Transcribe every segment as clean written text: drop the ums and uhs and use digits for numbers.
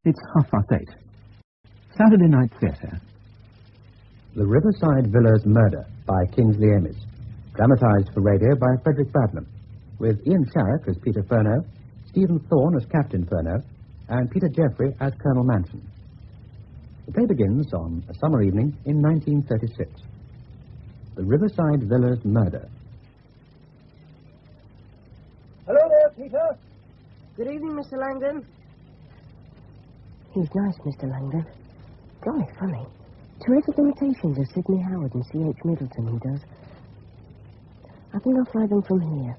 It's 8:30. Saturday Night Theatre. The Riverside Villas Murder by Kingsley Amis. Dramatised for radio by Frederick Badlam. With Ian Sharrock as Peter Furneaux, Stephen Thorne as Captain Furneaux, and Peter Jeffrey as Colonel Manson. The play begins on a summer evening in 1936. The Riverside Villas Murder. Hello there, Peter. Good evening, Mr. Langdon. He's nice, Mr. Langdon. Golly, funny. Terrific imitations of Sidney Howard and C.H. Middleton, he does. I think I'll fly them from here.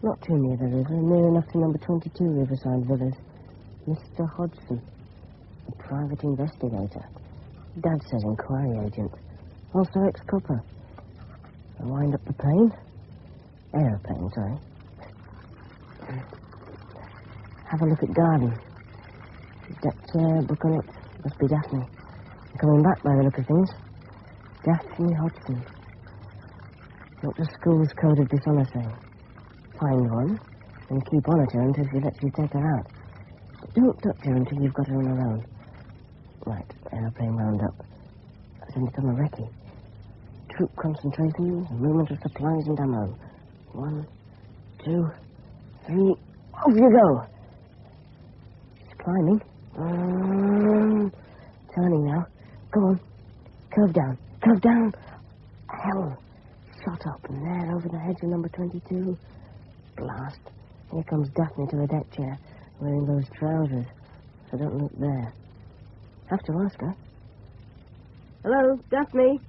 Not too near the river, near enough to number 22 Riverside Villas. Mr. Hodgson, a private investigator. Dad says inquiry agent. Also ex-copper. I wind up the plane. Aeroplane, sorry. Have a look at garden. Deck chair, book on it. Must be Daphne. Coming back by the look of things. Daphne Hodgson. What does school's code of dishonour say? Find one, and keep on at her until she lets you take her out. But don't touch her until you've got her on her own. Right, aeroplane wound up. Send it on a recce. Troop concentration, movement of supplies and ammo. 1, 2, 3, off you go! She's climbing. Turning now. Go on. Curve down. Curve down. Hell. Shot up and there over the hedge of number 22. Blast. Here comes Daphne to the deck chair, wearing those trousers. So don't look there. Have to ask her. Hello, Daphne.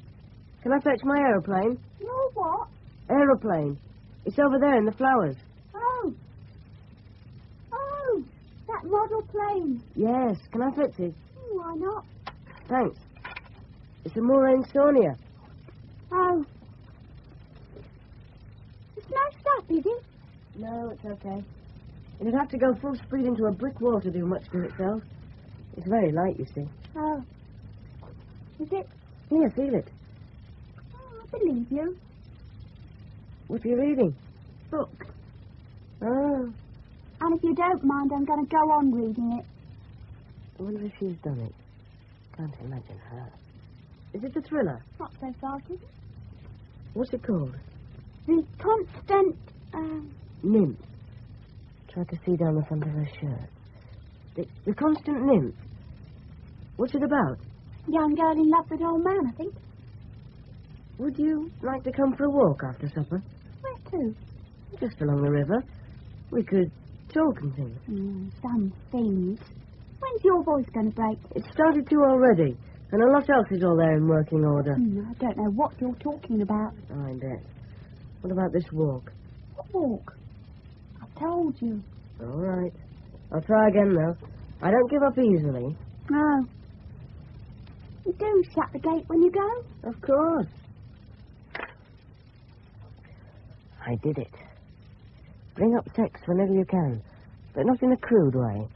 Can I fetch my aeroplane? Your what? Aeroplane. It's over there in the flowers. Oh, that model plane. Yes. Can I fetch it? Why not? Thanks. It's a Moraine Sonia. Oh. It's no stop, is it? No, it's okay. It'd have to go full speed into a brick wall to do much for itself. It's very light, you see. Oh. Is it? Here, feel it. Oh, I believe you. What are you reading? Book. Oh. And if you don't mind, I'm going to go on reading it. I wonder if she's done it. Can't imagine her. Is it a thriller? Not so fast, is it? What's it called? The Constant, Nymph. Try to see down the front of her shirt. The Constant Nymph. What's it about? Young girl in love with old man, I think. Would you like to come for a walk after supper? Where to? Just along the river. We could talk and things. Some things. When's your voice going to break? It started to already, and a lot else is all there in working order. I don't know what you're talking about. I bet. What about this walk? What walk? I told you. All right. I'll try again, though. I don't give up easily. No. You do shut the gate when you go? Of course. I did it. Bring up sex whenever you can, but not in a crude way.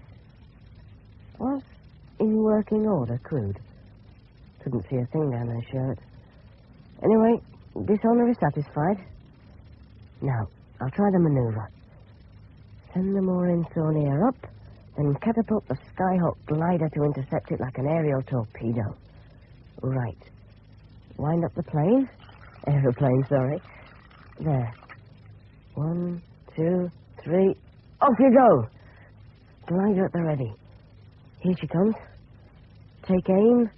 Was in working order crude. Couldn't see a thing down her shirt. Anyway, dishonour is satisfied. Now, I'll try the manoeuvre. Send the Moraine Sonia up, then catapult the Skyhawk glider to intercept it like an aerial torpedo. Right. Wind up the plane. Aeroplane, sorry. There. 1, 2, 3. Off you go! Glider at the ready. Here she comes. Take aim.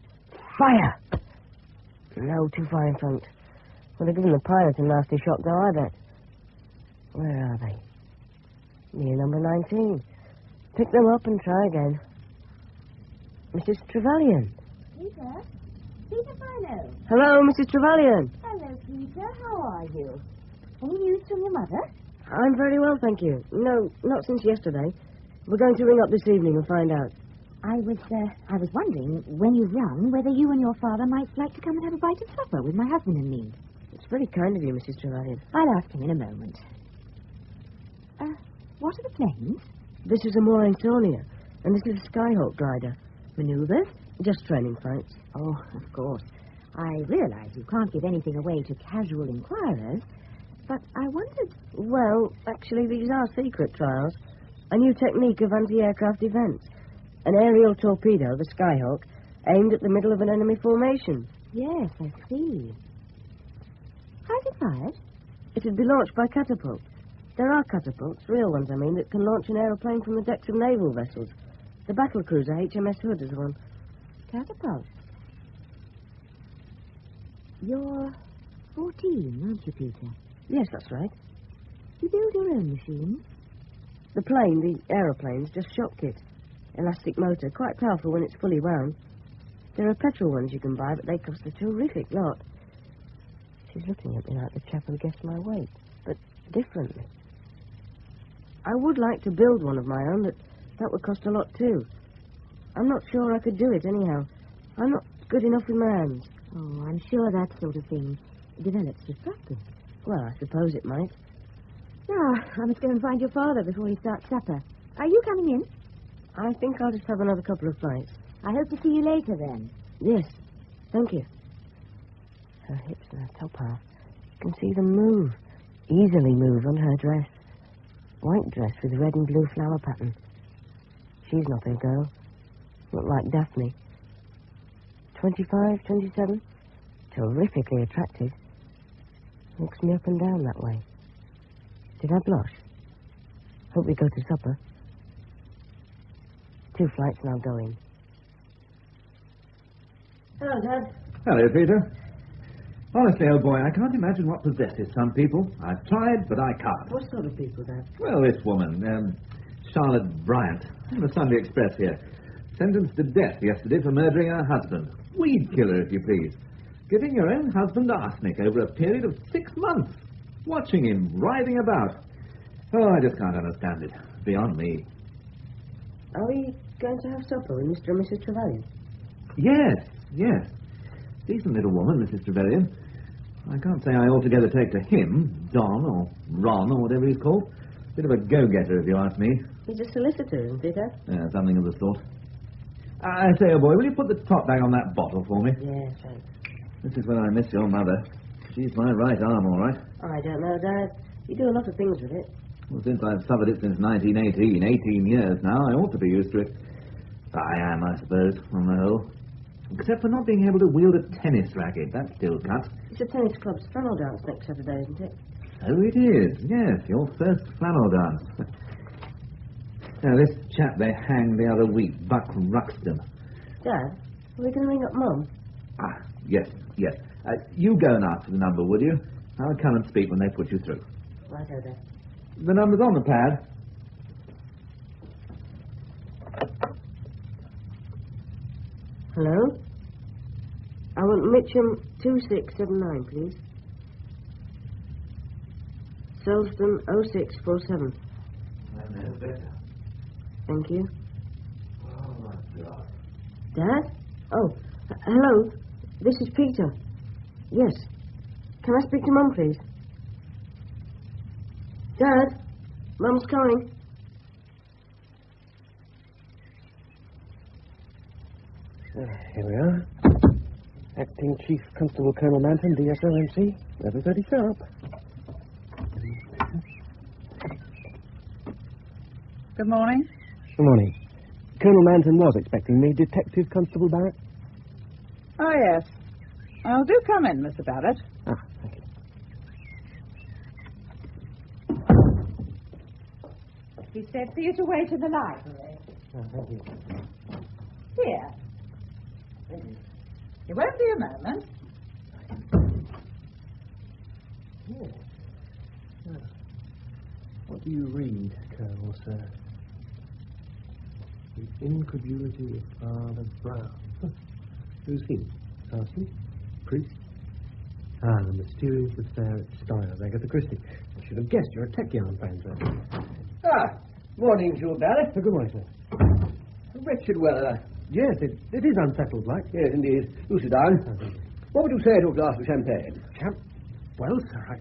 Fire! No, too far in front. Would have given the pilot a nasty shock, though, I bet. Where are they? Near number 19. Pick them up and try again. Mrs. Trevelyan. Peter? Peter Furneaux. Hello, Mrs. Trevelyan. Hello, Peter. How are you? Any news from your mother? I'm very well, thank you. No, not since yesterday. We're going to ring up this evening and find out. I was wondering, when you rung, whether you and your father might like to come and have a bite of supper with my husband and me. It's very kind of you, Mrs. Trevelyan. I'll ask him in a moment. What are the planes? This is a Moraine Sonia, and this is a Skyhawk glider. Maneuvers? Just training flights. Oh, of course. I realize you can't give anything away to casual inquirers, but I wondered... Well, actually, these are secret trials. A new technique of anti-aircraft defense. An aerial torpedo, the Skyhawk, aimed at the middle of an enemy formation. Yes, I see. How's it fired? It had been launched by catapults. There are catapults, real ones I mean, that can launch an aeroplane from the decks of naval vessels. The battle cruiser HMS Hood is one. Catapult. You're 14, aren't you, Peter? Yes, that's right. You build your own machines? The plane, the aeroplane's just shop kit. Elastic motor, quite powerful when it's fully wound. There are petrol ones you can buy, but they cost a terrific lot. She's looking at me like the chap who guessed my weight, but differently. I would like to build one of my own, but that would cost a lot too. I'm not sure I could do it anyhow. I'm not good enough with my hands. Oh, I'm sure that sort of thing develops with practice. Well, I suppose it might. Now, I must go and find your father before he starts supper. Are you coming in? I think I'll just have another couple of flights. I hope to see you later, then. Yes, thank you. Her hips and her top half. You can see them move. Easily move on her dress. White dress with red and blue flower pattern. She's not a girl. Not like Daphne. 25, 27. Terrifically attractive. Looks me up and down that way. Did I blush? Hope we go to supper. 2 flights and I'll go in. Hello, Dad. Hello, Peter. Honestly, old boy, I can't imagine what possesses some people. I've tried, but I can't. What sort of people, Dad? Well, this woman, Charlotte Bryant, from the Sunday Express here, sentenced to death yesterday for murdering her husband. Weed killer, if you please. Giving your own husband arsenic over a period of 6 months. Watching him writhing about. Oh, I just can't understand it. Beyond me. Are we going to have supper with Mr. and Mrs. Trevelyan? Yes. Decent little woman, Mrs. Trevelyan. I can't say I altogether take to him, Don or Ron or whatever he's called. Bit of a go-getter, if you ask me. He's a solicitor, isn't he, Dad? Yeah, something of the sort. I say, old boy, will you put the top back on that bottle for me? Yes, thanks. This is when I miss your mother. She's my right arm, all right. I don't know, Dad. You do a lot of things with it. Well, since I've suffered it since 1918, 18 years now, I ought to be used to it. I am, I suppose, on the whole. Except for not being able to wield a tennis racket. That still cuts. It's a tennis club's flannel dance next Saturday, isn't it? So it is, yes, your first flannel dance. Now, this chap they hanged the other week, Buck Ruxton. Dad, are we going to ring up Mum? Ah, yes. You go and ask for the number, would you? I'll come and speak when they put you through. Righto, Dad. The number's on the pad. Hello? I want Mitcham 2679, please. Selston 0647. I know better. Thank you. Oh, my God. Dad? Oh, hello. This is Peter. Yes. Can I speak to Mum, please? Dad? Mum's coming. Here we are. Acting Chief Constable Colonel Manton, DSO-MC. Level 30 sharp. Good morning. Good morning. Colonel Manton was expecting me. Detective Constable Barrett? Oh, yes. Oh, do come in, Mr. Barrett. Ah, thank you. He said for you to wait in the library. Oh, thank you. Here. It won't be a moment. Yes. Ah. What do you read, Colonel, sir? The incredulity of Father Brown. Huh. Who's he? Parson? Priest? Ah, the mysterious affair at Styles, Agatha Christie. I should have guessed you're a tech yarn fan, sir. Ah, morning, Jules Barrett. Good morning, sir. Wretched weather. Yes, it is unsettled, like. Yes, indeed. Do sit down. What would you say to a glass of champagne? Well, sir,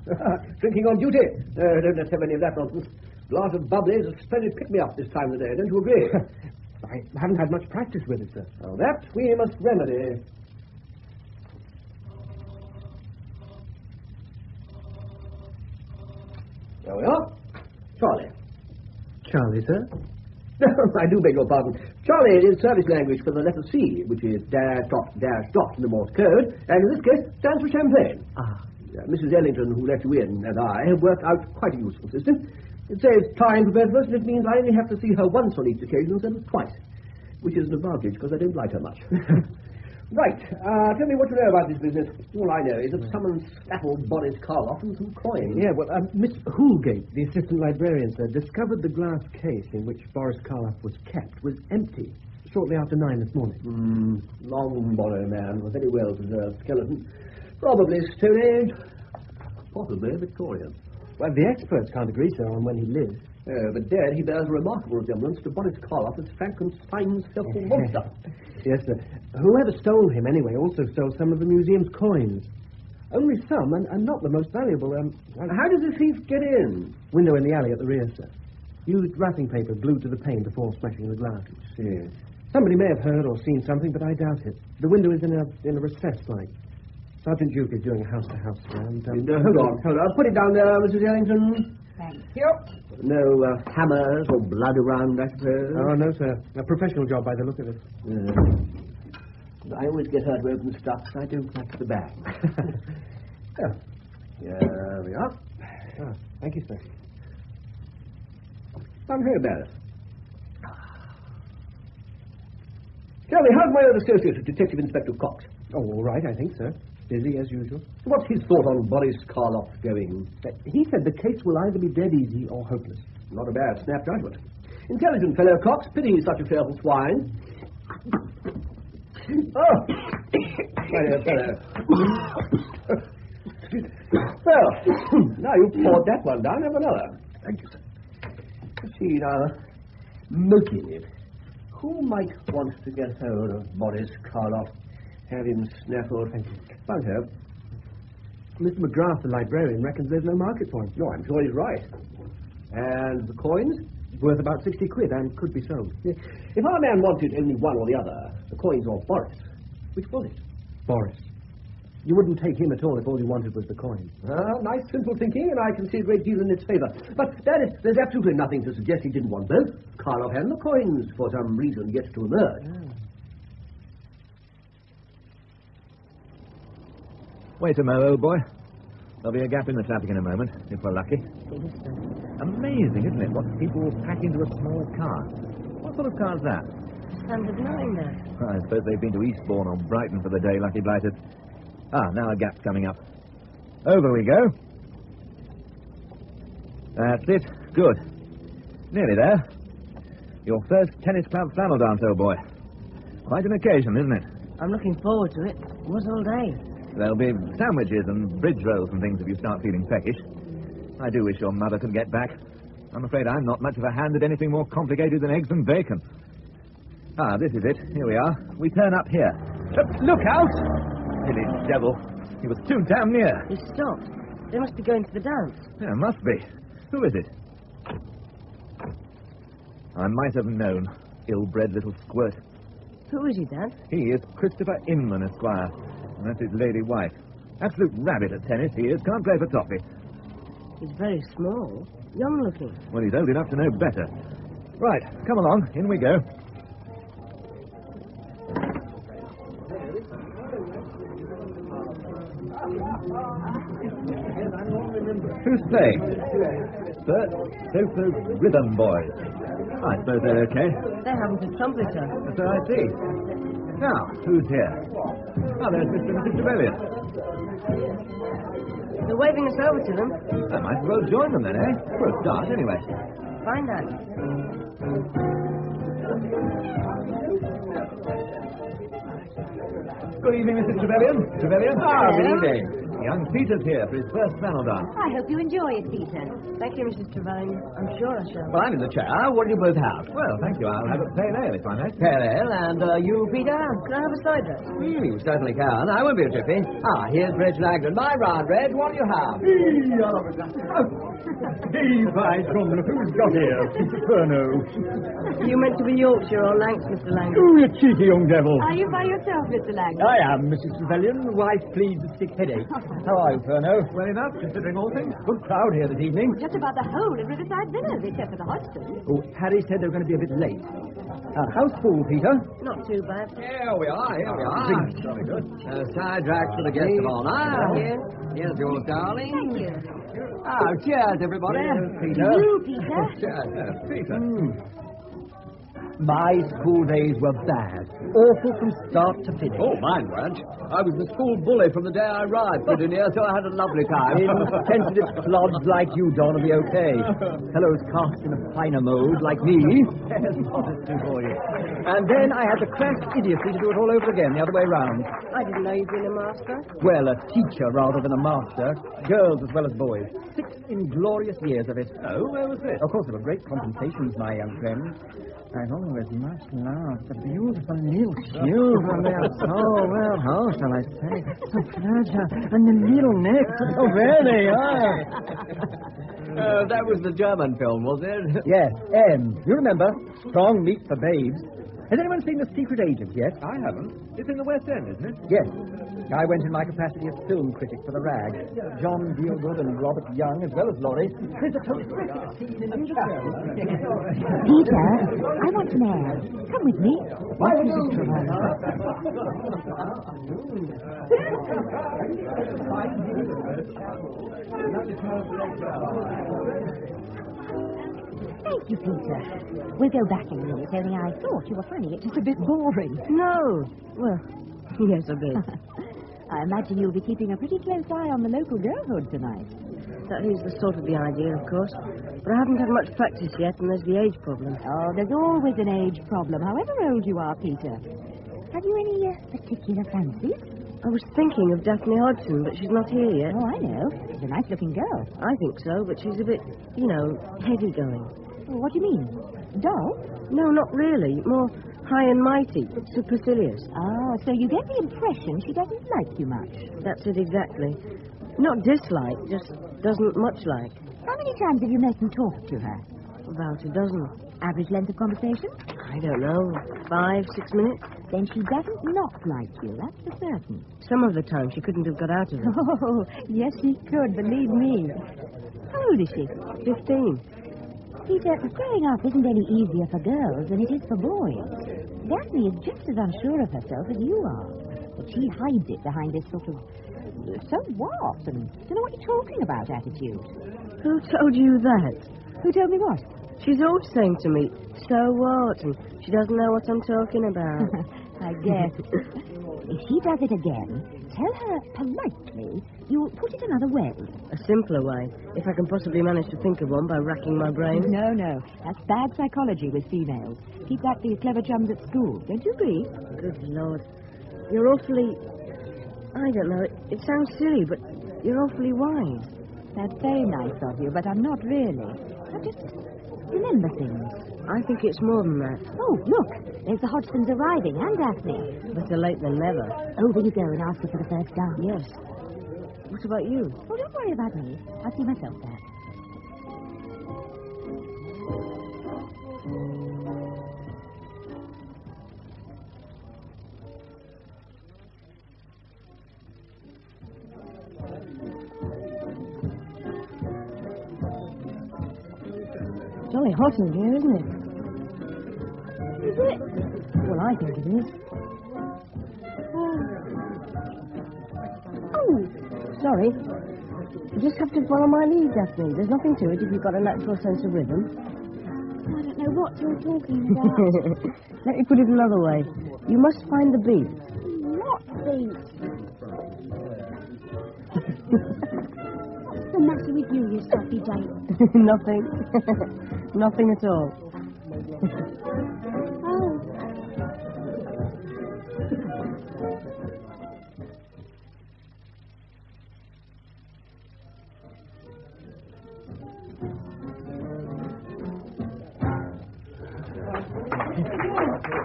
Drinking on duty. Don't have any of that nonsense. Glass of bubbly is a splendid pick-me-up this time of the day, don't you agree? I haven't had much practice with it, sir. Now that we must remedy. There we are. Charlie. Charlie, sir? I do beg your pardon. Charlie is service language for the letter C, which is dash dot in the Morse code, and in this case stands for champagne. Mrs. Ellington, who let you in, and I have worked out quite a useful system. It saves time for both of us, and it means I only have to see her once on each occasion instead of twice, which is an advantage because I don't like her much. Right, tell me what you know about this business. All I know is that someone snaffled Boris Karloff and some coins. Yeah, well, Miss Hoolgate, the assistant librarian, sir, discovered the glass case in which Boris Karloff was kept was empty shortly after 9 this morning. Long borrow, man. A very well-preserved skeleton. Probably Stone Age. Possibly Victorian. Well, the experts can't agree, sir, on when he lived. But dead, he bears a remarkable resemblance to Boris Karloff as Frankenstein's helpful monster. Yes, sir. Whoever stole him, anyway, also stole some of the museum's coins. Only some, and not the most valuable. How does the thief get in? Window in the alley at the rear, sir. Used wrapping paper glued to the pane before smashing the glass. Yes. Somebody may have heard or seen something, but I doubt it. The window is in a recess, like. Sergeant Duke is doing a house-to-house round. Hold on. Put it down there, Mrs. Ellington. Thank you. No hammers or blood around, I suppose? Oh, no, sir. A professional job by the look of it. I always get her to open stuff, so I don't like the bag. Here we are. Thank you, sir. I'm here about it. Tell me, how's my old associate, Detective Inspector Cox? Oh, all right, I think, sir. Busy as usual. What's his thought on Boris Karloff going? He said the case will either be dead easy or hopeless. Not a bad snap judgment. Intelligent fellow, Cox. Pity he's such a fearful swine. Oh! My fellow. Well, now you've poured that one down, have another. Thank you, sir. Let's see now. Motive. Who might want to get hold of Boris Karloff? Have him snaffled. Won't help. Mr. McGrath, the librarian, reckons there's no market for him. No, I'm sure he's right. And the coins? Worth about 60 quid and could be sold. If our man wanted only one or the other, the coins or Boris, which was it? Boris. You wouldn't take him at all if all you wanted was the coin. Nice, simple thinking, and I can see a great deal in its favour. But there's absolutely nothing to suggest he didn't want both Karloff and the coins for some reason yet to emerge. Wait a mo, old boy. There'll be a gap in the traffic in a moment, if we're lucky. Amazing, isn't it, what people will pack into a small car? What sort of car's that? Standard 9 there. I suppose they've been to Eastbourne or Brighton for the day, lucky blighters. Now a gap's coming up. Over we go. That's it. Good. Nearly there. Your first tennis club flannel dance, old boy. Quite an occasion, isn't it? I'm looking forward to it. It was all day. There'll be sandwiches and bridge rolls and things if you start feeling peckish. I do wish your mother could get back. I'm afraid I'm not much of a hand at anything more complicated than eggs and bacon. This is it. Here we are. We turn up here. Look out! Silly devil. He was too damn near. He stopped. They must be going to the dance. Yeah, must be. Who is it? I might have known. Ill-bred little squirt. Who is he, Dad? He is Christopher Inman, Esquire. And that's his lady wife. Absolute rabbit at tennis, he is. Can't play for toffee. He's very small. Young looking. Well, he's old enough to know better. Right, come along. In we go. Who's playing? Sofa's Rhythm Boys. I suppose they're okay. They haven't a trumpeter. So I see. Now, who's here? There's Mr. and Mrs. Trevelyan. They're waving us over to them. I might as well join them then, eh? For a start, anyway. Find out. Good evening, Mrs. Trevelyan. Trevelyan? Good evening. Young Peter's here for his first flannel dance. I hope you enjoy it, Peter. Thank you, Mrs. Trevelyan. I'm sure I shall. Well, I'm in the chair. What do you both have? Well, thank you. I'll have a pale ale, if I may. Pale ale, and you, Peter? Can I have a cider? You certainly can. I won't be a jiffy. Here's Reg Langdon. My round, Reg. What do you have? Hey, by Drum, who's got here? Inferno. You meant to be Yorkshire or Lancs, Mr. Langdon? Oh, you cheeky young devil. Are you by yourself, Mr. Langdon? I am, Mrs. Trevelyan. Wife pleads a sick headache. How are you, Furno? Well enough, considering all things. Good crowd here this evening. Just about the whole of Riverside Villas, except for the Hodgsons. Oh, Harry said they were going to be a bit late. How's school, Peter? Not too bad. Here we are. Very good. Sidetrack for the guest of honor. Here's yours, darling. Thank you. Cheers, everybody. Peter. You, Peter. Cheers, Peter. My school days were bad. Awful from start to finish. Oh, mine weren't. I was the school bully from the day I arrived, put in here, so I had a lovely time. Insensitive clods like you, Don, will be okay. Fellows cast in a finer mode, like me. Yes, modesty for you. And then I had the crass idiocy to do it all over again, the other way round. I didn't know you'd been a master. Well, a teacher rather than a master. Girls as well as boys. 6 inglorious years of it. Oh, where was this? Of course, there were great compensations, my young friend. I've always much loved the beautiful little children. They are so well, how shall I say, so fragile, and the little necks are so very that was the German film, was it? Yes, you remember, Strong Meat for Babes. Has anyone seen The Secret Agent yet? I haven't. It's in the West End, isn't it? Yes. I went in my capacity as film critic for The Rag. John Gielgud and Robert Young, as well as Laurie. There's a terrific scene in the show. Peter, I want some air. Come with me. What is this trouble? Thank you, Peter. We'll go back in a minute, only I thought you were finding it just a bit boring. No. Well, yes, a bit. I imagine you'll be keeping a pretty close eye on the local girlhood tonight. That is the sort of the idea, of course. But I haven't had much practice yet, and there's the age problem. Oh, there's always an age problem, however old you are, Peter. Have you any particular fancies? I was thinking of Daphne Hodgson, but she's not here yet. Oh, I know. She's a nice-looking girl. I think so, but she's a bit, heavy-going. Oh, what do you mean? Dull? No, not really. More high and mighty, supercilious. Oh, so you get the impression she doesn't like you much. That's it exactly. Not dislike, just doesn't much like. How many times have you met and talked to her? About a dozen. Average length of conversation? I don't know, 5, 6 minutes. Then she doesn't not like you, that's for certain. Some of the time she couldn't have got out of it. Oh, yes she could, believe me. How old is she? 15. Peter, growing up isn't any easier for girls than it is for boys. Daphne is just as unsure of herself as you are. But she hides it behind this sort of, so what? And don't know what you're talking about attitude. Who told you that? Who told me what? She's always saying to me, so what? And she doesn't know what I'm talking about. I guess. If she does it again, tell her politely you'll put it another way. A simpler way, if I can possibly manage to think of one by racking my brains. No. That's bad psychology with females. Keep that for your clever chums at school. Don't you agree? Good Lord. You're awfully... I don't know. It sounds silly, but you're awfully wise. That's very nice of you, but I'm not really. I just remember things. I think it's more than that. Oh, look. There's the Hodgsons arriving, and Daphne. Better late than never. Over you go and ask her for the first dance. Yes. What about you? Oh, don't worry about me. I'll see myself there. Jolly hot in here, isn't it? Is it? Well, I think it is. Oh, sorry. You just have to follow my lead, Daphne. There's nothing to it if you've got a natural sense of rhythm. I don't know what you're talking about. Let me put it another way. You must find the beat. What beat? What's the matter with you, you stuffy date? Nothing. Nothing at all. Oh.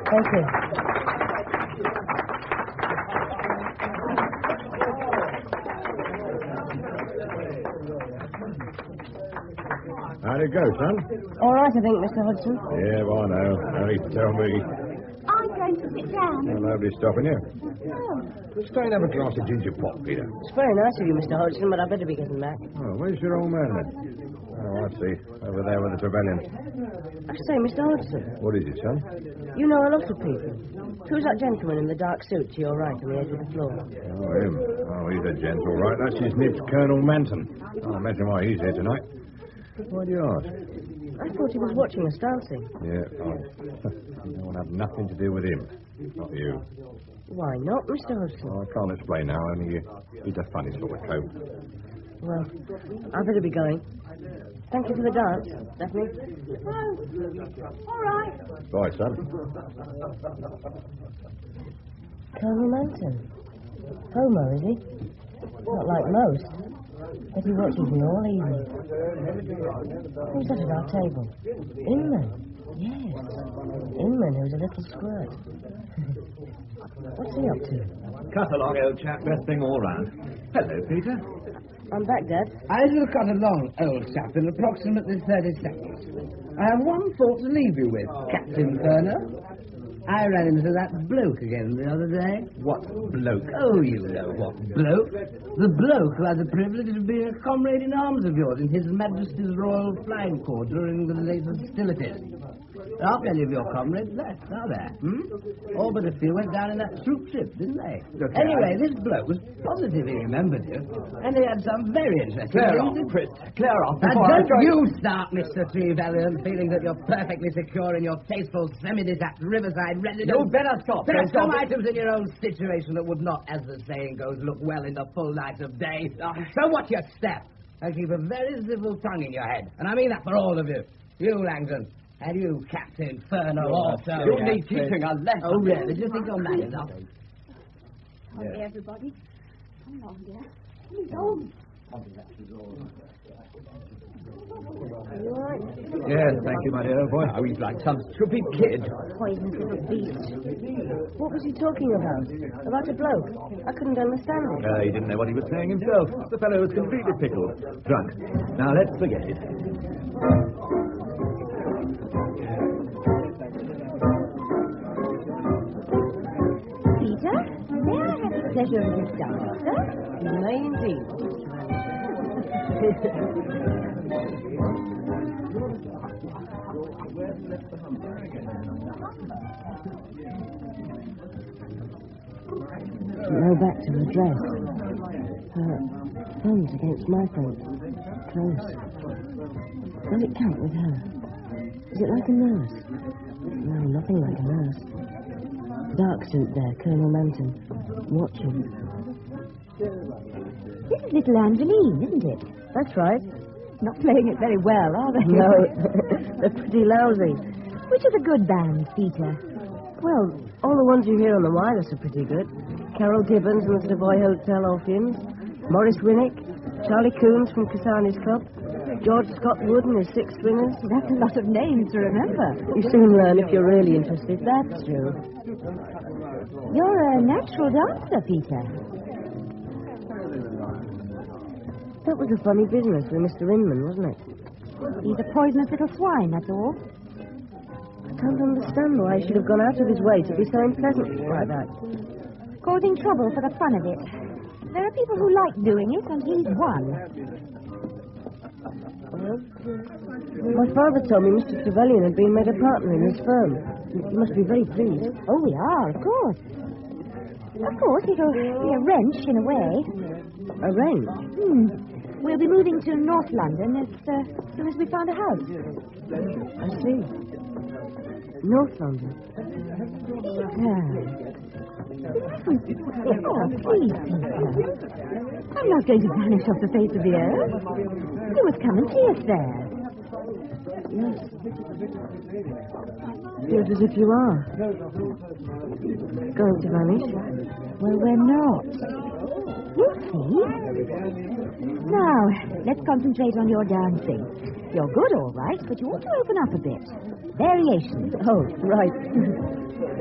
Thank you. How'd it go, son? All right, I think, Mr. Hodgson. Yeah, well, I know. No need to tell me. I'm going to sit down. Well, nobody's stopping you. Oh, Stay and have a glass of ginger pop, Peter. It's very nice of you, Mr. Hodgson, but I better be getting back. Oh, where's your old man, then? Oh, I see. Over there with the Trevelyan. I say, Mr. Hodgson, What is it, son? you know a lot of people. Who's that gentleman in the dark suit to your right on the edge of the floor? Oh, him. Oh, he's a gent, all right. That's his nibs, Colonel Manton. Oh, imagine why he's here tonight. Why do you ask? I thought he was watching us dancing. Yeah, oh. You don't have nothing to do with him. Not you. Why not, Mr. Hodgson? Oh, I can't explain now, only he's a funny sort of coat. Well, I better be going. Thank you for the dance, Daphne. oh, all right. Bye, son. Colonel Manton. Homo, is he? Not like most. But he watches me all evening. Who's that at our table? Inman. Yes. Inman, who's a little squirt. What's he up to? Cut along, old chap. Best thing all round. Hello, Peter. I'm back, Dad. I shall cut along, old chap, in approximately 30 seconds. I have one thought to leave you with, Captain Turner. I ran into that bloke again the other day. What bloke? Oh, you know what bloke. The bloke who had the privilege of being a comrade in arms of yours in His Majesty's Royal Flying Corps during the latest hostilities. Not many of your comrades left, are there? All but a few went down in that troop ship, didn't they? Okay. Anyway, this bloke was positively remembered you, and he had some very interesting Clear things off, to- Chris. Clear off. And before I don't join- you start, Mr. Trevelyan, feeling that you're perfectly secure in your tasteful, semi-detached riverside residence. You better stop. There are Stop some it. items in your own situation that would not, as the saying goes, look well in the full light of day. So watch your step, and keep a very civil tongue in your head. And I mean that for all of you. You, Langdon, and you, Captain Furno, also. You need teaching a lesson. Oh, really? Do you think you're mad enough? Hurry, everybody. Come along, dear. Come on. Are you all right? Yes, thank you, my dear old boy. Oh, he's like some stupid kid. Poisonous little beast. What was he talking about? About a bloke? I couldn't understand it. He didn't know what he was saying himself. The fellow was completely pickled. Drunk. Now, let's forget it. Peter, may I have the pleasure of this dance, sir? You may indeed. No back to her dress. Her thumbs against my thumb. Close. Does it count with her? Is it like a nurse? No, nothing like a nurse. Dark suit there, Colonel Manton. Watching. This is little Angeline, isn't it? That's right. Not playing it very well, are they? No, they're pretty lousy. Which are the good bands, Peter? Well, all the ones you hear on the wireless are pretty good. Carol Gibbons and the Savoy Hotel Orpheans, Maurice Winnick, Charlie Coons from Cassani's Club, George Scott Wood and his Six Stringers. That's a lot of names to remember. You soon learn if you're really interested. That's true. You're a natural dancer, Peter. That was a funny business with Mr. Inman, wasn't it? He's a poisonous little swine, that's all. I can't understand why he should have gone out of his way to be so unpleasant like that. Causing trouble for the fun of it. There are people who like doing it, and he's one. Well, my father told me Mr. Trevelyan had been made a partner in his firm. He must be very pleased. Oh, we are, of course. Of course, it'll be a wrench in a way. A wrench? We'll be moving to North London as soon as we found a house. I see. North London. Oh, please, Peter. I'm not going to vanish off the face of the earth. You must come and see us there. Yes. Feels as if you are. Going to vanish? Well, we're not. You'll see. Now, let's concentrate on your dancing. You're good, all right, but you ought to open up a bit. Variations. Oh, right.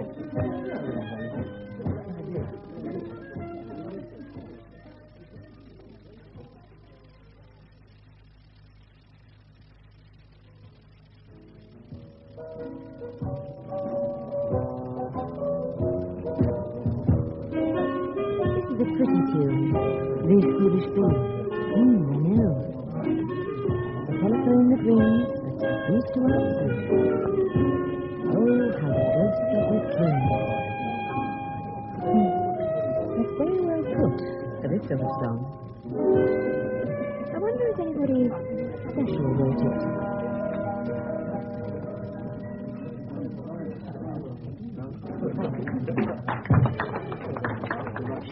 pretty tune. These foolish things. I know. The telephone that rings, but who's to answer? Oh, how the ghosts of the king. That's very well put for this sort of song. I wonder if anybody special wrote it.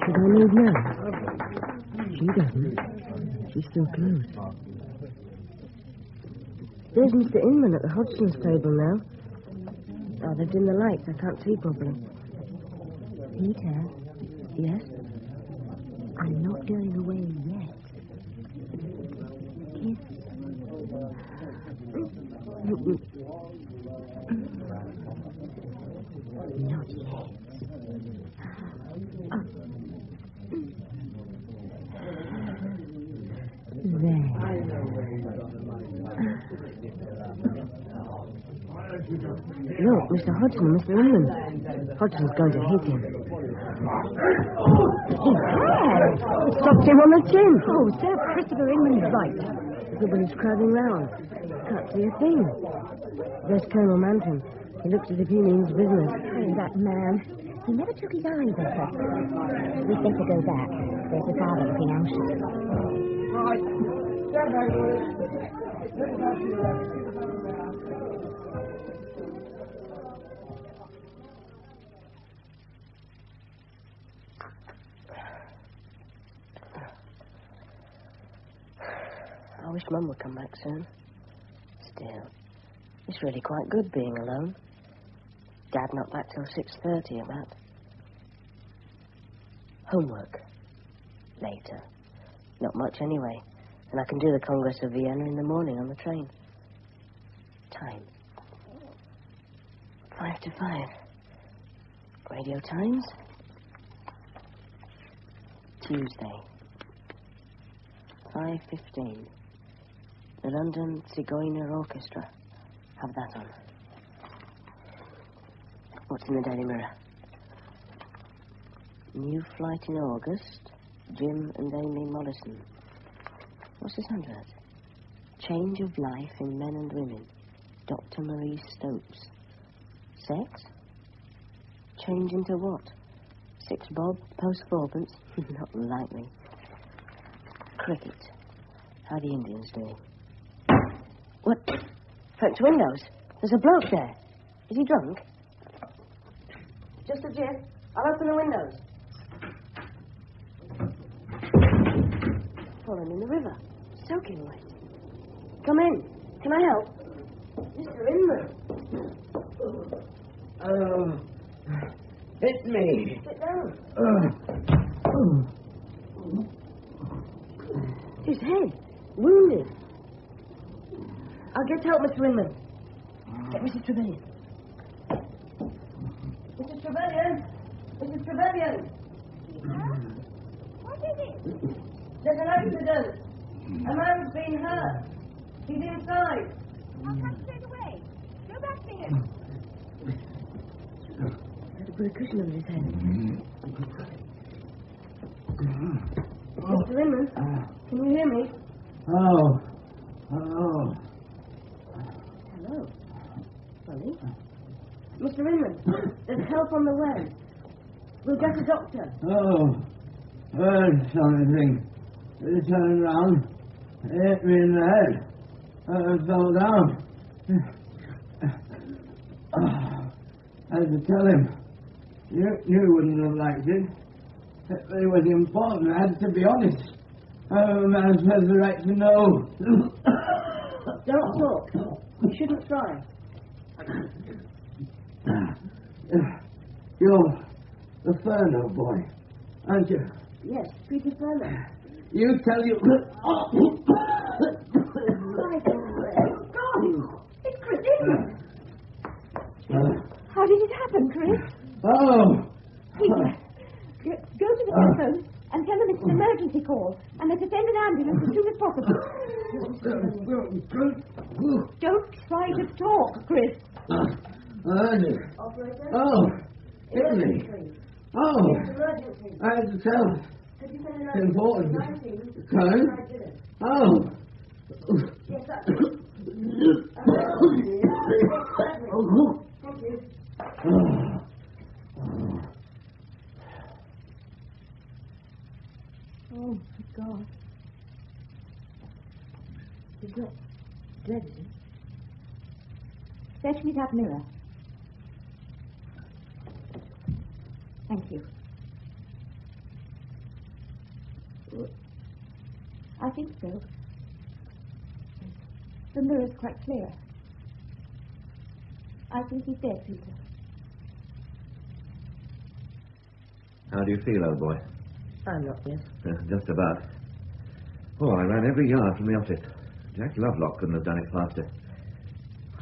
Should I leave now? She doesn't. She's still closed. There's Mr. Inman at the Hodgson's table now. Oh, they've dimmed the lights. I can't see properly. Peter, Yes? I'm not going away yet. Kiss. Not yet. There. Look, Mr. Hodgson and Mr. Inman. Hodgson's going to hit him. It stopped him on the chin. Oh, Sir Christopher Inman's right. Everybody's crowding round. Can't see a thing. There's Colonel Manton. He looks as if he means business. Oh, that man. He never took his eyes off us. We'd better go back. There's the father looking anxious. Right. Stand back. I wish Mum would come back soon. Still, it's really quite good being alone. Dad not back till 6:30 about. Homework. Later. Not much anyway. And I can do the Congress of Vienna in the morning on the train. Time. 5 to 5. Radio Times. Tuesday. 5:15. The London Zigeuner Orchestra. Have that on. What's in the Daily Mirror? New flight in August. Jim and Amy Mollison. What's this under it? Change of life in men and women. Dr. Marie Stopes. Sex? Change into what? 6 bob, post fourpence? Not likely. Cricket. How are the Indians doing? What? French windows. There's a bloke there. Is he drunk? Just a jet. I'll open the windows. Fallen in the river. Soaking wet. Come in. Can I help? Mr. Inman. Oh, hit me. Sit down. His head. Wounded. I'll get help, Mr. Inman. Get Mrs. Trevelyan. Mrs. Trevelyan! Mrs. Trevelyan! What is it? There's an accident. A man's been hurt. He's inside. I'll come straight away. Go back to him. Had to put a cushion over his head. Mr. Inman, can you hear me? Oh. Hello. Funny. Mr. Inman, there's help on the way. We'll get a doctor. Oh. Heard something. It turned round. Hit me in the head. I fell down. I had to tell him. You wouldn't have liked it. It was important. I had to be honest. A man has the right to know. Don't talk. You shouldn't try. You're the Furno boy, aren't you? Yes, Peter Furno. You tell you... It's Chris Inman. How did it happen, Chris? Oh! Peter, go to the telephone and tell them it's an emergency call and they're to send an ambulance as soon as possible. Don't try to talk, Chris. Oh, Italy. Oh, I had to Important. Karen? Oh. Oh, my God. He's not dead, is he? Fetch me that mirror. Thank you. I think so. The mirror's quite clear. I think he's dead, Peter. How do you feel, old boy? I'm not dead. Just about. Oh, I ran every yard from the office. Jack Lovelock couldn't have done it faster.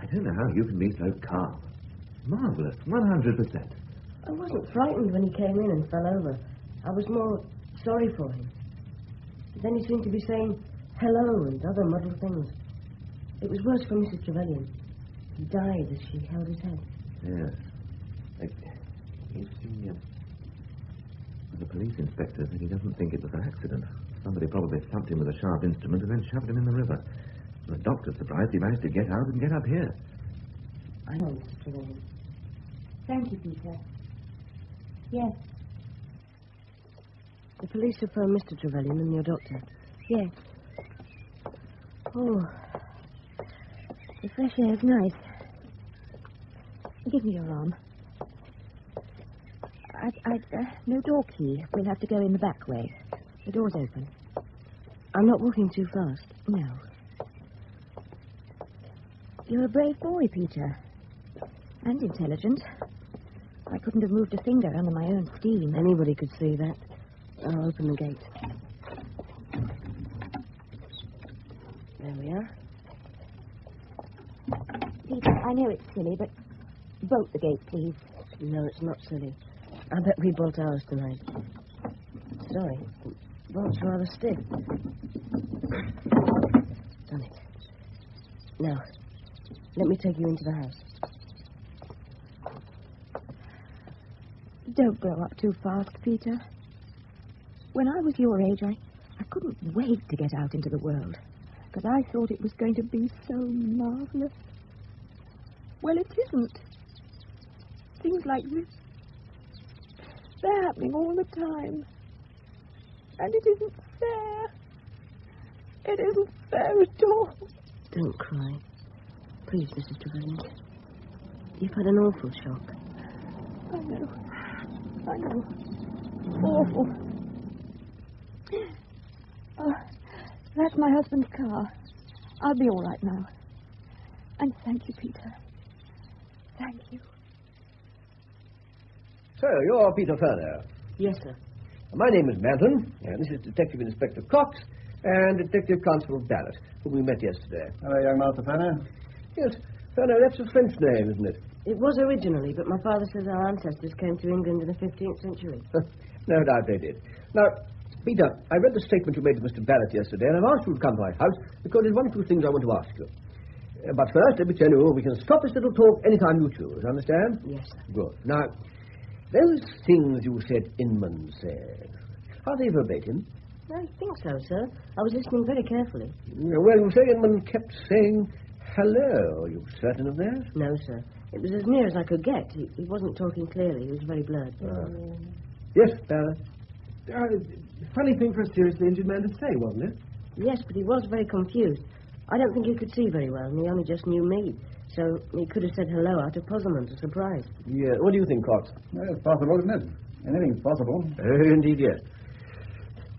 I don't know how you can be so calm. Marvellous, 100%. I wasn't frightened when he came in and fell over. I was more sorry for him. Then he seemed to be saying hello and other muddled things. It was worse for Mrs. Trevelyan. He died as she held his head. Yes. The police inspector said he doesn't think it was an accident. Somebody probably thumped him with a sharp instrument and then shoved him in the river. The doctor's surprised he managed to get out and get up here. I know, Mrs. Trevelyan. Thank you, Peter. Yes. The police have phoned Mr. Trevelyan and your doctor. Yes. Oh, the fresh air's nice. Give me your arm. No door key. We'll have to go in the back way. The door's open. I'm not walking too fast. No. You're a brave boy, Peter. And intelligent. I couldn't have moved a finger under my own steam. Anybody could see that. I'll open the gate. There we are. Peter, I know it's silly, but bolt the gate, please. No, it's not silly. I bet we bolt ours tonight. Sorry, the bolt's rather stiff. Done it. Now, let me take you into the house. Don't grow up too fast, Peter. When I was your age, I couldn't wait to get out into the world, because I thought it was going to be so marvelous. Well, it isn't. Things like this, they're happening all the time. And it isn't fair. It isn't fair at all. Don't cry. Please, Mrs. Trevelyan. You've had an awful shock. I know. Awful. Oh, that's my husband's car. I'll be all right now. And thank you, Peter. Thank you. So, you're Peter Furner. Yes, sir. My name is Manton, and this is Detective Inspector Cox and Detective Constable Barrett, whom we met yesterday. Hello, young Master Furner. Yes, Furner, that's a French name, isn't it? It was originally, but my father says our ancestors came to England in the 15th century. No doubt they did. Now, Peter, I read the statement you made to Mr. Barrett yesterday, and I've asked you to come to my house because there's one or two things I want to ask you. But first, let me tell you, we can stop this little talk anytime you choose, understand? Yes, sir. Good. Now, those things you said Inman said, are they verbatim? I think so, sir. I was listening very carefully. Well, you say Inman kept saying hello. Are you certain of that? No, sir. It was as near as I could get. He wasn't talking clearly. He was very blurred. Yes, Barrett. Funny thing for a seriously injured man to say, wasn't it? Yes, but he was very confused. I don't think he could see very well, and he only just knew me. So he could have said hello out of puzzlement or surprise. Yeah. What do you think, Cox? Well, it's possible, isn't it? Anything's possible. Indeed, yes.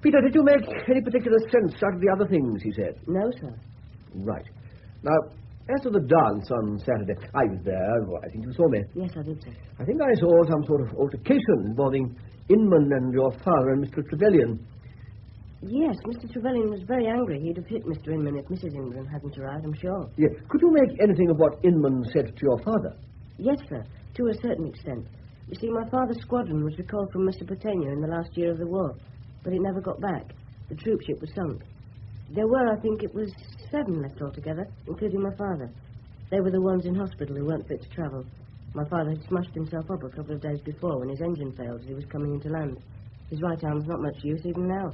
Peter, did you make any particular sense out of the other things he said? No, sir. Right. Now, as to the dance on Saturday, I was there. I think you saw me. Yes, I did, sir. I think I saw some sort of altercation involving Inman and your father and Mr. Trevelyan. Yes, Mr. Trevelyan was very angry. He'd have hit Mr. Inman if Mrs. Inman hadn't arrived, I'm sure. Yes. Could you make anything of what Inman said to your father? Yes, sir, to a certain extent. You see, my father's squadron was recalled from Mesopotamia in the last year of the war, but it never got back. The troopship was sunk. There were, I think it was 7 left altogether, including my father. They were the ones in hospital who weren't fit to travel. My father had smashed himself up a couple of days before when his engine failed as he was coming into land. His right arm's not much use even now.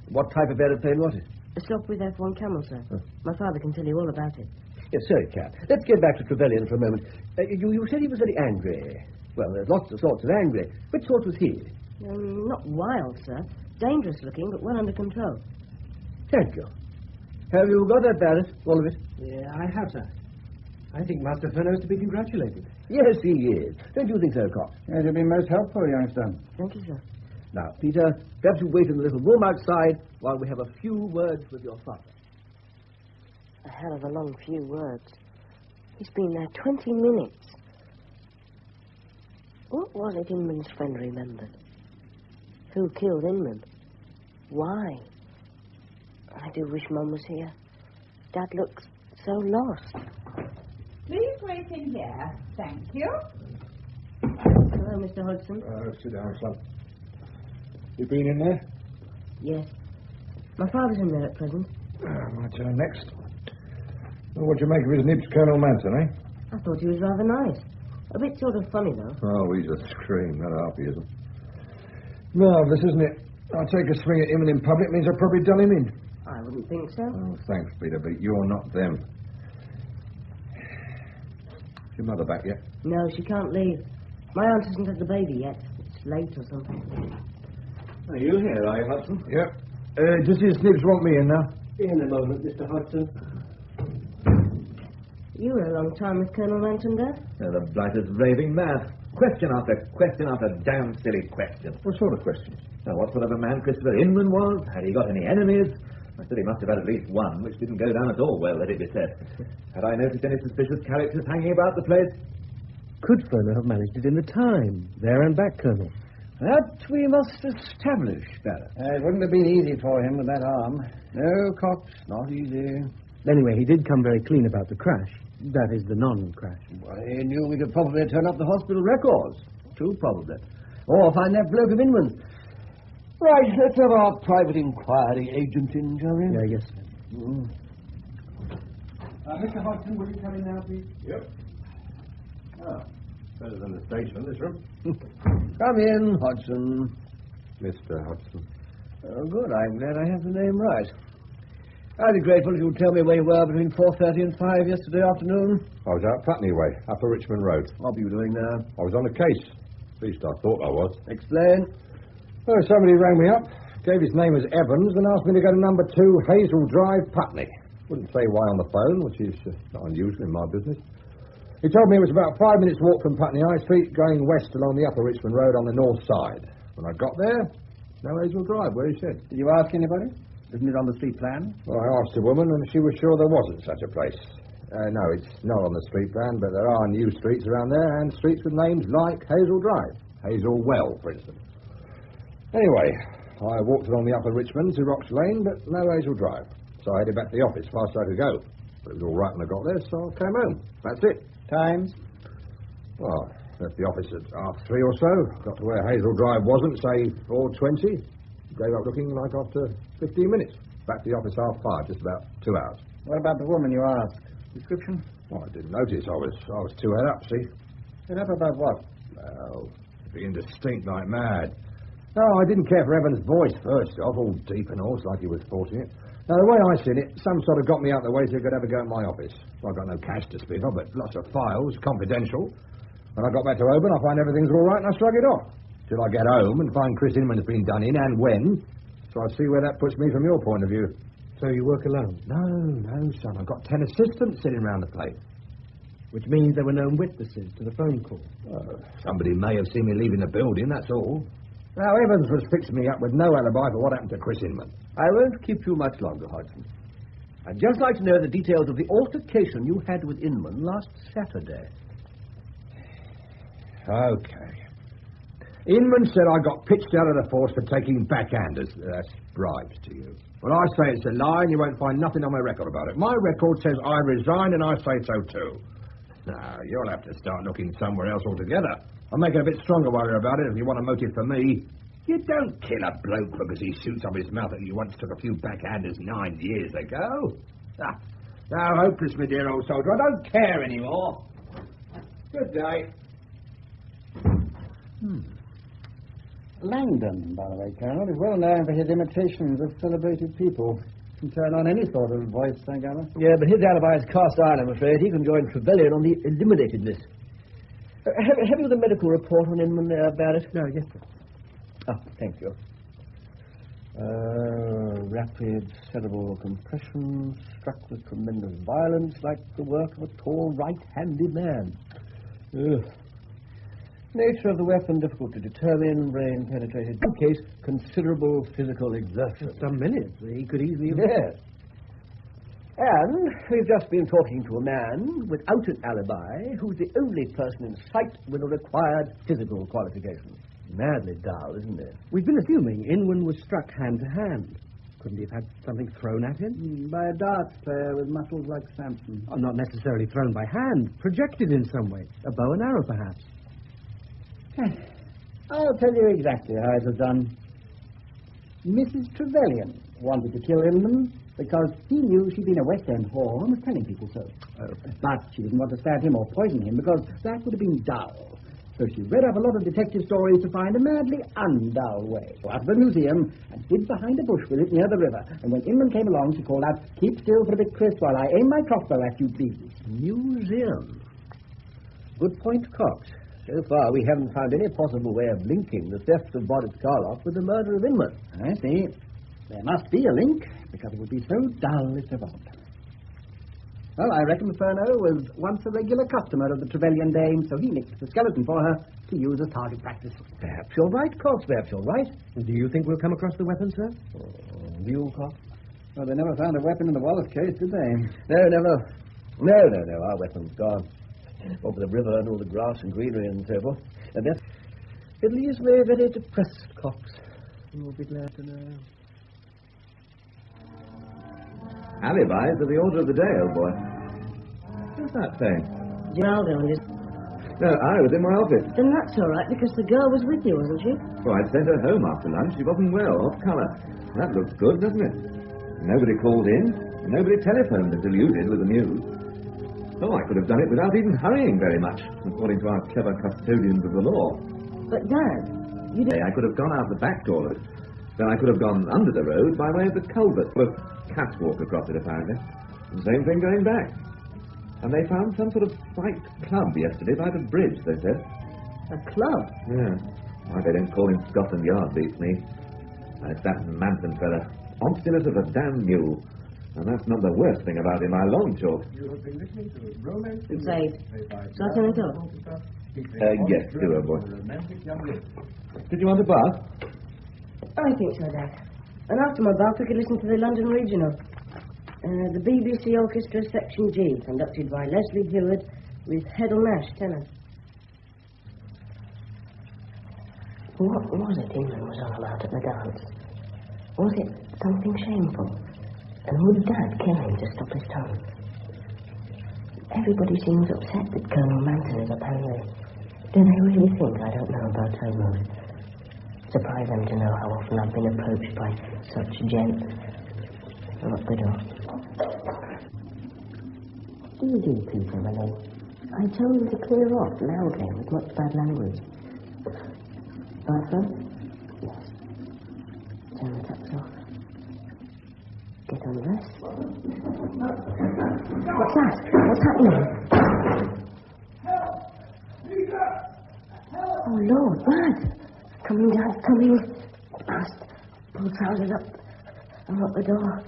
What type of aeroplane was it? A slop with F1 Camel, sir. My father can tell you all about it. Yes, so it can. Let's get back to Trevelyan for a moment. You said he was very angry. Well, there's lots of sorts of angry. Which sort was he? Not wild, sir. Dangerous looking, but well under control. Thank you. Have you got that, Barrett? All of it? Yeah, I have, sir. I think Master Furneaux's to be congratulated. Yes, he is. Don't you think so, Cox? Yes, you've been most helpful, youngster. Thank you, sir. Now, Peter, perhaps you wait in the little room outside while we have a few words with your father. A hell of a long few words. He's been there 20 minutes. What was it Inman's friend remembered? Who killed Inman? Why? I do wish Mum was here. Dad looks so lost. Please wait in here. Thank you. Hello, Mr. Hodgson. Sit down, son. You been in there? Yes. My father's in there at present. My turn next. Well, what'd you make of his nibs, Colonel Manton, eh? I thought he was rather nice. A bit sort of funny, though. Oh, he's a scream. That half he isn't. Marvellous, isn't it? I take a swing at him and in public means I've probably done him in. I wouldn't think so. Oh, thanks, Peter, but you're not them. Is your mother back yet? No, she can't leave. My aunt hasn't had the baby yet. It's late or something. Are you here, are you, Hudson? Yep. Does his nibs want me in now? In a moment, Mr. Hudson. You were a long time with Colonel Manton, Dad? The blighter's raving mad. Question after damn silly question. What sort of questions? Now, what sort of a man Christopher Inman was? Had he got any enemies? I said he must have had at least one, which didn't go down at all well, let it be said. Had I noticed any suspicious characters hanging about the place? Could Furneaux have managed it in the time? There and back, Colonel. That we must establish, Barrett. It wouldn't have been easy for him with that arm. No, Cox, not easy. Anyway, he did come very clean about the crash. That is, the non-crash. Well, he knew we could probably turn up the hospital records. Too probably. Or find that bloke of Inman's. Right, let's have our private inquiry agent in, shall we? Yeah, yes, sir. Mr. Hodgson, will you come in now, please? Yep. Oh, better than the station, this room. Come in, Hodgson. Mr. Hudson. Oh, good. I'm glad I have the name right. I'd be grateful if you'd tell me where you were between 4:30 and 5 yesterday afternoon. I was out Putney way, Upper Richmond Road. What were you doing there? I was on a case. At least I thought I was. Explain. Well, somebody rang me up, gave his name as Evans, and asked me to go to number 2 Hazel Drive, Putney. Wouldn't say why on the phone, which is not unusual in my business. He told me it was about 5 minutes' walk from Putney High Street, going west along the Upper Richmond Road on the north side. When I got there, no Hazel Drive, where he said. Did you ask anybody? Isn't it on the street plan? Well, I asked a woman, and she was sure there wasn't such a place. No, it's not on the street plan, but there are new streets around there, and streets with names like Hazel Drive. Hazel Well, for instance. Anyway, I walked along the Upper Richmond to Rocks Lane, but no Hazel Drive. So I headed back to the office, fast as I could go. But it was all right when I got there, so I came home. That's it. Times? Well, left the office at 3:30 or so. Got to where Hazel Drive wasn't, say 4:20. Gave up looking like after 15 minutes. Back to the office 5:30, just about 2 hours. What about the woman you asked? Description? Well, I didn't notice. I was too head up, see? Head up about what? Well, being distinct like mad. No, I didn't care for Evan's voice first off, all deep and all, like he was forcing it. Now, the way I seen it, some sort of got me out the way so he could have a go at my office. Well, I got no cash to speak of, but lots of files, confidential. When I got back to open, I find everything's all right and I shrug it off. Till I get home and find Chris Inman's been done in, and when. So I see where that puts me from your point of view. So you work alone? No, son. I've got 10 assistants sitting around the place. Which means there were no witnesses to the phone call. Somebody may have seen me leaving the building, that's all. Now, Evans was fixing me up with no alibi for what happened to Chris Inman. I won't keep you much longer, Hodgson. I'd just like to know the details of the altercation you had with Inman last Saturday. Okay. Inman said I got pitched out of the force for taking backhanders. That's bribes to you. Well, I say it's a lie, and you won't find nothing on my record about it. My record says I resigned, and I say so too. Now, you'll have to start looking somewhere else altogether. I'll make it a bit stronger while you're about it if you want a motive for me. You don't kill a bloke because he shoots off his mouth that you once took a few backhanders 9 years ago. Now, hopeless, my dear old soldier. I don't care anymore. Good day. Langdon, by the way, Colonel, is well known for his imitations of celebrated people. Can turn on any sort of voice, I gather. Yeah, but his alibi is cast iron, I'm afraid. He can join Trevelyan on the eliminated list. Have you the medical report on Inman there, Barrett? No, yes, sir. Ah, thank you. Rapid cerebral compression, struck with tremendous violence, like the work of a tall, right-handed man. Ugh. Nature of the weapon difficult to determine, brain penetrated. In case, considerable physical exertion. Some minutes. He could easily have... Yes. And we've just been talking to a man without an alibi who's the only person in sight with the required physical qualifications. Madly dull, isn't it? We've been assuming Inman was struck hand to hand. Couldn't he have had something thrown at him? By a darts player with muscles like Samson. Oh, not necessarily thrown by hand. Projected in some way. A bow and arrow, perhaps. I'll tell you exactly how it was done. Mrs. Trevelyan wanted to kill Inman because he knew she'd been a West End whore and was telling people so. But she didn't want to stab him or poison him because that would have been dull. So she read up a lot of detective stories to find a madly undull way. Out of the museum and hid behind a bush with it near the river. And when Inman came along, she called out, "Keep still for a bit, Chris, while I aim my crossbow at you, please." Museum. Good point, Cox. So far, we haven't found any possible way of linking the theft of Boris Karloff with the murder of Inman. I see. There must be a link, because it would be so dull if there wasn't. Well, I reckon Furneaux was once a regular customer of the Trevelyan dame, so he nicked the skeleton for her to use as target practice. Perhaps you're right, Cox. Perhaps you're right. And do you think we'll come across the weapon, sir? You, Cox? Well, they never found a weapon in the Wallace case, did they? No, never. No. Our weapon's gone. Over the river and all the grass and greenery and so forth. And that, it leaves me very depressed, Cox. You'll be glad to know. Alibis are the order of the day, old boy. What's that saying? Geraldo and his... No, I was in my office. Then that's all right, because the girl was with you, wasn't she? Well, I'd sent her home after lunch. She wasn't well, off colour. That looks good, doesn't it? Nobody called in. Nobody telephoned until you did with the news. Oh, I could have done it without even hurrying very much, according to our clever custodians of the law. But, Dad, you didn't... I could have gone out the back door. Then I could have gone under the road by way of the culvert. Well, catwalk across it, apparently. The same thing going back. And they found some sort of fight club yesterday by the bridge, they said. A club? Yeah. Why they don't call him Scotland Yard beats me. And it's that Manton fella. Obstinate as a damn mule. And that's not the worst thing about him, I long short. You have been listening to Romance... Say, got anything to talk? Yes, do, boy. Did you want a bath? I think so, Dad. And after my bath, we could listen to the London Regional. The BBC Orchestra Section G, conducted by Leslie Heward, with Heddle Nash, tenor. What was it England was on about at the dance? Was it something shameful? And would Dad kill him to stop his tongue? Everybody seems upset that Colonel Manton is a paranoid. Do they really think I don't know about homos? Surprise them to know how often I've been approached by such gents. Lock the door. Do you do, Peter, when I told him to clear off loudly with much bad language? Arthur? Yes. Turn the taps off. Get undressed. What's that? What's happening? Oh, Lord, what? Coming, Dad, coming. Fast. Pull trousers up and lock the door.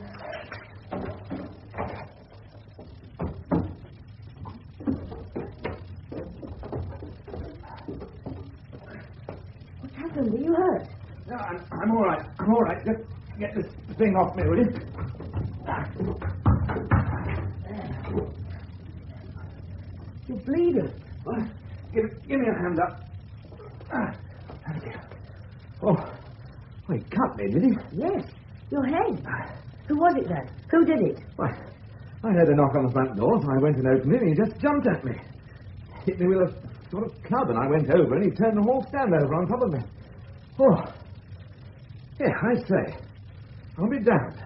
What's happened? Are you hurt? No, I'm all right. I'm all right. Just get this thing off me, will you? You're bleeding. Well, give me a hand up. Oh, he cut me, did he? Yes, your head. Who was it then? Who did it? Why, I heard a knock on the front door, so I went and opened it, and he just jumped at me. Hit me with a sort of club, and I went over, and he turned the whole stand over on top of me. Oh, yeah, I say, I'll be damned.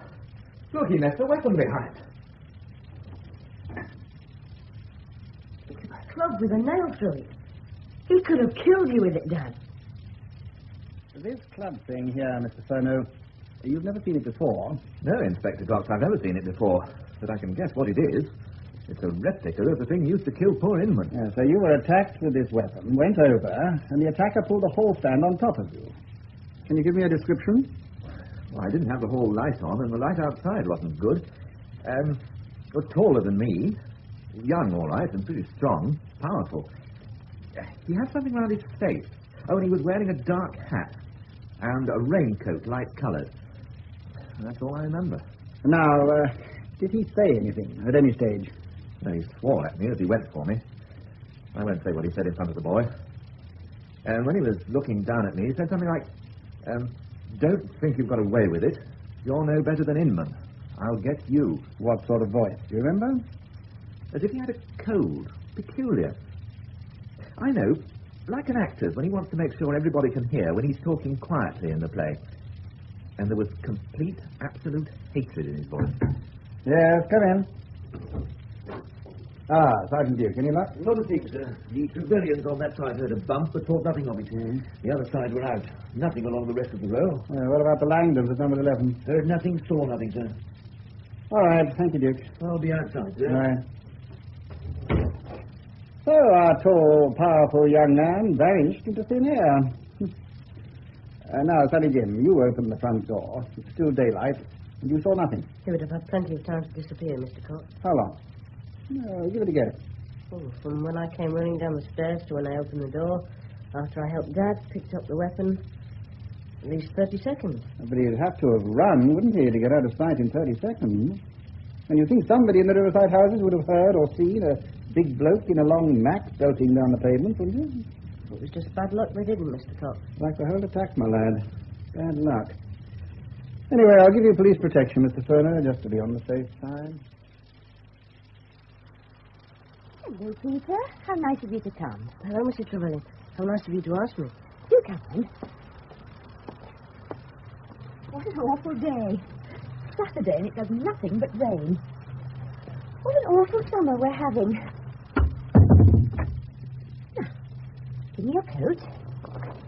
Look, he left the weapon behind. It's a club with a nail through it. He could have killed you with it, Dad. This club thing here, Mr. Furneaux, you've never seen it before. No, Inspector Cox, I've never seen it before, but I can guess what it is. It's a replica of the thing used to kill poor Inman. Yeah, so you were attacked with this weapon, went over, and the attacker pulled the hall stand on top of you. Can you give me a description? Well, I didn't have the hall light on, and the light outside wasn't good. Was taller than me, young, all right, and pretty strong, powerful. He had something round his face. Oh, and he was wearing a dark hat and a raincoat, light-coloured. That's all I remember. Now, did he say anything at any stage? No, he swore at me as he went for me. I won't say what he said in front of the boy. And when he was looking down at me, he said something like, don't think you've got away with it. You're no better than Inman. I'll get you. What sort of voice? Do you remember? As if he had a cold. Peculiar. I know. Like an actor's when he wants to make sure everybody can hear when he's talking quietly in the play. And there was complete, absolute hatred in his voice. Yes, come in. Ah, Sergeant Duke, any luck? Not a thing, sir. The civilians on that side heard a bump, but thought nothing of it. The other side were out. Nothing along the rest of the row. What about the Langdons at number 11? Heard nothing, saw nothing, sir. All right, thank you, Duke. I'll be outside, sir. All right. So, our tall, powerful young man vanished into thin air. Now, Sonny Jim, you opened the front door. It's still daylight, and you saw nothing. He would have had plenty of time to disappear, Mr. Cox. How long? Give it a go. Oh, from when I came running down the stairs to when I opened the door, after I helped Dad, picked up the weapon, at least 30 seconds. But he'd have to have run, wouldn't he, to get out of sight in 30 seconds? And you think somebody in the riverside houses would have heard or seen a big bloke in a long mat belting down the pavement, wouldn't you? It was just bad luck they didn't, Mr. Cox. Like the whole attack, my lad. Bad luck. Anyway, I'll give you police protection, Mr. Furneaux, just to be on the safe side. Hello, Peter. How nice of you to come. Hello, Mrs. Trevelyan. How nice of you to ask me. Do come in. What an awful day. Saturday and it does nothing but rain. What an awful summer we're having. Now, give me your coat.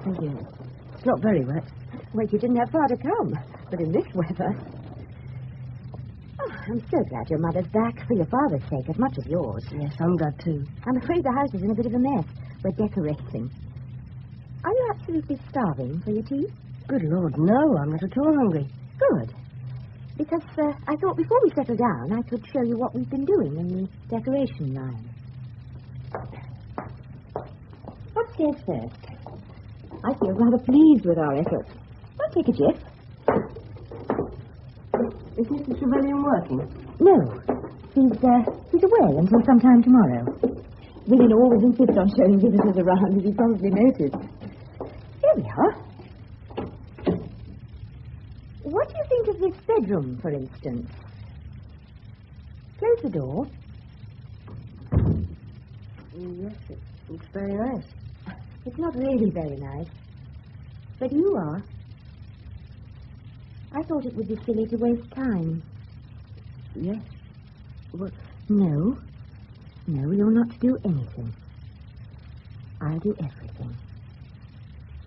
Thank you. It's not very wet. Well, you didn't have far to come, but in this weather. Oh, I'm so glad your mother's back, for your father's sake, as much as yours. Yes, I'm glad too. I'm afraid the house is in a bit of a mess. We're decorating. Are you absolutely starving for your tea? Good Lord, no, I'm not at all hungry. Good. Because I thought before we settle down, I could show you what we've been doing in the decoration line. Upstairs first. I feel rather pleased with our efforts. I'll take a jiff. Is Mr. Trevelyan working? No. He's away until sometime tomorrow. Women always insist on showing visitors around, as you probably noticed. Here we are. What do you think of this bedroom, for instance? Close the door. Yes, it looks very nice. It's not really very nice. But you are. I thought it would be silly to waste time. Yes? What? No. No, you're not to do anything. I'll do everything.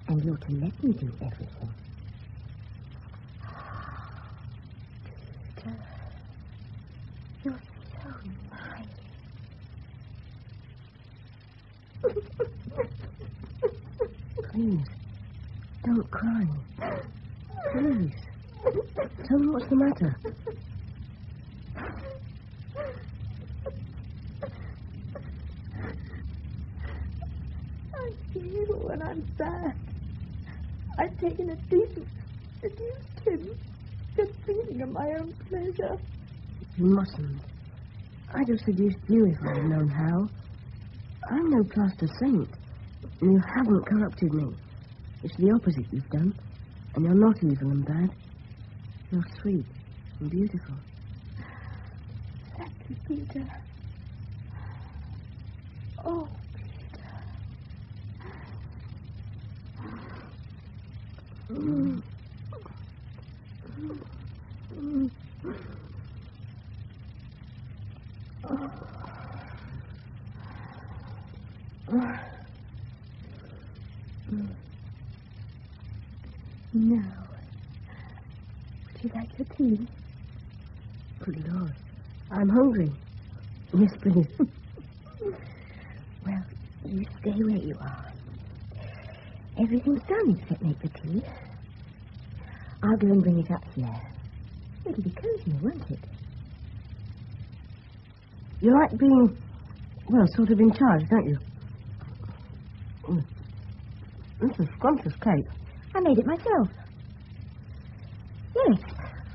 And you're to let me do everything. You're so nice. Please, don't cry. Please. Tell me what's the matter. I feel when I'm sad. I've taken a decent, seduced him, just thinking of my own pleasure. You mustn't. I'd have seduced you if I'd known how. I'm no plaster saint, and you haven't corrupted me. It's the opposite you've done, and you're not evil and bad. You're sweet and beautiful. Thank you, Peter. Oh, Peter. No. Would you like your tea? Good Lord. I'm hungry. Yes, please. Well, you stay where you are. Everything's done except make the tea. I'll go and bring it up here. It'll be cozy, won't it? You like being, well, sort of in charge, don't you? This is scrumptious cake. I made it myself. Yes,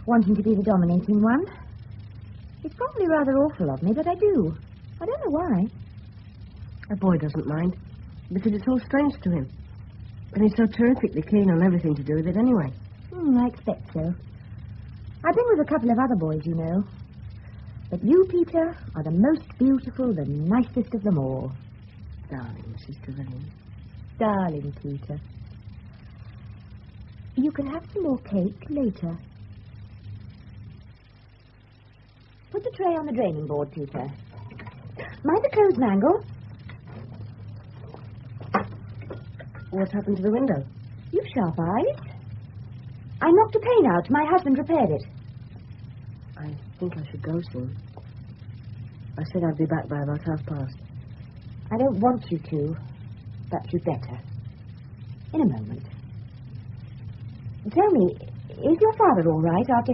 wanting to be the dominating one. It's probably rather awful of me, but I do. I don't know why. A boy doesn't mind, because it's all strange to him. And he's so terrifically keen on everything to do with it anyway. I expect so. I've been with a couple of other boys, you know. But you, Peter, are the most beautiful, the nicest of them all. Darling, Mrs. Trevelyan. Darling, Peter. You can have some more cake later. Put the tray on the draining board, Peter. Mind the clothes mangle. What happened to the window? You've sharp eyes. I knocked a pane out. My husband repaired it. I think I should go soon. I said I'd be back by about past. I don't want you to, but you'd better. In a moment. Tell me, is your father all right after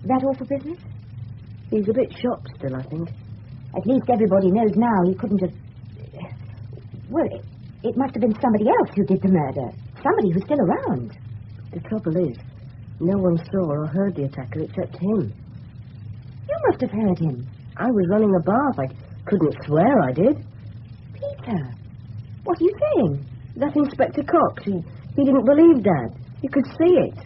that awful business? He's a bit shocked still, I think. At least everybody knows now he couldn't have... Well, it must have been somebody else who did the murder. Somebody who's still around. The trouble is, no one saw or heard the attacker except him. You must have heard him. I was running a bath. I couldn't swear I did. Peter, what are you saying? That Inspector Cox, he didn't believe Dad. He could see it.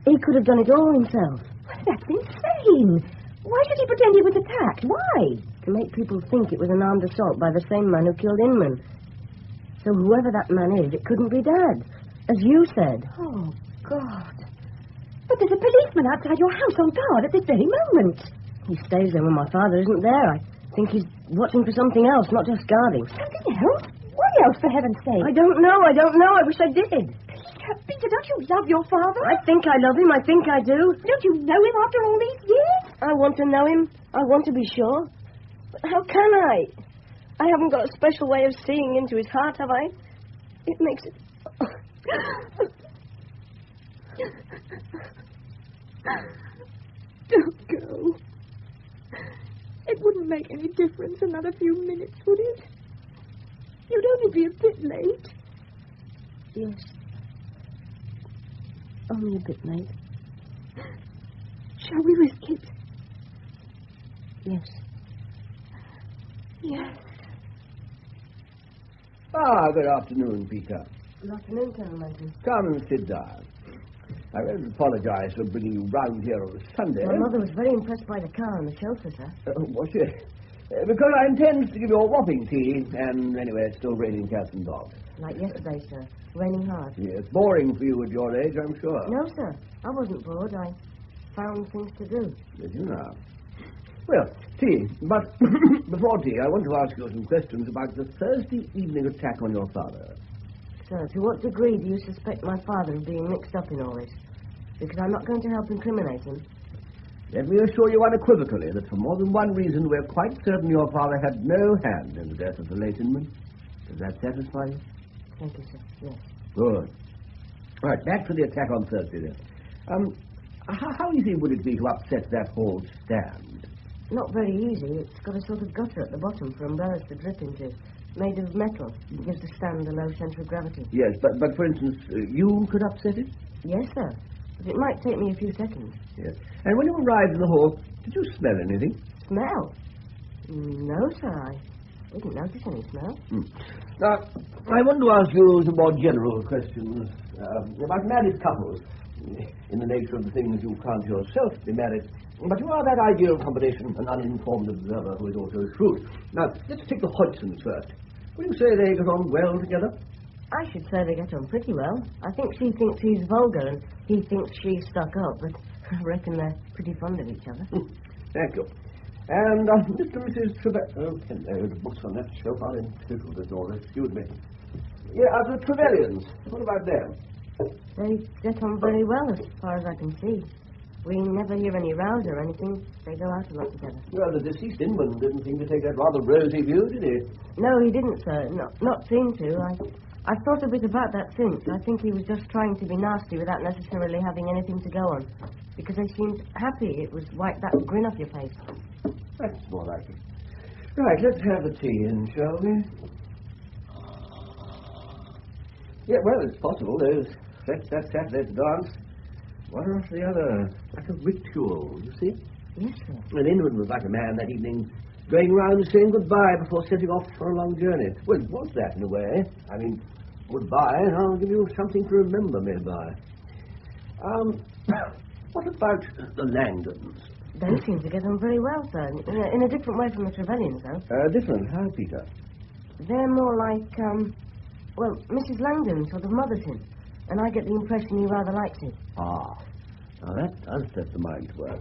He could have done it all himself. That's insane. Why should he pretend he was attacked? Why? To make people think it was an armed assault by the same man who killed Inman. So whoever that man is, it couldn't be Dad, as you said. Oh, God. But there's a policeman outside your house on guard at this very moment. He stays there when my father isn't there. I think he's watching for something else, not just guarding. Something else? What else, for heaven's sake? I don't know. I wish I did. Peter, don't you love your father? I think I love him. I think I do. Don't you know him after all these years? I want to know him. I want to be sure. But how can I? I haven't got a special way of seeing into his heart, have I? It makes it... Don't go. It wouldn't make any difference another few minutes, would it? You'd only be a bit late. Yes. Only a bit late. Shall we risk it? Yes. Yes. Good afternoon, Peter. Good afternoon, Colonel Manton. Come and sit down. I won't apologize for bringing you round here on a Sunday. My mother was very impressed by the car and the chauffeur, sir. Was she? Because I intend to give you a whopping tea, and anyway, it's still raining cats and dogs. Like yesterday, sir. Raining hard. Yes, boring for you at your age, I'm sure. No, sir. I wasn't bored. I found things to do. Did you now? Well, tea. But before tea, I want to ask you some questions about the Thursday evening attack on your father. Sir, to what degree do you suspect my father of being mixed up in all this? Because I'm not going to help incriminate him. Let me assure you unequivocally that for more than one reason we're quite certain your father had no hand in the death of the late Inman. Does that satisfy you? Thank you, sir. Yes. Good. Right, back to the attack on Thursday then. How easy would it be to upset that whole stand? Not very easy. It's got a sort of gutter at the bottom for umbrellas to drip into. Made of metal. It gives the stand a low centre of gravity. Yes, but for instance, you could upset it? Yes, sir. But it might take me a few seconds. Yes. And when you arrived in the hall, did you smell anything? Smell? No, sir. I didn't notice any smell. Now, I want to ask you some more general questions about married couples. In the nature of the things, you can't yourself be married, but you are that ideal combination, an uninformed observer who is also shrewd. Now, let's take the Hodgsons first. Would you say they get on well together? I should say they get on pretty well. I think she thinks he's vulgar and he thinks she's stuck up, but I reckon they're pretty fond of each other. Thank you. And Mr. and Mrs. Trevelyan... Oh, the books on that shelf are in total disorder. Excuse me. Yeah, the Trevelyan's. What about them? They get on very well, as far as I can see. We never hear any rows or anything. They go out a lot together. Well, the deceased Inman didn't seem to take that rather rosy view, did he? No, he didn't, sir. Not seem to. I've thought a bit about that since. I think he was just trying to be nasty without necessarily having anything to go on. Because they seemed happy. It was wipe that grin off your face. That's more like it. Right, let's have the tea in, shall we? Yeah, well, it's possible. There's that Saturday's dance. One after the other. Like a ritual, you see? Yes, sir. And Inman was like a man that evening, going round and saying goodbye before setting off for a long journey. Well, it was that in a way. I mean, goodbye, and I'll give you something to remember me by. What about the Langdons? They seem to get on very well, sir. In a different way from the Trevelyan's, though. Different. How, Peter? They're more like, well, Mrs. Langdon sort of mothers him. And I get the impression he rather likes it. Ah. Now, that does set the mind to work.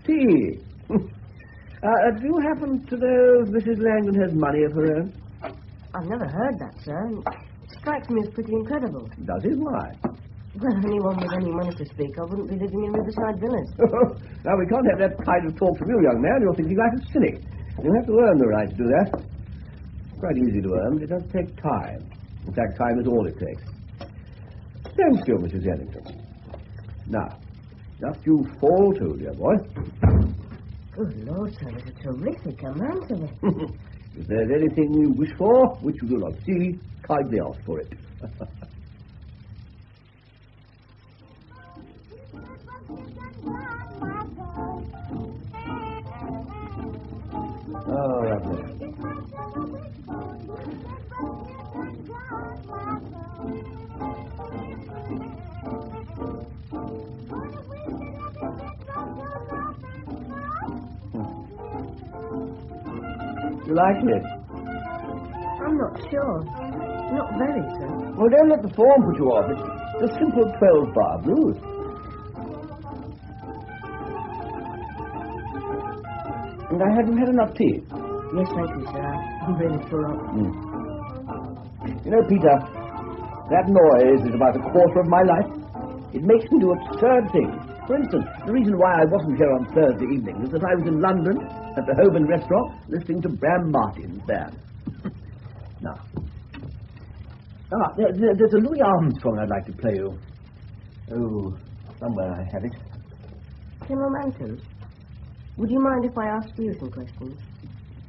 Tea. Do you happen to know if Mrs. Langdon has money of her own? I've never heard that, sir. It strikes me as pretty incredible. Does it? Why? Well, anyone with any money to speak of wouldn't be living in Riverside Villas. Now, we can't have that kind of talk from you, young man. You're thinking like a cynic. You'll have to earn the right to do that. It's quite easy to earn, but it does take time. In fact, time is all it takes. Stand still, Mrs. Ellington. Now, just you fall to, dear boy. Good Lord, sir, there's a terrific amount of it. If there's anything you wish for, which you do not see, kindly ask for it. Oh, lovely. You like it? I'm not sure. Not very, sir. Well, don't let the form put you off. It's a simple 12-bar blues. And I haven't had enough tea. Yes, thank you, sir. I'm really full up. You know, Peter, that noise is about a quarter of my life. It makes me do absurd things. For instance, the reason why I wasn't here on Thursday evening is that I was in London at the Holborn restaurant listening to Bram Martin's band. Now, there's a Louis Armstrong I'd like to play you. Oh, somewhere I have it. Tim Romanton, would you mind if I asked you some questions?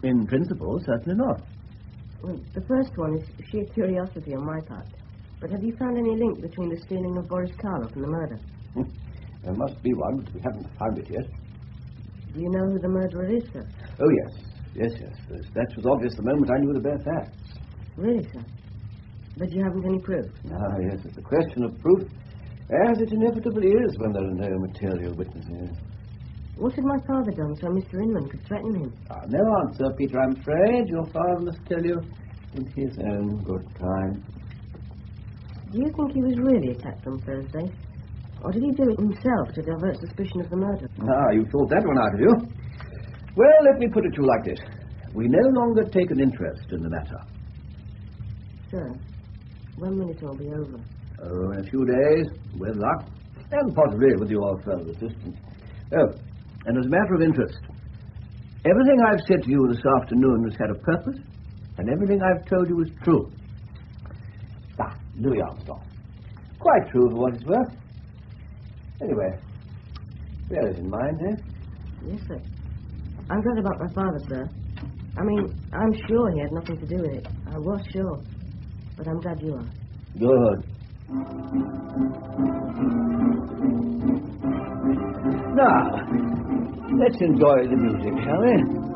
In principle, certainly not. Well, the first one is sheer curiosity on my part. But have you found any link between the stealing of Boris Karloff and the murder? There must be one, but we haven't found it yet. Do you know who the murderer is, sir? Oh, yes. Yes. That was obvious the moment I knew the bare facts. Really, sir? But you haven't any proof? Ah, yes, it's a question of proof, as it inevitably is when there are no material witnesses. What had my father done so Mr. Inman could threaten him? No answer, Peter, I'm afraid. Your father must tell you in his own good time. Do you think he was really attacked on Thursday? Or did he do it himself to divert suspicion of the murder? Ah, you thought that one out of you. Well, let me put it to you like this. We no longer take an interest in the matter. Sir, when will it all be over? Oh, in a few days, with luck, and possibly with your further assistance. Oh, and as a matter of interest, everything I've said to you this afternoon has had a purpose, and everything I've told you is true. Louis Armstrong. Quite true for what it's worth. Anyway, bear it in mind, eh? Yes, sir. I'm glad about my father, sir. I mean, I'm sure he had nothing to do with it. I was sure. But I'm glad you are. Good. Now, let's enjoy the music, shall we?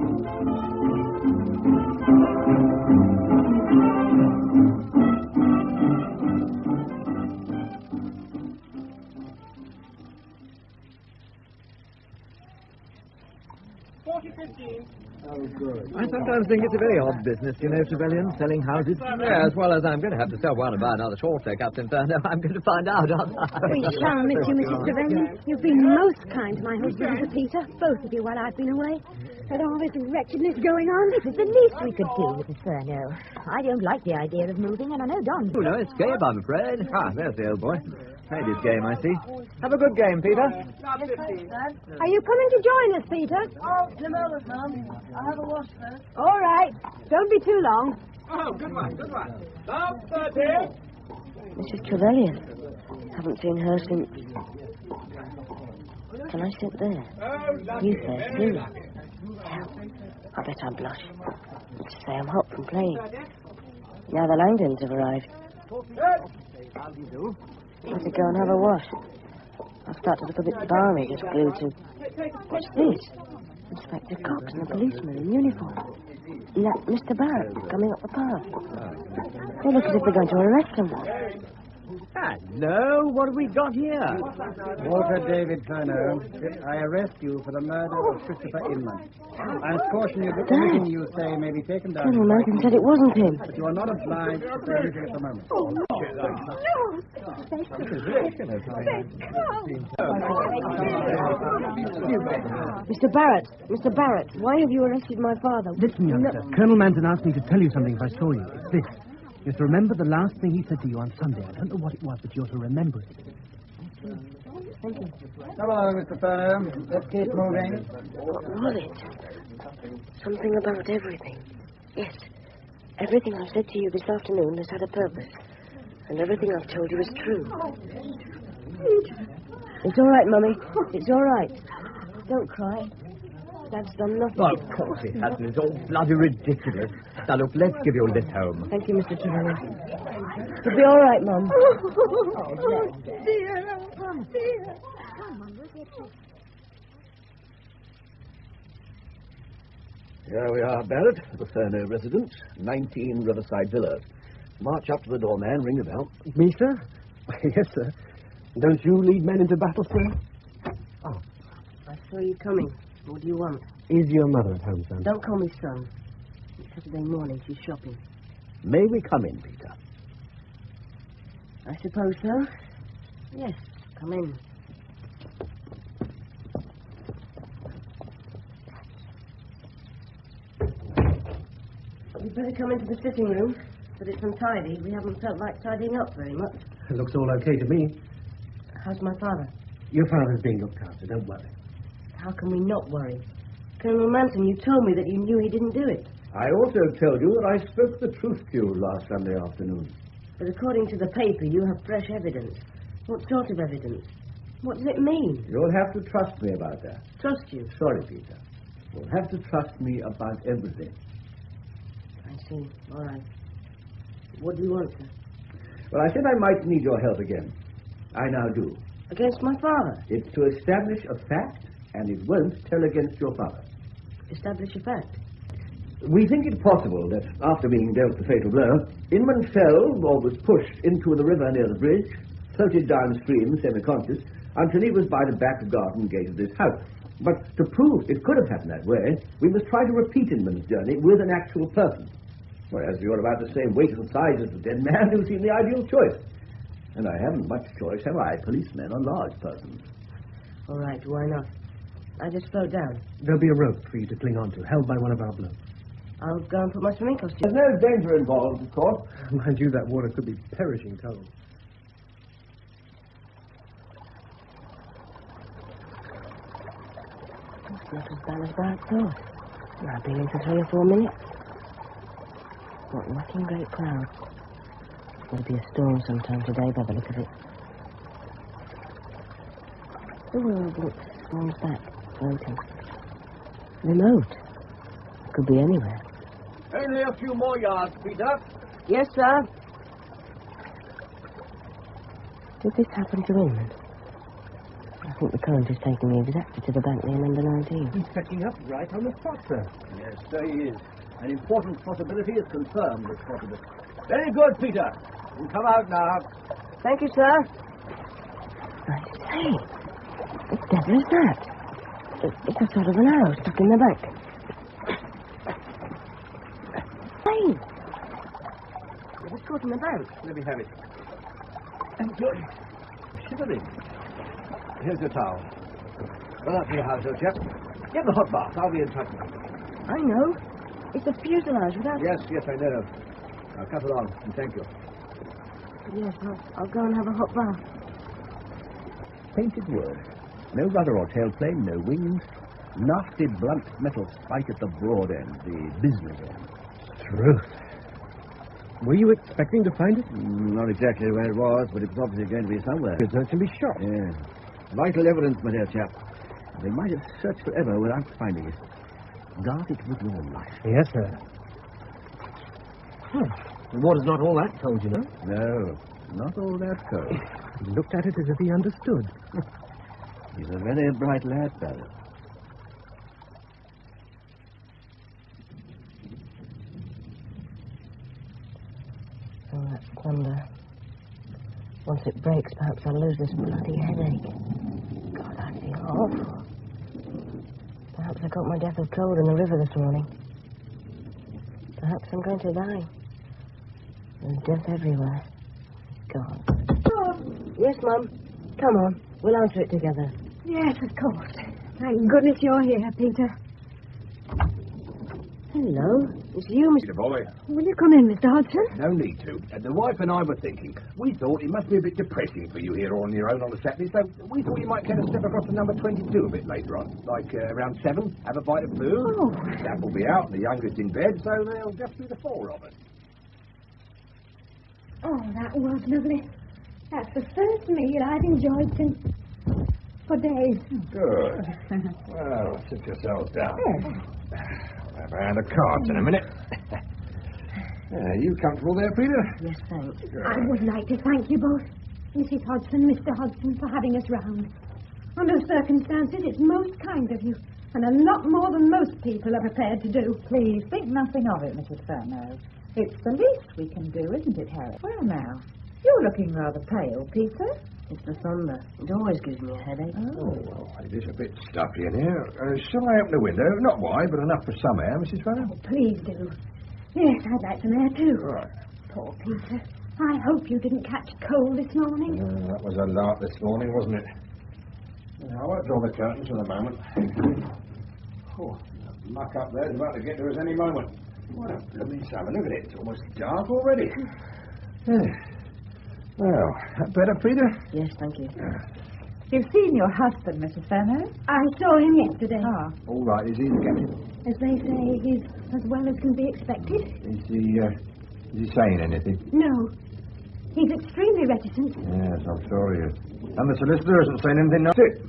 Oh, good. I sometimes think it's a very odd business, you know, Trevelyan, selling houses. Yes, well, as I'm going to have to sell one and buy another shorter, Captain Furneaux, I'm going to find out, aren't I? We shall miss you, Mrs. Trevelyan. You've been most kind to my husband and to Peter, both of you, while I've been away. With all this wretchedness going on, this is the least we could do, Mrs. Furneaux. I don't like the idea of moving, and I know Don. Oh, no, it's Gabe, I'm afraid. Ah, there's the old boy. Played his game, I see. Have a good game, Peter. Are you coming to join us, Peter? Oh, in a moment, Mum. I'll have a wash first. All right. Don't be too long. Oh, good one, good one. Up, 30. Mrs. Trevelyan. Haven't seen her since... Can I sit there? You first, too. I bet I blush. Let's say I'm hot from playing. Now the Langdons have arrived. How do you do? Better go and have a wash. I'll start to look a bit balmy, just glued to... What's this? Inspector Cox and a policeman in uniform. And that Mr. Barrett coming up the path. They look as if they're going to arrest him. Hello, what have we got here? Walter David Furneaux, I arrest you for the murder of Christopher Inman. I caution you that anything you say may be taken down. Colonel Malcolm said it wasn't him. But you are not obliged to say anything at the moment. Mr. Barrett, why have you arrested my father? Listen, youngster. Colonel Manton asked me to tell you something if I saw you. It's this. You have to remember the last thing he said to you on Sunday. I don't know what it was, but you have to remember it. Thank you. Come along, Mr. Furneaux. Let's keep moving. What was it? Something about everything. Yes. Everything I've said to you this afternoon has had a purpose. And everything I've told you is true. It's all right, Mummy. It's all right. Don't cry. Dad's done nothing. Well, of course it hasn't. It's all bloody ridiculous. Now, look, let's give you a lift home. Thank you, Mr. Trevelyan. It'll be all right, Mum. Dear. Come on, we'll get you. Here we are, Barrett, the Furneaux residence, 19 Riverside Villas. March up to the door, man. Ring the bell. Me, sir? Yes, sir. Don't you lead men into battle, sir? Oh. I saw you coming. What do you want? Is your mother at home, son? Don't call me son. It's Saturday morning. She's shopping. May we come in, Peter? I suppose so. Yes, come in. You'd better come into the sitting room, but it's untidy. We haven't felt like tidying up very much. It looks all okay to me. How's my father? Your father's being looked after, don't worry. How can we not worry? Colonel Manton, you told me that you knew he didn't do it. I also told you that I spoke the truth to you last Sunday afternoon. But according to the paper, you have fresh evidence. What sort of evidence? What does it mean? You'll have to trust me about that. Trust you? Sorry, Peter. You'll have to trust me about everything. I see. All right. What do you want, sir? Well, I said I might need your help again. I now do. Against my father? It's to establish a fact, and it won't tell against your father. Establish a fact? We think it possible that after being dealt the fatal blow, Inman fell or was pushed into the river near the bridge, floated downstream semi-conscious, until he was by the back garden gate of this house. But to prove it could have happened that way, we must try to repeat Inman's journey with an actual person. Whereas you're about the same weight and size as the dead man, you seem the ideal choice. And I haven't much choice, have I? Policemen are large persons. All right, why not? I just float down. There'll be a rope for you to cling on to, held by one of our blokes. I'll go and put my swimming costume. There's no danger involved, of course. Mind you, that water could be perishing cold. It's not as bad as I thought. I've been in for 3 or 4 minutes. What rocking great clouds. There'll be a storm sometime today by the look of it. The world looks on back, floating. Remote. Could be anywhere. Only a few more yards, Peter. Yes, sir. Did this happen to Inman? I think the current is taking me exactly to the bank near number 19. He's setting up right on the spot, sir. Yes, so he is. An important possibility is confirmed this possibility. Very good, Peter. You come out now. Thank you, sir. I say, what the devil is that? It's a sort of an arrow stuck in the back. caught in the boat. Let me have it. You're shivering. Here's your towel. Run up to your house, old chap. Get the hot bath. I'll be in touch. I know. It's a fuselage without... Yes, I know. Now, cut along, and thank you. Yes, I'll go and have a hot bath. Painted word. No rudder or tailplane, no wings. Nasty blunt metal spike at the broad end, the business end. Truth. Were you expecting to find it? Not exactly where it was, but it's obviously going to be somewhere. It's going to be shot. Yeah. Vital evidence, my dear chap. They might have searched forever without finding it. Guard it with your life. Yes, sir. The water's not all that cold, you know. No, not all that cold. He looked at it as if he understood. He's a very bright lad, fellow. Oh, that's thunder. Once it breaks, perhaps I'll lose this bloody headache. God, I feel awful. Perhaps I got my death of cold in the river this morning. Perhaps I'm going to die. There's death everywhere. God. Oh, Yes, Mum. Come on. We'll answer it together. yes, of course. Thank goodness you're here, Peter. Hello. It's you, Mr. Boy. Will you come in, Mr. Hodgson? No need to. The wife and I were thinking. We thought it must be a bit depressing for you here on your own on a Saturday, so we thought you might care to step across to number 22 a bit later on. Like around 7, have a bite of food. Oh. Dad will be out, the youngest in bed, so there'll just be the 4 of us. Oh, that was lovely. That's the first meal I've enjoyed since... for days. Good. Well, sit yourselves down. Have a hand of cards in a minute. You comfortable there, Peter? Yes, thanks. I would like to thank you both, Mrs. Hodgson, Mr. Hodgson, for having us round. Under circumstances, it's most kind of you, and a lot more than most people are prepared to do. Please, think nothing of it, Mrs. Furneaux. It's the least we can do, isn't it, Harry? Well, now, you're looking rather pale, Peter. It's the thunder. It always gives me a headache. Oh, well, it is a bit stuffy in here. Shall I open the window? Not wide, but enough for some air, Mrs. Furneaux. Please do. Yes, I'd like some air too. Right. Poor Peter. I hope you didn't catch cold this morning. That was a lark this morning, wasn't it? I won't draw the curtains for the moment. Oh, the muck up there's about to get to us any moment. Well, blooming summer, look at it. It's almost dark already. Well, that better, Peter? Yes, thank you. You've seen your husband, Mrs. Furneaux? I saw him yesterday. Ah. All right, is he the captain? As they say, he's as well as can be expected. Is he saying anything? No. He's extremely reticent. Yes, I'm sure he is. And the solicitor isn't saying anything, that's it.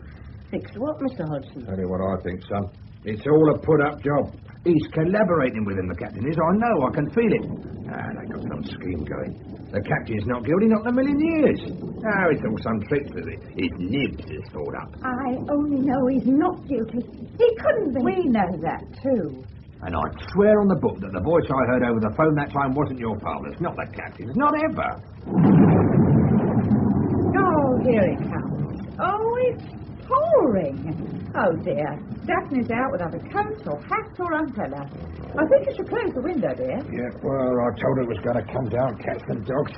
Fixed what, Mr. Hodgson? Tell you what I think, son. It's all a put-up job. He's collaborating with him, the captain is. I know, I can feel it. They got some scheme going. The captain's not guilty, not in a million years. Oh, it's all some tricks with it. His nibs is thought up. I only know he's not guilty. He couldn't be. We know that, too. And I swear on the book that the voice I heard over the phone that time wasn't your father's, not the captain's, not ever. Oh, here it comes. Oh, it's pouring. Oh, dear. Daphne's out without a coat or hat or umbrella. I think you should close the window, dear. Yeah, well, I told her it was going to come down, cats and dogs.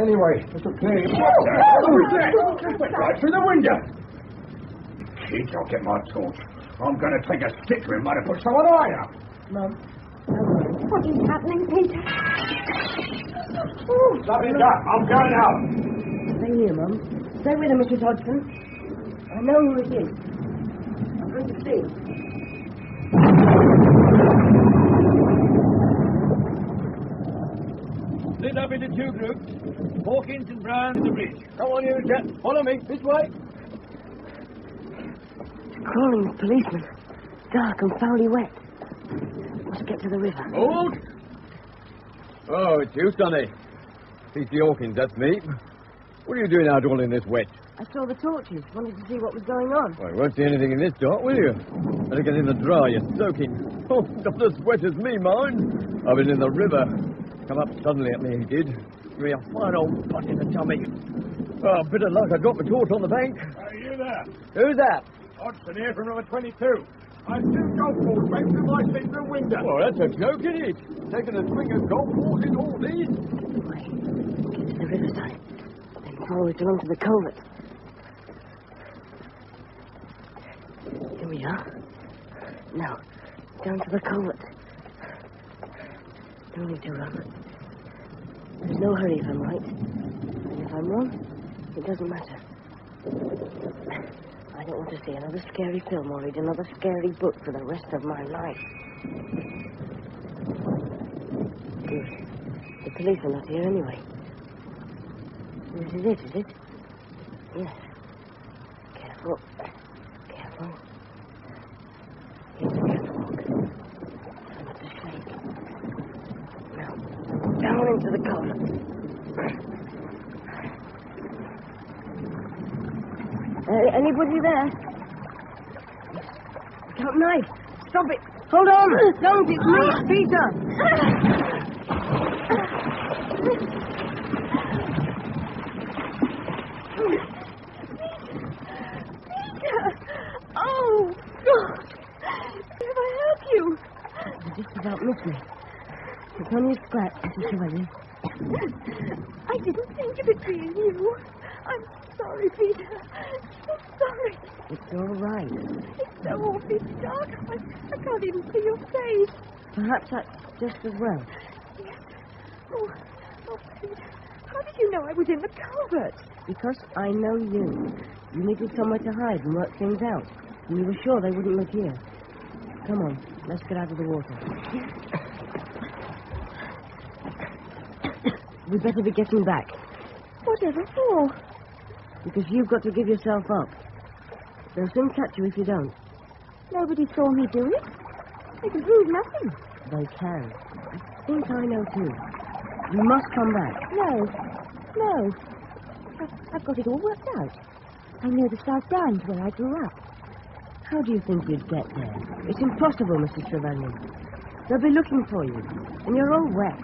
Anyway, this will clear you. Right through the window. Kids, I'll get my torch. I'm going to take a stick to him, might have put someone eye up. Mum. What is happening, Peter? Stop it up. I'm going out. Stay here, Mum. Stay with him, Mrs. Hodgson. I know who it is. I'm going to see. Split up into 2 groups. Hawkins and Brown to the bridge. Come on, you chaps. Follow me. This way. Crawling policeman. Dark and foully wet. Must get to the river. Hold! Oh, it's you, Sonny. P.C. Hawkins, that's me. What are you doing out all in this wet? I saw the torches. Wanted to see what was going on. Well, you won't see anything in this dark, will you? Better get in the dry. You're soaking. Oh, not as wet as me, mind. I've been in the river. Come up suddenly at me, he did. Give me a fine old butt in the tummy. Oh, bit of luck. I got my torch on the bank. Are you there? Who's that? Hodgson here from number 22. I threw golf balls back through my seat in the window. Well, that's a joke, isn't it? Taking a swing of golf balls in all these? Get to the riverside. Then follow it along to the culvert. Here we are. Now, down to the culvert. No need to run. There's no hurry if I'm right. And if I'm wrong, it doesn't matter. I don't want to see another scary film or read another scary book for the rest of my life. Good. The police are not here anyway. This is it? Yes. Careful. Careful. Here's the catwalk. Try not to shake. Now, down into the culvert. Anybody there? Don't knife. Stop it. Hold on. Don't. It's me. It's Peter. Peter. Oh, God. Have I hurt you? You just about missed me. It's only a scratch, Mrs. Chevalier. I didn't think of it being you. I'm sorry, Peter. So sorry. It's all right. It's so awfully dark. I can't even see your face. Perhaps that's just as well. Yes. Oh, Peter. How did you know I was in the culvert? Because I know you. You needed somewhere to hide and work things out. And you were sure they wouldn't look here. Come on, let's get out of the water. We'd better be getting back. Whatever for? Because you've got to give yourself up. They'll soon catch you if you don't. Nobody saw me do it. They can prove nothing. They can. I think I know too. You must come back. No. I've got it all worked out. I know the South Downs where I grew up. How do you think you'd get there? It's impossible, Mrs. Trevelyan. They'll be looking for you, and you're all wet.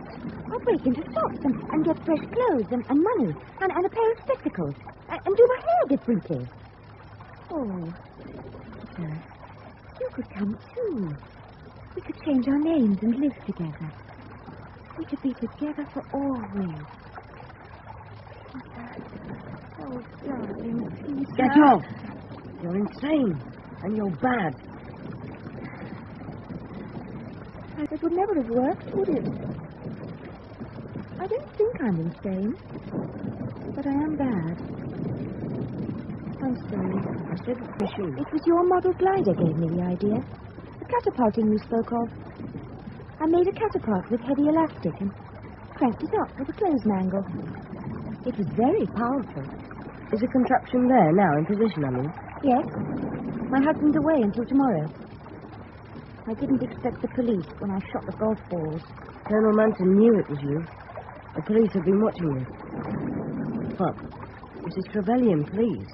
I'll break into shops and get fresh clothes and money and a pair of spectacles and do my hair differently. Oh, sir, you could come too. We could change our names and live together. We could be together for always. Oh, darling, please. Get off! You're insane, and you're bad. It would never have worked, would it? I don't think I'm insane, but I am bad. I'm sorry. I said machine. It was your model glider gave me the idea. The catapulting you spoke of. I made a catapult with heavy elastic and cranked it up with a clothes mangle. It was very powerful. Is the contraption there now, in position, I mean? Yes. My husband's away until tomorrow. I didn't expect the police when I shot the golf balls. Colonel Manton knew it was you. The police have been watching you. But, Mrs. Trevelyan, please.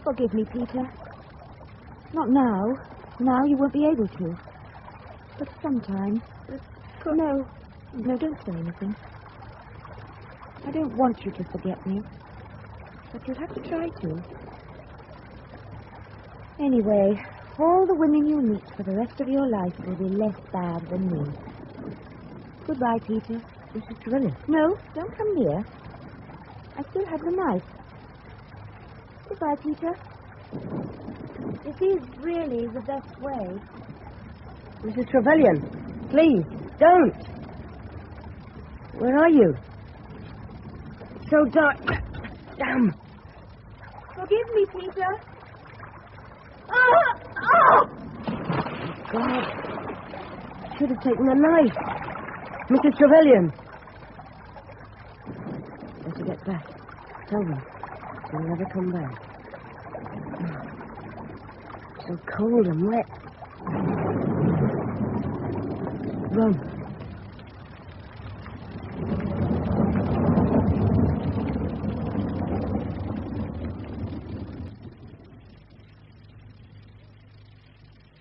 Forgive me, Peter. Not now. Now you won't be able to. But sometime. No, don't say anything. I don't want you to forget me. But you'll have to try to. Anyway, all the women you meet for the rest of your life will be less bad than me. Goodbye, Peter. Mrs. Trevelyan. No, don't come near. I still have the knife. Goodbye, Peter. This is really the best way. Mrs. Trevelyan, please, don't. Where are you? It's so dark. Damn. Forgive me, Peter. God. Should have taken a knife. Mrs. Trevelyan. Better get back. Tell them. You'll never come back. So cold and wet. Run.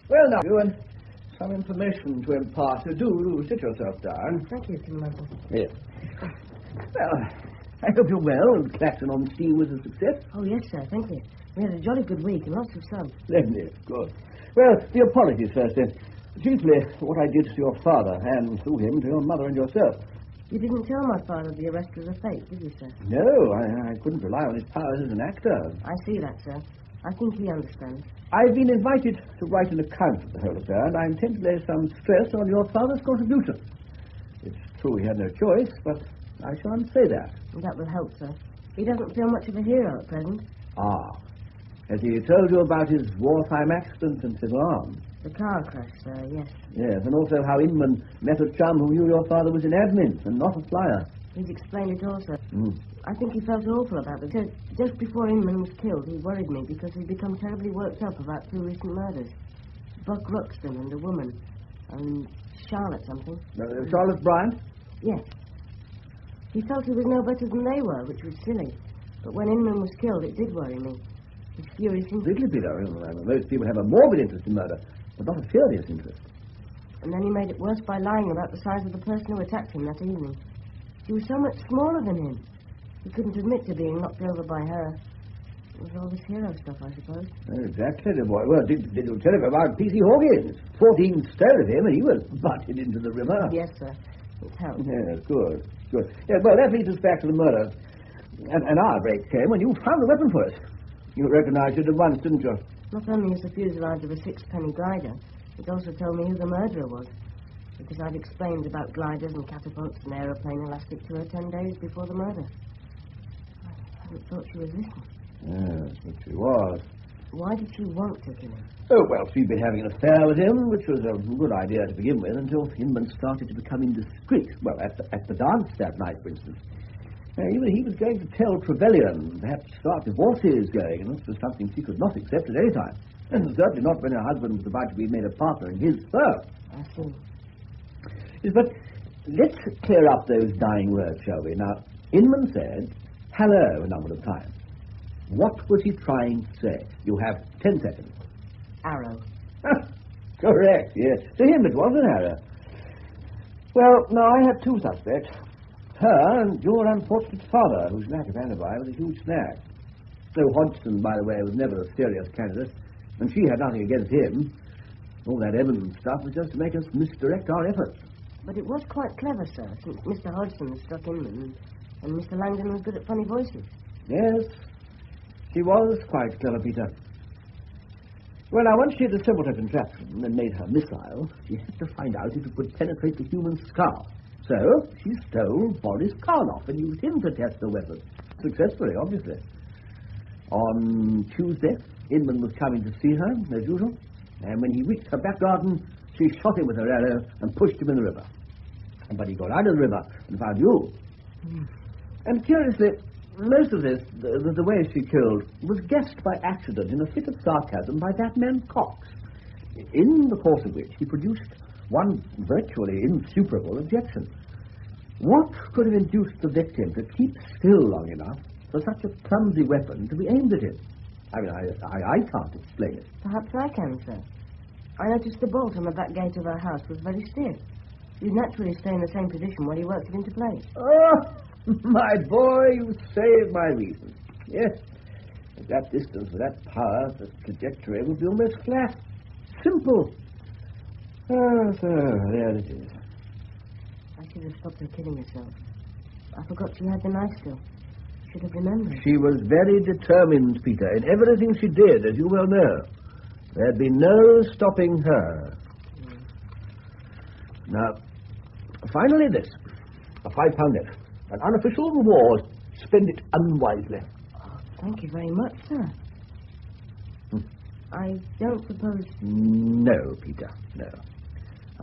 Well, now, you and some information to impart. Do sit yourself down. Thank you, Tim Marple. Yes. Well, I hope you're well and Clacton on Sea was a success. Oh, yes, sir. Thank you. We had a jolly good week and lots of sun. Splendid. Good. Well, the apologies first, then. Chiefly what I did to your father, and through him to your mother and yourself. You didn't tell my father the arrest was a fake, did you, sir? No, I couldn't rely on his powers as an actor. I see that, sir. I think he understands. I've been invited to write an account of the whole affair, and I intend to lay some stress on your father's contribution. It's true he had no choice, but I shan't say that. That will help, sir. He doesn't feel much of a hero at present. Ah. Has he told you about his wartime accident and his arm? The car crash, sir, yes. Yes, and also how Inman met a chum who knew your father was in admin and not a flyer. He's explained it all, sir. I think he felt awful about it. He said just before Inman was killed, he worried me because he'd become terribly worked up about 2 recent murders. Buck Ruxton and a woman. Charlotte something. Charlotte Bryant? Yes. He felt he was no better than they were, which was silly. But when Inman was killed, it did worry me. His fury seemed... Really, Peter. Most people have a morbid interest in murder, but not a furious interest. And then he made it worse by lying about the size of the person who attacked him that evening. She was so much smaller than him. He couldn't admit to being knocked over by her. It was all this hero stuff, I suppose. Exactly, the boy. Well, did you tell him about P.C. Hawkins? 14 stone of him, and he was butted into the river. Yes, sir. It helped. Yes, good. Yes, well, that leads us back to the murder. And our break came when you found the weapon for us. You recognized it at once, didn't you? Not only is the fuselage of a 6-penny glider, it also told me who the murderer was. Because I'd explained about gliders and catapults and aeroplane elastic to her 10 days before the murder. I hadn't thought she was listening. Yes, but she was. Why did she want to kill him? Oh, well, she'd been having an affair with him, which was a good idea to begin with, until Inman started to become indiscreet. Well, at the dance that night, for instance. He was going to tell Trevelyan, perhaps start divorces going, and this was something she could not accept at any time. And certainly not when her husband was about to be made a partner in his firm. I see. Yes, but let's clear up those dying words, shall we? Now, Inman said, hello, a number of times. What was he trying to say? You have 10 seconds. Arrow. Correct, yes. To him it was an arrow. Well, now, I had 2 suspects. Her and your unfortunate father, whose lack of alibi was a huge snag. So Hodgson, by the way, was never a serious candidate, and she had nothing against him. All that evidence stuff was just to make us misdirect our efforts. But it was quite clever, sir, since Mr. Hodgson struck Inman, and Mr. Langdon was good at funny voices. Yes, she was quite clever, Peter. Well, now, once she had assembled her contraption and made her missile, she had to find out if it would penetrate the human skull. So, she stole Boris Karloff and used him to test the weapon. Successfully, obviously. On Tuesday, Inman was coming to see her, as usual, and when he reached her back garden, she shot him with her arrow and pushed him in the river. But he got out of the river and found you. And curiously, most of this, the way she killed, was guessed by accident in a fit of sarcasm by that man Cox, in the course of which he produced one virtually insuperable objection. What could have induced the victim to keep still long enough for such a clumsy weapon to be aimed at him? I mean, I can't explain it. Perhaps I can, sir. I noticed the bolt on the back gate of our house was very stiff. You'd naturally stay in the same position while you worked it into place. Oh, my boy, you saved my reason. Yes. At that distance, with that power, the trajectory would be almost flat. Simple. Oh, so there it is. I should have stopped her killing herself. I forgot she had the knife still. Should have remembered. She was very determined, Peter, in everything she did, as you well know. There'd be no stopping her. Now, finally this. A £5 note. An unofficial reward. Spend it unwisely. Oh, thank you very much, sir. I don't suppose... No, Peter, no.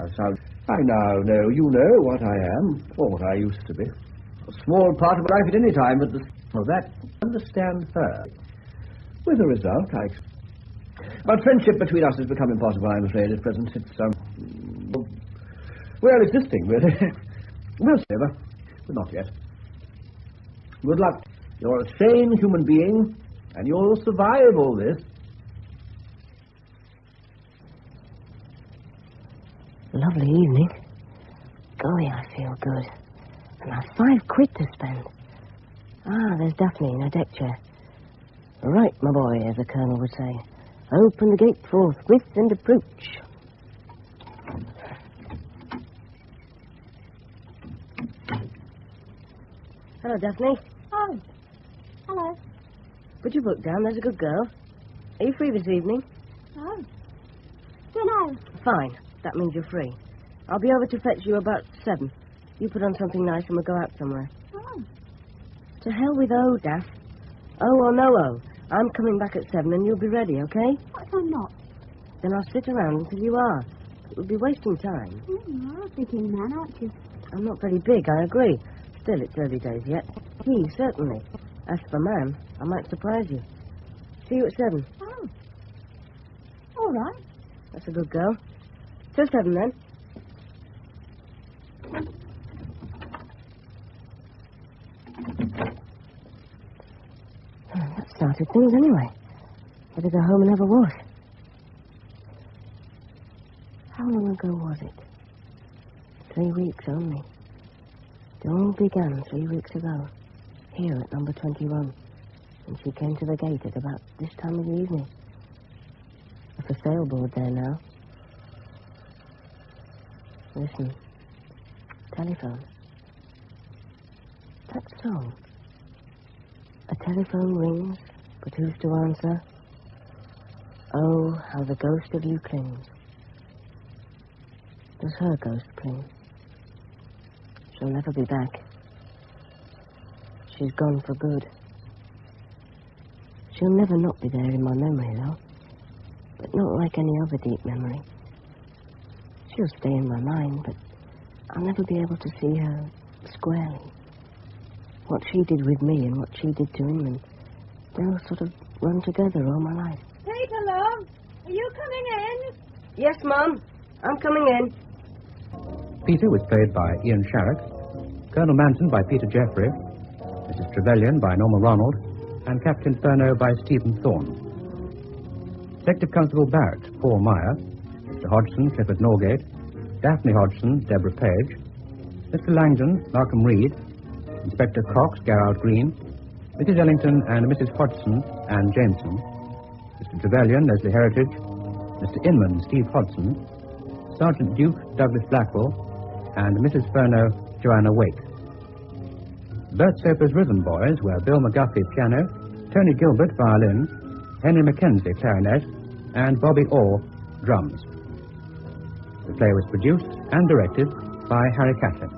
I now know you know what I am, or what I used to be. A small part of life at any time, but that understand her. With a result, But friendship between us has become impossible, I'm afraid, at present. It's, well, existing, really. We'll see, but not yet. Good luck. You're a sane human being, and you'll survive all this. Lovely evening. Golly, I feel good. And I've £5 to spend. Ah, there's Daphne in her deck chair. Right, my boy, as the Colonel would say. Open the gate forthwith and approach. Hello, Daphne. Oh, hello. Put your book down, there's a good girl. Are you free this evening? Oh, dunno. Fine, that means you're free. I'll be over to fetch you about 7. You put on something nice and we'll go out somewhere. Oh, To hell with O, Daff. O or no O. I'm coming back at 7 and you'll be ready, okay? what if I'm not? Then I'll sit around until you are. It would be wasting time. You're a big man, aren't you? I'm not very big, I agree. Still, it's early days yet. He, certainly. As for man, I might surprise you. See you at 7. Oh, all right. That's a good girl. Till 7, then. That started things anyway. Better go home and have a wash. How long ago was it? 3 weeks only. It all began 3 weeks ago, here at number 21, when she came to the gate at about this time of the evening. A for sale board there now. Listen. Telephone. That song. A telephone rings, but who's to answer? Oh, how the ghost of you clings. Does her ghost cling? She'll never be back. She's gone for good. She'll never not be there in my memory, though. But not like any other deep memory. She'll stay in my mind, but I'll never be able to see her squarely. What she did with me and what she did to England, they'll sort of run together all my life. Peter, love, are you coming in? Yes, Mum. I'm coming in. Peter was played by Ian Sharrock, Colonel Manton by Peter Jeffrey, Mrs. Trevelyan by Norma Ronald, and Captain Furneaux by Stephen Thorne. Detective Constable Barrett, Paul Meyer, Mr. Hodgson, Clifford Norgate, Daphne Hodgson, Deborah Page, Mr. Langdon, Malcolm Reed, Inspector Cox, Gerard Green, Mrs. Ellington and Mrs. Hodgson, Anne Jameson, Mr. Trevelyan, Leslie Heritage, Mr. Inman, Steve Hodson, Sergeant Duke, Douglas Blackwell, and Mrs. Furneaux, Joanna Wake. Bert Soper's rhythm boys were Bill McGuffey, piano, Tony Gilbert, violin, Henry Mackenzie, clarinet, and Bobby Orr, drums. The play was produced and directed by Harry Catlin.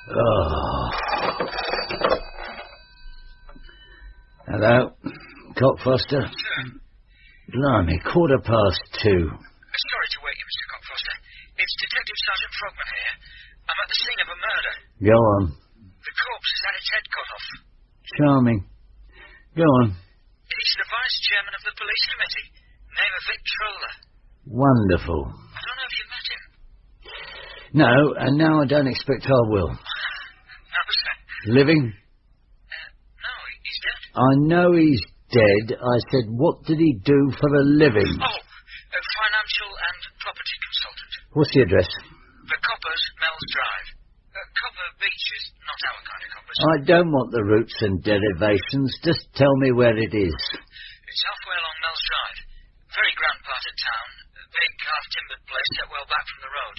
Oh. Hello, Cockfoster. Blimey, 2:15. Sorry to wake you, Mr. Cockfoster. It's Detective Sergeant Frogman here. I'm at the scene of a murder. Go on. The corpse has had its head cut off. Charming. Go on. He's the vice chairman of the police committee. Name of Vic Troller. Wonderful. I don't know if you've met him. No, and now I don't expect I will. No, sir. Living? No, he's dead. I know he's dead. I said, what did he do for a living? Oh, a financial and property consultant. What's the address? The Coppers, Mells Drive. Copper Beach is not our kind of coppers. I don't want the roots and derivations. Just tell me where it is. It's halfway along Mells Drive. Very grand part of town. A big half-timbered place set well back from the road.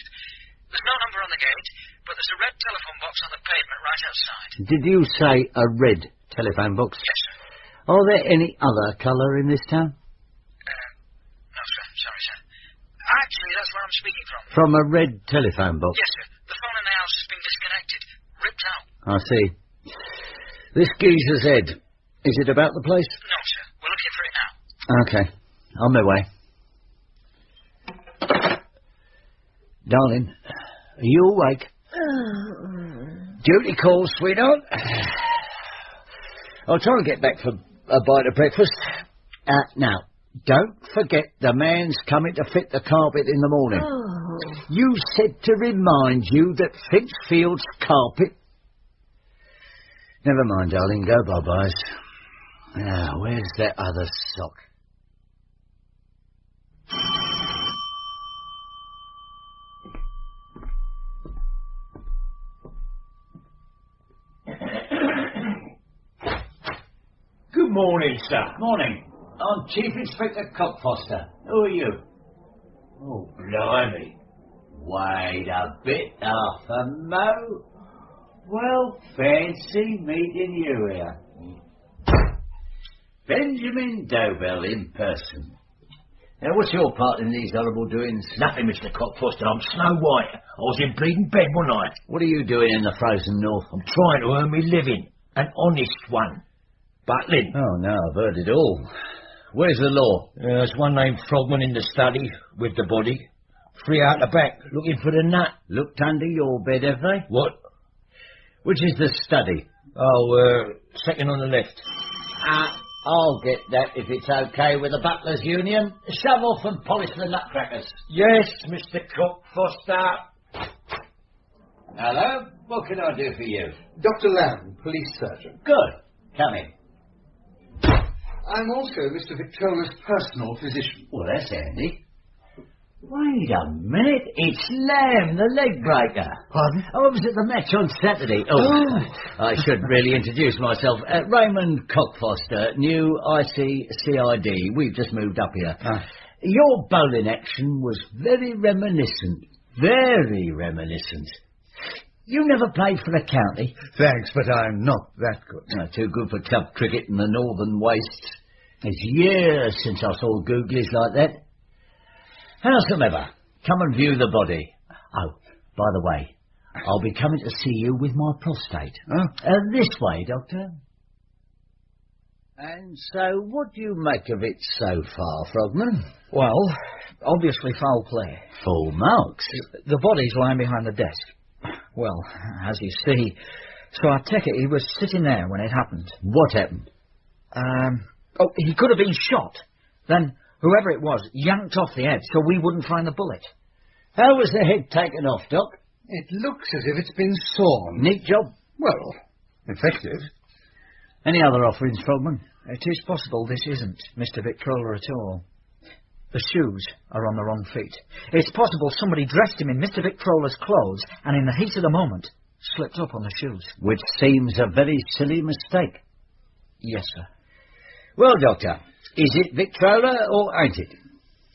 There's no number on the gate, but there's a red telephone box on the pavement right outside. Did you say a red telephone box? Yes, sir. Are there any other colour in this town? No, sir. Sorry, sir. Actually, that's where I'm speaking from. From a red telephone box? Yes, sir. The phone in the house has been disconnected. Ripped out. I see. This geezer's head. Is it about the place? No, sir. We're looking for it now. Okay. On my way. Darling, are you awake? Duty call, sweetheart. I'll try and get back for a bite of breakfast. Now, don't forget the man's coming to fit the carpet in the morning. Oh. You said to remind you that Finchfield's carpet... Never mind, darling. Go bye-byes. Now, where's that other sock? Good morning, sir. Morning. I'm Chief Inspector Cockfoster. Who are you? Oh, blimey. Wait a bit, Arthur Moe. Well, fancy meeting you here. Benjamin Dobell in person. Now, what's your part in these horrible doings? Nothing, Mr. Cockfoster. I'm Snow White. I was in bleeding bed one night. What are you doing in the frozen north? I'm trying to earn me living. An honest one. Butlin. Oh, no, I've heard it all. Where's the law? There's one named Frogman in the study with the body. 3 out the back, looking for the nut. Looked under your bed, have they? What? Which is the study? Oh, second on the left. I'll get that if it's okay with the Butlers' Union. Shove off and polish the nutcrackers. Yes, Mr. Cockfoster. Hello? What can I do for you? Dr. Lamb, police surgeon. Good. Come in. I'm also Mr. Victrola's personal physician. Well, that's handy. Wait a minute. It's Lamb, the leg breaker. Pardon? I was at the match on Saturday. I should really introduce myself. Raymond Cockfoster, new ICCID. We've just moved up here. Your bowling action was very reminiscent. Very reminiscent. You never played for the county? Thanks, but I'm not that good. Too good for club cricket in the northern wastes. It's years since I saw googlies like that. Howsoever, come and view the body. Oh, by the way, I'll be coming to see you with my prostate. This way, Doctor. And so, what do you make of it so far, Frogman? Well, obviously foul play. Full marks. The body's lying behind the desk. Well, as you see, so I take it he was sitting there when it happened. What happened? He could have been shot. Then whoever it was yanked off the head so we wouldn't find the bullet. How was the head taken off, Doc? It looks as if it's been sawn. Neat job? Well, effective. Any other offerings, Frogman? It is possible this isn't Mr. Victrola at all. The shoes are on the wrong feet. It's possible somebody dressed him in Mr. Victrola's clothes and in the heat of the moment slipped up on the shoes. Which seems a very silly mistake. Yes, sir. Well, Doctor, is it Victrola or ain't it?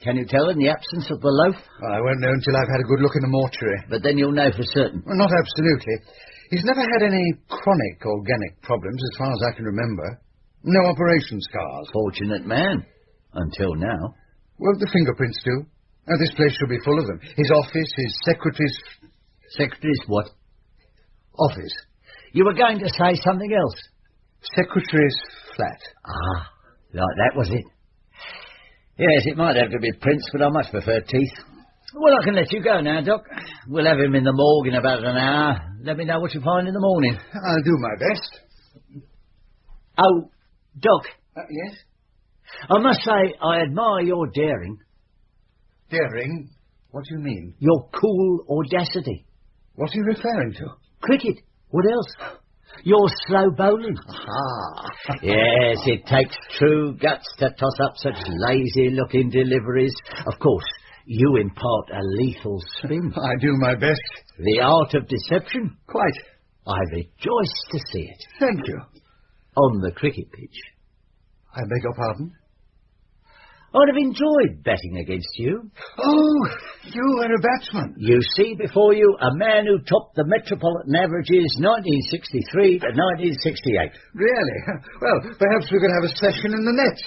Can you tell in the absence of the loaf? I won't know until I've had a good look in the mortuary. But then you'll know for certain. Well, not absolutely. He's never had any chronic organic problems as far as I can remember. No operation scars. Fortunate man. Until now. Well, the fingerprints do. This place should be full of them. His office, his secretary's... Secretary's what? Office. You were going to say something else. Secretary's flat. Like that was it? Yes, it might have to be prints, but I much prefer teeth. Well, I can let you go now, Doc. We'll have him in the morgue in about an hour. Let me know what you find in the morning. I'll do my best. Oh, Doc. Yes? I must say, I admire your daring. Daring? What do you mean? Your cool audacity. What are you referring to? Cricket. What else? Your slow bowling. Yes, it takes true guts to toss up such lazy-looking deliveries. Of course, you impart a lethal spin. I do my best. The art of deception. Quite. I rejoice to see it. Thank you. On the cricket pitch. I beg your pardon? I'd have enjoyed batting against you. Oh, you were a batsman. You see before you a man who topped the metropolitan averages 1963 to 1968. Really? Well, perhaps we could have a session in the nets.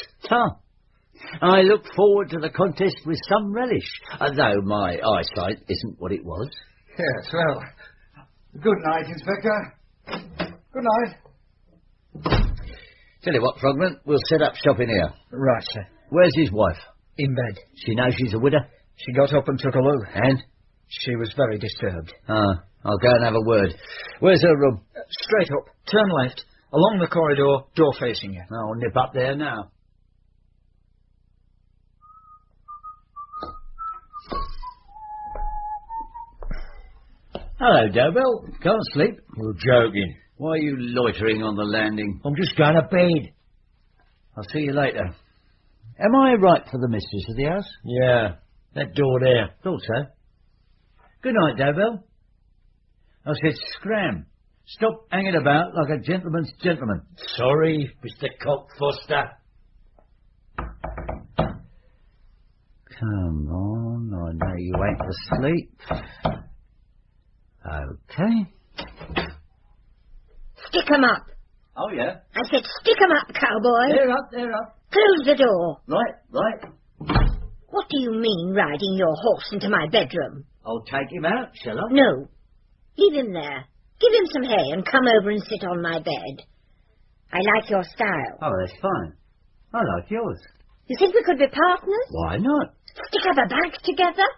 I look forward to the contest with some relish, though my eyesight isn't what it was. Yes, well, good night, Inspector. Good night. Tell you what, Frogman, we'll set up shop in here. Right, sir. Where's his wife? In bed. She knows she's a widow? She got up and took a loo. And? She was very disturbed. I'll go and have a word. Where's her room? Straight up, turn left, along the corridor, door facing you. I'll nip up there now. Hello, Dobell. Can't sleep? You're joking. Why are you loitering on the landing? I'm just going to bed. I'll see you later. Am I right for the mistress of the house? Yeah, that door there. Thought so. Good night, Dobell. I said scram. Stop hanging about like a gentleman's gentleman. Sorry, Mr. Cockfoster. Come on, I know you ain't asleep. Okay. Stick 'em up. Oh, yeah? I said stick 'em up, cowboy. They're up, they're up. Close the door. Right. What do you mean, riding your horse into my bedroom? I'll take him out, shall I? No. Leave him there. Give him some hay and come over and sit on my bed. I like your style. Oh, that's fine. I like yours. You think we could be partners? Why not? Stick up a bank together?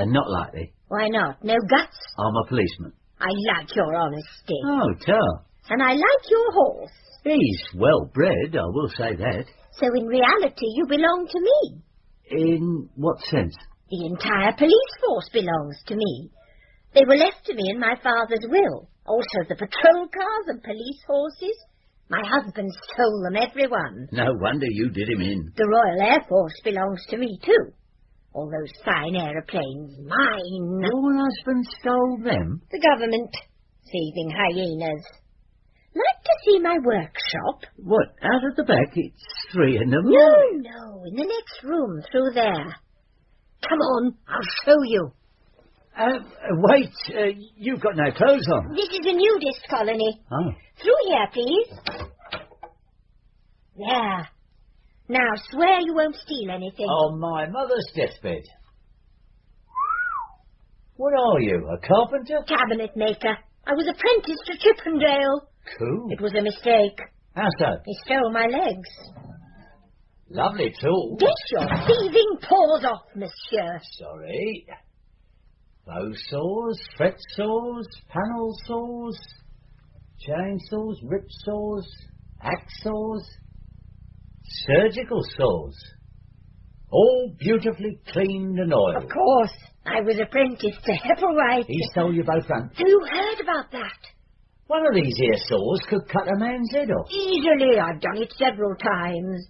Not likely. Why not? No guts? I'm a policeman. I like your honesty. Oh, tell. And I like your horse. He's well bred, I will say that. So in reality you belong to me. In what sense? The entire police force belongs to me. They were left to me in my father's will. Also the patrol cars and police horses. My husband stole them, every one. No wonder you did him in. The Royal Air Force belongs to me too. All those fine aeroplanes, mine. Your husband stole them? The government. Thieving hyenas. Like to see my workshop? What, out of the back? It's 3 in the No, morning. no, in the next room, through there. Come on, I'll show you. Wait, you've got no clothes on. This is a nudist colony. Oh. Through here, please. There. Now, swear you won't steal anything. On my mother's deathbed. What are you, a carpenter? Cabinet maker. I was apprenticed to Chippendale. Cool. It was a mistake. How so? He stole my legs. Lovely tool. Get your thieving paws off, monsieur. Sorry. Bow saws, fret saws, panel saws, chainsaws, rip saws, axe saws, surgical saws. All beautifully cleaned and oiled. Of course. I was apprenticed to Hepplewhite. He stole you both fronts. You heard about that? One of these here saws could cut a man's head off. Easily. I've done it several times.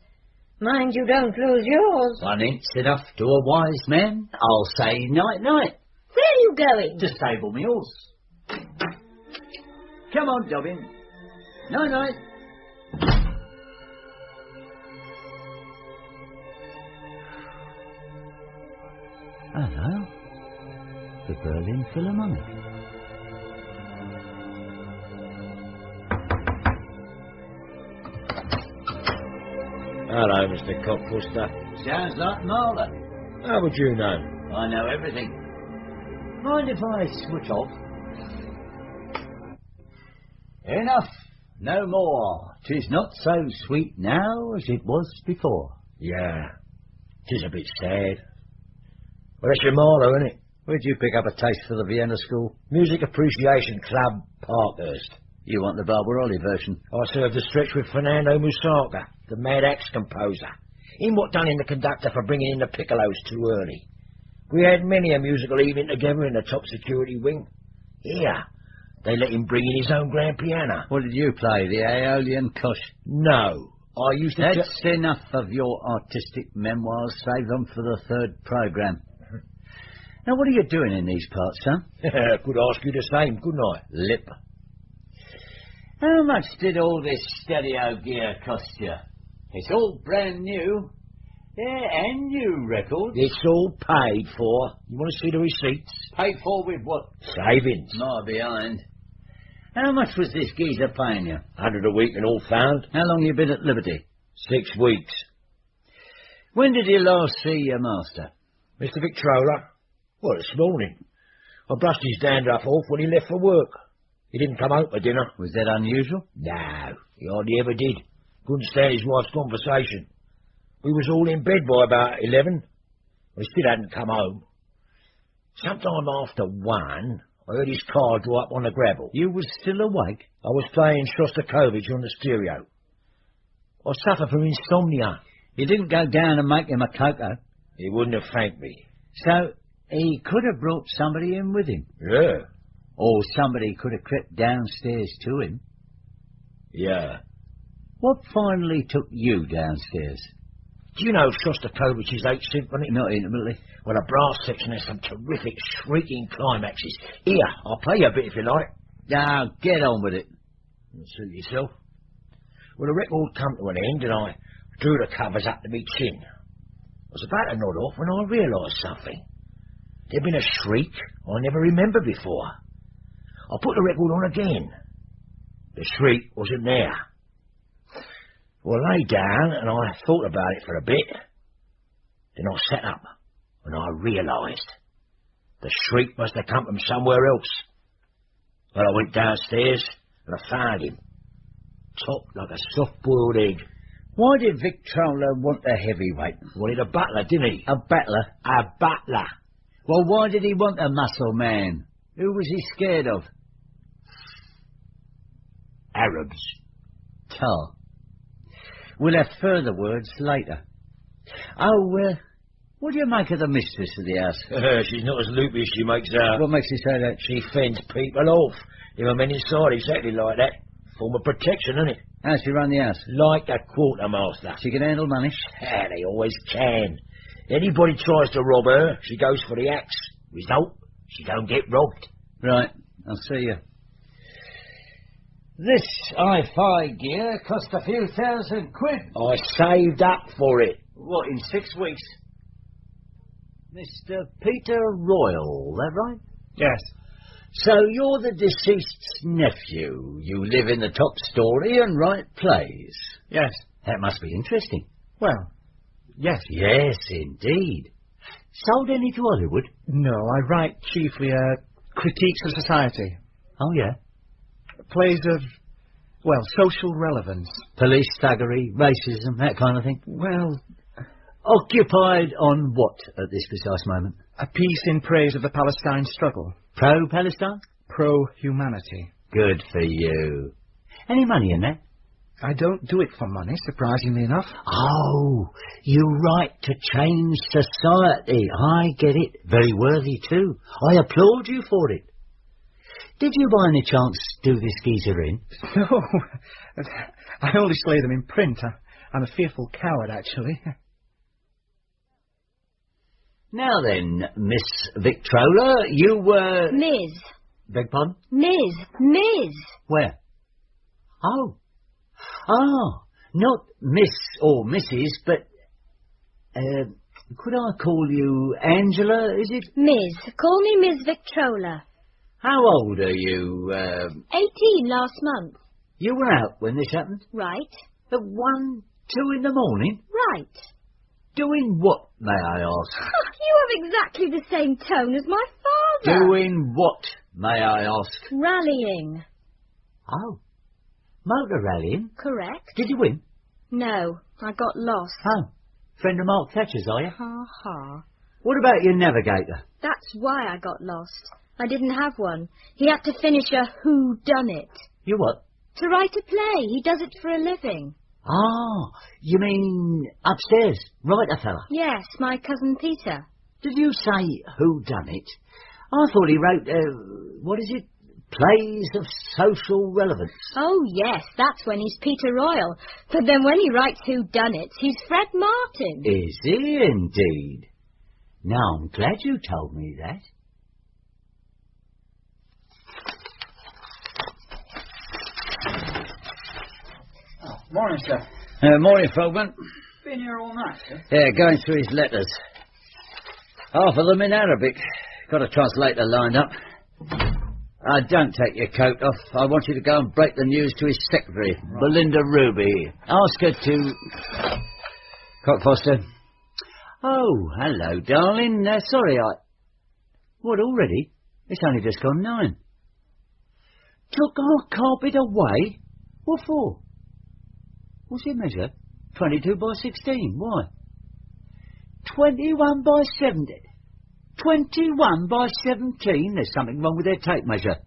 Mind you don't lose yours. 1 inch enough to a wise man. I'll say night-night. Where are you going? To stable me horse. Come on, Dobbin. Night-night. Hello. The Berlin Philharmonic. Hello, Mr. Cockfoster. Sounds like Marla. How would you know? I know everything. Mind if I switch off? Enough. No more. 'Tis not so sweet now as it was before. Yeah. 'Tis a bit sad. Well, that's your Marlowe, isn't it? Where'd you pick up a taste for the Vienna School? Music Appreciation Club, Parkhurst. You want the Barbaroli version? I served a stretch with Fernando Musaka, the Mad Axe composer. Him what done in the conductor for bringing in the piccolos too early. We had many a musical evening together in the top security wing. Here, they let him bring in his own grand piano. What did you play, the Aeolian Kosh? No, I used to... That's enough of your artistic memoirs. Save them for the 3rd programme. Now, what are you doing in these parts, son? Could ask you the same, couldn't I? Lip. How much did all this stereo gear cost you? It's all brand new. Yeah, and new records. It's all paid for. You want to see the receipts? Paid for with what? Savings. My behind. How much was this geezer paying you? 100 a week and all found. How long you been at liberty? 6 weeks. When did you last see your master? Mr. Victrola? Well, this morning. I brushed his dandruff off when he left for work. He didn't come home for dinner. Was that unusual? No, he hardly ever did. Couldn't stand his wife's conversation. We was all in bed by about 11. We still hadn't come home. Sometime after 1, I heard his car draw up on the gravel. You was still awake? I was playing Shostakovich on the stereo. I suffer from insomnia. You didn't go down and make him a cocoa? He wouldn't have thanked me. So, he could have brought somebody in with him? Yeah. Or somebody could have crept downstairs to him? Yeah. What finally took you downstairs? Do you know Shostakovich's 8th Symphony? Not intimately. Well, the brass section has some terrific shrieking climaxes. Here, I'll play you a bit if you like. Now, get on with it. Suit yourself. Well, the record come to an end and I drew the covers up to me chin. I was about to nod off when I realised something. There'd been a shriek I never remembered before. I put the record on again. The shriek wasn't there. Well, I lay down and I thought about it for a bit. Then I sat up and I realised the shriek must have come from somewhere else. Well, I went downstairs and I found him, chopped like a soft-boiled egg. Why did Victrola want a heavyweight? Wanted a butler, didn't he? A battler? A butler. Well, why did he want a muscle man? Who was he scared of? Arabs. Tar. We'll have further words later. Oh, what do you make of the mistress of the house? She's not as loopy as she makes out. What makes you say that? She fends people off. There are men inside exactly like that. Form of protection, isn't it? How's she run the house? Like a quartermaster. She can handle money? They always can. Anybody tries to rob her, she goes for the axe. Result, she don't get robbed. Right, I'll see you. This hi-fi gear cost a few £1,000. I saved up for it. What, in 6 weeks? Mr. Peter Royal, that right? Yes. So you're the deceased's nephew. You live in the top story and write plays. Yes. That must be interesting. Well, yes. Yes, indeed. Sold any to Hollywood? No, I write chiefly critiques of society. Oh, yeah? Plays of, well, social relevance. Police thuggery, racism, that kind of thing? Well... Occupied on what at this precise moment? A piece in praise of the Palestine struggle. Pro-Palestine? Pro-humanity. Good for you. Any money in that? I don't do it for money, surprisingly enough. Oh, you write to change society. I get it. Very worthy, too. I applaud you for it. Did you by any chance do this geezer in? No. I only slay them in print. I'm a fearful coward, actually. Now then, Miss Victrola, you were... Ms. Beg pardon? Ms. Where? Oh. Ah, not Miss or Mrs., but... could I call you Angela, is it? Ms. Call me Ms. Victrola. How old are you? 18 last month. You were out when this happened? Right. At 1, 2 in the morning? Right. Doing what, may I ask? You have exactly the same tone as my father. Doing what, may I ask? Rallying. Oh. Motor rallying? Correct. Did you win? No, I got lost. Oh. Friend of Mark Thatcher's, are you? Ha. What about your navigator? That's why I got lost. I didn't have one. He had to finish a whodunit. You what? To write a play. He does it for a living. Ah, you mean upstairs, writer fella? Yes, my cousin Peter. Did you say who done it? I thought he wrote, what is it? Plays of social relevance. Oh, yes, that's when he's Peter Royal. But then when he writes whodunits, he's Fred Martin. Is he indeed? Now, I'm glad you told me that. Morning, sir. Morning, Frogman. Been here all night, sir? Yeah, going through his letters. Half of them in Arabic. Got a translator lined up. Don't take your coat off. I want you to go and break the news to his secretary, right. Belinda Ruby. Ask her to... Cockfoster. Oh, hello, darling. Sorry, What, already? It's only just gone 9. Took our carpet away? What for? What's it measure? 22 by 16. Why? 21 by 70. 21 by 17. There's something wrong with their tape measure.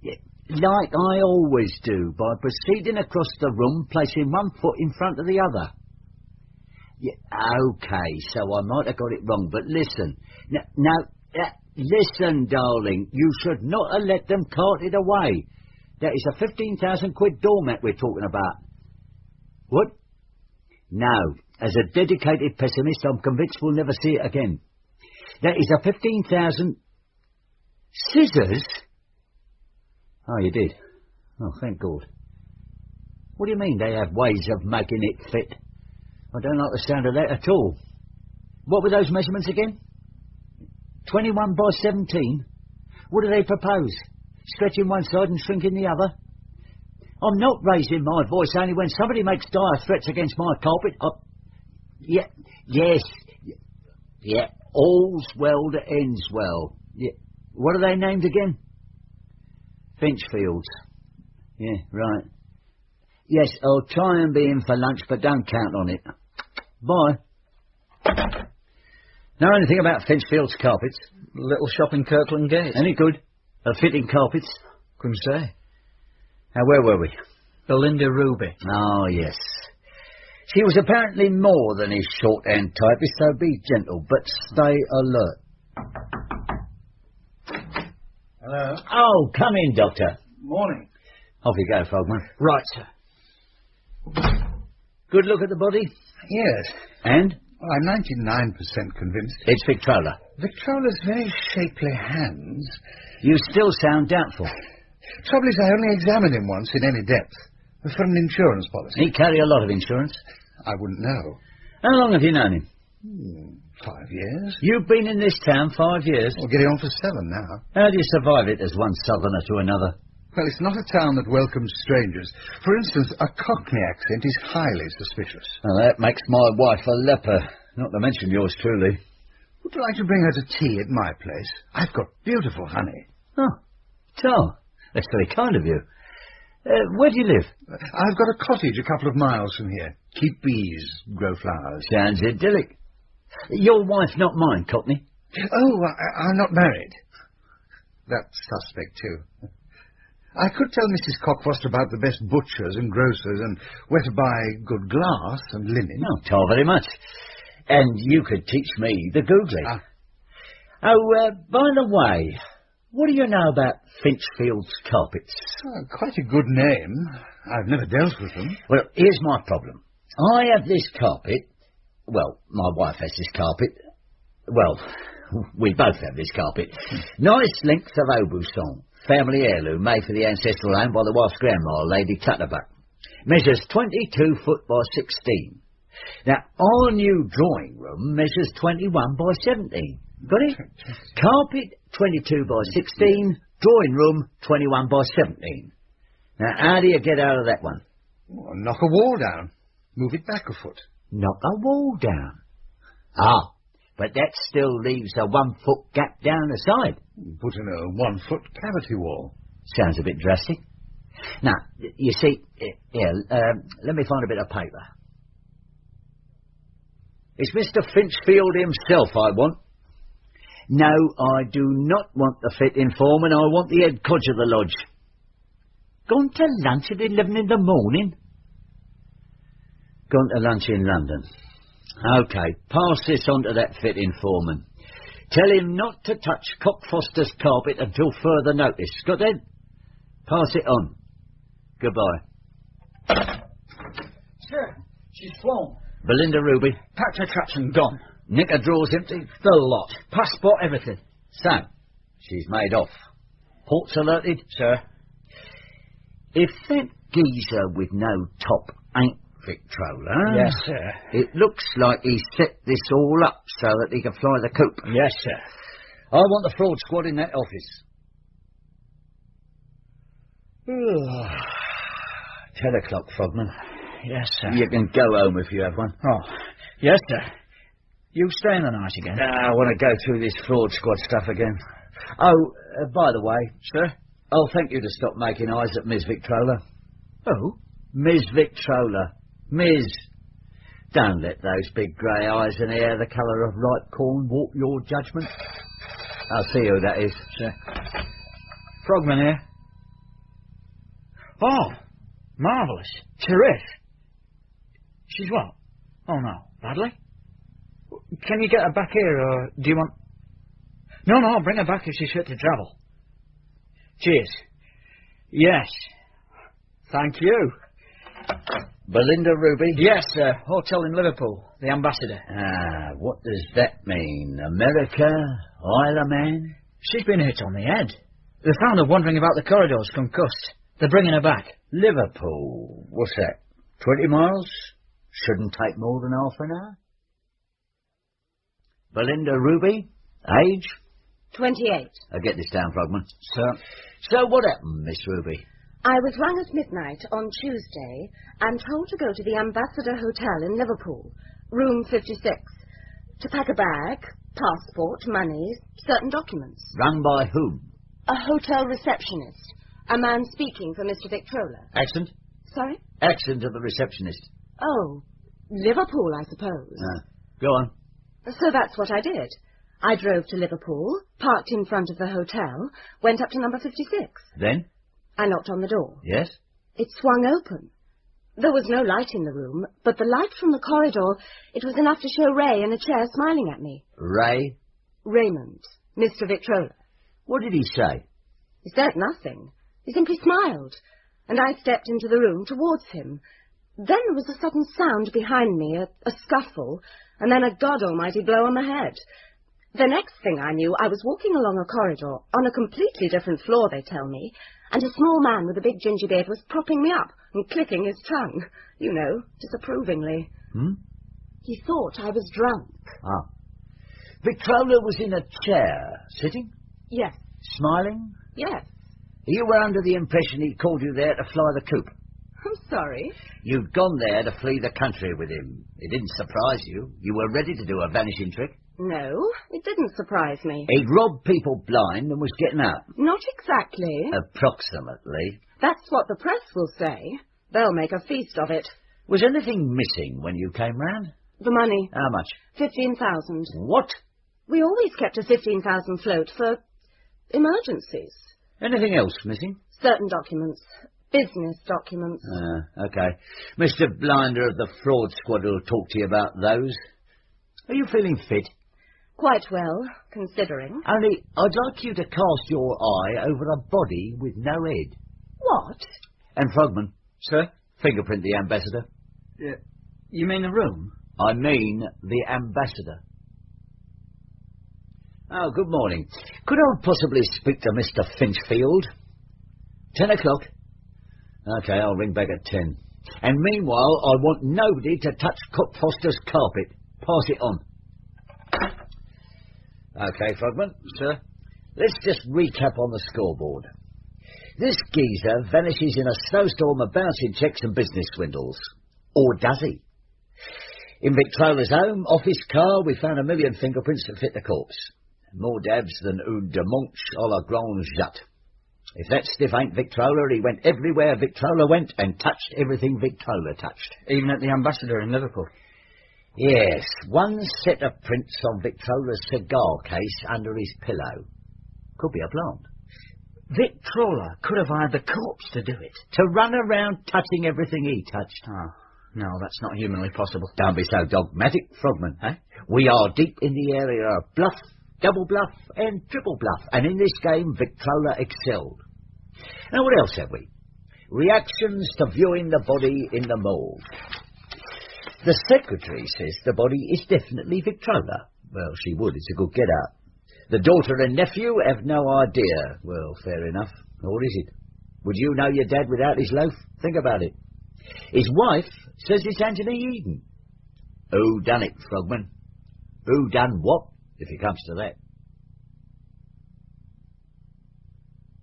Yeah, like I always do, by proceeding across the room, placing one foot in front of the other. Yeah, okay, so I might have got it wrong, but listen. Listen, darling, you should not have let them cart it away. That is a 15,000 quid doormat we're talking about. What? No, as a dedicated pessimist, I'm convinced we'll never see it again. That is a 15,000... Scissors? Oh, you did? Oh, thank God. What do you mean they have ways of making it fit? I don't like the sound of that at all. What were those measurements again? 21 by 17? What do they propose? Stretching one side and shrinking the other? I'm not raising my voice only when somebody makes dire threats against my carpet. Yes. All's well that ends well. Yeah. What are they named again? Finchfields. Yeah, right. Yes, I'll try and be in for lunch, but don't count on it. Bye. Know anything about Finchfield's carpets? Little shop in Kirkland Gate. Any good? Fitting carpets? Couldn't say. Now, where were we? Belinda Ruby. Oh, yes. She was apparently more than his shorthand typist, so be gentle, but stay alert. Hello. Oh, come in, Doctor. Morning. Off you go, Frogman. Right, sir. Good look at the body? Yes. And? Well, I'm 99% convinced. It's Victrola. Victrola's very shapely hands. You still sound doubtful. Trouble is, I only examined him once in any depth. For an insurance policy. He carry a lot of insurance? I wouldn't know. How long have you known him? 5 years. You've been in this town 5 years? Well, getting on for 7 now. How do you survive it as one southerner to another? Well, it's not a town that welcomes strangers. For instance, a Cockney accent is highly suspicious. Well, that makes my wife a leper, not to mention yours truly. Would you like to bring her to tea at my place? I've got beautiful honey. Oh, so, that's very kind of you. Where do you live? I've got a cottage a couple of miles from here. Keep bees, grow flowers. Sounds idyllic. Your wife, not mine, Cockney. Oh, I'm not married. That's suspect, too. I could tell Mrs. Cockfoster about the best butchers and grocers and where to buy good glass and linen. Oh, tell very much. And you could teach me the googly. Oh, by the way, what do you know about Finchfield's carpets? Quite a good name. I've never dealt with them. Well, here's my problem. I have this carpet. Well, my wife has this carpet. Well, we both have this carpet. Nice length of Aubusson. Family heirloom made for the ancestral home by the wife's grandma, Lady Clutterbuck. Measures 22 foot by 16. Now, our new drawing room measures 21 by 17. Got it? Carpet 22 by 16, drawing room 21 by 17. Now, how do you get out of that one? Well, knock a wall down. Move it back a foot. Knock a wall down? Ah, but that still leaves a 1 foot gap down the side. Put in a 1 foot cavity wall. Sounds a bit drastic. Now, you see, let me find a bit of paper. It's Mr. Finchfield himself I want. No, I do not want the fit-in foreman. I want the head codger of the lodge. Gone to lunch at 11 in the morning? Gone to lunch in London. OK, pass this on to that fit-in foreman. Tell him not to touch Cockfoster's carpet until further notice. Got that? Pass it on. Goodbye. Sir, she's flown. Belinda Ruby. Packed her traps and gone. Nick her drawers empty? The lot. Passport, everything. So, she's made off. Ports alerted? Sir. If that geezer with no top ain't Victrola... Yes, sir. It looks like he set this all up so that he can fly the coop. Yes, sir. I want the fraud squad in that office. 10 o'clock, Frogman. Yes, sir. You can go home if you have one. Oh, yes, sir. You staying the night again? I want to go through this fraud squad stuff again. Oh, by the way... Sir? I'll thank you to stop making eyes at Ms. Victrola. Oh? Ms. Victrola. Ms. Don't let those big grey eyes and hair the colour of ripe corn warp your judgment. I'll see who that is. Sir. Frogman here. Oh, marvellous. Terrific. She's what? Oh, no. Badly? Can you get her back here, or do you want... No, bring her back if she's fit to travel. Cheers. Yes. Thank you. Belinda Ruby? Yes, sir. Hotel in Liverpool. The ambassador. What does that mean? America? Isle of Man? She's been hit on the head. They found her wandering about the corridors, concussed. They're bringing her back. Liverpool. What's that? 20 miles? Shouldn't take more than half an hour. Belinda Ruby? Age? 28. I'll get this down, Frogman. Sir. So what happened, Miss Ruby? I was rung at midnight on Tuesday and told to go to the Ambassador Hotel in Liverpool, room 56, to pack a bag, passport, money, certain documents. Rung by whom? A hotel receptionist, a man speaking for Mr. Victrola. Accent? Sorry? Accent of the receptionist. Oh, Liverpool, I suppose. Go on. So that's what I did. I drove to Liverpool, parked in front of the hotel, went up to number 56. Then? I knocked on the door. Yes? It swung open. There was no light in the room, but the light from the corridor, it was enough to show Ray in a chair smiling at me. Ray? Raymond, Mr. Victrola. What did he say? He said nothing. He simply smiled, and I stepped into the room towards him. Then there was a sudden sound behind me, a scuffle, and then a God Almighty blow on the head. The next thing I knew, I was walking along a corridor, on a completely different floor, they tell me, and a small man with a big ginger beard was propping me up and clicking his tongue, you know, disapprovingly. He thought I was drunk. Ah. Victrola was in a chair, sitting? Yes. Smiling? Yes. You were under the impression he called you there to fly the coop. I'm sorry. You'd gone there to flee the country with him. It didn't surprise you. You were ready to do a vanishing trick. No, it didn't surprise me. He'd robbed people blind and was getting out. Not exactly. Approximately. That's what the press will say. They'll make a feast of it. Was anything missing when you came round? The money. How much? 15,000. What? We always kept a 15,000 float for emergencies. Anything else missing? Certain documents. Business documents. Okay. Mr. Blinder of the fraud squad will talk to you about those. Are you feeling fit? Quite well, considering. Only, I'd like you to cast your eye over a body with no head. What? And Frogman. Sir? Fingerprint the ambassador. You mean the room? I mean the ambassador. Oh, good morning. Could I possibly speak to Mr. Finchfield? 10 o'clock. Okay, I'll ring back at 10. And meanwhile, I want nobody to touch Cockfoster's carpet. Pass it on. Okay, Frogman. Sir? Let's just recap on the scoreboard. This geezer vanishes in a snowstorm of bouncing checks and business swindles. Or does he? In Victrola's home, office, car, we found 1 million fingerprints that fit the corpse. More dabs than une de manche à la grande jatte. If that stiff ain't Victrola, he went everywhere Victrola went and touched everything Victrola touched. Even at the Ambassador in Liverpool? Yes, one set of prints on Victrola's cigar case under his pillow. Could be a plant. Victrola could have hired the corpse to do it. To run around touching everything he touched. Oh, no, that's not humanly possible. Don't be so dogmatic, Frogman. We are deep in the area of bluff, double bluff and triple bluff, and in this game Victrola excelled. Now what else have we? Reactions to viewing the body in the morgue. The secretary says the body is definitely Victrola. Well, she would, it's a good get-out. The daughter and nephew have no idea. Well, fair enough. Or is it? Would you know your dad without his loaf? Think about it. His wife says it's Anthony Eden. Who done it, Frogman? Who done what, if it comes to that?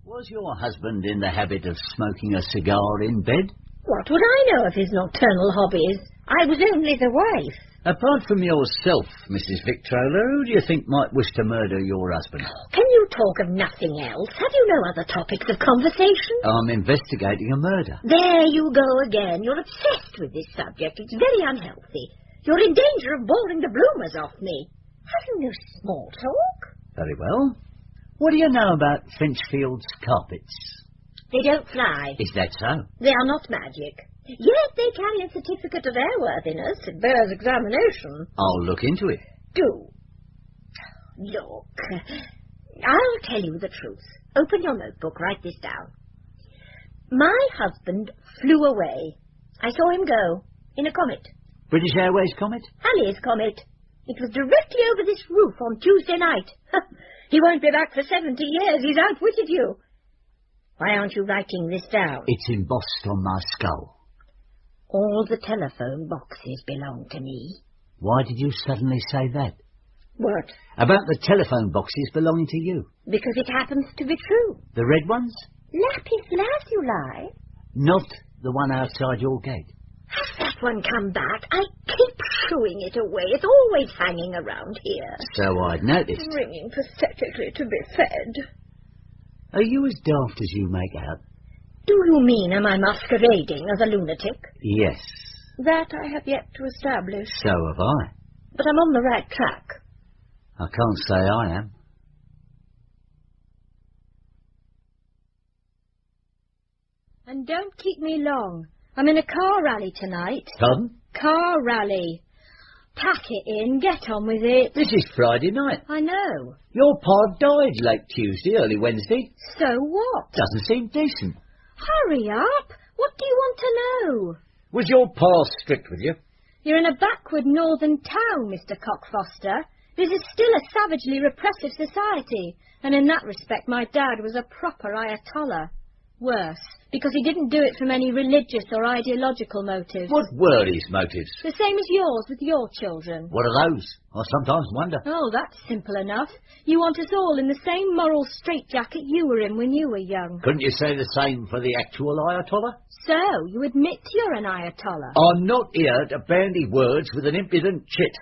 Was your husband in the habit of smoking a cigar in bed? What would I know of his nocturnal hobbies? I was only the wife. Apart from yourself, Mrs. Victrola, who do you think might wish to murder your husband? Can you talk of nothing else? Have you no other topics of conversation? I'm investigating a murder. There you go again. You're obsessed with this subject. It's very unhealthy. You're in danger of boring the bloomers off me. Have you no small talk? Very well. What do you know about Finchfield's carpets? They don't fly. Is that so? They are not magic. Yet they carry a certificate of airworthiness. It bears examination. I'll look into it. Do. Look. I'll tell you the truth. Open your notebook. Write this down. My husband flew away. I saw him go. In a comet. British Airways comet? Halley's comet. It was directly over this roof on Tuesday night. He won't be back for 70 years. He's outwitted you. Why aren't you writing this down? It's embossed on my skull. All the telephone boxes belong to me. Why did you suddenly say that? What? About the telephone boxes belonging to you. Because it happens to be true. The red ones? Lapis lazuli. Not the one outside your gate. Has that one come back? I keep shooing it away. It's always hanging around here. So I'd noticed. Ringing pathetically to be fed. Are you as daft as you make out? Do you mean am I masquerading as a lunatic? Yes. That I have yet to establish. So have I. But I'm on the right track. I can't say I am. And don't keep me long. I'm in a car rally tonight. Pardon? Car rally. Pack it in, get on with it. This is Friday night. I know. Your pa died late Tuesday, early Wednesday. So what? Doesn't seem decent. Hurry up. What do you want to know? Was your pa strict with you? You're in a backward northern town, Mr. Cockfoster. This is still a savagely repressive society, and in that respect my dad was a proper Ayatollah. Worse, because he didn't do it from any religious or ideological motives. What were his motives? The same as yours with your children. What are those? I sometimes wonder. Oh, that's simple enough. You want us all in the same moral straitjacket you were in when you were young. Couldn't you say the same for the actual Ayatollah? So, you admit you're an Ayatollah? I'm not here to bandy words with an impudent chit.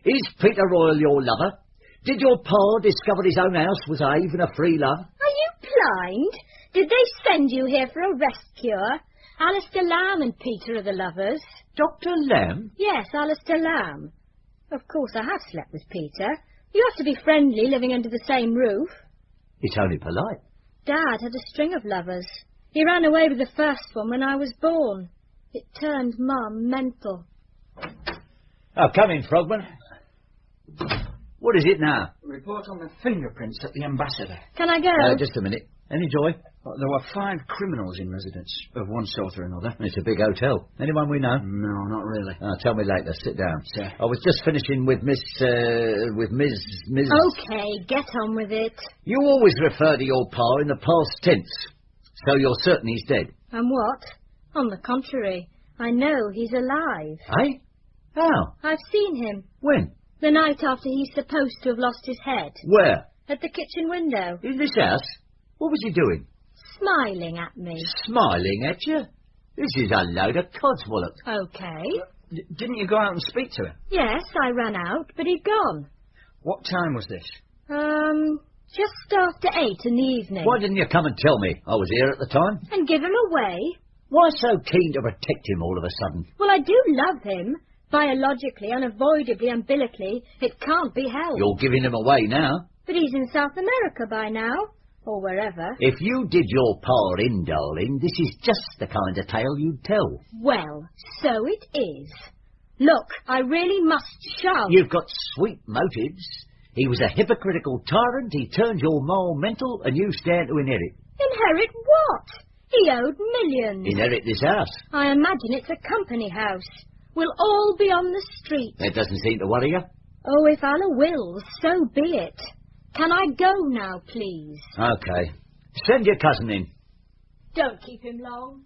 Is Peter Royal your lover? Did your pa discover his own house was a haven of free love? Are you blind? Did they send you here for a rest cure? Alistair Lamb and Peter are the lovers. Dr. Lamb? Yes, Alistair Lamb. Of course, I have slept with Peter. You have to be friendly living under the same roof. It's only polite. Dad had a string of lovers. He ran away with the first one when I was born. It turned Mum mental. Oh, come in, Frogman. What is it now? Report on the fingerprints at the ambassador. Can I go? Just a minute. Any joy? There were 5 criminals in residence of one sort or another. It's a big hotel. Anyone we know? No, not really. Tell me later. Sit down. Sir. I was just finishing with Miss... Okay, get on with it. You always refer to your pa in the past tense. So you're certain he's dead? And what? On the contrary, I know he's alive. Eh? How? I've seen him. When? The night after he's supposed to have lost his head. Where? At the kitchen window. In this house? What was he doing? Smiling at me. Smiling at you? This is a load of codswallop. Okay. Didn't you go out and speak to him? Yes, I ran out, but he'd gone. What time was this? Just after 8 in the evening. Why didn't you come and tell me? I was here at the time. And give him away? Why so keen to protect him all of a sudden? Well, I do love him. Biologically, unavoidably, umbilically, it can't be helped. You're giving him away now. But he's in South America by now. Or wherever. If you did your pa in, darling, this is just the kind of tale you'd tell. Well, so it is. Look, I really must shove. You've got sweet motives. He was a hypocritical tyrant, he turned your moral mental, and you stand to inherit. Inherit what? He owed millions. Inherit this house. I imagine it's a company house. We'll all be on the street. That doesn't seem to worry you. Oh, if Allah wills, so be it. Can I go now, please? Okay. Send your cousin in. Don't keep him long.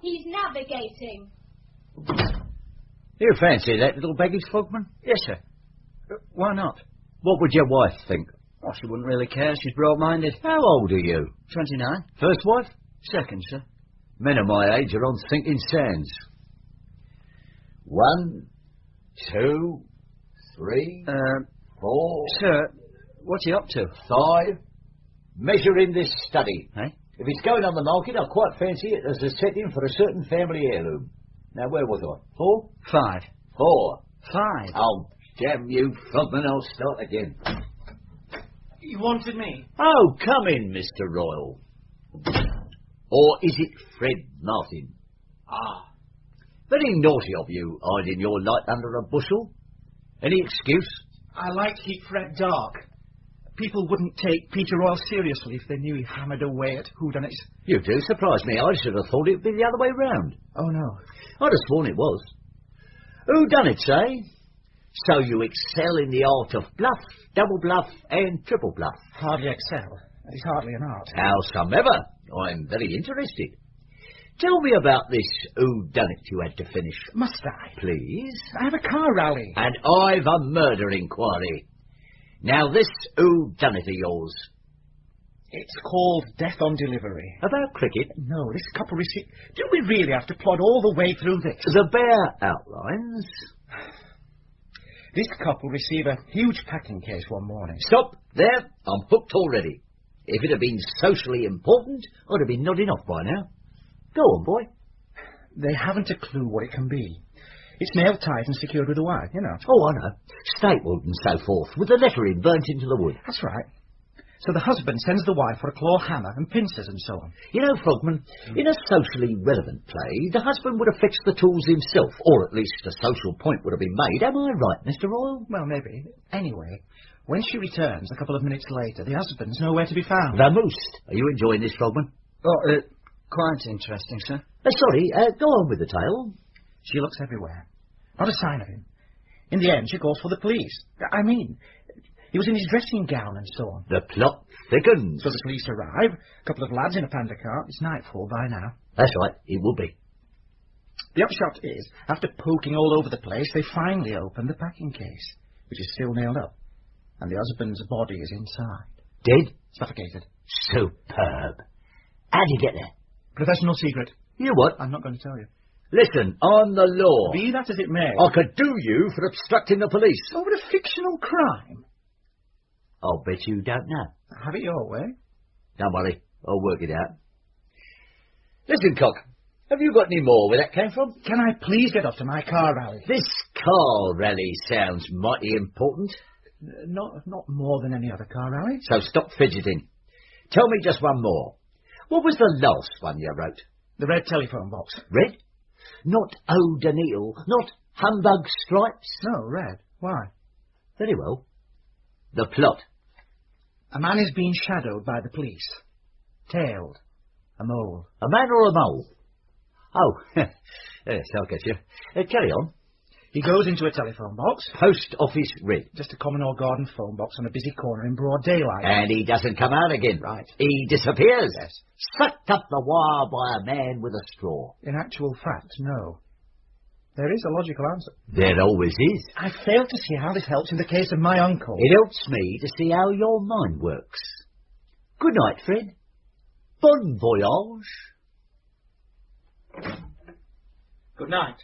He's navigating. You fancy that little baggage, Frogman? Yes, sir. Why not? What would your wife think? Oh, she wouldn't really care. She's broad-minded. How old are you? 29. First wife? Second, sir. Men of my age are on sinking sands. 1, 2, 3, 4... Sir, what's he up to? 5. Measure in this study. Eh? If it's going on the market, I quite fancy it as a setting for a certain family heirloom. Now, where was I? 4? 5. 4. 5. Oh, damn you, Frogman, I'll start again. You wanted me? Oh, come in, Mr. Royal. Or is it Fred Martin? Ah. Very naughty of you, hiding your light under a bushel. Any excuse? I like to keep Fred dark. People wouldn't take Peter Royal seriously if they knew he hammered away at whodunits. You do surprise me. I should have thought it would be the other way round. Oh, no. I'd have sworn it was. Whodunits, eh? So you excel in the art of bluff, double bluff, and triple bluff. Hardly excel. That is hardly an art. Howsomever, I'm very interested. Tell me about this whodunit you had to finish. Must I? Please. I have a car rally. And I've a murder inquiry. Now, this whodunit of yours. It's called Death on Delivery. About cricket? No, this couple received... Do we really have to plod all the way through this? The bare outlines. This couple receive a huge packing case one morning. Stop. There. I'm hooked already. If it had been socially important, I'd have been nodding off by now. Go on, boy. They haven't a clue what it can be. It's nailed tight and secured with a wire, you know. Oh, I know. Stapled and so forth, with the lettering burnt into the wood. That's right. So the husband sends the wife for a claw hammer and pincers and so on. You know, Frogman, in a socially relevant play, the husband would have fixed the tools himself, or at least a social point would have been made. Am I right, Mr. Royal? Well, maybe. Anyway, when she returns a couple of minutes later, the husband's nowhere to be found. Vamoosed. Are you enjoying this, Frogman? Oh, quite interesting, sir. Sorry, go on with the tale. She looks everywhere. Not a sign of him. In the end, she calls for the police. I mean, he was in his dressing gown and so on. The plot thickens. So the police arrive. A couple of lads in a panda cart. It's nightfall by now. That's right, it will be. The upshot is, after poking all over the place, they finally open the packing case, which is still nailed up. And the husband's body is inside. Dead? Suffocated. Superb. How'd you get there? Professional secret. You what? I'm not going to tell you. Listen, on the law. Be that as it may. I could do you for obstructing the police. Over a fictional crime. I'll bet you don't know. Have it your way. Don't worry, I'll work it out. Listen, Cock, have you got any more where that came from? Can I please get off to my car rally? This car rally sounds mighty important. Not more than any other car rally. So stop fidgeting. Tell me just one more. What was the last one you wrote? The red telephone box. Red? Not O'Donnell, not Humbug Stripes? No, red. Why? Very well. The plot. A man is being shadowed by the police. Tailed. A mole. A man or a mole? Oh, yes, I'll get you. Carry on. He goes into a telephone box. Post office red. Just a common old garden phone box on a busy corner in broad daylight. And he doesn't come out again. Right. He disappears. Yes. Sucked up the wire by a man with a straw. In actual fact, no. There is a logical answer. There always is. I fail to see how this helps in the case of my uncle. It helps me to see how your mind works. Good night, Fred. Bon voyage. Good night.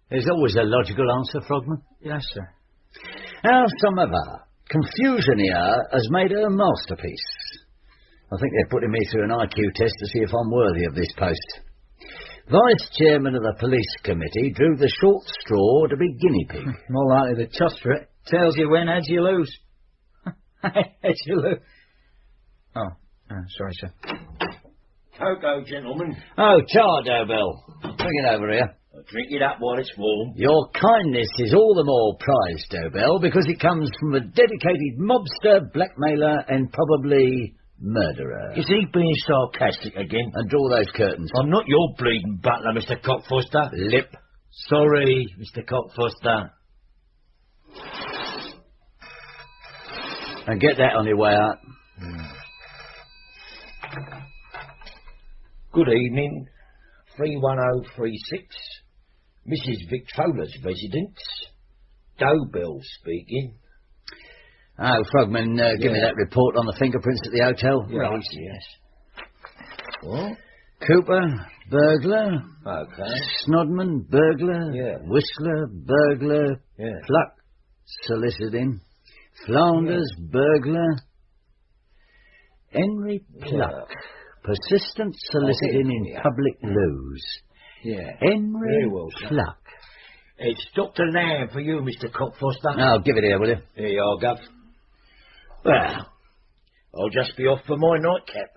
There's always a logical answer, Frogman. Yes, sir. Howsomever, confusion here has made her a masterpiece. I think they're putting me through an IQ test to see if I'm worthy of this post. Vice chairman of the police committee drew the short straw to be guinea pig. More likely the toss for it. Tells you when edge you lose. Edge you lose. Oh, sorry, sir. Cocoa, gentlemen. Oh, Chardo Bell. Bring it over here. Drink it up while it's warm. Your kindness is all the more prized, Dobell, because it comes from a dedicated mobster, blackmailer, and probably murderer. Is he being sarcastic again? And draw those curtains. I'm not your bleeding butler, Mr. Cockfoster. Lip. Sorry, Mr. Cockfoster. And get that on your way out. Good evening. 31036. Mrs. Victrola's residence. Dobell speaking. Oh, Frogman, give me that report on the fingerprints at the hotel. Right, yes. What? Cooper, burglar. Okay. Snodman, burglar. Yeah. Whistler, burglar. Yeah. Pluck, soliciting. Flanders, burglar. Henry Pluck, persistent soliciting in public loos. Yeah. Henry Very well, sir. Pluck. It's Dr. Lamb for you, Mr. Cockfoster. Oh, give it here, will you? Here you are, Gov. Well, I'll just be off for my nightcap.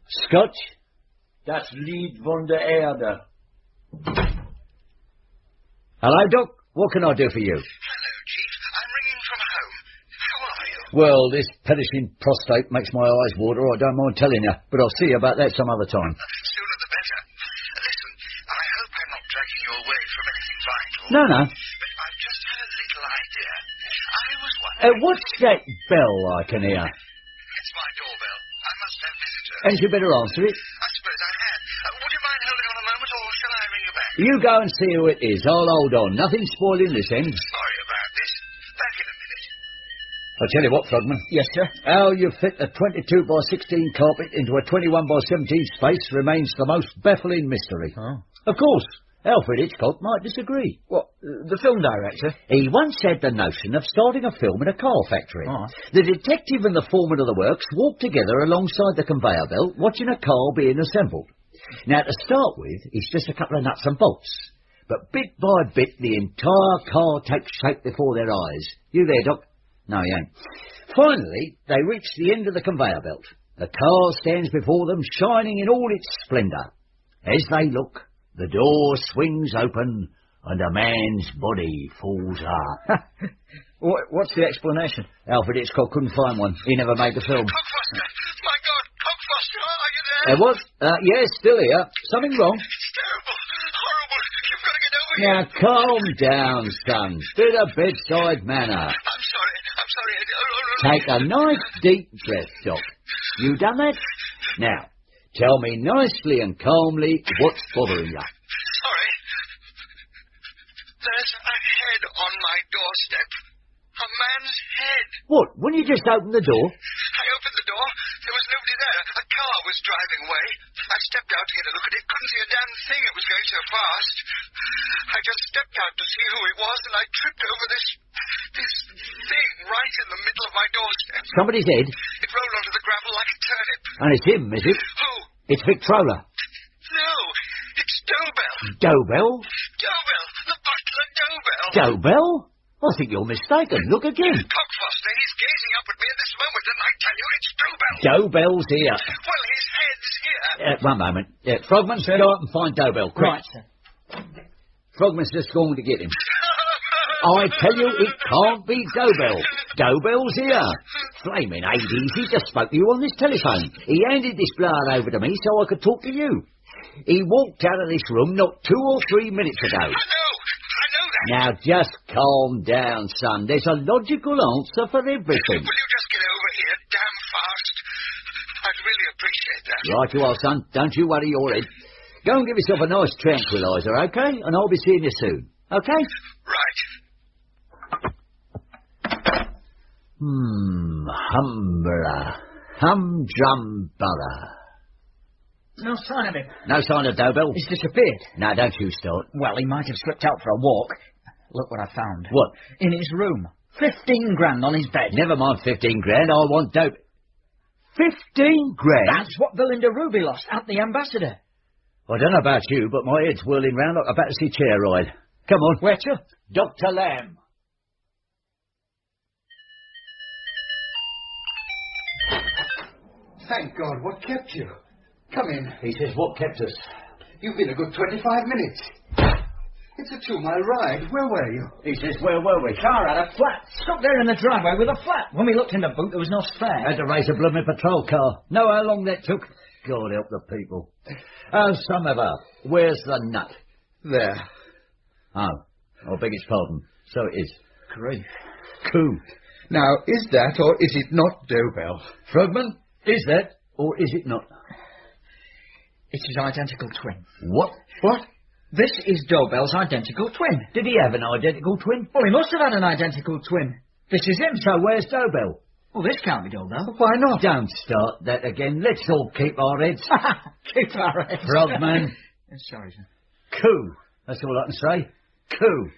Scotch? Das Lied von der Erde. Hello, Doc. What can I do for you? Hello, Chief. I'm ringing from home. How are you? Well, this perishing prostate makes my eyes water, I don't mind telling you. But I'll see you about that some other time. Sooner the better. Listen, I hope I'm not dragging you away from anything vital. No. But I've just had a little idea. I I was wondering... What's that bell I can hear? It's my doorbell. I must have visitors. And you better answer it. I suppose I had. Would you mind holding on a moment, or shall I ring you back? You go and see who it is. I'll hold on. Nothing spoiling this end. Sorry about this. Back in a minute. I'll tell you what, Frogman. Yes, sir? How you fit a 22 by 16 carpet into a 21 by 17 space remains the most baffling mystery. Oh. Of course, Alfred Hitchcock might disagree. What, the film director? He once had the notion of starting a film in a car factory. Oh. The detective and the foreman of the works walked together alongside the conveyor belt, watching a car being assembled. Now, to start with, it's just a couple of nuts and bolts. But bit by bit, the entire car takes shape before their eyes. You there, Doc? No, he ain't. Finally, they reach the end of the conveyor belt. The car stands before them, shining in all its splendour. As they look, the door swings open, and a man's body falls out. What's the explanation? Alfred Hitchcock couldn't find one. He never made the film. Cockfoster! My God, Cockfoster, are you there? What? Yes, still here. Something wrong? It's terrible. Horrible. You've got to get over here. Now, calm down, son. Bit of bedside manner. I'm sorry. Take a nice deep breath, Doc. You done that? Now, tell me nicely and calmly what's bothering you. Sorry. There's a head on my doorstep. A man's head. What? When you just opened the door? I opened the door. There was nobody there. A car was driving away. I stepped out to get a look at it. Couldn't see a damn thing. It was going so fast. I just stepped out to see who it was, and I tripped over this thing right in the middle of my doorstep. Somebody's head? It rolled onto the gravel like a turnip. And it's him, is it? Who? It's Victrola. No, it's Dobell. Dobell? Dobell, the butler Dobell. Dobell? I think you're mistaken. Look again. Cockfoster, he's gazing up at me at this moment, and I tell you, it's Dobell. Dobell's here. Well, his head's here. One moment. Frogman, go out and find Dobell, quick. Right, sir. Frogman's just going to get him. I tell you, it can't be Dobell. Dobell's here. Flaming Hades, he just spoke to you on this telephone. He handed this blood over to me so I could talk to you. He walked out of this room not 2 or 3 minutes ago. I know that. Now, just calm down, son. There's a logical answer for everything. Will you just get over here damn fast? I'd really appreciate that. Right you are, son. Don't you worry your head. Go and give yourself a nice tranquilizer, okay? And I'll be seeing you soon. Okay? Right. Humbra. Humdrumbara. No sign of him. No sign of Dobell? He's disappeared. No, don't you start. Well, he might have slipped out for a walk. Look what I found. What? In his room. 15 grand on his bed. Never mind 15 grand. I want dope. 15 grand? That's what Belinda Ruby lost at the Ambassador. I don't know about you, but my head's whirling round like a Battersea chair ride. Come on. Where to? Dr. Lamb. Thank God, what kept you? Come in. He says, what kept us? You've been a good 25 minutes. It's a 2-mile ride. Where were you? He says, where were we? Car at a flat. Stuck there in the driveway with a flat. When we looked in the boot, there was no spare. Had to raise a blooming patrol car. Know how long that took? God help the people. Howsomever, where's the nut? There. Oh, I beg his pardon. So it is. Grief. Coup. Now, is that or is it not Dobell? Frogman, is that or is it not? It's his identical twin. What? What? This is Dobell's identical twin. Did he have an identical twin? Well, he must have had an identical twin. This is him. So where's Dobell? Well, this can't be Dobell. Why not? Don't start that again. Let's all keep our heads. Keep our heads. Frogman. Sorry, sir. Coup. That's all I can say. Coup.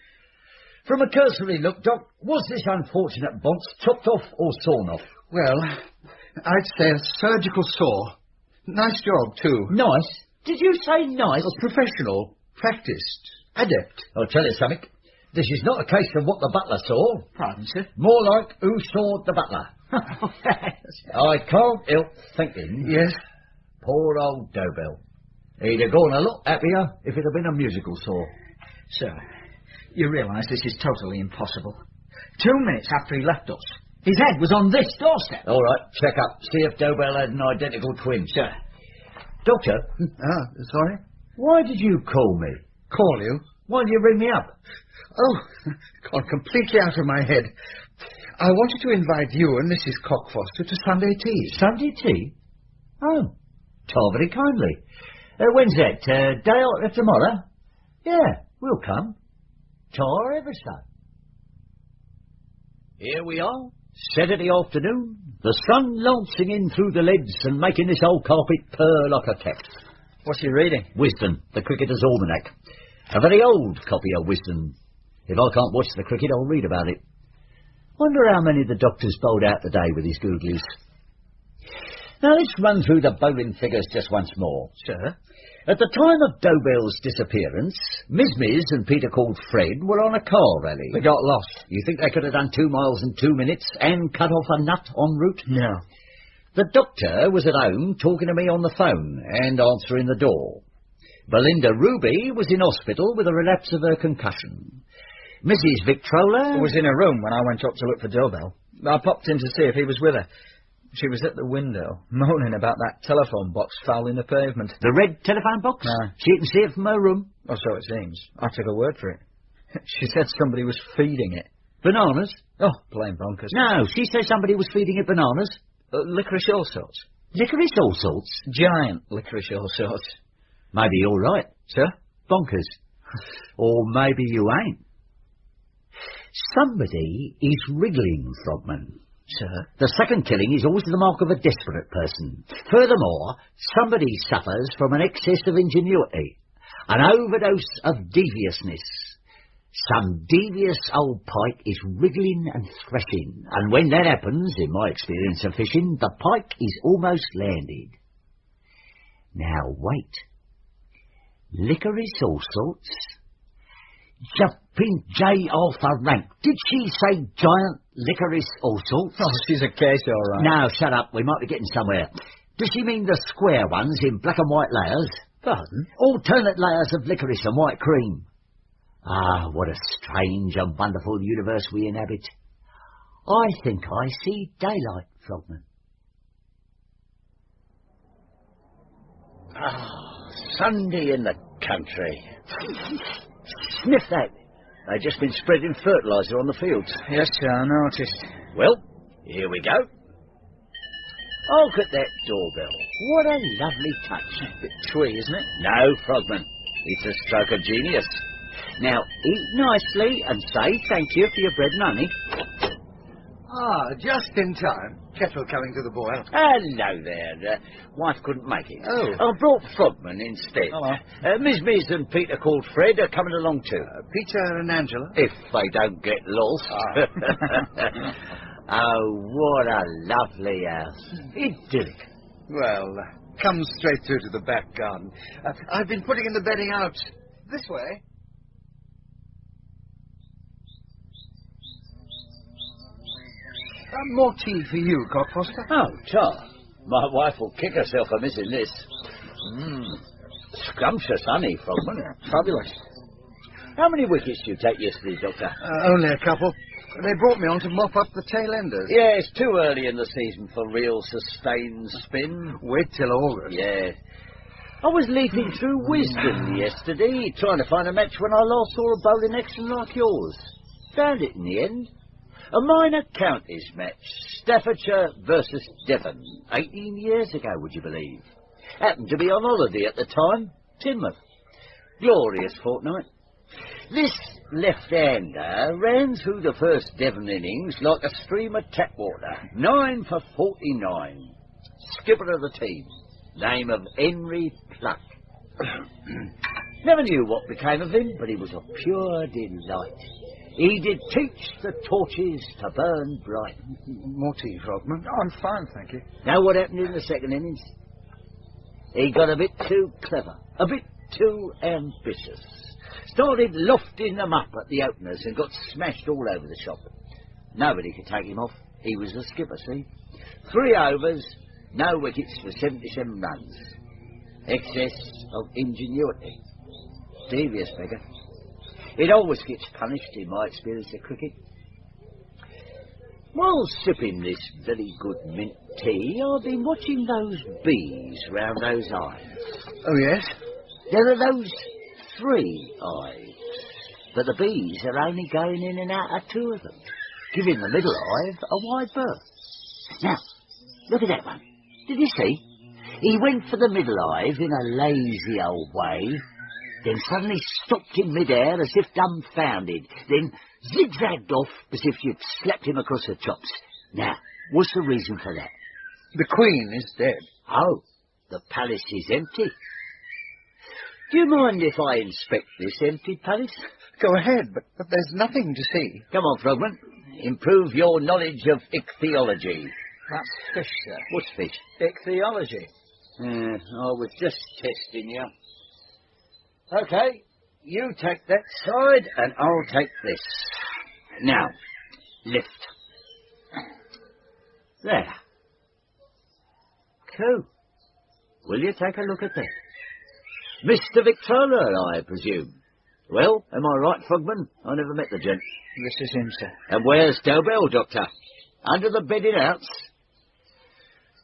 From a cursory look, Doc, was this unfortunate bonce chopped off or sawn off? Well, I'd say a surgical saw. Nice job, too. Nice? Did you say nice? Professional, practiced, adept. I'll tell you something. This is not a case of what the butler saw. Pardon, sir? More like who saw the butler. I can't help thinking... Yes? Poor old Dobell. He'd have gone a lot happier if it had been a musical saw. Sir, you realise this is totally impossible. 2 minutes after he left us, his head was on this doorstep. All right, check up. See if Dobell had an identical twin. Sir. Doctor? Sorry? Why did you call me? Call you? Why did you ring me up? Oh, gone completely out of my head. I wanted to invite you and Mrs. Cockfoster to Sunday tea. Sunday tea? Oh, told very kindly. When's that? Day after tomorrow? Yeah, we'll come. Tar ever so. Here we are, Saturday afternoon, the sun lancing in through the leads and making this old carpet purr like a cat. What's he reading? Wisdom, the Cricketer's Almanac. A very old copy of Wisdom. If I can't watch the cricket, I'll read about it. Wonder how many the doctor's bowled out today with his googlies. Now let's run through the bowling figures just once more. Sure. At the time of Dobell's disappearance, Miz and Peter called Fred were on a car rally. They got lost. You think they could have done 2 miles in 2 minutes and cut off a nut en route? No. The doctor was at home talking to me on the phone and answering the door. Belinda Ruby was in hospital with a relapse of her concussion. Mrs. Victrola was in her room when I went up to look for Dobell. I popped in to see if he was with her. She was at the window, moaning about that telephone box fouling the pavement. The red telephone box? No. She can see it from her room. Oh, so it seems. I took her word for it. She said somebody was feeding it. Bananas? Oh, plain bonkers. No, she said somebody was feeding it bananas. Licorice all sorts. Licorice all sorts? Giant licorice all sorts. Maybe you're right. Sir? Bonkers. Or maybe you ain't. Somebody is wriggling, Frogman. Sir? The second killing is always the mark of a desperate person. Furthermore, somebody suffers from an excess of ingenuity, an overdose of deviousness. Some devious old pike is wriggling and threshing, and when that happens, in my experience of fishing, the pike is almost landed. Now wait. Licorice all sorts? Jumping J off a rank. Did she say giant licorice all sorts? Oh, she's a case, all right. Now, shut up. We might be getting somewhere. Does she mean the square ones in black and white layers? Pardon? Alternate layers of licorice and white cream. Ah, what a strange and wonderful universe we inhabit. I think I see daylight, Frogman. Ah, Sunday in the country. Sniff that. They've just been spreading fertiliser on the fields. Yes, sir, I noticed. Well, here we go. Oh, look at that doorbell. What a lovely touch. Bit twee, isn't it? No, Frogman. It's a stroke of genius. Now, eat nicely and say thank you for your bread and honey. Ah, just in time. Kettle coming to the boil. Hello there. Wife couldn't make it. Oh. I brought Frogman instead. Hello. Miss and Peter called Fred are coming along too. Peter and Angela? If they don't get lost. Oh, what a lovely house. Idyllic. Well, come straight through to the back garden. I've been putting in the bedding out this way. More tea for you, Cockfoster. Oh, Tar. My wife will kick herself for missing this. Scrumptious honey, Frogman. Fabulous. How many wickets did you take yesterday, Doctor? Only a couple. They brought me on to mop up the tail enders. Yeah, it's too early in the season for real sustained spin. Wait till August. Yeah. I was leafing through Wisdom yesterday, trying to find a match when I last saw a bowling action like yours. Found it in the end. A minor counties match, Staffordshire versus Devon, 18 years ago, would you believe? Happened to be on holiday at the time, Tinmouth. Glorious fortnight. This left-hander ran through the first Devon innings like a stream of tap water, 9 for 49. Skipper of the team, name of Henry Pluck. Never knew what became of him, but he was a pure delight. He did teach the torches to burn bright. More tea, Frogman? Oh, I'm fine, thank you. Know what happened in the second innings? He got a bit too clever, a bit too ambitious. Started lofting them up at the openers and got smashed all over the shop. Nobody could take him off. He was the skipper, see? 3 overs, no wickets for 77 runs. Excess of ingenuity. Devious beggar. It always gets punished in my experience of cricket. While sipping this very good mint tea, I've been watching those bees round those eyes. Oh, yes? There are those 3 eyes, but the bees are only going in and out of 2 of them. giving the middle hive a wide berth. Now, look at that one. Did you see? He went for the middle hive in a lazy old way, then suddenly stopped in mid-air as if dumbfounded, then zigzagged off as if you'd slapped him across the chops. Now, what's the reason for that? The Queen is dead. Oh, the palace is empty. Do you mind if I inspect this empty palace? Go ahead, but there's nothing to see. Come on, Frogman. Improve your knowledge of ichthyology. That's fish, sir. What's fish? Ichthyology. I was just testing you. Okay, you take that side and I'll take this. Now, lift. There. Cool. Will you take a look at that? Mr. Victrola, I presume. Well, am I right, Frogman? I never met the gent. This is him, sir. And where's Dobell, Doctor? Under the bedded outs?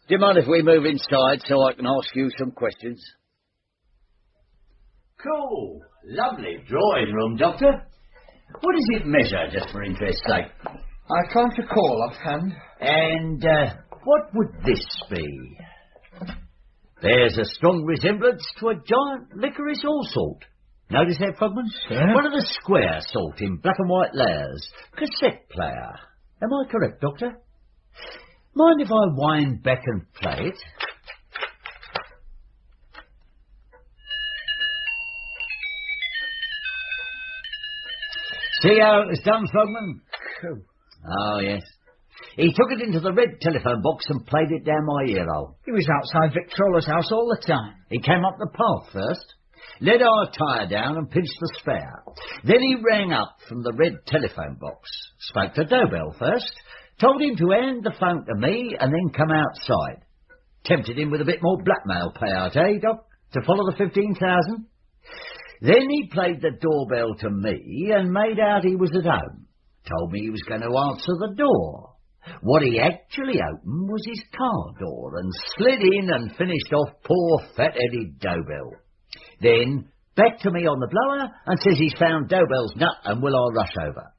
Do you mind if we move inside so I can ask you some questions? Cool. Lovely drawing room, Doctor. What does it measure, just for interest's sake? I can't recall offhand. And what would this be? There's a strong resemblance to a giant licorice allsort. Notice that, Frogman? Yeah. One of the square sort in black and white layers. Cassette player. Am I correct, Doctor? Mind if I wind back and play it? See how it was done, Frogman? Cool. Oh, yes. He took it into the red telephone box and played it down my ear hole. He was outside Victrola's house all the time. He came up the path first, led our tyre down and pinched the spare. Then he rang up from the red telephone box, spoke to Dobell first, told him to hand the phone to me and then come outside. Tempted him with a bit more blackmail payout, eh, Doc, to follow the 15,000? Then he played the doorbell to me and made out he was at home. Told me he was going to answer the door. What he actually opened was his car door and slid in and finished off poor fat-headed Dobell. Then back to me on the blower and says he's found Dobell's nut and will I rush over.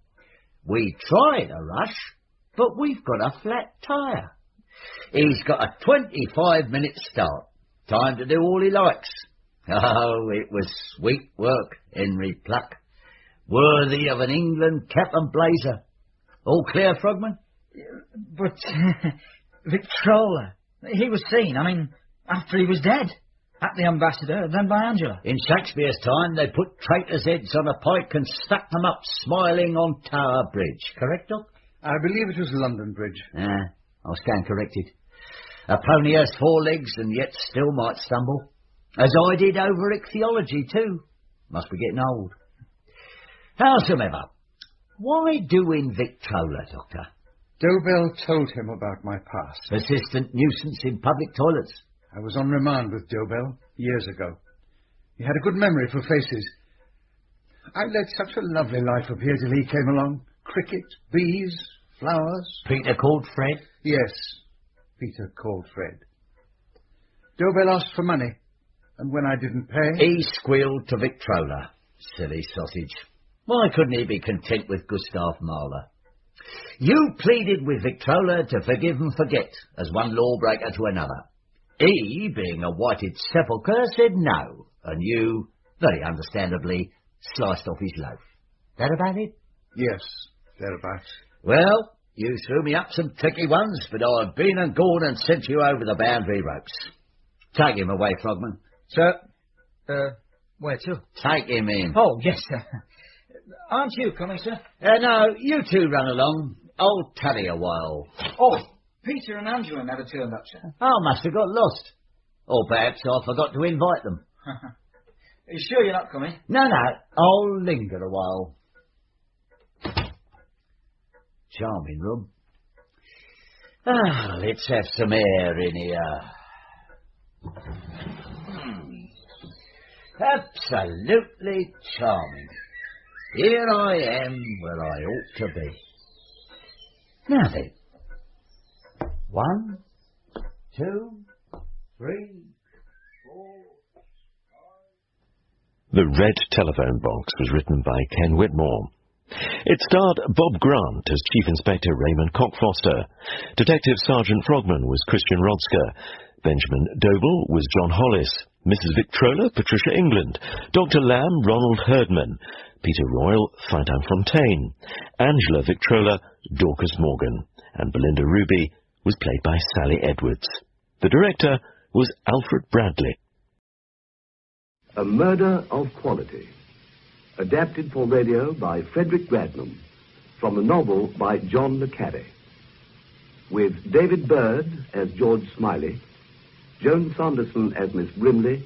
We tried a rush, but we've got a flat tyre. He's got a 25-minute start. Time to do all he likes. Oh, it was sweet work, Henry Pluck. Worthy of an England cap and blazer. All clear, Frogman? But Victrola, he was seen, after he was dead. At the Ambassador, then by Angela. In Shakespeare's time, they put traitors' heads on a pike and stuck them up smiling on Tower Bridge. Correct, Doc? I believe it was London Bridge. I'll stand corrected. A pony has 4 legs and yet still might stumble. As I did over ichthyology, too. Must be getting old. Howsoever, why do in Victrola, Doctor? Dobell told him about my past. Persistent nuisance in public toilets. I was on remand with Dobell years ago. He had a good memory for faces. I led such a lovely life up here till he came along. Cricket, bees, flowers. Peter called Fred? Yes, Peter called Fred. Dobell asked for money, and when I didn't pay... He squealed to Victrola. Silly sausage. Why couldn't he be content with Gustav Mahler? You pleaded with Victrola to forgive and forget, as one lawbreaker to another. He, being a whited sepulchre, said no, and you, very understandably, sliced off his loaf. That about it? Yes, thereabouts. Well, you threw me up some tricky ones, but I've been and gone and sent you over the boundary ropes. Take him away, Frogman. Sir, where to? Take him in. Oh, yes, sir. Aren't you coming, sir? No, you two run along. I'll tarry a while. Oh, Peter and Angela never turned up, sir. I must have got lost. Or perhaps I forgot to invite them. Are you sure you're not coming? No, I'll linger a while. Charming room. Let's have some air in here. Absolutely charming. Here I am where I ought to be. Now then. 1, 2, 3, 4... The Red Telephone Box was written by Ken Whitmore. It starred Bob Grant as Chief Inspector Raymond Cockfoster. Detective Sergeant Frogman was Christian Rodsker. Benjamin Doble was John Hollis. Mrs. Victrola, Patricia England. Dr. Lamb, Ronald Herdman. Peter Royal, Fintan Fontaine. Angela Victrola, Dorcas Morgan. And Belinda Ruby was played by Sally Edwards. The director was Alfred Bradley. A Murder of Quality. Adapted for radio by Frederick Bradnam. From the novel by John le Carré. With David Bird as George Smiley, Joan Saunderson as Miss Brimley,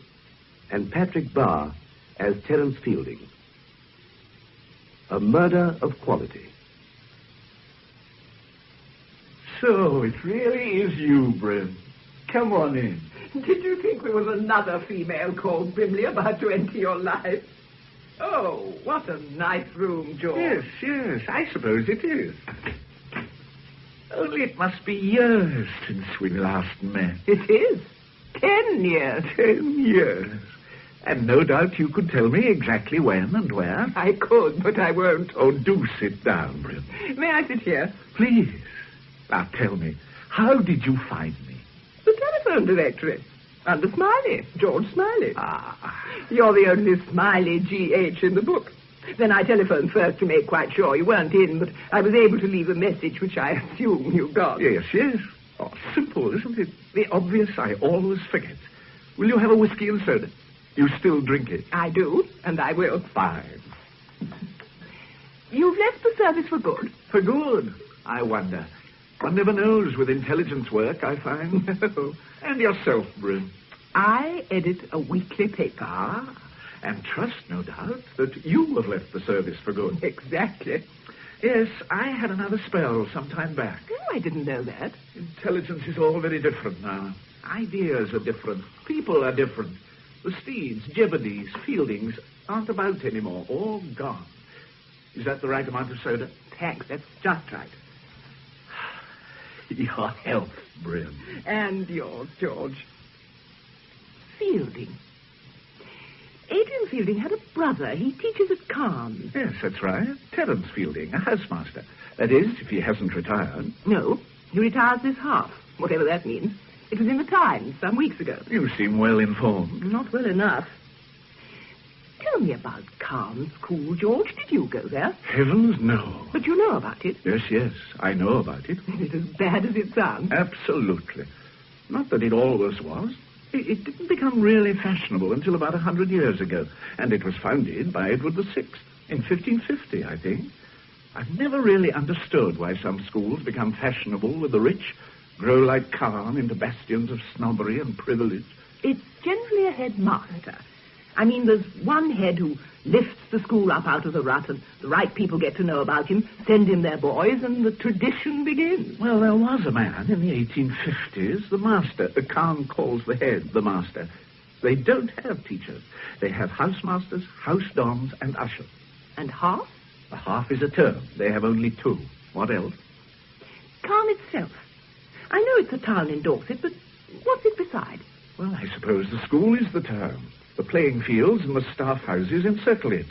and Patrick Barr as Terence Fielding. A Murder of Quality. So, it really is you, Brim. Come on in. Did you think there was another female called Brimley about to enter your life? Oh, what a nice room, George. Yes, I suppose it is. Only it must be years since we last met. It is. 10 years. 10 years. And no doubt you could tell me exactly when and where. I could, but I won't. Oh, do sit down, Brim. May I sit here? Please. Now tell me, how did you find me? The telephone directory. Under Smiley. George Smiley. You're the only Smiley G.H. in the book. Then I telephoned first to make quite sure you weren't in, but I was able to leave a message which I assume you got. Yes. Oh, simple, isn't it? The obvious I always forget. Will you have a whiskey and soda? You still drink it? I do, and I will. Fine. You've left the service for good? For good? I wonder. One never knows with intelligence work, I find. And yourself, Brim? I edit a weekly paper. And trust, no doubt, that you have left the service for good. Exactly. Yes, I had another spell some time back. Oh, I didn't know that. Intelligence is all very different now. Ideas are different. People are different. The Steeds, Jeopardies, Fieldings aren't about anymore. All gone. Is that the right amount of soda? Thanks, that's just right. Your health, Brim. And yours, George. Fielding. Adrian Fielding had a brother. He teaches at Cairns. Yes, that's right. Terence Fielding, a housemaster. That is, if he hasn't retired. No, he retires this half, whatever that means. It was in the Times some weeks ago. You seem well informed. Not well enough. Tell me about Cairns School, George. Did you go there? Heavens, no. But you know about it? Yes, I know about it. Is it as bad as it sounds? Absolutely. Not that it always was. It didn't become really fashionable until about 100 years ago, and it was founded by Edward VI in 1550, I think. I've never really understood why some schools become fashionable with the rich, grow like Caen into bastions of snobbery and privilege. It's generally a headmaster. I mean, there's one head who lifts the school up out of the rut, and the right people get to know about him, send him their boys, and the tradition begins. Well, there was a man in the 1850s, the master. Caen calls the head the master. They don't have teachers. They have housemasters, house dons, and ushers. And half? A half is a term. They have only 2. What else? Caen itself. I know it's a town in Dorset, but what's it beside? Well, I suppose the school is the town. The playing fields and the staff houses encircle it.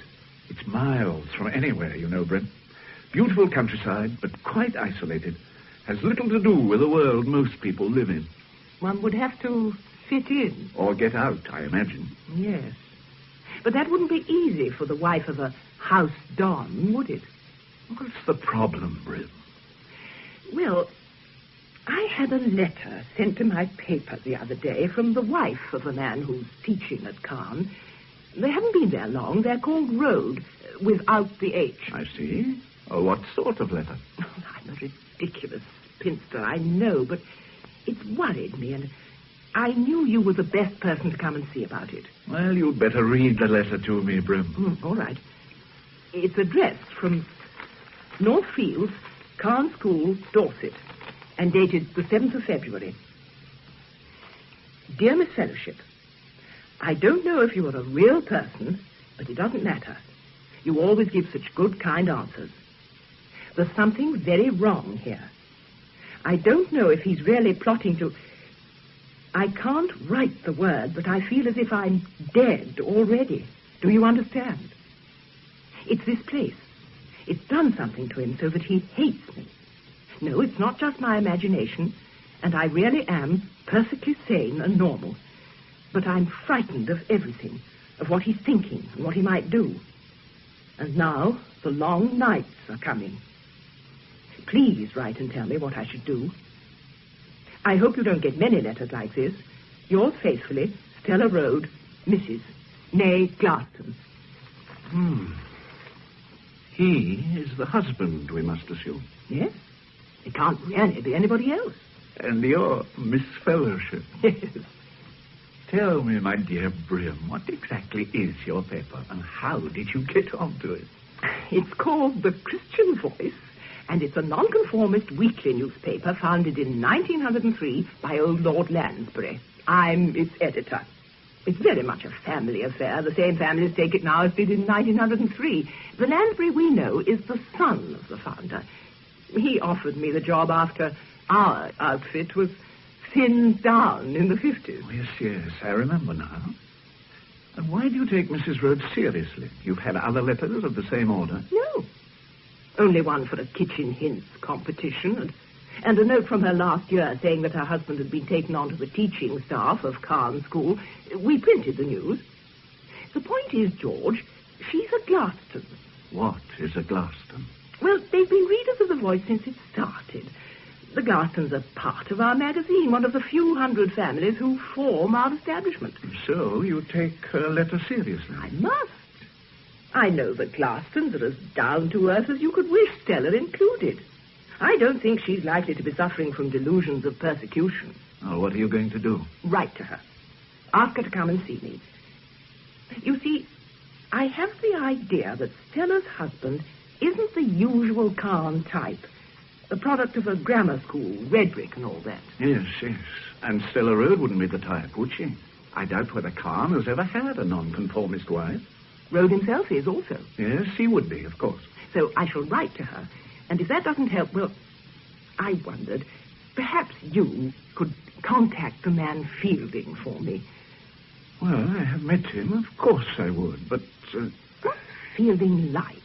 It's miles from anywhere, you know, Brim. Beautiful countryside, but quite isolated. Has little to do with the world most people live in. One would have to fit in. Or get out, I imagine. Yes. But that wouldn't be easy for the wife of a house don, would it? What's the problem, Brim? Well, I had a letter sent to my paper the other day from the wife of a man who's teaching at Caen. They haven't been there long. They're called Road, without the H. I see. Oh, what sort of letter? Oh, I'm a ridiculous spinster, I know, but it's worried me, and I knew you were the best person to come and see about it. Well, you'd better read the letter to me, Brim. All right. It's addressed from North Fields, Cairns School, Dorset, and dated the 7th of February. Dear Miss Fellowship, I don't know if you are a real person, but it doesn't matter. You always give such good, kind answers. There's something very wrong here. I don't know if he's really plotting to... I can't write the word, but I feel as if I'm dead already. Do you understand? It's this place. It's done something to him so that he hates me. No, it's not just my imagination, and I really am perfectly sane and normal. But I'm frightened of everything, of what he's thinking and what he might do. And now the long nights are coming. Please write and tell me what I should do. I hope you don't get many letters like this. Yours faithfully, Stella Road, Mrs. Nay Glaston. He is the husband, we must assume. Yes? It can't really be anybody else. And you're Miss Fellowship. Yes. Tell me, my dear Brim, what exactly is your paper, and how did you get onto it? It's called The Christian Voice, and it's a nonconformist weekly newspaper founded in 1903 by old Lord Lansbury. I'm its editor. It's very much a family affair. The same families take it now as did in 1903. The Lansbury we know is the son of the founder. He offered me the job after our outfit was thinned down in the 50s. Oh, yes, I remember now. And why do you take Mrs. Rhodes seriously? You've had other letters of the same order? No. Only one for a kitchen hints competition, and a note from her last year saying that her husband had been taken on to the teaching staff of Cairn School. We printed the news. The point is, George, she's a Glaston. What is a Glaston? Well, they've been readers of The Voice since it started. The Glastons are part of our magazine, one of the few hundred families who form our establishment. So you take her letter seriously? I must. I know the Glastons are as down-to-earth as you could wish, Stella included. I don't think she's likely to be suffering from delusions of persecution. Oh, what are you going to do? Write to her. Ask her to come and see me. You see, I have the idea that Stella's husband isn't the usual Cairn type. The product of a grammar school, rhetoric and all that. Yes. And Stella Road wouldn't be the type, would she? I doubt whether Cairn has ever had a nonconformist wife. Road himself is also. Yes, he would be, of course. So I shall write to her. And if that doesn't help, well, I wondered, perhaps you could contact the man Fielding for me. Well, I have met him. Of course I would, but... What's Fielding like?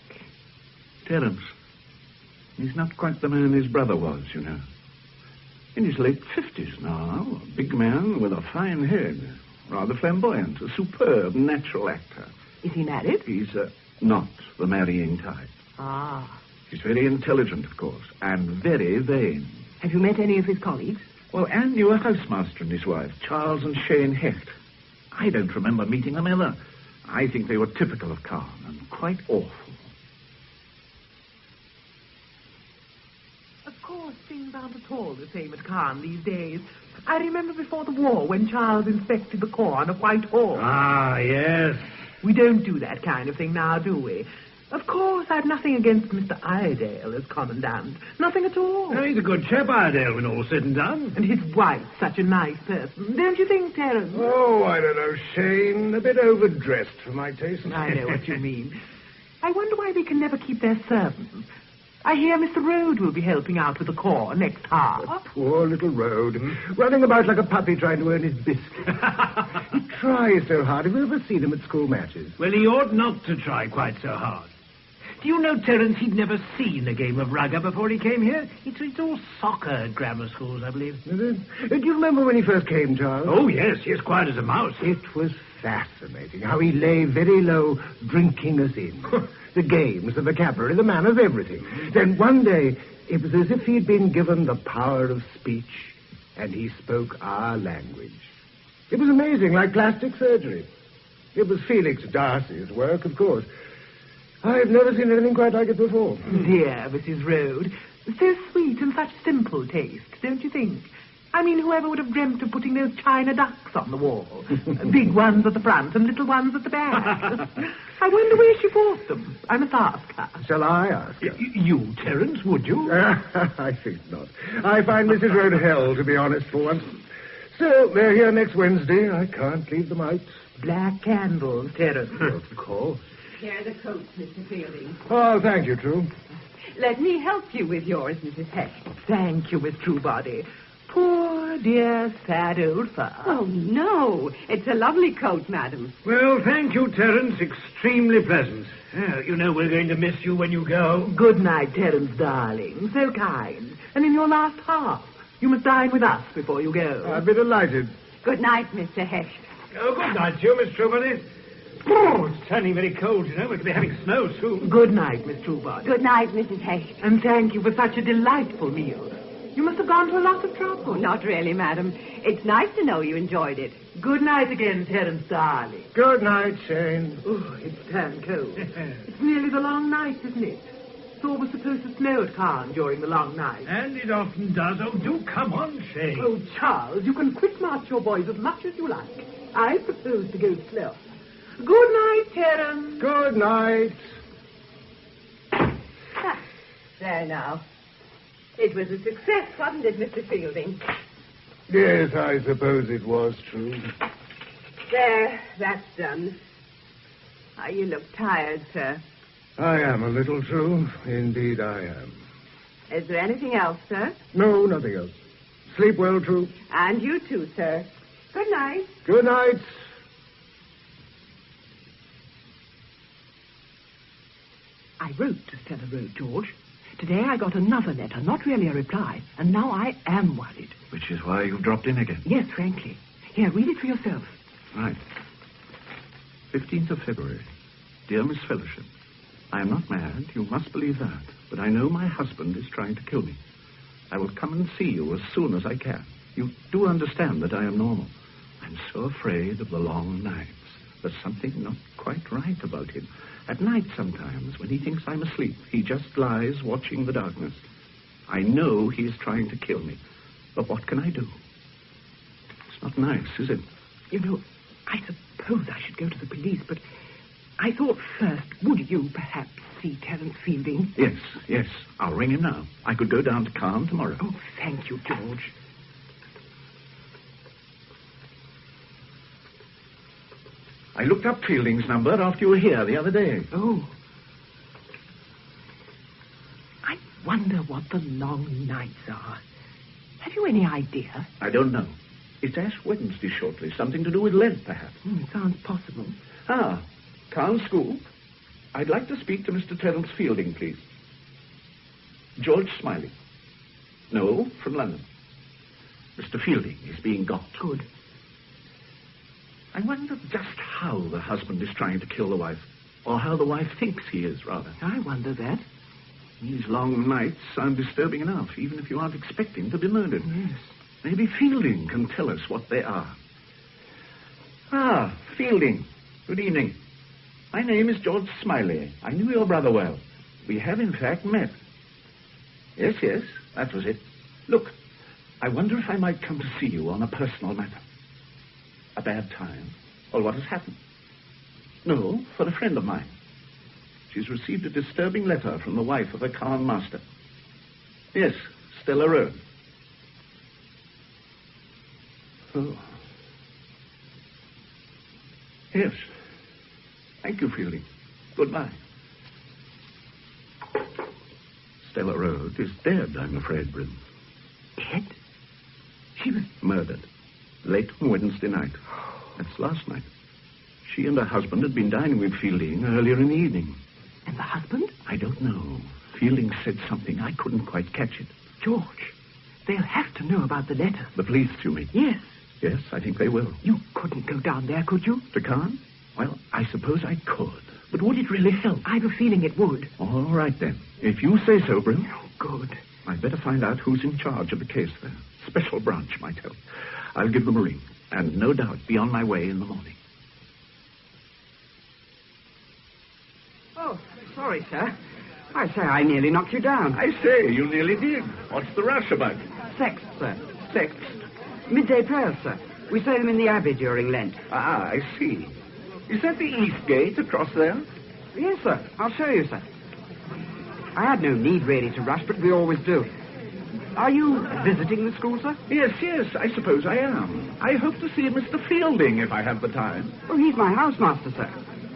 Terence. He's not quite the man his brother was, you know. In his late 50s now, a big man with a fine head, rather flamboyant, a superb natural actor. Is he married? He's not the marrying type. Ah. He's very intelligent, of course, and very vain. Have you met any of his colleagues? Well, Anne knew a housemaster and his wife, Charles and Shane Hecht. I don't remember meeting them ever. I think they were typical of Cairn and quite awful. Of course, things aren't at all the same at Cairn these days. I remember before the war when Charles inspected the corps on a white horse. Ah, yes. We don't do that kind of thing now, do we? Of course, I've nothing against Mr. Iredale as commandant. Nothing at all. Oh, he's a good chap, Iredale, when all's said and done. And his wife's such a nice person. Don't you think, Terence? Oh, I don't know, Shane. A bit overdressed for my taste. I know what you mean. I wonder why they can never keep their servants. I hear Mr. Road will be helping out with the corps next half. Poor little Road. Running about like a puppy trying to earn his biscuit. He tries so hard. Have you ever seen him at school matches? Well, he ought not to try quite so hard. Do you know, Terence, he'd never seen a game of rugger before he came here? It's all soccer at grammar schools, I believe. Is it? Do you remember when he first came, Charles? Oh, yes, quiet as a mouse. It was fascinating how he lay very low, drinking us in. The games, the vocabulary, the manners, everything. Then one day, it was as if he'd been given the power of speech, and he spoke our language. It was amazing, like plastic surgery. It was Felix Darcy's work, of course. I've never seen anything quite like it before. Dear Mrs. Road. So sweet and such simple taste, don't you think? I mean, whoever would have dreamt of putting those china ducks on the wall? Big ones at the front and little ones at the back. I wonder where she bought them. I must ask her. Shall I ask her? You, Terence, would you? I think not. I find Mrs. Road hell, to be honest, for once. So, they're here next Wednesday. I can't leave them out. Black candles, Terence. Of course. Here are the coats, Mr. Fielding. Oh, thank you, True. Let me help you with yours, Mrs. Hecht. Thank you, Miss Truebody. Poor, dear, sad old fur. Oh, no. It's a lovely coat, madam. Well, thank you, Terence. Extremely pleasant. You know we're going to miss you when you go. Good night, Terence, darling. So kind. And in your last half, you must dine with us before you go. I'd be delighted. Good night, Mr. Hesh. Oh, good night to you, Miss Truebody. Oh, it's turning very cold, you know. We'll be having snow soon. Good night, Miss Truebody. Good night, Mrs. Hesh. And thank you for such a delightful meal. You must have gone to a lot of trouble. Oh, not really, madam. It's nice to know you enjoyed it. Good night again, Terence, darling. Good night, Shane. Oh, it's damn cold. It's nearly the long night, isn't it? It's always supposed to snow at Caen during the long night. And it often does. Oh, do come on, Shane. Oh, Charles, you can quick march your boys as much as you like. I propose to go slow. Good night, Terence. Good night. There now. It was a success, wasn't it, Mr. Fielding? Yes, I suppose it was true. There, that's done. Oh, you look tired, sir. I am a little true. Indeed, I am. Is there anything else, sir? No, nothing else. Sleep well, True. And you too, sir. Good night. Good night. I wrote to Stella Road, George. Today I got another letter, not really a reply, and now I am worried. Which is why you've dropped in again. Yes, frankly. Here, read it for yourself. Right. 15th of February. Dear Miss Fellowship, I am not mad, you must believe that, but I know my husband is trying to kill me. I will come and see you as soon as I can. You do understand that I am normal. I'm so afraid of the long nights. There's something not quite right about him. At night sometimes, when he thinks I'm asleep, he just lies watching the darkness. I know he's trying to kill me, but what can I do? It's not nice, is it? You know, I suppose I should go to the police, but I thought first, would you perhaps see Terence Fielding? Yes. I'll ring him now. I could go down to Caen tomorrow. Oh, thank you, George. I looked up Fielding's number after you were here the other day. Oh. I wonder what the long nights are. Have you any idea? I don't know. It's Ash Wednesday shortly. Something to do with Lent, perhaps. It sounds possible. Caen School. I'd like to speak to Mr. Terence Fielding, please. George Smiley. No, from London. Mr. Fielding is being got. Good. I wonder just how the husband is trying to kill the wife. Or how the wife thinks he is, rather. I wonder that. These long nights sound disturbing enough, even if you aren't expecting to be murdered. Yes. Maybe Fielding can tell us what they are. Fielding. Good evening. My name is George Smiley. I knew your brother well. We have, in fact, met. Yes, that was it. Look, I wonder if I might come to see you on a personal matter. A bad time? Or what has happened? No, for a friend of mine. She's received a disturbing letter from the wife of a Caen master. Yes, Stella Road. Oh. Yes. Thank you, Fielding. Goodbye. Stella Road is dead, I'm afraid, Bryn. Dead? She was murdered. Late on Wednesday night. That's last night. She and her husband had been dining with Fielding earlier in the evening. And the husband? I don't know. Fielding said something. I couldn't quite catch it. George, they'll have to know about the letter. The police, you mean? Yes. Yes, I think they will. You couldn't go down there, could you? To Caen? Well, I suppose I could. But would it really help? I've a feeling it would. All right, then. If you say so, Bryn. Oh, good. I'd better find out who's in charge of the case there. Special branch might help. I'll give them a ring, and no doubt be on my way in the morning. Oh, sorry, sir. I say, I nearly knocked you down. I say, you nearly did. What's the rush about? Sext, sir. Sext. Midday prayers, sir. We say them in the Abbey during Lent. I see. Is that the east gate across there? Yes, sir. I'll show you, sir. I had no need, really, to rush, but we always do. Are you visiting the school, sir? Yes, I suppose I am. I hope to see Mr. Fielding if I have the time. Oh, he's my housemaster, sir.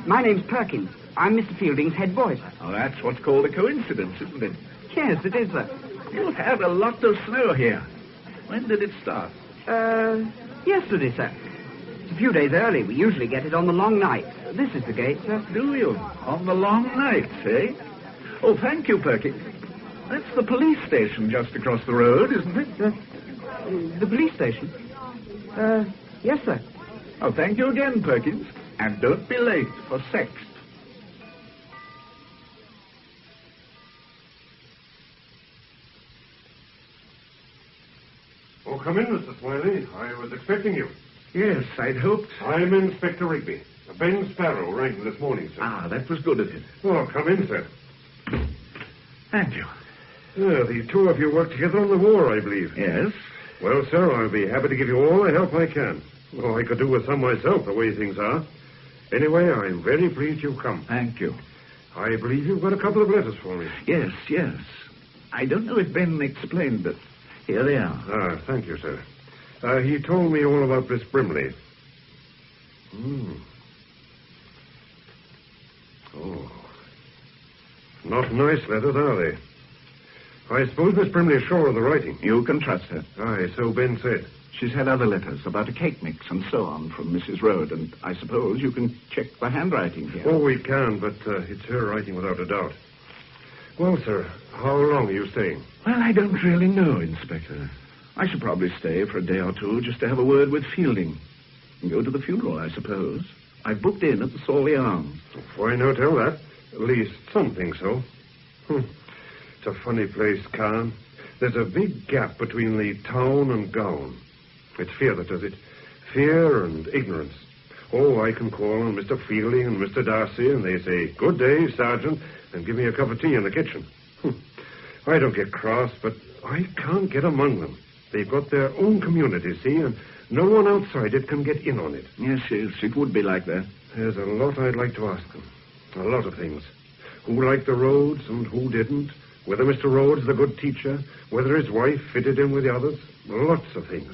My name's Perkins. I'm Mr. Fielding's head boy, sir. Oh, that's what's called a coincidence, isn't it? Yes, it is, sir. You'll have a lot of snow here. When did it start? Yesterday, sir. It's a few days early. We usually get it on the long night. This is the gate, sir. Do you? On the long nights, eh? Oh, thank you, Perkins. That's the police station just across the road, isn't it? The police station? Yes, sir. Oh, thank you again, Perkins. And don't be late for sex. Oh, come in, Mr. Smiley. I was expecting you. Yes, I'd hoped. I'm Inspector Rigby. Ben Sparrow rang this morning, sir. Ah, that was good of him. Oh, come in, sir. Thank you. The two of you work together on the war, I believe. Yes. Well, sir, I'll be happy to give you all the help I can. Oh, I could do with some myself, the way things are. Anyway, I'm very pleased you've come. Thank you. I believe you've got a couple of letters for me. Yes, yes. I don't know if Ben explained, but here they are. Ah, thank you, sir. He told me all about Miss Brimley. Oh. Not nice letters, are they? I suppose Miss Brimley is sure of the writing. You can trust her. Aye, so Ben said. She's had other letters about a cake mix and so on from Mrs. Rhodes, and I suppose you can check the handwriting here. Oh, we can, but it's her writing without a doubt. Well, sir, how long are you staying? Well, I don't really know, Inspector. I should probably stay for a day or two just to have a word with Fielding. And go to the funeral, I suppose. I've booked in at the Sawley Arms. Why not tell that? At least some think so. It's a funny place, Khan. There's a big gap between the town and gown. It's fear that does it. Fear and ignorance. Oh, I can call on Mr. Fielding and Mr. Darcy, and they say, "Good day, Sergeant," and give me a cup of tea in the kitchen. I don't get cross, but I can't get among them. They've got their own community, see, and no one outside it can get in on it. Yes, it would be like that. There's a lot I'd like to ask them. A lot of things. Who liked the Rhodes and who didn't? Whether Mr. Rhodes, the good teacher, whether his wife fitted in with the others. Lots of things.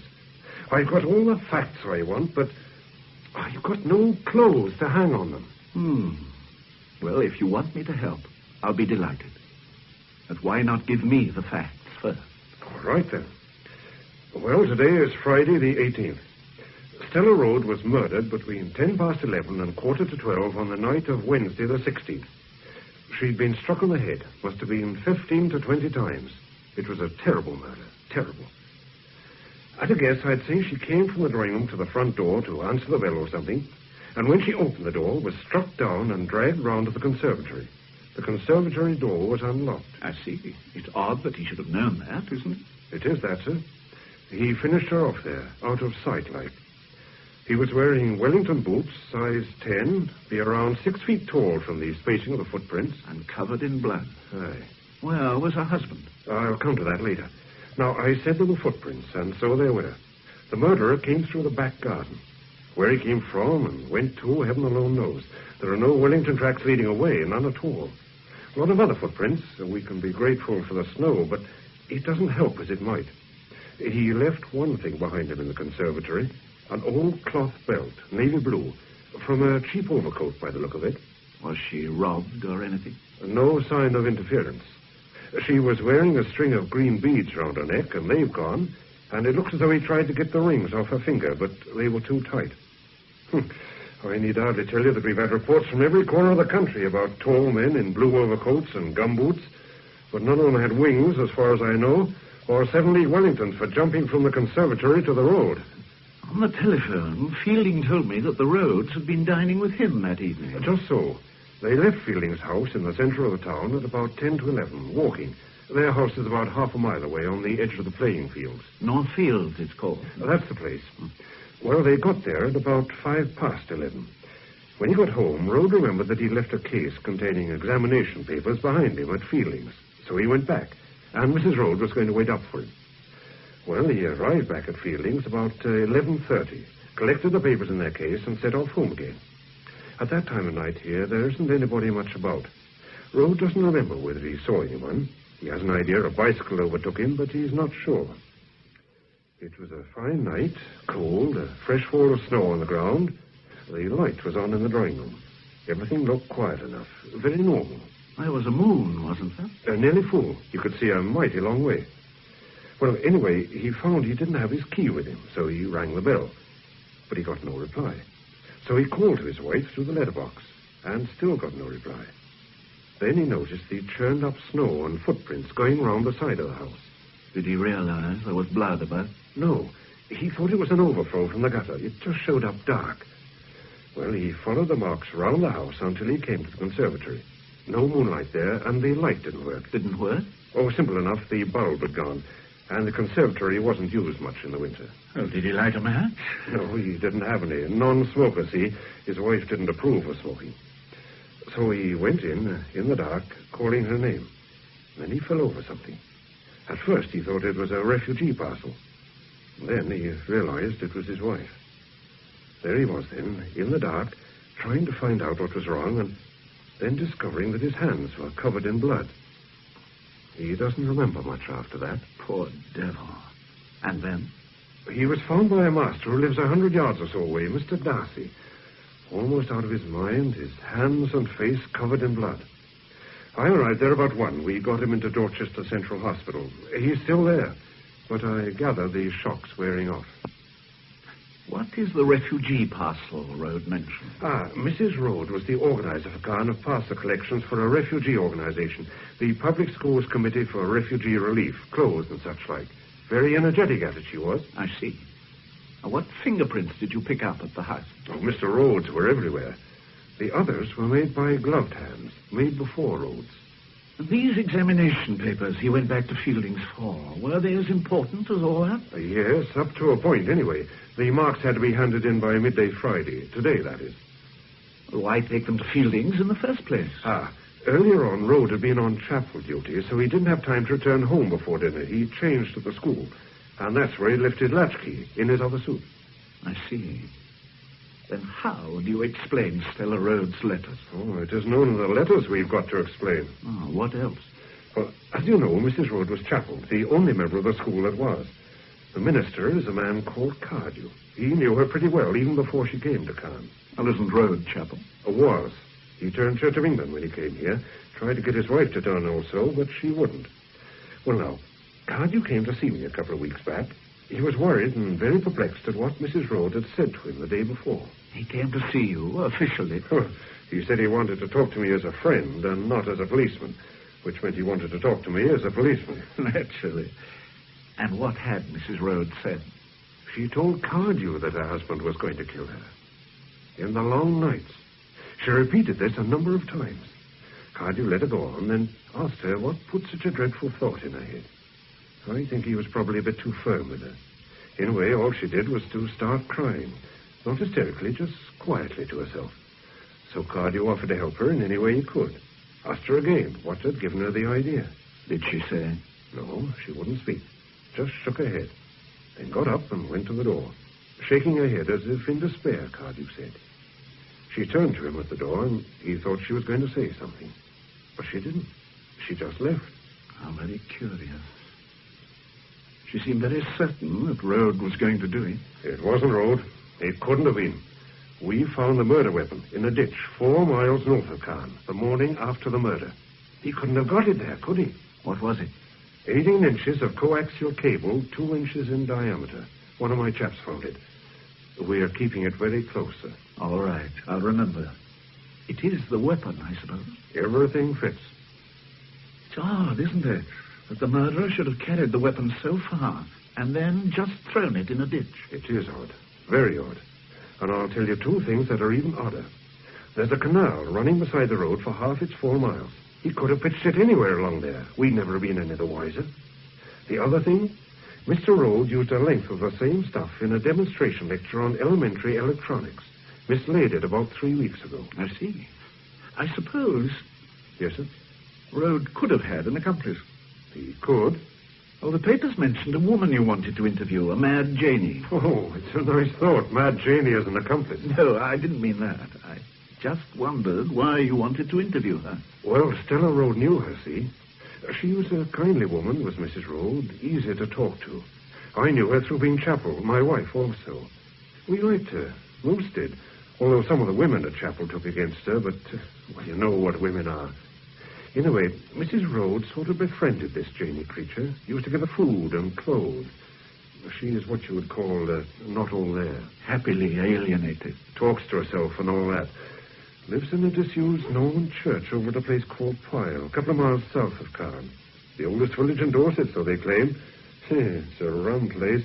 I've got all the facts I want, but I've got no clothes to hang on them. Well, if you want me to help, I'll be delighted. But why not give me the facts first? All right, then. Well, today is Friday the 18th. Stella Rhodes was murdered between 11:10 and 11:45 on the night of Wednesday the 16th. She'd been struck on the head, must have been 15 to 20 times. It was a terrible murder, terrible. At a guess, I'd say she came from the drawing room to the front door to answer the bell or something, and when she opened the door, was struck down and dragged round to the conservatory. The conservatory door was unlocked. I see. It's odd that he should have known that, isn't it? It is that, sir. He finished her off there, out of sight, like. He was wearing Wellington boots, size 10, be around 6 feet tall from the spacing of the footprints. And covered in blood. Aye. Where was her husband? I'll come to that later. Now, I said there were footprints, and so there were. The murderer came through the back garden. Where he came from and went to, heaven alone knows. There are no Wellington tracks leading away, none at all. A lot of other footprints, we can be grateful for the snow, but it doesn't help as it might. He left one thing behind him in the conservatory, an old cloth belt, navy blue, from a cheap overcoat by the look of it. Was she robbed or anything? No sign of interference. She was wearing a string of green beads round her neck, and they've gone, and it looks as though he tried to get the rings off her finger, but they were too tight. I need hardly tell you that we've had reports from every corner of the country about tall men in blue overcoats and gumboots, but none of them had wings, as far as I know, or 7-league Wellingtons for jumping from the conservatory to the road. On the telephone, Fielding told me that the Rhodes had been dining with him that evening. Just so. They left Fielding's house in the centre of the town at about 10 to 11, walking. Their house is about half a mile away on the edge of the playing fields. North Fields, it's called. That's the place. Well, they got there at about 11:05. When he got home, Rhodes remembered that he'd left a case containing examination papers behind him at Fielding's. So he went back, and Mrs. Rhodes was going to wait up for him. Well, he arrived back at Fielding's about 11:30, collected the papers in their case, and set off home again. At that time of night here, there isn't anybody much about. Rhodes doesn't remember whether he saw anyone. He has an idea a bicycle overtook him, but he's not sure. It was a fine night, cold, a fresh fall of snow on the ground. The light was on in the drawing room. Everything looked quiet enough, very normal. There was a moon, wasn't there? Nearly full. You could see a mighty long way. Well, anyway, he found he didn't have his key with him, so he rang the bell. But he got no reply. So he called to his wife through the letterbox, and still got no reply. Then he noticed he'd churned up snow and footprints going round the side of the house. Did he realize there was blood about? No. He thought it was an overflow from the gutter. It just showed up dark. Well, he followed the marks round the house until he came to the conservatory. No moonlight there, and the light didn't work. Didn't work? Oh, simple enough. The bulb had gone, and the conservatory wasn't used much in the winter. Oh, did he light a match? No, he didn't have any. Non-smoker, see. His wife didn't approve of smoking. So he went in the dark, calling her name. Then he fell over something. At first he thought it was a refugee parcel. Then he realized it was his wife. There he was then, in the dark, trying to find out what was wrong, and then discovering that his hands were covered in blood. He doesn't remember much after that. Poor devil. And then? He was found by a master who lives 100 yards or so away, Mr. Darcy. Almost out of his mind, his hands and face covered in blood. I arrived there about 1. We got him into Dorchester Central Hospital. He's still there, but I gather the shock's wearing off. What is the refugee parcel Rhodes mentioned? Mrs. Rhodes was the organizer for Caen of parcel collections for a refugee organization, the Public Schools Committee for Refugee Relief, clothes and such like. Very energetic at it, she was. I see. What fingerprints did you pick up at the house? Oh, Mr. Rhodes were everywhere. The others were made by gloved hands, made before Rhodes. These examination papers he went back to Fielding's for, were they as important as all that? Yes, up to a point, anyway. The marks had to be handed in by midday Friday. Today, that is. Why take them to Fielding's in the first place? Earlier on, Rhodes had been on chapel duty, so he didn't have time to return home before dinner. He changed at the school, and that's where he left his latchkey, in his other suit. I see. Then how do you explain Stella Rhodes' letters? Oh, it is known in the letters we've got to explain. Oh, what else? Well, as you know, Mrs. Rhodes was chapel, the only member of the school that was. The minister is a man called Cardew. He knew her pretty well, even before she came to Caen. Well, isn't Rhodes chapel? Was. He turned Church of England when he came here. Tried to get his wife to turn also, but she wouldn't. Well, now, Cardew came to see me a couple of weeks back. He was worried and very perplexed at what Mrs. Rhodes had said to him the day before. He came to see you, officially? He said he wanted to talk to me as a friend and not as a policeman, which meant he wanted to talk to me as a policeman. Naturally. And what had Mrs. Rhodes said? She told Cardew that her husband was going to kill her. In the long nights. She repeated this a number of times. Cardew let her go on, then asked her what put such a dreadful thought in her head. I think he was probably a bit too firm with her. In a way, all she did was to start crying. Not hysterically, just quietly to herself. So Cardew offered to help her in any way he could. Asked her again what had given her the idea. Did she say? No, she wouldn't speak. Just shook her head. Then got up and went to the door. Shaking her head as if in despair, Cardew said. She turned to him at the door, and he thought she was going to say something. But she didn't. She just left. How very curious. She seemed very certain that Rhodes was going to do it. It wasn't Rhodes. It couldn't have been. We found the murder weapon in a ditch 4 miles north of Caen, the morning after the murder. He couldn't have got it there, could he? What was it? 18 inches of coaxial cable, 2 inches in diameter. One of my chaps found it. We're keeping it very close, sir. All right, I'll remember. It is the weapon, I suppose. Everything fits. It's odd, isn't it, that the murderer should have carried the weapon so far and then just thrown it in a ditch. It is odd. Very odd. And I'll tell you 2 things that are even odder. There's a canal running beside the road for half its 4 miles. He could have pitched it anywhere along there. We'd never have been any the wiser. The other thing, Mr. Rhodes used a length of the same stuff in a demonstration lecture on elementary electronics. Mislaid it about 3 weeks ago. I see. I suppose... Yes, sir? Rhodes could have had an accomplice. He could. Well, the papers mentioned a woman you wanted to interview, a Mad Janie. Oh, it's a nice thought. Mad Janie as an accomplice. No, I didn't mean that. I just wondered why you wanted to interview her. Well, Stella Rhodes knew her, see. She was a kindly woman, was Mrs. Rhodes, easy to talk to. I knew her through being chapel, my wife also. We liked her, most did, although some of the women at chapel took against her, but, well, you know what women are. In a way, Mrs. Rhodes sort of befriended this Janey creature. Used to give her food and clothes. She is what you would call not all there. Happily alienated. Talks to herself and all that. Lives in a disused Norman church over at a place called Pyle, a couple of miles south of Carn. The oldest village in Dorset, so they claim. It's a rum place.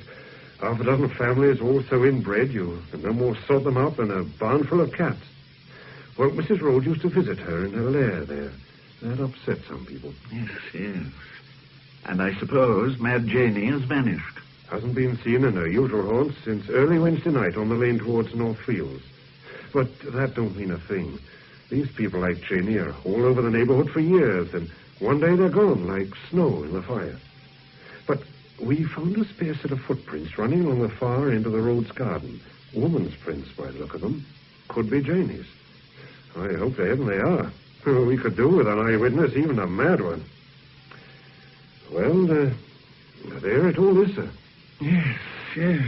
Half a dozen families, all so inbred, you can no more sort them up than a barn full of cats. Well, Mrs. Rhodes used to visit her in her lair there. That upset some people. Yes, yes. And I suppose Mad Janey has vanished. Hasn't been seen in her usual haunts since early Wednesday night on the lane towards North Fields. But that don't mean a thing. These people like Janey are all over the neighborhood for years, and one day they're gone like snow in the fire. But we found a spare set of footprints running along the far end of the Rhodes garden. Woman's prints, by the look of them. Could be Janey's. I hope to heaven they are. We could do with an eyewitness, even a mad one. Well, there it all is, sir. Yes, yes.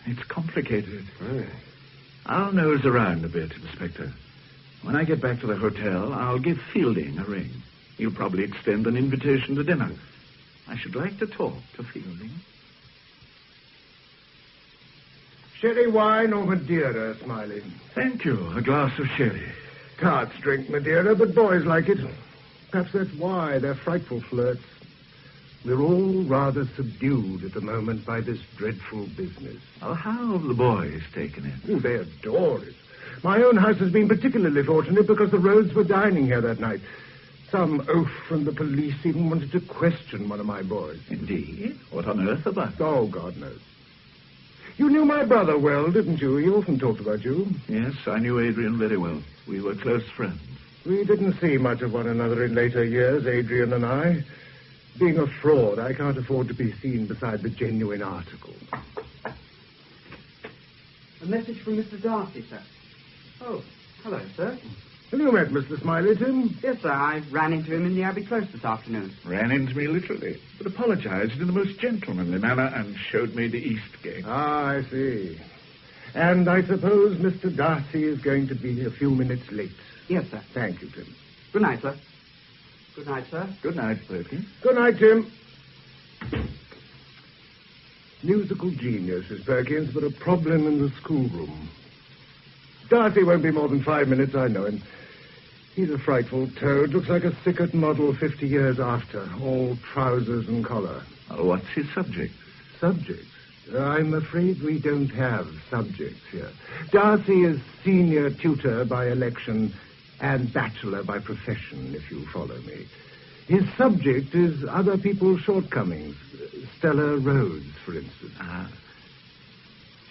It's complicated. Aye. I'll nose around a bit, Inspector. When I get back to the hotel, I'll give Fielding a ring. He'll probably extend an invitation to dinner. I should like to talk to Fielding. Sherry wine or Madeira, Smiley? Thank you. A glass of sherry. Tarts drink Madeira, but boys like it. Perhaps that's why they're frightful flirts. We're all rather subdued at the moment by this dreadful business. Oh, how have the boys taken it? Oh, they adore it. My own house has been particularly fortunate because the Rhodes were dining here that night. Some oaf from the police even wanted to question one of my boys. Indeed? What on earth about? Oh, God knows. You knew my brother well, didn't you? He often talked about you. Yes, I knew Adrian very well. We were close friends. We didn't see much of one another in later years, Adrian and I. Being a fraud, I can't afford to be seen beside the genuine article. A message from Mr. Darcy, sir. Oh, hello, sir. Have you met Mr. Smiley, Tim? Yes, sir. I ran into him in the Abbey Close this afternoon. Ran into me literally, but apologized in the most gentlemanly manner and showed me the East Gate. Ah, I see. And I suppose Mr. Darcy is going to be a few minutes late. Yes, sir. Thank you, Tim. Good night, sir. Good night, sir. Good night, Perkins. Good night, Tim. Musical genius is Perkins, but a problem in the schoolroom. Darcy won't be more than 5 minutes, I know him. He's a frightful toad. Looks like a Sickert model 50 years after. All trousers and collar. Oh, what's his subject? Subjects? I'm afraid we don't have subjects here. Darcy is senior tutor by election and bachelor by profession, if you follow me. His subject is other people's shortcomings. Stella Rhodes, for instance. Ah.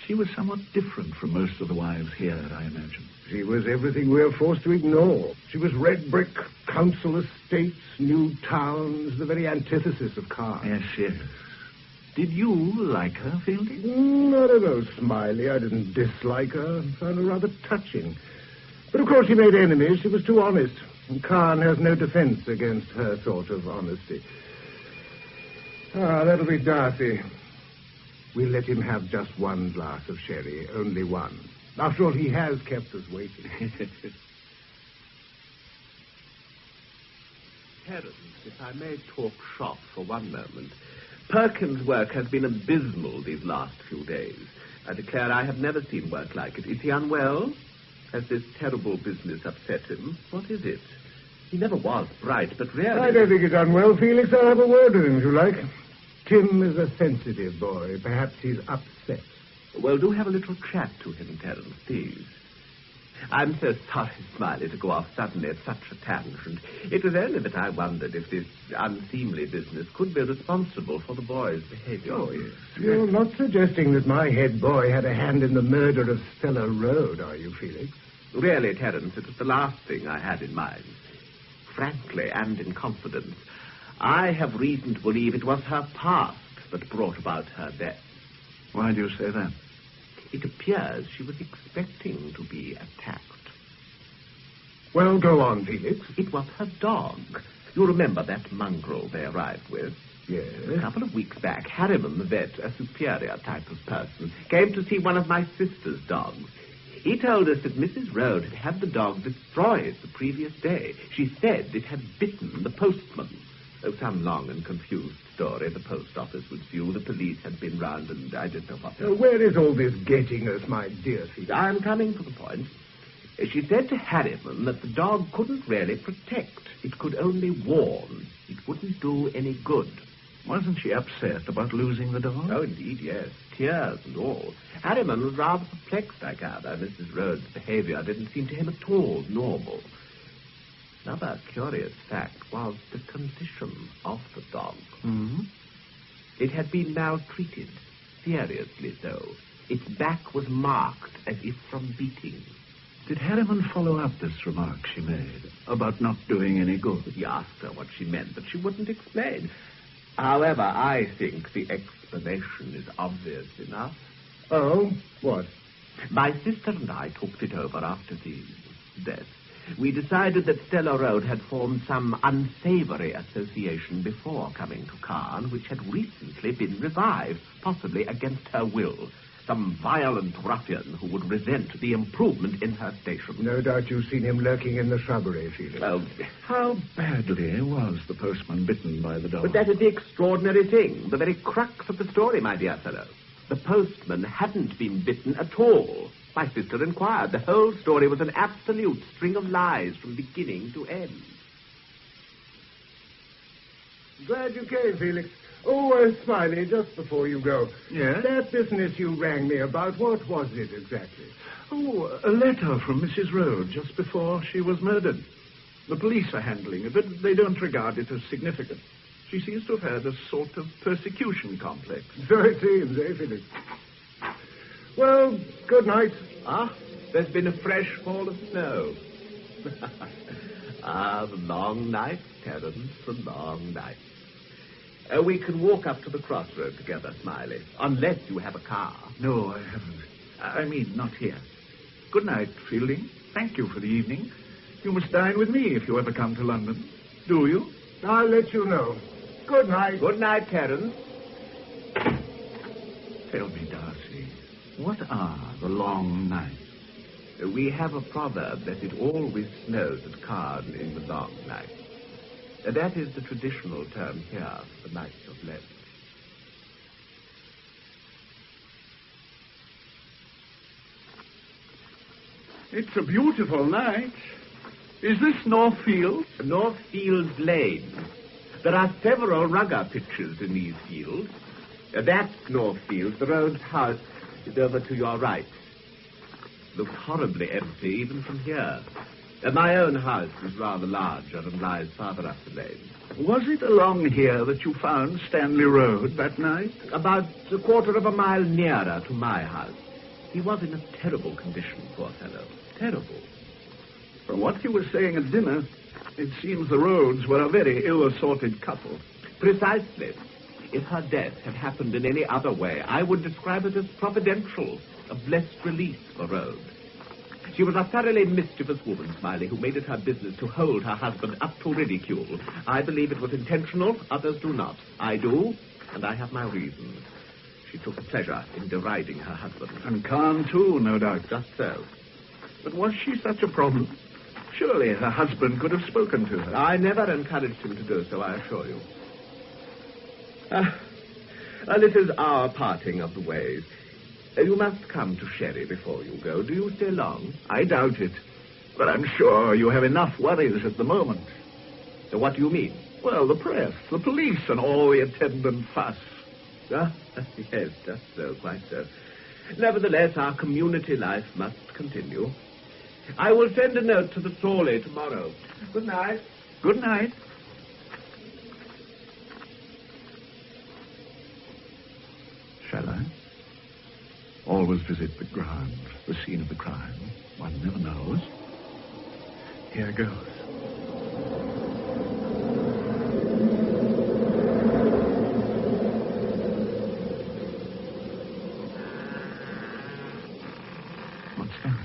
She was somewhat different from most of the wives here, I imagine. She was everything we're forced to ignore. She was red brick, council estates, new towns, the very antithesis of Carr. Yes, yes. Did you like her, Fielding? Not at all, Smiley. I didn't dislike her. I found her rather touching. But of course she made enemies. She was too honest. And Khan has no defense against her sort of honesty. Ah, that'll be Darcy. We'll let him have just one glass of sherry. Only one. After all, he has kept us waiting. Terence, if I may talk shop for one moment. Perkins' work has been abysmal these last few days. I declare I have never seen work like it. Is he unwell? Has this terrible business upset him? What is it? He never was bright, but really... I don't think he's unwell, Felix. I'll have a word with him, if you like. Tim is a sensitive boy. Perhaps he's upset. Well, do have a little chat to him, Terence, please. I'm so sorry, Smiley, to go off suddenly at such a tangent. It was only that I wondered if this unseemly business could be responsible for the boy's behavior. Oh, yes. You're not suggesting that my head boy had a hand in the murder of Stella Rhodes, are you, Felix? Really, Terence, it was the last thing I had in mind. Frankly and in confidence, I have reason to believe it was her past that brought about her death. Why do you say that? It appears she was expecting to be attacked. Well, go on, Felix. It was her dog. You remember that mongrel they arrived with? Yes. A couple of weeks back, Harriman, the vet, a superior type of person, came to see one of my sister's dogs. He told us that Mrs. Rhodes had had the dog destroyed the previous day. She said it had bitten the postman. Oh, some long and confused story. The post office was due, the police had been round, and I don't know what. Where is all this getting us, my dear Felix? I'm coming to the point. She said to Harriman that the dog couldn't really protect. It could only warn. It wouldn't do any good. Wasn't she upset about losing the dog? Oh, indeed, yes. Tears and all. Harriman was rather perplexed, I gather. Mrs. Rhodes' behavior didn't seem to him at all normal. Another curious fact was the condition of the dog. Hmm? It had been maltreated, seriously so. Its back was marked as if from beating. Did Harriman follow up this remark she made about not doing any good? He asked her what she meant, but she wouldn't explain. However, I think the explanation is obvious enough. Oh, what? My sister and I talked it over after the death. We decided that Stella Road had formed some unsavory association before coming to Caen, which had recently been revived, possibly against her will. Some violent ruffian who would resent the improvement in her station. No doubt you've seen him lurking in the shrubbery, Felix. Well, how badly was the postman bitten by the dog? But that is the extraordinary thing, the very crux of the story, my dear fellow. The postman hadn't been bitten at all. My sister inquired. The whole story was an absolute string of lies from beginning to end. Glad you came, Felix. Oh, Smiley, just before you go. Yes? That business you rang me about, what was it exactly? Oh, a letter from Mrs. Rhodes just before she was murdered. The police are handling it, but they don't regard it as significant. She seems to have had a sort of persecution complex. So it seems, Felix? Well, good night. There's been a fresh fall of snow. The long nights, Terence, the long nights. We can walk up to the crossroad together, Smiley, unless you have a car. No, I haven't. I mean, not here. Good night, Fielding. Thank you for the evening. You must dine with me if you ever come to London. Do you? I'll let you know. Good night. Good night, Terence. Tell me, Darcy, what are the long nights? We have a proverb that it always snows at Caen in the long night. That is the traditional term here for the nights of Lent. It's a beautiful night. Is this Northfield? Northfield Lane. There are several rugger pitches in these fields. That's Northfield. The Rhodes house is over to your right. Looks horribly empty even from here. My own house is rather larger and lies farther up the lane. Was it along here that you found Stanley Road that night? About a quarter of a mile nearer to my house. He was in a terrible condition, poor fellow. Terrible. From what you were saying at dinner, it seems the Rhodes were a very ill-assorted couple. Precisely. If her death had happened in any other way, I would describe it as providential, a blessed release for Rhodes. She was a thoroughly mischievous woman, Smiley, who made it her business to hold her husband up to ridicule. I believe it was intentional, others do not. I do, and I have my reasons. She took a pleasure in deriding her husband. And Khan, too, no doubt. Just so. But was she such a problem? Surely her husband could have spoken to her. I never encouraged him to do so, I assure you. This is our parting of the ways. You must come to Sherry before you go. Do you stay long? I doubt it. But I'm sure you have enough worries at the moment. So what do you mean? Well, the press, the police, and all the attendant fuss. Yes, just so, quite so. Nevertheless, our community life must continue. I will send a note to the trolley tomorrow. Good night. Good night. Shall I? Always visit the ground, the scene of the crime. One never knows. Here goes. What's that?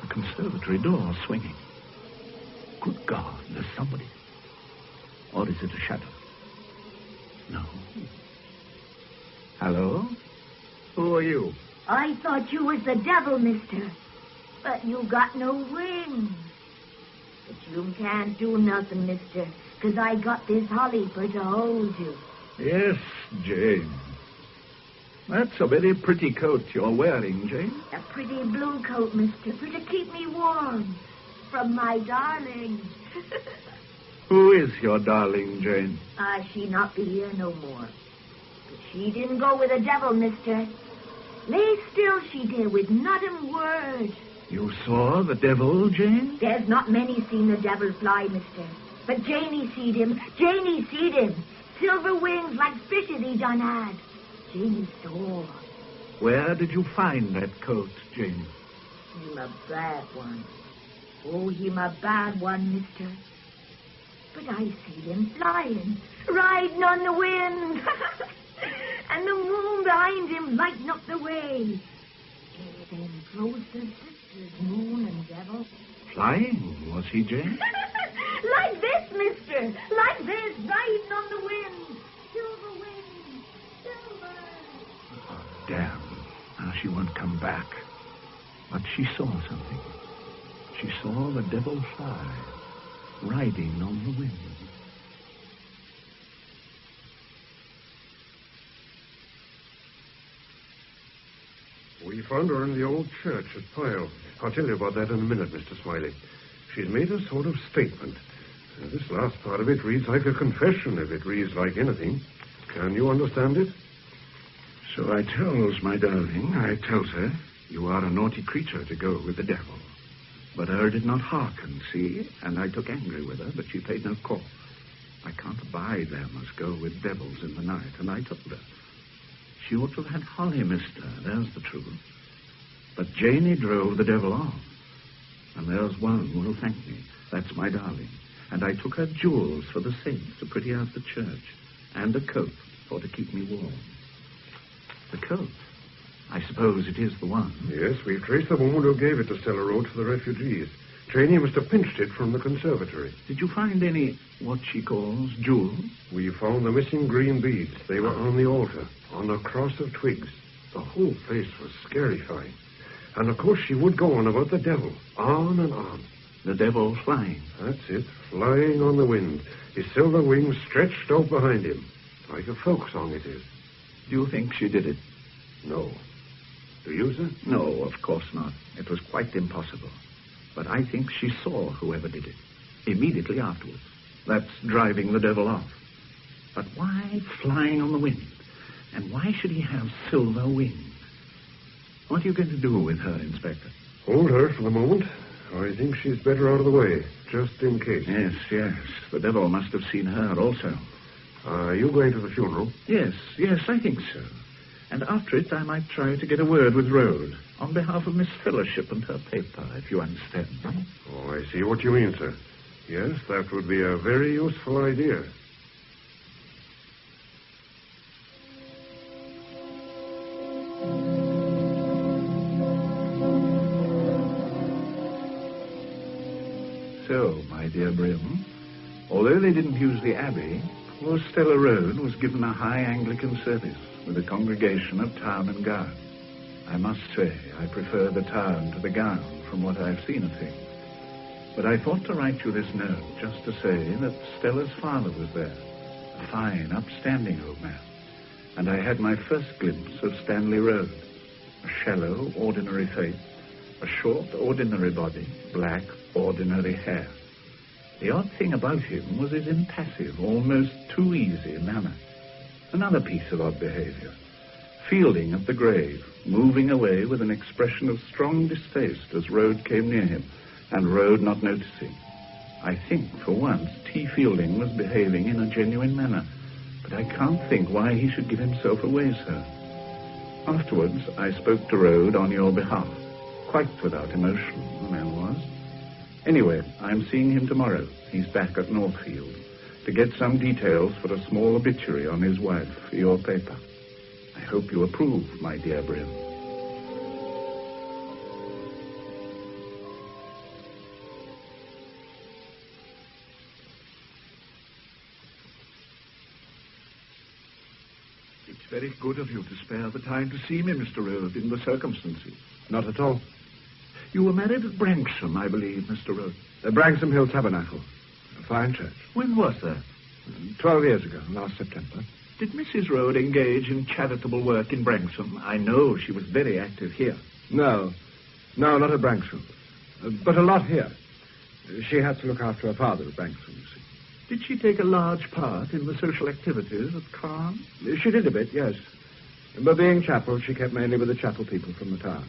The conservatory door swinging. Good God, there's somebody. Or is it a shadow? No. Hello? Who are you? I thought you was the devil, mister. But you got no wings. But you can't do nothing, mister, 'cause I got this hollyper to hold you. Yes, Jane. That's a very pretty coat you're wearing, Jane. A pretty blue coat, mister, for to keep me warm. From my darling. Who is your darling, Jane? She not be here no more. But she didn't go with the devil, mister. Lay still she did, with not a word. You saw the devil, Jane? There's not many seen the devil fly, mister. But Janie seed him. Janie seed him. Silver wings like fishes he done had. Janie saw. Where did you find that coat, Jane? Him a bad one. Oh, him a bad one, mister. But I see him flying, riding on the wind. And the moon behind him lighting up the way. Then close the sisters, moon and devil. Flying, was he, Jane? Like this, mister. Like this, riding on the wind. Silver wings, silver. Oh, damn. Now she won't come back. But she saw something. She saw the devil fly, riding on the wind. We found her in the old church at Pyle. I'll tell you about that in a minute, Mr. Smiley. She's made a sort of statement. This last part of it reads like a confession, if it reads like anything. Can you understand it? So I tells my darling, I tells her, you are a naughty creature to go with the devil. But her did not hearken, see, and I took angry with her, but she paid no call. I can't abide them as go with devils in the night, and I told her. She ought to have had holly, mister, there's the truth. But Janie drove the devil off. And there's one will thank me. That's my darling. And I took her jewels for the saints to pretty out the church, and a coat for to keep me warm. The coat? I suppose it is the one. Yes, we've traced the woman who gave it to Stella Road for the refugees. Janie must have pinched it from the conservatory. Did you find any, what she calls, jewels? We found the missing green beads. They were on the altar, on a cross of twigs. The whole place was scarifying. And, of course, she would go on about the devil. On and on. The devil flying. That's it. Flying on the wind. His silver wings stretched out behind him. Like a folk song it is. Do you think she did it? No. Do you, sir? No, of course not. It was quite impossible. But I think she saw whoever did it. Immediately afterwards. That's driving the devil off. But why flying on the wind? And why should he have silver wings? What are you going to do with her, Inspector? Hold her for the moment. I think she's better out of the way, just in case. Yes, yes. The devil must have seen her also. Are you going to the funeral? Yes, I think so. And after it, I might try to get a word with Rhodes on behalf of Miss Fellowship and her paper, if you understand. Oh, I see what you mean, sir. Yes, that would be a very useful idea. So, my dear Brim, although they didn't use the Abbey, poor Stella Road was given a high Anglican service with a congregation of town and gown. I must say, I prefer the town to the gown from what I've seen of things. But I thought to write you this note just to say that Stella's father was there, a fine, upstanding old man. And I had my first glimpse of Stanley Road, a shallow, ordinary face, a short, ordinary body, black, ordinary hair. The odd thing about him was his impassive, almost too easy manner. Another piece of odd behavior. Fielding at the grave, moving away with an expression of strong distaste as Rhodes came near him, and Rhodes not noticing. I think, for once, T. Fielding was behaving in a genuine manner, but I can't think why he should give himself away, sir. Afterwards, I spoke to Rhodes on your behalf, quite without emotion, the man was. Anyway, I'm seeing him tomorrow. He's back at Northfield, to get some details for a small obituary on his wife for your paper. I hope you approve, my dear Brim. It's very good of you to spare the time to see me, Mr. Rhodes, in the circumstances. Not at all. You were married at Branksome, I believe, Mr. Rhodes. The Branksome Hill Tabernacle. A fine church. When was that? 12 years ago, last September. Did Mrs. Rhodes engage in charitable work in Branksome? I know she was very active here. No, not at Branksome. But a lot here. She had to look after her father at Branksome, you see. Did she take a large part in the social activities at Carn? She did a bit, yes. But being chapel, she kept mainly with the chapel people from the town.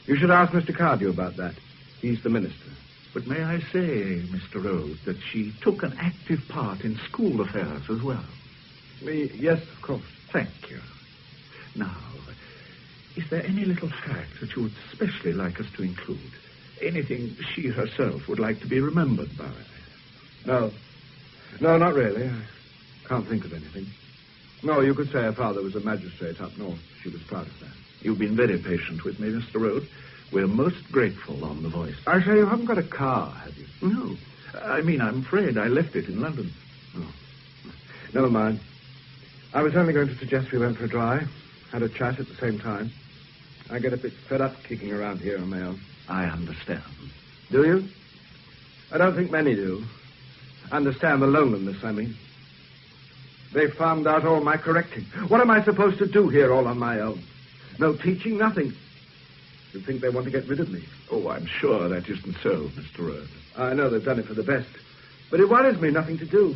You should ask Mr. Cardew about that. He's the minister. But may I say, Mr. Rhodes, that she took an active part in school affairs as well? Yes, of course. Thank you. Now, is there any little fact that you would especially like us to include? Anything she herself would like to be remembered by? No, not really. I can't think of anything. No, you could say her father was a magistrate up north. She was proud of that. You've been very patient with me, Mr. Rhodes. We're most grateful on the voice. I say, you haven't got a car, have you? No. I mean, I'm afraid I left it in London. Oh. Never mind. I was only going to suggest we went for a drive, had a chat at the same time. I get a bit fed up kicking around here on my own. I understand. Do you? I don't think many do. Understand the loneliness, I mean. They found out all my correcting. What am I supposed to do here all on my own? No teaching, nothing. You'd think they want to get rid of me. Oh, I'm sure that isn't so, Mr. Rhodes. I know they've done it for the best. But it worries me nothing to do.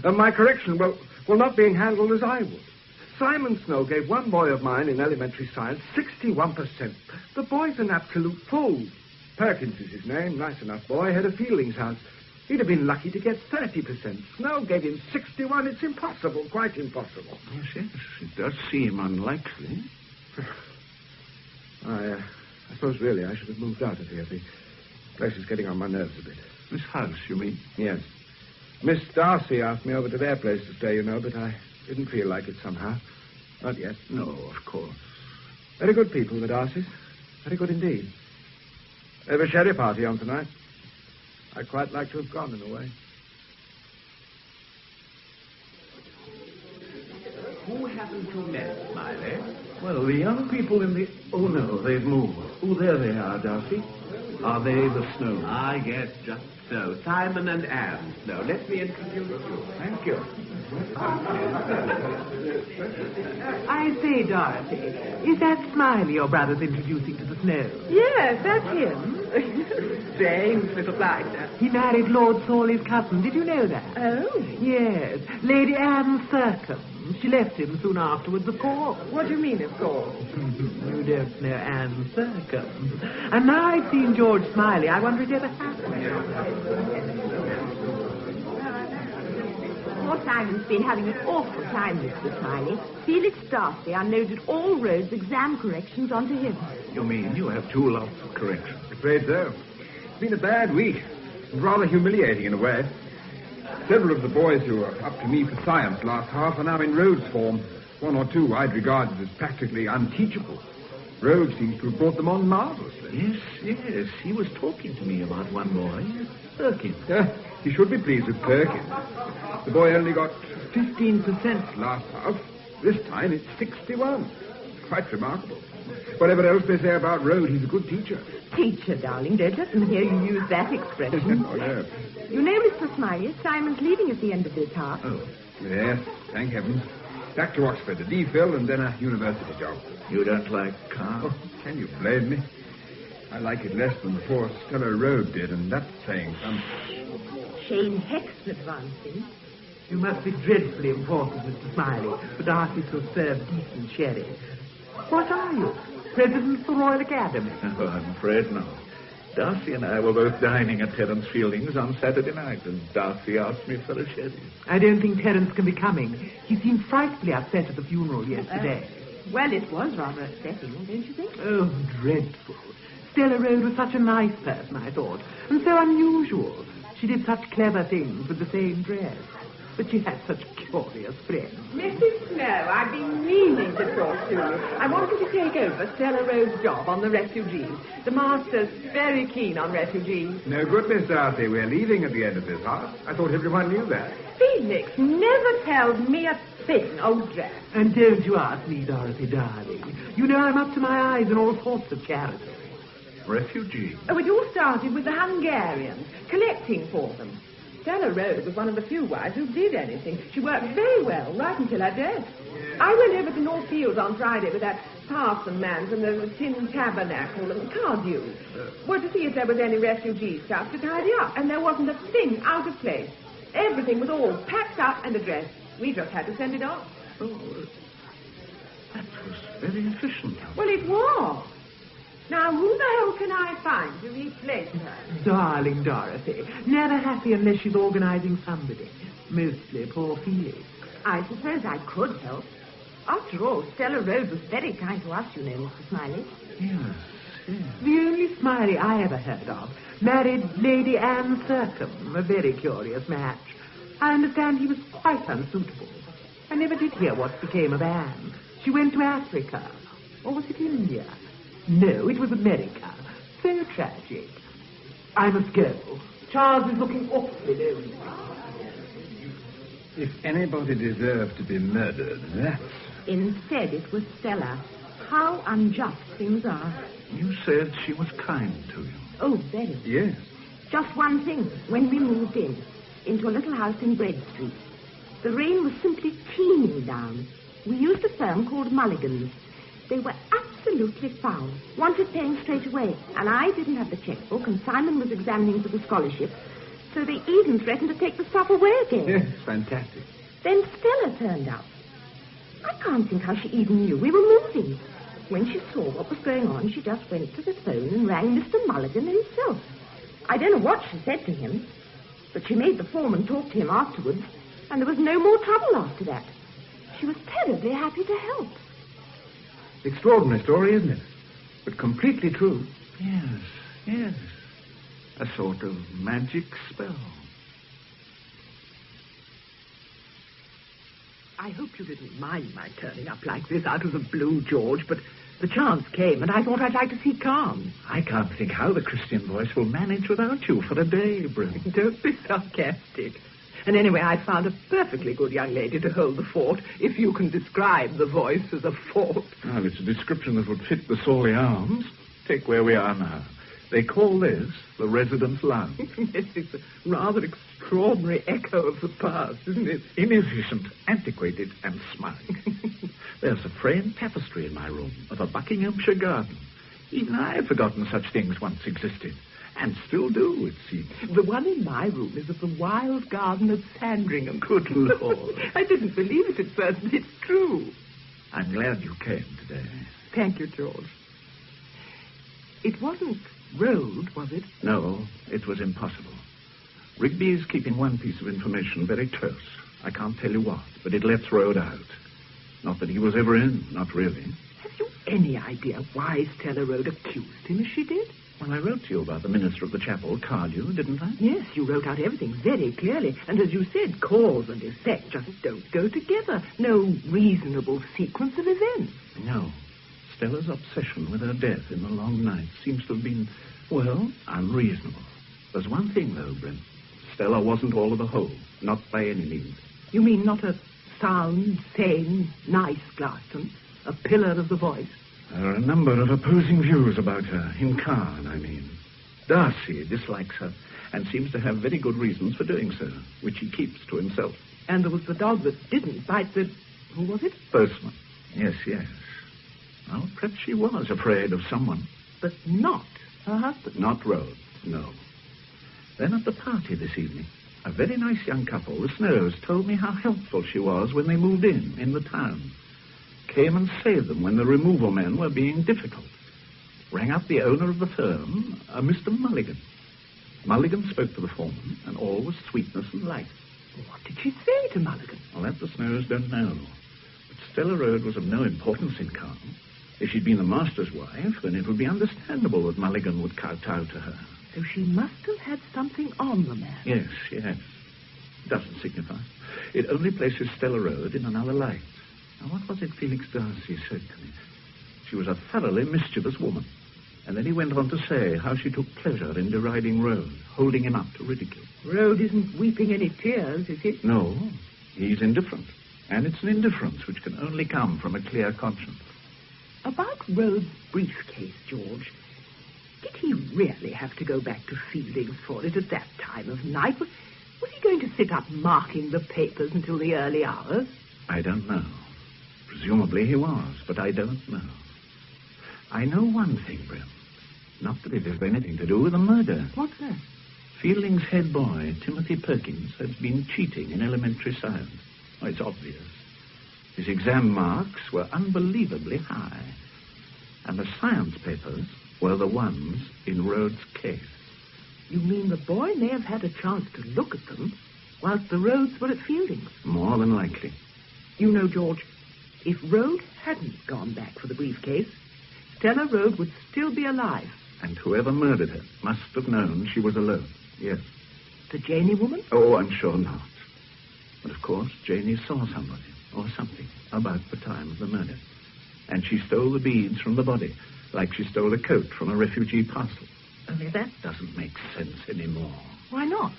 And my correction, well, not being handled as I would. Simon Snow gave one boy of mine in elementary science 61%. The boy's an absolute fool. Perkins is his name, nice enough boy, head of Fielding's house. He'd have been lucky to get 30%. Snow gave him 61. It's impossible, quite impossible. Yes, it does seem unlikely. I suppose really I should have moved out of here. The place is getting on my nerves a bit. This house, you mean? Yes. Miss Darcy asked me over to their place to stay, you know, but I didn't feel like it somehow. Not yet. No, of course. Very good people, the Darcys. Very good indeed. They have a sherry party on tonight. I'd quite like to have gone in a way. Who happened to left, Smiley? Well, the young people in the... Oh, no, they've moved. Oh, there they are, Darcy. Are they the Snows? Ah, yes, just so. Simon and Anne Snow. Let me introduce you. Thank you. I say, Dorothy, is that Smiley your brother's introducing to the Snows? Yes, that's him. Strange little blinder. He married Lord Sawley's cousin. Did you know that? Oh? Yes. Lady Anne Thurcombe. She left him soon afterwards, of course. What do you mean, of course? You don't know Anne Thurcombe. And now I've seen George Smiley, I wonder if it ever happened. Poor Simon's been having an awful time, Mr. Smiley. Felix Darcy unloaded all Rhodes' exam corrections onto him. You mean you have too lots of corrections? Afraid so. It's been a bad week. Rather humiliating in a way. Several of the boys who were up to me for science last half are now in Rhodes' form. One or two I'd regarded as practically unteachable. Rhodes seems to have brought them on marvellously. Yes. He was talking to me about one boy. Perkins. He should be pleased with Perkins. The boy only got 15% last half. This time it's 61. Quite remarkable. Whatever else they say about Rhodes, he's a good teacher. Teacher, darling, don't let them hear you use that expression. Oh, yes. You know, Mr. Smiley, Simon's leaving at the end of this half. Oh. Yes, thank heavens. Back to Oxford, a DPhil, and then a university job. You don't like Carl? Oh, can you blame me? I like it less than the poor Stella Road did, and that's saying something. Shane Heck's advancing. You must be dreadfully important, Mr. Smiley, for Darcy to have served decent sherry. What are you? President of the Royal Academy? Oh, I'm afraid not. Darcy and I were both dining at Terence Fielding's on Saturday night, and Darcy asked me for a sherry. I don't think Terence can be coming. He seemed frightfully upset at the funeral yesterday. Well, it was rather upsetting, don't you think? Oh, dreadful. Stella Road was such a nice person, I thought, and so unusual. She did such clever things with the same dress. But she had such curious friends. Mrs. Snow, I've been meaning to talk to you. I want you to take over Stella Road's job on the refugees. The master's very keen on refugees. No good, Miss Darcy. We're leaving at the end of this half. I thought everyone knew that. Felix never tells me a thing, old Jack. And don't you ask me, Dorothy, darling. You know I'm up to my eyes in all sorts of charity. Refugees? Oh, it all started with the Hungarians, collecting for them. Stella Rhodes was one of the few wives who did anything. She worked very well, right until her death. I went over to North Fields on Friday with that parson man from the Tin Tabernacle and Cardew. Well, to see if there was any refugee stuff to tidy up, and there wasn't a thing out of place. Everything was all packed up and addressed. We just had to send it off. Oh, that was very efficient. Well, it was. Now, who the hell can I find to replace her? Darling Dorothy. Never happy unless she's organising somebody. Mostly poor Felix. I suppose I could help. After all, Stella Rhodes was very kind to us, you know, Mr. Smiley. Yes. The only Smiley I ever heard of married Lady Anne Thurcombe, a very curious match. I understand he was quite unsuitable. I never did hear what became of Anne. She went to Africa. Or was it India? No, it was America. So tragic. I must go. Charles is looking awfully lonely. If anybody deserved to be murdered, that's... Instead, it was Stella. How unjust things are. You said she was kind to you. Oh, very. Yes. Just one thing. When we moved into a little house in Bread Street, the rain was simply teeming down. We used a firm called Mulligan's. They were absolutely foul. Wanted paying straight away. And I didn't have the checkbook, and Simon was examining for the scholarship. So they even threatened to take the stuff away again. Yes, fantastic. Then Stella turned up. I can't think how she even knew we were moving. When she saw what was going on, she just went to the phone and rang Mr. Mulligan himself. I don't know what she said to him, but she made the foreman talk to him afterwards, and there was no more trouble after that. She was terribly happy to help. Extraordinary story, isn't it? But completely true. Yes. A sort of magic spell. I hope you didn't mind my turning up like this out of the blue, George, but the chance came, and I thought I'd like to see calm. I can't think how the Christian voice will manage without you for a day, Bryn. Don't be sarcastic. And anyway, I found a perfectly good young lady to hold the fort, if you can describe the voice as a fort. Well, it's a description that would fit the Sawley Arms. Take where we are now. They call this the residence lounge. Yes, it's a rather extraordinary echo of the past, isn't it? Inefficient, antiquated, and smug. There's a framed tapestry in my room of a Buckinghamshire garden. Even I had forgotten such things once existed. And still do, it seems. The one in my room is of the wild garden at Sandringham. Good Lord. I didn't believe it at first, but it's true. I'm glad you came today. Thank you, George. It wasn't Road, was it? No, it was impossible. Rigby is keeping one piece of information very close. I can't tell you what, but it lets Road out. Not that he was ever in, not really. Have you any idea why Stella Road accused him as she did? Well, I wrote to you about the minister of the chapel, Cardew, didn't I? Yes, you wrote out everything very clearly. And as you said, cause and effect just don't go together. No reasonable sequence of events. No. Stella's obsession with her death in the long night seems to have been, well, unreasonable. There's one thing, though, Brent. Stella wasn't all of the whole. Not by any means. You mean not a sound, sane, nice Glaston? A pillar of the voice? There are a number of opposing views about her. In Caen, I mean. Darcy dislikes her and seems to have very good reasons for doing so, which he keeps to himself. And there was the dog that didn't bite the... Who was it? Postman. Yes. Well, perhaps she was afraid of someone. But not her husband. Not Rhodes, no. Then at the party this evening, a very nice young couple, the Snows, told me how helpful she was when they moved in the town. Came and saved them when the removal men were being difficult. Rang up the owner of the firm, a Mr. Mulligan. Mulligan spoke to the foreman, and all was sweetness and light. What did she say to Mulligan? Well, that the Snows don't know. But Stella Road was of no importance in Caen. If she'd been the master's wife, then it would be understandable that Mulligan would kowtow to her. So she must have had something on the man. Yes. Doesn't signify. It only places Stella Road in another light. Now, what was it Felix Darcy said to me? She was a thoroughly mischievous woman. And then he went on to say how she took pleasure in deriding Road, holding him up to ridicule. Road isn't weeping any tears, is he? No, he's indifferent. And it's an indifference which can only come from a clear conscience. About Road's briefcase, George, Did he really have to go back to Fielding's for it at that time of night? Was he going to sit up marking the papers until the early hours? I don't know. Presumably he was, but I don't know. I know one thing, Brim. Not that it has anything to do with the murder. What's that? Fielding's head boy, Timothy Perkins, has been cheating in elementary science. Oh, it's obvious. His exam marks were unbelievably high. And the science papers were the ones in Rhodes' case. You mean the boy may have had a chance to look at them whilst the Rhodes were at Fielding's? More than likely. You know, George, if Rhodes hadn't gone back for the briefcase, Stella Rhodes would still be alive. And whoever murdered her must have known she was alone. Yes. The Janey woman? Oh, I'm sure not. But of course, Janey saw somebody or something about the time of the murder. And she stole the beads from the body, like she stole a coat from a refugee parcel. Only that doesn't make sense anymore. Why not?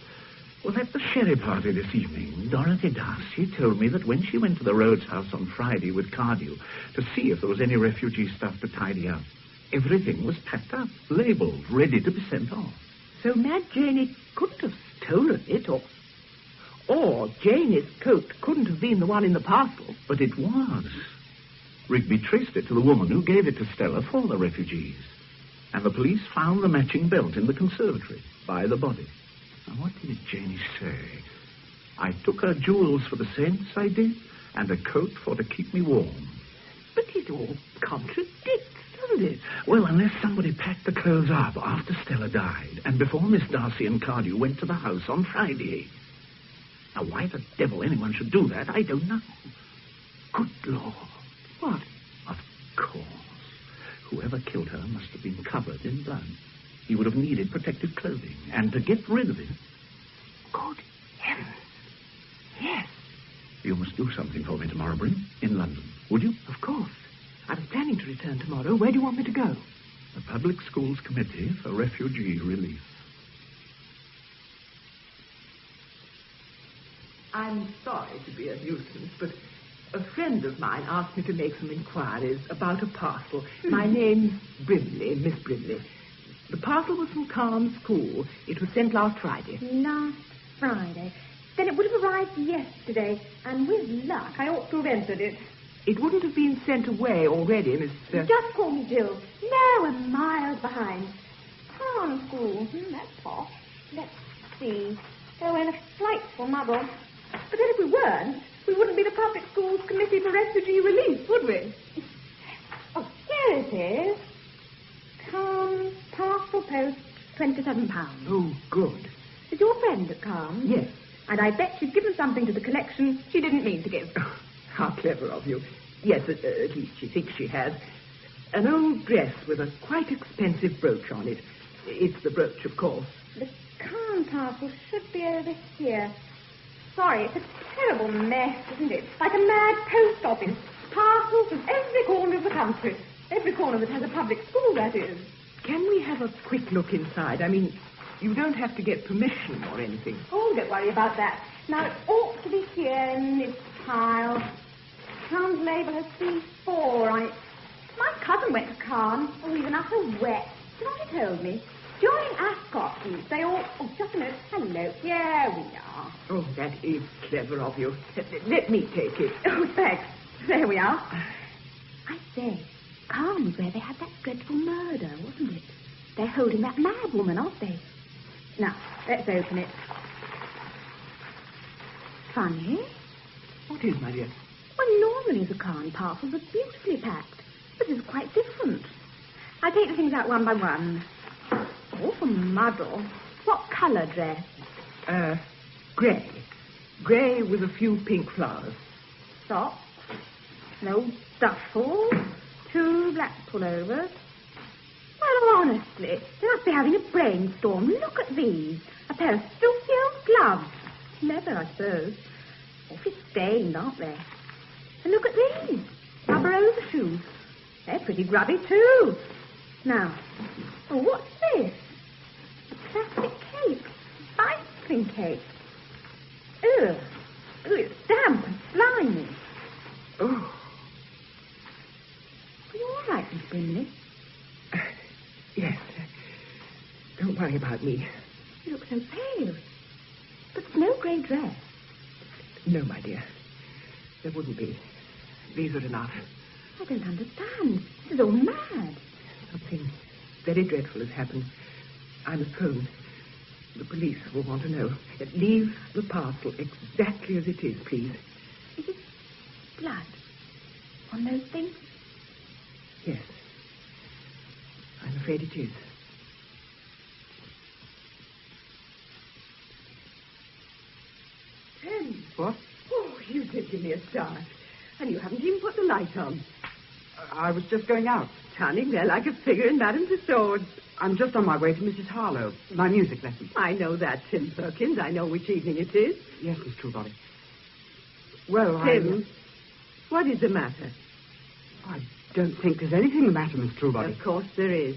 Well, at the sherry party this evening, Dorothy Darcy told me that when she went to the Rhodes house on Friday with Cardew to see if there was any refugee stuff to tidy up, everything was packed up, labelled, ready to be sent off. So Mad Janey couldn't have stolen it, or Janey's coat couldn't have been the one in the parcel. But it was. Rigby traced it to the woman who gave it to Stella for the refugees. And the police found the matching belt in the conservatory by the body. Now, what did Janey say? I took her jewels for the scents, I did, and a coat for to keep me warm. But it all contradicts, doesn't it? Well, unless somebody packed the clothes up after Stella died and before Miss Darcy and Cardew went to the house on Friday. Now, why the devil anyone should do that, I don't know. Good Lord. What? Of course. Whoever killed her must have been covered in blood. He would have needed protective clothing. And to get rid of it... Good heavens. Yes. You must do something for me tomorrow, Brim, in London. Would you? Of course. I was planning to return tomorrow. Where do you want me to go? The Public Schools Committee for Refugee Relief. I'm sorry to be a nuisance, but a friend of mine asked me to make some inquiries about a parcel. My name's Brimley, Miss Brimley. The parcel was from Calm School. It was sent last Friday. Last Friday? Then it would have arrived yesterday, and with luck, I ought to have entered it. It wouldn't have been sent away already, Miss... Just call me Jill. No, we're miles behind. Calm School. That's posh. Let's see. Oh, in a frightful muddle. But then if we weren't, we wouldn't be the Public Schools Committee for Refugee Relief, would we? Oh, here it is. Calm, parcel post, £27. Oh, good. Is your friend at Calm? Yes. And I bet she's given something to the collection she didn't mean to give. Oh, how clever of you. Yes, at least she thinks she has. An old dress with a quite expensive brooch on it. It's the brooch, of course. The Calm parcel should be over here. Sorry, it's a terrible mess, isn't it? Like a mad post office. Parcels from every corner of the country. Every corner that has a public school, that is. Can we have a quick look inside? I mean, you don't have to get permission or anything. Oh, don't worry about that. Now, it ought to be here in this pile. Calm's label has C4 on it. My cousin went to Calm. Oh, he's an utter wet. You know what he told me? During Ascot week, they all... Oh, just a minute. Hello. Here we are. Oh, that is clever of you. Let me take it. Oh, thanks. There we are. I say, Calm was where they had that dreadful murder, wasn't it? They're holding that mad woman, aren't they? Now, let's open it. Funny. What is, my dear? Well, normally the Calm parcels are beautifully packed, but this is quite different. I'll take the things out one by one. Awful muddle. What colour dress? Grey. Grey with a few pink flowers. Socks. No duffel. 2 black pullovers. Well, honestly, they must be having a brainstorm. Look at these. A pair of filthy old gloves. Leather, I suppose. Awfully stained, aren't they? And look at these. Rubber overshoes. They're pretty grubby, too. Now, oh, what's this? A plastic cape. Cycling cape. Ugh. Oh, it's damp and slimy. Oh. Are you all right, Miss Brimley? Yes. about me. You look so pale. But it's no grey dress. No, my dear. There wouldn't be. These are enough. I don't understand. This is all mad. Something very dreadful has happened. I must phone. The police will want to know. Leave the parcel exactly as it is, please. Is it blood on those things? Yes. I'm afraid it is. Tim. What? Oh, you did give me a start. And you haven't even put the light on. I was just going out. Standing there like a figure in Madame Tussauds. I'm just on my way to Mrs. Harlow, my music lesson. I know that, Tim Perkins. I know which evening it is. Yes, Miss Truebody. Well, Tim, what is the matter? I don't think there's anything the matter, Miss Truebody. Of course there is.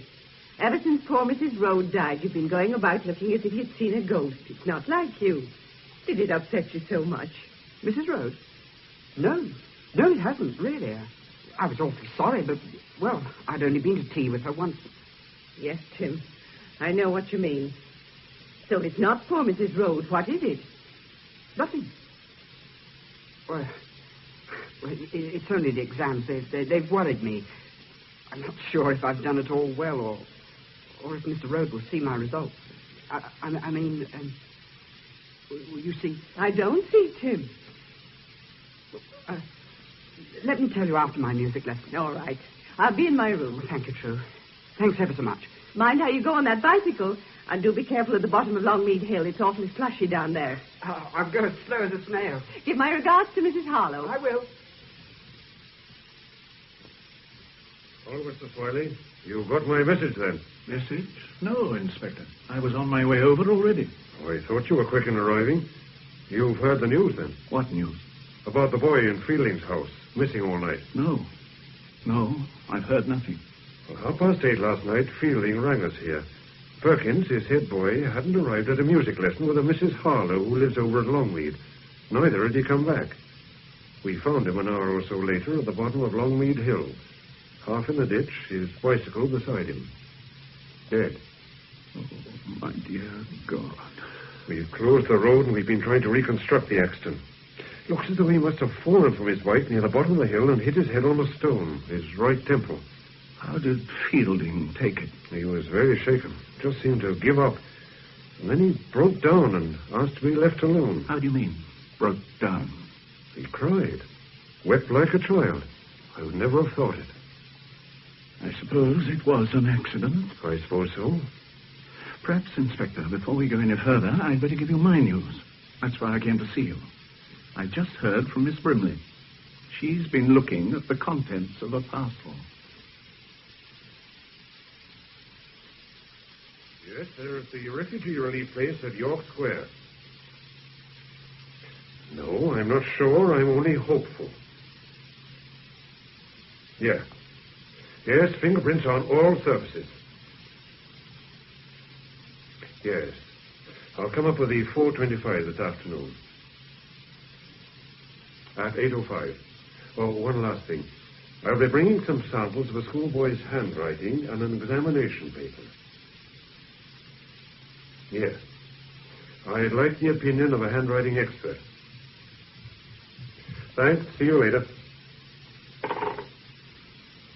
Ever since poor Mrs. Rhodes died, you've been going about looking as if you'd seen a ghost. It's not like you. Did it upset you so much? Mrs. Rhodes? No, it hasn't, really. I was awfully sorry, but, well, I'd only been to tea with her once. Yes, Tim. I know what you mean. So it's not poor Mrs. Rhodes. What is it? Nothing. Well, it's only the exams. They've worried me. I'm not sure if I've done it all well or if Mr. Rhodes will see my results. I mean, will you see? I don't see, Tim. Let me tell you after my music lesson. All right. I'll be in my room. Thank you, True. Thanks ever so much. Mind how you go on that bicycle. And do be careful at the bottom of Longmead Hill. It's awfully slushy down there. I'll go as slow as a snail. Give my regards to Mrs. Harlow. I will. Oh, Mr. Swiley, you got my message then? Message? No, Inspector. I was on my way over already. Oh, I thought you were quick in arriving. You've heard the news then? What news? About the boy in Fielding's house, missing all night. No, I've heard nothing. Well, 8:30 last night, Fielding rang us here. Perkins, his head boy, hadn't arrived at a music lesson with a Mrs. Harlow who lives over at Longmead. Neither had he come back. We found him an hour or so later at the bottom of Longmead Hill, half in the ditch, his bicycle beside him. Dead. Oh, my dear God. We've closed the road and we've been trying to reconstruct the accident. Looks as though he must have fallen from his bike near the bottom of the hill and hit his head on a stone, his right temple. How did Fielding take it? He was very shaken. Just seemed to give up. And then he broke down and asked to be left alone. How do you mean, broke down? He cried. Wept like a child. I would never have thought it. I suppose it was an accident. I suppose so. Perhaps, Inspector, before we go any further, I'd better give you my news. That's why I came to see you. I just heard from Miss Brimley. She's been looking at the contents of a parcel. Yes, there's the refugee relief place at York Square. No, I'm not sure. I'm only hopeful. Yeah. Yes, fingerprints on all surfaces. Yes. I'll come up with the 4:25 this afternoon. At 8:05. Oh, one last thing. I'll be bringing some samples of a schoolboy's handwriting and an examination paper. Yes. I'd like the opinion of a handwriting expert. Thanks. See you later.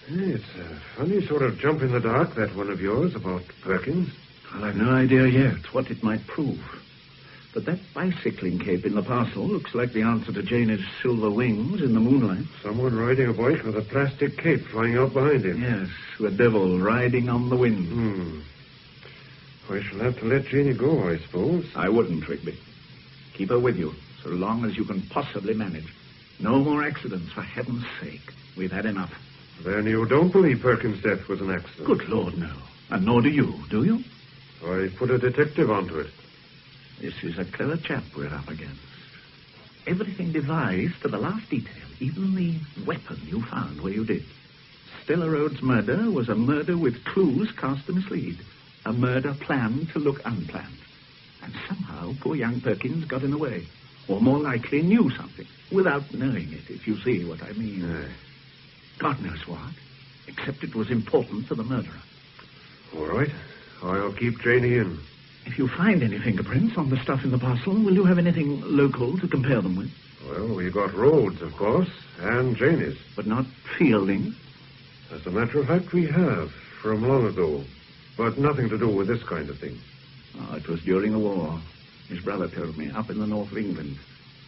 It's a funny sort of jump in the dark, that one of yours, about Perkins. Well, I've no idea yet what it might prove. But that bicycling cape in the parcel looks like the answer to Janie's silver wings in the moonlight. Someone riding a bike with a plastic cape flying out behind him. Yes, the devil riding on the wind. I shall have to let Janie go, I suppose. I wouldn't, Rigby. Keep her with you, so long as you can possibly manage. No more accidents, for heaven's sake. We've had enough. Then you don't believe Perkins' death was an accident? Good Lord, no. And nor do you, do you? I put a detective onto it. This is a clever chap we're up against. Everything devised to the last detail, even the weapon you found where you did. Stella Rhodes' murder was a murder with clues cast to mislead. A murder planned to look unplanned. And somehow poor young Perkins got in the way. Or more likely knew something, without knowing it, if you see what I mean. God knows what, except it was important to the murderer. All right. I'll keep Janie in. If you find any fingerprints on the stuff in the parcel, will you have anything local to compare them with? Well, we got Rhodes, of course, and Janey's. But not Fielding? As a matter of fact, we have, from long ago. But nothing to do with this kind of thing. Oh, it was during the war. His brother told me, up in the north of England.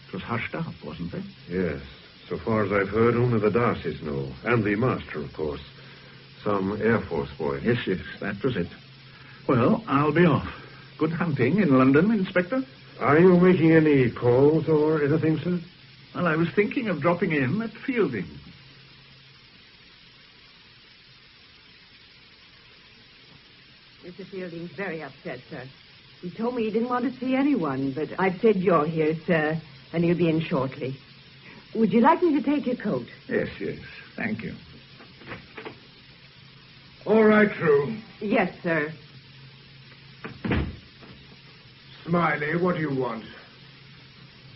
It was hushed up, wasn't it? Yes. So far as I've heard, only the Darcys know. And the master, of course. Some Air Force boy. Yes, that was it. Well, I'll be off. Good hunting in London, Inspector. Are you making any calls or anything, sir? Well, I was thinking of dropping in at Fielding. Mr. Fielding's very upset, sir. He told me he didn't want to see anyone, but I've said you're here, sir, and he'll be in shortly. Would you like me to take your coat? Yes. Thank you. All right, True. Yes, sir. Smiley, what do you want?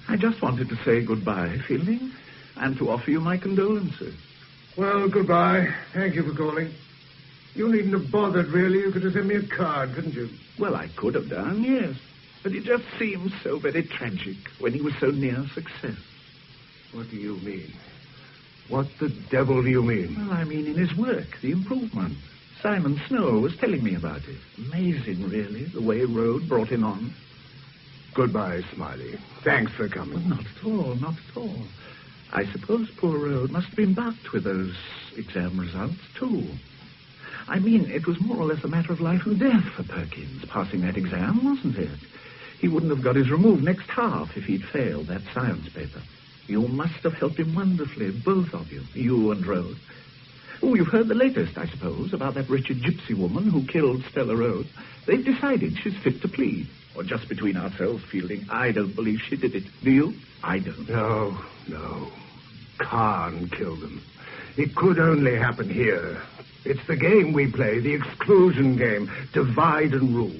I just wanted to say goodbye, Fielding, and to offer you my condolences. Well, goodbye. Thank you for calling. You needn't have bothered, really. You could have sent me a card, couldn't you? Well, I could have done, yes. But it just seems so very tragic when he was so near success. What do you mean? What the devil do you mean? Well, I mean in his work, the improvement. Simon Snow was telling me about it. Amazing, really, the way Rhodes brought him on. Goodbye, Smiley. Thanks for coming. Well, not at all. I suppose poor Rhodes must have been bucked with those exam results, too. I mean, it was more or less a matter of life and death for Perkins, passing that exam, wasn't it? He wouldn't have got his removed next half if he'd failed that science paper. You must have helped him wonderfully, both of you, you and Rhodes. Oh, you've heard the latest, I suppose, about that wretched gypsy woman who killed Stella Rhodes. They've decided she's fit to plead. Or just between ourselves, Fielding, I don't believe she did it. Do you? I don't. No. Khan killed them. It could only happen here. It's the game we play, the exclusion game. Divide and rule.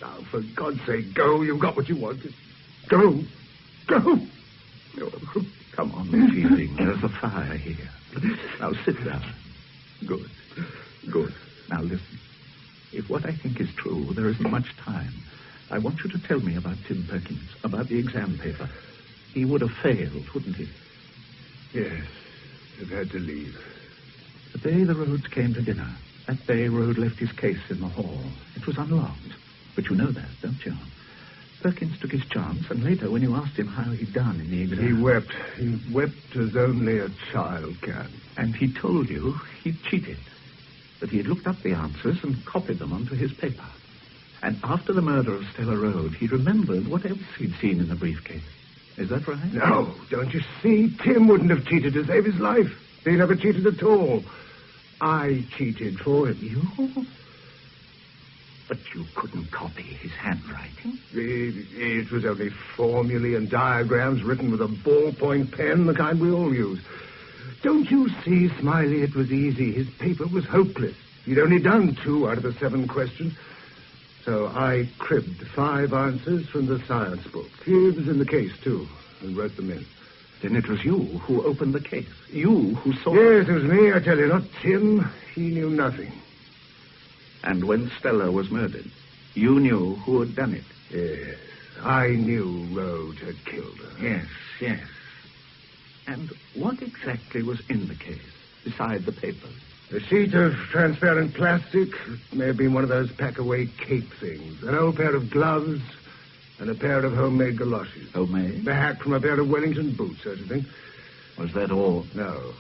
Now, for God's sake, go. You've got what you wanted. Go. Oh, come on, Fielding. There's a fire here. Now, sit down. Good. Now, listen. If what I think is true, there isn't much time. I want you to tell me about Tim Perkins, about the exam paper. He would have failed, wouldn't he? Yes. I've had to leave. The day the Rhodes came to dinner, that day Rhodes left his case in the hall. It was unlocked. But you know that, don't you? Perkins took his chance, and later, when you asked him how he'd done in the exam... He wept. He wept as only a child can. And he told you he'd cheated. That he had looked up the answers and copied them onto his paper. And after the murder of Stella Rhodes, he remembered what else he'd seen in the briefcase. Is that right? No, don't you see? Tim wouldn't have cheated to save his life. He never cheated at all. I cheated for him. You? But you couldn't copy his handwriting. It was only formulae and diagrams written with a ballpoint pen, the kind we all use. Don't you see, Smiley, it was easy. His paper was hopeless. He'd only done 2 out of the 7 questions. So I cribbed 5 answers from the science book. He was in the case, too, and wrote them in. Then it was you who opened the case. You who saw... Yes, it was me, I tell you, not Tim. He knew nothing. And when Stella was murdered, you knew who had done it? Yes, I knew Rhodes had killed her. Yes. And what exactly was in the case, beside the papers? A sheet of transparent plastic. It may have been one of those pack-away cape things. An old pair of gloves and a pair of homemade galoshes. Homemade? The hack from a pair of Wellington boots, I should think. Was that all? No.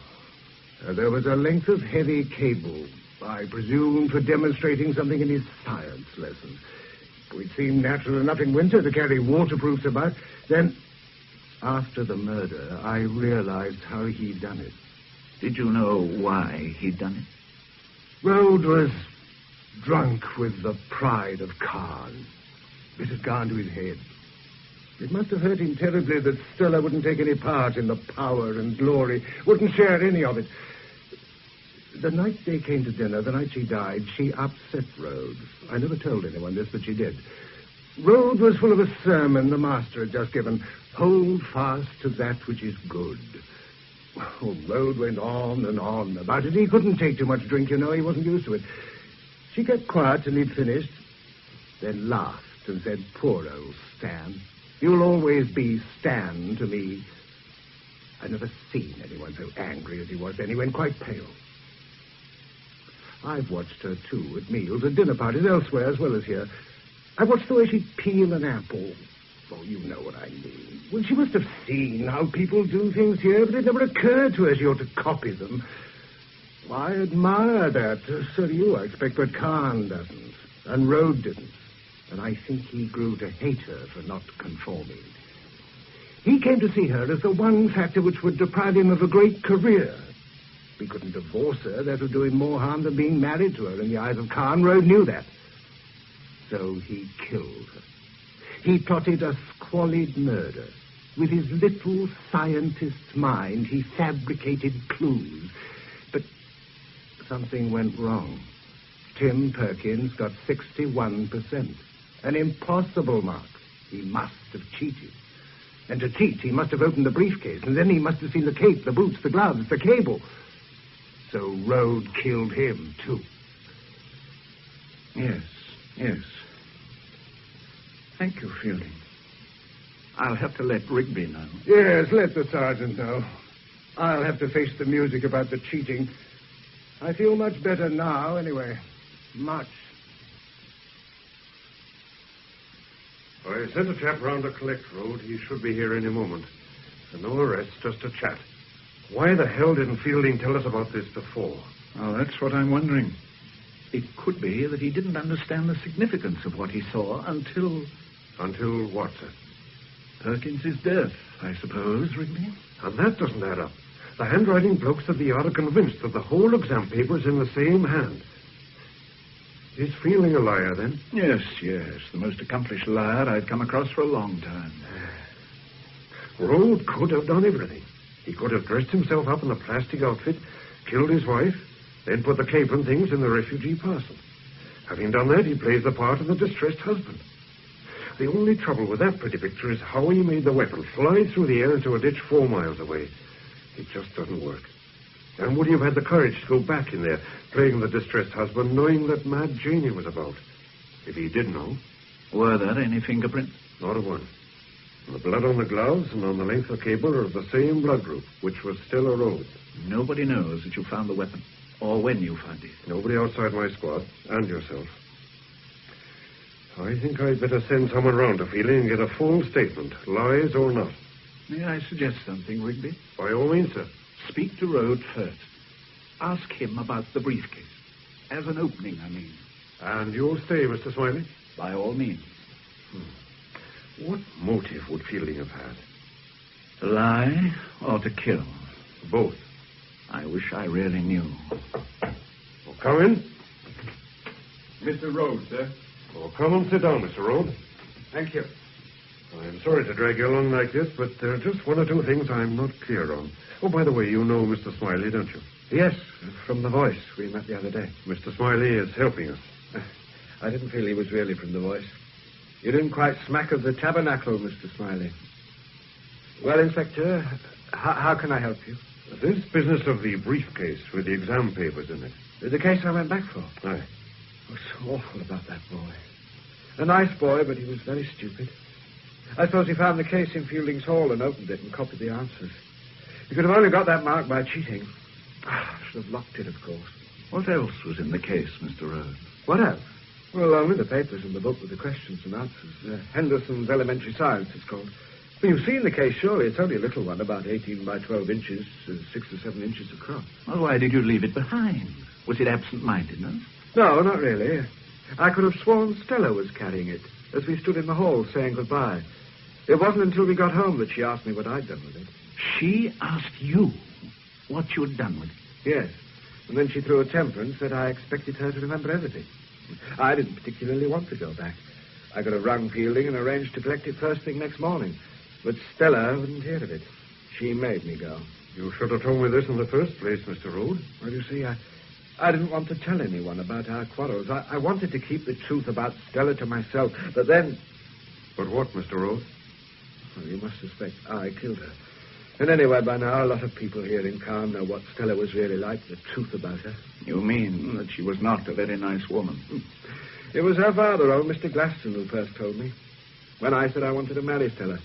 There was a length of heavy cable, I presume for demonstrating something in his science lesson. It seemed natural enough in winter to carry waterproofs about. Then, after the murder, I realized how he'd done it. Did you know why he'd done it? Rhodes was drunk with the pride of Khan. It had gone to his head. It must have hurt him terribly that Stella wouldn't take any part in the power and glory, wouldn't share any of it. The night they came to dinner, the night she died, she upset Rhodes. I never told anyone this, but she did. Rhodes was full of a sermon the master had just given. Hold fast to that which is good. Oh, Rhodes went on and on about it. He couldn't take too much drink, you know. He wasn't used to it. She kept quiet till he'd finished. then laughed and said, "Poor old Stan. You'll always be Stan to me." I've never seen anyone so angry as he was then. He went quite pale. I've watched her, too, at meals, at dinner parties, elsewhere as well as here. I watched the way she'd peel an apple. Oh, you know what I mean. Well, she must have seen how people do things here, but it never occurred to her she ought to copy them. I admire that. So do you, I expect, but Khan doesn't. And Rhodes didn't. And I think he grew to hate her for not conforming. He came to see her as the one factor which would deprive him of a great career. He couldn't divorce her. That would do him more harm than being married to her in the eyes of Khan. Rhodes knew that. So he killed her. He plotted a squalid murder. With his little scientist's mind, he fabricated clues. But something went wrong. Tim Perkins got 61%. An impossible mark. He must have cheated. And to cheat, he must have opened the briefcase, and then he must have seen the cape, the boots, the gloves, the cable. So Rhodes killed him, too. Yes. Thank you, Fielding. I'll have to let Rigby know. Yes, let the sergeant know. I'll have to face the music about the cheating. I feel much better now, anyway. Much. I sent a chap round to collect Road. He should be here any moment. And no arrest, just a chat. Why the hell didn't Fielding tell us about this before? Oh, that's what I'm wondering. It could be that he didn't understand the significance of what he saw until... Until what, sir? Perkins's death, I suppose, Rigby. And that doesn't add up. The handwriting bloke said they are convinced that the whole exam paper's in the same hand. Is Fielding a liar, then? Yes. The most accomplished liar I've come across for a long time. Rhodes could have done everything. He could have dressed himself up in a plastic outfit, killed his wife, then put the cape and things in the refugee parcel. Having done that, he plays the part of the distressed husband. The only trouble with that pretty picture is how he made the weapon fly through the air into a ditch 4 miles away. It just doesn't work. And would he have had the courage to go back in there, playing the distressed husband, knowing that Mad Janie was about? If he did know. Were there any fingerprints? Not a one. The blood on the gloves and on the length of the cable are of the same blood group, which was Stella Rhodes. Nobody knows that you found the weapon, or when you found it. Nobody outside my squad, and yourself. I think I'd better send someone round to Fielding and get a full statement, lies or not. May I suggest something, Rigby? By all means, sir. Speak to Rhodes first. Ask him about the briefcase. As an opening, I mean. And you'll stay, Mr. Smiley? By all means. What motive would Fielding have had? To lie or to kill? Both. I wish I really knew. Well, come in. Mr. Rhodes, sir. Oh, come and sit down, Mr. Rhodes. Thank you. I'm sorry to drag you along like this, but there are just one or two things I'm not clear on. Oh, by the way, you know Mr. Smiley, don't you? Yes, from the voice. We met the other day. Mr. Smiley is helping us. I didn't feel he was really from the voice. You didn't quite smack of the tabernacle, Mr. Smiley. Well, Inspector, how can I help you? This business of the briefcase with the exam papers in it. The case I went back for. Aye. I was so awful about that boy. A nice boy, but he was very stupid. I suppose he found the case in Fielding's Hall and opened it and copied the answers. He could have only got that mark by cheating. I should have locked it, of course. What else was in the case, Mr. Rhodes? What else? Well, only the papers in the book with the questions and answers. Henderson's Elementary Science, it's called. Well, you've seen the case, surely. It's only a little one, about 18 by 12 inches, 6 or 7 inches across. Well, why did you leave it behind? Was it absent-mindedness? No, not really. I could have sworn Stella was carrying it as we stood in the hall saying goodbye. It wasn't until we got home that she asked me what I'd done with it. She asked you what you had done with it? Yes. And then she threw a temper and said I expected her to remember everything. I didn't particularly want to go back. I could have rung Fielding and arranged to collect it first thing next morning. But Stella wouldn't hear of it. She made me go. You should have told me this in the first place, Mr. Rhodes. Well, you see, I didn't want to tell anyone about our quarrels. I wanted to keep the truth about Stella to myself. But then... But what, Mr. Rhodes? Well, you must suspect I killed her. And anyway, by now, a lot of people here in Calm know what Stella was really like, the truth about her. You mean that she was not a very nice woman? It was her father, old Mr. Glaston, who first told me. When I said I wanted to marry Stella.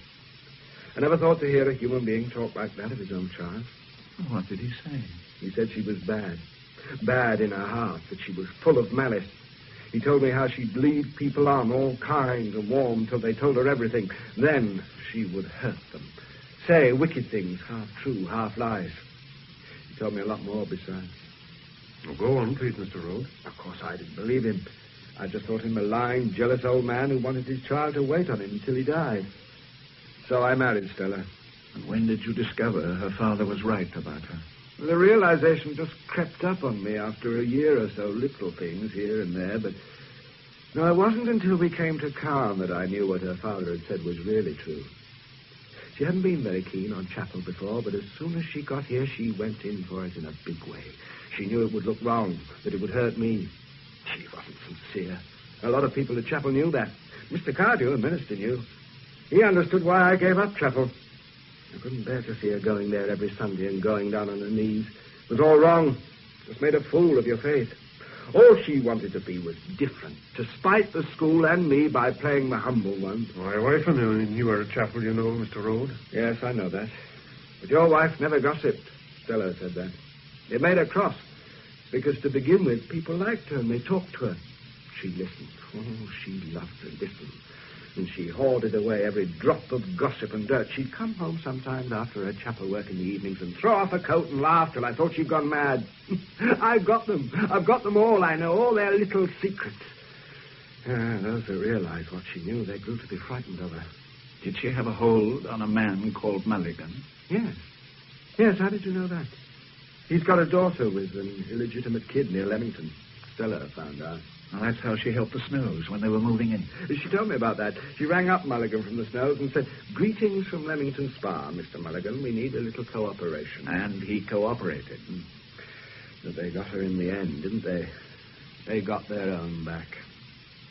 I never thought to hear a human being talk like that of his own child. What did he say? He said she was bad. Bad in her heart, that she was full of malice. He told me how she'd lead people on, all kind and warm, till they told her everything. Then she would hurt them. Say wicked things, half true, half lies. He told me a lot more besides. Well, go on, please, Mr. Rhodes. Of course, I didn't believe him. I just thought him a lying, jealous old man who wanted his child to wait on him until he died. So I married Stella. And when did you discover her father was right about her? The realization just crept up on me after a year or so, little things here and there, but... No, it wasn't until we came to Calm that I knew what her father had said was really true. She hadn't been very keen on chapel before, but as soon as she got here, she went in for it in a big way. She knew it would look wrong, that it would hurt me. She wasn't sincere. A lot of people at chapel knew that. Mr. Cardew, the minister, knew. He understood why I gave up chapel. I couldn't bear to see her going there every Sunday and going down on her knees. It was all wrong. Just made a fool of your faith. All she wanted to be was different, to spite the school and me by playing the humble one. My wife and you were at chapel, you know, Mr. Rhodes. Yes, I know that. But your wife never gossiped. Stella said that. It made her cross, because to begin with, people liked her and they talked to her. She listened. Oh, she loved to listen. And she hoarded away every drop of gossip and dirt. She'd come home sometimes after her chapel work in the evenings and throw off her coat and laugh till I thought she'd gone mad. I've got them. I've got them all, I know, all their little secrets. Those who realized what she knew, they grew to be frightened of her. Did she have a hold on a man called Mulligan? Yes. Yes, how did you know that? He's got a daughter with an illegitimate kid near Leamington. Stella found out. Well, that's how she helped the Snows when they were moving in. She told me about that. She rang up Mulligan from the Snows and said, "Greetings from Leamington Spa, Mr. Mulligan. We need a little cooperation." And he cooperated. But they got her in the end, didn't they? They got their own back.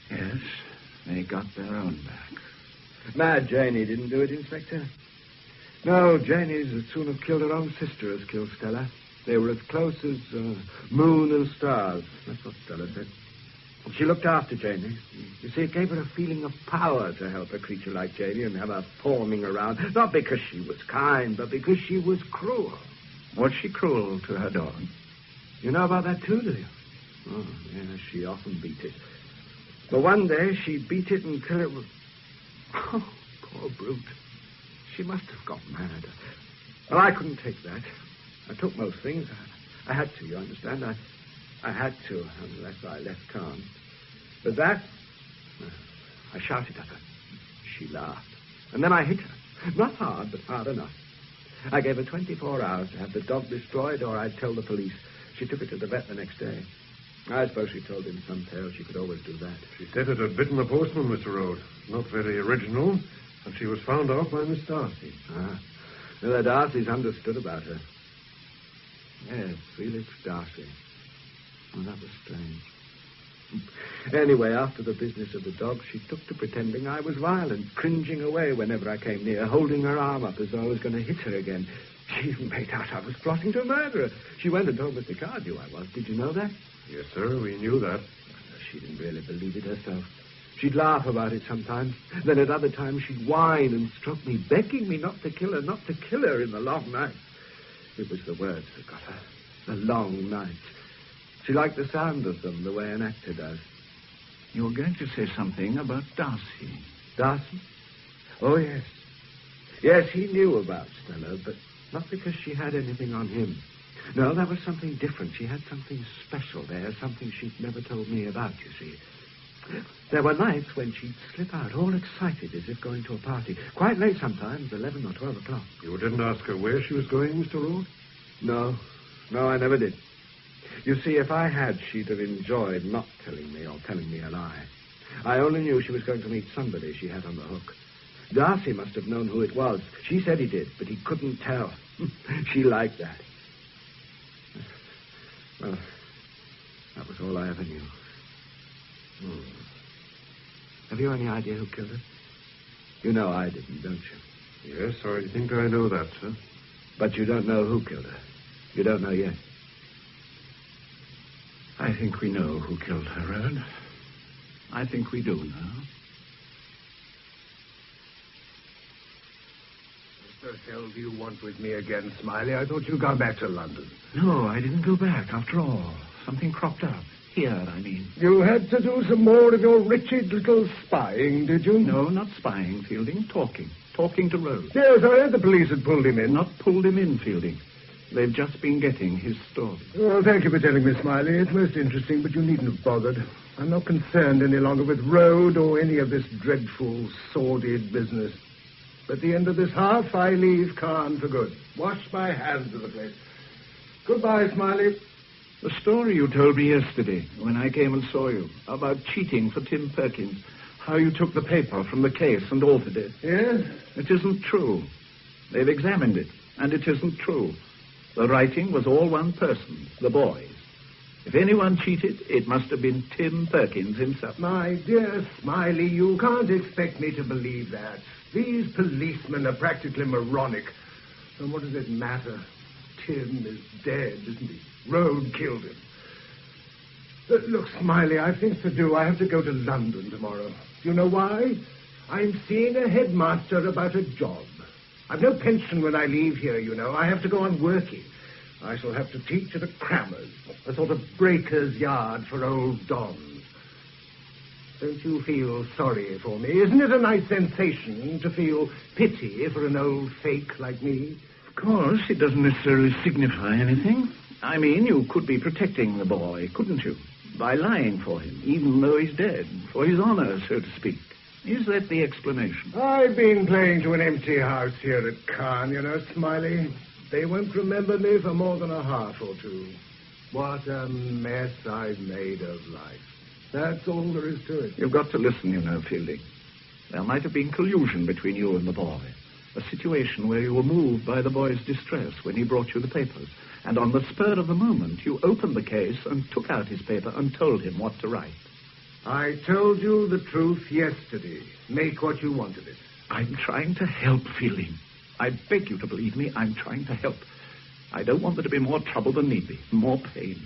Yes, they got their own back. Mad Janie didn't do it, Inspector. No, Janie's would soon have killed her own sister as killed Stella. They were as close as moon and stars. That's what Stella said. She looked after Janie. You see, it gave her a feeling of power to help a creature like Janie and have her fawning around. Not because she was kind, but because she was cruel. Was she cruel to her dog? You know about that too, do you? Oh, yes, she often beat it. But one day she beat it until it was... Oh, poor brute. She must have got mad. Well, I couldn't take that. I took most things. I had to, you understand? I had to, unless I left calm. But that... I shouted at her. She laughed. And then I hit her. Not hard, but hard enough. I gave her 24 hours to have the dog destroyed, or I'd tell the police. She took it to the vet the next day. I suppose she told him some tale. She could always do that. She said it had bitten the postman, Mr. Rhodes. Not very original. And she was found out by Miss Darcy. Ah. The Darcys understood about her. Yes, Felix Darcy. Oh, that was strange. Anyway, after the business of the dog, she took to pretending I was violent, cringing away whenever I came near, holding her arm up as though I was going to hit her again. She even made out I was plotting to murder her. She went and told Mr. Cardew I was. Did you know that? Yes, sir, we knew that. She didn't really believe it herself. She'd laugh about it sometimes. Then at other times she'd whine and stroke me, begging me not to kill her in the long night. It was the words that got her. The long nights. She liked the sound of them, the way an actor does. You were going to say something about Darcy. Darcy? Oh, yes. Yes, he knew about Stella, but not because she had anything on him. No, that was something different. She had something special there, something she'd never told me about, you see. There were nights when she'd slip out, all excited, as if going to a party. Quite late sometimes, 11 or 12 o'clock. You didn't ask her where she was going, Mr. Rhodes? No, I never did. You see, if I had, she'd have enjoyed not telling me or telling me a lie. I only knew she was going to meet somebody she had on the hook. Darcy must have known who it was. She said he did, but he couldn't tell. She liked that. Well, that was all I ever knew. Have you any idea who killed her? You know I didn't, don't you? Yes, I think I know that, sir. But you don't know who killed her. You don't know yet. I think we know who killed her, Rowan. I think we do now. What the hell do you want with me again, Smiley? I thought you'd gone back to London. No, I didn't go back after all. Something cropped up. Here, I mean. You had to do some more of your wretched little spying, did you? No, not spying, Fielding. Talking. Talking to Rose. Yes, I heard the police had pulled him in. Not pulled him in, Fielding. They've just been getting his story. Well, thank you for telling me, Smiley. It's most interesting, but you needn't have bothered. I'm not concerned any longer with Road or any of this dreadful, sordid business. At the end of this half, I leave Caen for good. Wash my hands of the place. Goodbye, Smiley. The story you told me yesterday when I came and saw you about cheating for Tim Perkins, how you took the paper from the case and altered it. Yes? It isn't true. They've examined it, and it isn't true. The writing was all one person, the boy's. If anyone cheated, it must have been Tim Perkins himself. My dear Smiley, you can't expect me to believe that. These policemen are practically moronic. And what does it matter? Tim is dead, isn't he? Road killed him. Look, Smiley, I've things to do. I have to go to London tomorrow. Do you know why? I'm seeing a headmaster about a job. I've no pension when I leave here, you know. I have to go on working. I shall have to teach at a crammer's, a sort of breaker's yard for old dons. Don't you feel sorry for me? Isn't it a nice sensation to feel pity for an old fake like me? Of course, it doesn't necessarily signify anything. I mean, you could be protecting the boy, couldn't you? By lying for him, even though he's dead, for his honor, so to speak. Is that the explanation? I've been playing to an empty house here at Caen, you know, Smiley. They won't remember me for more than a half or two. What a mess I've made of life. That's all there is to it. You've got to listen, you know, Fielding. There might have been collusion between you and the boy. A situation where you were moved by the boy's distress when he brought you the papers. And on the spur of the moment, you opened the case and took out his paper and told him what to write. I told you the truth yesterday. Make what you want of it. I'm trying to help, Fielding. I beg you to believe me, I'm trying to help. I don't want there to be more trouble than need be, more pain.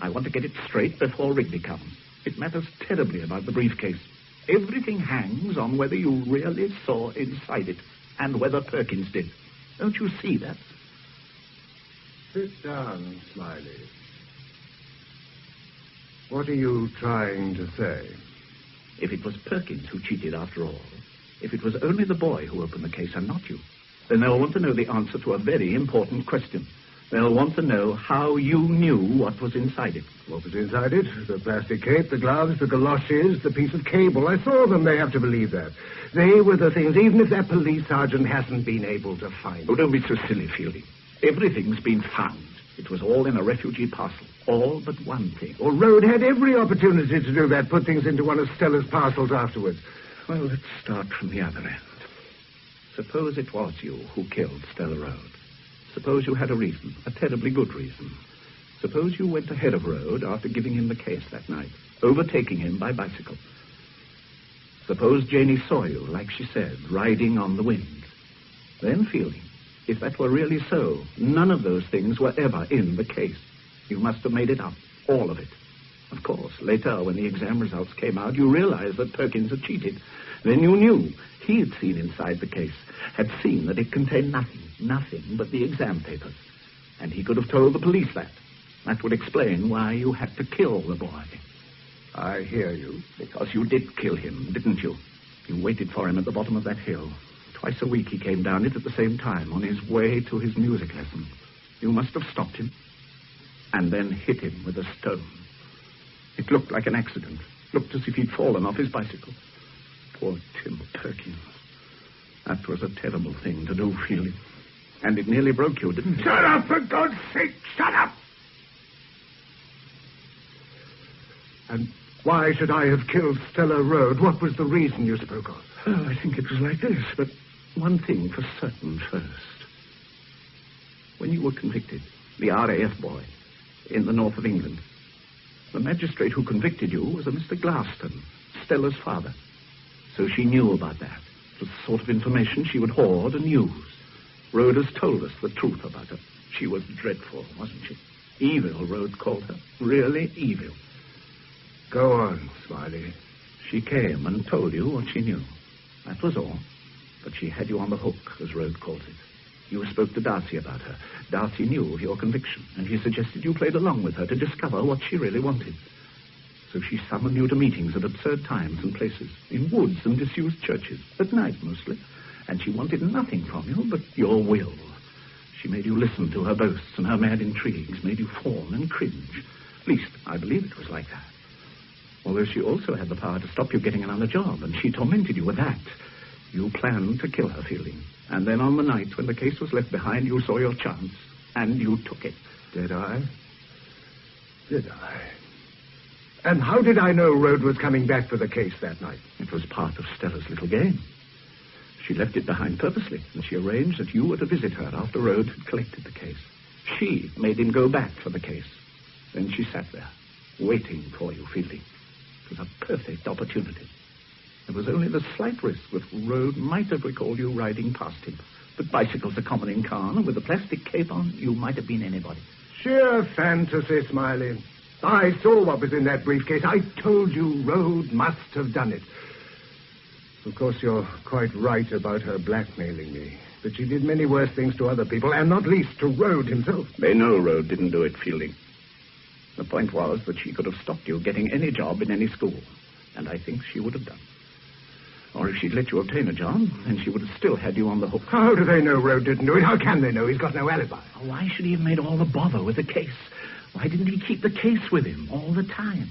I want to get it straight before Rigby comes. It matters terribly about the briefcase. Everything hangs on whether you really saw inside it and whether Perkins did. Don't you see that? Sit down, Smiley. What are you trying to say? If it was Perkins who cheated after all, if it was only the boy who opened the case and not you, then they'll want to know the answer to a very important question. They'll want to know how you knew what was inside it. What was inside it? The plastic cape, the gloves, the galoshes, the piece of cable. I saw them. They have to believe that. They were the things, even if that police sergeant hasn't been able to find them. Oh, don't be so silly, Fielding. Everything's been found. It was all in a refugee parcel. All but one thing. Well, Rode had every opportunity to do that, put things into one of Stella's parcels afterwards. Well, let's start from the other end. Suppose it was you who killed Stella Rode. Suppose you had a reason, a terribly good reason. Suppose you went ahead of Rode after giving him the case that night, overtaking him by bicycle. Suppose Janie saw you, like she said, riding on the wind. Then, Fielding, if that were really so, none of those things were ever in the case. You must have made it up, all of it. Of course, later, when the exam results came out, you realized that Perkins had cheated. Then you knew he had seen inside the case, had seen that it contained nothing but the exam papers. And he could have told the police that. That would explain why you had to kill the boy. I hear you. Because you did kill him, didn't you? You waited for him at the bottom of that hill. Twice a week he came down it at the same time, on his way to his music lesson. You must have stopped him, and then hit him with a stone. It looked like an accident. Looked as if he'd fallen off his bicycle. Poor Tim Perkins. That was a terrible thing to do, Fielding. And it nearly broke you, didn't it? Shut up, for God's sake! Shut up! And why should I have killed Stella Rode? What was the reason you spoke of? Oh, I think it was like this, but one thing for certain first. When you were convicted, the RAF boy, in the north of England, the magistrate who convicted you was a Mr. Glaston, Stella's father. So she knew about that. It was the sort of information she would hoard and use. Rode has told us the truth about her. She was dreadful, wasn't she? Evil, Rode called her. Really evil. Go on, Smiley. She came and told you what she knew. That was all. But she had you on the hook, as Rhodes calls it. You spoke to Darcy about her. Darcy knew of your conviction, and he suggested you played along with her to discover what she really wanted. So she summoned you to meetings at absurd times and places, in woods and disused churches, at night mostly. And she wanted nothing from you but your will. She made you listen to her boasts and her mad intrigues, made you fawn and cringe. At least, I believe it was like that. Although she also had the power to stop you getting another job, and she tormented you with that. You planned to kill her, Fielding. And then on the night when the case was left behind, you saw your chance, and you took it. Did I? Did I? And how did I know Rhodes was coming back for the case that night? It was part of Stella's little game. She left it behind purposely, and she arranged that you were to visit her after Rhodes had collected the case. She made him go back for the case. Then she sat there, waiting for you, Fielding. It was a perfect opportunity. There was only the slight risk that Rhodes might have recalled you riding past him. But bicycles are common in Caen, and with a plastic cape on, you might have been anybody. Sheer fantasy, Smiley. I saw what was in that briefcase. I told you Rhodes must have done it. Of course, you're quite right about her blackmailing me. But she did many worse things to other people, and not least to Rhodes himself. They know Rhodes didn't do it, Fielding. The point was that she could have stopped you getting any job in any school. And I think she would have done. Or if she'd let you obtain a job, then she would have still had you on the hook. How do they know Rhodes didn't do it? How can they know? He's got no alibi. Why should he have made all the bother with the case? Why didn't he keep the case with him all the time?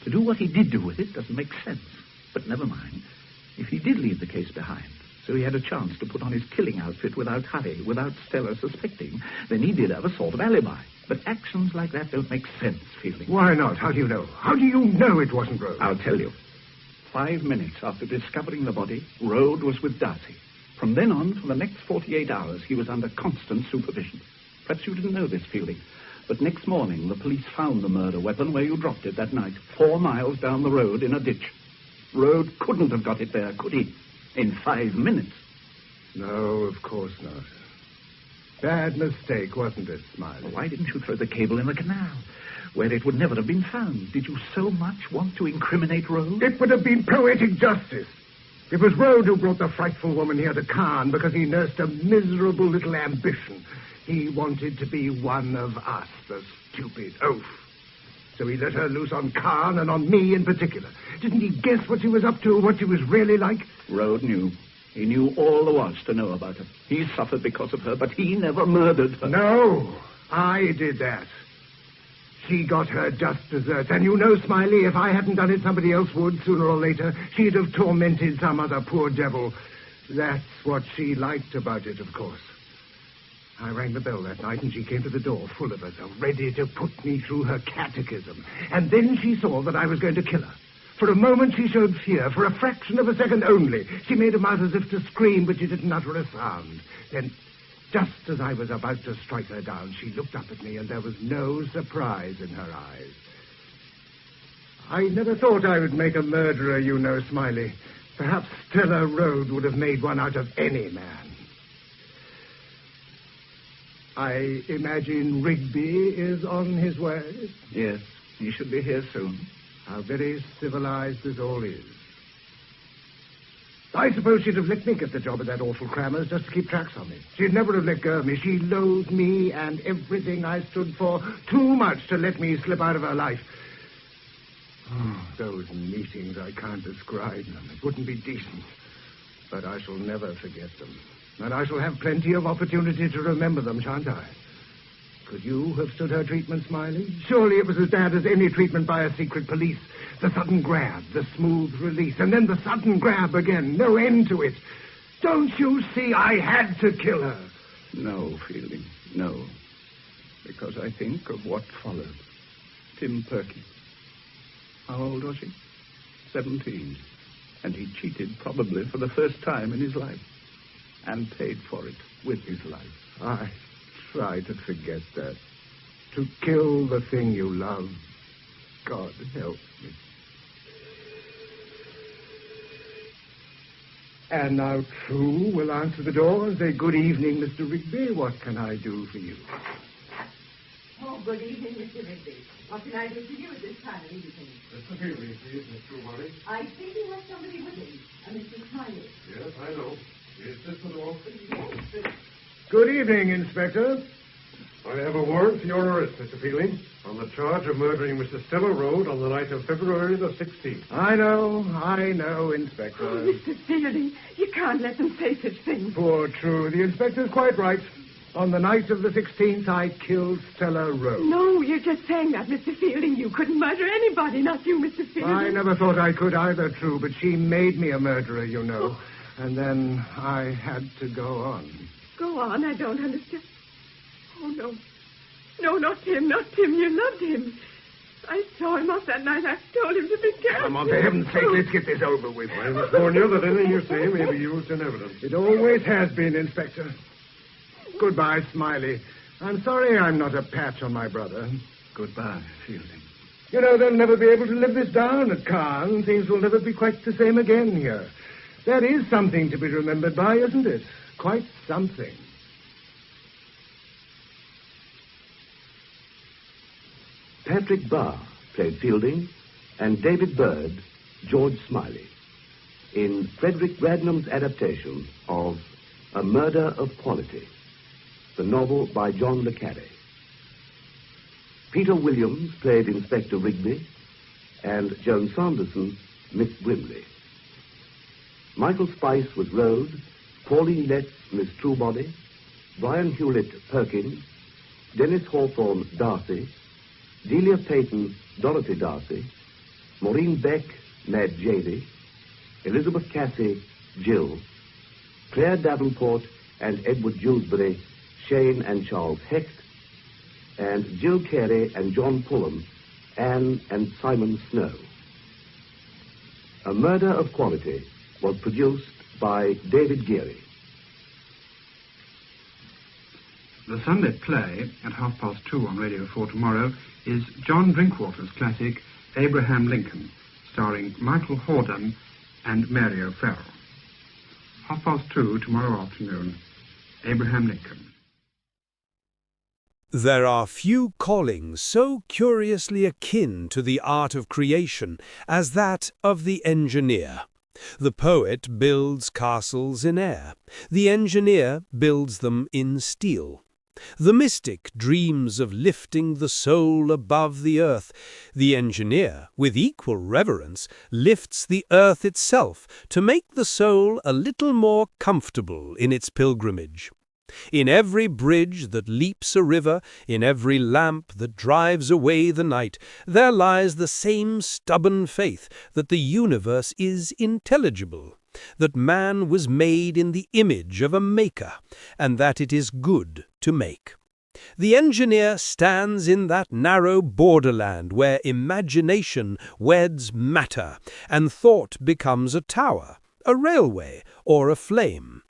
To do what he did do with it doesn't make sense. But never mind. If he did leave the case behind, so he had a chance to put on his killing outfit without hurry, without Stella suspecting, then he did have a sort of alibi. But actions like that don't make sense, Fielding. Why not? How do you know? How do you know it wasn't Rhodes? I'll tell you. 5 minutes after discovering the body, Rhodes was with Darcy. From then on, for the next 48 hours, he was under constant supervision. Perhaps you didn't know this, Fielding. But next morning, the police found the murder weapon where you dropped it that night, 4 miles down the road in a ditch. Rhodes couldn't have got it there, could he? In 5 minutes. No, of course not. Bad mistake, wasn't it, Smiley? Why didn't you throw the cable in the canal, where it would never have been found? Did you so much want to incriminate Rhodes? It would have been poetic justice. It was Rhodes who brought the frightful woman here to Caen because he nursed a miserable little ambition. He wanted to be one of us, the stupid oaf. So he let her loose on Caen and on me in particular. Didn't he guess what she was up to, what she was really like? Rhodes knew. He knew all there was to know about her. He suffered because of her, but he never murdered her. No, I did that. She got her just desserts. And you know, Smiley, if I hadn't done it, somebody else would, sooner or later. She'd have tormented some other poor devil. That's what she liked about it, of course. I rang the bell that night, and she came to the door, full of herself, ready to put me through her catechism. And then she saw that I was going to kill her. For a moment, she showed fear, for a fraction of a second only. She made a mouth as if to scream, but she didn't utter a sound. Then, just as I was about to strike her down, she looked up at me, and there was no surprise in her eyes. I never thought I would make a murderer, you know, Smiley. Perhaps Stella Rhodes would have made one out of any man. I imagine Rigby is on his way. Yes, he should be here soon. How very civilized this all is. I suppose she'd have let me get the job at that awful Crammer's just to keep tracks on me. She'd never have let go of me. She loathed me and everything I stood for too much to let me slip out of her life. Oh, those meetings, I can't describe them. It wouldn't be decent. But I shall never forget them. And I shall have plenty of opportunity to remember them, shan't I? Could you have stood her treatment, Smiley? Surely it was as bad as any treatment by a secret police. The sudden grab, the smooth release, and then the sudden grab again. No end to it. Don't you see I had to kill her? No, Fielding, no. Because I think of what followed. Tim Perky. How old was he? 17. And he cheated probably for the first time in his life. And paid for it with his life. I try to forget that. To kill the thing you love. God help me. And now True will answer the door and say, "Good evening, Mr. Rigby. What can I do for you?" Oh, good evening, Mr. Rigby. What can I do for you at this time of evening? Mr. Fielding, please, Miss Truebody. I think he has somebody with him, a Mr. Smiley. Yes, I know. Is this the door? Yes. Good evening, Inspector. I have a warrant for your arrest, Mr. Fielding, on the charge of murdering Mr. Stella Road on the night of February the 16th. I know, Inspector. Oh, Mr. Fielding, you can't let them say such things. Poor True, the Inspector's quite right. On the night of the 16th, I killed Stella Road. No, you're just saying that, Mr. Fielding. You couldn't murder anybody, not you, Mr. Fielding. I never thought I could either, True, but she made me a murderer, you know. And then I had to go on. Go on, I don't understand. Oh, no. No, not him, not him. You loved him. I saw him off that night. I told him to be careful. Come on, for heaven's sake, let's get this over with. I must warn you that anything you say may be used in evidence. It always has been, Inspector. Goodbye, Smiley. I'm sorry I'm not a patch on my brother. Goodbye, Fielding. You know, they'll never be able to live this down at Caen. Things will never be quite the same again here. That is something to be remembered by, isn't it? Quite something. Patrick Barr played Fielding, and David Bird, George Smiley, in Frederick Radnam's adaptation of A Murder of Quality, the novel by John le Carré. Peter Williams played Inspector Rigby, and Joan Sanderson, Miss Brimley. Michael Spice was Road, Pauline Letts, Miss Truebody, Brian Hewlett, Perkins, Dennis Hawthorne, Darcy, Delia Payton, Dorothy Darcy, Maureen Beck, Mad Jady, Elizabeth Cassie, Jill, Claire Davenport and Edward Dewsbury, Shane and Charles Hecht, and Jill Carey and John Pullen, Anne and Simon Snow. A Murder of Quality was produced by David Geary. The Sunday play at 2:30 on Radio 4 tomorrow is John Drinkwater's classic Abraham Lincoln, starring Michael Hordern and Mary O'Farrell. 2:30 tomorrow afternoon, Abraham Lincoln. There are few callings so curiously akin to the art of creation as that of the engineer. The poet builds castles in air. The engineer builds them in steel. The mystic dreams of lifting the soul above the earth. The engineer, with equal reverence, lifts the earth itself to make the soul a little more comfortable in its pilgrimage. In every bridge that leaps a river, in every lamp that drives away the night, there lies the same stubborn faith that the universe is intelligible, that man was made in the image of a maker, and that it is good to make. The engineer stands in that narrow borderland where imagination weds matter, and thought becomes a tower, a railway, or a flame.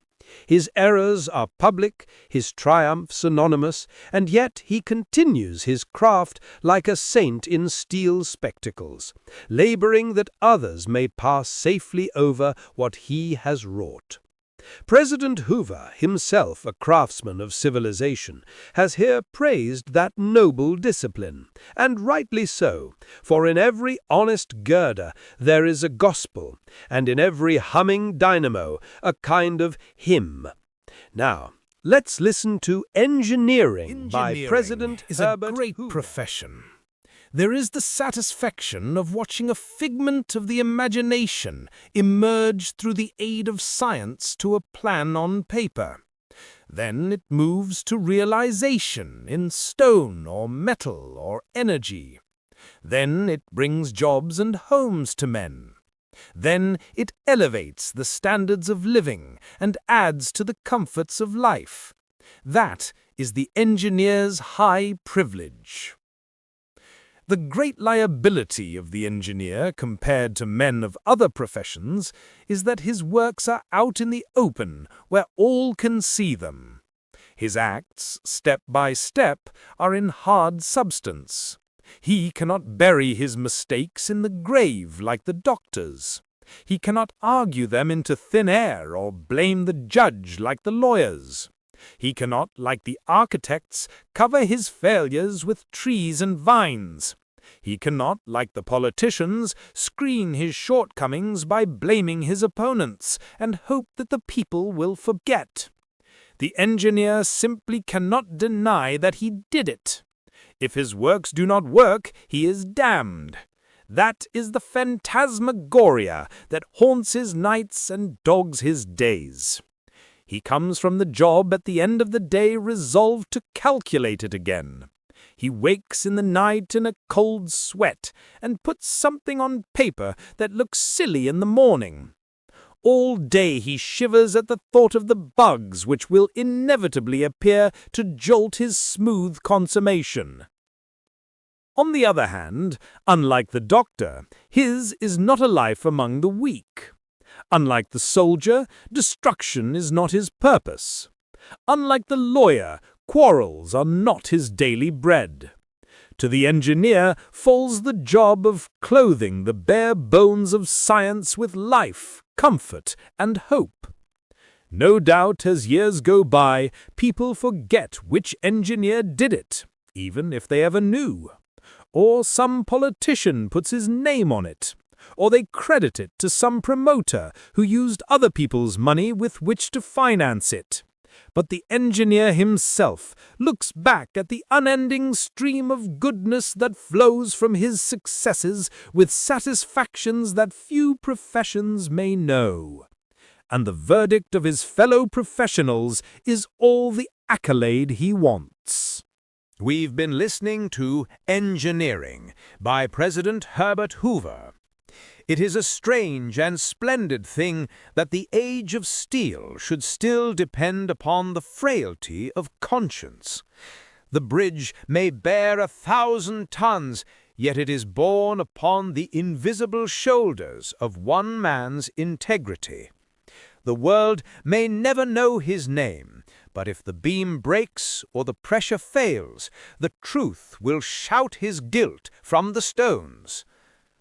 His errors are public, his triumphs anonymous, and yet he continues his craft like a saint in steel spectacles, laboring that others may pass safely over what he has wrought. President Hoover, himself a craftsman of civilization, has here praised that noble discipline, and rightly so, for in every honest girder there is a gospel, and in every humming dynamo a kind of hymn. Now, let's listen to Engineering by President Herbert is a great Hoover. Profession. There is the satisfaction of watching a figment of the imagination emerge through the aid of science to a plan on paper. Then it moves to realization in stone or metal or energy. Then it brings jobs and homes to men. Then it elevates the standards of living and adds to the comforts of life. That is the engineer's high privilege. The great liability of the engineer compared to men of other professions is that his works are out in the open where all can see them. His acts, step by step, are in hard substance. He cannot bury his mistakes in the grave like the doctors. He cannot argue them into thin air or blame the judge like the lawyers. He cannot, like the architects, cover his failures with trees and vines. He cannot, like the politicians, screen his shortcomings by blaming his opponents and hope that the people will forget. The engineer simply cannot deny that he did it. If his works do not work, he is damned. That is the phantasmagoria that haunts his nights and dogs his days. He comes from the job at the end of the day resolved to calculate it again. He wakes in the night in a cold sweat and puts something on paper that looks silly in the morning. All day he shivers at the thought of the bugs which will inevitably appear to jolt his smooth consummation. On the other hand, unlike the doctor, his is not a life among the weak. Unlike the soldier, destruction is not his purpose. Unlike the lawyer, quarrels are not his daily bread. To the engineer falls the job of clothing the bare bones of science with life, comfort, and hope. No doubt, as years go by, people forget which engineer did it, even if they ever knew. Or some politician puts his name on it, or they credit it to some promoter who used other people's money with which to finance it. But the engineer himself looks back at the unending stream of goodness that flows from his successes with satisfactions that few professions may know. And the verdict of his fellow professionals is all the accolade he wants. We've been listening to Engineering by President Herbert Hoover. It is a strange and splendid thing that the age of steel should still depend upon the frailty of conscience. The bridge may bear 1,000 tons, yet it is borne upon the invisible shoulders of one man's integrity. The world may never know his name, but if the beam breaks or the pressure fails, the truth will shout his guilt from the stones.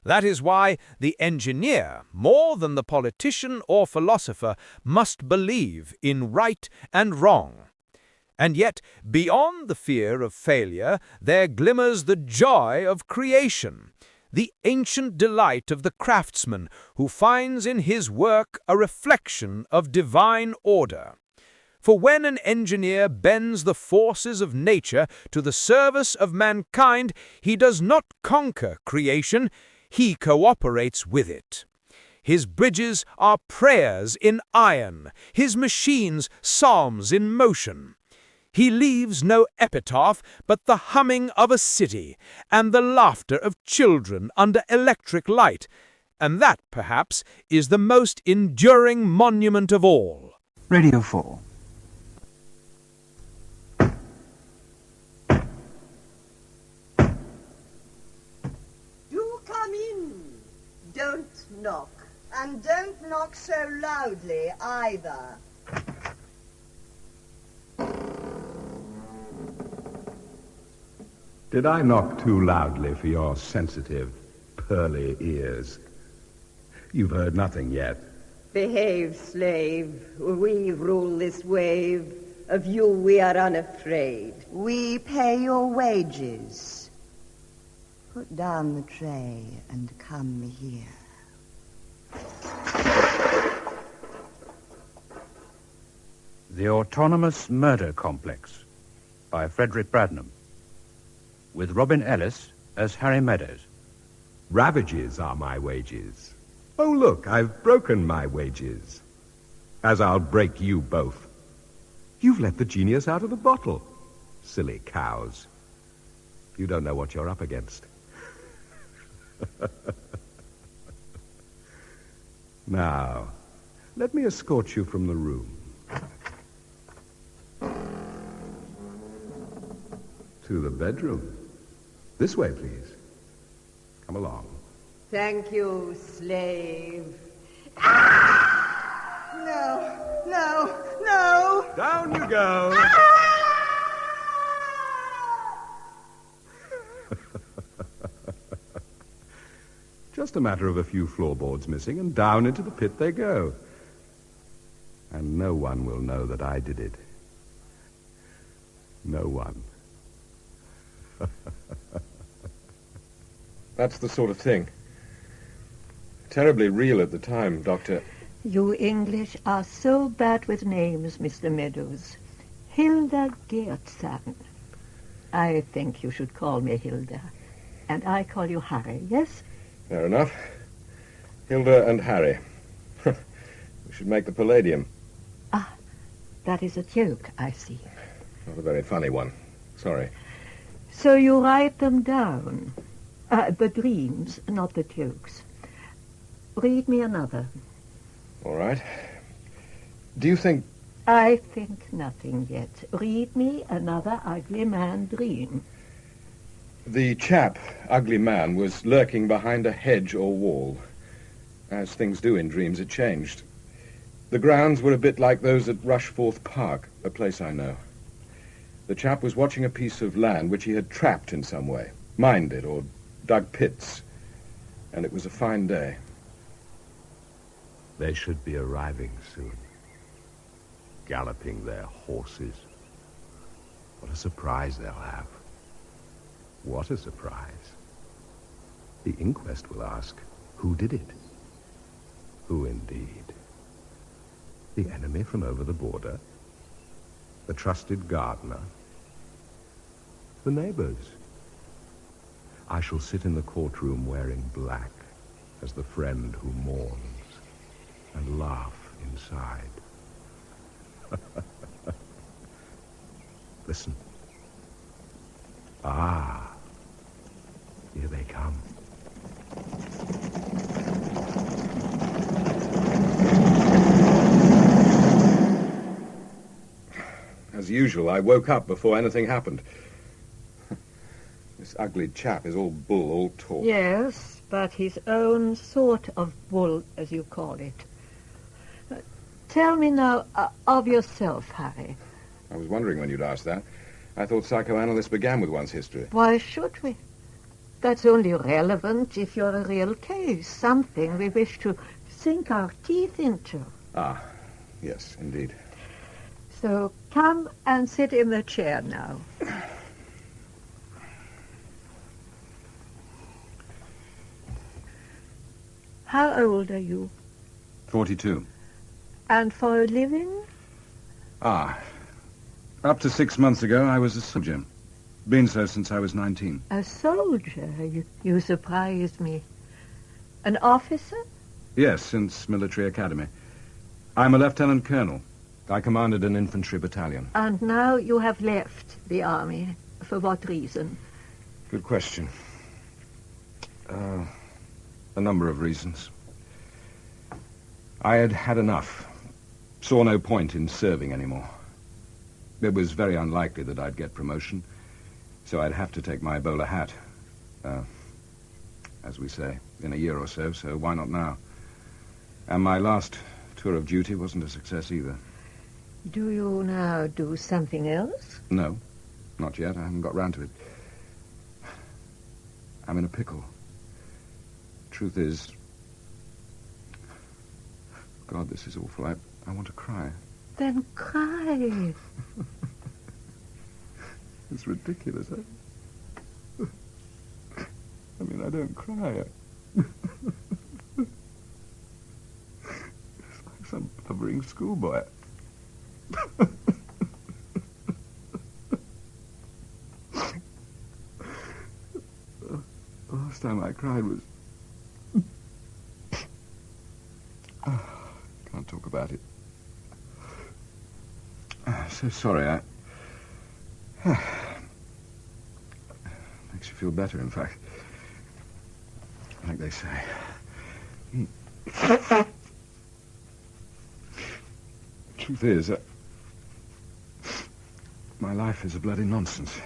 That is why the engineer, more than the politician or philosopher, must believe in right and wrong. And yet, beyond the fear of failure, there glimmers the joy of creation, the ancient delight of the craftsman who finds in his work a reflection of divine order. For when an engineer bends the forces of nature to the service of mankind, he does not conquer creation, he cooperates with it. His bridges are prayers in iron, his machines psalms in motion. He leaves no epitaph but the humming of a city and the laughter of children under electric light, and that, perhaps, is the most enduring monument of all. Radio 4. Come in. Don't knock. And don't knock so loudly, either. Did I knock too loudly for your sensitive, pearly ears? You've heard nothing yet. Behave, slave. We rule this wave. Of you we are unafraid. We pay your wages. Put down the tray and come here. The Autonomous Murder Complex by Frederick Bradnam, with Robin Ellis as Harry Meadows. Ravages are my wages. Oh, look, I've broken my wages. As I'll break you both. You've let the genius out of the bottle. Silly cows. You don't know what you're up against. Now, let me escort you from the room. To the bedroom. This way, please. Come along. Thank you, slave. Ah! No, no, no! Down you go! Ah! Just a matter of a few floorboards missing, and down into the pit they go. And no one will know that I did it. No one. That's the sort of thing. Terribly real at the time, Doctor. You English are so bad with names, Mr. Meadows. Hilda Geertzahn. I think you should call me Hilda. And I call you Harry, yes? Fair enough. Hilda and Harry. We should make the Palladium. Ah, that is a joke, I see. Not a very funny one. Sorry. So you write them down. The dreams, not the jokes. Read me another. All right. Do you think... I think nothing yet. Read me another ugly man dream. The chap, ugly man, was lurking behind a hedge or wall. As things do in dreams, it changed. The grounds were a bit like those at Rushforth Park, a place I know. The chap was watching a piece of land which he had trapped in some way, mined it or dug pits, and it was a fine day. They should be arriving soon, galloping their horses. What a surprise they'll have. What a surprise. The inquest will ask, who did it? Who indeed? The enemy from over the border? The trusted gardener? The neighbors? I shall sit in the courtroom wearing black as the friend who mourns and laugh inside. Listen. Ah, here they come. As usual, I woke up before anything happened. This ugly chap is all bull, all talk. Yes, but his own sort of bull, as you call it. Tell me now of yourself, Harry. I was wondering when you'd ask that. I thought psychoanalysts began with one's history. Why should we? That's only relevant if you're a real case, something we wish to sink our teeth into. Ah, yes, indeed. So come and sit in the chair now. How old are you? 42. And for a living? Up to 6 months ago, I was a soldier. Been so since I was 19. A soldier? You surprised me. An officer? Yes, since military academy. I'm a lieutenant colonel. I commanded an infantry battalion. And now you have left the army. For what reason? Good question. A number of reasons. I had had enough. Saw no point in serving anymore. It was very unlikely that I'd get promotion, so I'd have to take my bowler hat. As we say, in a year or so why not now? And my last tour of duty wasn't a success either. Do you now do something else? No, not yet. I haven't got round to it. I'm in a pickle. Truth is... God, this is awful. I want to cry. Then cry. It's ridiculous, huh? I mean, I don't cry. It's like some blubbering schoolboy. The last time I cried was... Can't talk about it. So sorry, Makes you feel better, in fact. Like they say. Truth is, my life is a bloody nonsense.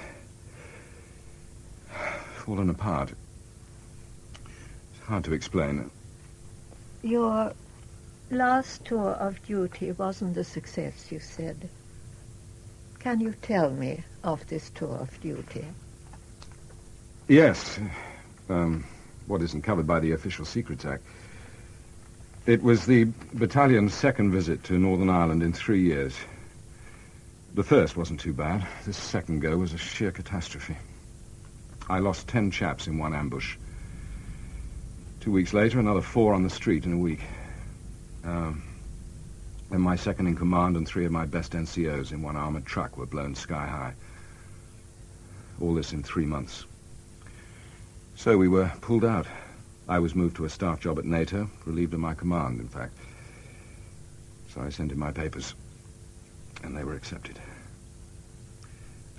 Fallen apart. It's hard to explain. Your last tour of duty wasn't a success, you said. Can you tell me of this tour of duty? Yes. What isn't covered by the Official Secrets Act. It was the battalion's second visit to Northern Ireland in 3 years. The first wasn't too bad. This second go was a sheer catastrophe. I lost 10 chaps in one ambush. 2 weeks later, another 4 on the street in a week. Then my second-in-command and 3 of my best NCOs in one armored truck were blown sky high. All this in 3 months. So we were pulled out. I was moved to a staff job at NATO, relieved of my command, in fact. So I sent in my papers, and they were accepted.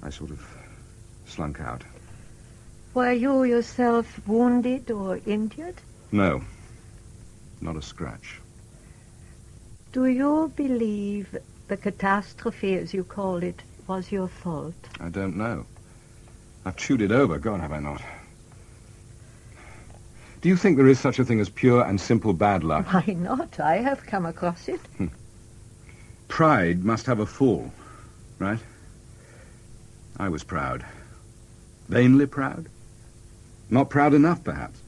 I sort of slunk out. Were you yourself wounded or injured? No, not a scratch. Do you believe the catastrophe, as you call it, was your fault? I don't know. I've chewed it over, God, have I not? Do you think there is such a thing as pure and simple bad luck? Why not? I have come across it. Pride must have a fall, right? I was proud. Vainly proud? Not proud enough, perhaps.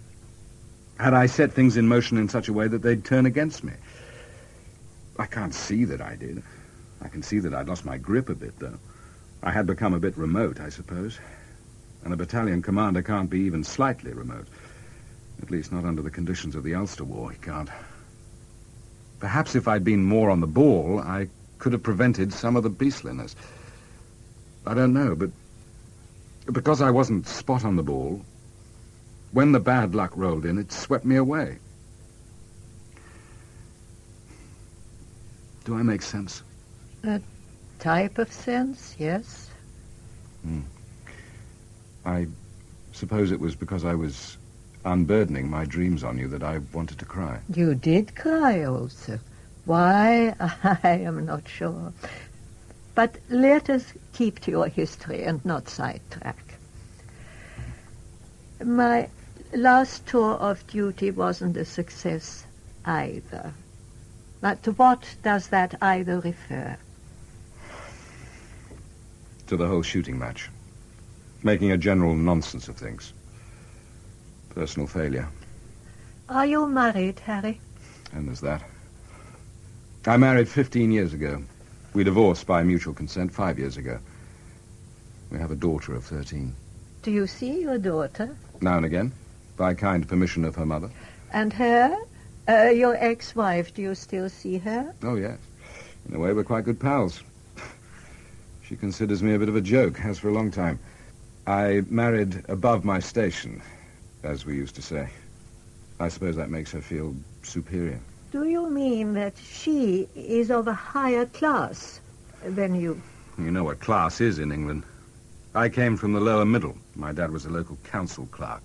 Had I set things in motion in such a way that they'd turn against me? I can't see that I did. I can see that I'd lost my grip a bit, though. I had become a bit remote, I suppose. And a battalion commander can't be even slightly remote. At least not under the conditions of the Ulster War, he can't. Perhaps if I'd been more on the ball, I could have prevented some of the beastliness. I don't know, but because I wasn't spot on the ball, when the bad luck rolled in, it swept me away. Do I make sense? A type of sense, yes. I suppose it was because I was unburdening my dreams on you that I wanted to cry. You did cry also. Why, I am not sure. But let us keep to your history and not sidetrack. My last tour of duty wasn't a success either. But to what does that either refer? To the whole shooting match. Making a general nonsense of things. Personal failure. Are you married, Harry? And there's that. I married 15 years ago. We divorced by mutual consent 5 years ago. We have a daughter of 13. Do you see your daughter? Now and again, by kind permission of her mother. And her? Your ex-wife, do you still see her? Oh, yes. In a way, we're quite good pals. She considers me a bit of a joke, has for a long time. I married above my station, as we used to say. I suppose that makes her feel superior. Do you mean that she is of a higher class than you? You know what class is in England. I came from the lower middle. My dad was a local council clerk.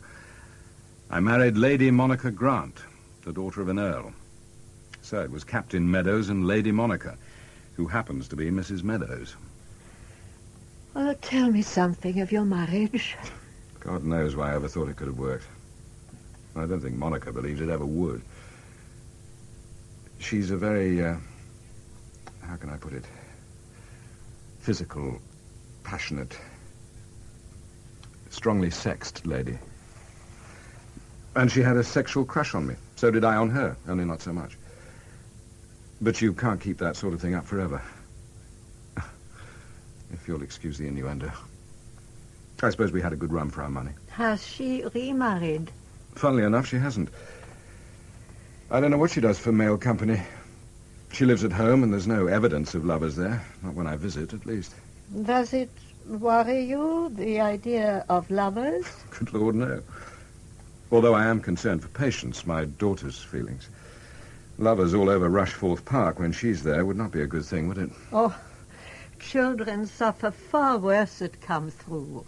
I married Lady Monica Grant, the daughter of an earl. So it was Captain Meadows and Lady Monica, who happens to be Mrs. Meadows. Well, tell me something of your marriage. God knows why I ever thought it could have worked. I don't think Monica believes it ever would. She's a very, how can I put it, physical, passionate, strongly sexed lady. And she had a sexual crush on me. So did I on her, only not so much. But you can't keep that sort of thing up forever. If you'll excuse the innuendo. I suppose we had a good run for our money. Has she remarried? Funnily enough, she hasn't. I don't know what she does for mail company. She lives at home, and there's no evidence of lovers there. Not when I visit, at least. Does it worry you, the idea of lovers? Good Lord, no. Although I am concerned for Patience, my daughter's feelings. Lovers all over Rushforth Park when she's there would not be a good thing, would it? Oh, children suffer far worse at come through.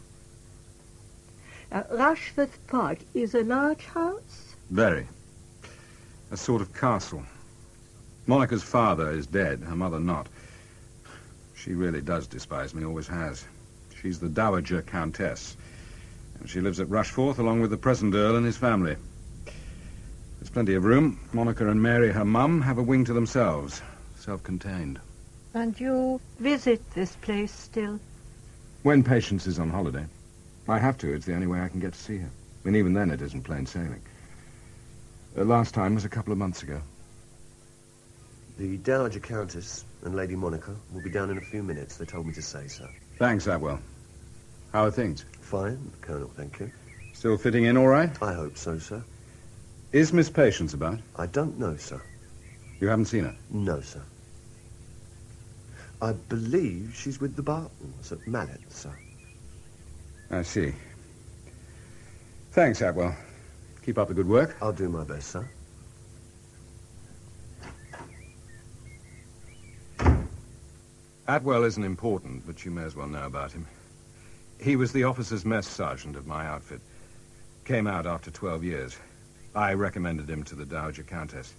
Rushforth Park is a large house? Very. A sort of castle. Monica's father is dead, her mother not. She really does despise me, always has. She's the Dowager Countess. And she lives at Rushforth along with the present Earl and his family. There's plenty of room. Monica and Mary, her mum, have a wing to themselves. Self-contained. And you visit this place still? When Patience is on holiday. I have to. It's the only way I can get to see her. And even then it isn't plain sailing. The last time was a couple of months ago. The Dowager Countess and Lady Monica will be down in a few minutes. They told me to say so. Thanks, Atwell. How are things? Fine, Colonel, thank you. Still fitting in all right? I hope so, sir. Is Miss Patience about? I don't know, sir. You haven't seen her? No, sir. I believe she's with the Bartons at Mallet, sir. I see. Thanks, Atwell. Keep up the good work. I'll do my best, sir. Atwell isn't important, but you may as well know about him. He was the officer's mess sergeant of my outfit. Came out after 12 years. I recommended him to the Dowager Countess.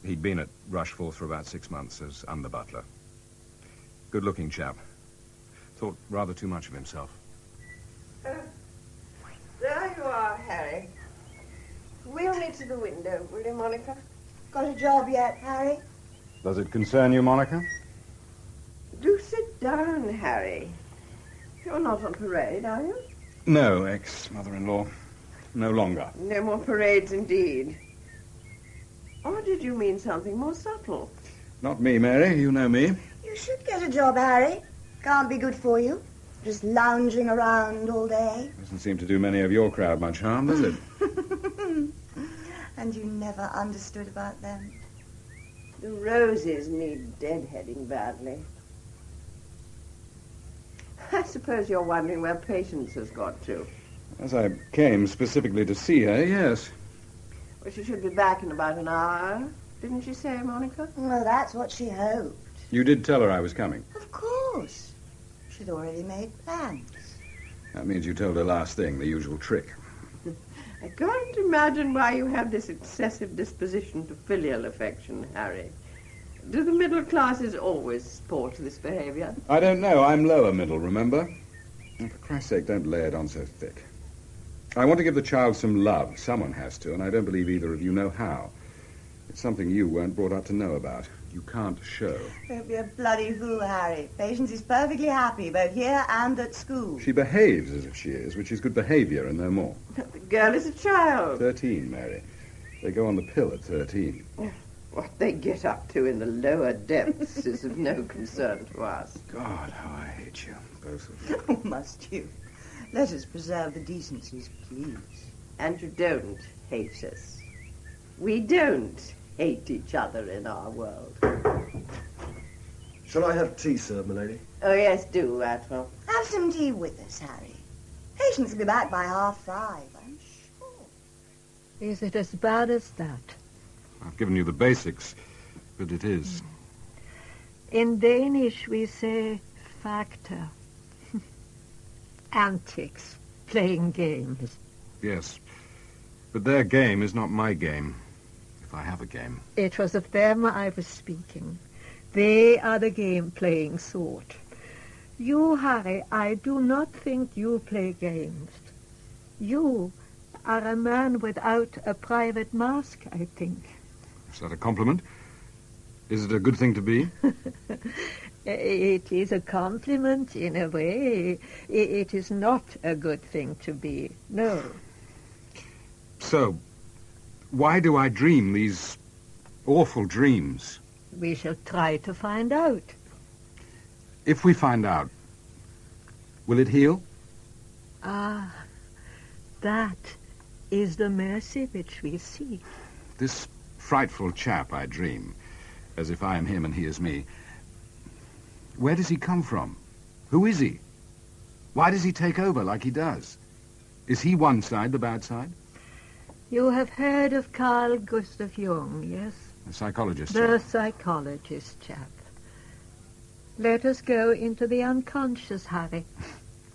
He'd been at Rushforth for about 6 months as under butler. Good-looking chap. Thought rather too much of himself. There you are, Harry. Wheel me to the window, will you, Monica? Got a job yet, Harry? Does it concern you, Monica? Do sit down, Harry. You're not on parade, are you? No, ex-mother-in-law. No longer. No more parades, indeed. Or did you mean something more subtle? Not me, Mary. You know me. You should get a job, Harry. Can't be good for you. Just lounging around all day. Doesn't seem to do many of your crowd much harm, does it? And you never understood about them. The roses need deadheading badly. I suppose you're wondering where Patience has got to. As I came specifically to see her, yes. Well, she should be back in about an hour. Didn't she say, Monica? Well, that's what she hoped. You did tell her I was coming. Of course. She'd already made plans. That means you told her last thing, the usual trick. I can't imagine why you have this excessive disposition to filial affection, Harry. Do the middle classes always sport this behavior? I don't know. I'm lower middle, remember? And for Christ's sake, don't lay it on so thick. I want to give the child some love. Someone has to, and I don't believe either of you know how. It's something you weren't brought up to know about. You can't show. Don't be a bloody fool, Harry. Patience is perfectly happy, both here and at school. She behaves as if she is, which is good behavior and no more. The girl is a child. 13, Mary. They go on the pill at 13. What they get up to in the lower depths is of no concern to us. God, how I hate you, both of you. Oh, must you? Let us preserve the decencies, please. And you don't hate us. We don't hate each other in our world. Shall I have tea, sir, milady? Oh, yes, do, Atwell. Have some tea with us, Harry. Patience will be back by 5:30, I'm sure. Is it as bad as that? I've given you the basics, but it is. In Danish, we say factor. Antics, playing games. Yes, but their game is not my game, if I have a game. It was of them I was speaking. They are the game-playing sort. You, Harry, I do not think you play games. You are a man without a private mask, I think. Is that a compliment? Is it a good thing to be? It is a compliment in a way. It is not a good thing to be, no. So, why do I dream these awful dreams? We shall try to find out. If we find out, will it heal? Ah, that is the mercy which we seek. This frightful chap I dream, as if I am him and he is me. Where does he come from? Who is he? Why does he take over like he does? Is he one side, the bad side? You have heard of Carl Gustav Jung, yes? The psychologist. The psychologist chap. Let us go into the unconscious, Harry.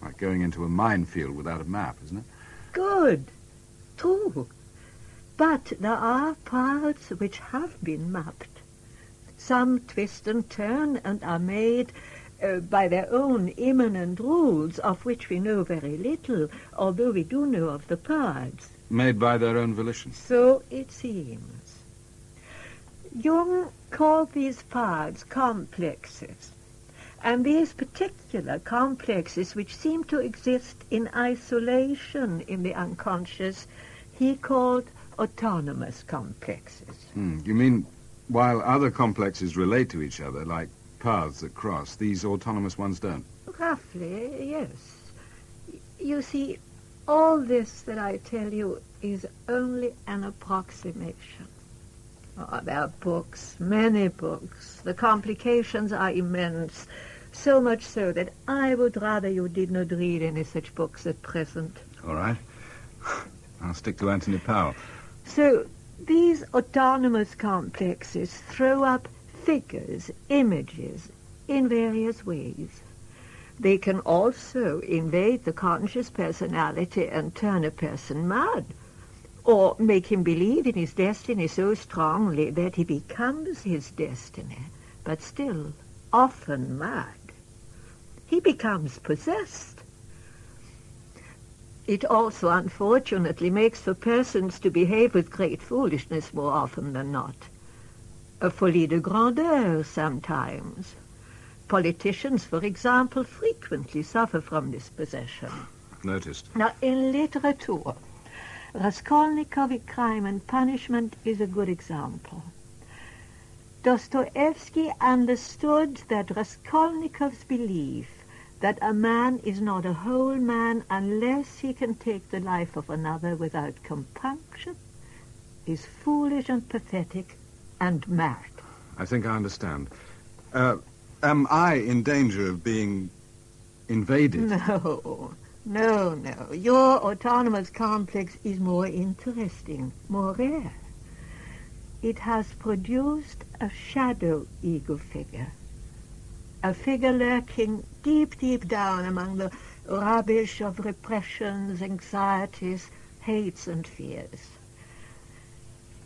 Like going into a minefield without a map, isn't it? Good. True. But there are parts which have been mapped. Some twist and turn and are made by their own immanent rules, of which we know very little, although we do know of the parts. Made by their own volition. So it seems. Jung called these parts complexes. And these particular complexes, which seem to exist in isolation in the unconscious, he called autonomous complexes. You mean While other complexes relate to each other, like paths that cross, these autonomous ones don't. Roughly, yes. You see, all this that I tell you is only an approximation. Oh, there are books, many books. The complications are immense, so much so that I would rather you did not read any such books at present. All right. I'll stick to Anthony Powell. So, these autonomous complexes throw up figures, images, in various ways. They can also invade the conscious personality and turn a person mad, or make him believe in his destiny so strongly that he becomes his destiny, but still often mad. He becomes possessed. It also, unfortunately, makes for persons to behave with great foolishness more often than not. A folie de grandeur sometimes. Politicians, for example, frequently suffer from this possession. Noticed. Now, in literature, Raskolnikov's Crime and Punishment is a good example. Dostoevsky understood that Raskolnikov's belief that a man is not a whole man unless he can take the life of another without compunction is foolish and pathetic and mad. I think I understand. Am I in danger of being invaded? No. Your autonomous complex is more interesting, more rare. It has produced a shadow ego figure. A figure lurking deep, deep down among the rubbish of repressions, anxieties, hates and fears.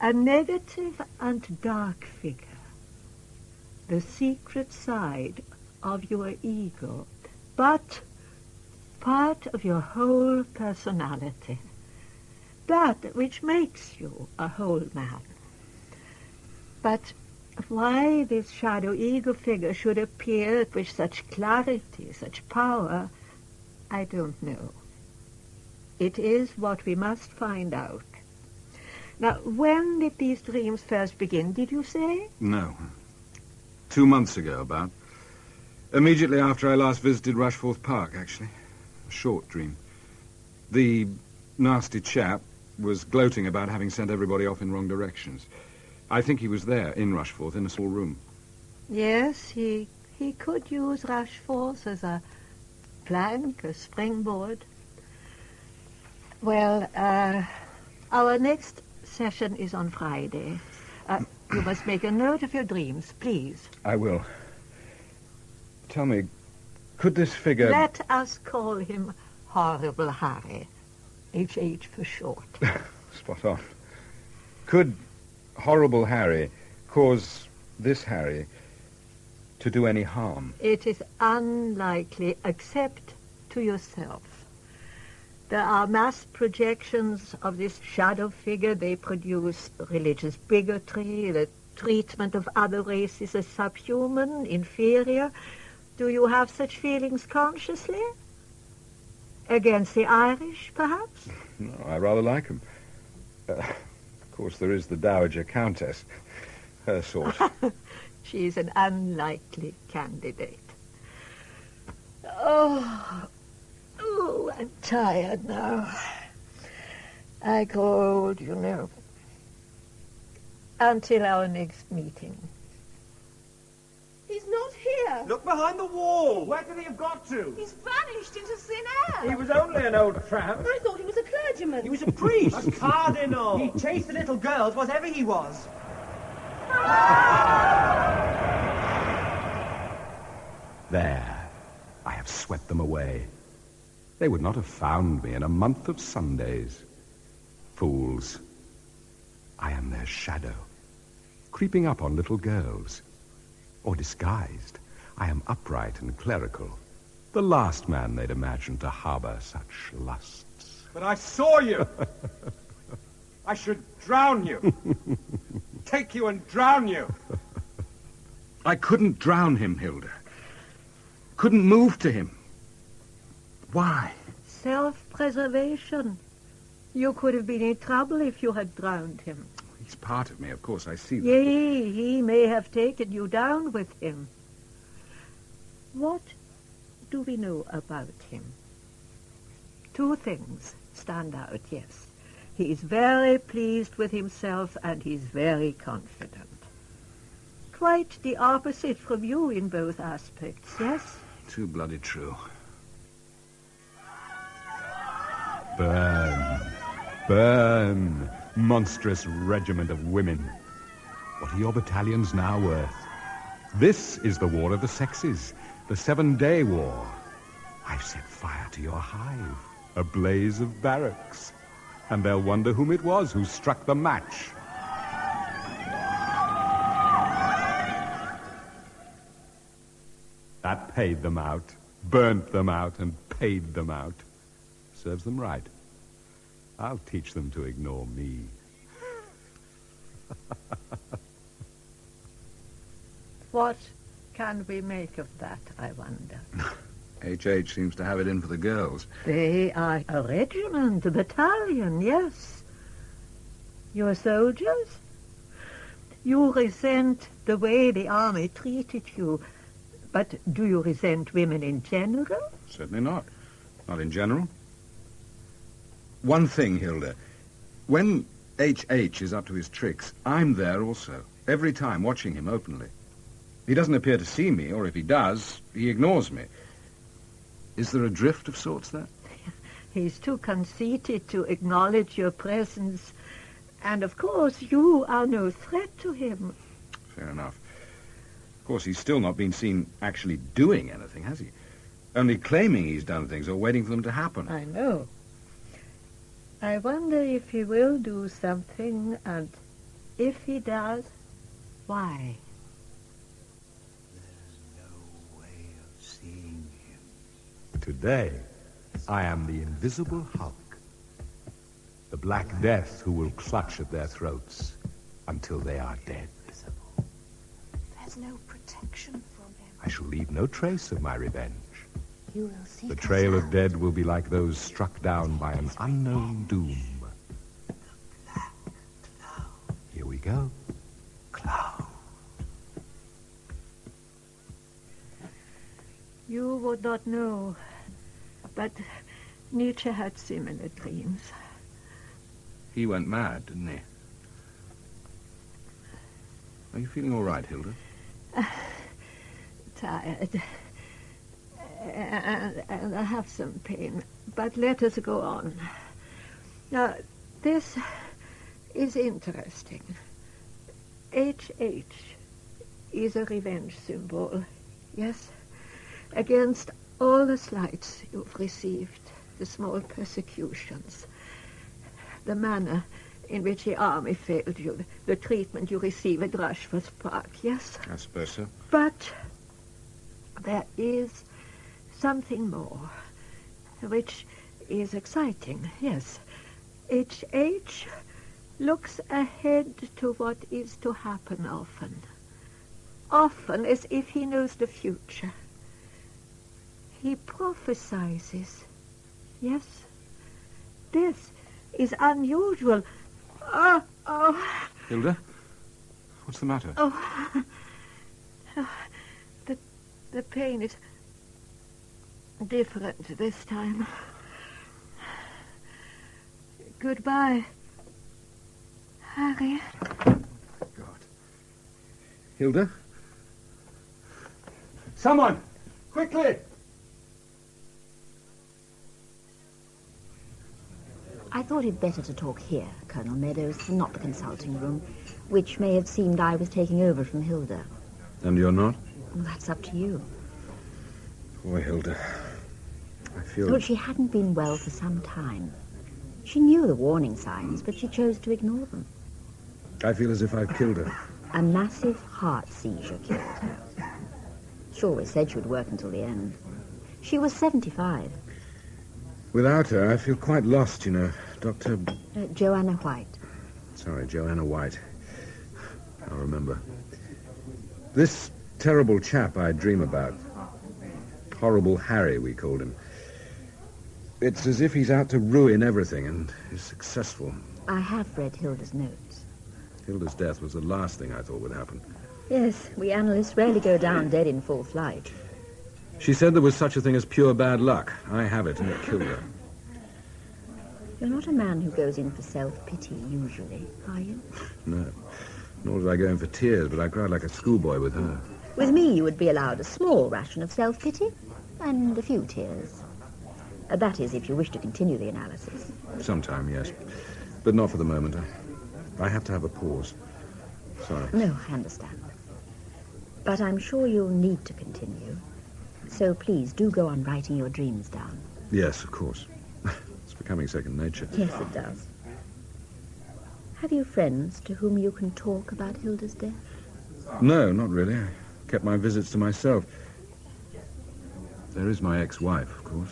A negative and dark figure. The secret side of your ego, but part of your whole personality. That which makes you a whole man. But why this shadow ego figure should appear with such clarity, such power, I don't know. It is what we must find out. Now, when did these dreams first begin, did you say? No. 2 months ago, about. Immediately after I last visited Rushforth Park, actually. A short dream. The nasty chap was gloating about having sent everybody off in wrong directions. I think he was there, in Rushforth, in a small room. Yes, he could use Rushforth as a plank, a springboard. Well, our next session is on Friday. You must make a note of your dreams, please. I will. Tell me, could this figure... Let us call him Horrible Harry. H.H. for short. Spot on. Could Horrible Harry cause this Harry to do any harm? It is unlikely, except to yourself. There are mass projections of this shadow figure. They produce religious bigotry, the treatment of other races as subhuman, inferior. Do you have such feelings consciously? Against the Irish, perhaps? No, I rather like him. Of course, there is the Dowager Countess. Her sort. She's an unlikely candidate. Oh, I'm tired now. I grow old, you know. Until our next meeting. He's not here. Look behind the wall. Where could he have got to? He's vanished into thin air. He was only an old tramp. I thought he was a clergyman. He was a priest. A cardinal. He chased the little girls, whatever he was. There. I have swept them away. They would not have found me in a month of Sundays. Fools. I am their shadow, creeping up on little girls. Or disguised, I am upright and clerical, the last man they'd imagine to harbor such lusts. But I saw you. I should drown you. Take you and drown you. I couldn't drown him, Hilda. Couldn't move to him. Why? Self-preservation. You could have been in trouble if you had drowned him. He's part of me, of course, I see that. Yea, he may have taken you down with him. What do we know about him? Two things stand out, yes. He is very pleased with himself and he's very confident. Quite the opposite from you in both aspects, yes? Too bloody true. Burn. Burn, monstrous regiment of women. What are your battalions now worth? This is the war of the sexes, the 7-day war. I've set fire to your hive, a blaze of barracks. And they'll wonder whom it was who struck the match. That paid them out, burnt them out, and paid them out. Serves them right. I'll teach them to ignore me. What can we make of that, I wonder? H.H. seems to have it in for the girls. They are a regiment, a battalion, yes. Your soldiers? You resent the way the army treated you, but do you resent women in general? Certainly not. Not in general. One thing, Hilda. When H.H. is up to his tricks, I'm there also, every time, watching him openly. He doesn't appear to see me, or if he does, he ignores me. Is there a drift of sorts there? He's too conceited to acknowledge your presence. And, of course, you are no threat to him. Fair enough. Of course, he's still not been seen actually doing anything, has he? Only claiming he's done things or waiting for them to happen. I know. I wonder if he will do something, and if he does, why? Today, I am the invisible Hulk. The Black Death who will clutch at their throats until they are dead. There's no protection from him. I shall leave no trace of my revenge. You will see. The trail of dead will be like those struck down by an unknown doom. Here we go. Cloud. You would not know, but Nietzsche had similar dreams. He went mad, didn't he? Are you feeling all right, Hilda? Tired. And I have some pain, but let us go on. Now, this is interesting. H.H. is a revenge symbol, yes? Against all the slights you've received, the small persecutions, the manner in which the army failed you, the treatment you receive at Rushforth Park, yes? I suppose so. But there is something more, which is exciting, yes. H.H. looks ahead to what is to happen often. Often as if he knows the future. He prophesizes. Yes, this is unusual. Oh. Hilda? What's the matter? Oh. The pain is different this time. Goodbye, Harry. Hilda? Someone! Quickly! I thought it better to talk here, Colonel Meadows, not the consulting room, which may have seemed I was taking over from Hilda. And you're not? Well, that's up to you. Boy, Hilda, I feel... Well, she hadn't been well for some time. She knew the warning signs, but she chose to ignore them. I feel as if I've killed her. A massive heart seizure killed her. She always said she would work until the end. She was 75. Without her, I feel quite lost, you know. Dr. Joanna White. Sorry, Joanna White. I'll remember. This terrible chap I dream about. Horrible Harry, we called him. It's as if he's out to ruin everything and is successful. I have read Hilda's notes. Hilda's death was the last thing I thought would happen. Yes, we analysts rarely go down dead in full flight. She said there was such a thing as pure bad luck. I have it, and it killed her. You're not a man who goes in for self-pity, usually, are you? No. Nor did I go in for tears, but I cried like a schoolboy with her. With me, you would be allowed a small ration of self-pity and a few tears. That is, if you wish to continue the analysis. Sometime, yes. But not for the moment. I have to have a pause. Sorry. No, I understand. But I'm sure you'll need to continue. So please, do go on writing your dreams down. Yes, of course. It's becoming second nature. Yes, it does. Have you friends to whom you can talk about Hilda's death? No, not really. I kept my visits to myself. There is my ex-wife, of course.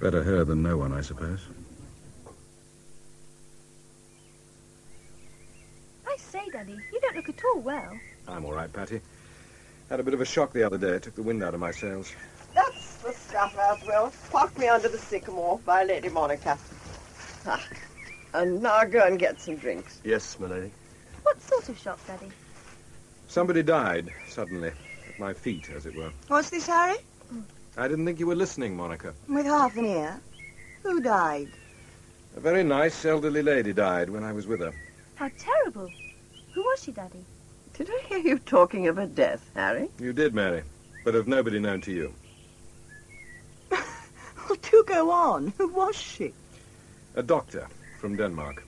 Better her than no one, I suppose. I say, Daddy, you don't look at all well. I'm all right, Patty. Had a bit of a shock the other day. It took the wind out of my sails. That's the stuff, Aswell. Park me under the sycamore by Lady Monica. Ah, and now go and get some drinks. Yes, my lady. What sort of shock, Daddy? Somebody died, suddenly, at my feet, as it were. What's this, Harry? I didn't think you were listening, Monica. With half an ear? Who died? A very nice elderly lady died when I was with her. How terrible. Who was she, Daddy? Did I hear you talking of her death, Harry? You did, Mary, but of nobody known to you. Well, do go on. Who was she? A doctor from Denmark.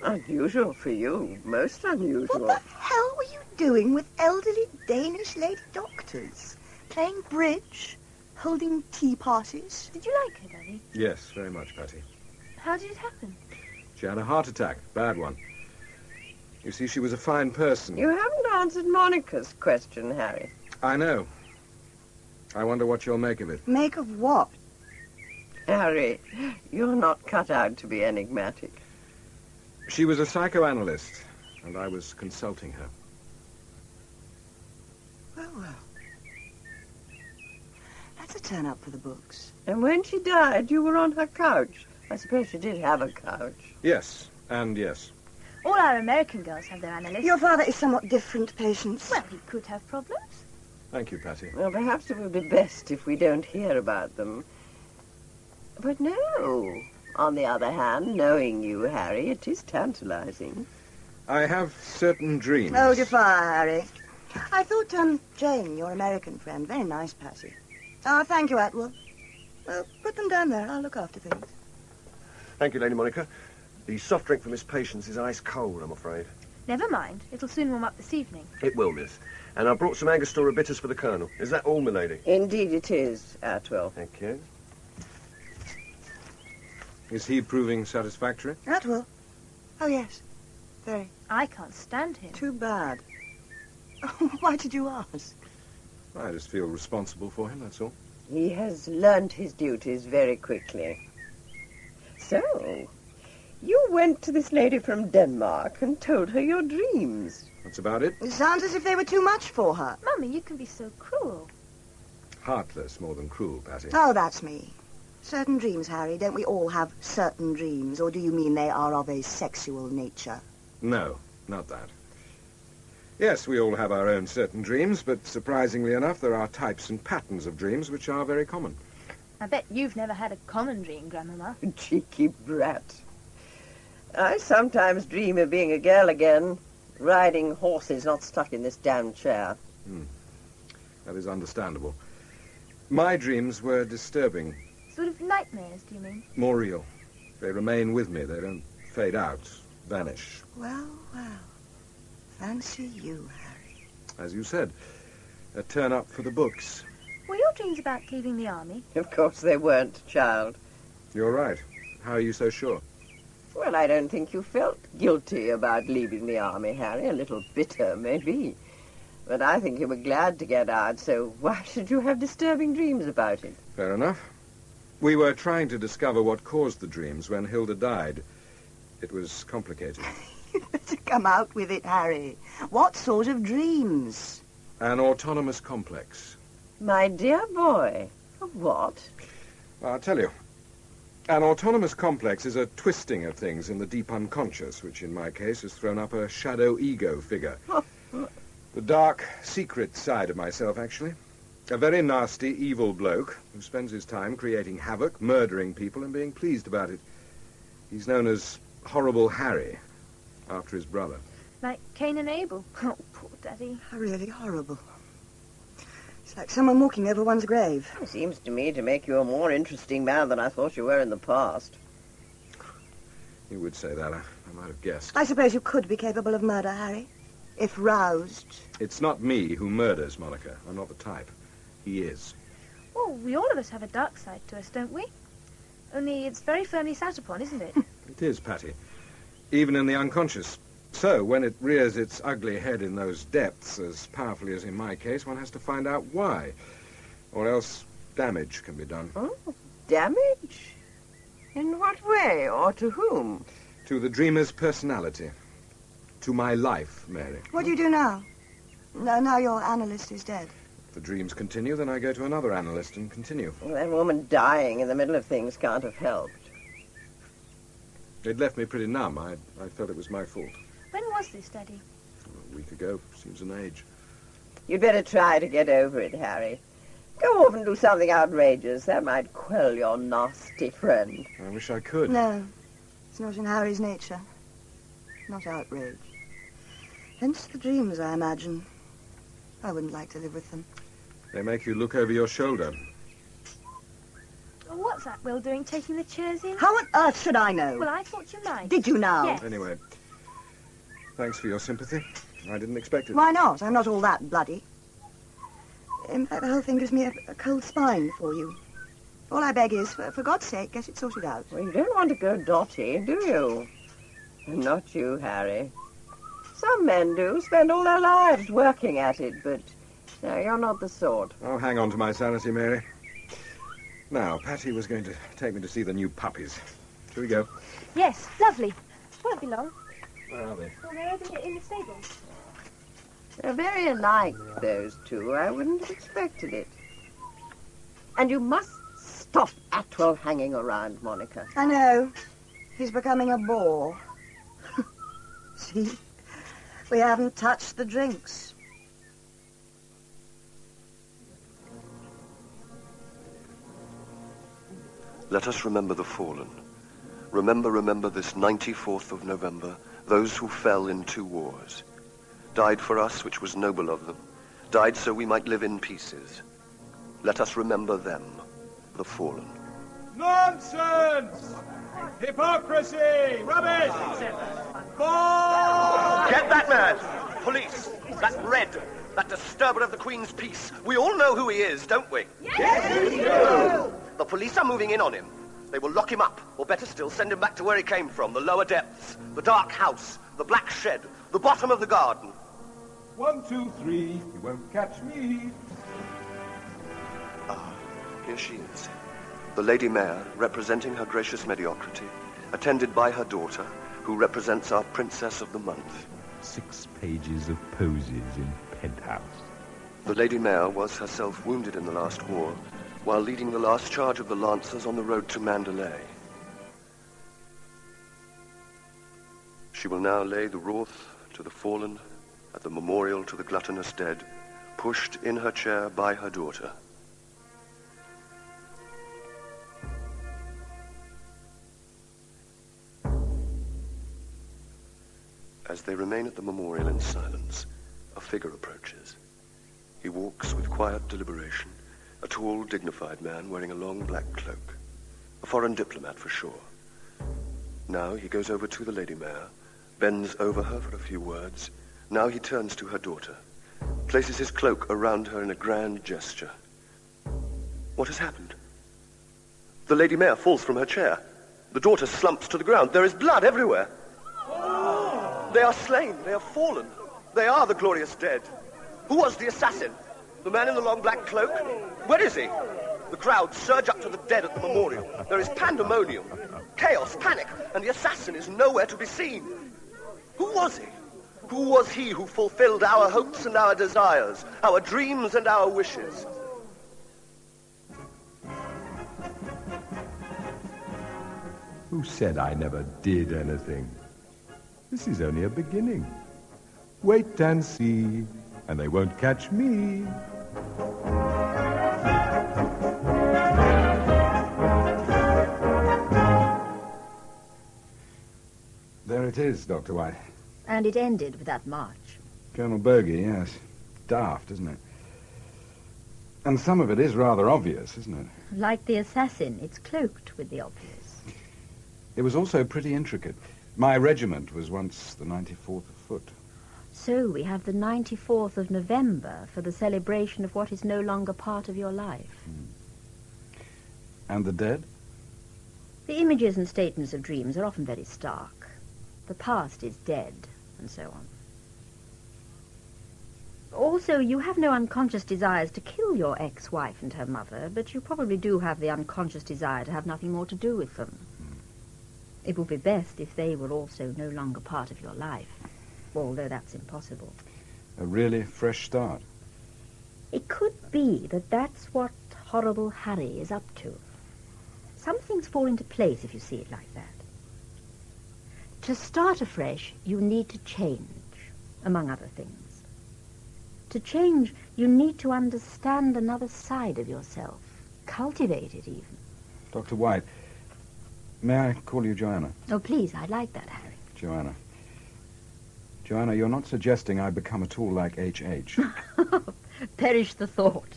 Unusual for you. Most unusual. What the hell were you doing with elderly Danish lady doctors? Playing bridge? Holding tea parties? Did you like her, Daddy? Yes, very much, Patty. How did it happen? She had a heart attack, bad one. You see, she was a fine person. You haven't answered Monica's question, Harry. I know. I wonder what you'll make of it. Make of what? Harry, you're not cut out to be enigmatic. She was a psychoanalyst, and I was consulting her. Well. That's a turn up for the books. And when she died, you were on her couch. I suppose she did have a couch. Yes, and yes. All our American girls have their analysts. Your father is somewhat different, Patience. Well, he could have problems. Thank you, Patty. Well, perhaps it would be best if we don't hear about them. But no. On the other hand, knowing you, Harry, it is tantalizing. I have certain dreams. Hold your fire, Harry. I thought, Jane, your American friend, very nice, Patty. Oh, thank you, Atwell. Well, put them down there. I'll look after things. Thank you, Lady Monica. The soft drink for Miss Patience is ice cold, I'm afraid. Never mind. It'll soon warm up this evening. It will, miss. And I brought some Angostura bitters for the Colonel. Is that all, my lady? Indeed it is, Atwell. Thank you. Is he proving satisfactory? Atwell? Oh, yes. Very. I can't stand him. Too bad. Why did you ask? I just feel responsible for him, that's all. He has learned his duties very quickly. So, you went to this lady from Denmark and told her your dreams. That's about it. It sounds as if they were too much for her. Mummy, you can be so cruel. Heartless more than cruel, Patty. Oh, that's me. Certain dreams, Harry. Don't we all have certain dreams? Or do you mean they are of a sexual nature? No, not that. Yes, we all have our own certain dreams, but surprisingly enough, there are types and patterns of dreams which are very common. I bet you've never had a common dream, Grandmama. Cheeky brat. I sometimes dream of being a girl again, riding horses, not stuck in this damn chair. That is understandable. My dreams were disturbing. Sort of nightmares, do you mean? More real. They remain with me. They don't fade out, vanish. Well. Fancy you, Harry. As you said, a turn-up for the books. Were your dreams about leaving the army? Of course they weren't, child. You're right. How are you so sure? Well, I don't think you felt guilty about leaving the army, Harry. A little bitter, maybe. But I think you were glad to get out, so why should you have disturbing dreams about it? Fair enough. We were trying to discover what caused the dreams when Hilda died. It was complicated. You'd better come out with it, Harry. What sort of dreams? An autonomous complex. My dear boy, what? Well, I'll tell you. An autonomous complex is a twisting of things in the deep unconscious, which in my case has thrown up a shadow ego figure. The dark, secret side of myself, actually. A very nasty, evil bloke who spends his time creating havoc, murdering people, and being pleased about it. He's known as Horrible Harry, after his brother. Like Cain and Abel. Oh, poor Daddy. Really horrible. It's like someone walking over one's grave. It seems to me to make you a more interesting man than I thought you were in the past. You would say that. I might have guessed. I suppose you could be capable of murder, Harry, if roused. It's not me who murders, Monica. I'm not the type. He is. Well, we all of us have a dark side to us, don't we? Only it's very firmly sat upon, isn't it? It is, Patty. Even in the unconscious. So, when it rears its ugly head in those depths, as powerfully as in my case, one has to find out why. Or else damage can be done. Oh, damage? In what way, or to whom? To the dreamer's personality. To my life, Mary. What do you do now? Now your analyst is dead. If the dreams continue, then I go to another analyst and continue. Well, that woman dying in the middle of things can't have helped. It left me pretty numb. I felt it was my fault. When was this, Daddy? A week ago. Seems an age. You'd better try to get over it, Harry. Go off and do something outrageous. That might quell your nasty friend. I wish I could. No, it's not in Harry's nature. Not outrage. Hence the dreams, I imagine. I wouldn't like to live with them. They make you look over your shoulder. Well, what's that Will doing, taking the chairs in? How on earth should I know? Well, I thought you might. Did you now? Yes. Anyway, thanks for your sympathy. I didn't expect it. Why not? I'm not all that bloody. In fact, the whole thing gives me a cold spine for you. All I beg is, for God's sake, get it sorted out. Well, you don't want to go dotty, do you? Not you, Harry. Some men do spend all their lives working at it, but no, you're not the sort. I'll hang on to my sanity, Mary. Now, Patty was going to take me to see the new puppies. Shall we go? Yes, lovely. Won't be long. Where are they? Well, they're over here in the stable. They're very alike, those two. I wouldn't have expected it. And you must stop Atwell hanging around, Monica. I know. He's becoming a bore. See? We haven't touched the drinks. Let us remember the fallen. Remember this 94th of November, those who fell in 2 wars. Died for us, which was noble of them. Died so we might live in pieces. Let us remember them, the fallen. Nonsense! Hypocrisy! Rubbish! Get that man! Police! That Red! That disturber of the Queen's peace! We all know who he is, don't we? Yes, we do! The police are moving in on him. They will lock him up, or better still, send him back to where he came from, the lower depths, the dark house, the black shed, the bottom of the garden. 1, 2, 3, you won't catch me. Ah, here she is. The Lady Mayor, representing her gracious mediocrity, attended by her daughter, who represents our Princess of the Month. 6 pages of poses in penthouse. The Lady Mayor was herself wounded in the last war, while leading the last charge of the Lancers on the road to Mandalay. She will now lay the wreath to the fallen at the memorial to the gluttonous dead, pushed in her chair by her daughter. As they remain at the memorial in silence, a figure approaches. He walks with quiet deliberation, a tall, dignified man wearing a long black cloak. A foreign diplomat for sure. Now he goes over to the Lady Mayor, bends over her for a few words. Now he turns to her daughter, places his cloak around her in a grand gesture. What has happened? The Lady Mayor falls from her chair. The daughter slumps to the ground. There is blood everywhere. They are slain. They are fallen. They are the glorious dead. Who was the assassin? The man in the long black cloak? Where is he? The crowd surge up to the dead at the memorial. There is pandemonium, chaos, panic, and the assassin is nowhere to be seen. Who was he? Who was he who fulfilled our hopes and our desires, our dreams and our wishes? Who said I never did anything? This is only a beginning. Wait and see, and they won't catch me. There it is, Dr. White. And it ended with that march. Colonel Bogey, yes. Daft, isn't it? And some of it is rather obvious, isn't it? Like the assassin, it's cloaked with the obvious. It was also pretty intricate. My regiment was once the 94th Foot. So we have the 94th of November for the celebration of what is no longer part of your life. And the dead? The images and statements of dreams are often very stark. The past is dead, and so on. Also, you have no unconscious desires to kill your ex-wife and her mother, but you probably do have the unconscious desire to have nothing more to do with them. It would be best if they were also no longer part of your life, although that's impossible. A really fresh start. It could be that that's what horrible Harry is up to. Some things fall into place if you see it like that. To start afresh, you need to change, among other things. To change, you need to understand another side of yourself, cultivate it even. Dr. White, may I call you Joanna? Oh, please, I'd like that, Harry. Joanna. Joanna, you're not suggesting I become at all like H.H. Perish the thought.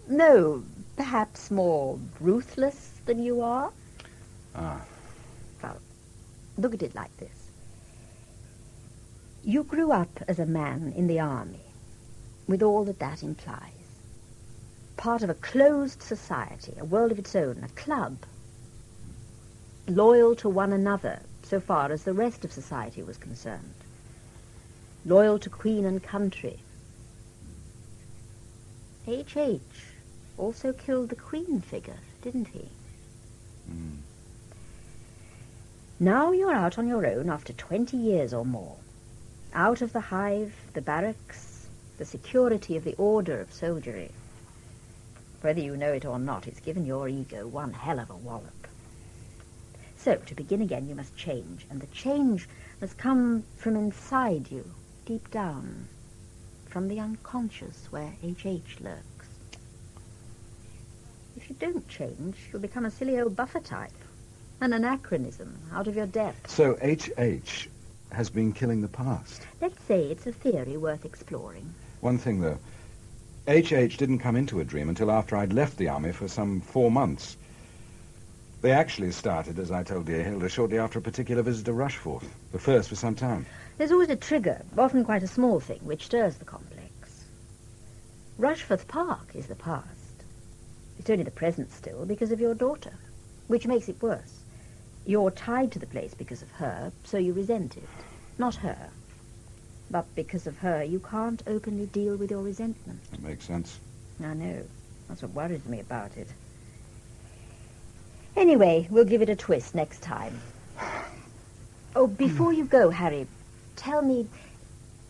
No, perhaps more ruthless than you are? Ah. Well, look at it like this. You grew up as a man in the army, with all that that implies. Part of a closed society, a world of its own, a club. Loyal to one another, so far as the rest of society was concerned. Loyal to Queen and country. H.H. also killed the Queen figure, didn't he? Now you're out on your own after 20 years or more. Out of the hive, the barracks, the security of the order of soldiery. Whether you know it or not, it's given your ego one hell of a wallop. So, to begin again, you must change, and the change must come from inside you, deep down, from the unconscious where H.H. lurks. If you don't change, you'll become a silly old buffer type, an anachronism out of your depth. So H.H. has been killing the past. Let's say it's a theory worth exploring. One thing, though. H.H. didn't come into a dream until after I'd left the army for some 4 months. They actually started, as I told dear Hilda, shortly after a particular visit to Rushforth. The first for some time. There's always a trigger, often quite a small thing, which stirs the complex. Rushforth Park is the past. It's only the present still because of your daughter, which makes it worse. You're tied to the place because of her, so you resent it. Not her. But because of her, you can't openly deal with your resentment. That makes sense. I know. That's what worries me about it. Anyway, we'll give it a twist next time. Oh, before you go, Harry, tell me,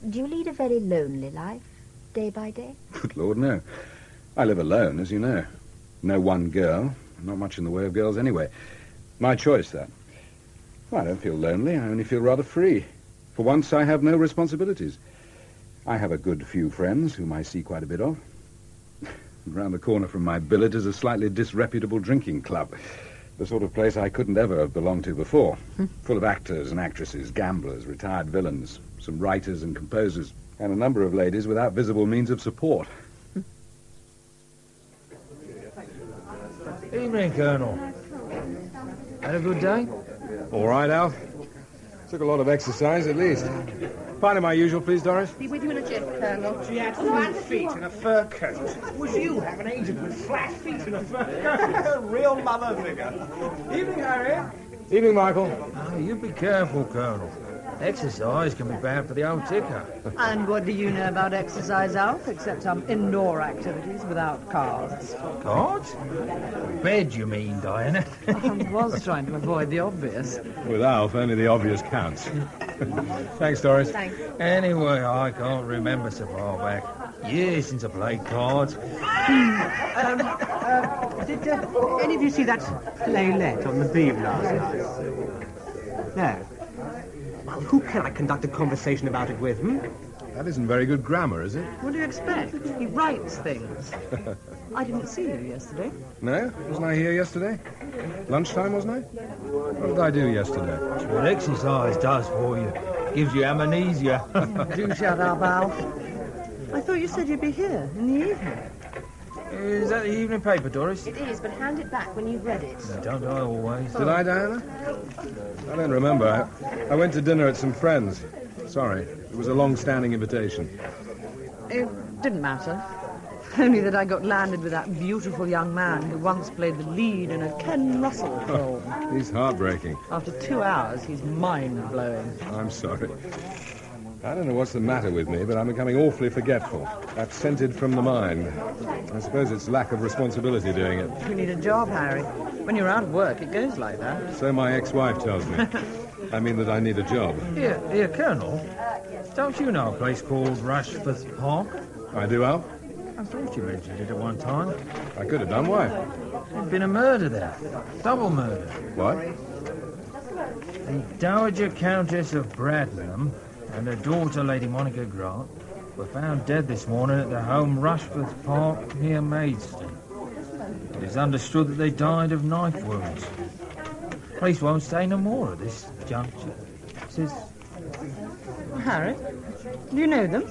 do you lead a very lonely life, day by day? Good Lord, no. I live alone, as you know. No one girl. Not much in the way of girls anyway. My choice, that. Well, I don't feel lonely. I only feel rather free. For once, I have no responsibilities. I have a good few friends, whom I see quite a bit of. Round the corner from my billet is a slightly disreputable drinking club. The sort of place I couldn't ever have belonged to before. Full of actors and actresses, gamblers, retired villains, some writers and composers, and a number of ladies without visible means of support. Evening, Colonel. Had a good day? All right, Al. Took a lot of exercise, at least. Pardon my usual, please, Doris. Be with you in a jiff, Colonel. She had flat feet and a fur coat. Was you have an agent with flat feet and a fur coat? Real mother figure. Evening, Harry. Evening, Michael. Oh, you be careful, Colonel. Exercise can be bad for the old ticker. And what do you know about exercise, Alf, except some indoor activities without cards? Cards? Bed, you mean, Diana? I was trying to avoid the obvious. With Alf, only the obvious counts. Thanks, Doris. Thanks. Anyway, I can't remember so far back. Years since I played cards. Did any of you see that playlet on the beam last night? No. Well, who can I conduct a conversation about it with, That isn't very good grammar, is it? What do you expect? He writes things. I didn't see you yesterday. No? Wasn't I here yesterday? Lunchtime, wasn't I? What did I do yesterday? It's what exercise does for you. Gives you amnesia. Do shut up, Alf. I thought you said you'd be here in the evening. Is that the evening paper, Doris? It is, but hand it back when you've read it. Don't I always? Did I, Diana? I don't remember. I went to dinner at some friends. Sorry. It was a long-standing invitation. It didn't matter. Only that I got landed with that beautiful young man who once played the lead in a Ken Russell film. He's heartbreaking. After 2 hours, he's mind-blowing. I'm sorry. I don't know what's the matter with me, but I'm becoming awfully forgetful. Absented from the mind. I suppose it's lack of responsibility doing it. You need a job, Harry. When you're out of work, it goes like that. So my ex-wife tells me. I mean that I need a job. Here, Colonel. Don't you know a place called Rushforth Park? I do, Al? I thought you mentioned it at one time. I could have done. Why? There'd been a murder there. Double murder. What? The Dowager Countess of Bradnam and her daughter, Lady Monica Grant, were found dead this morning at their home, Rushforth Park, near Maidstone. It is understood that they died of knife wounds. Police won't say no more at this juncture. Says... Harry, do you know them?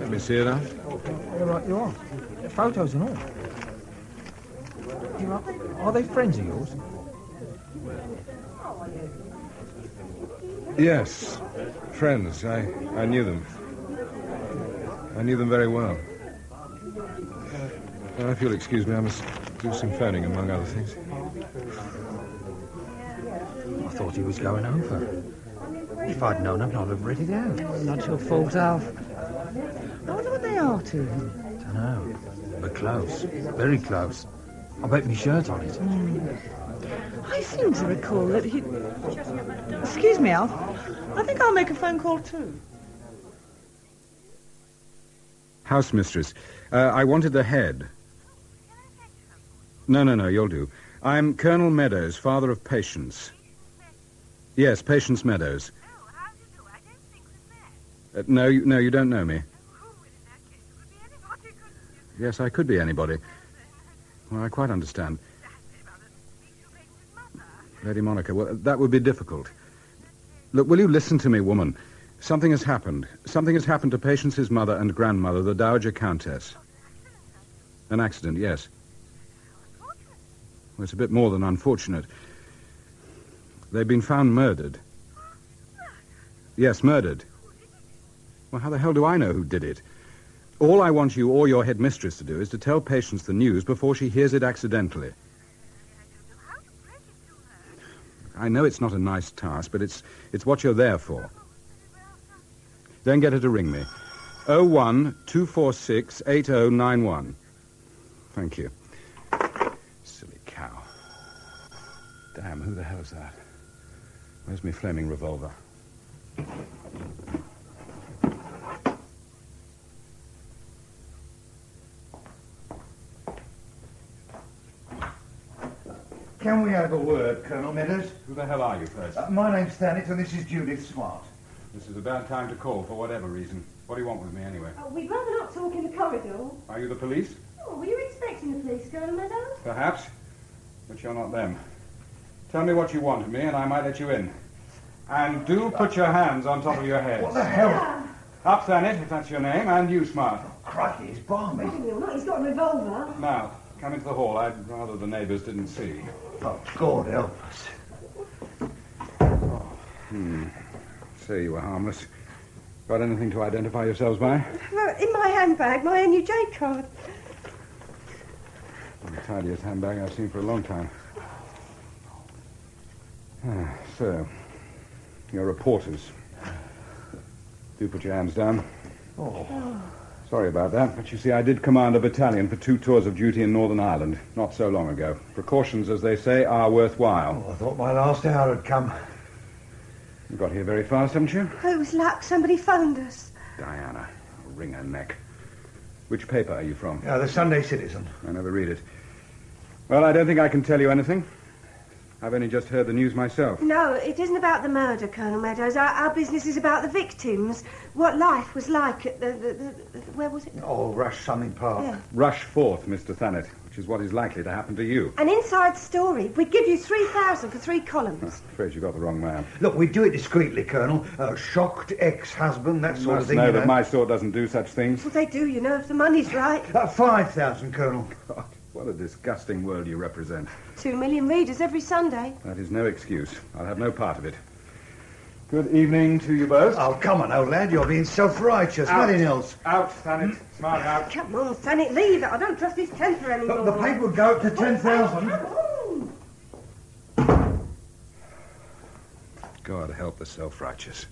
Let me see it, Al. You're right, you are. Photos and all. Are they friends of yours? Yes. Friends. I knew them. I knew them very well. Now, if you'll excuse me, I must do some phoning, among other things. I thought he was going over. If I'd known him, I'd have read it out. Not your fault, Alf. I wonder what they are to him. Dunno. But close. Very close. I bet me shirt on it. I seem to recall that he... Excuse me, Alf. I think I'll make a phone call too. House mistress. I wanted the head. No, you'll do. I'm Colonel Meadows, father of Patience. Yes, Patience Meadows. No, you don't know me. Yes, I could be anybody. Well, I quite understand. Lady Monica, well, that would be difficult. Look, will you listen to me, woman? Something has happened. Something has happened to Patience's mother and grandmother, the Dowager Countess. An accident, yes. Well, it's a bit more than unfortunate. They've been found murdered. Yes, murdered. Well, how the hell do I know who did it? All I want you or your headmistress to do is to tell Patience the news before she hears it accidentally. I know it's not a nice task, but it's what you're there for. Then get her to ring me. 01-246-8091. Thank you. Silly cow. Damn, who the hell is that? Where's my flaming revolver? Can we have a word, Colonel Meadows? Who the hell are you, first? My name's Thanet, and this is Judith Smart. This is a bad time to call, for whatever reason. What do you want with me, anyway? Oh, we'd rather not talk in the corridor. Are you the police? Oh, were you expecting the police, Colonel Meadows? Perhaps. But you're not them. Tell me what you want of me, and I might let you in. And do put your hands on top of your heads. What the hell? Up, Thanet, if that's your name, and you, Smart. Crikey, it's balmy. Not, he's got a revolver. Now, come into the hall. I'd rather the neighbours didn't see. Oh, God help us. So you were harmless. Got anything to identify yourselves by? In my handbag, my NUJ card. The tidiest handbag I've seen for a long time. So, you're reporters. Do put your hands down. Oh. Sorry about that, but you see, I did command a battalion for 2 tours of duty in Northern Ireland, not so long ago. Precautions, as they say, are worthwhile. Oh, I thought my last hour had come. You got here very fast, haven't you? Oh, it was luck. Somebody phoned us. Diana, I'll wring her neck. Which paper are you from? The Sunday Citizen. I never read it. Well, I don't think I can tell you anything. I've only just heard the news myself. No, it isn't about the murder, Colonel Meadows. Our business is about the victims. What life was like at the where was it? Oh, Rush something Park. Yeah. Rush forth, Mr. Thanet, which is what is likely to happen to you. An inside story. We'd give you 3,000 for 3 columns. I'm afraid you got the wrong man. Look, we do it discreetly, Colonel. Shocked ex-husband, that You sort of must thing. know you that my sort doesn't do such things. Well, they do, you know, if the money's right. 5,000, Colonel. God, what a disgusting world you represent. 2 million readers every Sunday. That is no excuse. I'll have no part of it. Good evening to you both. Oh, come on, old lad. You're being self-righteous. Out. Nothing else. Out, Thanet. Smart out. Come on, Thanet, leave it. I don't trust his temper anymore. Look, the paper would go up to 10,000. God help the self-righteous.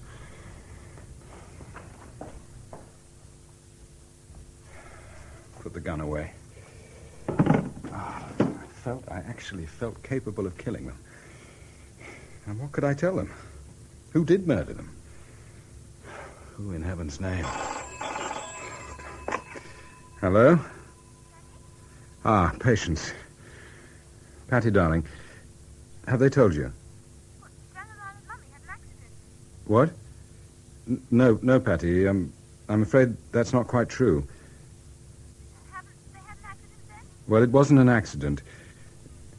Put the gun away. I actually felt capable of killing them. And what could I tell them? Who did murder them? Who in heaven's name? Hello? Patience. Patty, darling, have they told you? What? No, Patty. I'm afraid that's not quite true. Well, it wasn't an accident.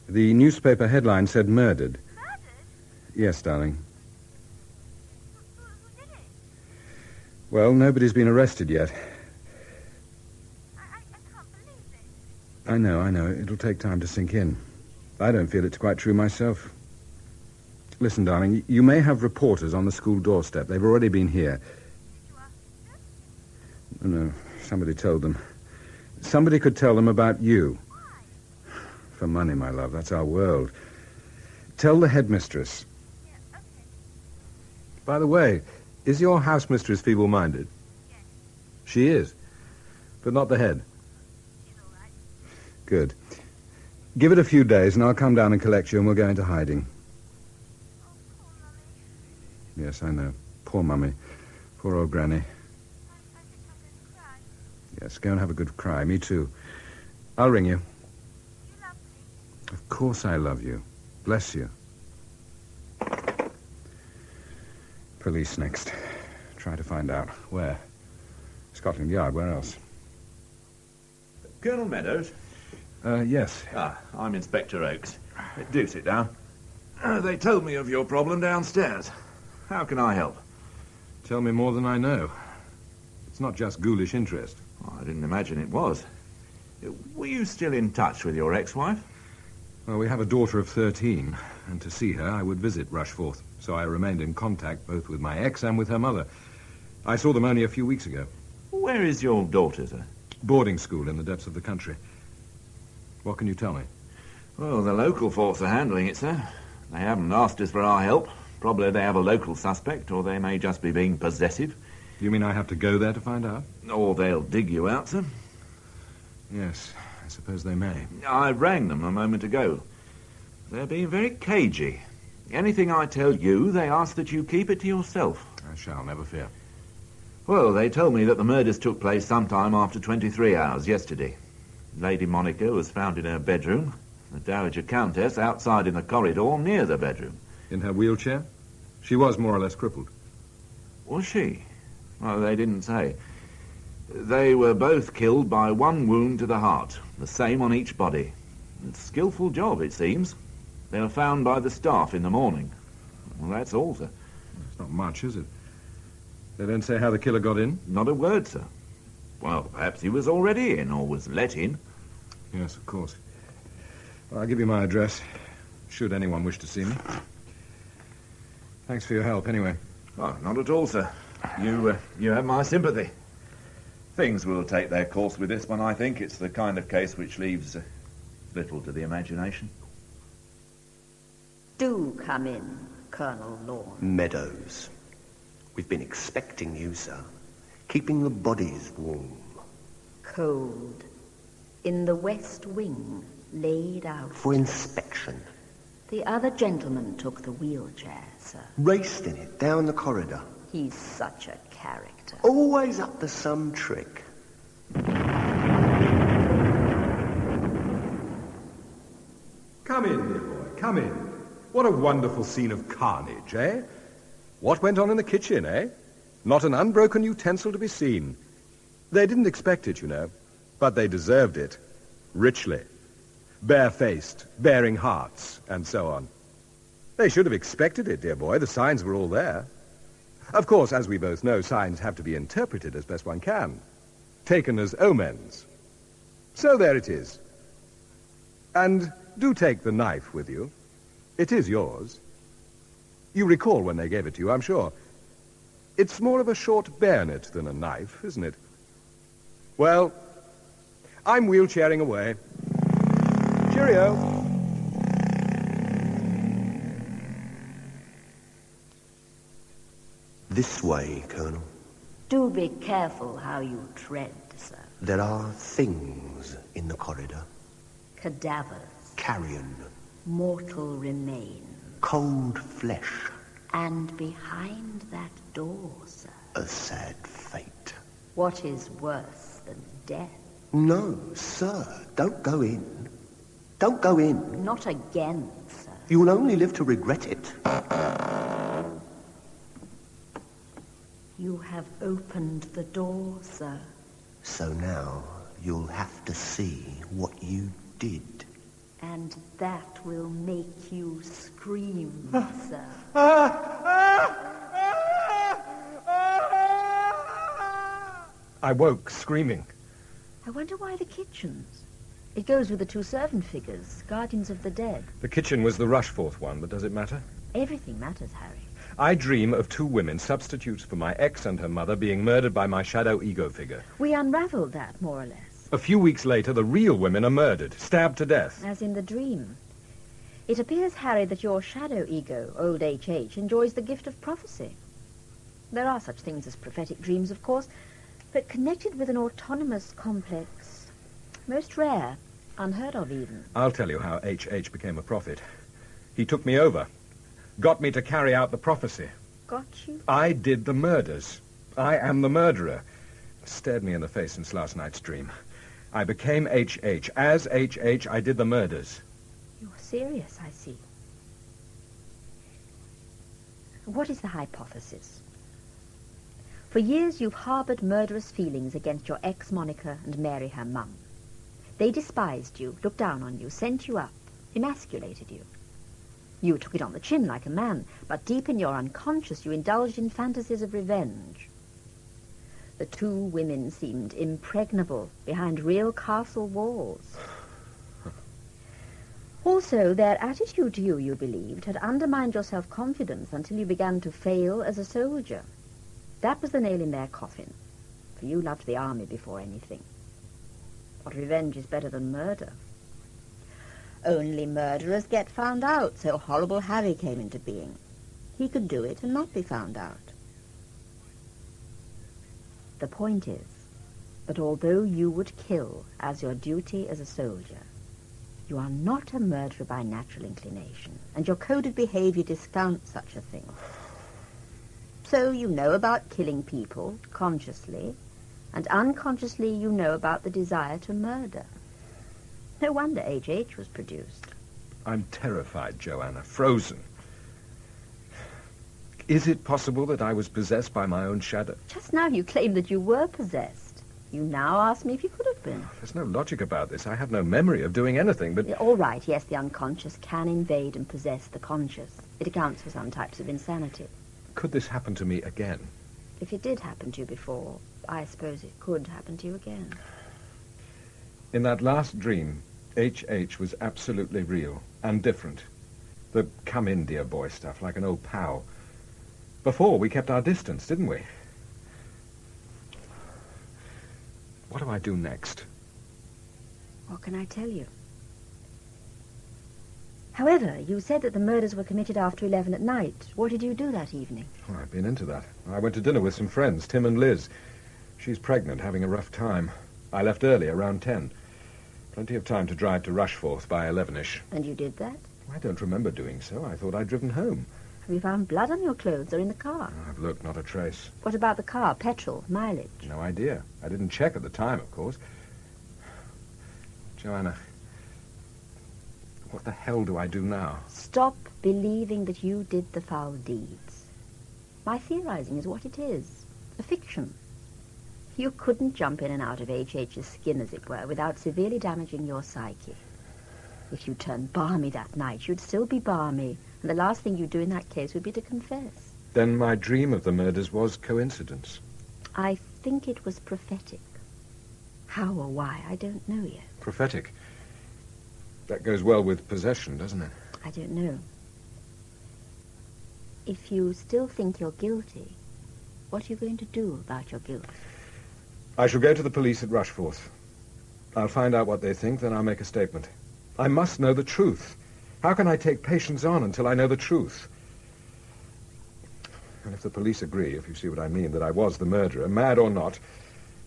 The newspaper headline said murdered. Murdered? Yes, darling. Who did it? Well, nobody's been arrested yet. I can't believe it. I know. It'll take time to sink in. I don't feel it's quite true myself. Listen, darling, you may have reporters on the school doorstep. They've already been here. Did you ask them? No, somebody told them. Somebody could tell them about you. For money, my love. That's our world. Tell the headmistress. Yeah, okay. By the way, is your house mistress feeble-minded? Yes. She is, but not the head. She's all right. Good. Give it a few days, and I'll come down and collect you, and we'll go into hiding. Oh, poor Mummy. Yes, I know. Poor Mummy. Poor old Granny. I think I'm going to cry. Yes, go and have a good cry. Me too. I'll ring you. You love me. Of course I love you. Bless you. Police next. Try to find out. Where? Scotland Yard. Where else? Colonel Meadows? Yes. I'm Inspector Oakes. Do sit down. They told me of your problem downstairs. How can I help? Tell me more than I know. It's not just ghoulish interest. I didn't imagine it was. Were you still in touch with your ex-wife? Well, we have a daughter of 13, and to see her, I would visit Rushforth. So I remained in contact both with my ex and with her mother. I saw them only a few weeks ago. Where is your daughter, sir? Boarding school in the depths of the country. What can you tell me? Well, the local force are handling it, sir. They haven't asked us for our help. Probably they have a local suspect, or they may just be being possessive. You mean I have to go there to find out? Or they'll dig you out, sir. Yes, I suppose they may. I rang them a moment ago. They're being very cagey. Anything I tell you, they ask that you keep it to yourself. I shall, never fear. Well, they told me that the murders took place sometime after 23 hours yesterday. Lady Monica was found in her bedroom. The Dowager Countess outside in the corridor near the bedroom. In her wheelchair? She was more or less crippled. Was she? Well, they didn't say. They were both killed by one wound to the heart, the same on each body. It's a skillful job, it seems. They were found by the staff in the morning. Well, that's all, sir. It's not much, is it? They don't say how the killer got in? Not a word, sir. Well, perhaps he was already in, or was let in. Yes, of course. Well, I'll give you my address, should anyone wish to see me. Thanks for your help, anyway. Oh, not at all, sir. You have my sympathy. Things will take their course with this one, I think. It's the kind of case which leaves little to the imagination. Do come in, Colonel Lorne. Meadows. We've been expecting you, sir. Keeping the bodies warm. Cold. In the west wing, laid out. For inspection. The other gentleman took the wheelchair, sir. Raced in it, down the corridor. He's such a character. Always up to some trick. come in. What a wonderful scene of carnage, eh? What went on in the kitchen, eh? Not an unbroken utensil to be seen. They didn't expect it, you know, but they deserved it. Richly. Barefaced, bearing hearts, and so on. They should have expected it, dear boy. The signs were all there. Of course, as we both know, signs have to be interpreted as best one can. Taken as omens. So there it is. And do take the knife with you. It is yours. You recall when they gave it to you, I'm sure. It's more of a short bayonet than a knife, isn't it? Well, I'm wheelchairing away. Cheerio. This way, Colonel. Do be careful how you tread, sir. There are things in the corridor. Cadavers. Carrion. Mortal remains. Cold flesh. And behind that door, sir. A sad fate. What is worse than death? No, sir. Don't go in. Don't go in. Not again, sir. You will only live to regret it. You have opened the door, sir. So now you'll have to see what you did. And that will make you scream, sir. I woke screaming. I wonder why the kitchens. It goes with the two servant figures, guardians of the dead. The kitchen was the Rushforth one, but does it matter? Everything matters, Harry. I dream of two women, substitutes for my ex and her mother, being murdered by my shadow ego figure. We unravelled that, more or less. A few weeks later, the real women are murdered, stabbed to death. As in the dream. It appears, Harry, that your shadow ego, old H.H., enjoys the gift of prophecy. There are such things as prophetic dreams, of course, but connected with an autonomous complex. Most rare, unheard of even. I'll tell you how H.H. became a prophet. He took me over, got me to carry out the prophecy. Got you? I did the murders. I am the murderer. Stared me in the face since last night's dream. I became H.H. As H.H., I did the murders. You're serious, I see. What is the hypothesis? For years you've harboured murderous feelings against your ex Monica and Mary, her mum. They despised you, looked down on you, sent you up, emasculated you. You took it on the chin like a man, but deep in your unconscious you indulged in fantasies of revenge. The two women seemed impregnable behind real castle walls. Also, their attitude to you, you believed, had undermined your self-confidence until you began to fail as a soldier. That was the nail in their coffin, for you loved the army before anything. What revenge is better than murder? Only murderers get found out, so horrible Harry came into being. He could do it and not be found out. The point is that although you would kill as your duty as a soldier, you are not a murderer by natural inclination, and your coded behavior discounts such a thing. So you know about killing people, consciously, and unconsciously you know about the desire to murder. No wonder H.H. was produced. I'm terrified, Joanna, frozen. Is it possible that I was possessed by my own shadow? Just now you claimed that you were possessed. You now ask me if you could have been. There's no logic about this. I have no memory of doing anything, but... All right, yes, the unconscious can invade and possess the conscious. It accounts for some types of insanity. Could this happen to me again? If it did happen to you before, I suppose it could happen to you again. In that last dream, H.H. was absolutely real and different. The come in, dear boy stuff, like an old pal. Before, we kept our distance, didn't we? What do I do next? What can I tell you? However, you said that the murders were committed after 11 at night. What did you do that evening? Oh, I've been into that. I went to dinner with some friends, Tim and Liz. She's pregnant, having a rough time. I left early, around 10. Plenty of time to drive to Rushforth by 11ish. And you did that? I don't remember doing so. I thought I'd driven home. Have you found blood on your clothes or in the car? I've looked, not a trace. What about the car? Petrol? Mileage? No idea. I didn't check at the time, of course. Joanna, What the hell do I do now? Stop believing that you did the foul deeds. My theorizing is what it is, a fiction. You couldn't jump in and out of H.H.'s skin, as it were, without severely damaging your psyche. If you turned balmy that night, you'd still be balmy, and the last thing you'd do in that case would be to confess. Then my dream of the murders was coincidence. I think it was prophetic. How or why, I don't know yet. Prophetic. That goes well with possession, doesn't it? I don't know. If you still think you're guilty, what are you going to do about your guilt? I shall go to the police at Rushforth. I'll find out what they think, then I'll make a statement. I must know the truth. How can I take patients on until I know the truth? And if the police agree, if you see what I mean, that I was the murderer, mad or not,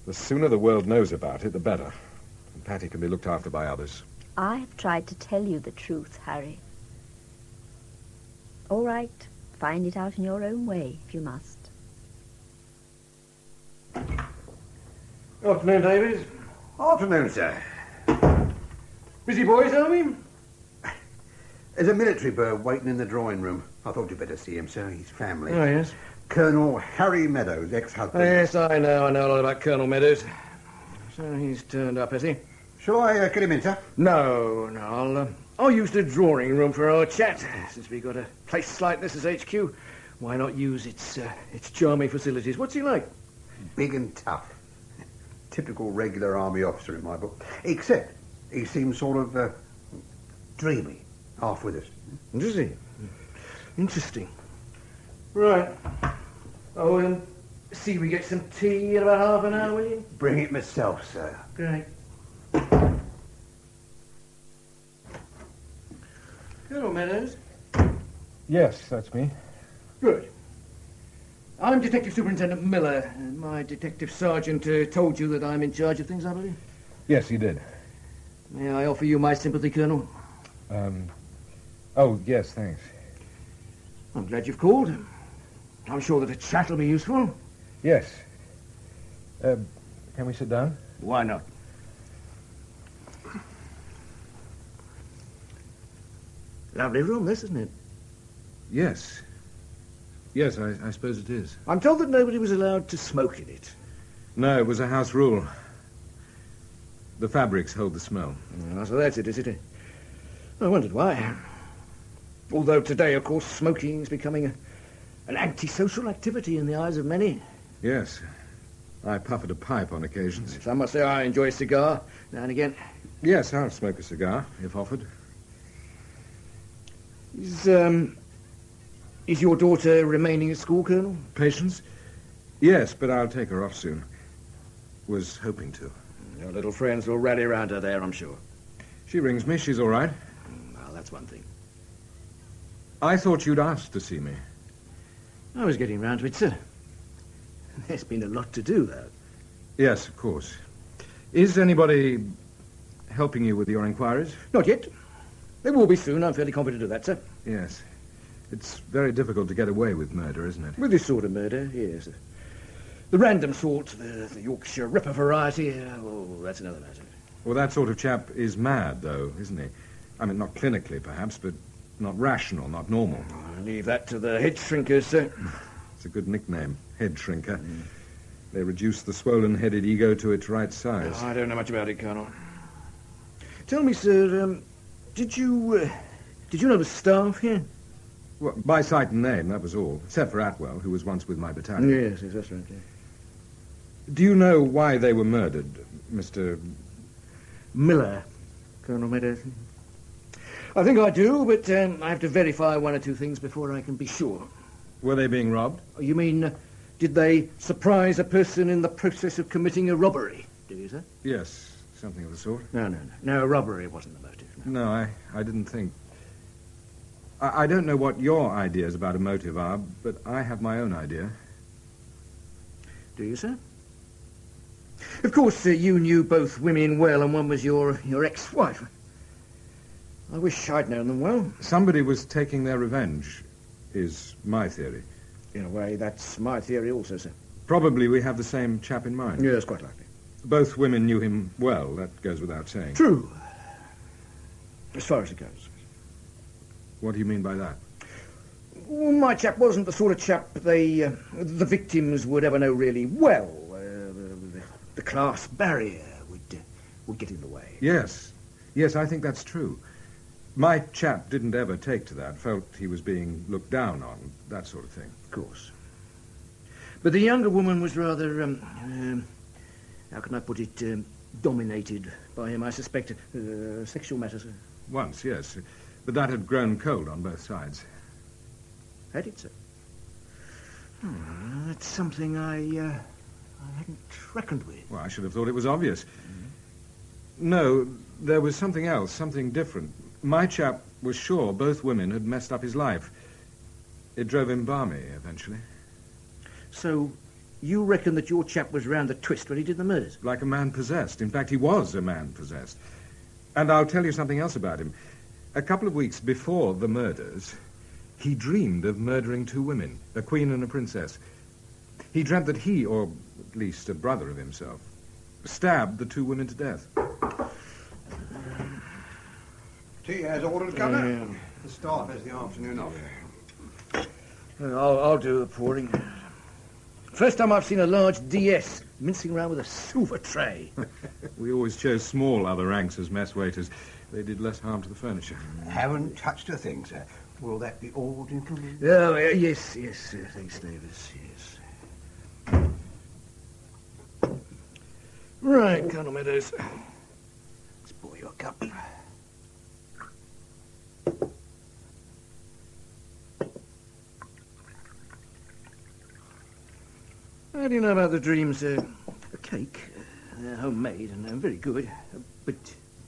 the sooner the world knows about it, the better. And Patty can be looked after by others. I have tried to tell you the truth, Harry. All right, find it out in your own way, if you must. Afternoon, Davies. Afternoon, sir. Busy boys, are we? There's a military bird waiting in the drawing room. I thought you'd better see him, sir. His family. Oh, yes. Colonel Harry Meadows, ex-husband. Oh, yes, I know a lot about Colonel Meadows. So he's turned up, has he? Shall I get him in, sir? No, I'll use the drawing room for our chat. Since we got a place like this as HQ, why not use its charming facilities? What's he like? Big and tough. Typical regular army officer in my book. Except he seems sort of dreamy, half with us. Does he? Interesting. Right. Oh, see we get some tea in about half an hour, will you? Bring it myself, sir. Great. Colonel Meadows? Yes, that's me. Good. I'm Detective Superintendent Miller. My detective sergeant told you that I'm in charge of things, I believe? Yes, he did. May I offer you my sympathy, Colonel? Oh, yes, thanks. I'm glad you've called. I'm sure that a chat will be useful. Yes. Can we sit down? Why not? Lovely room, this, isn't it? Yes. Yes, I suppose it is. I'm told that nobody was allowed to smoke in it. No, it was a house rule. The fabrics hold the smell. Oh, so that's it, is it? I wondered why. Although today, of course, smoking is becoming an antisocial activity in the eyes of many. Yes. I puff at a pipe on occasions. Yes, I must say I enjoy a cigar now and again. Yes, I'll smoke a cigar, if offered. Is your daughter remaining at school, Colonel? Patience? Yes, but I'll take her off soon. Was hoping to. Your little friends will rally around her there, I'm sure. She rings me. She's all right. Well, that's one thing. I thought you'd asked to see me. I was getting round to it, sir. There's been a lot to do, though. Yes, of course. Is anybody helping you with your inquiries? Not yet. They will be soon. I'm fairly confident of that, sir. Yes. It's very difficult to get away with murder, isn't it? With this sort of murder, yes. The random sort, the Yorkshire Ripper variety, that's another matter. Well, that sort of chap is mad, though, isn't he? I mean, not clinically, perhaps, but not rational, not normal. I'll leave that to the head shrinkers, sir. It's a good nickname, head shrinker. They reduce the swollen-headed ego to its right size. Oh, I don't know much about it, Colonel. Tell me, sir, did you know the staff here? Well, by sight and name, that was all. Except for Atwell, who was once with my battalion. Yes, that's right. Yeah. Do you know why they were murdered, Mr. Miller, Colonel Meadows? I think I do, but I have to verify one or two things before I can be sure. Were they being robbed? You mean, did they surprise a person in the process of committing a robbery? Do you, sir? Yes, something of the sort. No, a robbery wasn't the motive. No, I didn't think. I don't know what your ideas about a motive are, but I have my own idea. Do you, sir? Of course, you knew both women well, and one was your ex-wife. I wish I'd known them well. Somebody was taking their revenge, is my theory. In a way, that's my theory also, sir. Probably we have the same chap in mind. Yes, quite likely. Both women knew him well, that goes without saying. True. As far as it goes. What do you mean by that? Well, my chap wasn't the sort of chap the victims would ever know really well. The class barrier would get in the way. Yes. Yes, I think that's true. My chap didn't ever take to that, felt he was being looked down on, that sort of thing. Of course. But the younger woman was rather, how can I put it, dominated by him, I suspect. Sexual matters. Once, yes. But that had grown cold on both sides. Had it, sir? That's something I hadn't reckoned with. Well, I should have thought it was obvious. No, there was something else, something different. My chap was sure both women had messed up his life. It drove him balmy, eventually. So, you reckon that your chap was round the twist when he did the murders? Like a man possessed. In fact, he was a man possessed. And I'll tell you something else about him. A couple of weeks before the murders, he dreamed of murdering 2 women, a queen and a princess. He dreamt that he, or at least a brother of himself, stabbed the 2 women to death. Tea has orders, Governor. The staff has the afternoon off. I'll do the pouring. First time I've seen a large DS mincing around with a silver tray. We always chose small other ranks as mess waiters. They did less harm to the furniture. Haven't touched a thing, sir. Will that be all, gentlemen? Oh, yes, thanks, Davis, yes. Right, Colonel Meadows. Let's pour you a cup. How do you know about the dreams? A cake, homemade and very good. But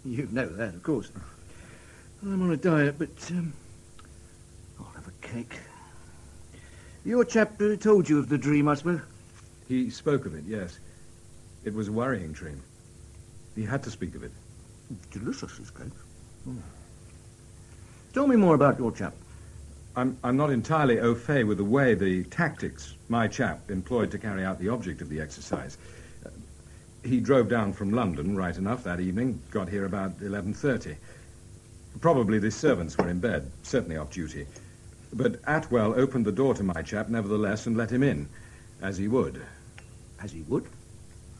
you know that, of course. I'm on a diet, but I'll have a cake. Your chap told you of the dream, I suppose? He spoke of it, yes. It was a worrying dream. He had to speak of it. Delicious, this cake. Tell me more about your chap. I'm not entirely au fait with the way, the tactics my chap employed to carry out the object of the exercise. He drove down from London, right enough, that evening, got here about 11:30. Probably the servants were in bed, certainly off duty. But Atwell opened the door to my chap, nevertheless, and let him in, as he would. As he would?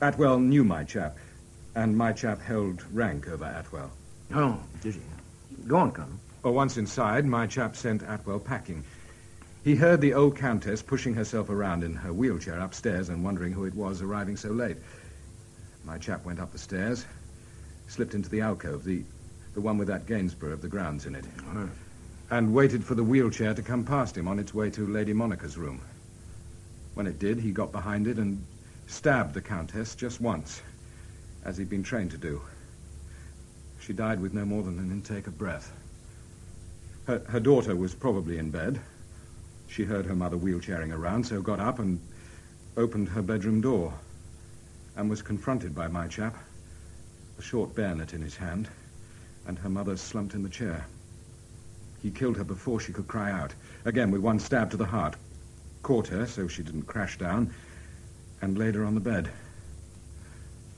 Atwell knew my chap, and my chap held rank over Atwell. Oh, did he? Go on, Colonel. Well, once inside, my chap sent Atwell packing. He heard the old countess pushing herself around in her wheelchair upstairs and wondering who it was arriving so late. My chap went up the stairs, slipped into the alcove, the one with that Gainsborough of the grounds in it, and waited for the wheelchair to come past him on its way to Lady Monica's room. When it did, he got behind it and stabbed the countess just once, as he'd been trained to do. She died with no more than an intake of breath. Her daughter was probably in bed. She heard her mother wheelchairing around, so got up and opened her bedroom door and was confronted by my chap, a short bayonet in his hand, and her mother slumped in the chair. He killed her before she could cry out, again with one stab to the heart, caught her so she didn't crash down, and laid her on the bed.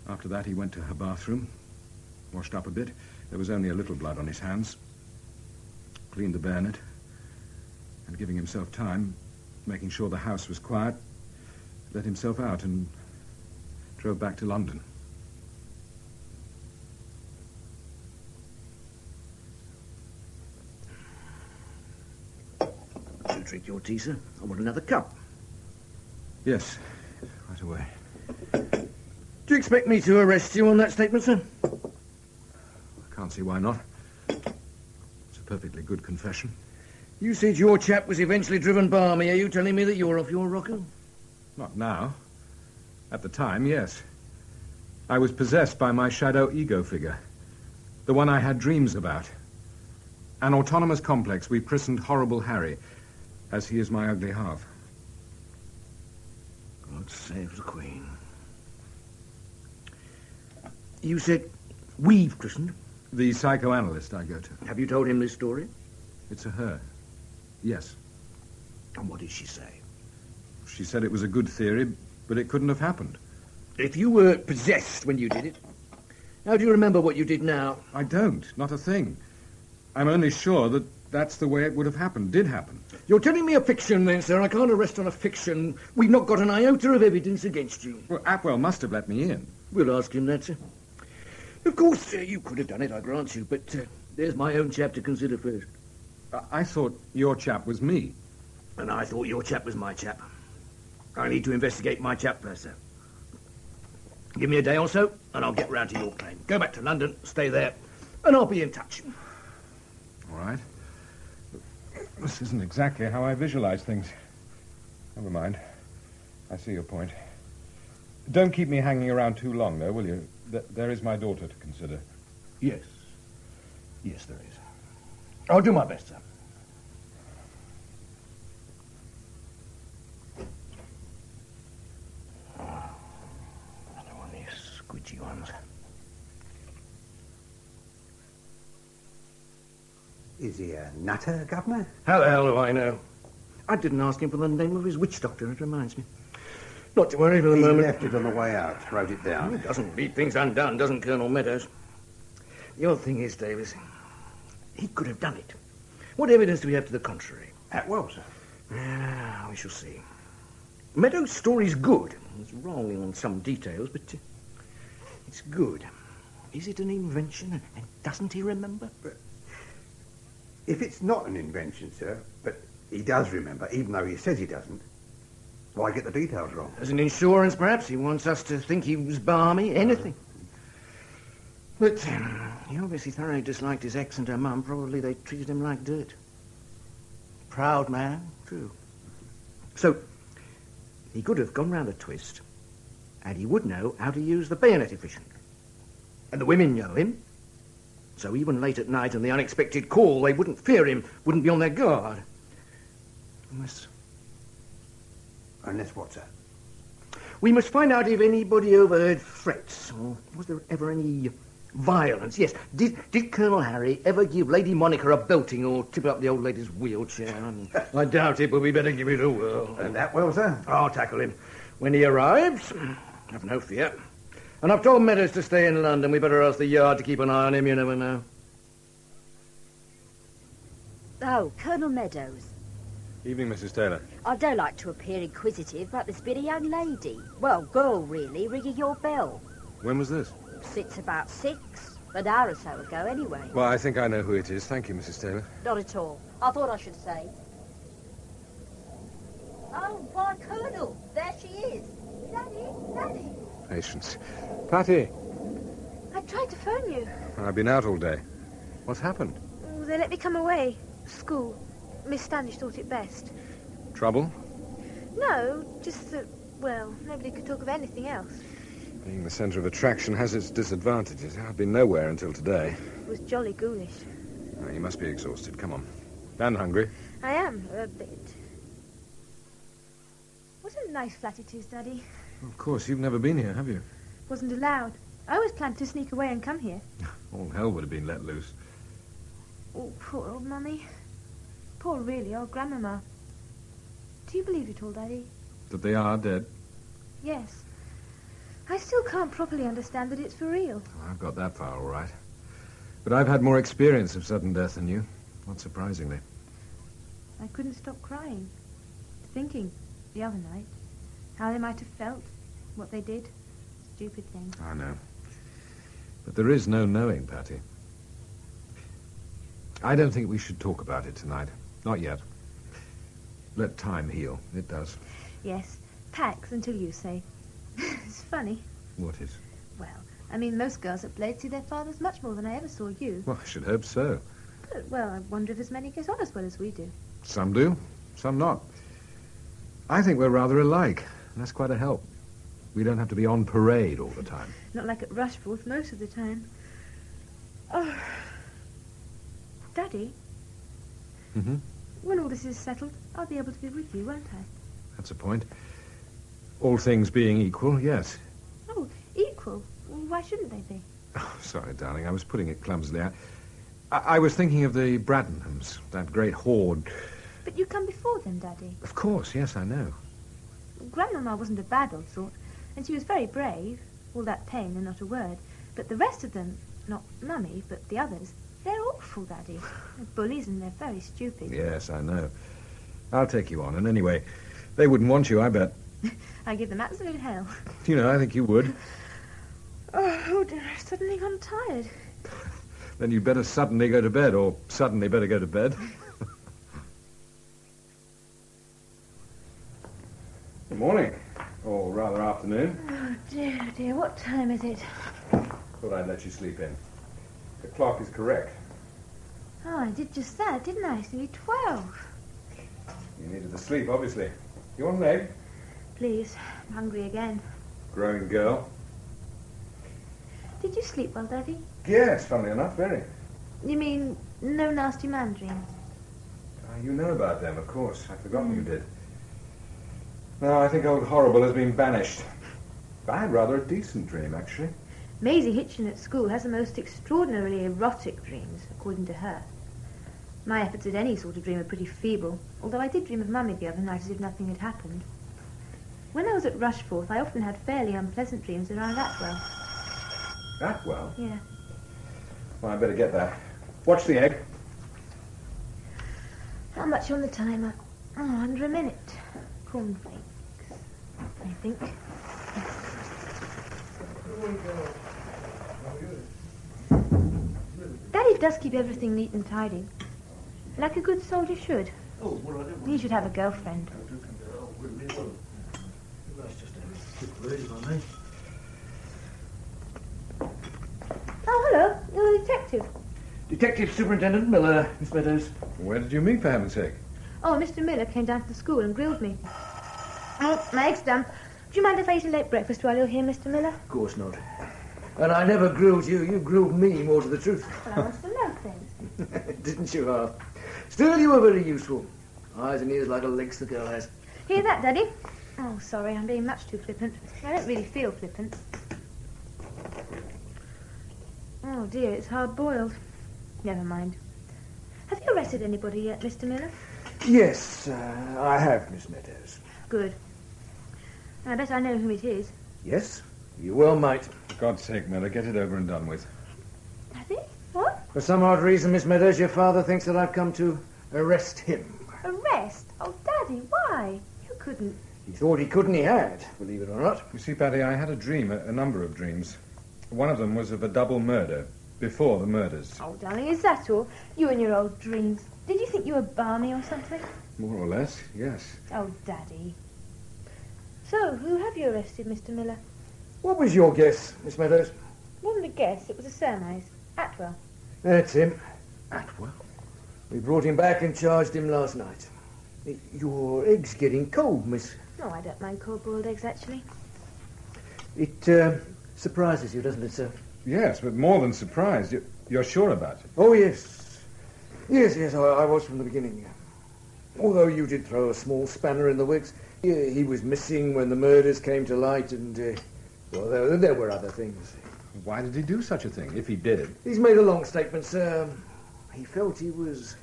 After that, he went to her bathroom, washed up a bit. There was only a little blood on his hands. Cleaned the bayonet, and giving himself time, making sure the house was quiet, let himself out and drove back to London. You drink your tea, sir? I want another cup. Yes, right away. Do you expect me to arrest you on that statement, sir? I can't see why not. Perfectly good confession. You said your chap was eventually driven balmy. Are you telling me that you're off your rocker? Not now. At the time, yes. I was possessed by my shadow ego figure. The one I had dreams about. An autonomous complex we christened Horrible Harry, as he is my ugly half. God save the Queen. You said we've christened? The psychoanalyst I go to. Have you told him this story? It's a her. Yes. And what did she say? She said it was a good theory, but it couldn't have happened. If you were possessed when you did it, how do you remember what you did now? I don't. Not a thing. I'm only sure that that's the way it would have happened, did happen. You're telling me a fiction then, sir. I can't arrest on a fiction. We've not got an iota of evidence against you. Well, Atwell must have let me in. We'll ask him that, sir. Of course, you could have done it, I grant you, but there's my own chap to consider first. I thought your chap was me. And I thought your chap was my chap. I need to investigate my chap first, sir. Give me a day or so, and I'll get round to your claim. Go back to London, stay there, and I'll be in touch. All right. This isn't exactly how I visualize things. Never mind. I see your point. Don't keep me hanging around too long, though, will you? There is my daughter to consider. Yes. Yes, there is. I'll do my best, sir. I don't want these squidgy ones. Is he a nutter, Governor? How the hell do I know? I didn't ask him for the name of his witch doctor, it reminds me. Not to worry for the moment. He left it on the way out, wrote it down. He doesn't leave things undone, doesn't Colonel Meadows? The odd thing is, Davis, he could have done it. What evidence do we have to the contrary? Atwell, sir. We shall see. Meadows' story's good. It's wrong in some details, but it's good. Is it an invention, and doesn't he remember? But if it's not an invention, sir, but he does remember, even though he says he doesn't, why get the details wrong? As an insurance, perhaps. He wants us to think he was balmy, anything. But he obviously thoroughly disliked his ex and her mum. Probably they treated him like dirt. Proud man, too. So, he could have gone round a twist, and he would know how to use the bayonet efficient. And the women know him. So even late at night and the unexpected call, they wouldn't fear him, wouldn't be on their guard. Unless what, sir? We must find out if anybody overheard threats, or was there ever any violence. Yes, did Colonel Harry ever give Lady Monica a belting or tip up the old lady's wheelchair? I doubt it, but we better give it a whirl. And that well, sir? I'll tackle him. When he arrives, have no fear. And I've told Meadows to stay in London. We better ask the Yard to keep an eye on him, you never know. Oh, Colonel Meadows. Evening, Mrs. Taylor. I don't like to appear inquisitive, but there's been a young lady, well, girl really, ringing your bell. When was this? It's about 6, an hour or so ago anyway. Well, I think I know who it is. Thank you, Mrs. Taylor. Not at all. I thought I should say. Oh, why, Colonel, there she is. Daddy. Patience. Patty. I tried to phone you. I've been out all day. What's happened? Oh, they let me come away. School. Miss Standish thought it best. Trouble? No, just that, well, nobody could talk of anything else. Being the centre of attraction has its disadvantages. I've been nowhere until today. It was jolly ghoulish. Oh, you must be exhausted. Come on. And hungry. I am, a bit. What a nice flat it is, Daddy. Of course, you've never been here, have you? Wasn't allowed. I always planned to sneak away and come here. All hell would have been let loose. Oh, poor old Mummy. Poor, really, old Grandmama. Do you believe it all, Daddy? That they are dead? Yes. I still can't properly understand that it's for real. Oh, I've got that far all right. But I've had more experience of sudden death than you, not surprisingly. I couldn't stop crying. Thinking, the other night, how they might have felt, what they did. Stupid things. I know. But there is no knowing, Patty. I don't think we should talk about it tonight. Not yet. Let time heal. It does. Yes. Pax until you say. It's funny. What is? Well, I mean, most girls at Blade see their fathers much more than I ever saw you. Well, I should hope so. But, well, I wonder if as many get on as well as we do. Some do, some not. I think we're rather alike, and that's quite a help. We don't have to be on parade all the time. Not like at Rushforth most of the time. Oh. Daddy? Mm-hmm. When all this is settled, I'll be able to be with you, won't I? That's a point. All things being equal, yes. Oh, equal? Well, why shouldn't they be? Oh, sorry, darling. I was putting it clumsily. I was thinking of the Bradenhams, that great horde. But you come before them, Daddy. Of course, yes, I know. Grandmama wasn't a bad old sort, and she was very brave. All that pain and not a word. But the rest of them, not Mummy, but the others, they're awful. awful, Daddy. They're bullies and they're very stupid. Yes, I know. I'll take you on, and anyway, they wouldn't want you, I bet. I give them absolute hell. You know, I think you would. Oh, dear, I've suddenly gone tired. Then you'd better suddenly go to bed, or suddenly better go to bed. Good morning. Or rather afternoon. Oh, dear, what time is it? Thought I'd let you sleep in. The clock is correct. Oh, I did just that, didn't I? It's nearly 12. You needed the sleep, obviously. You want an egg? Please, I'm hungry again. Growing girl. Did you sleep well, Daddy? Yes, funnily enough, very. You mean no nasty man dreams? You know about them, of course. I'd forgotten you did. No, I think old Horrible has been banished. I had rather a decent dream, actually. Maisie Hitchin at school has the most extraordinarily erotic dreams, according to her. My efforts at any sort of dream are pretty feeble, although I did dream of Mummy the other night as if nothing had happened. When I was at Rushforth, I often had fairly unpleasant dreams around Atwell. Atwell? Yeah. Well, I better get that. Watch the egg. How much on the timer? Oh, under a minute. Cornflakes, I think. Daddy does keep everything neat and tidy. Like a good soldier should. He should have a girlfriend. Oh, hello. You're the detective. Detective Superintendent Miller, Miss Meadows. Where did you meet, for heaven's sake? Oh, Mr. Miller came down to the school and grilled me. Oh, my egg's done. Do you mind if I eat a late breakfast while you're here, Mr. Miller? Of course not. And I never grilled you. You grilled me, more to the truth. Well, I must have known things. Didn't you, Half? Still, you were very useful. Eyes and ears like a lynx the girl has. Hear that, Daddy? Oh, sorry, I'm being much too flippant. I don't really feel flippant. Oh, dear, it's hard-boiled. Never mind. Have you arrested anybody yet, Mr. Miller? Yes, I have, Miss Meadows. Good. I bet I know who it is. Yes? You well might. For God's sake, Miller, get it over and done with. Daddy? What? For some odd reason, Miss Meadows, your father thinks that I've come to arrest him. Arrest? Oh, Daddy, why? You couldn't. He thought he couldn't, he had, believe it or not. You see, Paddy, I had a dream, a number of dreams. One of them was of a double murder, before the murders. Oh, darling, is that all? You and your old dreams. Did you think you were balmy or something? More or less, yes. Oh, Daddy. So, who have you arrested, Mr. Miller? What was your guess, Miss Meadows? It wasn't a guess, it was a surmise. Atwell. That's him. Atwell? We brought him back and charged him last night. Your egg's getting cold, miss. No, I don't mind cold-boiled eggs, actually. It surprises you, doesn't it, sir? Yes, but more than surprised. You're sure about it? Oh, yes. Yes, I was from the beginning. Although you did throw a small spanner in the works. He was missing when the murders came to light, and, well, there were other things. Why did he do such a thing, if he did? He's made a long statement, sir. He felt he was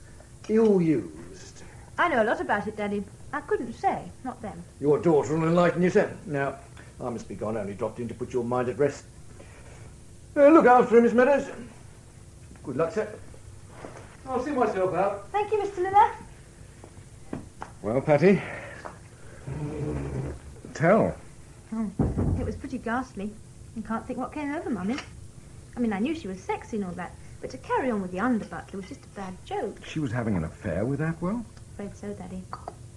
ill-used. I know a lot about it, Daddy. I couldn't say, not them. Your daughter will enlighten you, sir. Now, I must be gone. I only dropped in to put your mind at rest. Look after him, Miss Meadows. Good luck, sir. I'll see myself out. Thank you, Mr. Miller. Well, Patty? Tell. Oh, it was pretty ghastly. I can't think what came over Mummy. I mean, I knew she was sexy and all that, but to carry on with the under-butler was just a bad joke. She was having an affair with Atwell? Afraid so, Daddy.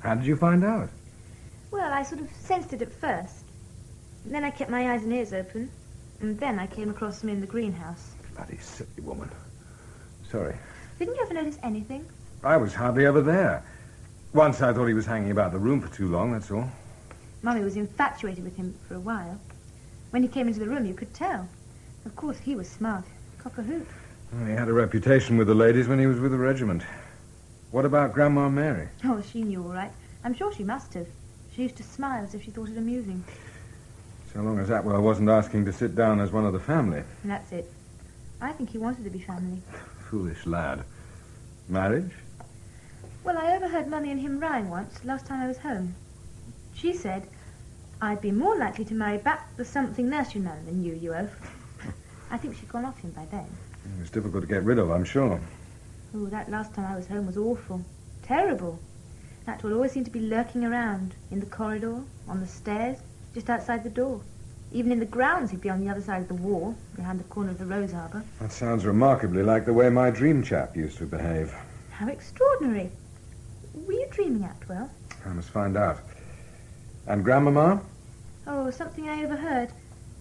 How did you find out? Well, I sort of sensed it at first. Then I kept my eyes and ears open, and then I came across him in the greenhouse. Bloody silly woman. Sorry. Didn't you ever notice anything? I was hardly ever there. Once I thought he was hanging about the room for too long, that's all. Mummy was infatuated with him for a while. When he came into the room, you could tell. Of course, he was smart. Cock a hoop. Well, he had a reputation with the ladies when he was with the regiment. What about Grandma Mary? Oh, she knew all right. I'm sure she must have. She used to smile as if she thought it amusing. So long as Atwell wasn't asking to sit down as one of the family. And that's it. I think he wanted to be family. Foolish lad. Marriage? Well, I overheard Mummy and him rhyme once, last time I was home. She said, I'd be more likely to marry back the something nursery man than you oaf. I think she'd gone off him by then. It was difficult to get rid of, I'm sure. Oh, that last time I was home was awful. Terrible. Atwell always seemed to be lurking around, in the corridor, on the stairs, just outside the door. Even in the grounds he'd be on the other side of the wall, behind the corner of the rose arbour. That sounds remarkably like the way my dream chap used to behave. How extraordinary. Were you dreaming, Atwell? I must find out. And Grandmama? Oh, something I overheard.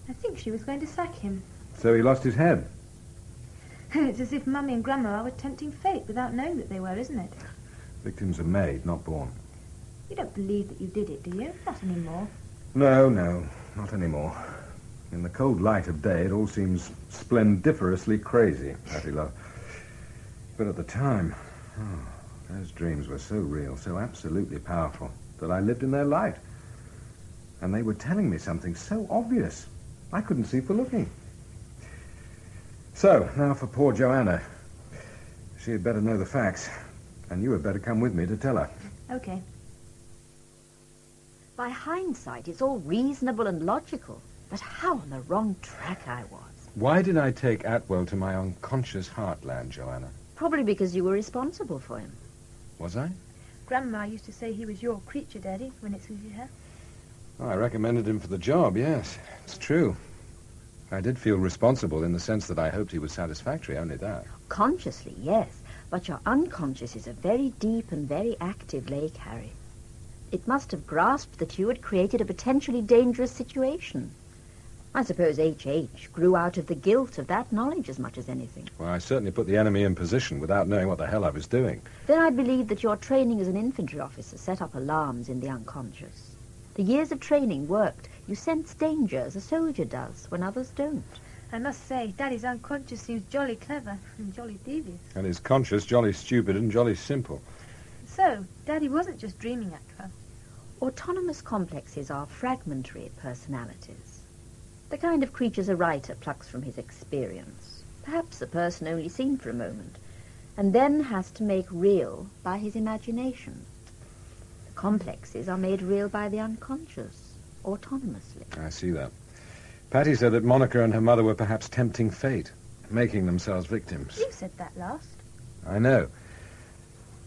I think she was going to sack him. So he lost his head. It's as if Mummy and Grandma were tempting fate without knowing that they were, isn't it? Victims are made, not born. You don't believe that you did it, do you? Not anymore. No, not anymore. In the cold light of day, it all seems splendiferously crazy, Patty love. But at the time, those dreams were so real, so absolutely powerful, that I lived in their light. And they were telling me something so obvious, I couldn't see for looking. So, now for poor Joanna. She had better know the facts, and you had better come with me to tell her. Okay. By hindsight, it's all reasonable and logical. But how on the wrong track I was. Why did I take Atwell to my unconscious heartland, Joanna? Probably because you were responsible for him. Was I? Grandma used to say he was your creature, Daddy, when it suited her. Oh, I recommended him for the job, yes. It's true. I did feel responsible in the sense that I hoped he was satisfactory, only that. Consciously, yes. But your unconscious is a very deep and very active lake, Harry. It must have grasped that you had created a potentially dangerous situation. I suppose H.H. grew out of the guilt of that knowledge as much as anything. Well, I certainly put the enemy in position without knowing what the hell I was doing. Then I believe that your training as an infantry officer set up alarms in the unconscious. The years of training worked. You sense danger as a soldier does when others don't. I must say, Daddy's unconscious seems jolly clever and jolly devious. And his conscious jolly stupid and jolly simple. So, Daddy wasn't just dreaming at her. Autonomous complexes are fragmentary personalities. The kind of creatures a writer plucks from his experience. Perhaps a person only seen for a moment, and then has to make real by his imagination. The complexes are made real by the unconscious, autonomously. I see that. Patty said that Monica and her mother were perhaps tempting fate, making themselves victims. You said that last. I know.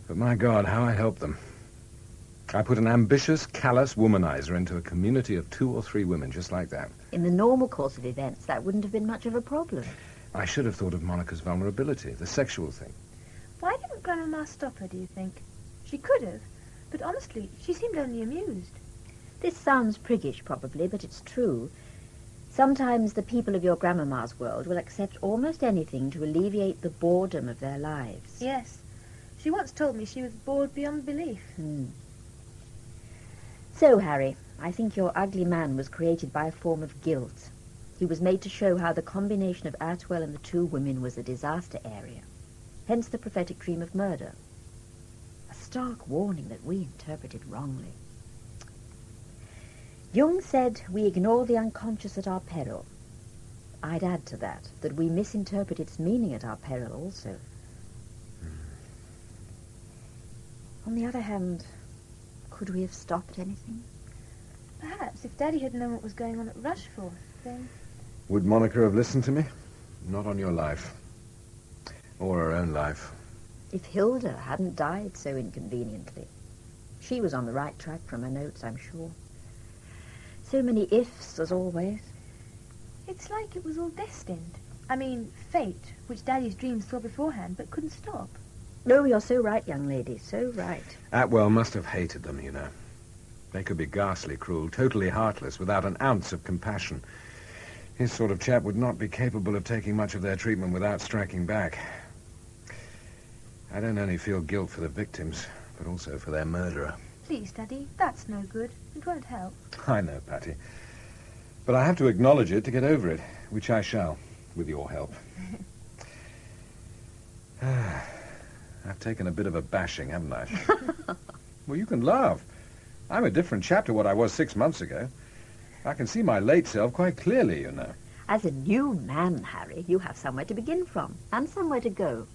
But my God, how I helped them. I put an ambitious, callous womanizer into a community of 2 or 3 women just like that. In the normal course of events, that wouldn't have been much of a problem. I should have thought of Monica's vulnerability, the sexual thing. Why didn't Grandmama stop her, do you think? She could have, but honestly, she seemed only amused. This sounds priggish, probably, but it's true. Sometimes the people of your grandmama's world will accept almost anything to alleviate the boredom of their lives. Yes. She once told me she was bored beyond belief. So, Harry, I think your ugly man was created by a form of guilt. He was made to show how the combination of Atwell and the 2 women was a disaster area. Hence the prophetic dream of murder. A stark warning that we interpreted wrongly. Jung said we ignore the unconscious at our peril. I'd add to that we misinterpret its meaning at our peril also. On the other hand, could we have stopped anything? Perhaps if Daddy had known what was going on at Rushforth, then... Would Monica have listened to me? Not on your life. Or her own life. If Hilda hadn't died so inconveniently. She was on the right track from her notes, I'm sure. So many ifs, as always. It's like it was all destined. I mean, fate, which Daddy's dreams saw beforehand, but couldn't stop. No, you're so right, young lady, so right. Atwell must have hated them, you know. They could be ghastly cruel, totally heartless, without an ounce of compassion. His sort of chap would not be capable of taking much of their treatment without striking back. I don't only feel guilt for the victims, but also for their murderer. Please, Daddy, that's no good. It won't help. I know, Patty. But I have to acknowledge it to get over it, which I shall, with your help. I've taken a bit of a bashing, haven't I? Well, you can laugh. I'm a different chap to what I was 6 months ago. I can see my late self quite clearly, you know. As a new man, Harry, you have somewhere to begin from, and somewhere to go.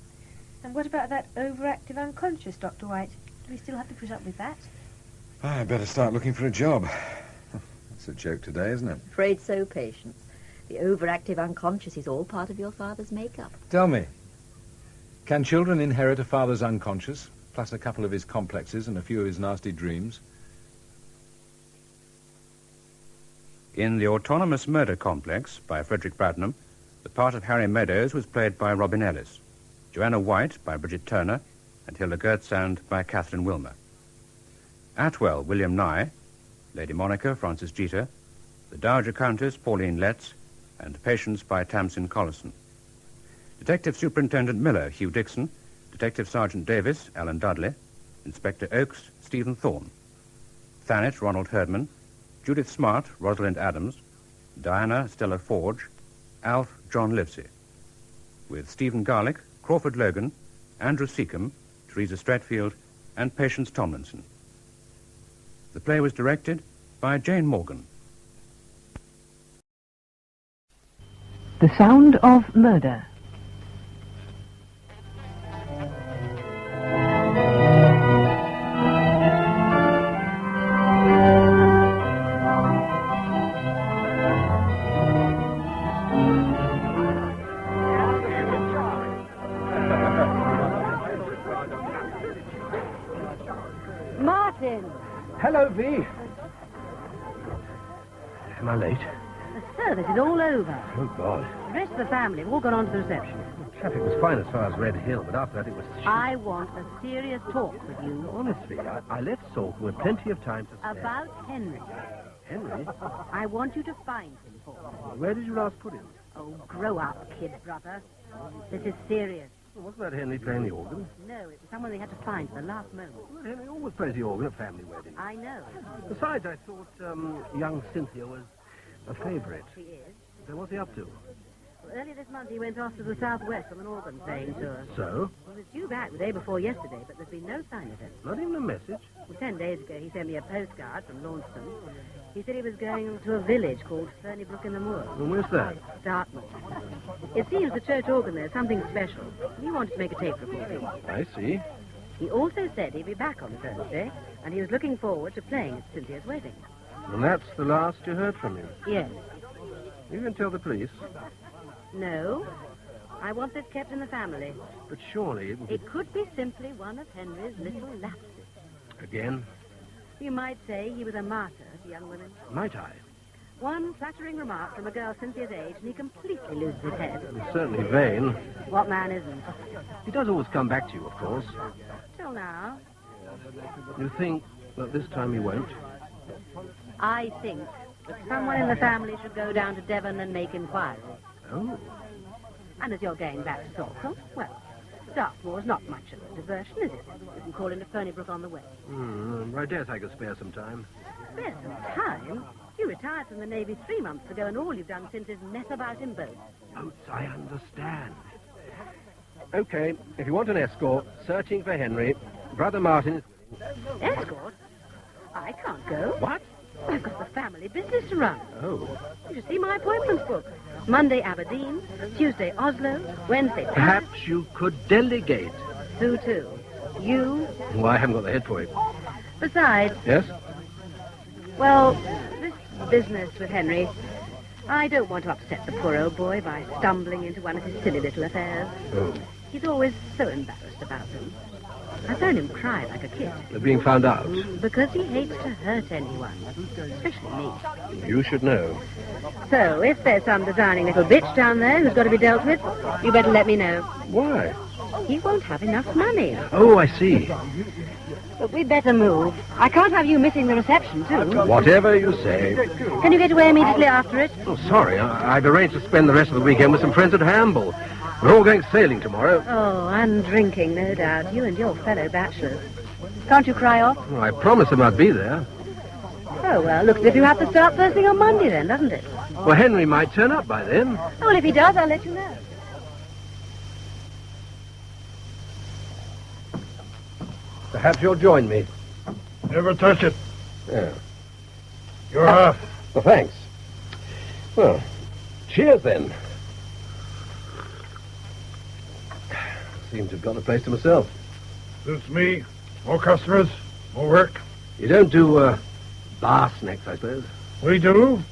And what about that overactive unconscious, Dr. White? Do we still have to put up with that? I better start looking for a job. That's a joke today, isn't it? Afraid so, Patience. The overactive unconscious is all part of your father's makeup. Tell me, Can children inherit a father's unconscious, plus a couple of his complexes and a few of his nasty dreams? In The Autonomous Murder Complex by Frederick Bradnam, the part of Harry Meadows was played by Robin Ellis, Joanna White by Bridget Turner, and Hilda Gertzand by Catherine Wilmer. Atwell, William Nye, Lady Monica, Frances Jeter, the Dowager Countess, Pauline Letts, and Patience by Tamsin Collison. Detective Superintendent Miller, Hugh Dixon, Detective Sergeant Davis, Alan Dudley, Inspector Oakes, Stephen Thorne, Thanet, Ronald Herdman, Judith Smart, Rosalind Adams, Diana, Stella Forge, Alf, John Livesey, with Stephen Garlick, Crawford Logan, Andrew Seacombe, Teresa Stratfield, and Patience Tomlinson. The play was directed by Jane Morgan. The Sound of Murder. Martin! Hello, V. Am I late? The service is all over. Oh, God. The rest of the family have all gone on to the reception. Traffic was fine as far as Red Hill, but after that it was... I want a serious talk with you. Honestly, I left Salton with plenty of time to spare. About Henry. Henry? I want you to find him for me. Where did you last put him? Oh, grow up, kid brother. This is serious. Well, wasn't that Henry playing the organ? No, it was someone they had to find at the last moment. Well, Henry always plays the organ at family weddings. I know. Besides, I thought young Cynthia was a favourite. She is. So what's he up to? Well, earlier this month he went off to the southwest on an organ playing tour. So? Well, he was due back the day before yesterday, but there's been no sign of him. Not even a message? Well, 10 days ago he sent me a postcard from Launceston. He said he was going to a village called Fernybrook in the Moor. And where's that? Dartmouth. It seems the church organ there's something special. He wanted to make a tape recording. I see. He also said he'd be back on Thursday, and he was looking forward to playing at Cynthia's wedding. And that's the last you heard from him? Yes. You can tell the police. No. I want this kept in the family. But surely it would be... It could be simply one of Henry's little lapses. Again? You might say he was a martyr to young women. Might I? One flattering remark from a girl Cynthia's age, and he completely loses his head. He's certainly vain. What man isn't? He does always come back to you, of course. Till now. You think that this time he won't? I think that someone in the family should go down to Devon and make inquiries. Oh. And as you're going back to Salcombe, well, Dartmoor's not much of a diversion, is it? You can call into Fernybrook on the way. I guess I could spare some time. Spare some time? You retired from the Navy 3 months ago, and all you've done since is mess about in boats. Boats, I understand. Okay, if you want an escort, searching for Henry, Brother Martin is willing. Escort? I can't go. What? I've got the family business to run. Oh. You should see my appointments book. Monday, Aberdeen. Tuesday, Oslo. Wednesday, Paris. Perhaps you could delegate. Who to? You? Well, I haven't got the head for it. Besides... Yes? Well, this business with Henry, I don't want to upset the poor old boy by stumbling into one of his silly little affairs. Oh. He's always so embarrassed about them. I found him cry like a kid. They're being found out? Because he hates to hurt anyone, especially me. You should know. So, if there's some designing little bitch down there who's got to be dealt with, you better let me know. Why? He won't have enough money. Oh, I see. But we'd better move. I can't have you missing the reception, too. Whatever you say. Can you get away immediately after it? Oh, sorry. I've arranged to spend the rest of the weekend with some friends at Hamble. We're all going sailing tomorrow. Oh, and drinking, no doubt. You and your fellow bachelors. Can't you cry off? Oh, I promised him I'd be there. Oh, well, looks as if you have to start first thing on Monday then, doesn't it? Well, Henry might turn up by then. Oh, well, if he does, I'll let you know. Perhaps you'll join me. Never touch it. Yeah. You're off. Well, thanks. Well, cheers then. Seem to have got the place to myself. Suits me. More customers, more work. You don't do bar snacks, I suppose? We do,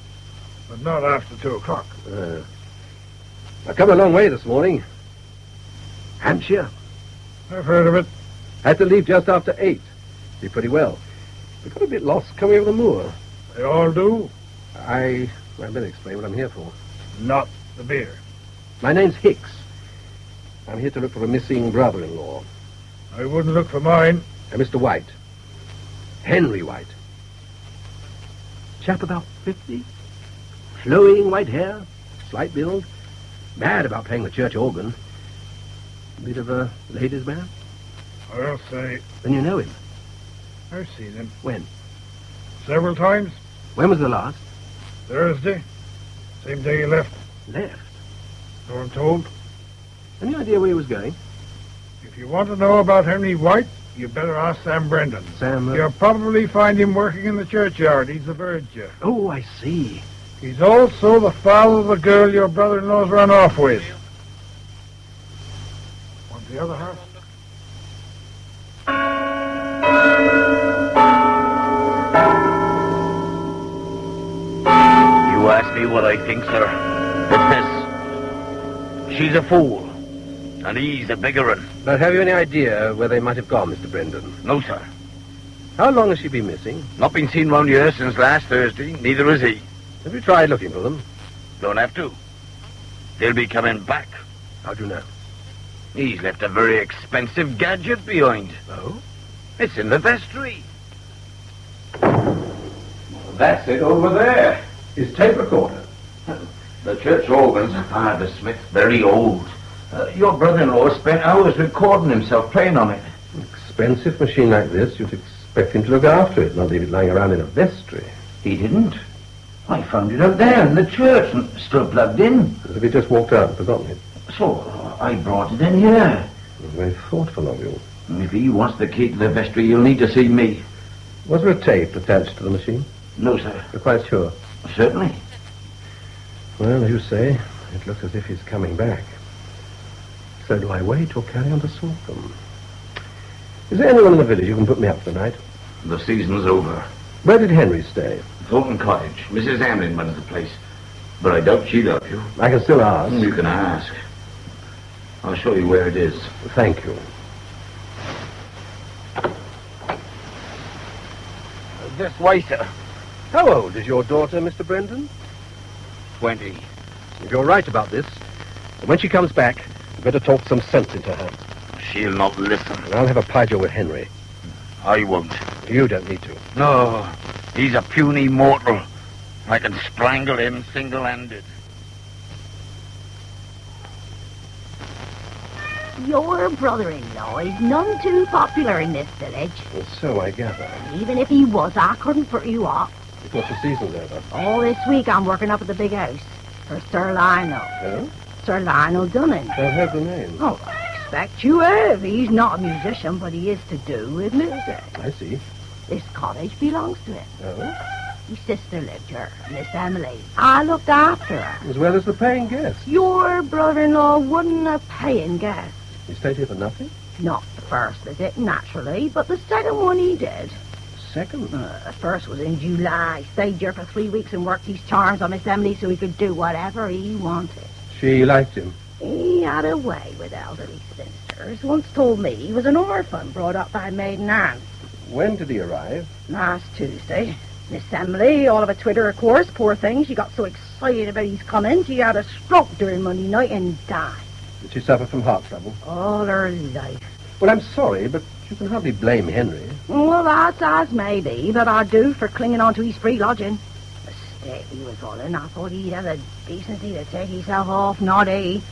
but not after 2 o'clock. I've come a long way this morning. Hampshire, I've heard of it. Had to leave just after 8. Did pretty well. We got a bit lost coming over the moor. They all do. I better explain what I'm here for. Not the beer. My name's Hicks. I'm here to look for a missing brother-in-law. I wouldn't look for mine. Mr. White. Henry White. Chap about 50. Flowing white hair. Slight build. Mad about playing the church organ. Bit of a ladies' man. I'll say. Then you know him? I've seen him. When? Several times. When was the last? Thursday. Same day he left. Left? So I'm told. Any idea where he was going? If you want to know about Henry White, you better ask Sam Brendan. Sam... You'll probably find him working in the churchyard. He's a verger. Oh, I see. He's also the father of the girl your brother-in-law's run off with. Want the other half? You ask me what I think, sir. It's this. She's a fool. And he's a bigger one. But have you any idea where they might have gone, Mr. Brendan? No, sir. How long has she been missing? Not been seen round here since last Thursday. Neither has he. Have you tried looking for them? Don't have to. They'll be coming back. How do you know? He's left a very expensive gadget behind. Oh? It's in the vestry. That's it over there. His tape recorder. The church organ's a Father Smith, very old. Your brother-in-law spent hours recording himself playing on it. Expensive machine like this, you'd expect him to look after it, not leave it lying around in a vestry. He didn't. I found it out there in the church and still plugged in. As if he just walked out and forgotten it. So I brought it in here. Very thoughtful of you. If he wants the key to the vestry, he'll need to see me. Was there a tape attached to the machine? No, sir. You're quite sure? Certainly. Well, as you say, it looks as if he's coming back. So do I wait or carry on to sort them? Is there anyone in the village who can put me up for the night? The season's over. Where did Henry stay? Thornton Cottage. Mrs. Hamlin runs the place. But I doubt she'll help you. I can still ask. You can ask. I'll show you where it is. Thank you. This way, sir. How old is your daughter, Mr. Brendan? 20. If you're right about this, when she comes back, you better talk some sense into her. She'll not listen. And I'll have a pijo with Henry. I won't. You don't need to. No, he's a puny mortal. I can strangle him single-handed. Your brother-in-law is none too popular in this village. Well, so I gather. Even if he was, I couldn't put you up. Because the season's over. All this week I'm working up at the big house for Sir Lionel. Oh? Sir Lionel Dunning. I've heard the name. Oh, I expect you have. He's not a musician, but he is to do with music. I see. This cottage belongs to him. Oh? His sister lived here, Miss Emily. I looked after her. As well as the paying guest. Your brother-in-law wouldn't have paying guest. He stayed here for nothing? Not the first visit, naturally, but the second one he did. Second? The first was in July. Stayed here for 3 weeks and worked his charms on Miss Emily so he could do whatever he wanted. She liked him. He had a way with elderly spinsters. Once told me he was an orphan brought up by maiden aunt. When did he arrive? Last Tuesday. Miss Emily, all of a twitter, of course, poor thing. She got so excited about his coming, she had a stroke during Monday night and died. Did she suffer from heart trouble? All her life. Well, I'm sorry, but you can hardly blame Henry. Well, that's as may be, but I do for clinging on to his free lodging. The state he was all in, I thought he'd have the decency to take himself off, not he.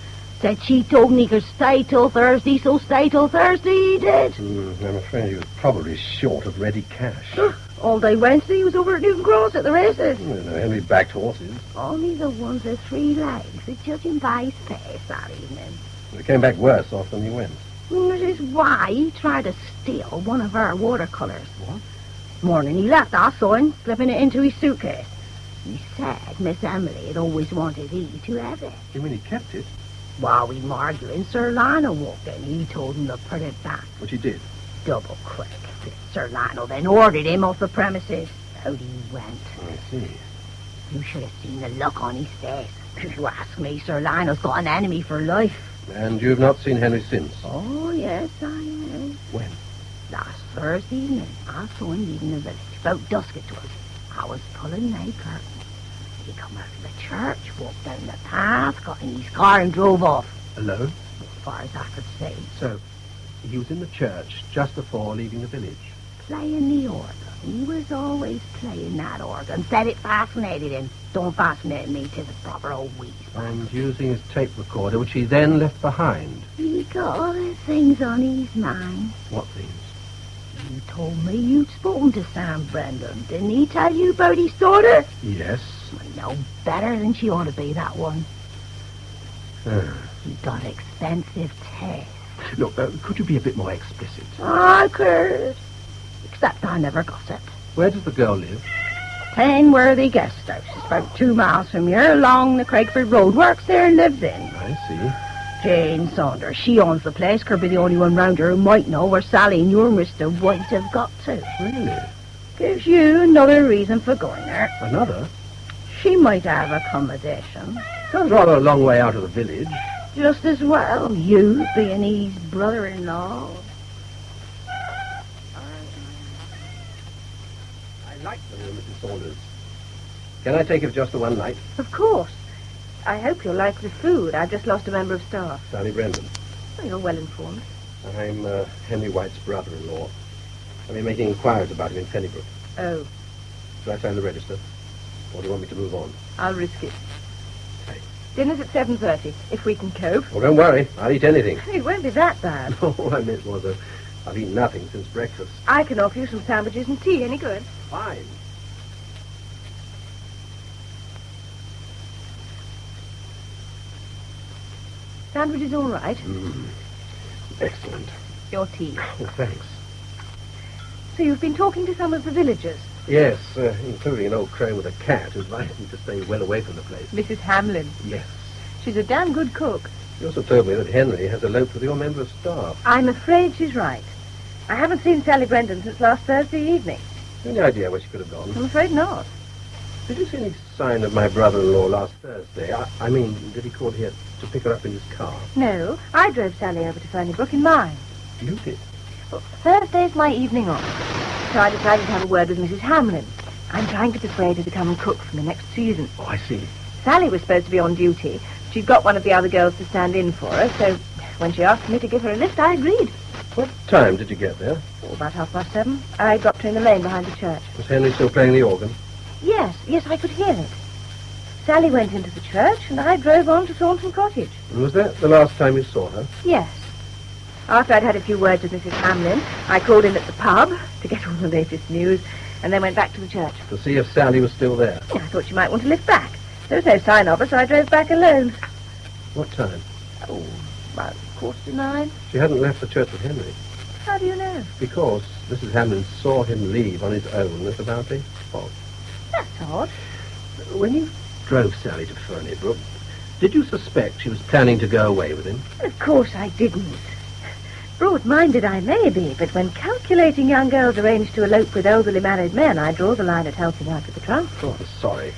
Said she told him he could stay till Thursday, so stay till Thursday he did. I'm afraid he was probably short of ready cash. All day Wednesday he was over at Newton Cross at the races. No, Henry backed horses. Only the ones with 3 legs, judging by his face that evening. He came back worse off than he went. This is why he tried to steal one of our watercolours. What? Morning he left, I saw him slipping it into his suitcase. He said Miss Emily had always wanted he to have it. You mean he kept it? While we were arguing, Sir Lionel walked in. He told him to put it back. Which he did? Double quick. Sir Lionel then ordered him off the premises. Out he went. I see. You should have seen the look on his face. If you ask me, Sir Lionel's got an enemy for life. And you've not seen Henry since? Oh, yes. Yes, I know. When? Last Thursday evening, I saw him leaving the village. About dusk it was. I was pulling my curtain. He come out of the church, walked down the path, got in his car and drove off. Alone? As far as I could see. So, he was in the church just before leaving the village. Playing the organ. He was always playing that organ. Said it fascinated him. Don't fascinate me, 'tis a proper old wheeze. And using his tape recorder, which he then left behind. He got all the things on his mind. What things? You told me you'd spoken to Sam Brendan. Didn't he tell you about his daughter? Yes. No better than she ought to be, that one. He got expensive taste. Look, could you be a bit more explicit? I could. Except I never got it. Where does the girl live? Plainworthy guest house. It's about 2 miles from here, along the Craigford Road. Works there and lives in. I see. Jane Saunders. She owns the place. Could be the only one round here who might know where Sally and your Mr. White have got to. Really? Gives you another reason for going there. Another? She might have accommodation. Sounds rather a long way out of the village. Just as well, you being his brother-in-law. I like the room, Mrs. Saunders. Can I take it just for one night? Of course. I hope you'll like the food. I've just lost a member of staff. Sally Brendan. Well, you're well informed. I'm Henry White's brother-in-law. I've been making inquiries about him in Pennybrook. Oh, Should I sign the register? Or do you want me to move on? I'll risk it. Dinner's at 7:30, if we can cope. Well, don't worry. I'll eat anything. It won't be that bad. All I meant was I've eaten nothing since breakfast. I can offer you some sandwiches and tea. Any good? Fine. Sandwiches all right? Excellent. Your tea. Oh, thanks. So you've been talking to some of the villagers? Yes, including an old crone with a cat who advised me to stay well away from the place. Mrs. Hamlin. Yes. She's a damn good cook. She also told me that Henry has eloped with your member of staff. I'm afraid she's right. I haven't seen Sally Brendan since last Thursday evening. Any idea where she could have gone? I'm afraid not. Did you see any sign of my brother-in-law last Thursday? I mean, did he call here to pick her up in his car? No, I drove Sally over to Ferniebrook in mine. You did? Well, Thursday's my evening off, so I decided to have a word with Mrs. Hamlin. I'm trying to persuade her to come and cook for me next season. Oh, I see. Sally was supposed to be on duty. She'd got one of the other girls to stand in for her, so when she asked me to give her a lift, I agreed. What time did you get there? Oh, about 7:30. I dropped her in the lane behind the church. Was Henry still playing the organ? Yes, I could hear it. Sally went into the church, and I drove on to Thornton Cottage. And was that the last time you saw her? Yes. After I'd had a few words with Mrs. Hamlin, I called in at the pub to get all the latest news, and then went back to the church. To see if Sally was still there? I thought she might want to lift back. There was no sign of her, so I drove back alone. What time? Oh, about 8:45. She hadn't left the church with Henry. How do you know? Because Mrs. Hamlin saw him leave on his own at about 8 o'clock. That's odd. When you drove Sally to Ferniebrook, did you suspect she was planning to go away with him? Of course I didn't. Broad-minded I may be, but when calculating young girls arrange to elope with elderly married men, I draw the line at helping out with the transport. Oh, sorry.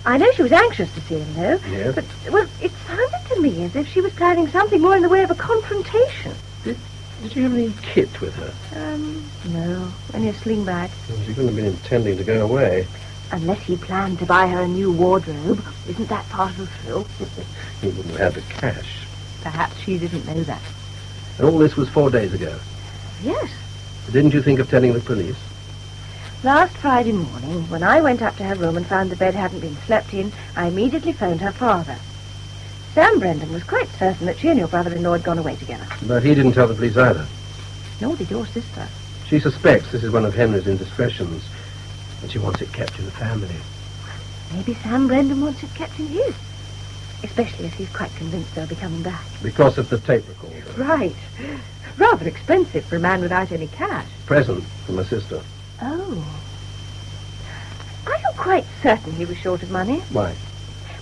I know she was anxious to see him, though. Yes? But, well, it sounded to me as if she was planning something more in the way of a confrontation. Did you have any kit with her? No. Only a sling bag. Well, she couldn't have been intending to go away. Unless he planned to buy her a new wardrobe. Isn't that part of the thrill? He wouldn't have had the cash. Perhaps she didn't know that. And all this was 4 days ago. Yes. Didn't you think of telling the police? Last Friday morning, when I went up to her room and found the bed hadn't been slept in, I immediately phoned her father. Sam Brendan was quite certain that she and your brother-in-law had gone away together. But he didn't tell the police either. Nor did your sister. She suspects this is one of Henry's indiscretions, and she wants it kept in the family. Maybe Sam Brendan wants it kept in his. Especially as he's quite convinced they'll be coming back. Because of the tape recorder. Right. Rather expensive for a man without any cash. Present from my sister. Oh. Are you quite certain he was short of money? Why?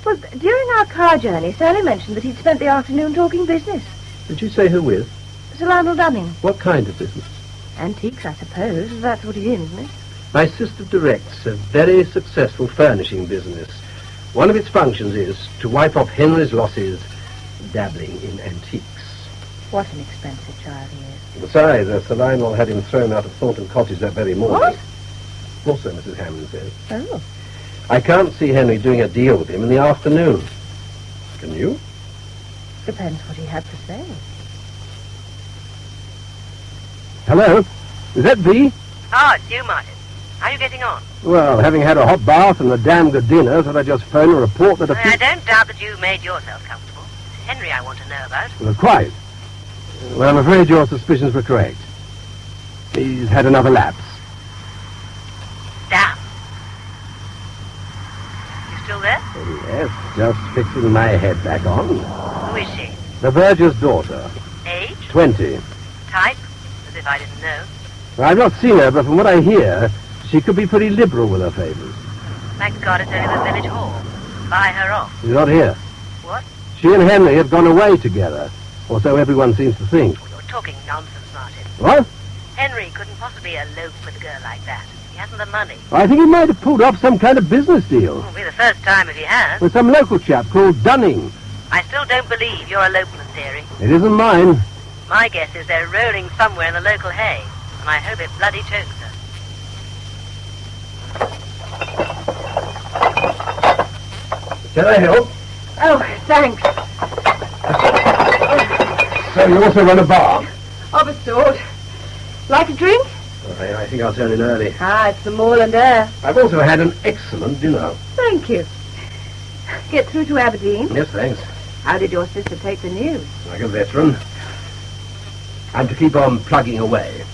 Well, during our car journey, Sally mentioned that he'd spent the afternoon talking business. Did you say who with? Sir Lionel Dunning. What kind of business? Antiques, I suppose. That's what he's in, isn't it? My sister directs a very successful furnishing business. One of its functions is to wipe off Henry's losses dabbling in antiques. What an expensive child he is. Besides, Sir Lionel had him thrown out of Thornton Cottage that very morning. What? Also, Mrs. Hammond says. Oh. I can't see Henry doing a deal with him in the afternoon. Can you? Depends what he had to say. Hello? Is that V? Ah, it's you, Martin. How are you getting on? Well, having had a hot bath and a damn good dinner, thought I'd just phone and report that I don't doubt that you've made yourself comfortable. It's Henry I want to know about. Well, quite. Well, I'm afraid your suspicions were correct. He's had another lapse. Damn. You still there? Oh, yes, just fixing my head back on. Who is she? The verger's daughter. Age? 20. Type? As if I didn't know. Well, I've not seen her, but from what I hear, she could be pretty liberal with her favours. Thank God it's only the village hall. Buy her off. She's not here. What? She and Henry have gone away together, or so everyone seems to think. You're talking nonsense, Martin. What? Henry couldn't possibly elope with a girl like that. He hasn't the money. I think he might have pulled off some kind of business deal. It'll be the first time if he has. With some local chap called Dunning. I still don't believe your elopement theory. It isn't mine. My guess is they're rolling somewhere in the local hay, and I hope it bloody chokes her. Can I help? Oh, thanks. So you also run a bar? Of a sort. Like a drink? I think I'll turn in early. Ah, it's the moorland air. I've also had an excellent dinner. Thank you. Get through to Aberdeen? Yes, thanks. How did your sister take the news? Like a veteran. I'm to keep on plugging away.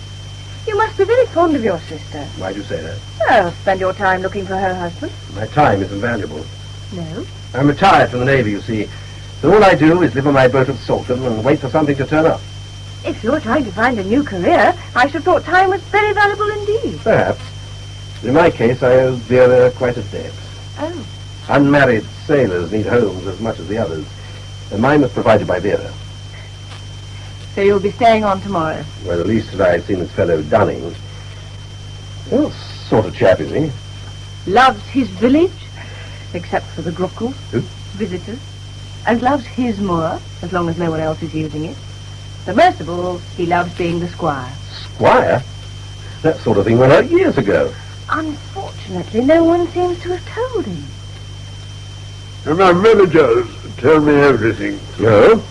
You must be very fond of your sister. Why do you say that? Well, spend your time looking for her husband. My time isn't valuable. No? I'm retired from the Navy, you see. So all I do is live on my boat at Salton and wait for something to turn up. If you're trying to find a new career, I should have thought time was very valuable indeed. Perhaps. In my case, I owe Vera quite a debt. Oh. Unmarried sailors need homes as much as the others. And mine was provided by Vera. So you'll be staying on tomorrow? Well, the least that I've seen this fellow Dunning. What sort of chap is he? Loves his village, except for the Gruckles, visitors, and loves his moor, as long as no one else is using it. But most of all, he loves being the squire. Squire? That sort of thing went out years ago. Unfortunately, no one seems to have told him. And my villagers tell me everything. No?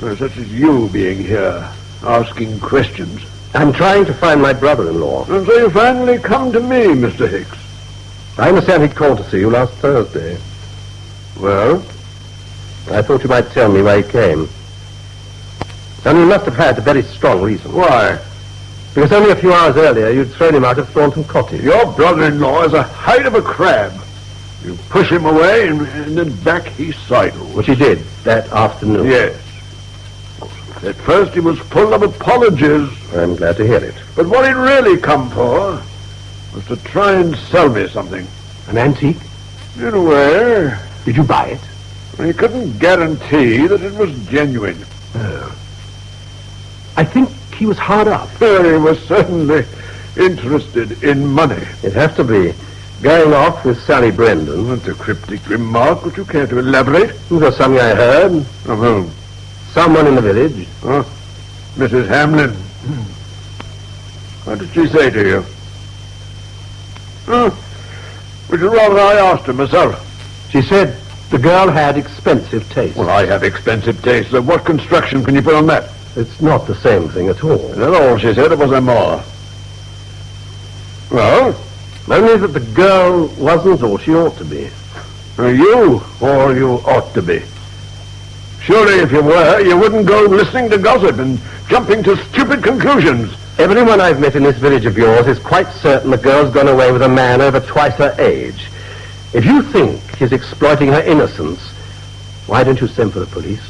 Well, such as you being here, asking questions. I'm trying to find my brother-in-law. And so you finally come to me, Mr. Hicks. I understand he called to see you last Thursday. Well? I thought you might tell me why he came. And you must have had a very strong reason. Why? Because only a few hours earlier you'd thrown him out of Thornton Cottage. Your brother-in-law is a height of a crab. You push him away and then back he sidles. Which he did that afternoon. Yes. At first he was full of apologies. I'm glad to hear it. But what he'd really come for was to try and sell me something. An antique? In a way. Did you buy it? He couldn't guarantee that it was genuine. Oh. I think he was hard up. He was certainly interested in money. It'd have to be. Going off with Sally Brendan. That's a cryptic remark. Would you care to elaborate? It was something I heard. From whom? Someone in the village. Oh, Mrs. Hamlin. What did she say to you? Which is rather I asked her myself. She said the girl had expensive taste. Well, I have expensive taste. So what construction can you put on that? It's not the same thing at all. That's all she said, or was there more? Well? Only that the girl wasn't all she ought to be. You all you ought to be. Surely if you were, you wouldn't go listening to gossip and jumping to stupid conclusions. Everyone I've met in this village of yours is quite certain the girl's gone away with a man over twice her age. If you think he's exploiting her innocence, why don't you send for the police?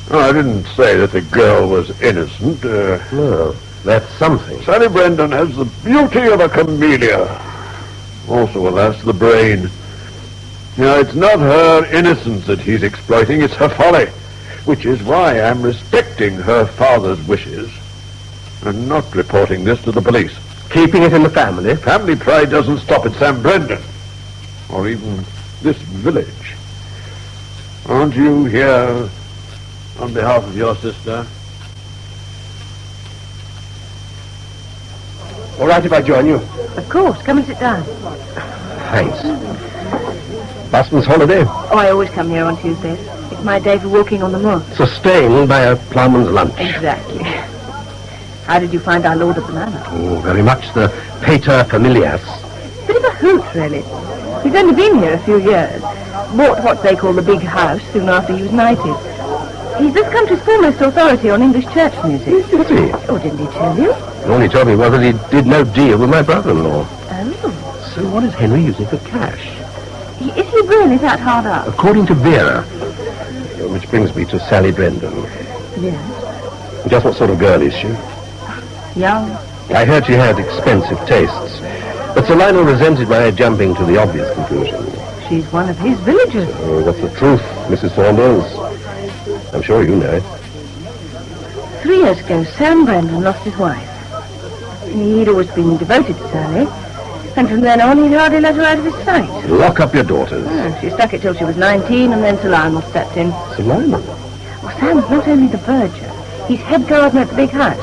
Oh, I didn't say that the girl was innocent. No, that's something. Sally Brendan has the beauty of a camellia. Also, alas, the brain. Now, it's not her innocence that he's exploiting, it's her folly. Which is why I'm respecting her father's wishes and not reporting this to the police. Keeping it in the family? Family pride doesn't stop at Sam Brendan. Or even this village. Aren't you here On behalf of your sister. All right if I join you? Of course. Come and sit down. Thanks. Busman's holiday? Oh, I always come here on Tuesdays. It's my day for walking on the moor. Sustained by a ploughman's lunch. Exactly. How did you find our lord at the manor? Oh, very much the pater familias. Bit of a hoot, really. He's only been here a few years. Bought what they call the big house soon after he was knighted. He's this country's foremost authority on English church music. Is he? Oh, didn't he tell you? All he told me was that he did no deal with my brother-in-law. Oh. So what is Henry using for cash? Is he really that hard up? According to Vera. Which brings me to Sally Brendan. Yes. Just what sort of girl is she? Young. I heard she had expensive tastes. But Sir Lionel resented my jumping to the obvious conclusion. She's one of his villagers. So what's the truth, Mrs. Saunders? I'm sure you know it. 3 years ago, Sam Brendan lost his wife. He'd always been devoted to Sally, and from then on he'd hardly let her out of his sight. Lock up your daughters. She stuck it till she was 19, and then Sir Lionel stepped in. Sir Lionel? Well, Sam's not only the verger, he's head gardener at the big house,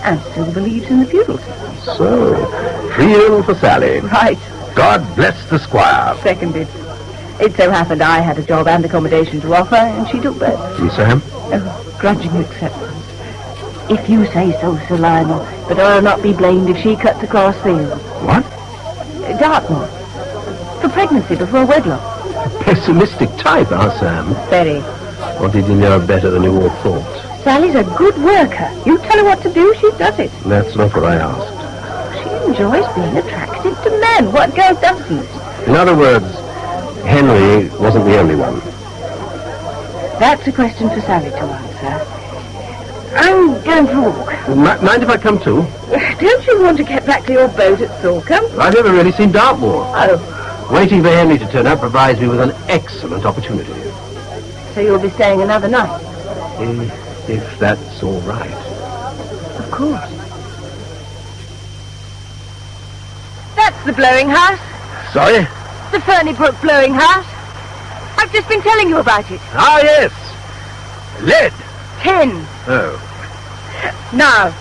and still believes in the feudal system. So, free in for Sally. Right. God bless the squire. Seconded. It so happened I had a job and accommodation to offer, and she took both. And Sam? Oh, grudging acceptance. If you say so, Sir Lionel, but I'll not be blamed if she cuts across field. What? Dartmoor. For pregnancy before wedlock. A pessimistic type, Sam. Very. Or did you know better than you all thought? Sally's a good worker. You tell her what to do, she does it. That's not what I asked. She enjoys being attractive to men. What girl doesn't? In other words, Henry wasn't the only one. That's a question for Sally to answer. I'm going for a walk. Mind if I come too? Don't you want to get back to your boat at Salcombe? I've never really seen Dartmoor. Oh. Waiting for Henry to turn up provides me with an excellent opportunity. So you'll be staying another night? If that's all right. Of course. That's the blowing house. Sorry? The Fernybrook blowing house. I've just been telling you about it. Ah, yes. Lead. Tin. Oh. Now,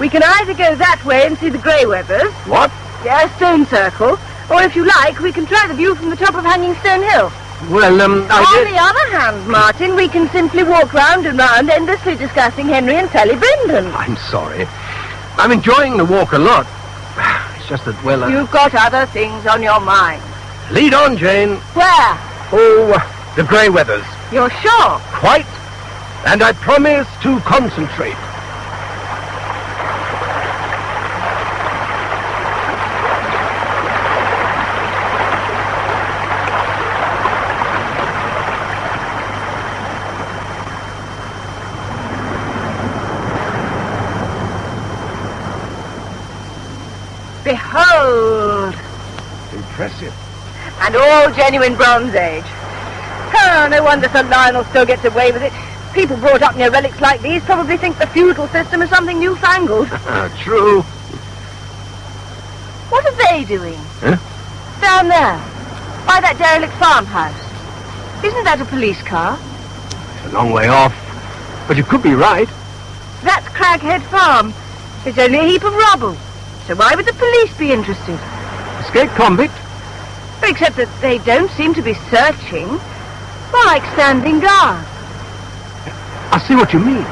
we can either go that way and see the grey weathers. What? Yeah, Stone Circle. Or if you like, we can try the view from the top of Hanging Stone Hill. Well, On the other hand, Martin, we can simply walk round and round, endlessly discussing Henry and Sally Brendan. I'm sorry. I'm enjoying the walk a lot. It's just that, well... You've got other things on your mind. Lead on, Jane. Where? Oh, the grey weathers. You're sure? Quite. And I promise to concentrate. Behold! Impressive. And all genuine Bronze Age. Oh, no wonder Sir Lionel still gets away with it. People brought up near relics like these probably think the feudal system is something newfangled. True. What are they doing? Huh? Down there, by that derelict farmhouse. Isn't that a police car? It's a long way off. But you could be right. That's Craghead Farm. It's only a heap of rubble. So why would the police be interested? Escaped convict? Except that they don't seem to be searching. More like standing guard. I see what you mean.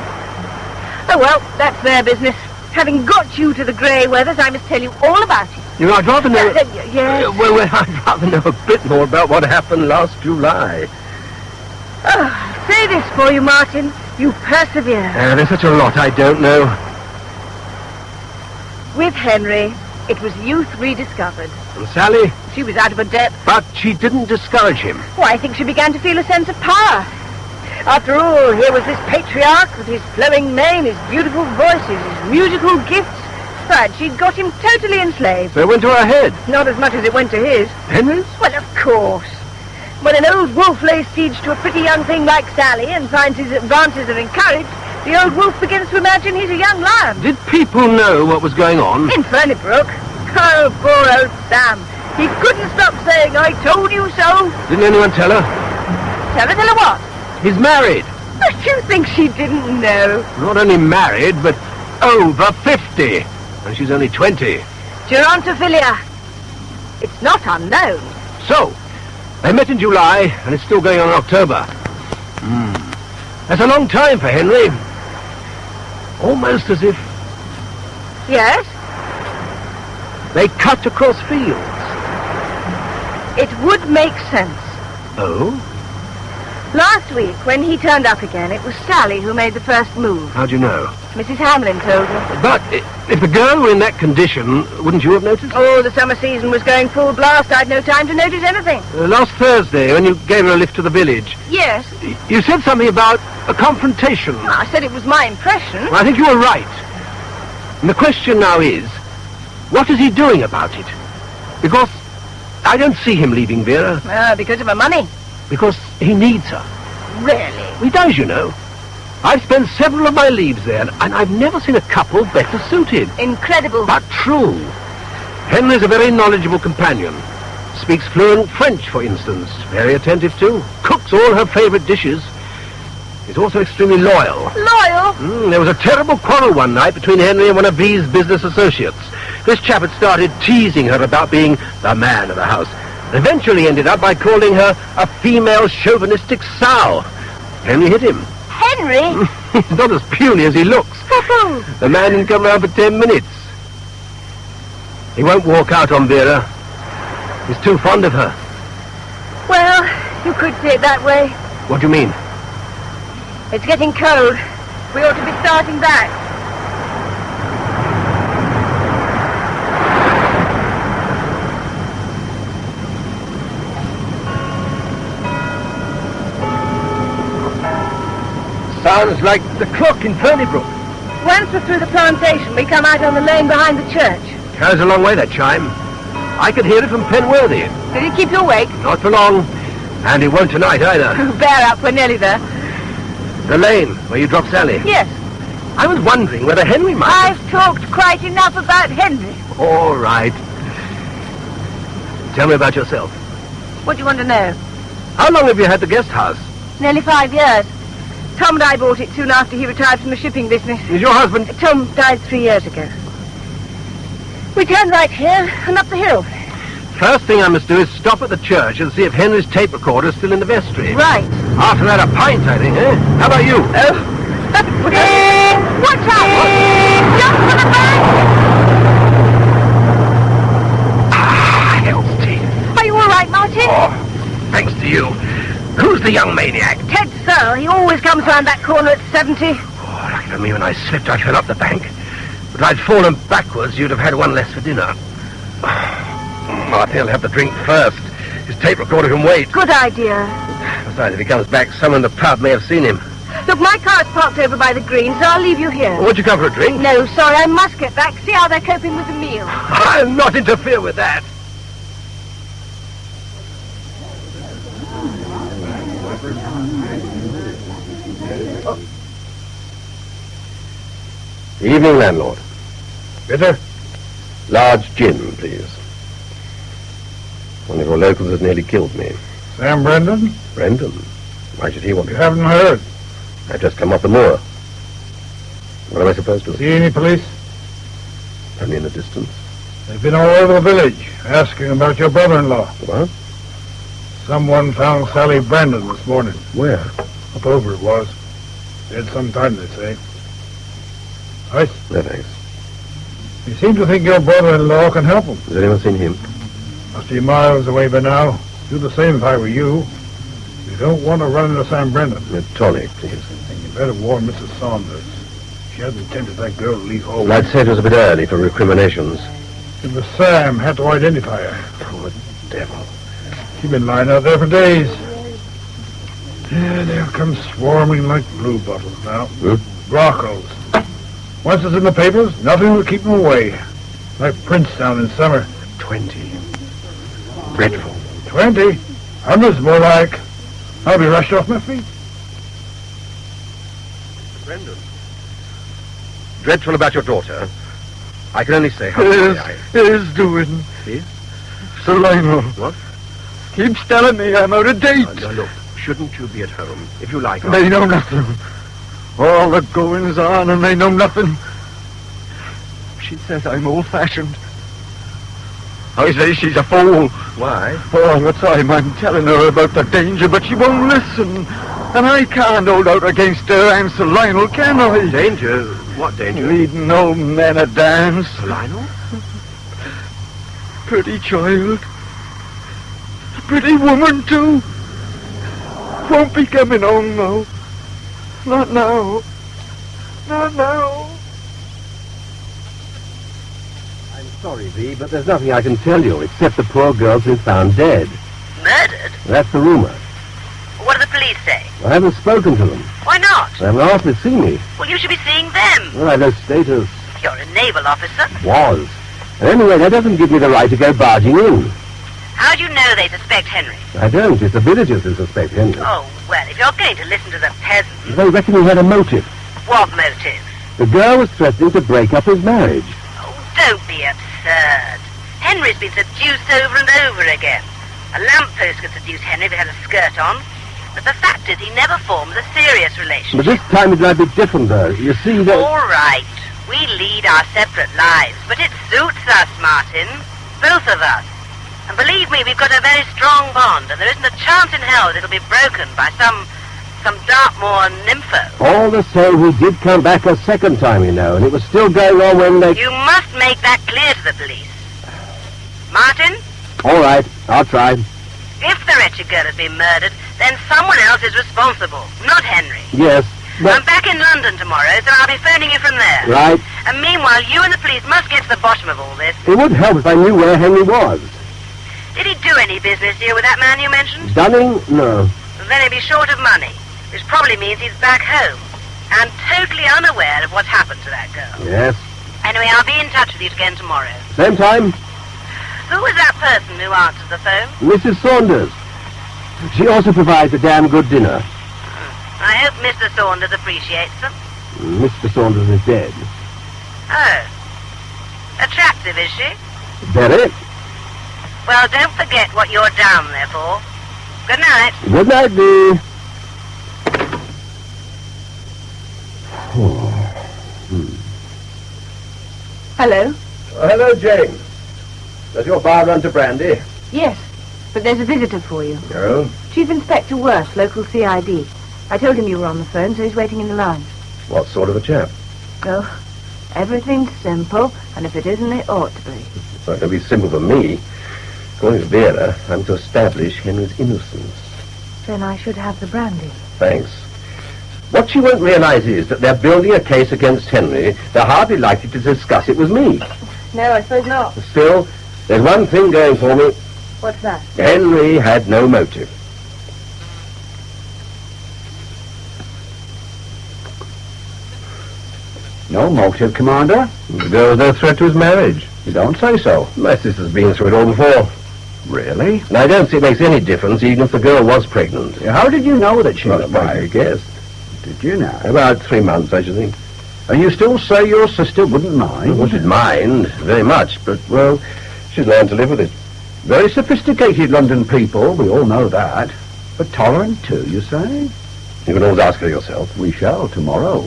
Oh, well, that's their business. Having got you to the grey weathers, I must tell you all about it. You know, I'd rather know... Yes? Well, I'd rather know a bit more about what happened last July. Oh, say this for you, Martin. You persevere. There's such a lot I don't know. With Henry, it was youth rediscovered. And Sally? She was out of her depth. But she didn't discourage him. Well, I think she began to feel a sense of power. After all, here was this patriarch with his flowing mane, his beautiful voice, his musical gifts. But she'd got him totally enslaved. So it went to her head? Not as much as it went to his. Henry's? Well, of course. When an old wolf lays siege to a pretty young thing like Sally and finds his advances are encouraged, the old wolf begins to imagine he's a young lion. Did people know what was going on? In Fernybrook. Oh, poor old Sam. He couldn't stop saying, I told you so. Didn't anyone tell her? Tell her what? He's married. But you think she didn't know? Not only married, but over 50. And she's only 20. Gerontophilia. It's not unknown. So, they met in July, and it's still going on in October. That's a long time for Henry. Almost as if Yes? they cut across fields. It would make sense. Oh? Last week, when he turned up again, it was Sally who made the first move. How'd you know? Mrs. Hamlin told me. But if the girl were in that condition, wouldn't you have noticed? Oh, the summer season was going full blast. I'd no time to notice anything. Last Thursday, when you gave her a lift to the village, Yes. you said something about a confrontation. I said it was my impression. I think you were right. And the question now is, what is he doing about it? Because I don't see him leaving Vera. Because of her money. Because he needs her. Really? He does, you know. I've spent several of my leaves there, and I've never seen a couple better suited. Incredible. But true. Henry's a very knowledgeable companion. Speaks fluent French, for instance. Very attentive, too. Cooks all her favourite dishes. He's also extremely loyal. Loyal? There was a terrible quarrel one night between Henry and one of V's business associates. This chap had started teasing her about being the man of the house. Eventually ended up by calling her a female chauvinistic sow. Henry hit him. Henry? He's not as puny as he looks. The man didn't come round for 10 minutes. He won't walk out on Vera. He's too fond of her. Well, you could see it that way. What do you mean? It's getting cold. We ought to be starting back. Sounds like the clock in Fernybrook. Once we're through the plantation, we come out on the lane behind the church. Carries a long way, that chime. I could hear it from Penworthy. Did it keep you awake? Not for long. And it won't tonight, either. Bear up, we're nearly there. The lane, where you dropped Sally. Yes. I was wondering whether Henry might... I've talked quite enough about Henry. All right. Tell me about yourself. What do you want to know? How long have you had the guest house? Nearly 5 years. Tom and I bought it soon after he retired from the shipping business. Is your husband... Tom died 3 years ago. We turned right here and up the hill. First thing I must do is stop at the church and see if Henry's tape recorder's still in the vestry. Right. After that, a pint, I think, eh? How about you? Oh. Watch out! Jump for the back! Ah, hell's teeth. Are you all right, Martin? Oh, thanks to you. Who's the young maniac? Ted Searle. He always comes round that corner at 70. Oh, lucky for me, when I slipped, I fell up the bank. If I'd fallen backwards, you'd have had one less for dinner. Oh, I think I'll have the drink first. His tape recorder can wait. Good idea. Besides, if he comes back, someone in the pub may have seen him. Look, my car's parked over by the green, so I'll leave you here. Won't you come for a drink? No, sorry, I must get back. See how they're coping with the meal. I'll not interfere with that. Evening, landlord. Bitter? Large gin, please. One of your locals has nearly killed me. Sam Brendan? Brendan? Why should he want You me? haven't heard? I've just come off the moor. What am I supposed to? See any police? Only in the distance. They've been all over the village, asking about your brother-in-law. What? Someone found Sally Brandon this morning. Where? Up over it was. Dead some time, they say. Ice? No, thanks. You seem to think your brother-in-law can help him. Has anyone seen him? Must be miles away by now. Do the same if I were you. You don't want to run into Sam Brendan. A tonic, please. And you better warn Mrs. Saunders. She hasn't tempted that girl to leave home. Well, I'd say it was a bit early for recriminations. It was Sam had to identify her. Poor devil. She's been lying out there for days. Yeah, they'll come swarming like blue bottles now. Brockles. Once it's in the papers, nothing will keep them away. Like Prince down in summer. 20. Dreadful. 20? Hundreds more like. I'll be rushed off my feet. Brendan. Dreadful about your daughter. I can only say how sorry I am. He's doing. Yes? Sir Lionel. What? Keeps telling me I'm out of date. Look. shouldn't you be at home, if you like? They know nothing. All the goings on, and they know nothing. She says I'm old-fashioned. I say she's a fool. Why? All the time I'm telling her about the danger, but she won't listen. And I can't hold out against her Aunt Sir Lionel, can I? Danger? What danger? Leading old men a dance. Lionel? Pretty child. Pretty woman, too. Won't be coming home, though. Not now. Not now. I'm sorry, V, but there's nothing I can tell you except the poor girl's been found dead. Murdered? That's the rumor. What do the police say? I haven't spoken to them. Why not? They haven't asked to see me. Well, you should be seeing them. Well, I've no status. You're a naval officer. Was. And anyway, that doesn't give me the right to go barging in. How do you know they suspect Henry? I don't. It's the villagers who suspect Henry. Oh, well, if you're going to listen to the peasants... They reckon he had a motive. What motive? The girl was threatening to break up his marriage. Don't be absurd. Henry's been seduced over and over again. A lamppost could seduce Henry if he had a skirt on. But the fact is he never forms a serious relationship. But this time it might be different, though. You see, that... All right. We lead our separate lives, but it suits us, Martin. Both of us. And believe me, we've got a very strong bond, and there isn't a chance in hell that it'll be broken by some Dartmoor nympho. All the same, he did come back a second time, you know, and it was still going on when they... You must make that clear to the police. Martin? All right, I'll try. If the wretched girl has been murdered, then someone else is responsible, not Henry. Yes, but... I'm back in London tomorrow, so I'll be phoning you from there. Right. And meanwhile, you and the police must get to the bottom of all this. It would help if I knew where Henry was. Did he do any business here with that man you mentioned? Dunning? No. Then he'd be short of money, which probably means he's back home, and totally unaware of what's happened to that girl. Yes. Anyway, I'll be in touch with you again tomorrow. Same time? Who was that person who answered the phone? Mrs. Saunders. She also provides a damn good dinner. I hope Mr. Saunders appreciates them. Mr. Saunders is dead. Oh. Attractive, is she? Very. Well, don't forget what you're down there for. Good night. Good night, Dee. Hello? Hello, Jane. Does your bar run to brandy? Yes, but there's a visitor for you. No. Chief Inspector Worth, local CID. I told him you were on the phone, so he's waiting in the line. What sort of a chap? Oh, everything's simple, and if it isn't, it ought to be. It's not going to be simple for me. According to Vera, I'm to establish Henry's innocence. Then I should have the brandy. Thanks. What you won't realize is that they're building a case against Henry. They're hardly likely to discuss it with me. No, I suppose not. Still, there's one thing going for me. What's that? Henry had no motive. No motive, Commander? There was no threat to his marriage. You don't say so. My sister's been through it all before. Really? And I don't see it makes any difference, even if the girl was pregnant. How did you know that she was I pregnant? guessed. Did you now? About 3 months, I should think. And you still say your sister wouldn't mind? Well, she'd mind, very much, but, well, she's learned to live with it. Very sophisticated London people, we all know that. But tolerant too, you say? You can always ask her yourself. We shall tomorrow,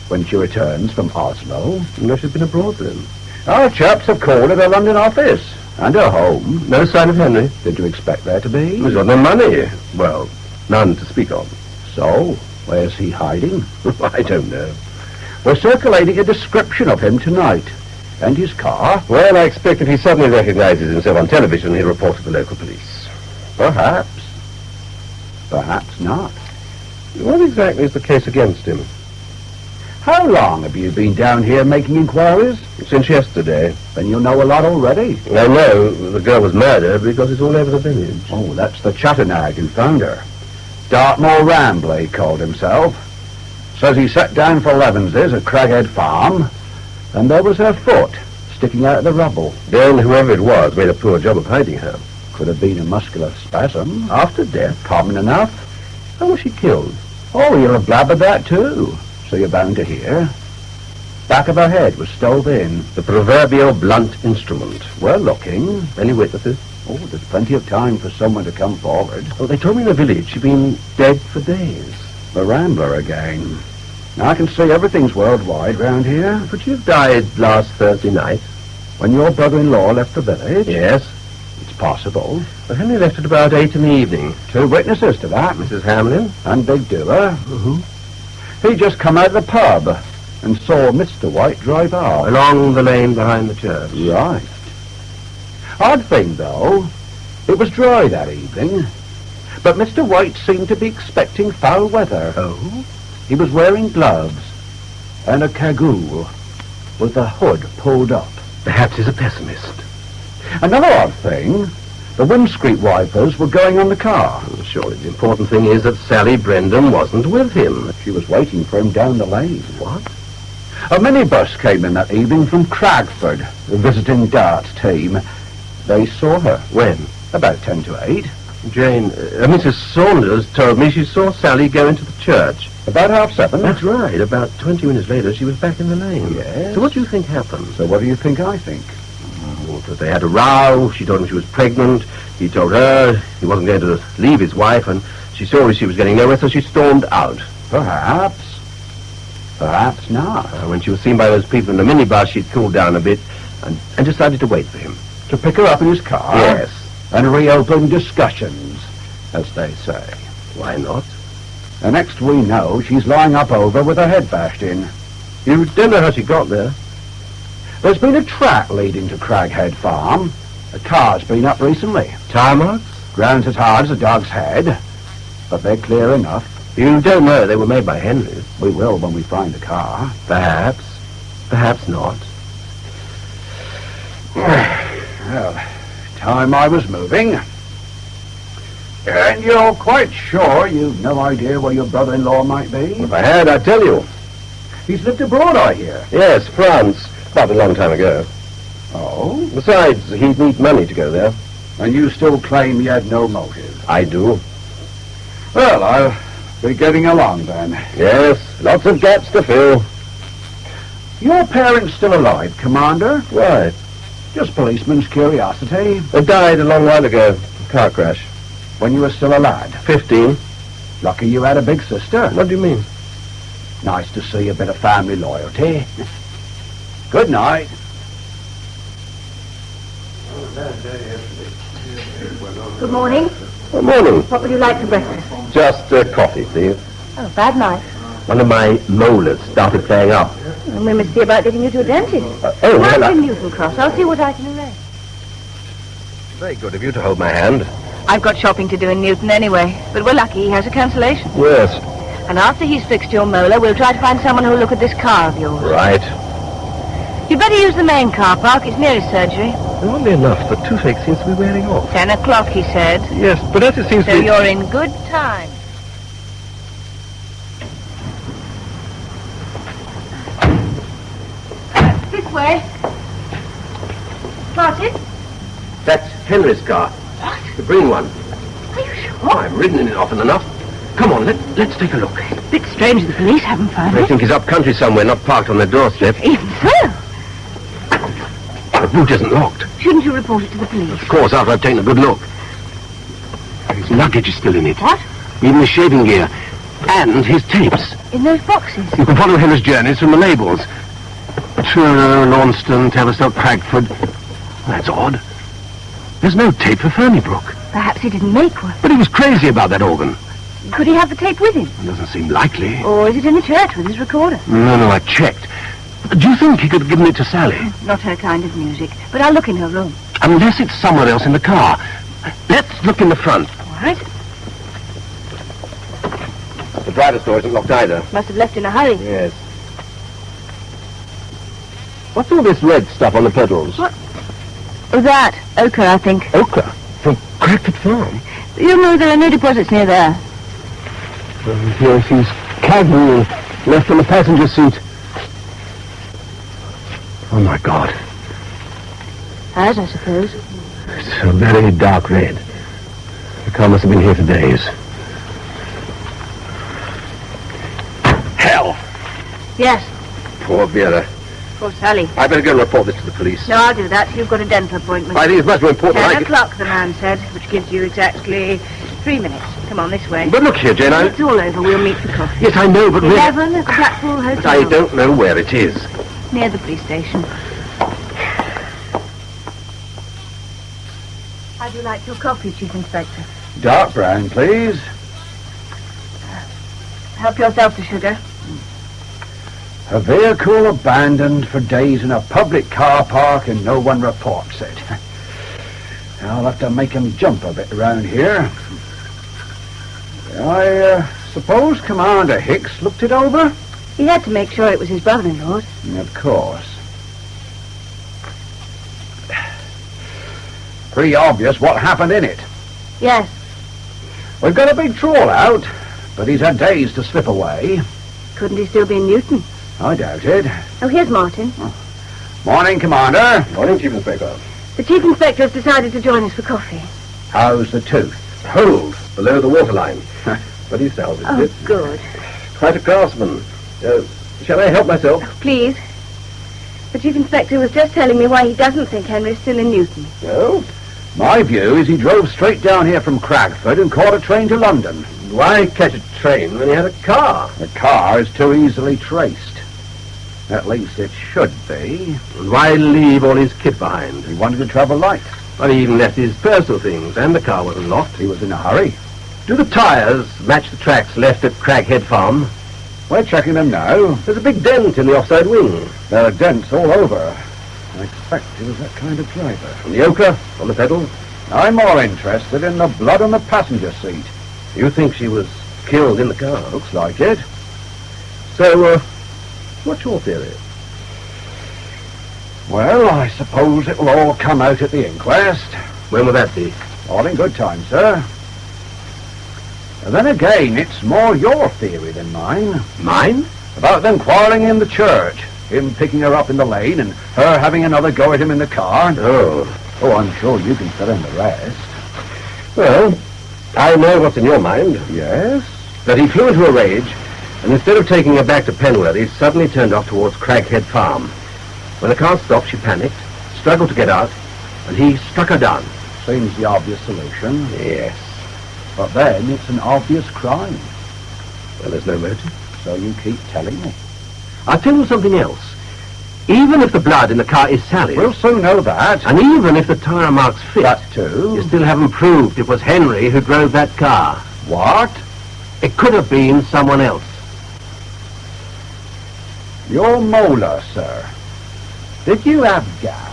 when she returns from Oslo. No, she's been abroad then. Our chaps have called at her London office. And her home. No sign of Henry. Did you expect there to be? He's got no money. Well, none to speak of. So, where's he hiding? I don't know. We're circulating a description of him tonight. And his car? Well, I expect if he suddenly recognizes himself on television, he'll report to the local police. Perhaps. Perhaps not. What exactly is the case against him? How long have you been down here making inquiries? Since yesterday. Then you know a lot already. I know the girl was murdered because it's all over the village. Oh, that's the chatternag who found her. Dartmoor Rambler, he called himself. Says he sat down for Levins's at Craghead Farm, and there was her foot sticking out of the rubble. Then whoever it was made a poor job of hiding her. Could have been a muscular spasm. After death? Common enough. How was she killed? Oh, you'll have blabbered that too. So you're bound to hear. Back of her head was stove in. The proverbial blunt instrument. We're looking. Any witnesses? Oh, there's plenty of time for someone to come forward. Well, they told me in the village she'd been dead for days. The Rambler again. Now, I can see everything's worldwide round here. Could she have died last Thursday night? When your brother-in-law left the village? Yes. It's possible. Well, Henry left at about 8 in the evening. 2 witnesses to that. Mrs. Hamlin. And Big Doer. Mm-hmm. He just come out of the pub and saw Mr. White drive off. Along the lane behind the church. Right. Odd thing, though, it was dry that evening, but Mr. White seemed to be expecting foul weather. Oh? He was wearing gloves and a cagoule with the hood pulled up. Perhaps he's a pessimist. Another odd thing, the windscreen wipers were going on the car. Surely the important thing is that Sally Brendan wasn't with him. She was waiting for him down the lane. What? A minibus came in that evening from Cragford, the visiting darts team. They saw her. When? About 10 to 8. Jane, Mrs. Saunders told me she saw Sally go into the church. About 7:30. That's right. About 20 minutes later, she was back in the lane. Yes. So what do you think happened? So what do you think I think? Well, that they had a row. She told him she was pregnant. He told her he wasn't going to leave his wife, and she saw she was getting nowhere, so she stormed out. Perhaps. Perhaps not. When she was seen by those people in the minibus, she'd cooled down a bit and decided to wait for him. To pick her up in his car? Yes. And reopen discussions, as they say. Why not? The next we know, she's lying up over with her head bashed in. You don't know how she got there? There's been a track leading to Craghead Farm. A car's been up recently. Tire marks? Ground's as hard as a dog's head. But they're clear enough. You don't know they were made by Henry. We will when we find the car. Perhaps. Perhaps not. Well, time I was moving. And you're quite sure you've no idea where your brother-in-law might be? If I had, I'd tell you. He's lived abroad, I hear. Yes, France. About a long time ago. Oh? Besides, he'd need money to go there. And you still claim he had no motive? I do. Well, I'll be getting along then. Yes, lots of gaps to fill. Your parents still alive, Commander? Why? Just policeman's curiosity. They died a long while ago. Car crash. When you were still a lad? 15. Lucky you had a big sister. What do you mean? Nice to see a bit of family loyalty. Good night. Good morning. Good morning. What would you like for breakfast? Just coffee, please. Oh, bad night. One of my molars started playing up. And we must see about getting you to a dentist. Oh, Come hello. to Newton Cross. I'll see what I can arrange. Very good of you to hold my hand. I've got shopping to do in Newton anyway, but we're lucky he has a cancellation. Yes. And after he's fixed your molar, we'll try to find someone who'll look at this car of yours. Right. You'd better use the main car park. It's near his surgery. Oddly enough, the toothache seems to be wearing off. 10 o'clock, he said. Yes, but as it seems So to be... you're in good time. This way. Martin? That's Henry's car. What? The green one. Are you sure? Oh, I've ridden in it often enough. Come on, let's take a look. Bit strange the police haven't found I it. think he's up country somewhere, not parked on their doorstep. Even so. The boot isn't locked. Shouldn't you report it to the police? Of course, after I've taken a good look. His luggage is still in it. What? Even his shaving gear. And his tapes. In those boxes? You can follow Henry's journeys from the labels. Truro, Launceston, Tavistock, Cragford. That's odd. There's no tape for Ferniebrook. Perhaps he didn't make one. But he was crazy about that organ. Could he have the tape with him? It doesn't seem likely. Or is it in the church with his recorder? No, I checked. Do you think he could have given it to Sally? Not her kind of music, but I'll look in her room. Unless it's somewhere else in the car. Let's look in the front. All right. The driver's door isn't locked either. Must have left in a hurry. Yes. What's all this red stuff on the pedals? What? Oh, that. Ochre, I think. Ochre? From Cragford Farm? You know there are no deposits near there. Yes, he's cadmium left on the passenger seat. Oh, my God. As, I suppose. It's a very dark red. The car must have been here for days. Hell! Yes. Poor Vera. call Sally. I better go and report this to the police. No, I'll do that. You've got a dental appointment. I think it's much more important than 10 I can... o'clock, the man said, which gives you exactly 3 minutes. Come on, this way. But look here, Jane, It's all over. We'll meet for coffee. Yes, I know, but really... 11 at the Blackpool Hotel. But I don't know where it is. Near the police station. How do you like your coffee, Chief Inspector? Dark brown, please. Help yourself to sugar. A vehicle abandoned for days in a public car park and no one reports it. I'll have to make him jump a bit around here. I suppose Commander Hicks looked it over? He had to make sure it was his brother-in-law's. Of course. Pretty obvious what happened in it. Yes. We've got a big trawl out, but he's had days to slip away. Couldn't he still be in Newton? I doubt it. Oh, here's Martin. Morning, Commander. Morning, Chief Inspector. The Chief Inspector has decided to join us for coffee. How's the tooth? Hold, below the waterline. But he salvaged Oh, it. good. Quite a craftsman. Shall I help myself? Please. The Chief Inspector was just telling me why he doesn't think Henry's still in Newton. No? My view is he drove straight down here from Cragford and caught a train to London. Why catch a train when he had a car? The car is too easily traced. At least it should be. And why leave all his kit behind? He wanted to travel light. Well, he even left his personal things, and the car wasn't locked. He was in a hurry. Do the tyres match the tracks left at Craghead Farm? We're checking them now. There's a big dent in the offside wing. There are dents all over. I expect he was that kind of driver. On the ochre? On the pedal? I'm more interested in the blood on the passenger seat. You think she was killed in the car? Looks like it. So, what's your theory? Well, I suppose it will all come out at the inquest. When will that be? All in good time, sir. And then again, it's more your theory than mine. Mine? About them quarrelling in the church. Him picking her up in the lane and her having another go at him in the car. Oh, I'm sure you can fill in the rest. Well, I know what's in your mind. Yes? That he flew into a rage, and instead of taking her back to Penworthy, suddenly turned off towards Craghead Farm. When the car stopped, she panicked, struggled to get out, and he struck her down. Seems the obvious solution. Yes. But then it's an obvious crime. Well, there's no motive. So you keep telling me. I'll tell you something else. Even if the blood in the car is Sally's... We'll soon know that. And even if the tyre marks fit... That too. You still haven't proved it was Henry who drove that car. What? It could have been someone else. Your molar, sir. Did you have gas?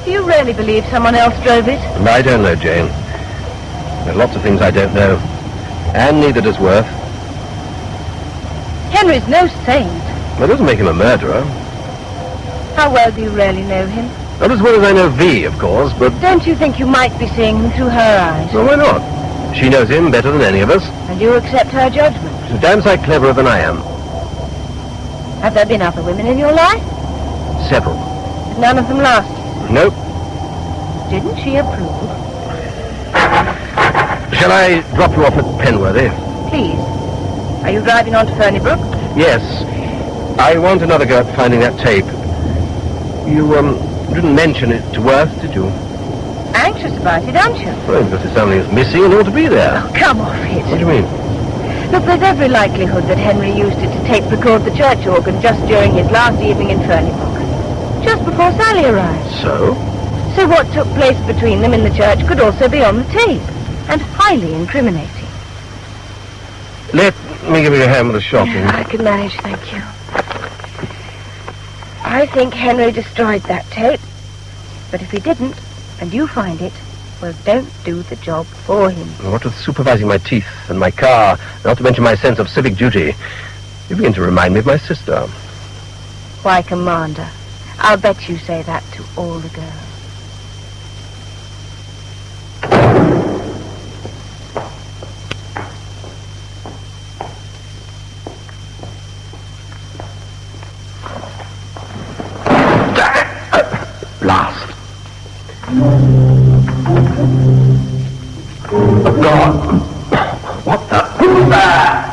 Do you really believe someone else drove it? I don't know, Jane. There are lots of things I don't know. And neither does Worth. Henry's no saint. That doesn't make him a murderer. How well do you really know him? Not as well as I know V, of course, but... Don't you think you might be seeing him through her eyes? Well, why not? She knows him better than any of us. And you accept her judgment? She's a damn sight cleverer than I am. Have there been other women in your life? Several. But none of them lasted? Nope. Didn't she approve? Shall I drop you off at Penworthy? Please. Are you driving on to Ferniebrook? Yes. I want another go at finding that tape. You, didn't mention it to Worth, did you? Anxious about it, aren't you? Well, because if something's missing, it ought to be there. Oh, come off it. What do you mean? Look, there's every likelihood that Henry used it to tape record the church organ just during his last evening in Ferniebrook. Just before Sally arrived. So? So what took place between them in the church could also be on the tape. And highly incriminating. Let me give you a hand with the shopping. I can manage, thank you. I think Henry destroyed that tape. But if he didn't, and you find it, well, don't do the job for him. What with supervising my teeth and my car, not to mention my sense of civic duty, you begin to remind me of my sister. Why, Commander, I'll bet you say that to all the girls. Blast. Oh, God. What the? Who's there?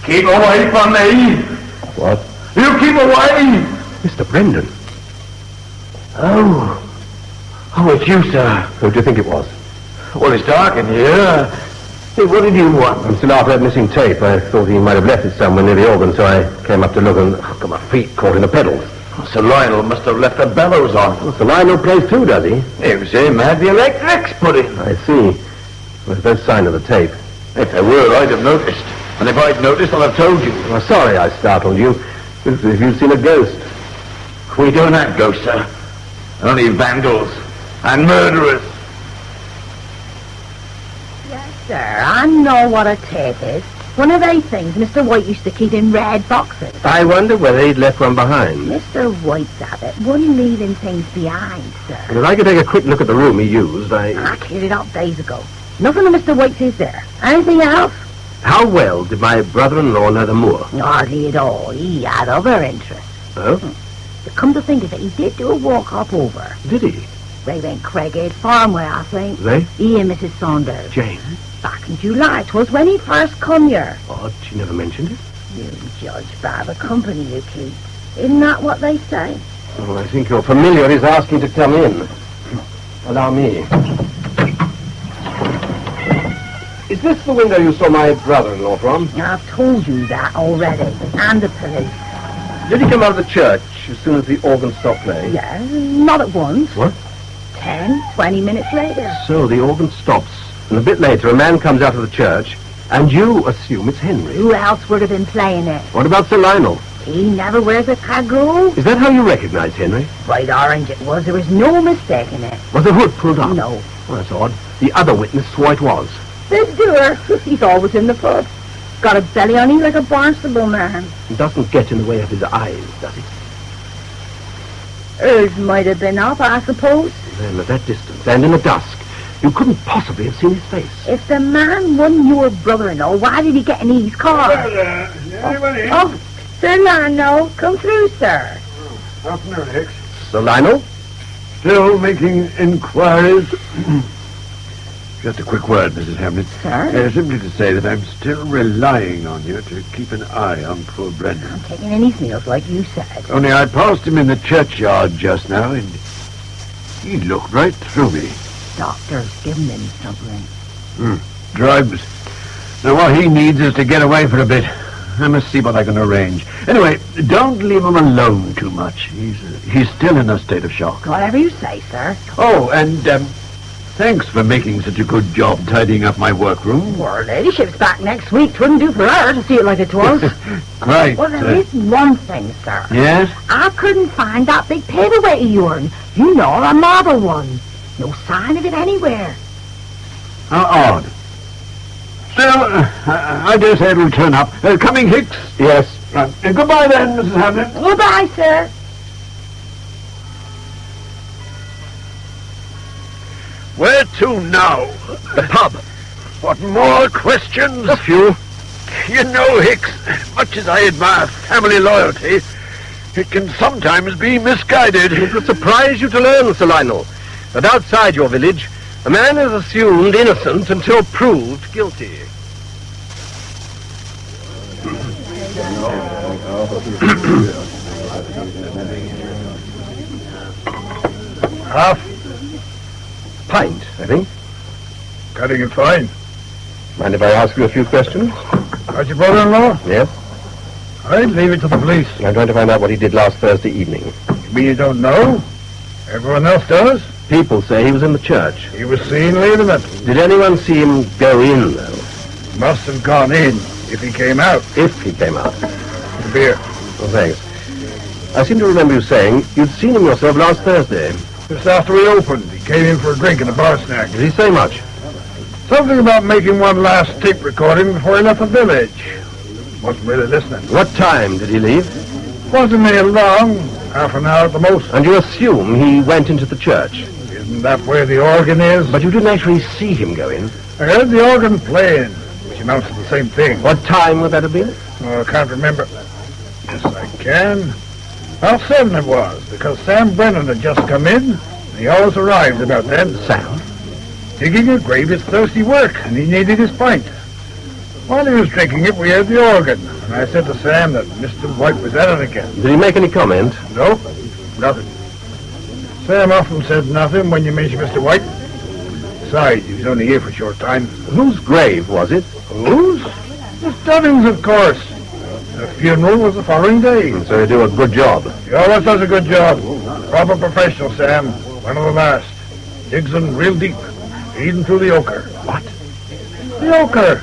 Keep away from me! What? You keep away! Mr. Brendan. Oh, it's you, sir. Who do you think it was? Well, it's dark in here. Hey, what did you want? I'm still after that missing tape. I thought he might have left it somewhere near the organ, so I came up to look and got my feet caught in the pedals. Sir Lionel must have left the bellows on. Well, Sir Lionel plays too, does he? It was him had the electrics put in. I see. There's no sign of the tape. If there were, I'd have noticed. And if I'd noticed, I'd have told you. I'm sorry I startled you. It's as if you'd seen a ghost. We don't have ghosts, sir. Only vandals and murderers. Yes, sir. I know what a tape is. One of those things Mr. White used to keep in red boxes. I wonder whether he'd left one behind. Mr. White's habit wasn't leaving things behind, sir. If I could take a quick look at the room he used, I cleared it up days ago. Nothing of Mr. White's is there. Anything else? How well did my brother-in-law know the moor? Hardly at all. He had other interests. Oh? But come to think of it, he did do a walk up over. Did he? They went Craighead Farmway, I think. They? He and Mrs. Saunders. Jane? Back in July. 'Twas when he first come here. Odd, she never mentioned it. You judge by the company you keep. Isn't that what they say? Oh, I think your familiar is asking to come in. Allow me. Is this the window you saw my brother-in-law from? I've told you that already. And the police. Did he come out of the church as soon as the organ stopped playing? Yeah, not at once. What? 10, 20 minutes later. So the organ stops, and a bit later a man comes out of the church, and you assume it's Henry. Who else would have been playing it? What about Sir Lionel? He never wears a cagoule. Is that how you recognize Henry? Bright orange it was. There was no mistake in it. Was the hood pulled up? No. Well, that's odd. The other witness swore it was. This doer, he's always in the pub. Got a belly on him like a Barnstable man. He doesn't get in the way of his eyes, does he? Hers might have been up, I suppose. Then at that distance, and in the dusk, you couldn't possibly have seen his face. If the man wasn't your brother-in-law, why did he get in his car? Anybody in? Oh, Sir Lionel, come through, sir. Afternoon, Hicks. Sir Lionel? Still making inquiries? Just a quick word, Mrs. Hamlet. Sir? Simply to say that I'm still relying on you to keep an eye on poor Brendan. I'm taking in his meals, like you said. Only I passed him in the churchyard just now, and he looked right through me. Doctor's giving him something. Drugs. Now, what he needs is to get away for a bit. I must see what I can arrange. Anyway, don't leave him alone too much. He's still in a state of shock. Whatever you say, sir. Oh, and thanks for making such a good job tidying up my workroom. Her ladyship's back next week. 'Twouldn't do for her to see it like it was. Right. Well, there is one thing, sir. Yes? I couldn't find that big paperweight of yours. You know, a marble one. No sign of it anywhere. How odd. Still, I dare say it'll turn up. Coming, Hicks? Yes. Right. Goodbye then, Mrs. Hamlet. Goodbye, sir. Where to now? The pub. What more questions? A few. You know, Hicks, much as I admire family loyalty, it can sometimes be misguided. It would surprise you to learn, Sir Lionel, that outside your village, a man is assumed innocent until proved guilty. Half? Pint, I think. Cutting it fine. Mind if I ask you a few questions? How's your brother-in-law? Yes. I'd leave it to the police. I'm trying to find out what he did last Thursday evening. You mean you don't know? Everyone else does? People say he was in the church. He was seen leaving it. Did anyone see him go in, though? Must have gone in if he came out. If he came out. The beer. Well, thanks. I seem to remember you saying you'd seen him yourself last Thursday. Just after we opened, he came in for a drink in a bar snack. Did he say much? Something about making one last tape recording before he left the village. Wasn't really listening. What time did he leave? Wasn't very long. Half an hour at the most. And you assume he went into the church? Isn't that where the organ is? But you didn't actually see him go in. I heard the organ playing, which amounts to the same thing. What time would that have been? Oh, I can't remember. Yes, I can. About 7 it was, because Sam Brennan had just come in, and he always arrived about then. Sam? Digging a grave is thirsty work, and he needed his pint. While he was drinking it, we heard the organ. And I said to Sam that Mr. White was at it again. Did he make any comment? No, nothing. Sam often said nothing when you mention Mr. White. Besides, he was only here for a short time. Whose grave was it? Whose? Miss Dunning's, of course. The funeral was the following day. And so you do a good job. He always does a good job. Proper professional, Sam. One of the last. Digs in real deep. Even through the ochre. What? The ochre.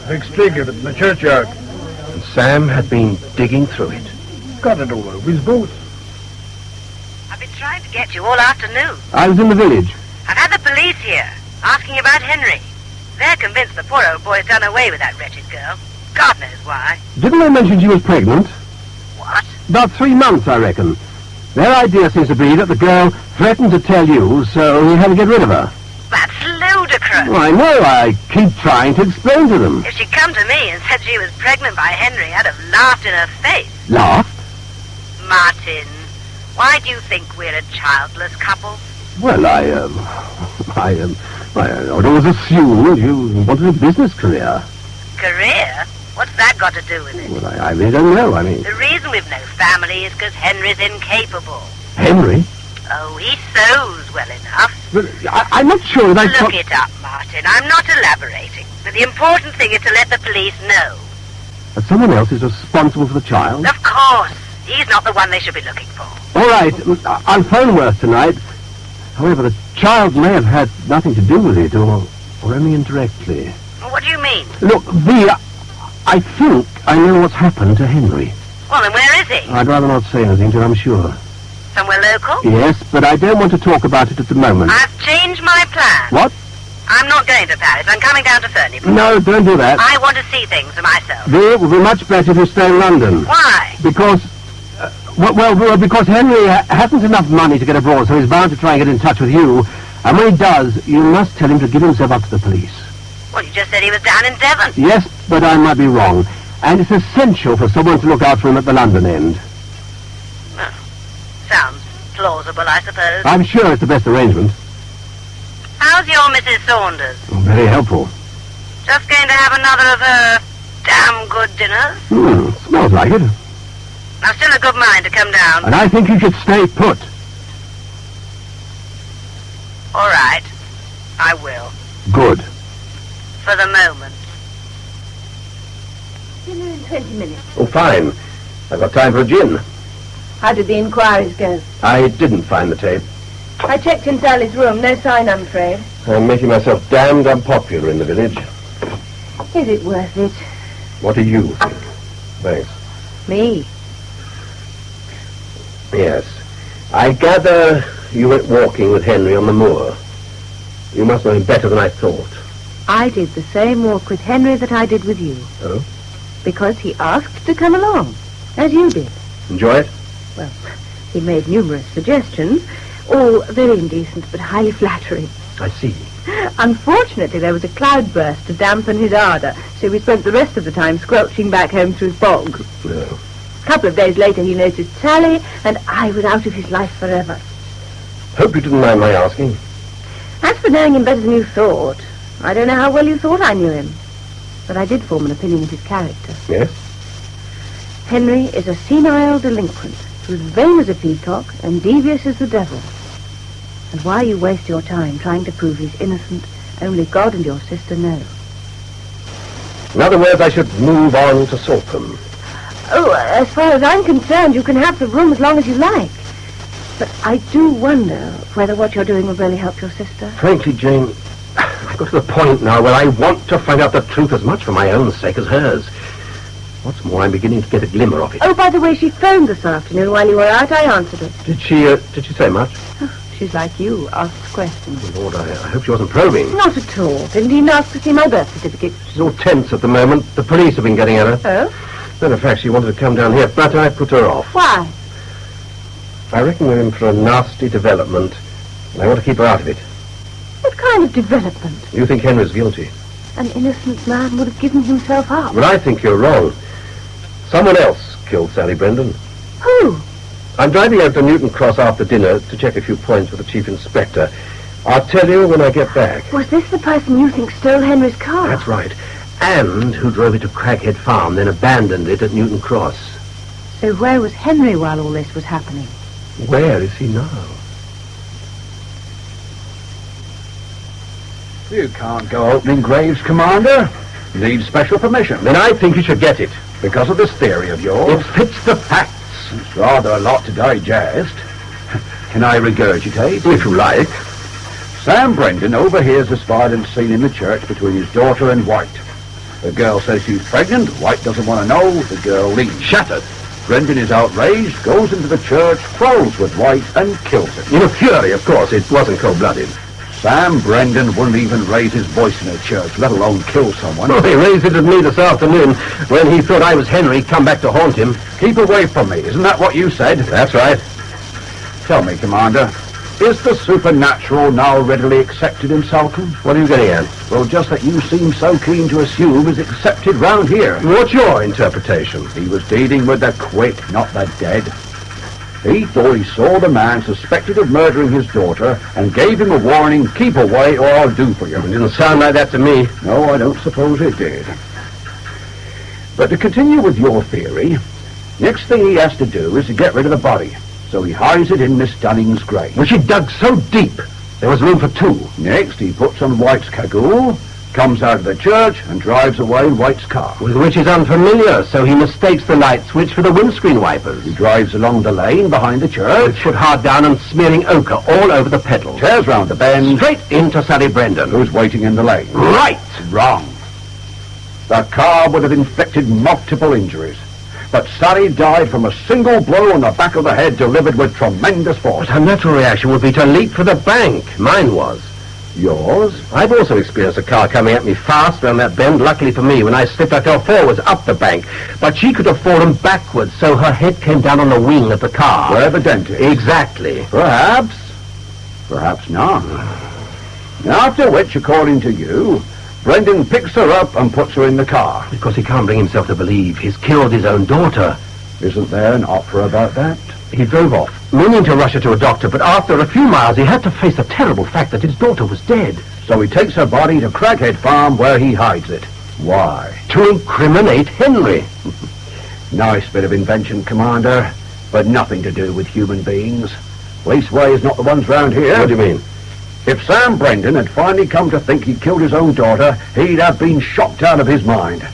Big streak of it in the churchyard. And Sam had been digging through it. Got it all over his boots. I've been trying to get you all afternoon. I was in the village. I've had the police here, asking about Henry. They're convinced the poor old boy's done away with that wretched girl. God knows why. Didn't they mention she was pregnant? What? About 3 months, I reckon. Their idea seems to be that the girl threatened to tell you, so he had to get rid of her. That's ludicrous. Well, I know. I keep trying to explain to them. If she'd come to me and said she was pregnant by Henry, I'd have laughed in her face. Laughed? Martin, why do you think we're a childless couple? Well, I'd always assumed you wanted a business career. Career? What's that got to do with it? Well, I really don't know. I mean... The reason we've no family is because Henry's incapable. Henry? Oh, he sews well enough. But I'm not sure that Look it up, Martin. I'm not elaborating. But the important thing is to let the police know. that someone else is responsible for the child? Of course. He's not the one they should be looking for. All right. I'll phone Worth tonight. However, the child may have had nothing to do with it, or only indirectly. What do you mean? Look, I think I know what's happened to Henry. Well, then where is he? I'd rather not say anything till I'm sure. Somewhere local? Yes, but I don't want to talk about it at the moment. I've changed my plan. What? I'm not going to Paris. I'm coming down to Fernie. No, don't do that. I want to see things for myself. It would be much better if you stay in London. Why? Because... because Henry hasn't enough money to get abroad, so he's bound to try and get in touch with you. And when he does, you must tell him to give himself up to the police. Well, you just said he was down in Devon. Yes, but I might be wrong. And it's essential for someone to look out for him at the London end. Sounds plausible, I suppose. I'm sure it's the best arrangement. How's your Mrs. Saunders? Very helpful. Just going to have another of her damn good dinners? Smells like it. I've still a good mind to come down. And I think you should stay put. All right. I will. Good. For the moment. Dinner in 20 minutes. Oh, fine. I've got time for a gin. How did the inquiries go? I didn't find the tape. I checked in Sally's room. No sign, I'm afraid. I'm making myself damned unpopular in the village. Is it worth it? What do you think? Thanks. Me? Yes. I gather you went walking with Henry on the moor. You must know him better than I thought. I did the same walk with Henry that I did with you. Oh? Because he asked to come along, as you did. Enjoy it? Well, he made numerous suggestions, all very indecent but highly flattering. I see. Unfortunately, there was a cloudburst to dampen his ardour, so we spent the rest of the time squelching back home through bog. No. A couple of days later, he noticed Sally, and I was out of his life forever. Hope you didn't mind my asking. As for knowing him better than you thought, I don't know how well you thought I knew him, but I did form an opinion of his character. Yes? Henry is a senile delinquent, who's vain as a peacock and devious as the devil. And why you waste your time trying to prove he's innocent, only God and your sister know. In other words, I should move on to Saltham. Oh, as far as I'm concerned, you can have the room as long as you like. But I do wonder whether what you're doing will really help your sister. Frankly, Jane, I've got to the point now where I want to find out the truth as much for my own sake as hers. What's more, I'm beginning to get a glimmer of it. Oh, by the way, she phoned this afternoon while you were out. I answered it. Did she say much? She's like you, asks questions. Oh, Lord, I hope she wasn't probing. Not at all. Didn't even ask to see my birth certificate. She's all tense at the moment. The police have been getting at her. Oh? Matter of fact, she wanted to come down here, but I put her off. Why? I reckon we're in for a nasty development, and I want to keep her out of it. What kind of development? You think Henry's guilty? An innocent man would have given himself up. But I think you're wrong. Someone else killed Sally Brendan. Who? I'm driving out to Newton Cross after dinner to check a few points with the Chief Inspector. I'll tell you when I get back. Was this the person you think stole Henry's car? That's right. and who drove it to Crackhead Farm, then abandoned it at Newton Cross. So where was Henry while all this was happening? Where is he now? You can't go opening graves, Commander. You need special permission. Then I think you should get it. Because of this theory of yours? It fits the facts. It's rather a lot to digest. Can I regurgitate? If you like. Sam Brendan overhears this violent scene in the church between his daughter and White. The girl says she's pregnant. White doesn't want to know. The girl leaves. Shattered. Brendan is outraged, goes into the church, quarrels with White, and kills him. In a fury, of course. It wasn't cold-blooded. Sam Brendan wouldn't even raise his voice in a church, let alone kill someone. Oh, he raised it at me this afternoon when he thought I was Henry, come back to haunt him. Keep away from me. Isn't that what you said? That's right. Tell me, Commander, is the supernatural now readily accepted in Salcombe? What are you getting at? Well, just that you seem so keen to assume is accepted round here. What's your interpretation? He was dealing with the quick, not the dead. He thought he saw the man suspected of murdering his daughter and gave him a warning, keep away or I'll do for you. It didn't sound like that to me. No, I don't suppose it did. But to continue with your theory, next thing he has to do is to get rid of the body. So he hides it in Miss Dunning's grave. Well, she dug so deep, there was room for two. Next, he puts on White's cagoule, comes out of the church, and drives away in White's car. With which is unfamiliar, so he mistakes the light switch for the windscreen wipers. He drives along the lane behind the church. With foot hard down and smearing ochre all over the pedals. Tears round the bend. Straight into Sally Brendan. Who's waiting in the lane. Right! Wrong. The car would have inflicted multiple injuries. But Sally died from a single blow on the back of the head delivered with tremendous force. But her natural reaction would be to leap for the bank. Mine was. Yours? I've also experienced a car coming at me fast round that bend. Luckily for me, when I slipped, I fell forwards up the bank. But she could have fallen backwards, so her head came down on the wing of the car. Where the dent is? Exactly. Perhaps. Perhaps not. After which, according to you, Brendan picks her up and puts her in the car. Because he can't bring himself to believe he's killed his own daughter. Isn't there an opera about that? He drove off, meaning to rush her to a doctor, but after a few miles he had to face the terrible fact that his daughter was dead. So he takes her body to Crackhead Farm where he hides it. Why? To incriminate Henry. Nice bit of invention, Commander, but nothing to do with human beings. Leastways, not the ones round here. What do you mean? If Sam Brendan had finally come to think he'd killed his own daughter, he'd have been shocked out of his mind.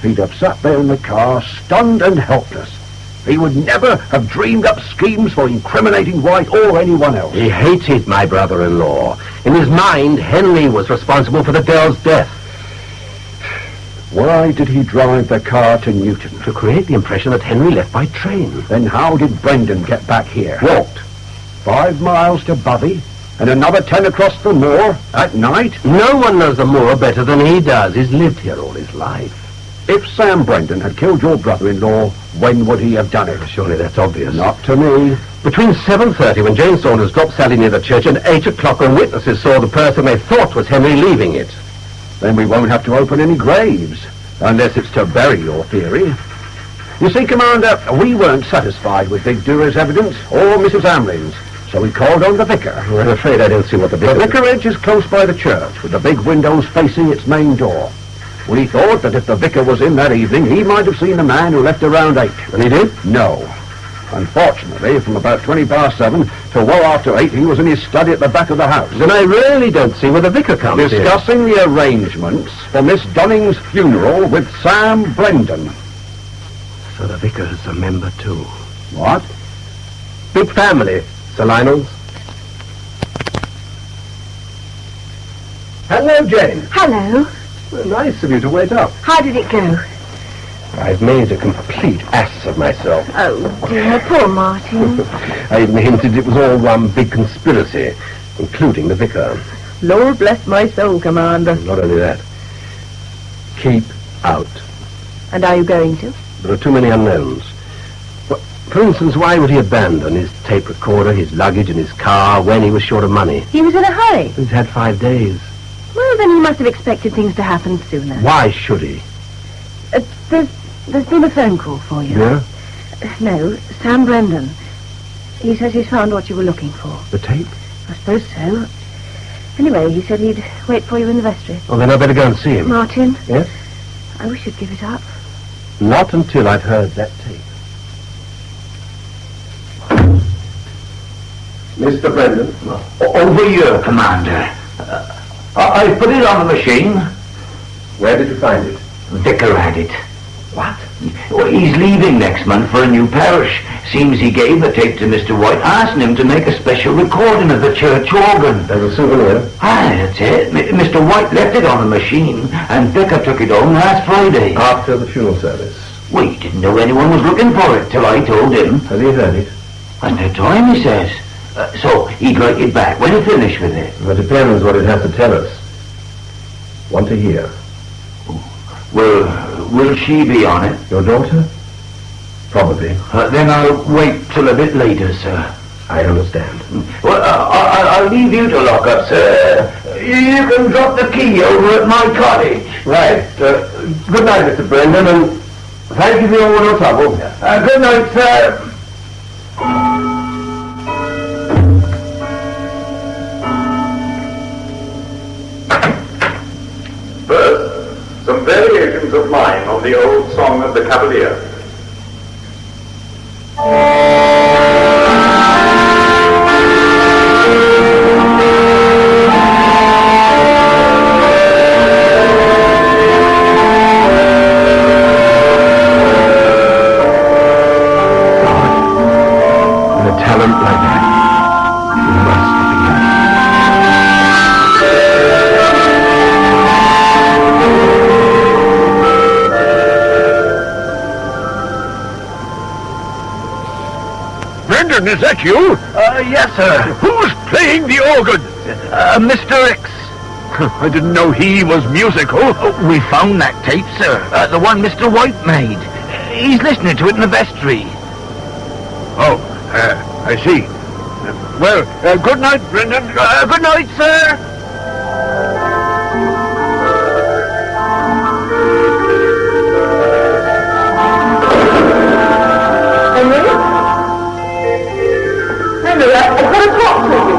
He'd have sat there in the car, stunned and helpless. He would never have dreamed up schemes for incriminating White or anyone else. He hated my brother-in-law. In his mind, Henry was responsible for the girl's death. Why did he drive the car to Newton? To create the impression that Henry left by train. Then how did Brendan get back here? Walked. 5 miles to Bovey, and another 10 across the moor at night? No one knows the moor better than he does. He's lived here all his life. If Sam Brendan had killed your brother-in-law, when would he have done it? Surely that's obvious. Not to me. Between 7:30, when Jane Saunders dropped Sally near the church, and 8 o'clock when witnesses saw the person they thought was Henry leaving it. Then we won't have to open any graves, unless it's to bury your theory. You see, Commander, we weren't satisfied with Big Durer's evidence, or Mrs. Amlin's, so we called on the vicar. I'm afraid I don't see what the vicar... The vicarage is close by the church, with the big windows facing its main door. We thought that if the vicar was in that evening, he might have seen the man who left around 8. And he did? No. Unfortunately, from about 20 past 7 to well after 8, he was in his study at the back of the house. Then I really don't see where the vicar comes in. Discussing the arrangements for Miss Dunning's funeral with Sam Brendan. So the vicar's a member too. What? Big family, Sir Lionel's. Hello, Jane. Hello. Well, nice of you to wait up. How did it go? I've made a complete ass of myself. Oh, dear, poor Martin. I even hinted it was all one big conspiracy, including the vicar. Lord bless my soul, Commander. Not only that. Keep out. And are you going to? There are too many unknowns. Well, for instance, why would he abandon his tape recorder, his luggage, and his car when he was short of money? He was in a hurry. He's had 5 days. Well, then he must have expected things to happen sooner. Why should he? There's been a phone call for you. Yeah? No, Sam Brendan. He says he's found what you were looking for. The tape? I suppose so. Anyway, he said he'd wait for you in the vestry. Well, then I better go and see him. Martin? Yes? I wish you'd give it up. Not until I've heard that tape. Mr. Brendan? Over here, Commander. I put it on the machine. Where did you find it? Vicar had it. What? Well, he's leaving next month for a new parish. Seems he gave the tape to Mr. White, asking him to make a special recording of the church organ. As a souvenir? That's it. Mr. White left it on the machine, and Vicar took it home last Friday. After the funeral service? Well, he didn't know anyone was looking for it till I told him. Has he heard it? And no time, he says. So he'd like it back when he finished with it. It depends what it has to tell us. Want to hear? Well, will she be on it? Your daughter? Probably. Then I'll wait till a bit later, sir. I understand. Well, I'll leave you to lock up, sir. You can drop the key over at my cottage. Right. Good night, Mr. Brendan, and thank you for all your trouble. Good night, sir. First, some variations of mine on the old song of the Cavalier. Is that you? Yes, sir. Who's playing the organ? Mr. X. I didn't know he was musical. We found that tape, sir. The one Mr. White made. He's listening to it in the vestry. Oh, I see. Well, good night, Brendan. Good night, sir. I've got to talk to you.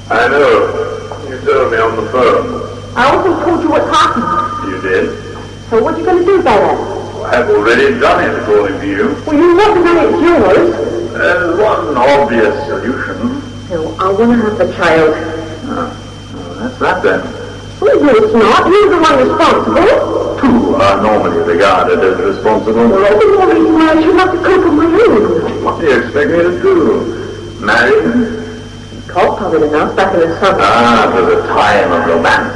I know. You told me on the phone. I also told you what's happened. You did? So what are you going to do about that? Well, I've already done it, according to you. Well, you wasn't done it, it's yours. There's one obvious solution. No, I want to have the child. Well, that's that then. Well, no, it's not. You're the one responsible. Two are normally regarded as responsible. Well, the more reason why I should have to cope with my own. What do you expect me to do? Marry? Caught probably enough back in the summer. Ah, to the time of romance.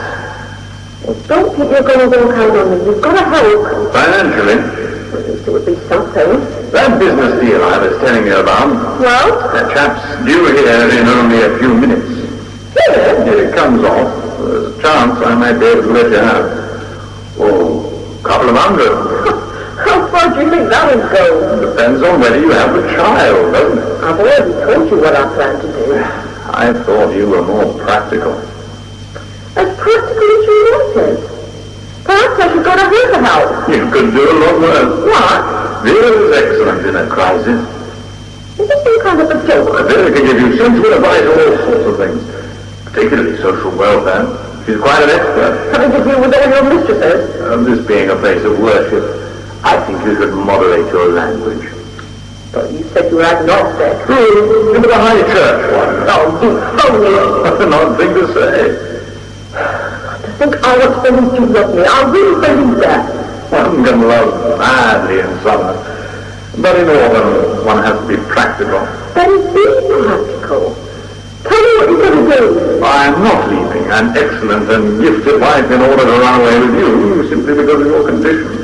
Well, don't think you're going to walk out on me. You've got to help. Financially? Well, at least it would be something. That business deal I was telling you about. Well? That chap's due here in only a few minutes. Here? If it comes off, there's a chance I might be able to let you have. Oh, a couple of $100. How far do you think that would go? Depends on whether you have a child, doesn't it? I've already told you what I plan to do. I thought you were more practical. As practical as you wanted. Perhaps I should go to her for help. You could do a lot worse. What? Vera is excellent in a crisis. Is this some kind of a joke? Vera can give you sensible advice on all sorts of things, particularly social welfare. She's quite an expert. Having to deal with all your mistresses? This being a place of worship, I think you should moderate your language. But you said you were agnostic. True. You're the high church one. Oh, you phony. That's an odd thing to say. To think I want to believe you love me. I really believe that. One can love madly in summer, but in autumn one has to be practical. Then be practical. Tell me what you're going to do. I am not leaving an excellent and gifted wife in order to run away with you, simply because of your conditions.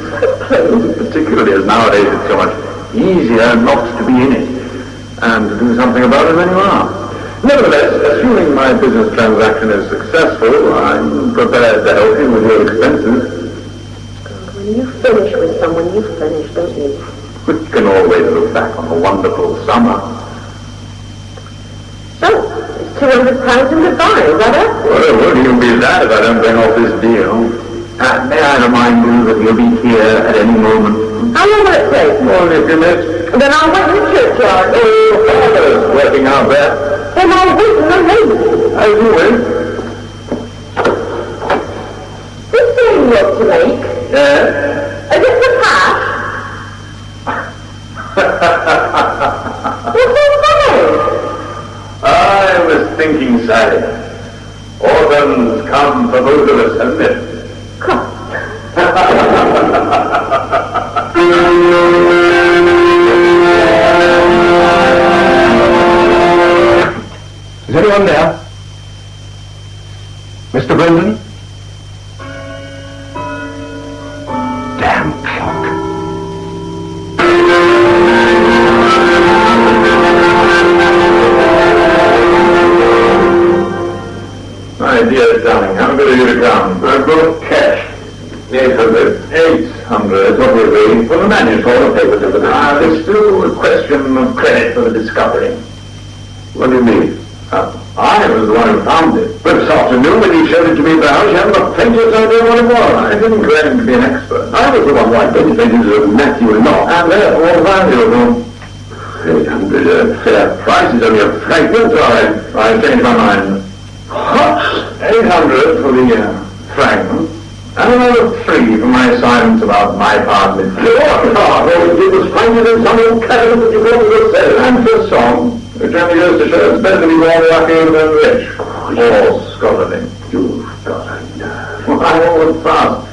Particularly as nowadays it's so much easier not to be in it, and to do something about it when you are. Nevertheless, assuming my business transaction is successful, I'm prepared to help you with your expenses. When you finish with someone, you finish, don't you? We can always look back on a wonderful summer. So, it's £200 and goodbye, is that it? Well, wouldn't you be that if I don't bring off this deal? May I remind you that you'll be here at any moment? How long will it take? Only a few minutes. Then I'll wait in the churchyard. Oh, father's working out there. Then I'll wait in the lane. As you will. This thing looks to make. Yes? Is this the patch? What's so funny? I was thinking, Sally. Autumn's come for both of us, hasn't it? Is anyone there? Mr. Brendan? Damn clock. My dear darling, how good of you to come. I've got cash. 800. 800. What will it be? For the manuscript of paper delivery. There's still a question of credit for the discovery. What do you mean? I was the one who found it. But this afternoon, when you showed it to me at the house, you hadn't the faintest idea what it was. I didn't claim to be an expert. I was the one who identified it as Matthew and not, and therefore valuable. 800. Fair price is only a fragment. I changed my mind. What? 800 for the fragment. And another 3 for my silence about my part in it. All you did was find it in some old cabinet that you brought to the sale. And for a song, which only goes to show it's better to be born lucky than rich. Or scholarly. You've got a nerve. Well, I always fast.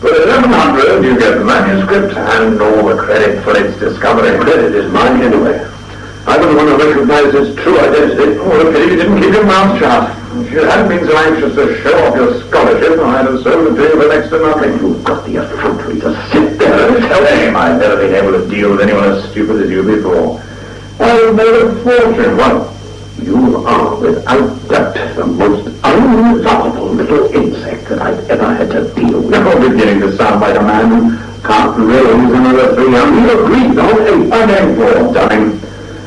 But at 1100 you get the manuscript and all the credit for its discovery. Credit is mine anyway. I wouldn't want to recognize its true identity. Oh, a pity you didn't keep your mouth shut. If you hadn't been so anxious to show off your scholarship, I'd have sold it to you for next to nothing. You've got the effrontery to sit there and tell me I've never been able to deal with anyone as stupid as you before. I've made a fortune. Well, you are without doubt the most unlovable little insect that I've ever had to deal with. You're beginning to sound like a man who can't raise another 300. You agreed on 8. I'm aiming for, darling.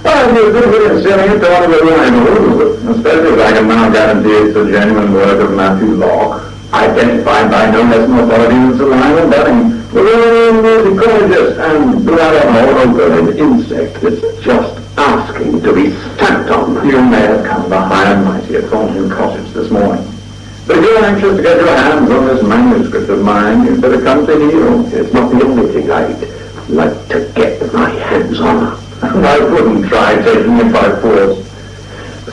Well, you're good at selling it to one of your rivals, especially if I can now guarantee it's the genuine work of Matthew Locke, identified by no less an authority than Sir Lionel Belling, the well-known musicologist, and blood and all good insect that's just asking to be stamped on. You may have come by high and mighty at Thornton Cottage this morning. But if you're anxious to get your hands on this manuscript of mine, you'd better come to heel. It's not the only thing I'd like to get my hands on. I wouldn't try taking it by force.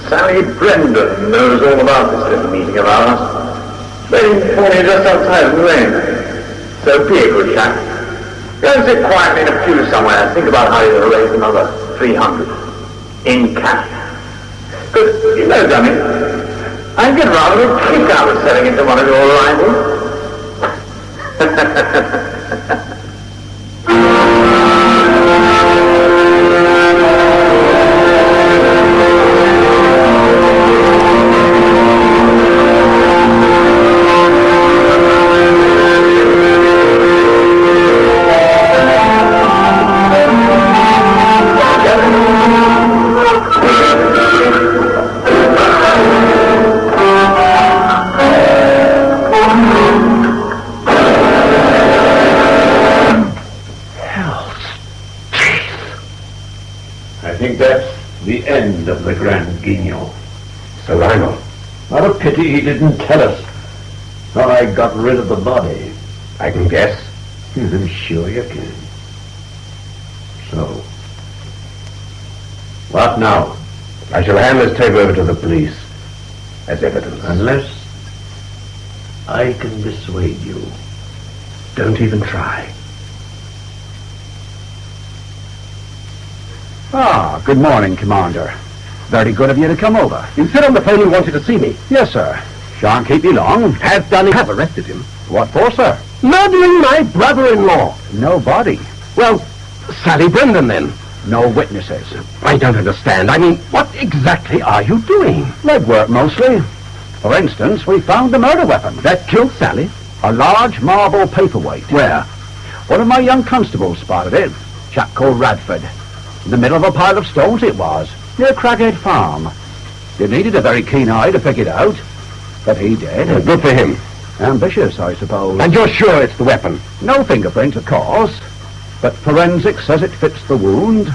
Sally Brendan knows all about this little meeting of ours. Waiting for me just outside in the rain. So be a good chap. Go and sit quietly in a pew somewhere and think about how you'll raise another 300 in cash. Because, you know, dummy, I'd get rather a kick out of selling it to one of your rivals. Of the Grand Guignol. Sir Lionel. What a pity he didn't tell us. How I got rid of the body. I can guess. I'm sure you can. So, what now? I shall hand this tape over to the police as evidence. Unless I can dissuade you. Don't even try. Ah, good morning, Commander. Very good of you to come over. You said on the phone you wanted to see me. Yes, sir. Shan't keep you long. Have arrested him. What for, sir? Murdering my brother-in-law. No body. Well, Sally Brendan, then. No witnesses. I don't understand. I mean, what exactly are you doing? Legwork, mostly. For instance, we found the murder weapon. That killed Sally? A large marble paperweight. Where? One of my young constables spotted it. Chap called Radford. In the middle of a pile of stones it was. Near Craghead Farm. You needed a very keen eye to pick it out. But he did. Good for him. Ambitious, I suppose. And you're sure it's the weapon? No fingerprints, of course. But forensics says it fits the wound.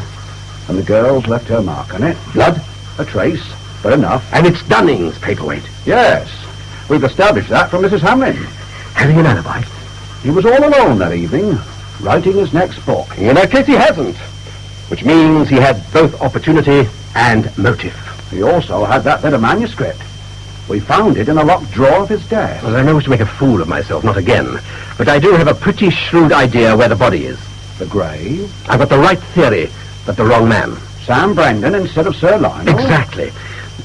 And the girl's left her mark on it. Blood? A trace, but enough. And it's Dunning's paperweight? Yes. We've established that from Mrs. Hamlin. Having an alibi? He was all alone that evening, writing his next book. In that case, he hasn't. Which means he had both opportunity and motive. He also had that bit of manuscript. We found it in a locked drawer of his desk. Well, I don't wish to make a fool of myself, not again. But I do have a pretty shrewd idea where the body is. The grave? I've got the right theory, but the wrong man. Sam Brandon instead of Sir Lionel? Exactly.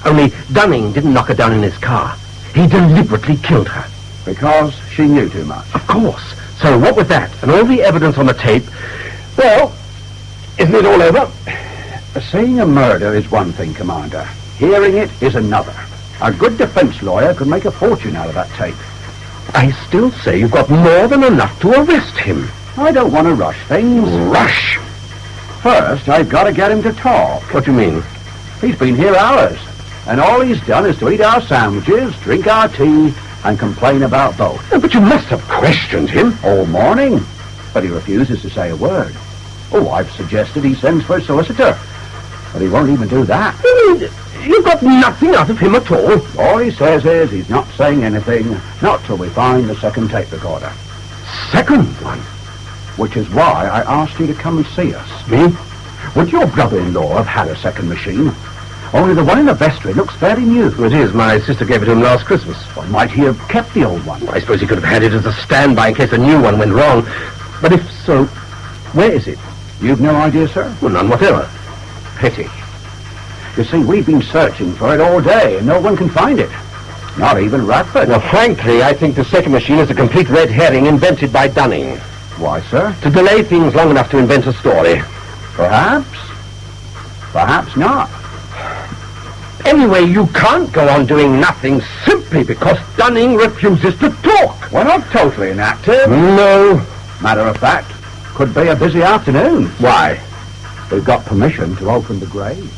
Only Dunning didn't knock her down in his car. He deliberately killed her. Because she knew too much. Of course. So what with that and all the evidence on the tape, well, isn't it all over? Seeing a murder is one thing, Commander. Hearing it is another. A good defense lawyer could make a fortune out of that tape. I still say you've got more than enough to arrest him. I don't want to rush things. Rush? First, I've got to get him to talk. What do you mean? He's been here hours, and all he's done is to eat our sandwiches, drink our tea, and complain about both. But you must have questioned him. All morning, but he refuses to say a word. Oh, I've suggested he sends for a solicitor, but he won't even do that. You've got nothing out of him at all. All he says is he's not saying anything, not till we find the second tape recorder. Second one? Which is why I asked you to come and see us. Me? Would your brother-in-law have had a second machine? Only the one in the vestry looks fairly new. It is. My sister gave it to him last Christmas. Well, might he have kept the old one? I suppose he could have had it as a standby in case a new one went wrong. But if so, where is it? You've no idea, sir? Well, none whatever. Pity. You see, we've been searching for it all day, and no one can find it. Not even Radford. Well, frankly, I think the second machine is a complete red herring invented by Dunning. Why, sir? To delay things long enough to invent a story. Perhaps. Perhaps not. Anyway, you can't go on doing nothing simply because Dunning refuses to talk. We're not totally inactive. No. Matter of fact, could be a busy afternoon. Why? We've got permission to open the grave.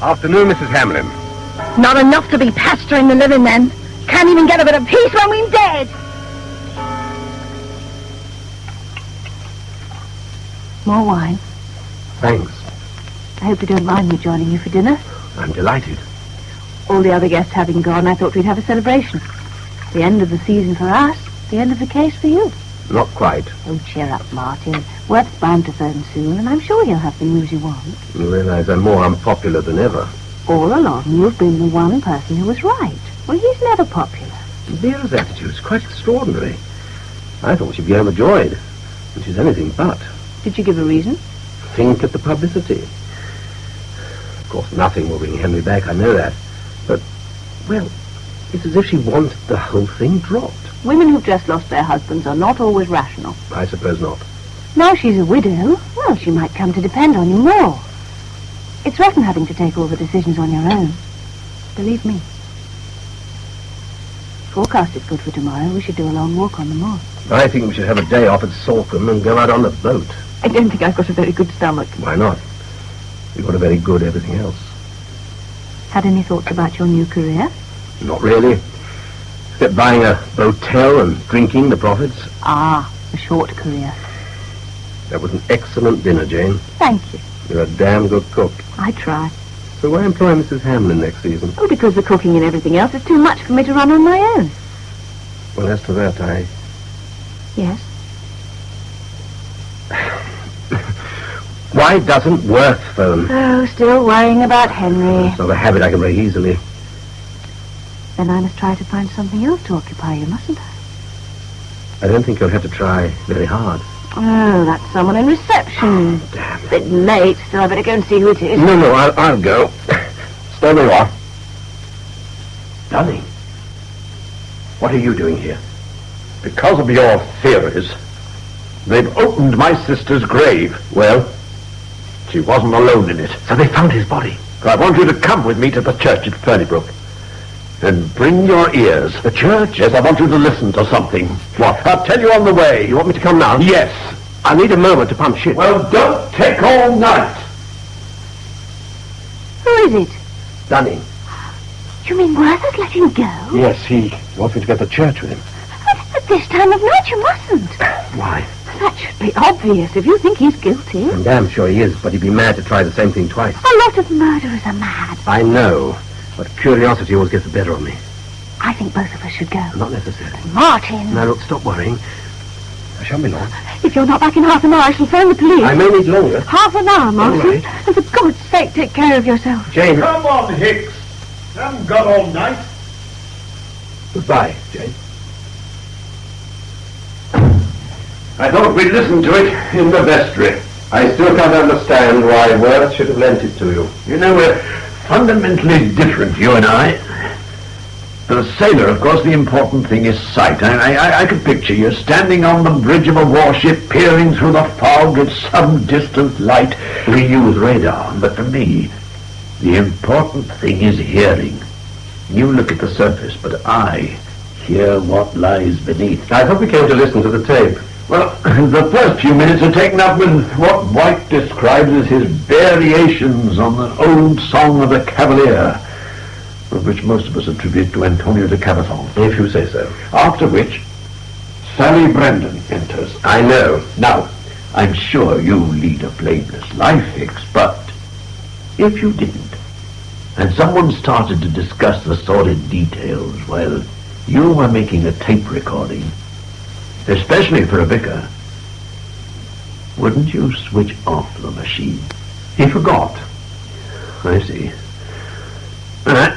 Afternoon, Mrs. Hamlin. Not enough to be pasturing the living, then. Can't even get a bit of peace when we're dead. More wine. Thanks. I hope you don't mind me joining you for dinner. I'm delighted. All the other guests having gone, I thought we'd have a celebration. The end of the season for us, the end of the case for you. Not quite. Oh, cheer up, Martin. Worth's bound to phone soon, and I'm sure he'll have the news you want. You realize I'm more unpopular than ever. All along, you've been the one person who was right. Well, he's never popular. Vera's attitude is quite extraordinary. I thought she'd be overjoyed, and she's anything but. Did you give a reason? Think of the publicity. Of course, nothing will bring Henry back, I know that. But, well, it's as if she wanted the whole thing dropped. Women who've just lost their husbands are not always rational. I suppose not. Now she's a widow, well, she might come to depend on you more. It's rotten having to take all the decisions on your own. Believe me. Forecast is good for tomorrow. We should do a long walk on the moor. I think we should have a day off at Salcombe and go out on the boat. I don't think I've got a very good stomach. Why not? You've got a very good everything else. Had any thoughts about your new career? Not really. Except buying a hotel and drinking the profits. Ah, a short career. That was an excellent dinner, Jane. Thank you. You're a damn good cook. I try. So why employ Mrs. Hamlin next season? Oh, because the cooking and everything else is too much for me to run on my own. Well, as to that, Yes? Why doesn't Worth phone? Oh, still worrying about Henry. It's not a habit I can break easily. Then I must try to find something else to occupy you, mustn't I? I don't think you'll have to try very hard. Oh, that's someone in reception. Oh, damn. A bit late, so I better go and see who it is. No, I'll go. Stay where you are. Dunning, what are you doing here? Because of your theories, they've opened my sister's grave. Well? She wasn't alone in it. So they found his body. I want you to come with me to the church at Fernybrook. And bring your ears. The church? Yes, I want you to listen to something. What? I'll tell you on the way. You want me to come now? Yes. I need a moment to pump shit. Well, don't take all night. Who is it? Dunning. You mean Worth has let him go? Yes, he wants me to go to church with him. At this time of night, you mustn't. Why? That should be obvious if you think he's guilty. I'm damn sure he is, but he'd be mad to try the same thing twice. A lot of murderers are mad. I know, but curiosity always gets the better of me. I think both of us should go. Not necessary. Martin! Now, look, stop worrying. I shan't be long. If you're not back in half an hour, I shall phone the police. I may need longer. Half an hour, Martin. All right. And for God's sake, take care of yourself. Jane. Come on, Hicks. Haven't got all night. Goodbye, Jane. I thought we'd listen to it in the vestry. I still can't understand why Worth should have lent it to you. You know, we're fundamentally different, you and I. For a sailor, of course, the important thing is sight. I could picture you standing on the bridge of a warship, peering through the fog at some distant light. We use radar, but for me, the important thing is hearing. You look at the surface, but I hear what lies beneath. I thought we came to listen to the tape. Well, the first few minutes are taken up with what White describes as his variations on the old song of the Cavalier, of which most of us attribute to Antonio de Cabazon. If you say so. After which, Sally Brandon enters. I know. Now, I'm sure you lead a blameless life, Hicks, but if you didn't, and someone started to discuss the sordid details while you were making a tape recording, especially for a vicar, wouldn't you switch off the machine? He forgot. I see. All right,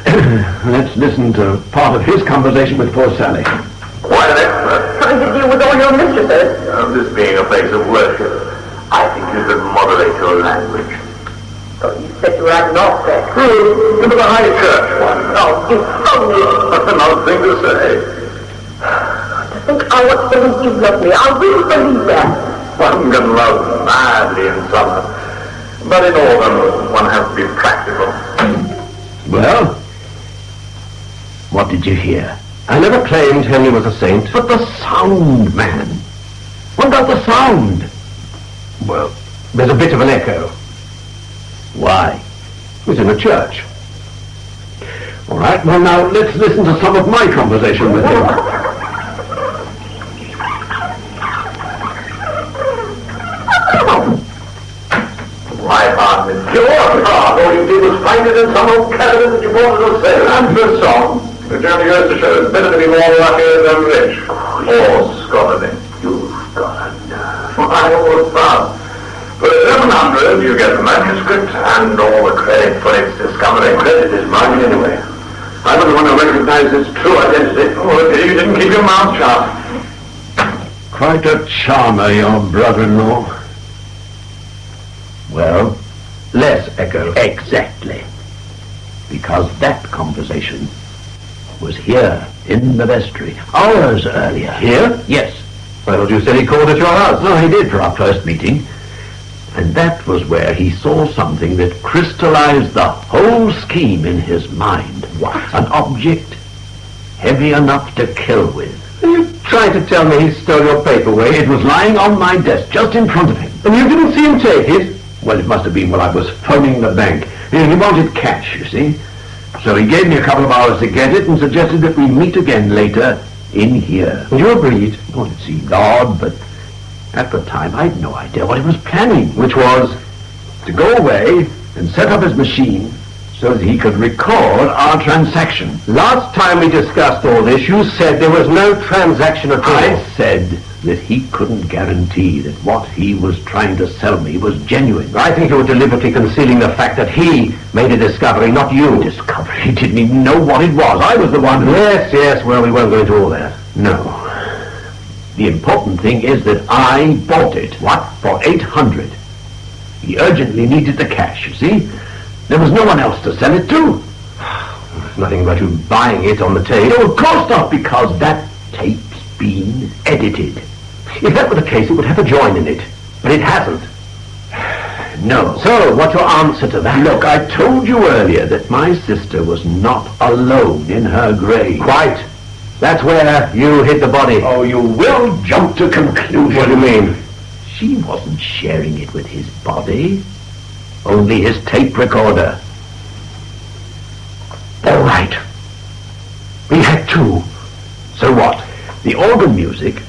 let's listen to part of his conversation with poor Sally. Quite an expert. Trying to deal with all your mistresses. This being a place of worship, I think you should moderate your language. Oh, you said you were agnostic. True, into the high church one. Oh, you phony. That's an odd thing to say. To think I want to believe you love me. I really believe that. One can love madly in summer, but in autumn one has to be practical. Well, what did you hear? I never claimed Henry was a saint. But the sound, man. What about the sound? Well, there's a bit of an echo. Why? It's in a church. All right, well now, let's listen to some of my conversation with him. My apartment. Your car. All you did was find it in some old cabinet that you bought at a sale. And for a song. It only goes to show it's better to be more lucky than rich. Or scholarly. You've got a nerve. I always found. For 700 you get the manuscript and all the credit for its discovery. Credit is mine anyway. I was the one who recognized its true identity. Oh, you didn't keep your mouth shut. Quite a charmer, your brother-in-law. Well, less echo. Exactly. Because that conversation was here, in the vestry, hours earlier. Here? Yes. Well, you said he called at your house. No, he did for our first meeting. And that was where he saw something that crystallized the whole scheme in his mind. What? An object heavy enough to kill with. Are you trying to tell me he stole your paperweight? It was lying on my desk, just in front of him. And you didn't see him take it? Well, it must have been while I was phoning the bank. He wanted cash, you see. So he gave me a couple of hours to get it and suggested that we meet again later in here. And you agreed? Well, it seemed odd, but at the time I had no idea what he was planning, which was to go away and set up his machine so that he could record our transaction. Last time we discussed all this, you said there was no transaction at all. I said that he couldn't guarantee that what he was trying to sell me was genuine. I think you were deliberately concealing the fact that he made a discovery, not you. Discovery? He didn't even know what it was. I was the one who... Yes, well, we won't go into all that. No. The important thing is that I bought it. What? For 800. He urgently needed the cash, you see. There was no one else to sell it to. Nothing about you buying it on the tape. No, of course not, because that tape's been edited. If that were the case, it would have a join in it. But it hasn't. No. So, what's your answer to that? Look, I told you earlier that my sister was not alone in her grave. Quite. That's where you hid the body. Oh, you will jump to conclusions. What do you mean? She wasn't sharing it with his body. Only his tape recorder. All right. We had two. So what? The organ music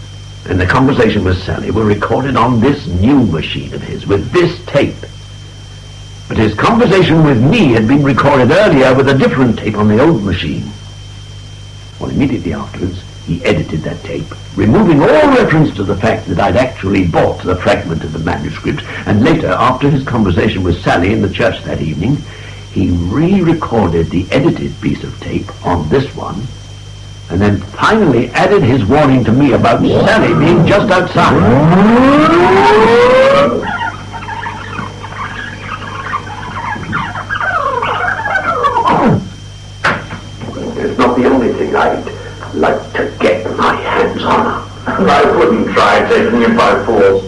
and the conversation with Sally were recorded on this new machine of his, with this tape. But his conversation with me had been recorded earlier with a different tape on the old machine. Well, immediately afterwards, he edited that tape, removing all reference to the fact that I'd actually bought the fragment of the manuscript, and later, after his conversation with Sally in the church that evening, he re-recorded the edited piece of tape on this one, and then finally added his warning to me about Sally being just outside. It's not the only thing I'd like to get my hands on her. I wouldn't try taking him by force.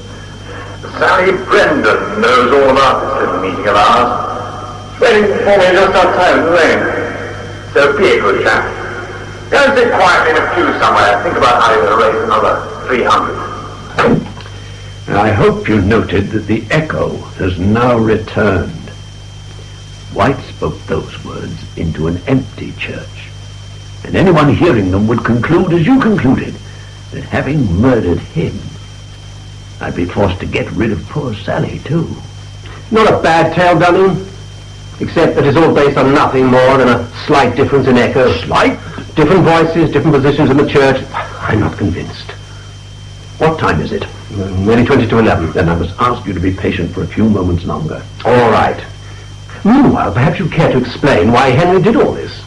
Sally Brendan knows all about this little meeting of ours. Waiting for me just outside the lane. So be a good chap. Go and sit quietly in a pew somewhere. Think about how you're going to raise another 300. Now, I hope you noted that the echo has now returned. White spoke those words into an empty church, and anyone hearing them would conclude, as you concluded, that having murdered him, I'd be forced to get rid of poor Sally, too. Not a bad tale, Dunning. Except that it's all based on nothing more than a slight difference in echo. Slight? Different voices, different positions in the church. I'm not convinced. What time is it? Nearly 20 to 11. Then I must ask you to be patient for a few moments longer. All right. Meanwhile, perhaps you care to explain why Henry did all this.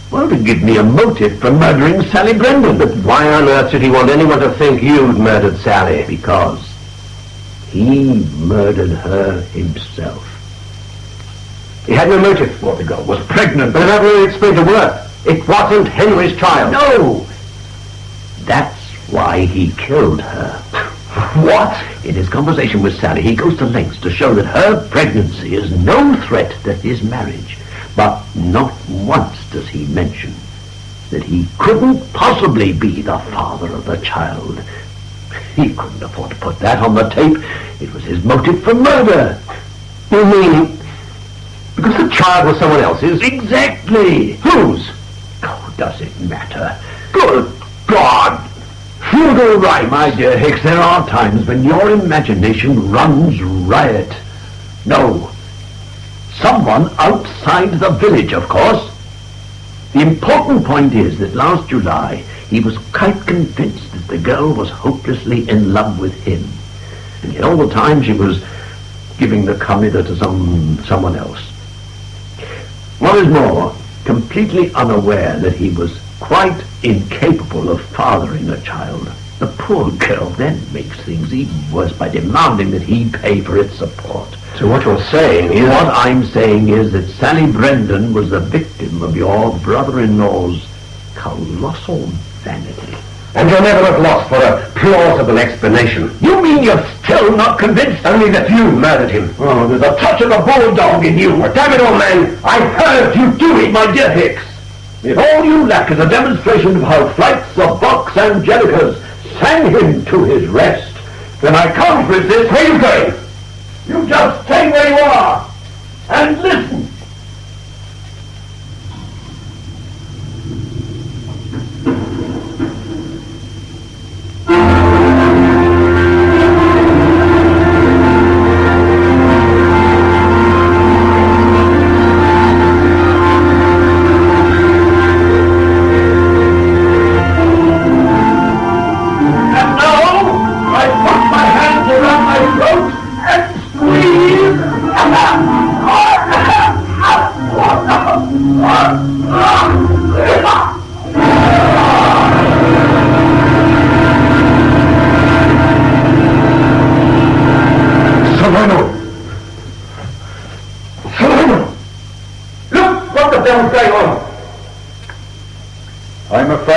Well, to give me a motive for murdering Sally Brendan. But why on earth should he want anyone to think you'd murdered Sally? Because he murdered her himself. He had no motive. Well, the girl was pregnant. But it never really explained a word. It wasn't Henry's child. No! That's why he killed her. What? In his conversation with Sally, he goes to lengths to show that her pregnancy is no threat to his marriage. But not once does he mention that he couldn't possibly be the father of the child. He couldn't afford to put that on the tape. It was his motive for murder. You mean because the child was someone else's? Exactly. Whose? Oh, does it matter? Good God! Feudal right, my dear Hicks, there are times when your imagination runs riot. No. Someone outside the village, of course. The important point is that last July he was quite convinced that the girl was hopelessly in love with him. And yet all the time she was giving the comida to someone else. What is more, completely unaware that he was quite incapable of fathering a child. The poor girl then makes things even worse by demanding that he pay for its support. So what you're saying is... What I'm saying is that Sally Brendan was the victim of your brother-in-law's colossal vanity. And you're never at loss for a plausible explanation. You mean you're still not convinced? Only that you murdered him. Oh, there's a touch of the bulldog in you. Oh, damn it, old man, I heard you do it, my dear Hicks. If all you lack is a demonstration of how flights of Vox Angelicas sang him to his rest, then I can't resist. Where are you going? You just stay where you are and listen.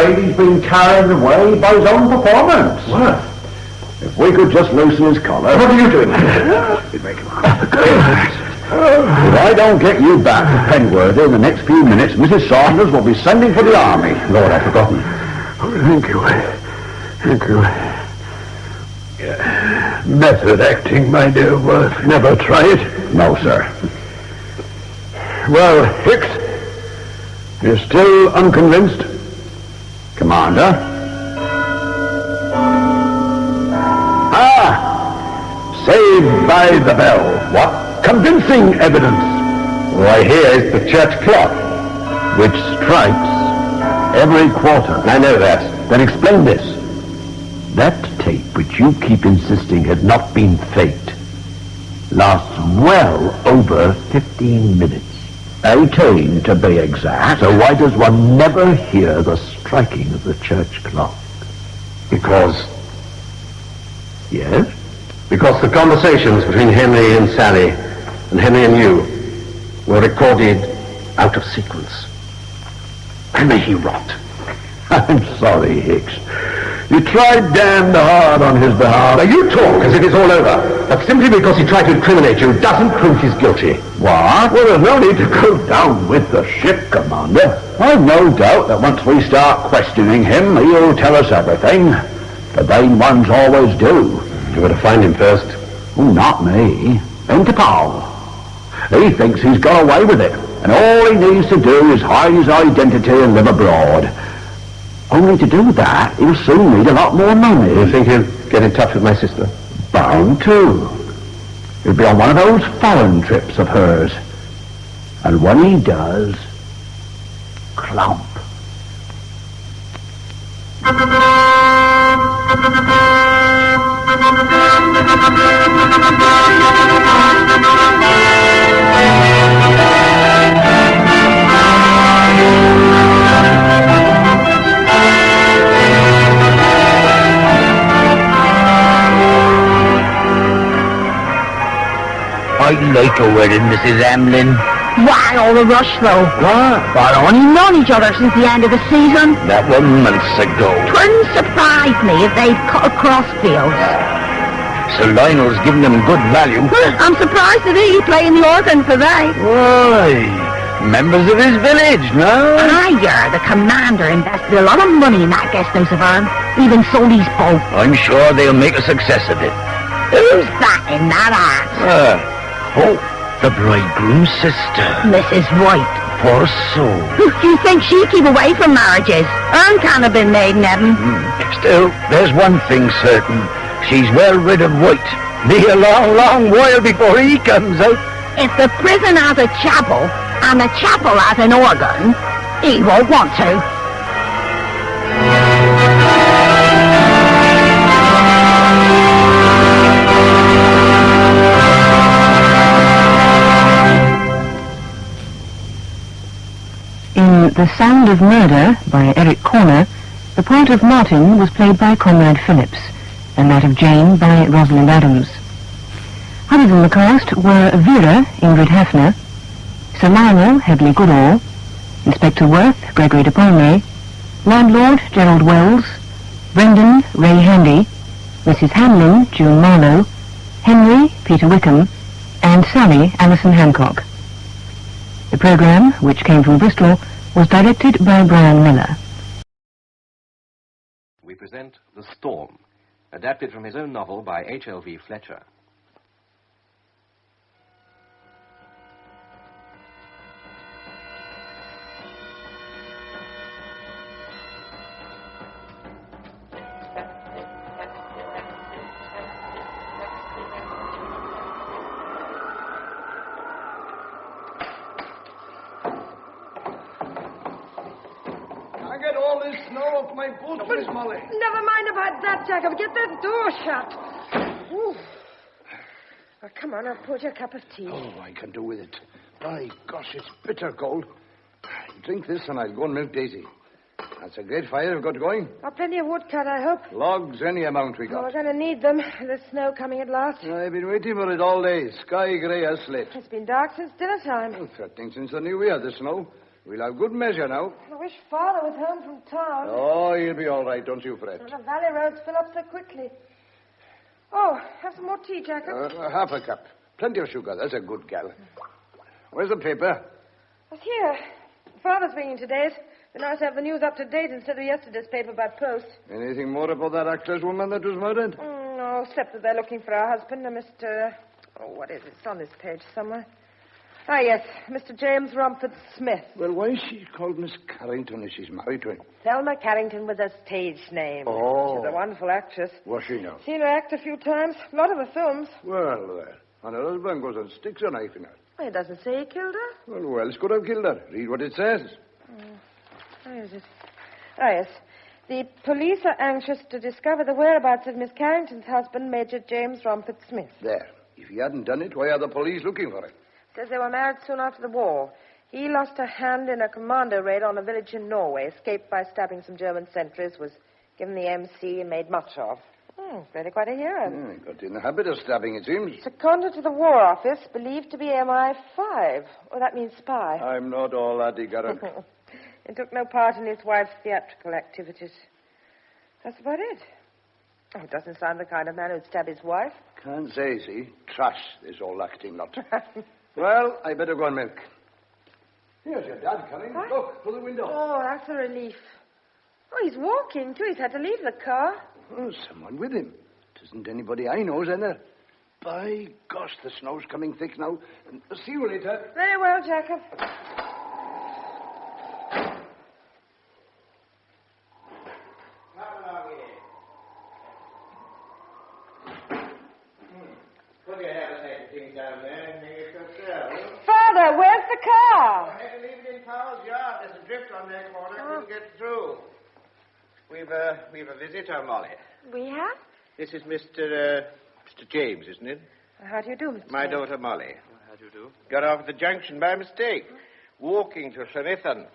He's been carried away by his own performance. What? If we could just loosen his collar... What are you doing? If I don't get you back to Penworthy in the next few minutes, Mrs. Saunders will be sending for the army. Lord, I've forgotten. Oh, thank you. Thank you. Method acting, my dear Worth. Never try it? No, sir. Well, Hicks, you're still unconvinced? Commander? Ah! Saved by the bell. What? Convincing evidence. Why, here is the church clock, which strikes Every quarter. I know that. Then explain this. That tape which you keep insisting had not been faked lasts well over 15 minutes. 18 to be exact. So why does one never hear the striking of the church clock? Because... Yes? Because the conversations between Henry and Sally and Henry and you were recorded out of sequence. And may he rot. I'm sorry, Hicks. You tried damned hard on his behalf. Now you talk as if it's all over. But simply because he tried to incriminate you doesn't prove he's guilty. What? Well, there's no need to go down with the ship, Commander. I've no doubt that once we start questioning him, he'll tell us everything. The vain ones always do. You got to find him first. Oh, not me. Interpol. He thinks he's got away with it, and all he needs to do is hide his identity and live abroad. Only to do that, he'll soon need a lot more money. You think he'll get in touch with my sister? Bound to. He'll be on one of those foreign trips of hers. And when he does, clump. I'd like a wedding, Mrs. Hamlin. Why all the rush, though? What? We've only known each other since the end of the season. That was months ago. Twouldn't surprise me if they'd cut across fields. Sir Lionel's giving them good value. I'm surprised that he's playing the organ for they. Why? Members of his village, no? Aye, the commander invested a lot of money in that guest house of ours. Even sold his boat. I'm sure they'll make a success of it. Who's that in that arse? The bridegroom's sister. Mrs. White. Poor soul. Do you think she'd keep away from marriages? Ern can't have been made in heaven. Still, there's one thing certain. She's well rid of White. Be a long, long while before he comes out. If the prison has a chapel, and the chapel has an organ, he won't want to. In The Sound of Murder by Eric Corner, the part of Martin was played by Conrad Phillips, and that of Jane by Rosalind Adams. Others in the cast were Vera, Ingrid Hafner, Sir Lionel, Hedley Goodall, Inspector Worth, Gregory de Palme, Landlord, Gerald Wells, Brendan, Ray Handy, Mrs. Hamlin, June Marlowe, Henry, Peter Wickham, and Sally, Alison Hancock. The programme, which came from Bristol, was directed by Brian Miller. We present The Storm, adapted from his own novel by H.L.V. Fletcher. Miss Molly. Never mind about that, Jacob. Get that door shut. Ooh. Oh, come on, I'll pour you a cup of tea. Oh, I can do with it. My gosh, it's bitter cold. Drink this and I'll go and milk Daisy. That's a great fire you've got going. Oh, plenty of wood cut, I hope. Logs, any amount we Oh, got. we're going to need them. The snow coming at last. I've been waiting for it all day. Sky grey as slate. It's been dark since dinner time. Oh, threatening since the new year, the snow. We'll have good measure now. I wish Father was home from town. Oh, he'll be all right, don't you fret. The valley roads fill up so quickly. Oh, have some more tea, Jacob. Half a cup. Plenty of sugar. That's a good gal. Where's the paper? It's here. Father's bringing today's. It'd be nice to have the news up to date instead of yesterday's paper by post. Anything more about that actress woman that was murdered? No, except that they're looking for her husband, a Mr... Oh, what is it? It's on this page somewhere. Ah, yes, Mr. James Romford Smith. Well, why is she called Miss Carrington if she's married to him? Thelma Carrington was a stage name. Oh. She's a wonderful actress. Was she now? Seen her act a few times. A lot of her films. Well, and her husband goes and sticks a knife in her. Well, it doesn't say he killed her. Well, who else could have killed her? Read what it says. Where is it? Ah, yes. The police are anxious to discover the whereabouts of Miss Carrington's husband, Major James Romford Smith. There. If he hadn't done it, why are the police looking for him? Says they were married soon after the war. He lost a hand in a commando raid on a village in Norway, escaped by stabbing some German sentries, was given the MC and made much of. Really quite a hero. He got in the habit of stabbing, it seems. Seconded to the War Office, believed to be MI5. Oh, that means spy. I'm not all that ignorant. He took no part in his wife's theatrical activities. That's about it. Oh, it doesn't sound the kind of man who'd stab his wife. Can't say, see. Trash, this all acting lot. Well, I better go and milk. Here's your dad coming. What? Look, through the window. Oh, that's a relief. Oh, he's walking, too. He's had to leave the car. Oh, someone with him. It isn't anybody I know, is there? By gosh, the snow's coming thick now. See you later. Very well, Jacob. Put your hair things down there and hang it yourself. Father, where's the car? I had to leave it in Powell's yard. There's a drift on that corner. Couldn't get through. We've a visitor, Molly. We have? This is Mr. James, isn't it? How do you do, Mr. My James? daughter, Molly. How do you do? Got off at the junction by mistake. Walking to Llanithan.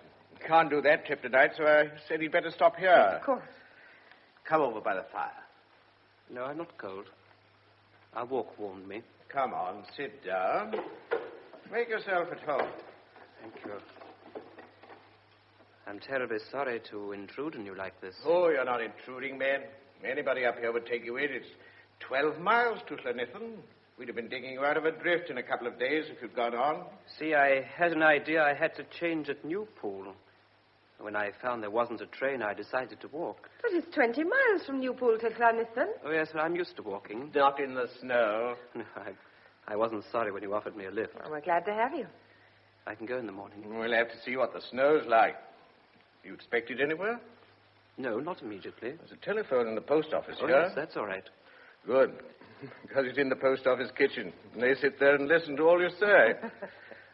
Can't do that trip tonight, so I said he'd better stop here. Of course. Come over by the fire. No, I'm not cold. Our walk warmed me. Come on, sit down. Make yourself at home. Thank you. I'm terribly sorry to intrude on you like this. Oh, you're not intruding, man. Anybody up here would take you in. It's 12 miles to Llanithan. We'd have been digging you out of a drift in a couple of days if you'd gone on. See, I had an idea I had to change at Newpool. When I found there wasn't a train, I decided to walk. But it's 20 miles from Newpool to Llanithan. Oh, yes, well, I'm used to walking. Not in the snow. No, I wasn't sorry when you offered me a lift. Oh, we're glad to have you. I can go in the morning. We'll have to see what the snow's like. You expected anywhere? No, not immediately. There's a telephone in the post office Oh, here. yes, that's all right. Good. Because it's in the post office kitchen. And they sit there and listen to all you say.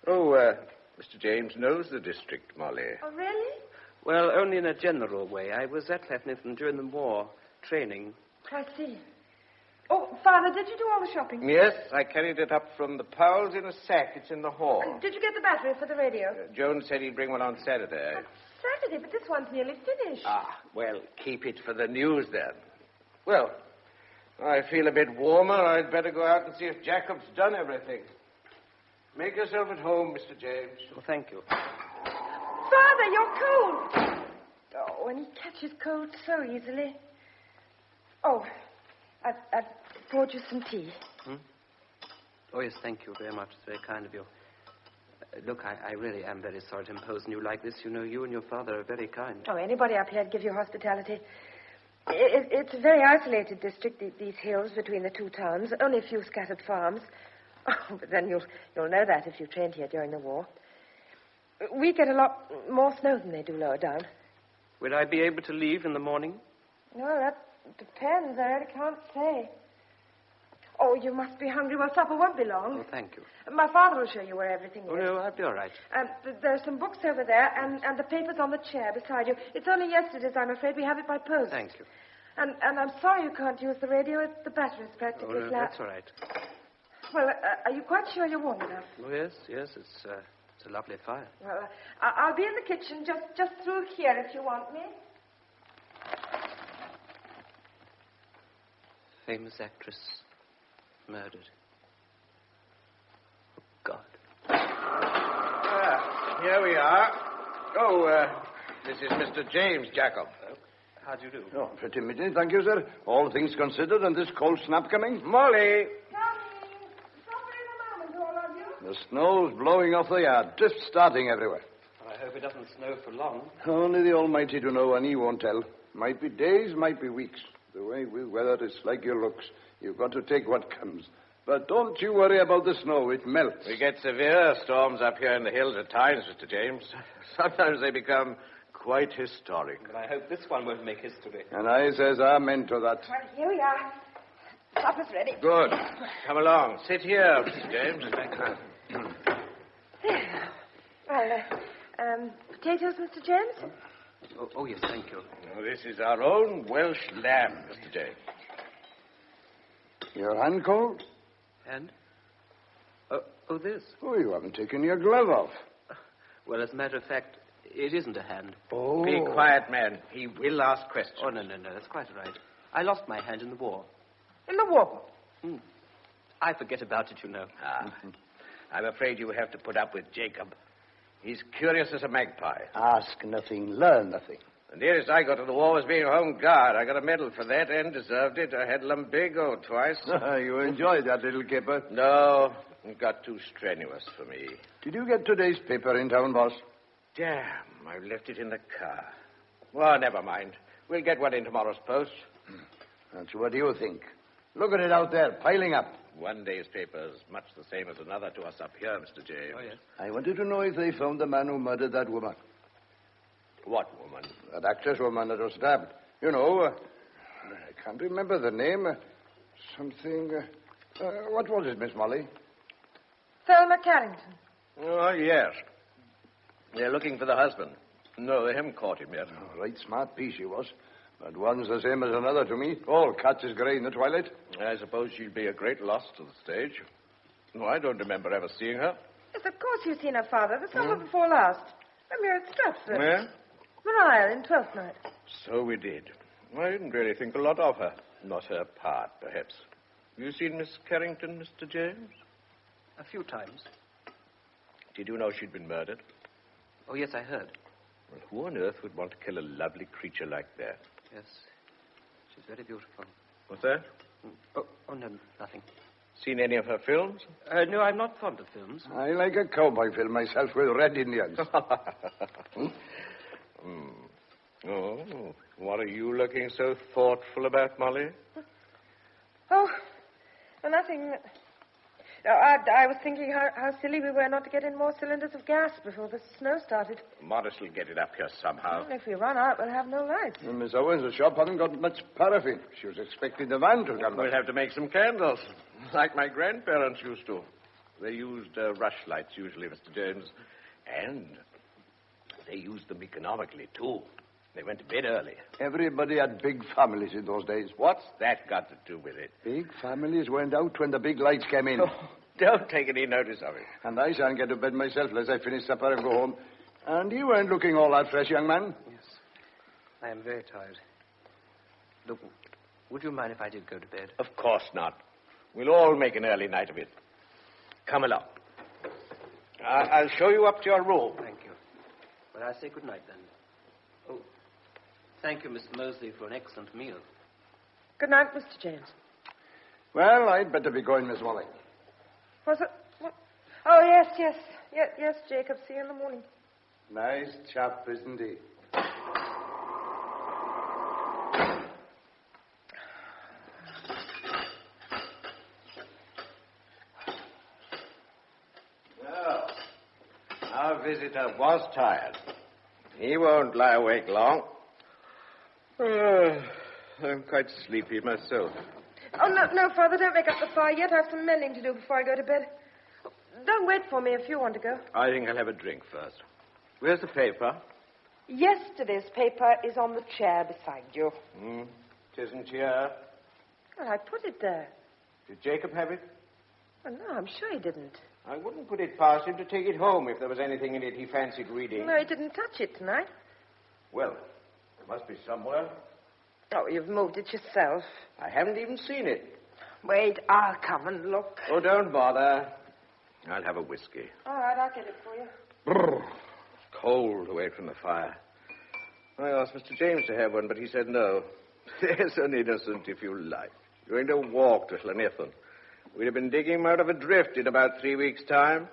Mr. James knows the district, Molly. Oh, really? Well, only in a general way. I was at Llanithan during the war, training. I see. Oh, Father, did you do all the shopping? Yes, I carried it up from the Powells in a sack. It's in the hall. Did you get the battery for the radio? Jones said he'd bring one on Saturday. Saturday, but this one's nearly finished. Well, keep it for the news then. Well, I feel a bit warmer. I'd better go out and see if Jacob's done everything. Make yourself at home, Mr. James. Well, thank you. Father, you're cold. Oh, and he catches cold so easily. Oh, I've poured you some tea. Oh, yes, thank you very much. It's very kind of you. Look, I really am very sorry to impose on you like this. You know, you and your father are very kind. Oh, anybody up here'd give you hospitality. It's a very isolated district, these hills between the two towns. Only a few scattered farms. Oh, but then you'll know that if you trained here during the war. We get a lot more snow than they do lower down. Will I be able to leave in the morning? No, that depends. I really can't say. Oh, you must be hungry. Well, supper won't be long. Oh, thank you. My father will show you where everything is. Oh, no, I'll be all right. There's some books over there, and the paper's on the chair beside you. It's only yesterday's, I'm afraid. We have it by post. Thank you. And I'm sorry you can't use the radio. The battery's practically Oh, no, flat. that's all right. Well, are you quite sure you're warm enough? Oh, yes, it's a lovely fire. Well, I'll be in the kitchen just through here if you want me. Famous actress murdered. Oh, God. Here we are. This is Mr. James Jacob. How do you do? Oh, pretty midday, thank you, sir. All things considered, and this cold snap coming. Molly! The snow's blowing off the yard. Drifts starting everywhere. I hope it doesn't snow for long. Only the Almighty to know, and he won't tell. Might be days, might be weeks. The way with weather is like your looks. You've got to take what comes. But don't you worry about the snow. It melts. We get severe storms up here in the hills at times, Mr. James. Sometimes they become quite historic. But I hope this one won't make history. And I says amen to that. Well, here we are. Supper's ready. Good. Come along. Sit here, Mr. James. Well, potatoes, Mr. James? Oh, yes, thank you. Oh, this is our own Welsh lamb, Mr. James. Your hand cold? And? Oh, this. Oh, you haven't taken your glove off. Well, as a matter of fact, it isn't a hand. Oh. Be quiet, man. He will ask questions. Oh, no, that's quite all right. I lost my hand in the war. In the war? I forget about it, you know. I'm afraid you have to put up with Jacob. He's curious as a magpie. Ask nothing, learn nothing. The nearest I got to the war was being a home guard. I got a medal for that and deserved it. I had lumbago twice. You enjoyed that little caper? No, it got too strenuous for me. Did you get today's paper in town, boss? Damn, I left it in the car. Well, never mind. We'll get one in tomorrow's post. That's what you think. Look at it out there, piling up. One day's paper is much the same as another to us up here, Mr. James. Oh, yes. I wanted to know if they found the man who murdered that woman. What woman? That actress woman that was stabbed. You know, I can't remember the name. Something... what was it, Miss Molly? Thelma Carrington. Oh, yes. They're looking for the husband. No, they haven't caught him yet. Oh, right smart piece she was. But one's the same as another to me. All cats is grey in the twilight. I suppose she'll be a great loss to the stage. No, I don't remember ever seeing her. Yes, of course you've seen her father, the summer before last. When we were at Stratford. Where? Maria in Twelfth Night. So we did. I didn't really think a lot of her. Not her part, perhaps. You seen Miss Carrington, Mr. James? A few times. Did you know she'd been murdered? Oh, yes, I heard. Well, who on earth would want to kill a lovely creature like that? Yes. She's very beautiful. What's that? Oh, no, nothing. Seen any of her films? No, I'm not fond of films. I like a cowboy film myself with red Indians. Oh, what are you looking so thoughtful about, Molly? Oh, nothing. No, I was thinking how silly we were not to get in more cylinders of gas before the snow started. Modest will get it up here somehow. If we run out, we'll have no lights. Well, Miss Owens, the shop hasn't got much paraffin. She was expecting the van to come. We'll have to make some candles, like my grandparents used to. They used rush lights usually, Mr. James. And they used them economically, too. They went to bed early. Everybody had big families in those days. What's that got to do with it? Big families went out when the big lights came in. Oh, don't take any notice of it. And I shan't get to bed myself unless I finish supper and go home. And you weren't looking all that fresh, young man. Yes. I am very tired. Look, would you mind if I did go to bed? Of course not. We'll all make an early night of it. Come along. I'll show you up to your room. Thank you. Well, I say good night, then. Oh, thank you, Mr. Mosley, for an excellent meal. Good night, Mr. James. Well, I'd better be going, Miss Molly. Was it? What? Oh, yes, Jacob. See you in the morning. Nice chap, isn't he? Well, our visitor was tired. He won't lie awake long. I'm quite sleepy myself. Oh, no, Father, don't make up the fire yet. I have some mending to do before I go to bed. Don't wait for me if you want to go. I think I'll have a drink first. Where's the paper? Yesterday's paper is on the chair beside you. It isn't here. Well, I put it there. Did Jacob have it? Well, no, I'm sure he didn't. I wouldn't put it past him to take it home if there was anything in it he fancied reading. No, he didn't touch it tonight. Well, it must be somewhere. Oh, you've moved it yourself. I haven't even seen it. Wait, I'll come and look. Oh, don't bother. I'll have a whiskey. All right, I'll get it for you. Brrr. It's cold away from the fire. I asked Mr. James to have one, but he said no. There's an innocent, if you like. Going to walk to Llanethan. We'd have been digging him out of a drift in about 3 weeks' time.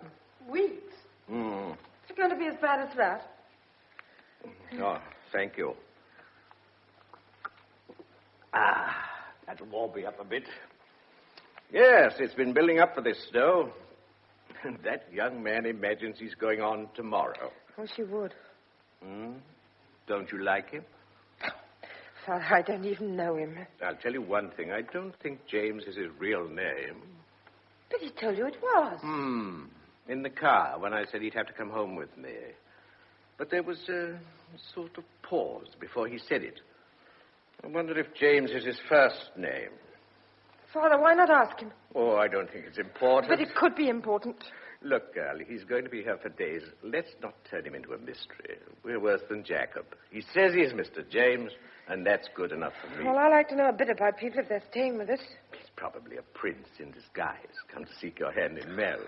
Weeks? Is it going to be as bad as that? Oh, thank you. That'll warm me up a bit. Yes, it's been building up for this snow. And that young man imagines he's going on tomorrow. Oh, she would. Don't you like him? Father, I don't even know him. I'll tell you one thing. I don't think James is his real name. But he told you it was. In the car, when I said he'd have to come home with me. But there was a sort of pause before he said it. I wonder if James is his first name. Father, why not ask him? Oh, I don't think it's important. But it could be important. Look, girl, he's going to be here for days. Let's not turn him into a mystery. We're worse than Jacob. He says he's Mr. James, and that's good enough for me. Well, I like to know a bit about people if they're staying with us. He's probably a prince in disguise, come to seek your hand in marriage.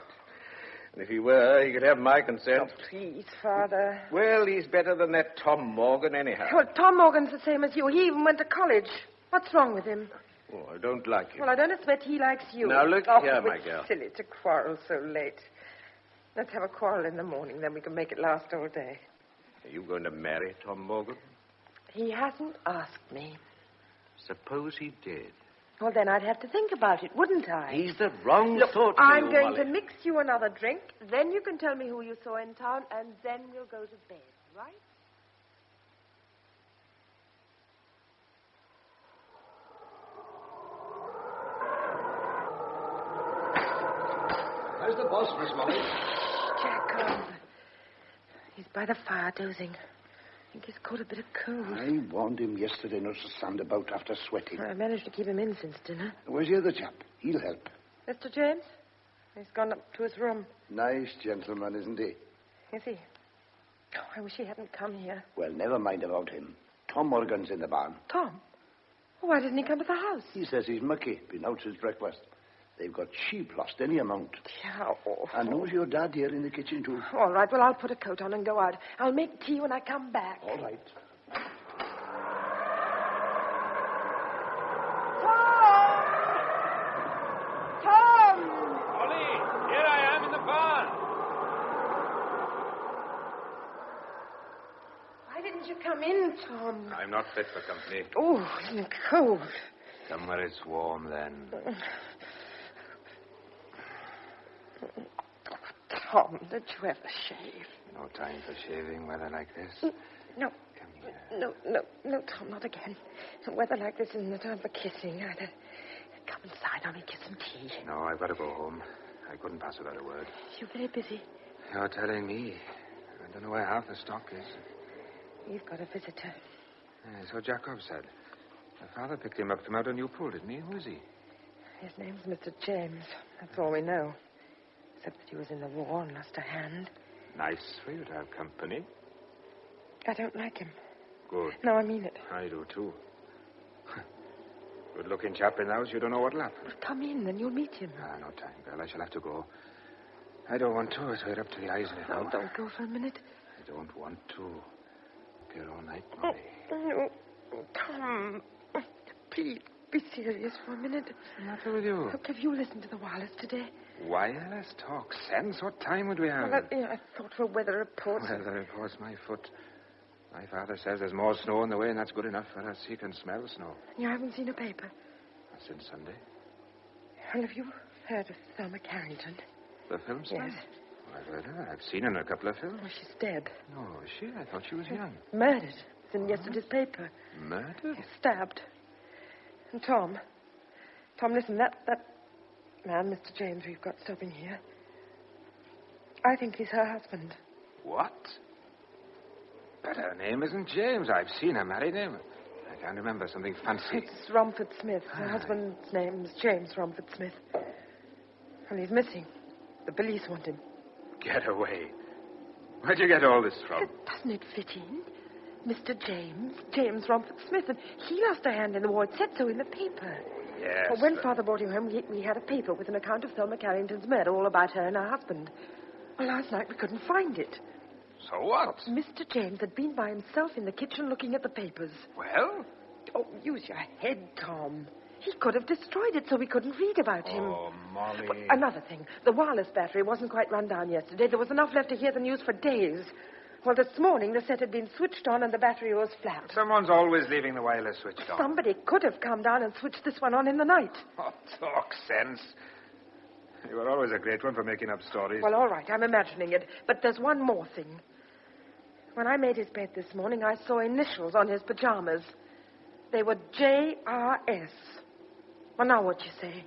And if he were, he could have my consent. Oh, please, Father. Well, he's better than that Tom Morgan anyhow. Well, Tom Morgan's the same as you. He even went to college. What's wrong with him? Oh, I don't like him. Well, I don't expect he likes you. Now, look here, my it's girl. Silly to quarrel so late. Let's have a quarrel in the morning, then we can make it last all day. Are you going to marry Tom Morgan? He hasn't asked me. Suppose he did. Well, then I'd have to think about it, wouldn't I? He's the wrong Look, sort for I'm you, going Molly. to mix you another drink, then you can tell me who you saw in town, and then we'll go to bed, right? How's the boss, Miss Molly? Jacob. He's by the fire dozing. I think he's caught a bit of cold. I warned him yesterday not to stand about after sweating. I managed to keep him in since dinner. Where's the other chap? He'll help. Mr. James? He's gone up to his room. Nice gentleman, isn't he? Is he? Oh, I wish he hadn't come here. Well, never mind about him. Tom Morgan's in the barn. Tom? Why didn't he come to the house? He says he's mucky. Been out since breakfast. They've got sheep lost any amount. How awful. And knows your dad here in the kitchen, too. All right, well, I'll put a coat on and go out. I'll make tea when I come back. All right. Tom! Molly, here I am in the barn. Why didn't you come in, Tom? I'm not fit for company. Oh, isn't it cold? Somewhere it's warm, then. Tom, did you ever shave? No time for shaving weather like this. No. Come here. No, Tom, not again. Weather like this isn't the time for kissing either. Come inside, I'll make you some tea. No, I've got to go home. I couldn't pass without a word. You're very busy. You're telling me. I don't know where half the stock is. You've got a visitor. So Jacob said. My father picked him up from out on New Pool, didn't he? Who is he? His name's Mr. James. That's all we know. Except that he was in the war and lost a hand. Nice for you to have company. I don't like him. Good. No, I mean it. I do, too. Good-looking chap in the house. You don't know what'll happen. Well, come in, then you'll meet him. No time, girl. I shall have to go. I don't want to. It's right up to the eyes in it now. No, don't go for a minute. I don't want to. Be all night, Molly. No, Tom. Please, be serious for a minute. What's the matter with you? Look, have you listened to the wireless today? Wireless talk sense? What time would we have? Well, I thought for weather reports. Weather reports, my foot. My father says there's more snow on the way, and that's good enough for us. He can smell snow. You haven't seen a paper? Since Sunday. Well, have you heard of Thelma Carrington? The film star? Yes. Well, I've heard her. I've seen her in a couple of films. Well, she's dead. No, is she? I thought she was young. Murdered. It's in yesterday's paper. Murdered? Stabbed. And Tom, listen, that man, Mr. James, we've got stopping here, I think he's her husband. What? But her name isn't James. I've seen her married him. I can't remember. Something fancy. It's Romford Smith. Her husband's name's James Romford Smith. Well, he's missing. The police want him. Get away. Where'd you get all this from? Doesn't it fit in? Mr. James Romford Smith, and he lost a hand in the war. It said so in the paper. Yes. Well, when Father brought him home, we had a paper with an account of Thelma Carrington's murder, all about her and her husband. Well, last night we couldn't find it. So what? Mr. James had been by himself in the kitchen looking at the papers. Well? Oh, use your head, Tom. He could have destroyed it so we couldn't read about him. Oh, Molly. Well, another thing. The wireless battery wasn't quite run down yesterday. There was enough left to hear the news for days. Well, this morning the set had been switched on and the battery was flat. Someone's always leaving the wireless switched on. Somebody could have come down and switched this one on in the night. Oh, talk sense. You were always a great one for making up stories. Well, all right, I'm imagining it. But there's one more thing. When I made his bed this morning, I saw initials on his pajamas. They were J.R.S. Well, now what you say?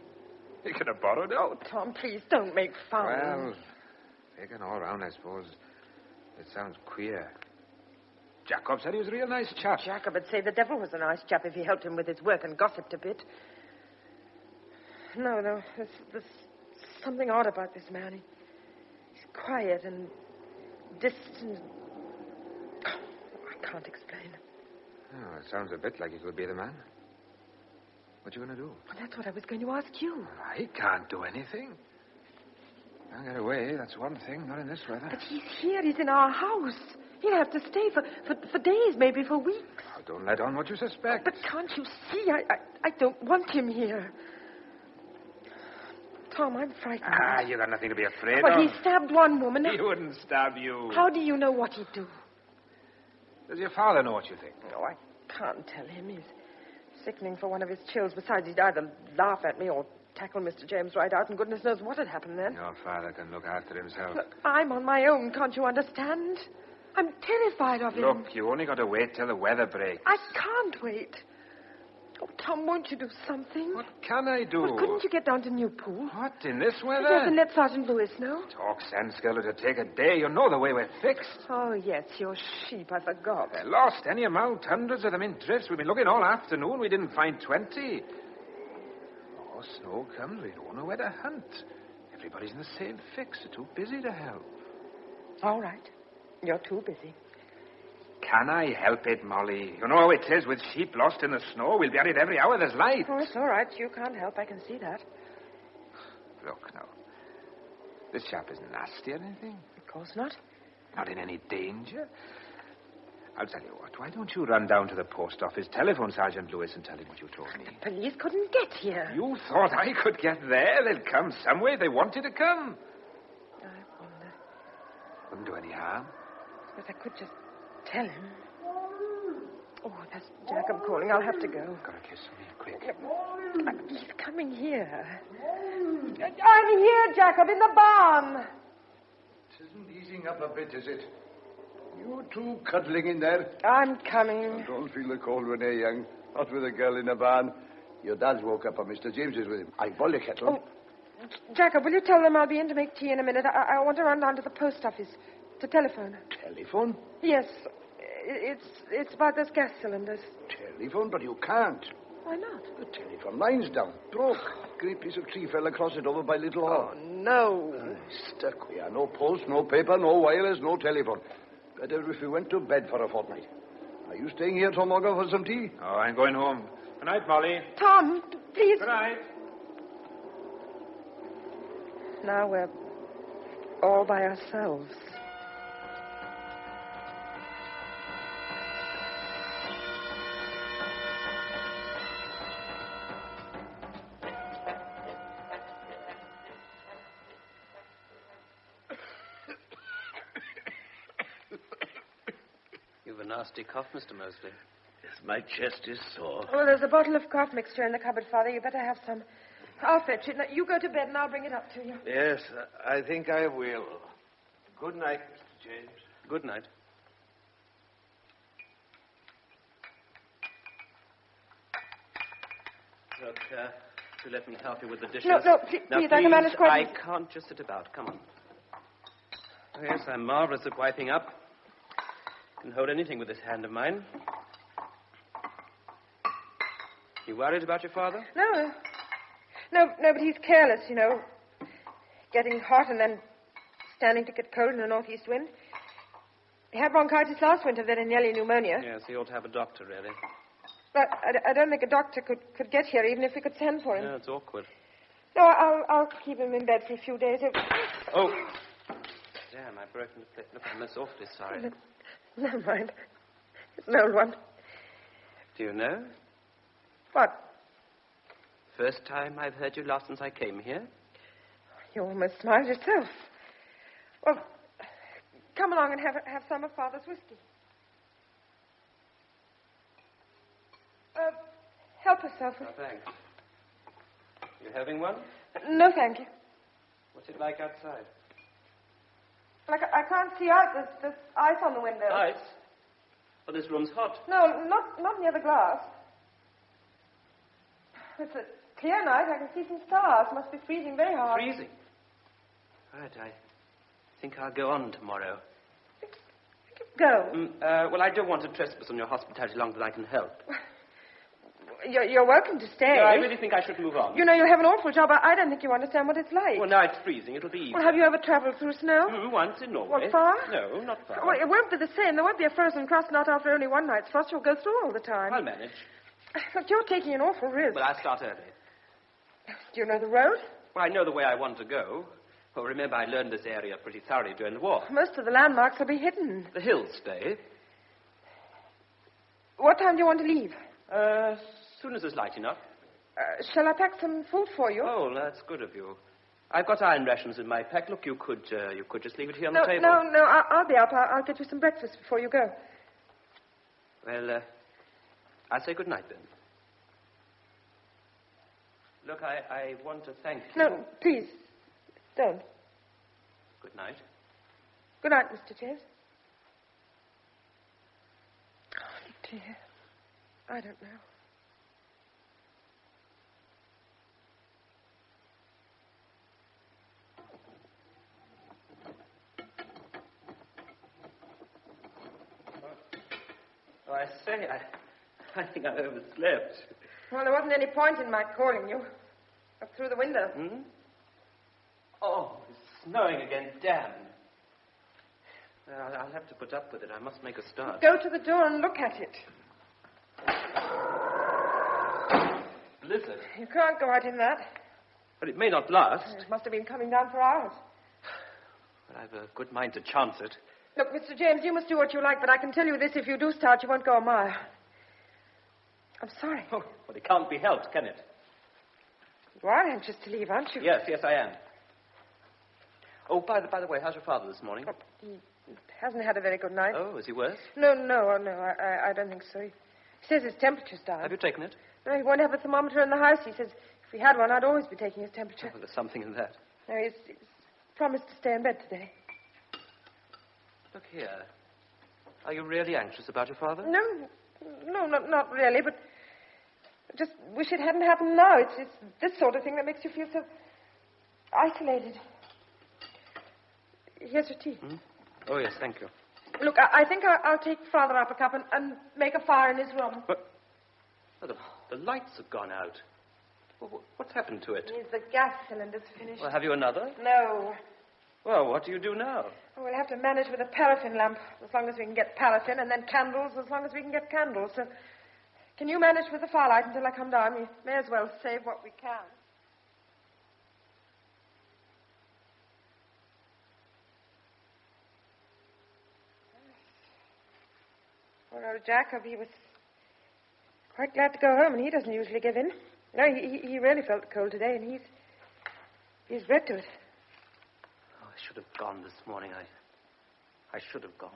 You could have borrowed it. Oh, Tom, please, don't make fun. Well, taken all round, I suppose. It sounds queer. Jacob said he was a real nice chap. Jacob would say the devil was a nice chap if he helped him with his work and gossiped a bit. No, there's something odd about this man. He's quiet and distant. I can't explain. Oh, it sounds a bit like he could be the man. What you going to do? Well, that's what I was going to ask you. I can't do anything. Can't get away, that's one thing, not in this weather. But he's here, he's in our house. He'll have to stay for days, maybe for weeks. Oh, don't let on what you suspect. But can't you see? I don't want him here. Tom, I'm frightened. You got nothing to be afraid But of. he stabbed one woman. He wouldn't stab you. How do you know what he'd do? Does your father know what you think? No, I can't tell him. He's sickening for one of his chills. Besides, he'd either laugh at me or tackle Mr. James right out, and goodness knows what had happened then. Your father can look after himself. Look, I'm on my own, can't you understand? I'm terrified of him. Look, you only got to wait till the weather breaks. I can't wait. Oh, Tom, won't you do something? What can I do? Well, couldn't you get down to Newpool? What, in this weather? Yes, and let Sergeant Lewis know. Talk sense, girl. It'll take a day. You know the way we're fixed. Oh, yes, your sheep. I forgot. They're lost any amount. Hundreds of them in drifts. We've been looking all afternoon. We didn't find 20. Oh, snow comes. We don't know where to hunt. Everybody's in the same fix. They're too busy to help. All right. You're too busy. Can I help it, Molly? You know how it is with sheep lost in the snow. We'll be at it every hour there's light. Oh, it's all right. You can't help. I can see that. Look, now. This chap isn't nasty or anything. Of course not. Not in any danger. I'll tell you what. Why don't you run down to the post office, telephone Sergeant Lewis, and tell him what you told me? The police couldn't get here. You thought I could get there? They'll come some way if they wanted to come. I wonder. Wouldn't do any harm. But I could just tell him. Oh, that's Jacob calling. I'll have to go. Got a kiss for me, quick. He's coming here. I'm here, Jacob, in the barn. It isn't easing up a bit, is it? You two cuddling in there? I'm coming. Don't feel the cold when they're young. Not with a girl in a barn. Your dad's woke up and Mr. James is with him. I boiled a kettle. Oh, Jacob, will you tell them I'll be in to make tea in a minute? I want to run down to the post office to telephone. Telephone? Yes. It's about those gas cylinders. Telephone? But you can't. Why not? The telephone line's down. Broke. Great piece of tree fell across it over by Little Hall. Oh, no. Stuck we are. No post, no paper, no wireless, no telephone. Better if we went to bed for a fortnight. Are you staying here, Tom Morgan, for some tea? Oh, I'm going home. Good night, Molly. Tom, please. Good night. Now we're all by ourselves. You've a nasty cough, Mr. Mosley. Yes, my chest is sore. Well, there's a bottle of cough mixture in the cupboard, Father. You better have some. I'll fetch it. Now, you go to bed and I'll bring it up to you. Yes, I think I will. Good night, Mr. James. Good night. Look, do let me help you with the dishes. No, please, now, please, I can manage quite I easily. can't just sit about. Come on. Oh, yes, I'm marvelous at wiping up. Can hold anything with this hand of mine. You worried about your father? No, but he's careless, you know. Getting hot and then standing to get cold in a northeast wind. He had bronchitis last winter, then nearly pneumonia. Yes, he ought to have a doctor, really. But I don't think a doctor could get here, even if we could send for him. Yeah, it's awkward. No, I'll keep him in bed for a few days. Oh! Damn, I've broken the plate. Look, I'm most awfully sorry. Never mind. It's an old one. Do you know? What? First time I've heard you laugh since I came here. You almost smiled yourself. Well, come along and have some of Father's whiskey. Help yourself. Oh, thanks. You having one? No, thank you. What's it like outside? Like, I can't see out. There's ice on the window. Ice? Well, this room's hot. No, not near the glass. It's a clear night. I can see some stars. Must be freezing very hard. Freezing? Right, I think I'll go on tomorrow. Go. Well, I don't want to trespass on your hospitality longer than I can help. You're welcome to stay. No, I really think I should move on. You know, you have an awful job. I don't think you understand what it's like. Well, now it's freezing. It'll be easy. Well, have you ever travelled through snow? Once in Norway. What, far? No, not far. Well, it won't be the same. There won't be a frozen crust, not after only one night's frost. You'll go through all the time. I'll manage. Look, you're taking an awful risk. Well, I'll start early. Do you know the road? Well, I know the way I want to go. Well, remember, I learned this area pretty thoroughly during the war. Most of the landmarks will be hidden. The hills stay. What time do you want to leave? As soon as it's light enough. Shall I pack some food for you? Oh, that's good of you. I've got iron rations in my pack. Look, you could just leave it here on the table. No, I'll be up. I'll get you some breakfast before you go. Well, I'll say good night then. Look, I want to thank you. No, please, don't. Good night. Good night, Mr. Chase. Oh, dear. I don't know. Oh, I say, I think I overslept. Well, there wasn't any point in my calling you. Up through the window. Hmm? Oh, it's snowing again. Damn. I'll have to put up with it. I must make a start. Go to the door and look at it. Blizzard. You can't go out in that. But it may not last. It must have been coming down for hours. But I've a good mind to chance it. Look, Mr. James, you must do what you like, but I can tell you this, if you do start, you won't go a mile. I'm sorry. Oh, well, it can't be helped, can it? You are anxious to leave, aren't you? Yes, I am. Oh, by the way, how's your father this morning? Oh, he hasn't had a very good night. Oh, is he worse? No, I don't think so. He says his temperature's down. Have you taken it? No, he won't have a thermometer in the house. He says if we had one, I'd always be taking his temperature. Oh, well, there's something in that. No, he's promised to stay in bed today. Look here. Are you really anxious about your father? No, not really, but I just wish it hadn't happened now. It's this sort of thing that makes you feel so isolated. Here's your tea. Hmm? Oh, yes, thank you. Look, I think I'll take Father up a cup and make a fire in his room. But the lights have gone out. What's happened to it? The gas cylinder's finished. Well, have you another? No. Well, what do you do now? We'll have to manage with a paraffin lamp, as long as we can get paraffin, and then candles, as long as we can get candles. So, can you manage with the firelight until I come down? We may as well save what we can. Poor old Jacob, he was quite glad to go home, and he doesn't usually give in. No, he really felt the cold today, and he's bred to it. Oh, I should have gone this morning. I should have gone.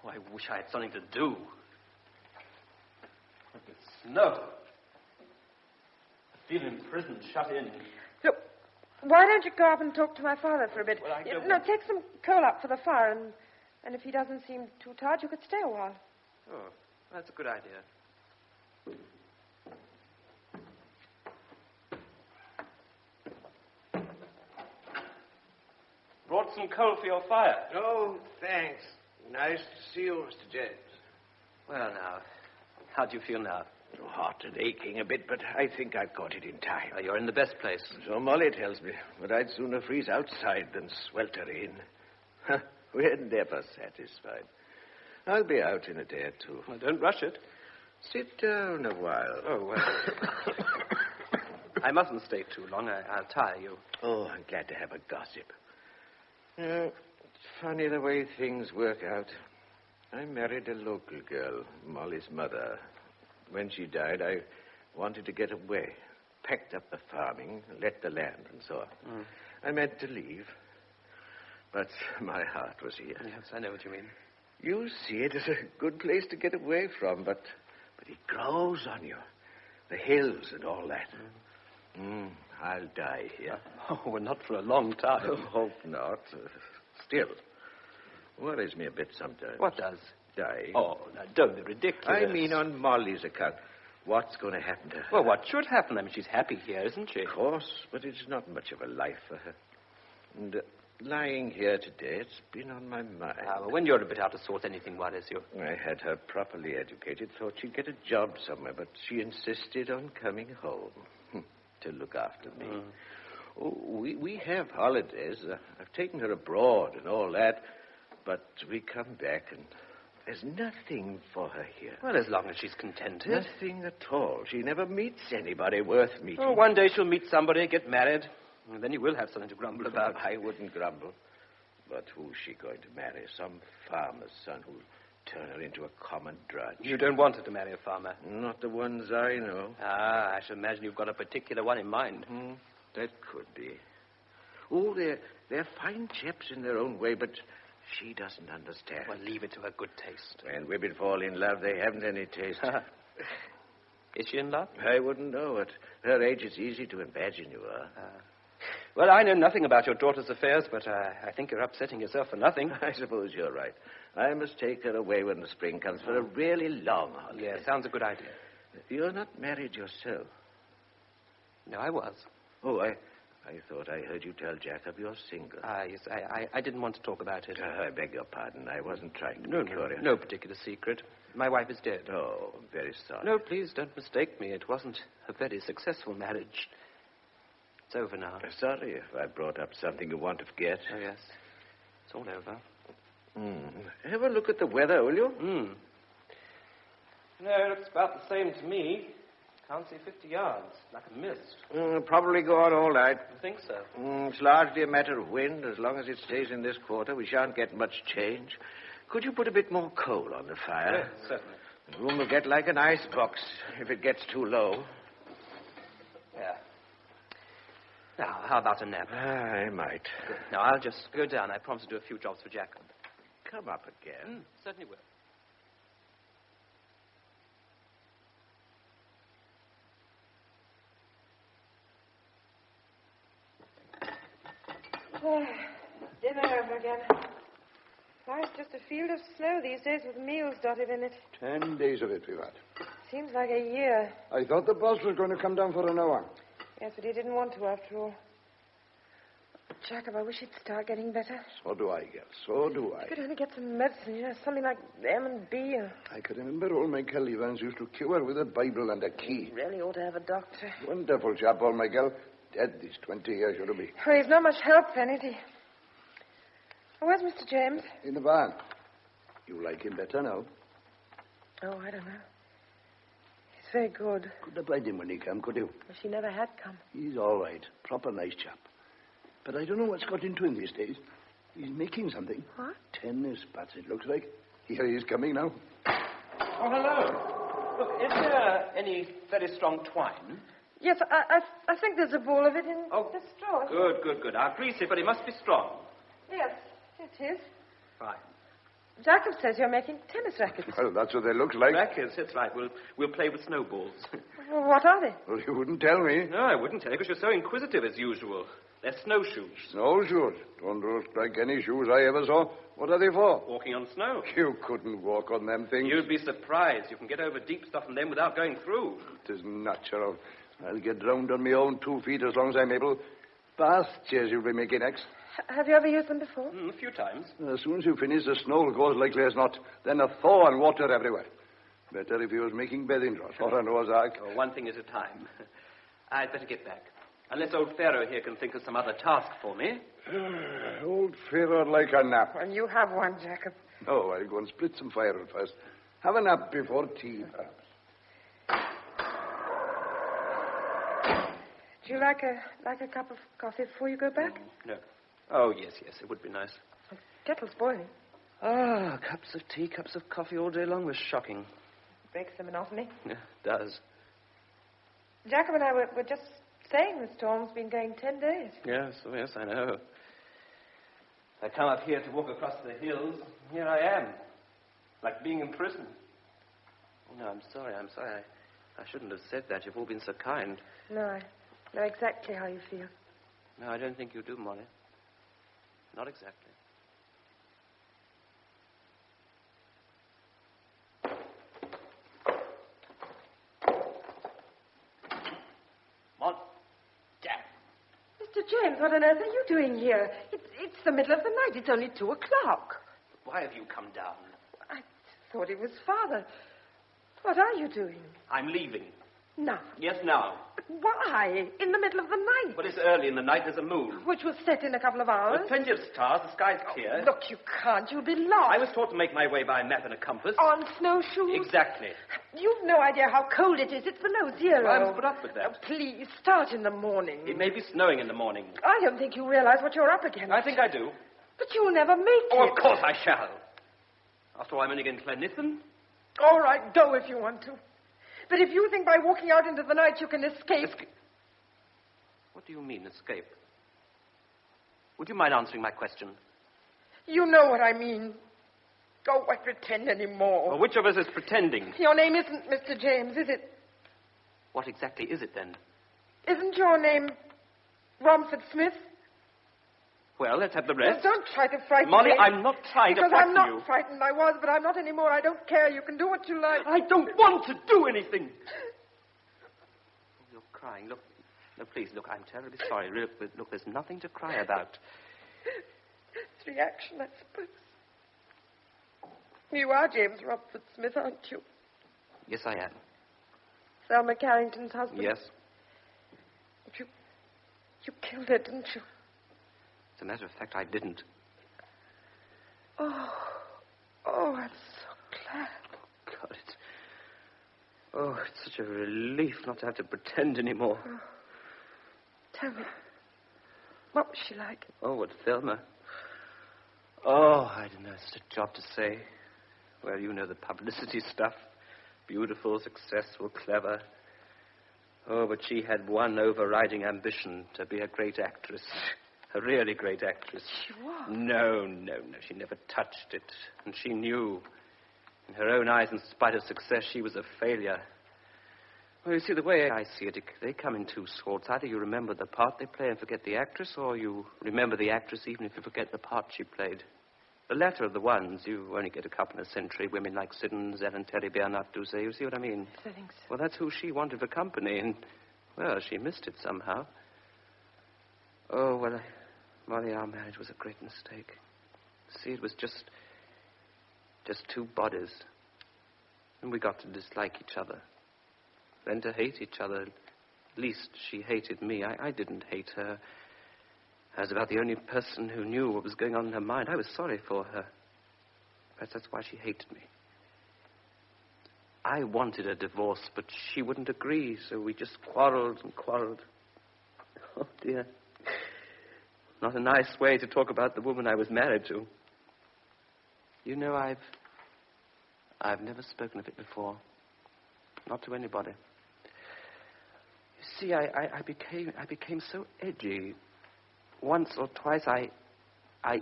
Oh, I wish I had something to do. Look, the snow. I feel imprisoned, shut in. Look, why don't you go up and talk to my father for a bit? Well, I don't No, take some coal up for the fire, and if he doesn't seem too tired, you could stay a while. Oh, that's a good idea. Brought some coal for your fire. Oh, thanks. Nice to see you, Mr. James. Well, now, how do you feel now? Hot and aching a bit, but I think I've got it in time. You're in the best place. So Molly tells me, but I'd sooner freeze outside than swelter in. We're never satisfied. I'll be out in a day or two. Well, don't rush it. Sit down a while. Oh, well. I mustn't stay too long. I'll tire you. Oh, I'm glad to have a gossip. It's funny the way things work out. I married a local girl, Molly's mother. When she died, I wanted to get away. Packed up the farming, let the land, and so on. Mm. I meant to leave. But my heart was here. Yes, I know what you mean. You see it as a good place to get away from, but it grows on you. The hills and all that. I'll die here. Oh, well, not for a long time. I hope not. Still, worries me a bit sometimes. What does? Die. Oh, now, don't be ridiculous. I mean on Molly's account. What's going to happen to her? Well, what should happen? I mean, she's happy here, isn't she? Of course, but it's not much of a life for her. And lying here today, it's been on my mind. Well, when you're a bit out of sorts, anything worries you. I had her properly educated, thought she'd get a job somewhere, but she insisted on coming home to look after me. Oh, we have holidays. I've taken her abroad and all that, but we come back and there's nothing for her here. Well, as long as she's contented. Nothing at all. She never meets anybody worth meeting. Oh, one day she'll meet somebody, get married, and then you will have something to grumble about. I wouldn't grumble. But who's she going to marry? Some farmer's son who'll turn her into a common drudge. You don't want her to marry a farmer? Not the ones I know. I should imagine you've got a particular one in mind. That could be. Oh, they're fine chaps in their own way, but she doesn't understand. Well, leave it to her good taste. When women fall in love, they haven't any taste. Is she in love? I wouldn't know. At her age, it's easy to imagine you are. Well, I know nothing about your daughter's affairs, but I think you're upsetting yourself for nothing. I suppose you're right. I must take her away when the spring comes for a really long holiday. Yeah, sounds a good idea. You're not married yourself. No, I was. Oh, I thought I heard you tell Jacob you're single. Yes, I didn't want to talk about it. I beg your pardon. I wasn't trying to be curious. No particular secret. My wife is dead. Oh, I'm very sorry. No, please don't mistake me. It wasn't a very successful marriage. It's over now. Sorry if I brought up something you want to forget. Oh, yes. It's all over. Have a look at the weather, will you? No, it looks about the same to me. Can't see 50 yards, like a mist. Probably go on all right. You think so? It's largely a matter of wind. As long as it stays in this quarter, we shan't get much change. Could you put a bit more coal on the fire? Yes, certainly. The room will get like an icebox if it gets too low. Yeah. Now, how about a nap? I might. Good. Now, I'll just go down. I promise to do a few jobs for Jacob. Come up again. Certainly will. Dinner over again. Life's just a field of snow these days with meals dotted in it. 10 days of it we've had. Seems like a year. I thought the boss was going to come down for an hour. Yes, but he didn't want to after all. Jacob, I wish he'd start getting better. So do I, girl. So do I. He could only get some medicine, something like M&B. I can remember old Michael Evans used to cure with a Bible and a key. He really ought to have a doctor. Wonderful chap, old Michael. Dead these 20 years, should be. Well, he's not much help then, is he? Where's Mr. James? In the barn. You like him better now? Oh, I don't know. He's very good. Couldn't have played him when he came, could you? Well, she never had come. He's all right. Proper nice chap. But I don't know what's got into him these days. He's making something. What? Tennis bats, it looks like. Here he is coming now. Oh, hello. Look, is there any very strong twine? Yes, I think there's a ball of it in the straw. Good. I'll grease it, but it must be strong. Yes, it is. Fine. Jacob says you're making tennis rackets. Well, that's what they look like. Rackets, that's right. We'll play with snowballs. Well, what are they? Well, you wouldn't tell me. No, I wouldn't tell you, because you're so inquisitive as usual. They're snowshoes. Snowshoes? Don't look like any shoes I ever saw. What are they for? Walking on snow. You couldn't walk on them things. You'd be surprised. You can get over deep stuff in them without going through. It is natural. I'll get drowned on my own 2 feet as long as I'm able. Bath chairs you'll be making next. Have you ever used them before? A few times. As soon as you finish, the snow will go as likely as not. Then a thaw and water everywhere. Better if you was making bathing drawers or a Noah's Ark. Oh, one thing at a time. I'd better get back. Unless old Pharaoh here can think of some other task for me. Old Pharaoh'd like a nap. Well, you have one, Jacob. No, I'll go and split some firewood first. Have a nap before tea, perhaps. Do you like a cup of coffee before you go back? No. Oh, yes, it would be nice. The kettle's boiling. Ah, cups of tea, cups of coffee all day long was shocking. Breaks the monotony. Yeah, it does. Jacob and I were just saying the storm's been going 10 days. Yes, I know. I come up here to walk across the hills. Here I am. Like being in prison. Oh, no, I'm sorry. I shouldn't have said that. You've all been so kind. No, I know exactly how you feel. No, I don't think you do, Molly. Not exactly. Mr. James, what on earth are you doing here? It's the middle of the night. It's only 2 o'clock. Why have you come down? I thought it was Father. What are you doing? I'm leaving. Now. Yes, now. But why? In the middle of the night. But it's early in the night. There's a moon. Which will set in a couple of hours. There's plenty of stars. The sky's clear. Look, you can't. You'll be lost. I was taught to make my way by a map and a compass. On snowshoes? Exactly. You've no idea how cold it is. It's below 0. Well, I must put up with that. Oh, please, start in the morning. It may be snowing in the morning. I don't think you realize what you're up against. I think I do. But you'll never make it. Oh, of course I shall. After all, I'm only against Glenithan. All right, go if you want to. But if you think by walking out into the night you can escape... What do you mean, escape? Would you mind answering my question? You know what I mean. Oh, why pretend anymore? Well, which of us is pretending? Your name isn't Mr. James, is it? What exactly is it, then? Isn't your name Romford Smith? Well, let's have the rest. Well, don't try to frighten Molly, me. I'm not trying to frighten you. Because I'm not frightened. I was, but I'm not anymore. I don't care. You can do what you like. I don't want to do anything. You're crying. Look. No, please, look, I'm terribly sorry. Look, there's nothing to cry about. It's reaction, I suppose. You are James Romford Smith, aren't you? Yes, I am. Thelma Carrington's husband? Yes. But you killed her, didn't you? As a matter of fact, I didn't. Oh, I'm so glad. God, it's such a relief not to have to pretend anymore. Oh. Tell me, what was she like? Oh, what, Thelma? Oh, I don't know. It's a job to say. Well, you know the publicity stuff. Beautiful, successful, clever. Oh, but she had one overriding ambition, to be a great actress. A really great actress. She was? No. She never touched it. And she knew. In her own eyes, in spite of success, she was a failure. Well, you see, the way I see it, they come in 2 sorts. Either you remember the part they play and forget the actress, or you remember the actress even if you forget the part she played. The latter of the ones, you only get a couple in a century. Women like Siddons, Ellen Terry Bernard do say. You see what I mean? I think so. Well, that's who she wanted for company, and, well, she missed it somehow. Oh, well, Molly, our marriage was a great mistake. See, it was just 2 bodies. And we got to dislike each other. Then to hate each other. At least she hated me. I didn't hate her. I was about the only person who knew what was going on in her mind. I was sorry for her. Perhaps that's why she hated me. I wanted a divorce, but she wouldn't agree, so we just quarreled and quarreled. Oh, dear. Not a nice way to talk about the woman I was married to. You know, I've never spoken of it before. Not to anybody. You see, I became so edgy. Once or twice I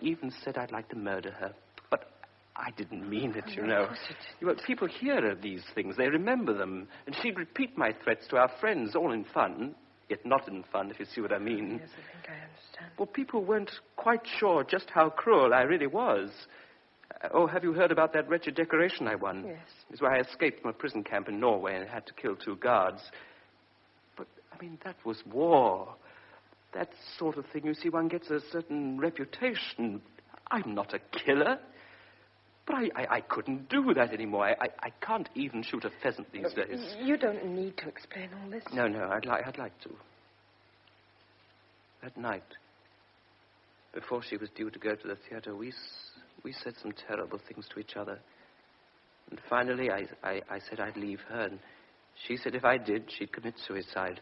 even said I'd like to murder her. But I didn't mean it, you know. Well, people hear of these things. They remember them. And she'd repeat my threats to our friends, all in fun. Yet not in fun, if you see what I mean. Yes, I think I understand. Well, people weren't quite sure just how cruel I really was. Oh, have you heard about that wretched decoration I won? Yes. It's where I escaped from a prison camp in Norway and had to kill 2 guards. But, I mean, that was war. That sort of thing, you see, one gets a certain reputation. I'm not a killer. But I couldn't do that anymore. I can't even shoot a pheasant these days. You don't need to explain all this. No, I'd like to. That night, before she was due to go to the theater, we said some terrible things to each other. And finally, I said I'd leave her, and she said if I did, she'd commit suicide.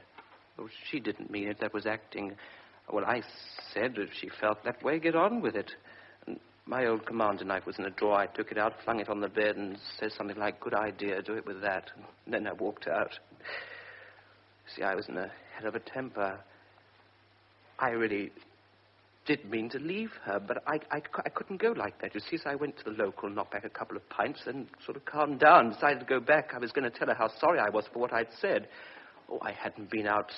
Oh, she didn't mean it. That was acting. Well, I said if she felt that way, get on with it. And my old commander knife was in a drawer. I took it out, flung it on the bed, and said something like, good idea, do it with that. And then I walked out. See, I was in a hell of a temper. I really did mean to leave her, but I couldn't go like that. You see, so I went to the local, knocked back a couple of pints, then sort of calmed down, decided to go back. I was going to tell her how sorry I was for what I'd said. Oh, I hadn't been out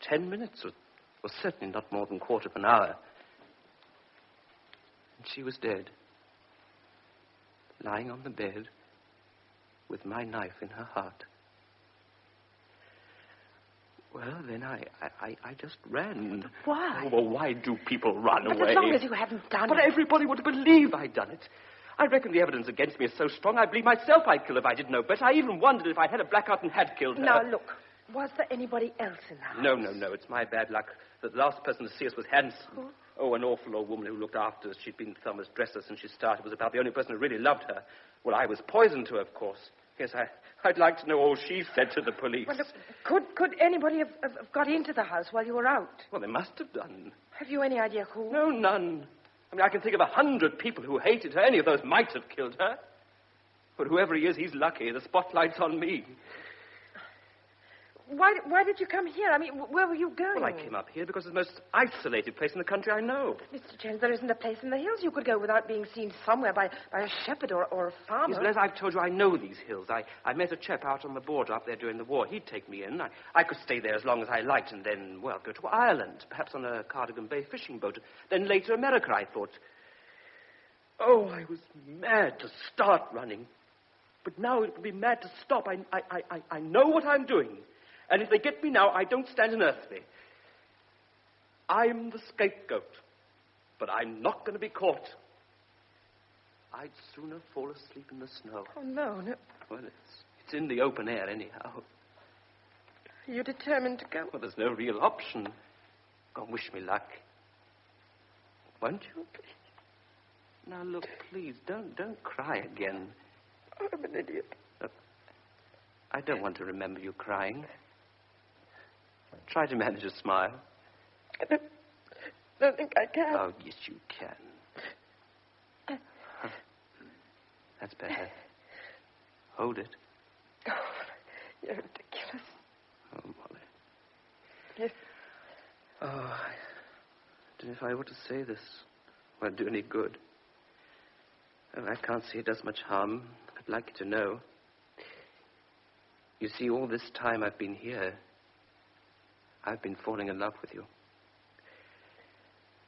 10 minutes, or certainly not more than a quarter of an hour. And she was dead, lying on the bed with my knife in her heart. Well, then I just ran. Why? Oh, well, why do people run But away? as long as you hadn't done But it. everybody would believe I'd done it. I reckon the evidence against me is so strong, I believe myself I'd kill if I didn't know better. I even wondered if I'd had a blackout and had killed her. Now, look, was there anybody else in the house? No. It's my bad luck. The last person to see us was Hanson. Who? Oh, an awful old woman who looked after us. She'd been Thelma's dresser since she started. Was about the only person who really loved her. Well, I was poison to her, of course. Yes, I'd like to know all she said to the police. Well, look, could anybody have got into the house while you were out? Well, they must have done. Have you any idea who? No, none. I mean, I can think of 100 people who hated her. Any of those might have killed her. But whoever he is, he's lucky. The spotlight's on me. Why did you come here? I mean, where were you going? Well, I came up here because it's the most isolated place in the country I know. Mr. James, there isn't a place in the hills you could go without being seen somewhere by a shepherd or a farmer. Yes, but as I've told you, I know these hills. I met a chap out on the border up there during the war. He'd take me in. I could stay there as long as I liked and then, well, go to Ireland, perhaps on a Cardigan Bay fishing boat. Then later America, I thought. Oh, I was mad to start running. But now it would be mad to stop. I know what I'm doing. And if they get me now, I don't stand an earthly. I'm the scapegoat. But I'm not going to be caught. I'd sooner fall asleep in the snow. Oh, no. Well, it's in the open air anyhow. Are you determined to go? Well, there's no real option. Go and wish me luck. Won't you? Now, look, please, don't cry again. I'm an idiot. Look, I don't want to remember you crying. Try to manage a smile. I don't think I can. Oh, yes, you can. That's better. Hold it. Oh, you're ridiculous. Oh, Molly. Yes. Oh, I don't know if I ought to say this. Won't do any good. Oh, I can't see it does much harm. I'd like you to know. You see, all this time I've been here, I've been falling in love with you.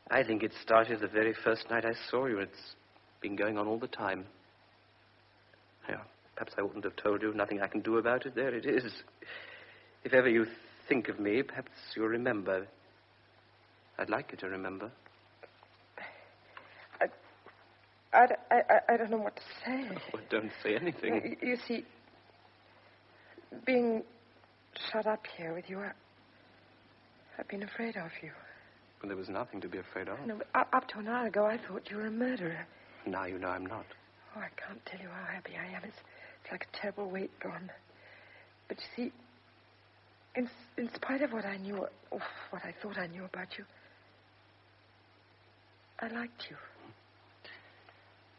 I think it started the very first night I saw you. It's been going on all the time. Yeah, perhaps I wouldn't have told you. Nothing I can do about it. There it is. If ever you think of me, perhaps you'll remember. I'd like you to remember. I don't know what to say. Oh, don't say anything. You see, being shut up here with you, I've been afraid of you. Well, there was nothing to be afraid of. No, but up to an hour ago, I thought you were a murderer. Now you know I'm not. Oh, I can't tell you how happy I am. It's like a terrible weight gone. But you see, in spite of what I knew, or what I thought I knew about you, I liked you.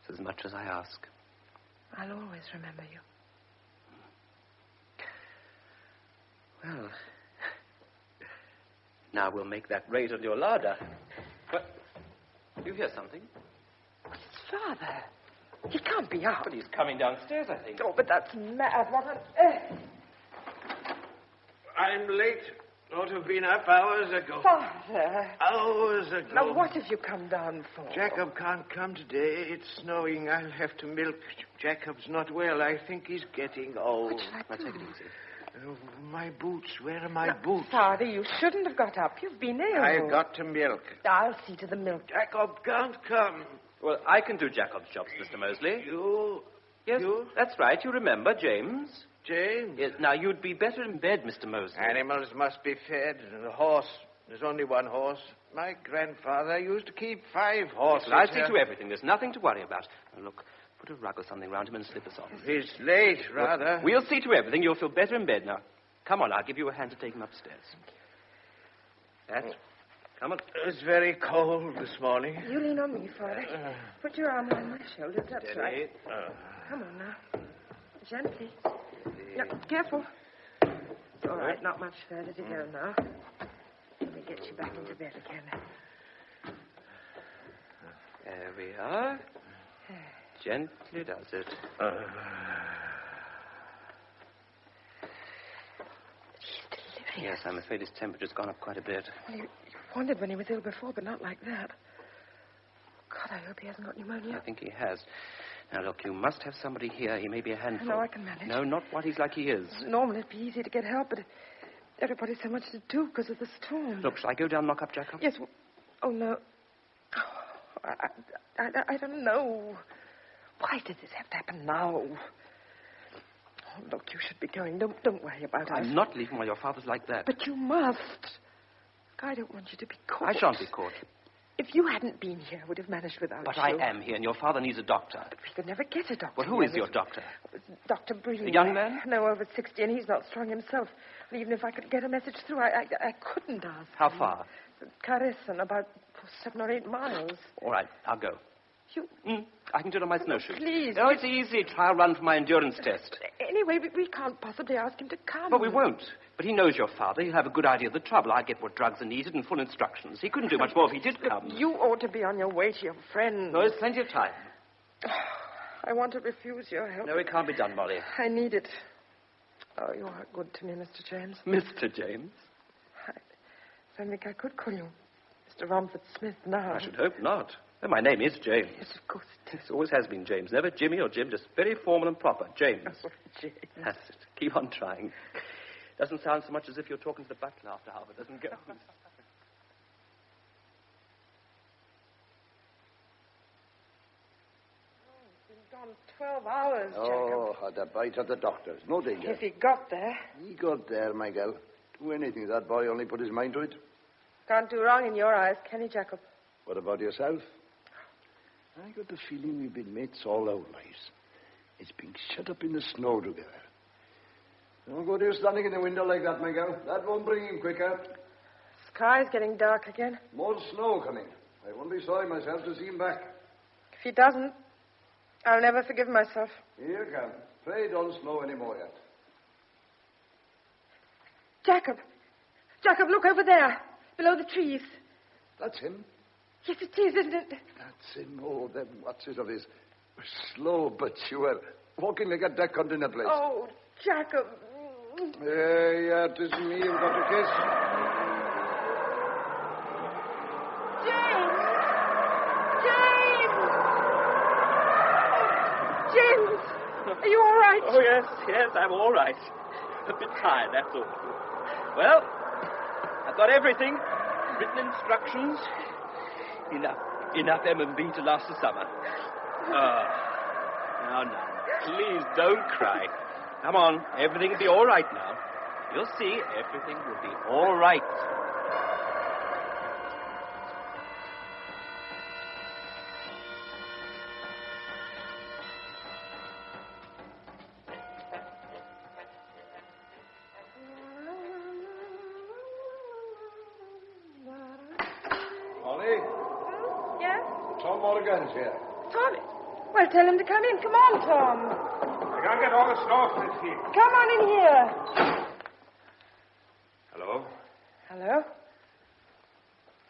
It's as much as I ask. I'll always remember you. Well, now we'll make that raid on your larder. What? You hear something? It's Father. He can't be up. But he's coming downstairs, I think. Oh, but that's mad. What on earth? I'm late. Ought to have been up hours ago. Father. Hours ago. Now, what have you come down for? Jacob can't come today. It's snowing. I'll have to milk. Jacob's not well. I think he's getting old. What shall I do? Take it easy. Oh, my boots. Where are my boots? Father, you shouldn't have got up. You've been ill. I've got to milk. I'll see to the milk. Jacob can't come. Well, I can do Jacob's jobs, Mr. Mosley. You? Yes, You? that's right. You remember, James. James? Yes, now, you'd be better in bed, Mr. Mosley. Animals must be fed. The horse. There's only one horse. My grandfather used to keep 5 horses. Well, I'll see to everything. There's nothing to worry about. Now, look, put a rug or something round him and slip us on. He's late, rather. We'll see to everything. You'll feel better in bed now. Come on, I'll give you a hand to take him upstairs. That's... Come on. It's very cold this morning. You lean on me, Father. Put your arm on my shoulder. That's Steady. right. Come on now. Gently. Yeah, careful. All right, not much further to go now. Let me get you back into bed again. There we are. Gently does it. Yes, I'm afraid his temperature's gone up quite a bit. Well, you wondered when he was ill before, but not like that. God, I hope he hasn't got pneumonia. I think he has. Now, look, you must have somebody here. He may be a handful. No, I can manage. No, not what he's like he is. Normally it'd be easy to get help, but Everybody's so much to do because of the storm. Look, shall I go down and knock up Jacob? Yes. Oh, no. I don't know. Why did this have to happen now? Oh, look, you should be going. Don't worry about us. I'm not leaving while your father's like that. But you must. Look, I don't want you to be caught. I shan't be caught. If you hadn't been here, I would have managed without But you. I am here, and your father needs a doctor. But we could never get a doctor. Well, who is your doctor? Dr. Breen. The young man? No, over 60, and he's not strong himself. And even if I could get a message through, I couldn't ask. How far? Carson, about 7 or 8 miles. All right, I'll go. You... I can do it on my snowshoes. Please. No, it's easy. Trial run for my endurance test. Anyway, we can't possibly ask him to come. But we won't. But he knows your father. He'll have a good idea of the trouble. I'll get what drugs are needed and full instructions. He couldn't do much more if he did come. You ought to be on your way to your friend. No, there's plenty of time. I want to refuse your help. No, it can't be done, Molly. I need it. Oh, you are good to me, Mr. James. Mr. James? I don't think I could call you Mr. Romford Smith now. I should hope not. Well, my name is James. Yes, of course it is. It always has been James. Never Jimmy or Jim, just very formal and proper. James. Oh, James. That's it. Keep on trying. Doesn't sound so much as if you're talking to the butler after half it doesn't go. Gone 12 hours, Oh, Jacob. had a bite at the doctor's. No danger. If he got there. He got there, my girl. Do anything. That boy only put his mind to it. Can't do wrong in your eyes, can he, Jacob? What about yourself? I got the feeling we've been mates all our lives. It's been shut up in the snow together. Don't go there standing in the window like that, my girl. That won't bring him quicker. Sky's getting dark again. More snow coming. I won't be sorry myself to see him back. If he doesn't, I'll never forgive myself. Here you come. Pray don't snow any more yet. Jacob! Jacob, look over there. Below the trees. That's him. Yes, it is, isn't it? That's him. Oh, them watches of his were slow but sure. Walking like a duck hunting a place. Oh, Jacob. Yeah, it is me you've got to kiss. James! James! Are you all right? Oh, yes, I'm all right. A bit tired, that's all. Well, I've got everything. Written instructions. Enough M&B to last the summer. Now, please don't cry. Come on, everything will be all right now. You'll see, everything will be all right. Molly? Yes? Tom Morgan's here. Tom? Well, tell him to come in. Come on, Tom. I gotta get all the snow off this heap. Come on in here. Hello? Hello?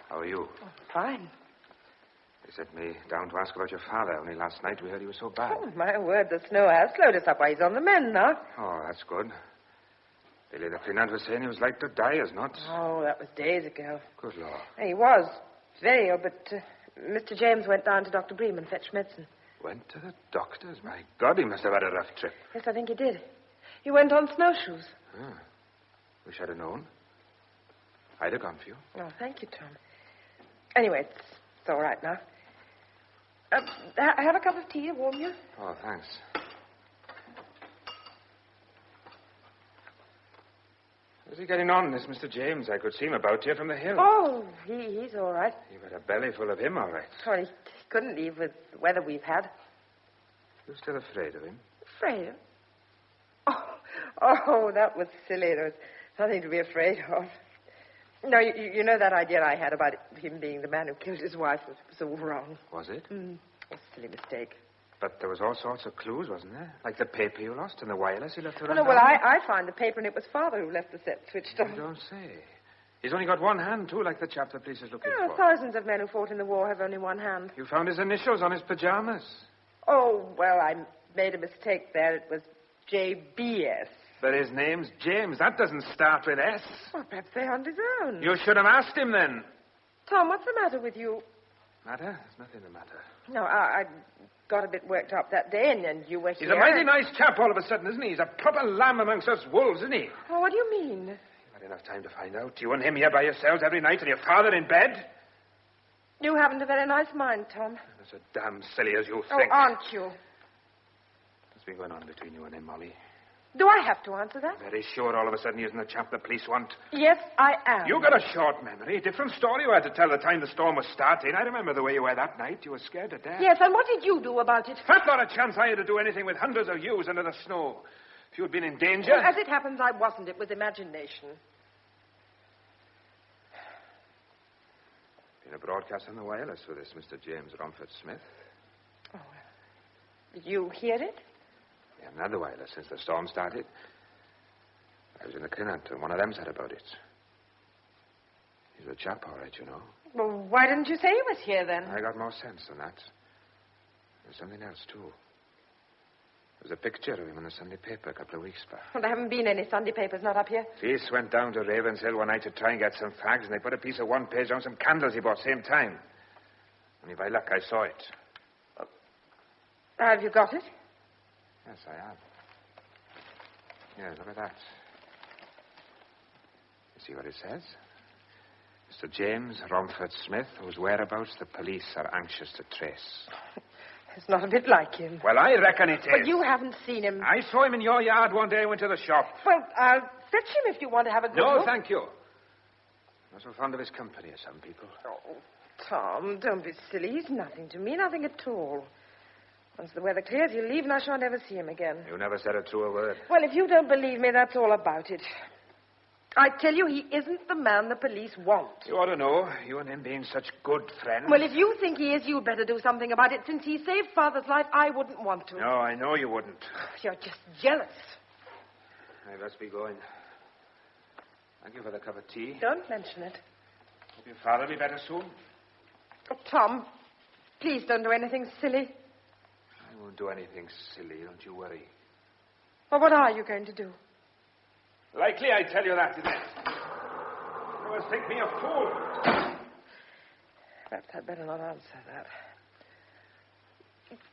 How are you? Oh, fine. They sent me down to ask about your father. Only last night we heard he was so bad. Oh, my word, the snow has slowed us up while he's on the mend now. Oh, that's good. Billy the cleaner was saying he was like to die as not. Oh, that was days ago. Good Lord. He was very ill, but Mr. James went down to Dr. Bream and fetched medicine. Went to the doctor's? My God, he must have had a rough trip. Yes, I think he did. He went on snowshoes. Ah. Wish I'd have known. I'd have gone for you. Oh, thank you, Tom. Anyway, it's all right now. Have a cup of tea to warm you. Oh, thanks. How's he getting on, this Mr. James? I could see him about here from the hill. Oh, he's all right. You've had a belly full of him, all right. Oh, he couldn't leave with the weather we've had. You're still afraid of him? Afraid of? Oh, that was silly. There was nothing to be afraid of. No, you know that idea I had about him being the man who killed his wife was all wrong. Was it? It was a silly mistake. But there was all sorts of clues, wasn't there? Like the paper you lost and the wireless you left to Oh, run no, down. well, I found the paper, and it was Father who left the set switched on. You don't say. He's only got one hand, too, like the chap the police is looking for. Thousands of men who fought in the war have only one hand. You found his initials on his pajamas. Oh, well, I made a mistake there. It was JBS. But his name's James. That doesn't start with S. Well, perhaps they aren't his own. You should have asked him then. Tom, what's the matter with you? Matter? There's nothing the matter. No, I got a bit worked up that day, and you were here. He's a mighty nice chap all of a sudden, isn't he? He's a proper lamb amongst us wolves, isn't he? Oh, what do you mean? He Not enough time to find out. You and him here by yourselves every night and your father in bed? You haven't a very nice mind, Tom. That's as damn silly as you Oh, think. aren't you? What's been going on between you and him, Molly? Do I have to answer that? Very sure all of a sudden he isn't the chap the police want. Yes, I am. You got a short memory. Different story you had to tell the time the storm was starting. I remember the way you were that night. You were scared to death. Yes, and what did you do about it? That's not a chance I had to do anything with hundreds of yous under the snow. If you'd been in danger... Well, as it happens, I wasn't. It was imagination. Been a broadcast on the wireless for this, Mr. James Romford Smith. Oh, did you hear it? We haven't had the wireless since the storm started. I was in the Crinant, and one of them said about it. He's a chap, all right, you know. Well, why didn't you say he was here, then? I got more sense than that. There's something else, too. There was a picture of him in the Sunday paper a couple of weeks back. Well, there haven't been any Sunday papers, not up here. Police went down to Ravenshill one night to try and get some fags, and they put a piece of one page on some candles he bought same time. Only by luck I saw it. Have you got it? Yes, I have. Yes, look at that. You see what it says? Mr. James Romford Smith, whose whereabouts the police are anxious to trace. It's not a bit like him. Well, I reckon it is. But you haven't seen him. I saw him in your yard one day I went to the shop. Well, I'll fetch him if you want to have a good No, look. thank you. I'm not so fond of his company as some people. Oh, Tom, don't be silly. He's nothing to me, nothing at all. Once the weather clears, he'll leave and I shan't ever see him again. You never said a truer word. Well, if you don't believe me, that's all about it. I tell you, he isn't the man the police want. You ought to know, you and him being such good friends. Well, if you think he is, you'd better do something about it. Since he saved Father's life, I wouldn't want to. No, I know you wouldn't. You're just jealous. I must be going. Thank you for the cup of tea. Don't mention it. Hope your father will be better soon. Oh, Tom, please don't do anything silly. I won't do anything silly, don't you worry. Well, what are you going to do? Likely I tell you that, isn't it? You always think me a fool. Perhaps I'd better not answer that.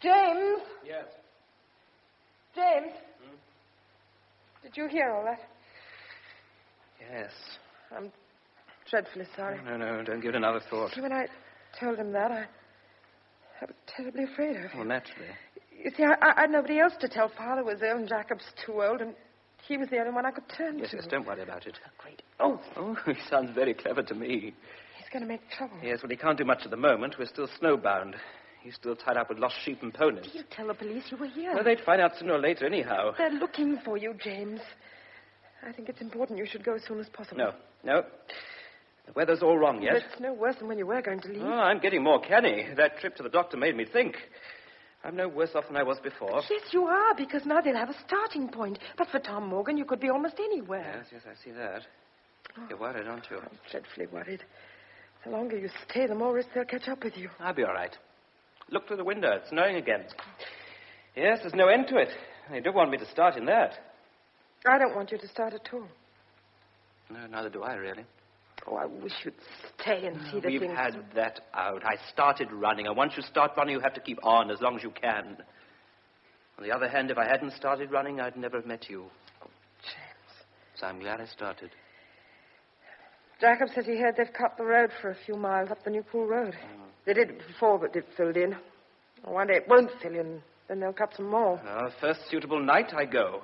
James? Yes. James? Did you hear all that? Yes. I'm dreadfully sorry. No, don't give it another thought. See, when I told him that, I was terribly afraid of him. Well, naturally. You see, I had nobody else to tell. Father was ill and Jacob's too old, and he was the only one I could turn to. Yes, don't worry about it. Great. Oh, he sounds very clever to me. he's going to make trouble. Yes, well, he can't do much at the moment. We're still snowbound. He's still tied up with lost sheep and ponies. He'll tell the police you were here. Well, they'd find out sooner or later anyhow. They're looking for you, James. I think it's important you should go as soon as possible. No. The weather's all wrong yet. It's no worse than when you were going to leave. Oh, I'm getting more canny. That trip to the doctor made me think. I'm no worse off than I was before. Yes, you are, because now they'll have a starting point. But for Tom Morgan, you could be almost anywhere. Yes, I see that. You're worried, aren't you? I'm dreadfully worried. The longer you stay, the more risk they'll catch up with you. I'll be all right. Look through the window. It's snowing again. Yes, there's no end to it. They do want me to start in that. I don't want you to start at all. No, neither do I, really. Oh, I wish you'd stay and see the We've things. had that out. I started running, and once you start running, you have to keep on as long as you can. On the other hand, if I hadn't started running, I'd never have met you. Oh, James. So I'm glad I started. Jacob says he heard they've cut the road for a few miles up the New Pool Road. They did it before, but it filled in. One day it won't fill in, then they'll cut some more. First suitable night, I go.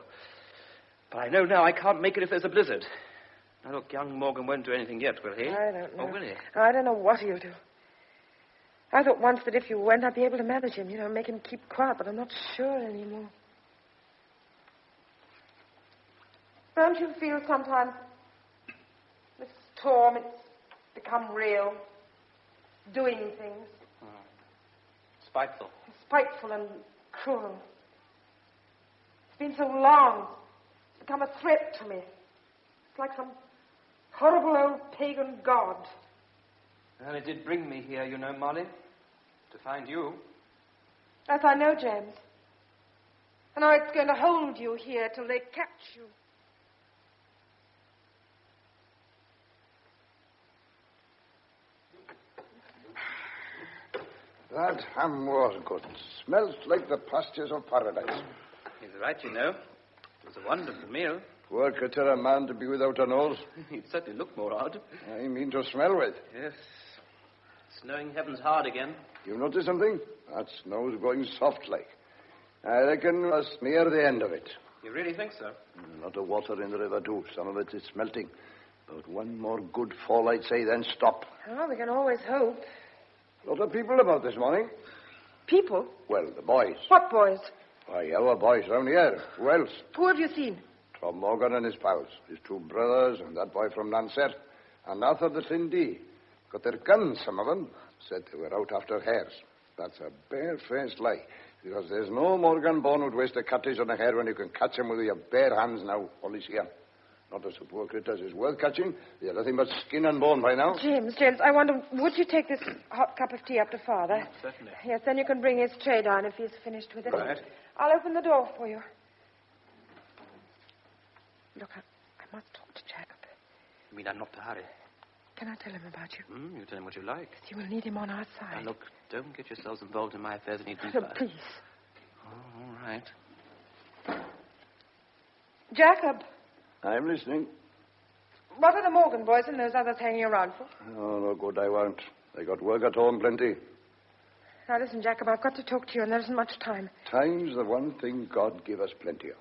But I know now I can't make it if there's a blizzard. Now, look, young Morgan won't do anything yet, will he? I don't know. Or will he? I don't know what he'll do. I thought once that if you went, I'd be able to manage him, make him keep quiet, but I'm not sure anymore. Don't you feel sometimes this storm, it's become real, doing things? Spiteful. Spiteful and cruel. It's been so long, it's become a threat to me. It's like some horrible old pagan god. Well, it did bring me here, Molly, to find you. As I know, James. I know it's going to hold you here till they catch you. That ham was good. Smells like the pastures of paradise. He's right, It was a wonderful meal. Poor critter, a man to be without a nose. He'd certainly look more odd. I mean to smell with. Yes. Snowing heaven's hard again. You notice something? That snow's going soft like. I reckon we're near the end of it. You really think so? A lot of water in the river, too. Some of it is melting. About one more good fall, I'd say, then stop. Oh, we can always hope. A lot of people about this morning. People? Well, the boys. What boys? Why, our boys round here. Who else? Who have you seen? Tom Morgan and his pals. His two brothers and that boy from Nanset. And Arthur the Sindhi. Got their guns, some of them. Said they were out after hares. That's a bare-faced lie. Because there's no Morgan born who'd waste a cartridge on a hare when you can catch him with your bare hands now, Policia. Not as the poor critters is worth catching. They're nothing but skin and bone by now. James, I wonder, would you take this hot cup of tea up to Father? Certainly. Yes, then you can bring his tray down if he's finished with it. Right. I'll open the door for you. Look, I must talk to Jacob. You mean I'm not to hurry? Can I tell him about you? You tell him what you like. You will need him on our side. Now, look, don't get yourselves involved in my affairs any Oh, deeper. please. Oh, all right. Jacob, I'm listening. what are the Morgan boys and those others hanging around for? Oh, no good, I won't. They got work at home, plenty. Now, listen, Jacob, I've got to talk to you, and there isn't much time. Time's the one thing God give us plenty of.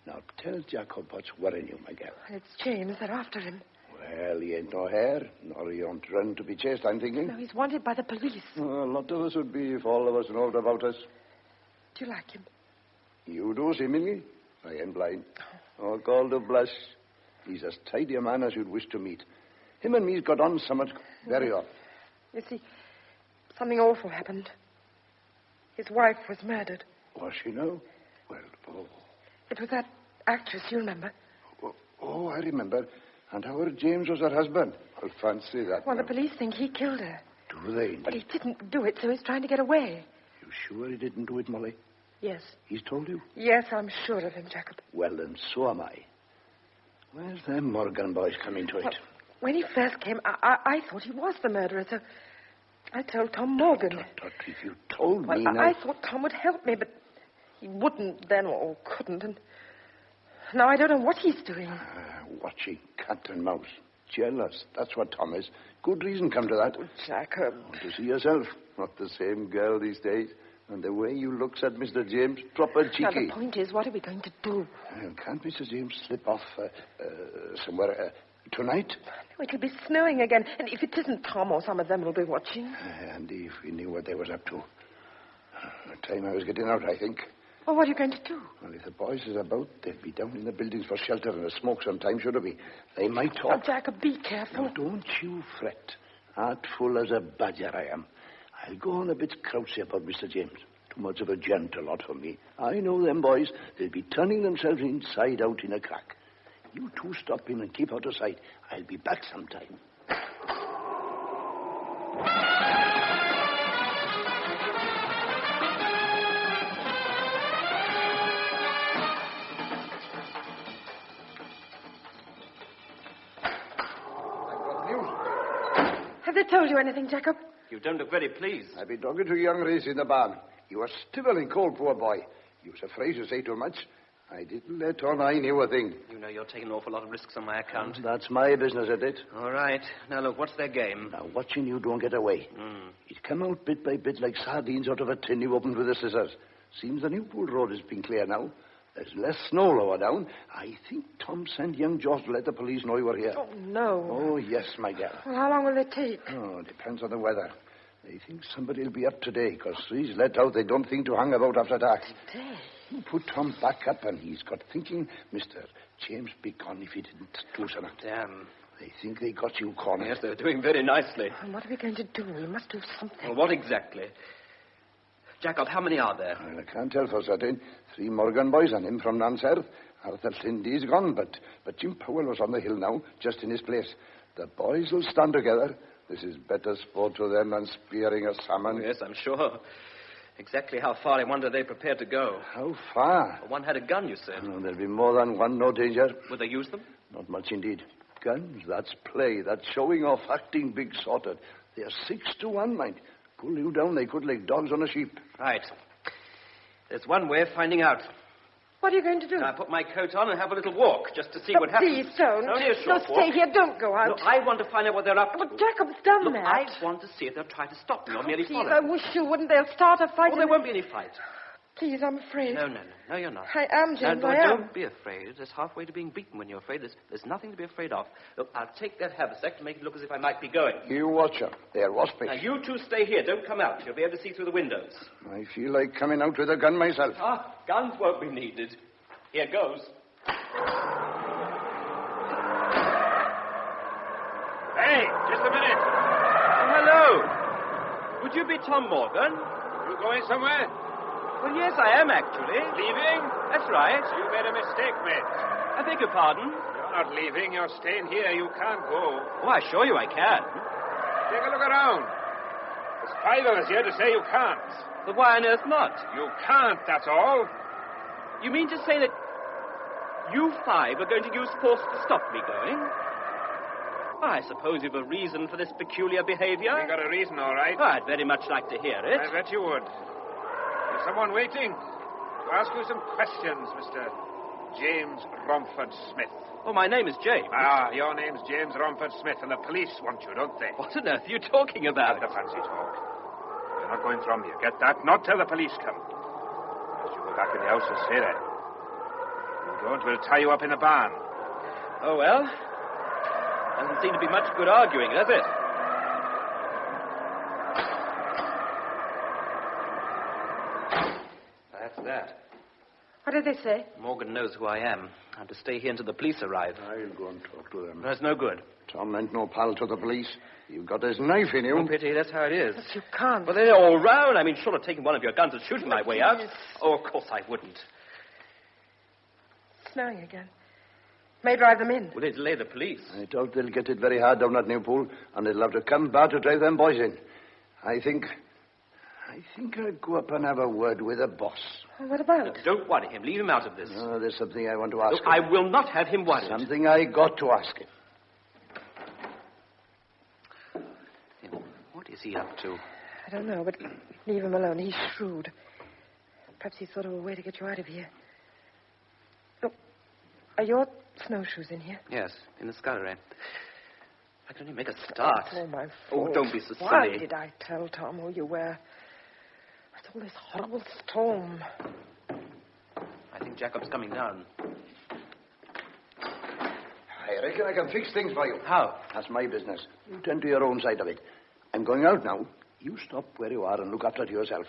Now, tell Jacob what's worrying you, my girl. It's James. They're after him. Well, he ain't no hare, nor he don't run to be chased, I'm thinking. No, he's wanted by the police. Oh, a lot of us would be if all of us knowed about us. Do you like him? You do, seemingly. I ain't blind. Oh, call to blush. He's as tidy a man as you'd wish to meet. Him and me's got on so much very often. You see, something awful happened. His wife was murdered. Was she now? Well, oh. It was that actress, you remember? Oh, I remember. And our James was her husband. I'll fancy that. Well, now. the police think he killed her. Do they? But he didn't do it, so he's trying to get away. You sure he didn't do it, Molly? Yes. He's told you? Yes, I'm sure of him, Jacob. Well, then, so am I. Where's them Morgan boys come into it? Well, when he first came, I thought he was the murderer, so I told Tom Morgan. If you told Well, me now... I thought Tom would help me, but he wouldn't then, or couldn't, and now I don't know what he's doing. Watching cat and mouse. Jealous. That's what Tom is. Good reason come to that. Oh, Jacob. To see yourself. Not the same girl these days. And the way you looks at Mr. James, proper cheeky. Now, the point is, what are we going to do? Can't Mr. James slip off somewhere tonight? It'll be snowing again, and if it isn't Tom or some of them will be watching. And if we knew what they was up to. The time I was getting out, I think. Well, what are you going to do? Well, if the boys is about, they'll be down in the buildings for shelter and a smoke sometime, shouldn't be? They might talk. Oh, Jacob, be careful. Now, don't you fret. Artful as a badger I am. I'll go on a bit crouchy about Mr. James. Too much of a gentle lot for me. I know them boys. They'll be turning themselves inside out in a crack. You two stop in and keep out of sight. I'll be back sometime. Have they told you anything, Jacob? You don't look very pleased. I've been talking to young Reese in the barn. You were stiffling cold, poor boy. You was afraid to say too much. I didn't let on I knew a thing. You know you're taking an awful lot of risks on my account. That's my business, isn't it? All right. Now, look, what's their game? Now, watching you don't get away. It come out bit by bit like sardines out of a tin you opened with the scissors. Seems the Newpool Road has been clear now. There's less snow lower down. I think Tom sent young George to let the police know you were here. Oh, no. Oh, yes, my girl. Well, how long will they take? Oh, depends on the weather. They think somebody will be up today, because he's let out they don't think to hang about after dark. Today? You put Tom back up, and he's got thinking Mr. James be gone if he didn't do something. Damn. They think they got you cornered. Yes, they're doing very nicely. And what are we going to do? We must do something. Well, what exactly? Jacob, how many are there? Well, I can't tell for certain. 3 Morgan boys and him from Nanser. Arthur Sindhi's gone, but Jim Powell was on the hill now, just in his place. The boys will stand together. This is better sport to them than spearing a salmon. Yes, I'm sure. Exactly how far, I wonder, they prepared to go. How far? One had a gun, you said. Oh, there'll be more than one, no danger. Would they use them? Not much indeed. Guns, that's play. That's showing off, acting big-sorted. They're 6 to 1, mind. Pull you down, they could like dogs on a sheep. Right. There's one way of finding out. What are you going to do? I put my coat on and have a little walk, just to see what happens. Please don't. Only a No, short walk. stay here. Don't go out. Look, I want to find out what they're up to. But Jacob's done Look, that. I want to see if they'll try to stop me or merely Please, follow. I wish you wouldn't. They'll start a fight. Oh, there won't be any fight. Please, I'm afraid. No, you're not. I am, James, No, I am. don't be afraid. It's halfway to being beaten when you're afraid. There's nothing to be afraid of. Look, I'll take that haversack to make it look as if I might be going. You watch her. They're waspish. Now, you two stay here. Don't come out. You'll be able to see through the windows. I feel like coming out with a gun myself. Ah, guns won't be needed. Here goes. Hey, just a minute. Oh, hello. Would you be Tom Morgan? You going somewhere? Well, yes, I am, actually. Leaving? That's right. You made a mistake, mate. I beg your pardon? You're not leaving. You're staying here. You can't go. Oh, I assure you I can. Take a look around. There's 5 of us here to say you can't. But why on earth not? You can't, that's all. You mean to say that you 5 are going to use force to stop me going? I suppose you've a reason for this peculiar behavior. We got a reason, all right. I'd very much like to hear it. I bet you would. There's someone waiting to ask you some questions, Mr. James Romford Smith. Oh, my name is James. Ah, your name's James Romford Smith, and the police want you, don't they? What on earth are you talking about? Not the fancy talk. You're not going from here. Get that? Not till the police come. As you go back in the house and stay there. If you don't, we'll tie you up in the barn. Oh, well. Doesn't seem to be much good arguing, does it? That's that. What did they say? Morgan knows who I am. I'm to stay here until the police arrive. I'll go and talk to them. That's no good. Tom ain't no pal to the police. You've got his knife in you. Oh, pity, that's how it is. But you can't. Well, they're all round. I mean, short of taking one of your guns and shooting my way out. Oh, of course I wouldn't. It's snowing again. May drive them in. Will they delay the police? I doubt they'll get it very hard down at Newpool, and they'll have to come back to drive them boys in. I think I'll go up and have a word with the boss. Well, what about? Look, don't worry him. Leave him out of this. Oh, there's something I want to ask Look, him. I will not have him worried. Something I got to ask him. What is he up to? I don't know, but leave him alone. He's shrewd. Perhaps he's thought of a way to get you out of here. Look, are your snowshoes in here? Yes, in the scullery. I can only make a start. Oh, my Oh, fault. don't be so silly. Why did I tell Tom who you were? It's all this horrible storm. I think Jacob's coming down. I reckon I can fix things for you. How? That's my business. You tend to your own side of it. I'm going out now. You stop where you are and look after yourself.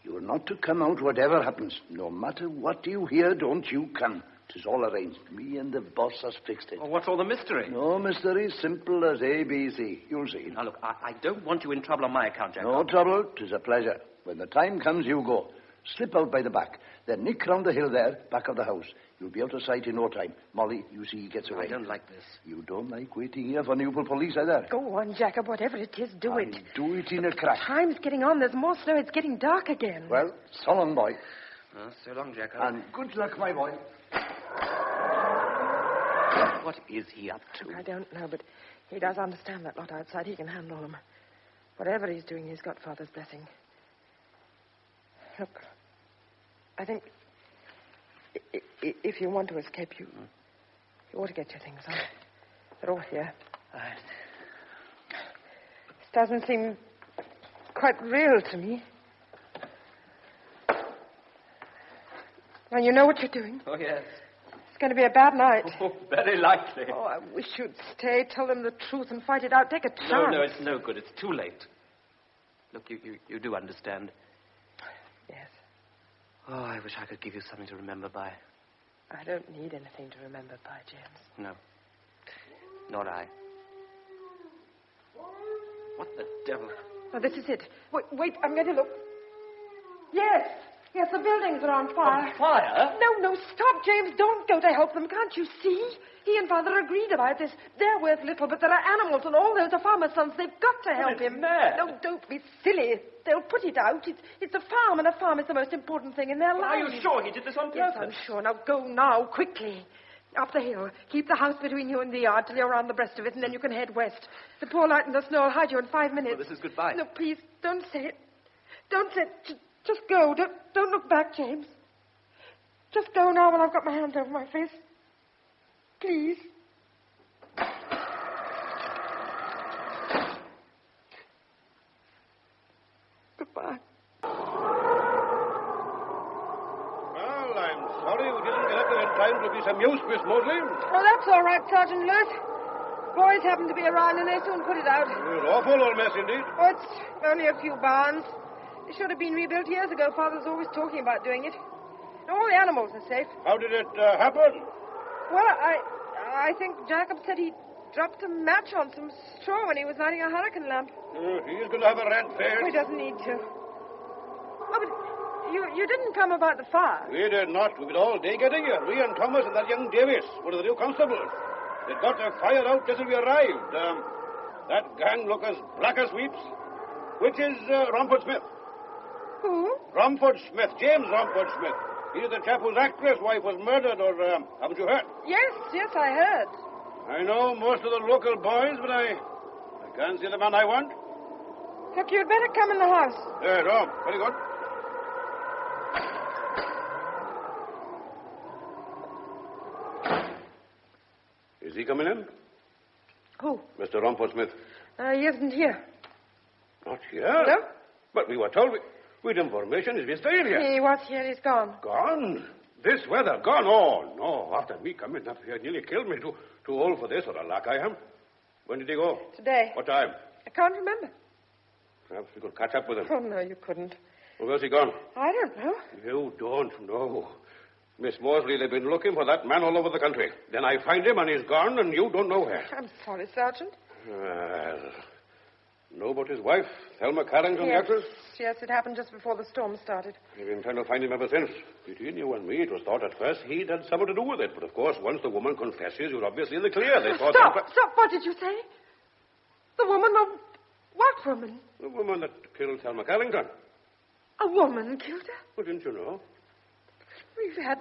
You're not to come out whatever happens. No matter what you hear, don't you come. 'Tis all arranged. Me and the boss has fixed it. Well, what's all the mystery? No mystery. Simple as ABC. You'll see. Now, look, I don't want you in trouble on my account, Jacob. No trouble. 'Tis a pleasure. When the time comes, you go. Slip out by the back. Then nick round the hill there, back of the house. You'll be out of sight in no time. Molly, you see he gets away. I don't like this. You don't like waiting here for Newport police either. Go on, Jacob. Whatever it is, do it. Do it in a crack. Time's getting on. There's more snow. It's getting dark again. Well, so long, boy. Oh, so long, Jacob. And good luck, my boy. What is he up to? I don't know, but he does understand that lot outside. He can handle them. Whatever he's doing, he's got Father's blessing. Look, I think if you want to escape, you ought to get your things on. They're all here. Right. This doesn't seem quite real to me. Now, you know what you're doing. Oh, yes. It's going to be a bad night. Oh, very likely. Oh, I wish you'd stay, tell them the truth, and fight it out. Take a chance. No, it's no good. It's too late. Look, you do understand. Yes. Oh, I wish I could give you something to remember by. I don't need anything to remember by, James. No. Nor I. What the devil? Oh, this is it. Wait, I'm going to look. Yes, the buildings are on fire. On fire? No, stop, James. Don't go to help them. Can't you see? He and Father agreed about this. They're worth little, but there are animals, and all those are farmers' sons. They've got to help him. Mad. No, don't be silly. They'll put it out. It's a farm, and a farm is the most important thing in their Well, lives. are you sure he did this on purpose? Yes, I'm sure. Now, go now, quickly. Up the hill. Keep the house between you and the yard till you're around the breast of it, and then you can head west. The poor light in the snow will hide you in 5 minutes. Well, this is goodbye. No, please, don't say it. Don't say it. Just go. Don't look back, James. Just go now while I've got my hands over my face. Please. Goodbye. Well, I'm sorry we didn't get up there in time to be some use, Miss Mosley. Oh, that's all right, Sergeant Lewis. Boys happen to be around and they soon put it out. It was awful old mess indeed. Oh, it's only a few barns. It should have been rebuilt years ago. Father's always talking about doing it. All the animals are safe. How did it happen? Well, I think Jacob said he dropped a match on some straw when he was lighting a hurricane lamp. He's going to have a red face. Oh, he doesn't need to. Oh, but you didn't come about the fire. We did not. We've been all day getting here. We and Thomas and that young Davis, one of the new constables. They got their fire out just as we arrived. That gang look as black as sweeps. Which is Romford Smith. Who? Romford Smith. James Romford Smith. He's the chap whose actress wife was murdered, or haven't you heard? Yes, I heard. I know most of the local boys, but I can't see the man I want. Look, you'd better come in the house. Yes, very good. Is he coming in? Who? Mr. Romford Smith. He isn't here. Not here? No? But we were told we'd information he's been staying here. He was here. He's gone. Gone? This weather? Gone? Oh, no. After me coming up here, nearly killed me. Too old for this, what a lark I am. When did he go? Today. What time? I can't remember. Perhaps we could catch up with him. Oh, no, you couldn't. Well, where's he gone? I don't know. You don't know. Miss Mosley, they've been looking for that man all over the country. Then I find him and he's gone and you don't know where. I'm sorry, Sergeant. Well, know about his wife, Thelma Carrington, the actress? Yes, it happened just before the storm started. We've been trying to find him ever since. Between you and me, it was thought at first he'd had something to do with it. But, of course, once the woman confesses, you're obviously in the clear. They thought... Stop! What did you say? The woman of... What woman? The woman that killed Thelma Carrington. A woman killed her? Well, didn't you know? We've had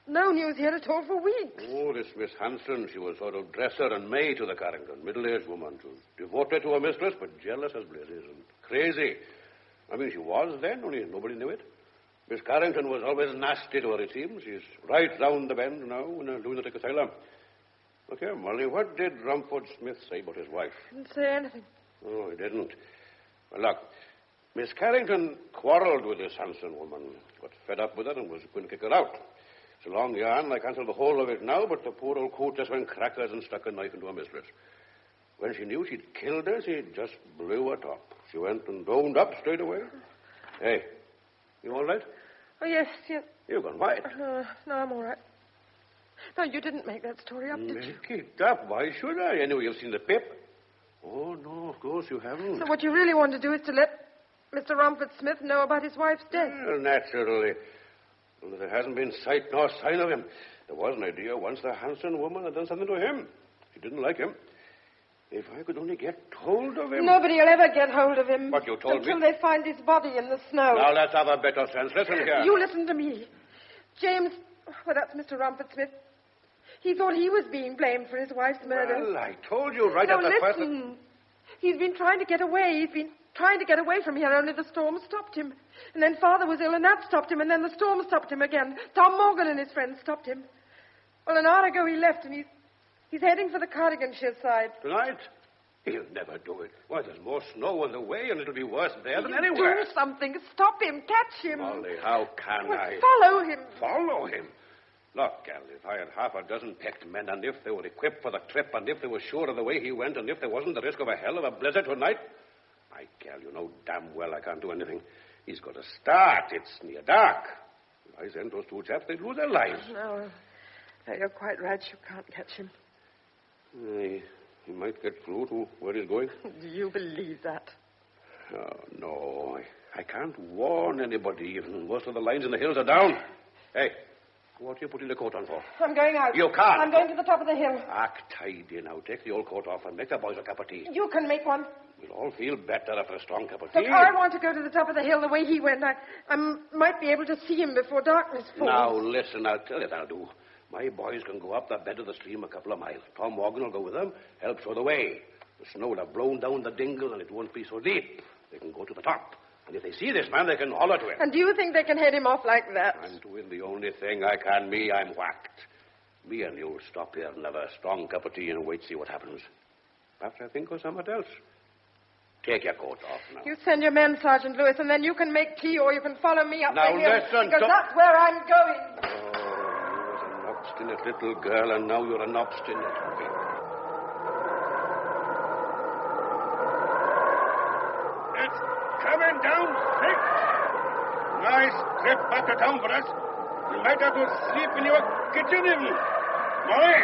no news here at all for weeks. Oh, this Miss Hanson, she was sort of dresser and maid to the Carrington, middle-aged woman. She was devoted to her mistress, but jealous as blazes and crazy. I mean, she was then, only nobody knew it. Miss Carrington was always nasty to her, it seems. She's right round the bend now in a lunatic asylum. Look here, Molly, what did Romford Smith say about his wife? Didn't say anything. Oh, he didn't. Well, look, Miss Carrington quarreled with this Hanson woman, got fed up with her and was going to kick her out. It's a long yarn. I can't tell the whole of it now, but the poor old coot just went crackers and stuck a knife into her mistress. When she knew she'd killed her, she just blew her top. She went and owned up straight away. Hey, you all right? Oh, yes. You've gone white. No, I'm all right. No, you didn't make that story up, did you? Make it up? Why should I? Anyway, you've seen the paper. Oh, no, of course you haven't. So what you really want to do is to let Mr. Romford Smith know about his wife's death? Well, naturally. Well, there hasn't been sight nor sign of him. There was an idea once the Hanson woman had done something to him. She didn't like him. If I could only get hold of him... Nobody will ever get hold of him. What you told until me? They find his body in the snow. Now, let's have a better sense. Listen here. You listen to me. James... Well, that's Mr. Romford Smith. He thought he was being blamed for his wife's murder. Well, I told you right at the first... listen. He's been trying to get away. He's been trying to get away from here, only the storm stopped him. And then Father was ill, and that stopped him, and then the storm stopped him again. Tom Morgan and his friends stopped him. Well, an hour ago he left, and he's heading for the Cardiganshire side. Tonight? He'll never do it. Why, there's more snow on the way, and it'll be worse there than anywhere. Do something. Stop him. Catch him. Molly, how can I? Follow him. Follow him? Look, gal, if I had half a dozen picked men, and if they were equipped for the trip, and if they were sure of the way he went, and if there wasn't the risk of a hell of a blizzard tonight, my gal, you know damn well I can't do anything. He's got to start. It's near dark. If I send those two chaps, they'd lose their lives. No, you're quite right. You can't catch him. He might get through to where he's going. Do you believe that? Oh, no. I can't warn anybody. Even most of the lines in the hills are down. Hey, what are you putting the coat on for? I'm going out. You can't. I'm going to the top of the hill. Act tidy now. Take the old coat off and make the boys a cup of tea. You can make one. We'll all feel better after a strong cup of tea. Look, I want to go to the top of the hill the way he went. I might be able to see him before darkness falls. Now, listen, I'll tell you what I'll do. My boys can go up the bed of the stream a couple of miles. Tom Morgan will go with them, help show the way. The snow will have blown down the dingle and it won't be so deep. They can go to the top. And if they see this man, they can holler to him. And do you think they can head him off like that? I'm doing the only thing I can. I'm whacked. Me and you'll stop here and have a strong cup of tea and wait to see what happens. Perhaps I think of something else. Take your coat off now. You send your men, Sergeant Lewis, and then you can make tea or you can follow me up Now the hill. listen, because don't- that's where I'm going. Oh, you was an obstinate little girl, and now you're an obstinate whip. It's coming down thick. Nice trip back to town for us. We might have to sleep in your kitchen even. Molly,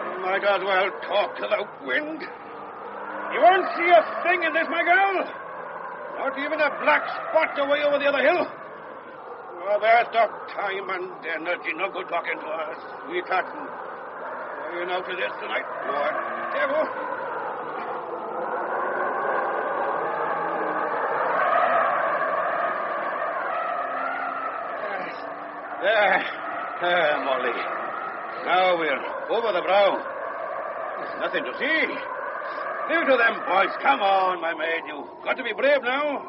you might as well talk to the wind. You won't see a thing in this, my girl. Not even a black spot away over the other hill. Well, there's the time and energy. No good talking to us, sweetheart. You know to this tonight. What devil? There, Molly. Now we're over the brow. There's nothing to see. Leave to them, boys. Come on, my maid. You've got to be brave now.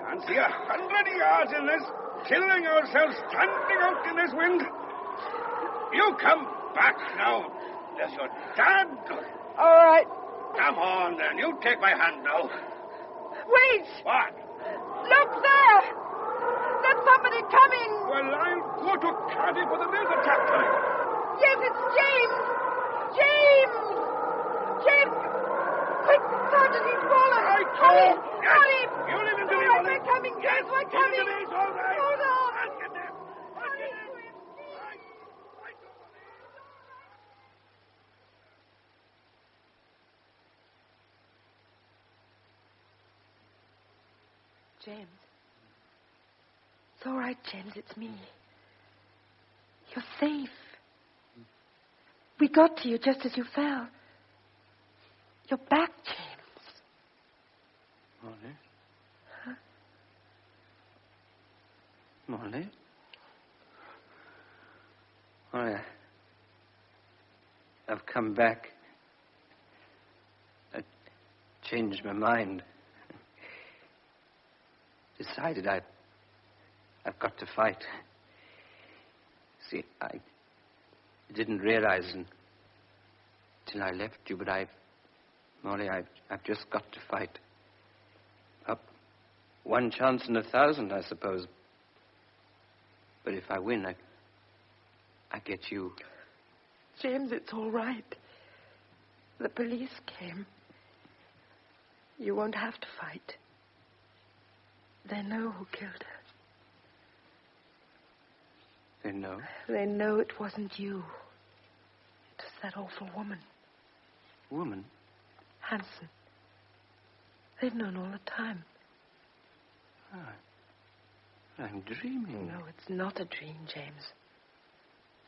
Can't see 100 yards in this. Killing ourselves standing out in this wind. You come back now. There's your dad. All right. Come on, then. You take my hand now. Wait! What? Look there! There's somebody coming! Well, I'll go to Cardiff for the laser trap time. Yes, it's James! James! James! Quick, Sergeant, he's fallen! I Hurry! told you. Hurry! You leave him to me, All right, Molly. we're coming, James, we're coming! It's all right. Hold on! I'll get there. I'll get there. James. It's all right, James, it's me. You're safe. We got to you just as you fell. You're back, James. Molly? Huh? Molly? Molly, I've come back. I changed my mind. Decided I've got to fight. See, I didn't realize until I left you, but Molly, I've just got to fight. Up one chance in 1,000, I suppose. But if I win, I get you. James, it's all right. The police came. You won't have to fight. They know who killed her. They know? They know it wasn't you. It was that awful woman. Woman? Hanson. They've known all the time. I'm dreaming. No, it's not a dream, James.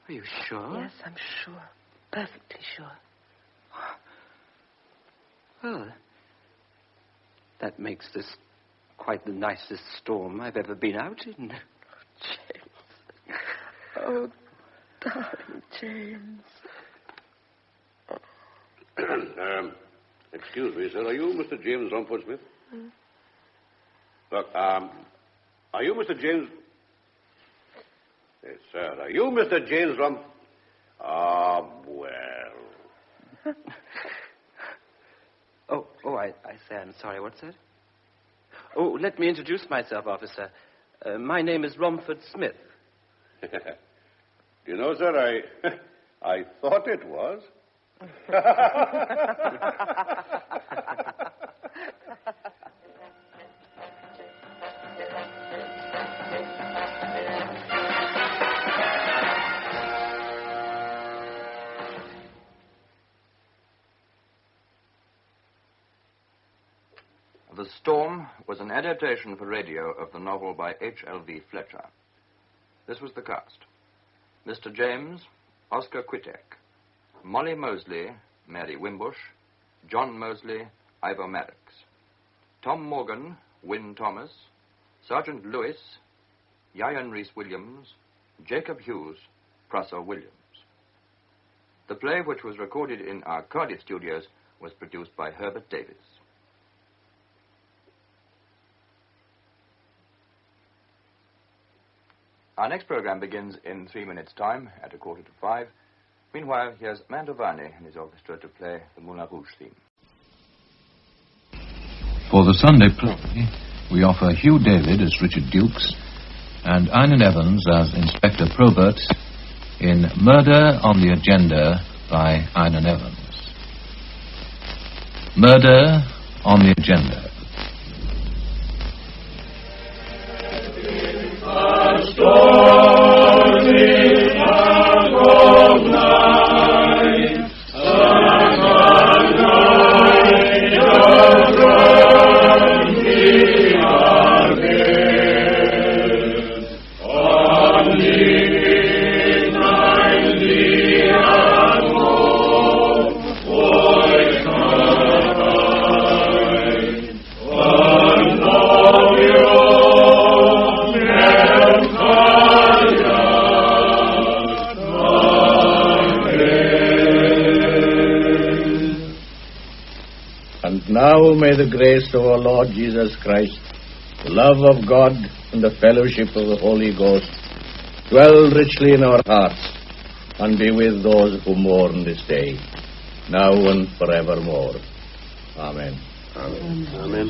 Are you sure? Yes, I'm sure. Perfectly sure. Well, that makes this quite the nicest storm I've ever been out in. James. Oh, darling James. Excuse me, sir. Are you Mr. James Rumford Smith? Look, are you Mr. James... Yes, sir. Are you Mr. James Rumford? Ah, well. I say I'm sorry. What's that? Oh, let me introduce myself, officer. My name is Rumford Smith. You know, sir, I thought it was. The Storm was an adaptation for radio of the novel by H.L.V. Fletcher. This was the cast. Mr. James, Oscar Quitek. Molly Mosley, Mary Wimbush. John Mosley, Ivor Maddox. Tom Morgan, Wynne Thomas. Sergeant Lewis, Yayan Rhys-Williams. Jacob Hughes, Prosser Williams. The play, which was recorded in our Cardiff studios, was produced by Herbert Davis. Our next program begins in 3 minutes' time at 5:15. Meanwhile, here's Mantovani and his orchestra to play the Moulin Rouge theme. For the Sunday play, we offer Hugh David as Richard Dukes and Einan Evans as Inspector Probert in Murder on the Agenda by Einan Evans. Murder on the Agenda. Now may the grace of our Lord Jesus Christ, the love of God, and the fellowship of the Holy Ghost dwell richly in our hearts and be with those who mourn this day, now and forevermore. Amen. Amen. Amen.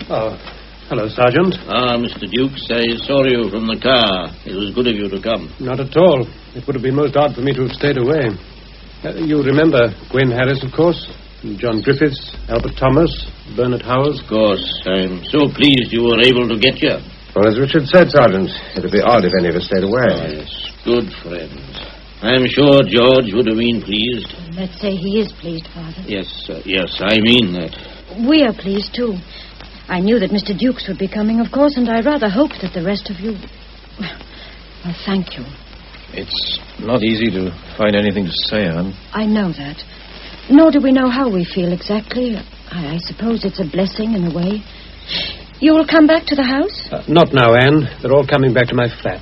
Oh, hello, Sergeant. Ah, Mr. Dukes, I saw you from the car. It was good of you to come. Not at all. It would have been most odd for me to have stayed away. You remember Gwen Harris, of course? John Griffiths, Albert Thomas, Bernard Howells? Of course. I'm so pleased you were able to get here. Well, as Richard said, Sergeant, it would be odd if any of us stayed away. Oh, yes. Good friends. I'm sure George would have been pleased. Let's say he is pleased, Father. Yes, I mean that. We are pleased, too. I knew that Mr. Dukes would be coming, of course, and I rather hoped that the rest of you... Well, thank you. It's not easy to find anything to say, Anne. I know that. Nor do we know how we feel exactly. I suppose it's a blessing in a way. You will come back to the house? Not now, Anne. They're all coming back to my flat.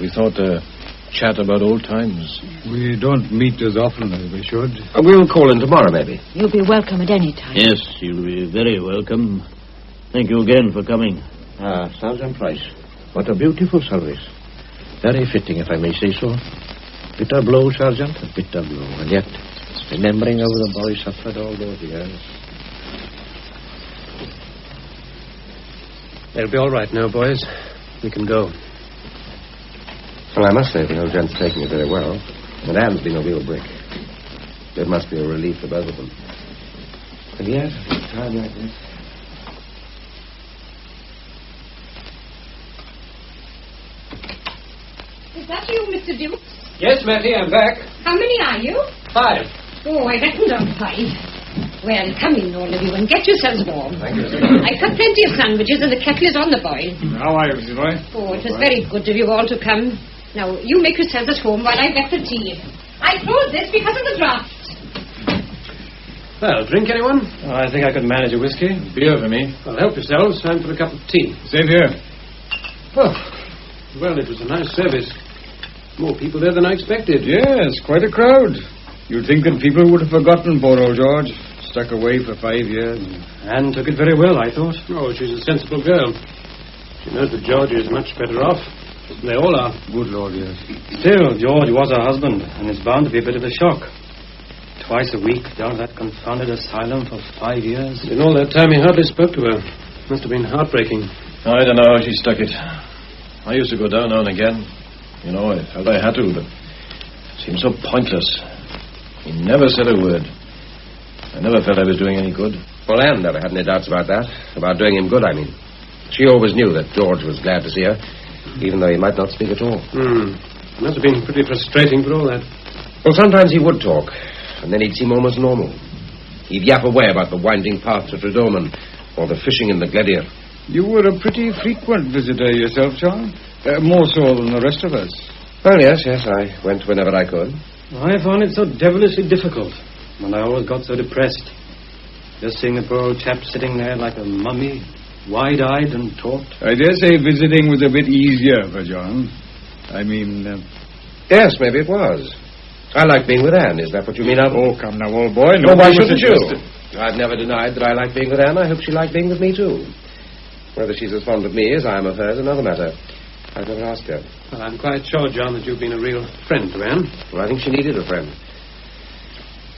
We thought to chat about old times. We don't meet as often as we should. We'll call in tomorrow, maybe. You'll be welcome at any time. Yes, you'll be very welcome. Thank you again for coming. Sergeant Price, what a beautiful service. Very fitting, if I may say so. Bitter blow, Sergeant, a bitter blow. And yet, remembering how the boy suffered all those years. They'll be all right now, boys. We can go. Well, I must say the old gent's taking it very well. And Anne's been a real brick. It must be a relief for both of them. And yet, at a time like this... Is that you, Mr. Dukes? Yes, Mattie, I'm back. How many are you? 5. Oh, I reckoned on 5. Well, come in, all of you, and get yourselves warm. Thank you, sir. I cut plenty of sandwiches, and the kettle is on the boil. How are you, Mrs. Roy? Oh, it was very good of you all to come. Now, you make yourselves at home while I get the tea. I closed this because of the draft. Well, drink, anyone? I think I could manage a whiskey. Beer for me. Well, help yourselves. Time for a cup of tea. Same here. Well, it was a nice service. More people there than I expected. Yes, quite a crowd. You'd think that people would have forgotten poor old George. Stuck away for 5 years. Anne took it very well, I thought. Oh, she's a sensible girl. She knows that George is much better off. They all are. Good Lord, yes. Still, George was her husband, and it's bound to be a bit of a shock. Twice a week down at that confounded asylum for 5 years. In all that time, he hardly spoke to her. Must have been heartbreaking. I don't know how she stuck it. I used to go down now and again. You know, I felt I had to, but it seemed so pointless. He never said a word. I never felt I was doing any good. Well, Anne never had any doubts about that. About doing him good, I mean. She always knew that George was glad to see her, even though he might not speak at all. It must have been pretty frustrating for all that. Well, sometimes he would talk, and then he'd seem almost normal. He'd yap away about the winding path to Tredoman, or the fishing in the Gledier. You were a pretty frequent visitor yourself, John. More so than the rest of us. Well, yes, I went whenever I could. I found it so devilishly difficult, and I always got so depressed. Just seeing the poor old chap sitting there like a mummy, wide-eyed and taut. I dare say visiting was a bit easier for John. I mean... Yes, maybe it was. I like being with Anne. Is that what you mean? Oh, come now, old boy. No, why shouldn't you? I've never denied that I like being with Anne. I hope she liked being with me, too. Whether she's as fond of me as I am of her is another matter. I've never asked her. Well, I'm quite sure, John, that you've been a real friend to Anne. Well, I think she needed a friend.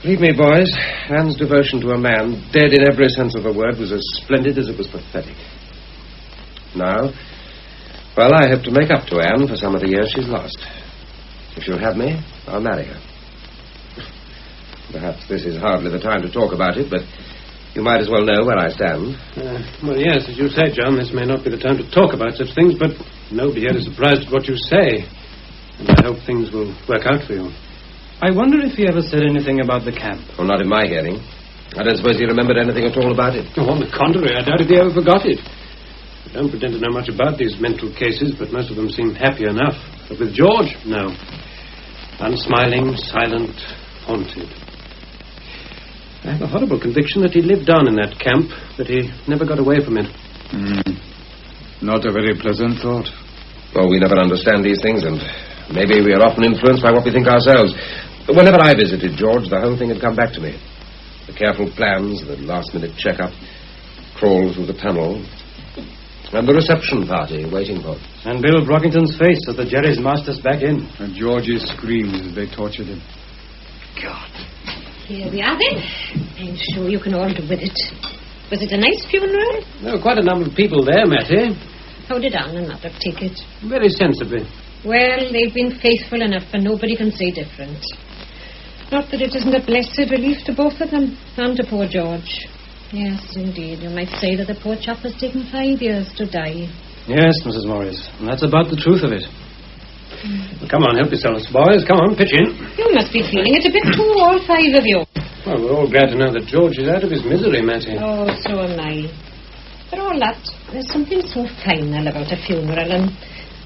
Believe me, boys, Anne's devotion to a man, dead in every sense of the word, was as splendid as it was pathetic. Now, well, I hope to make up to Anne for some of the years she's lost. If she'll have me, I'll marry her. Perhaps this is hardly the time to talk about it, but you might as well know where I stand. Well, yes, as you say, John, this may not be the time to talk about such things, but nobody here is surprised at what you say. And I hope things will work out for you. I wonder if he ever said anything about the camp. Well, not in my hearing. I don't suppose he remembered anything at all about it. Oh, on the contrary, I doubt if he ever forgot it. I don't pretend to know much about these mental cases, but most of them seem happy enough. But with George, no. Unsmiling, silent, haunted. I have a horrible conviction that he lived on in that camp, that he never got away from it. Not a very pleasant thought. Well, we never understand these things, and maybe we are often influenced by what we think ourselves. But whenever I visited George, the whole thing had come back to me. The careful plans, the last-minute check-up, crawl through the tunnel, and the reception party waiting for us. And Bill Brockington's face as the Jerry's masked us back in. And George's screams as they tortured him. God. Here we are, then. I'm sure you can all do with it. Was it a nice funeral? There were quite a number of people there, Mattie. How did Anne and Mother take it? Very sensibly. Well, they've been faithful enough, and nobody can say different. Not that it isn't a blessed relief to both of them, and to poor George. Yes, indeed. You might say that the poor chap has taken 5 years to die. Yes, Mrs. Morris. And that's about the truth of it. Well, come on, help yourselves, boys. Come on, pitch in. You must be feeling it a bit too, all 5 of you. Well, we're all glad to know that George is out of his misery, Mattie. Oh, so am I. For all that, there's something so final about a funeral, and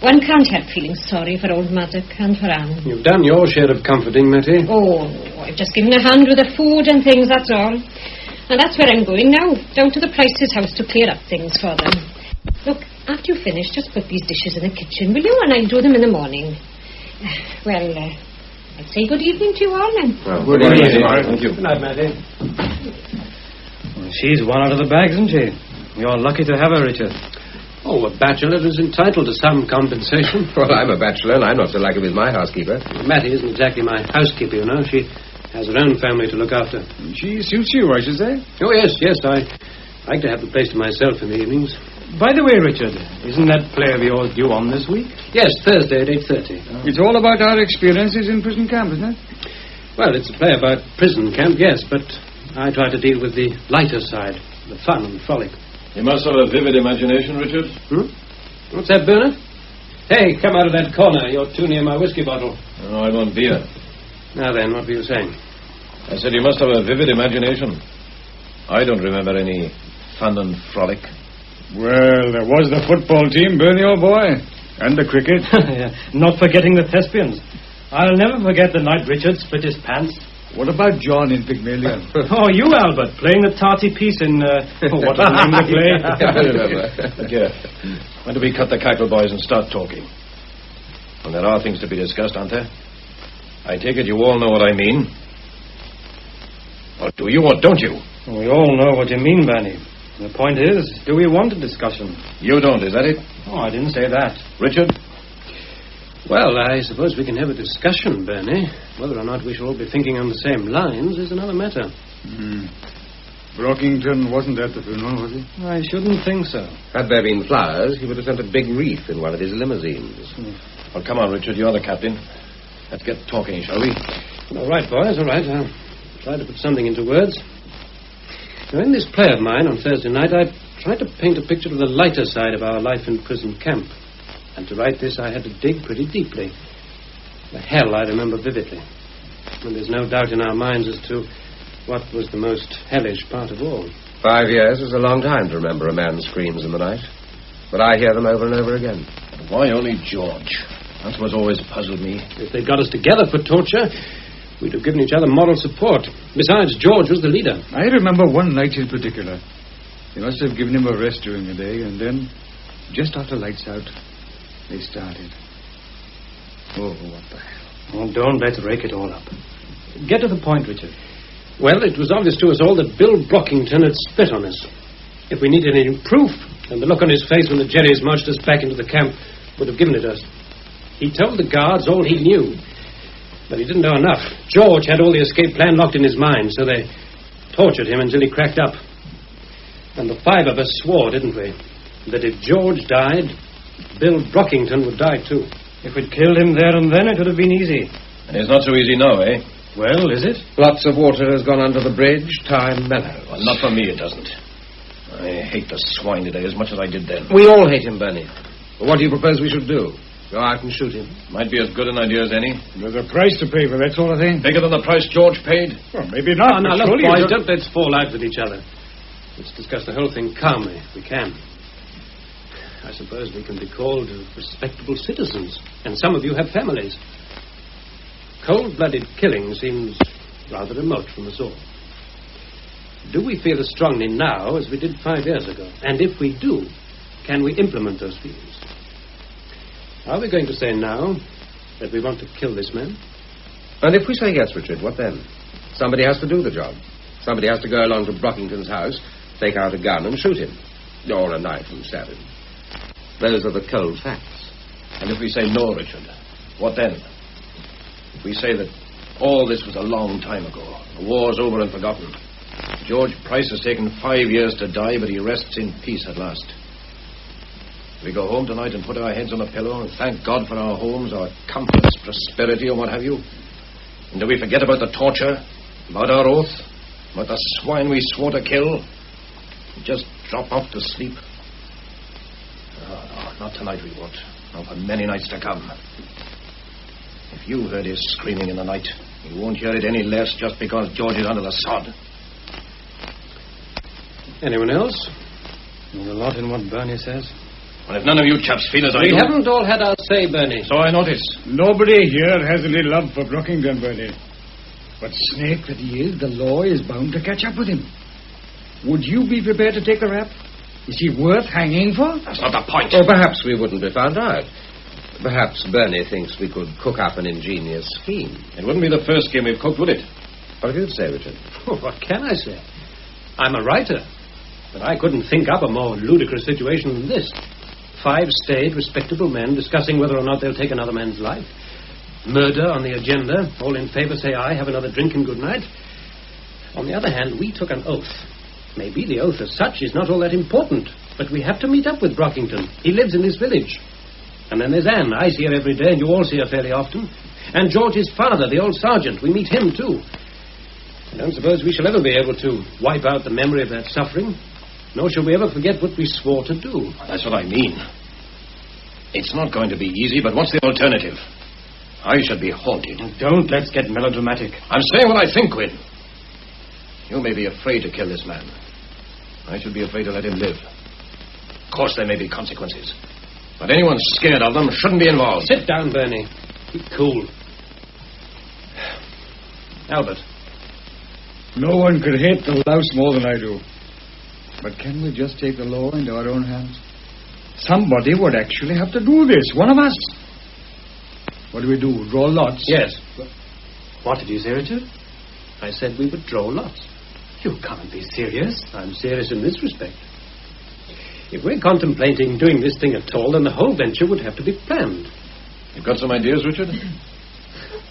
one can't help feeling sorry for old Maddock and for Anne. You've done your share of comforting, Mattie. Oh, I've just given a hand with the food and things, that's all. And that's where I'm going now, down to the Price's house to clear up things for them. Look, after you finish, just put these dishes in the kitchen, will you? And I'll do them in the morning. Well, I'd say good evening to you all then. Well, good evening. Thank you. Good night, Mattie. Well, she's one out of the bag, isn't she? You're lucky to have her, Richard. Oh, a bachelor is entitled to some compensation. Well, I'm a bachelor, and I'm not so lucky with my housekeeper. Well, Mattie isn't exactly my housekeeper, you know. She has her own family to look after. She suits you, I should say. Oh, yes. I like to have the place to myself in the evenings. By the way, Richard, isn't that play of yours due on this week? Yes, Thursday at 8:30. It's all about our experiences in prison camp, isn't it? Well, it's a play about prison camp, yes, but I try to deal with the lighter side, the fun and frolic. You must have a vivid imagination, Richard. What's that, Bernard? Hey, come out of that corner. You're too near my whiskey bottle. Oh, I want beer. Now then, what were you saying? I said you must have a vivid imagination. I don't remember any fun and frolic. Well, there was the football team, Bernie, old boy. And the cricket. Yeah, not forgetting the thespians. I'll never forget the night Richard split his pants. What about John in Pygmalion? Oh, you, Albert, playing the tarty piece in... what was the name of the play? I remember. Yeah. When do we cut the cackle, boys, and start talking? And there are things to be discussed, aren't there? I take it you all know what I mean. Or do you or don't you? We all know what you mean, Bernie. The point is, do we want a discussion? You don't, is that it? Oh, I didn't say that. Richard? Well, I suppose we can have a discussion, Bernie. Whether or not we shall all be thinking on the same lines is another matter. Brockington wasn't at the funeral, was he? I shouldn't think so. Had there been flowers, he would have sent a big wreath in one of his limousines. Well, come on, Richard. You're the captain. Let's get talking, shall we? All right, boys, all right. I'll try to put something into words. Now, in this play of mine on Thursday night, I tried to paint a picture of the lighter side of our life in prison camp. And to write this, I had to dig pretty deeply. The hell I remember vividly. And there's no doubt in our minds as to what was the most hellish part of all. 5 years is a long time to remember a man's screams in the night. But I hear them over and over again. Why only George? That's what's always puzzled me. If they'd got us together for torture, we'd have given each other moral support. Besides, George was the leader. I remember one night in particular. They must have given him a rest during the day, and then, just after lights out, they started. Oh, what the hell. Oh, don't let's rake it all up. Get to the point, Richard. Well, it was obvious to us all that Bill Brockington had split on us. If we needed any proof, And the look on his face when the Jerrys marched us back into the camp would have given it us. He told the guards all he knew. But he didn't know enough. George had all the escape plan locked in his mind, so they tortured him until he cracked up. And the 5 of us swore, didn't we, that if George died, Bill Brockington would die too. If we'd killed him there and then, it would have been easy. And it's not so easy now, eh? Well, is it? Lots of water has gone under the bridge. Time mellows. Well, not for me, it doesn't. I hate the swine today as much as I did then. We all hate him, Bernie. But what do you propose we should do? Go out and shoot him? Might be as good an idea as any. There's a price to pay for that sort of thing. Bigger than the price George paid? Well, maybe not. Now, look, boys, don't let's fall out with each other. Let's discuss the whole thing calmly, if we can. I suppose we can be called respectable citizens, and some of you have families. Cold-blooded killing seems rather remote from us all. Do we feel as strongly now as we did 5 years ago? And if we do, can we implement those feelings? Are we going to say now that we want to kill this man? And if we say yes, Richard, what then? Somebody has to do the job. Somebody has to go along to Brockington's house, take out a gun and shoot him. Or a knife and stab him. Those are the cold facts. And if we say no, Richard, what then? If we say that all this was a long time ago, the war's over and forgotten. George Price has taken 5 years to die, but he rests in peace at last. We go home tonight and put our heads on a pillow and thank God for our homes, our comforts, prosperity, and what have you. And do we forget about the torture, about our oath, about the swine we swore to kill, and just drop off to sleep? Oh, no, not tonight we won't. Not for many nights to come. If you heard his screaming in the night, you won't hear it any less just because George is under the sod. Anyone else? There's a lot in what Bernie says. Well, if none of you chaps feel as I do... We haven't all had our say, Bernie. So I notice. Nobody here has any love for Brockington, Bernie. But snake that he is, the law is bound to catch up with him. Would you be prepared to take the rap? Is he worth hanging for? That's not the point. Or perhaps we wouldn't be found out. Perhaps Bernie thinks we could cook up an ingenious scheme. It wouldn't be the first game we've cooked, would it? What have you to say, Richard? Oh, what can I say? I'm a writer. But I couldn't think up a more ludicrous situation than this. 5 staid, respectable men discussing whether or not they'll take another man's life. Murder on the agenda. All in favor say aye, have another drink and good night. On the other hand, we took an oath. Maybe the oath as such is not all that important, but we have to meet up with Brockington. He lives in this village. And then there's Anne. I see her every day, and you all see her fairly often. And George's father, the old sergeant. We meet him, too. I don't suppose we shall ever be able to wipe out the memory of that suffering. Nor shall we ever forget what we swore to do. That's what I mean. It's not going to be easy, but what's the alternative? I should be haunted. Don't let's get melodramatic. I'm saying what I think, Quinn. You may be afraid to kill this man. I should be afraid to let him live. Of course there may be consequences. But anyone scared of them shouldn't be involved. Sit down, Bernie. Be cool. Albert. No one could hate the louse more than I do. But can we just take the law into our own hands? Somebody would actually have to do this. One of us. What do we do? Draw lots? Yes. What did you say, Richard? I said we would draw lots. You can't be serious. I'm serious in this respect. If we're contemplating doing this thing at all, then the whole venture would have to be planned. You've got some ideas, Richard?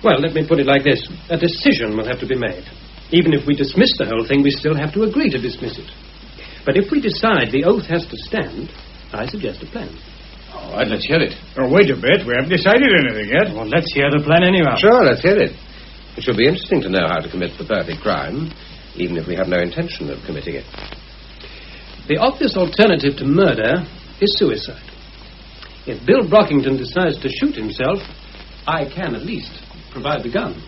Well, let me put it like this. A decision will have to be made. Even if we dismiss the whole thing, we still have to agree to dismiss it. But if we decide the oath has to stand, I suggest a plan. All right, let's hear it. Oh, wait a bit. We haven't decided anything yet. Well, let's hear the plan anyhow. Sure, let's hear it. It should be interesting to know how to commit the perfect crime, even if we have no intention of committing it. The obvious alternative to murder is suicide. If Bill Brockington decides to shoot himself, I can at least provide the gun.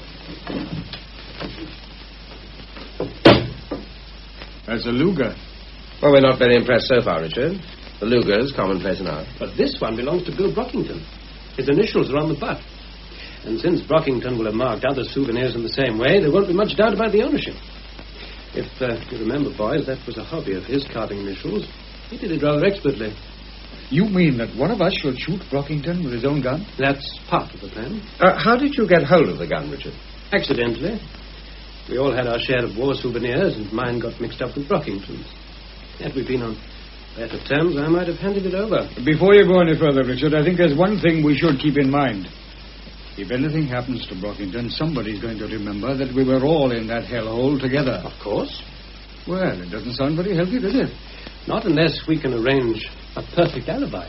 That's a Luger. Well, we're not very impressed so far, Richard. The Luger's commonplace enough. But this one belongs to Bill Brockington. His initials are on the butt. And since Brockington will have marked other souvenirs in the same way, there won't be much doubt about the ownership. If you remember, boys, that was a hobby of his, carving initials. He did it rather expertly. You mean that one of us shall shoot Brockington with his own gun? That's part of the plan. How did you get hold of the gun, Richard? Accidentally. We all had our share of war souvenirs, and mine got mixed up with Brockington's. Had we been on Better terms, I might have handed it over. Before you go any further, Richard, I think there's one thing we should keep in mind. If anything happens to Brockington, somebody's going to remember that we were all in that hellhole together. Of course. Well, it doesn't sound very healthy, does it? Not unless we can arrange a perfect alibi.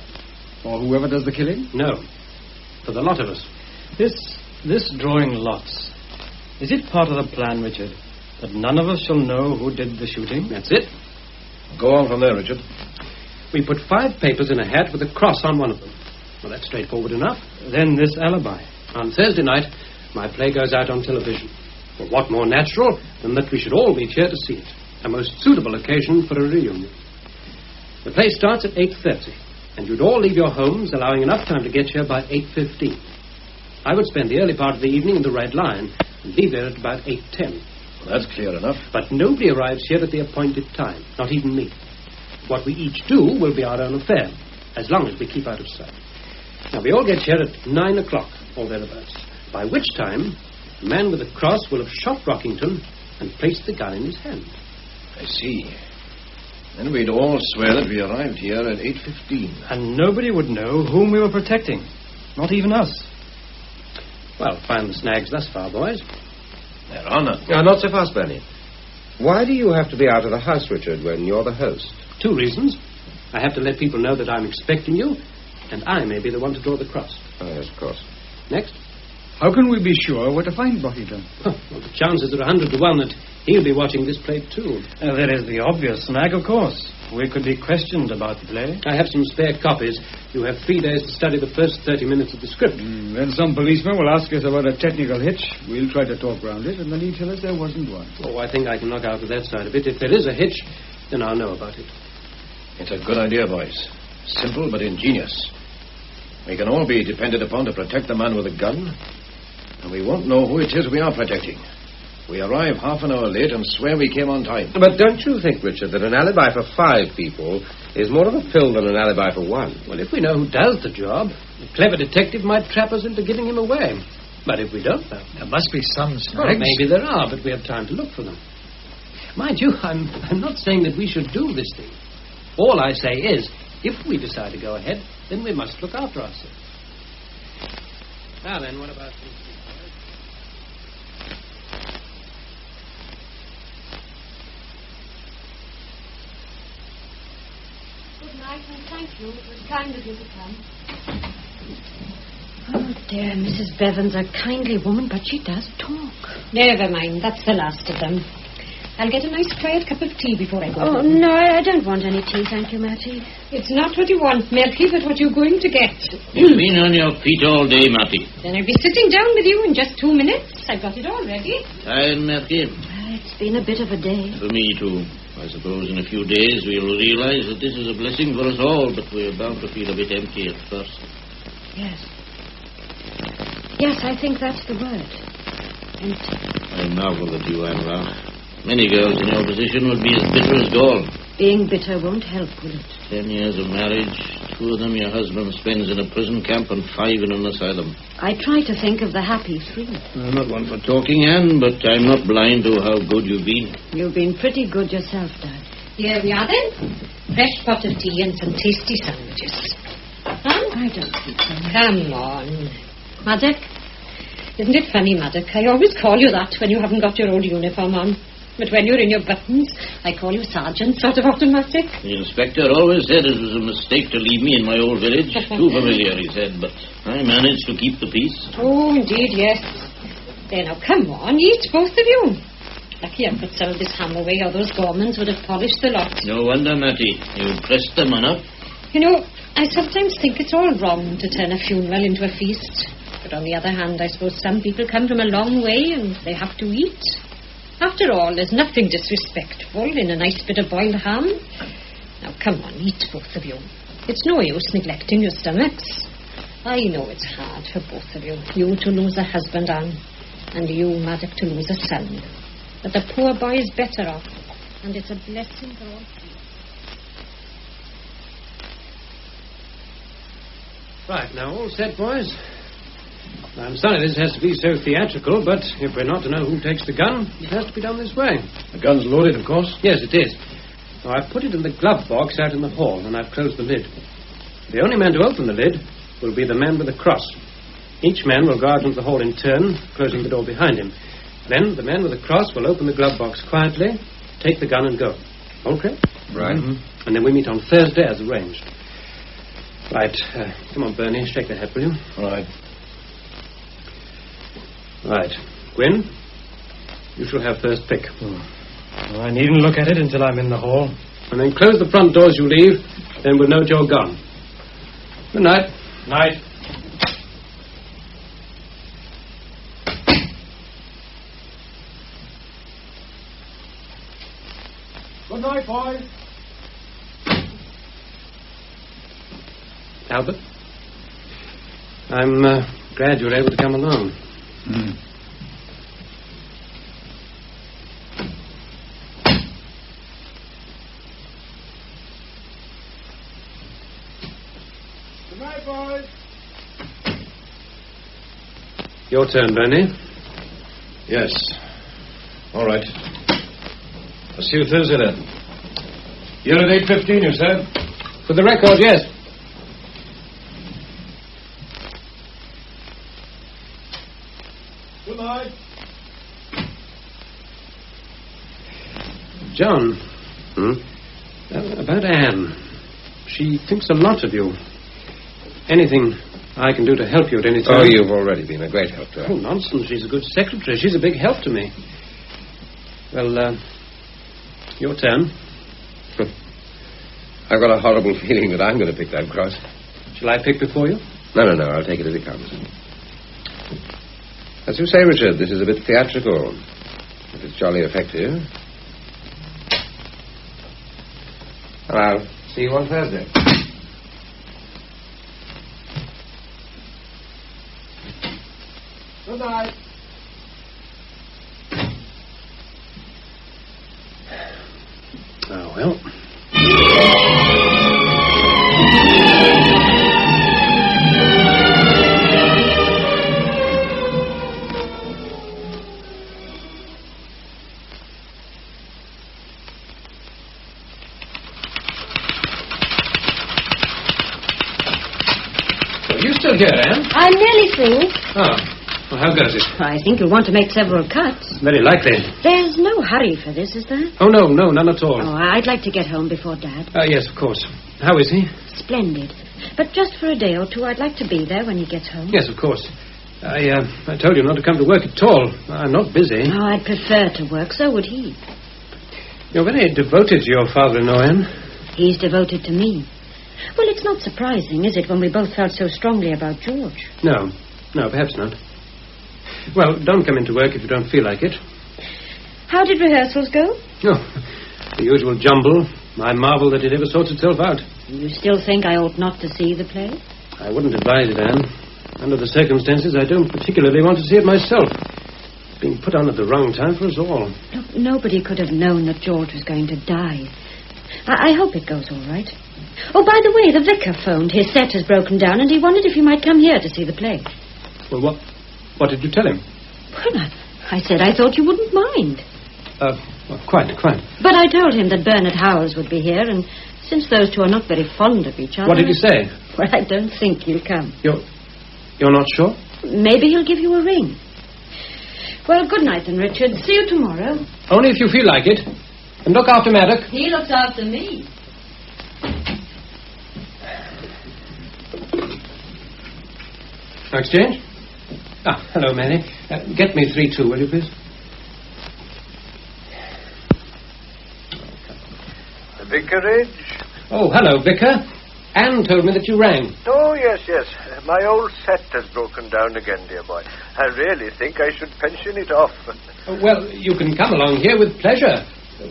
Or whoever does the killing? No. For the lot of us. This drawing lots. Is it part of the plan, Richard, that none of us shall know who did the shooting? That's it. Go on from there, Richard. We put 5 papers in a hat with a cross on one of them. Well, that's straightforward enough. Then this alibi. On Thursday night, my play goes out on television. Well, what more natural than that we should all meet here to see it? A most suitable occasion for a reunion. The play starts at 8:30, and you'd all leave your homes, allowing enough time to get here by 8:15. I would spend the early part of the evening in the Red Lion and be there at about 8:10. Well, that's clear enough. But nobody arrives here at the appointed time, not even me. What we each do will be our own affair, as long as we keep out of sight. Now, we all get here at 9 o'clock, or thereabouts, by which time the man with the cross will have shot Brockington and placed the gun in his hand. I see. Then we'd all swear that we arrived here at 8:15. And nobody would know whom we were protecting. Not even us. Well, find the snags thus far, boys. There are none. Now, not so fast, Benny. Why do you have to be out of the house, Richard, when you're the host? 2 reasons. I have to let people know that I'm expecting you, and I may be the one to draw the cross. Oh, yes, of course. Next? How can we be sure where to find Brockington? Well, the chances are 100 to 1 that he'll be watching this play, too. There is the obvious snag, of course. We could be questioned about the play. I have some spare copies. You have 3 days to study the first 30 minutes of the script. Then some policeman will ask us about a technical hitch. We'll try to talk round it, and then he'll tell us there wasn't one. Oh, I think I can knock out with that side of it. If there is a hitch, then I'll know about it. It's a good idea, boys. Simple but ingenious. We can all be depended upon to protect the man with the gun, and we won't know who it is we are protecting. We arrive half an hour late and swear we came on time. But don't you think, Richard, that an alibi for 5 people is more of a pill than an alibi for 1? Well, if we know who does the job, a clever detective might trap us into giving him away. But if we don't know... There must be some snags. Well, maybe there are, but we have time to look for them. Mind you, I'm not saying that we should do this thing. All I say is, if we decide to go ahead, then we must look after ourselves. Now then, what about... Good night, and thank you. It was kind of you to come. Oh, dear, Mrs. Bevan's a kindly woman, but she does talk. Never mind, that's the last of them. I'll get a nice quiet cup of tea before I go. Oh, no, I don't want any tea, thank you, Mattie. It's not what you want, Merky, but what you're going to get. You've been on your feet all day, Mattie. Then I'll be sitting down with you in just 2 minutes. I've got it all ready. Tired, Merky? It's been a bit of a day. For me, too. I suppose in a few days we'll realize that this is a blessing for us all, but we're bound to feel a bit empty at first. Yes. Yes, I think that's the word. Empty. I marvel at you, Anna. Many girls in your position would be as bitter as gall. Being bitter won't help, will it? 10 years of marriage, 2 of them your husband spends in a prison camp and 5 in an asylum. I try to think of the happy 3. I'm not one for talking, Anne, but I'm not blind to how good you've been. You've been pretty good yourself, Dad. Here we are, then. Fresh pot of tea and some tasty sandwiches. Huh? I don't think so. Come on. Maddock? Isn't it funny, Maddock? I always call you that when you haven't got your old uniform on. But when you're in your buttons, I call you Sergeant, sort of automatic. The inspector always said it was a mistake to leave me in my old village. Too familiar, he said, but I managed to keep the peace. Oh, indeed, yes. There, now, come on, eat, both of you. Lucky I could sell this ham away, or those Gormans would have polished the lot. No wonder, Mattie. You pressed them enough. You know, I sometimes think it's all wrong to turn a funeral into a feast. But on the other hand, I suppose some people come from a long way and they have to eat. After all, there's nothing disrespectful in a nice bit of boiled ham. Now, come on, eat, both of you. It's no use neglecting your stomachs. I know it's hard for both of you. You to lose a husband, Anne, and you, Maddock, to lose a son. But the poor boy is better off, and it's a blessing for all three. Right, now, all set, boys? I'm sorry this has to be so theatrical, but if we're not to know who takes the gun, it has to be done this way. The gun's loaded, of course? Yes, it is. Now, I've put it in the glove box out in the hall, and I've closed the lid. The only man to open the lid will be the man with the cross. Each man will go out into the hall in turn, closing the door behind him. Then the man with the cross will open the glove box quietly, take the gun and go. Okay? Right. Mm-hmm. And then we meet on Thursday as arranged. Right. Come on, Bernie. Shake the hat, will you? All right. Right. Gwyn, you shall have first pick. Well, I needn't look at it until I'm in the hall. And then close the front door as you leave. Then we'll know you're gone. Good night. Night. Good night, boys. Albert, I'm glad you were able to come along. Good night, boys. Your turn, Bernie. Yes. All right. I'll see you Thursday then. You're at 8:15, you said? For the record, yes. Good night. John. About Anne. She thinks a lot of you. Anything I can do to help you at any time? Oh, you've already been a great help to her. Oh, nonsense. She's a good secretary. She's a big help to me. Well, your turn. I've got a horrible feeling that I'm going to pick that cross. Shall I pick before you? No. I'll take it as it comes. As you say, Richard, this is a bit theatrical. But it's jolly effective. And I'll see you on Thursday. Good night. Oh, well. Are you still here, Anne? I'm nearly through. Oh. Well, how goes it? I think you'll want to make several cuts. Very likely. There's no hurry for this, is there? Oh, no, none at all. Oh, I'd like to get home before Dad. Yes, of course. How is he? Splendid. But just for a day or two, I'd like to be there when he gets home. Yes, of course. I told you not to come to work at all. I'm not busy. Oh, I'd prefer to work. So would he. You're very devoted to your father-in-law, Anne. He's devoted to me. Well, it's not surprising, is it, when we both felt so strongly about George? No, perhaps not. Well, don't come into work if you don't feel like it. How did rehearsals go? Oh, the usual jumble. I marvel that it ever sorts itself out. You still think I ought not to see the play? I wouldn't advise it, Anne. Under the circumstances, I don't particularly want to see it myself. It's being put on at the wrong time for us all. Look, nobody could have known that George was going to die. I hope it goes all right. Oh, by the way, the vicar phoned. His set has broken down, and he wondered if you might come here to see the play. Well, what did you tell him? Well, I said I thought you wouldn't mind. Well, quite. But I told him that Bernard Howells would be here, and since those two are not very fond of each other... What did he say? Well, I don't think he'll come. You're not sure? Maybe he'll give you a ring. Well, good night then, Richard. See you tomorrow. Only if you feel like it. And look after Maddock. He looks after me. Exchange? Hello, Mary. Get me 3-2, will you, please? The vicarage? Oh, hello, Vicar. Anne told me that you rang. Oh, yes. My old set has broken down again, dear boy. I really think I should pension it off. Well, you can come along here with pleasure.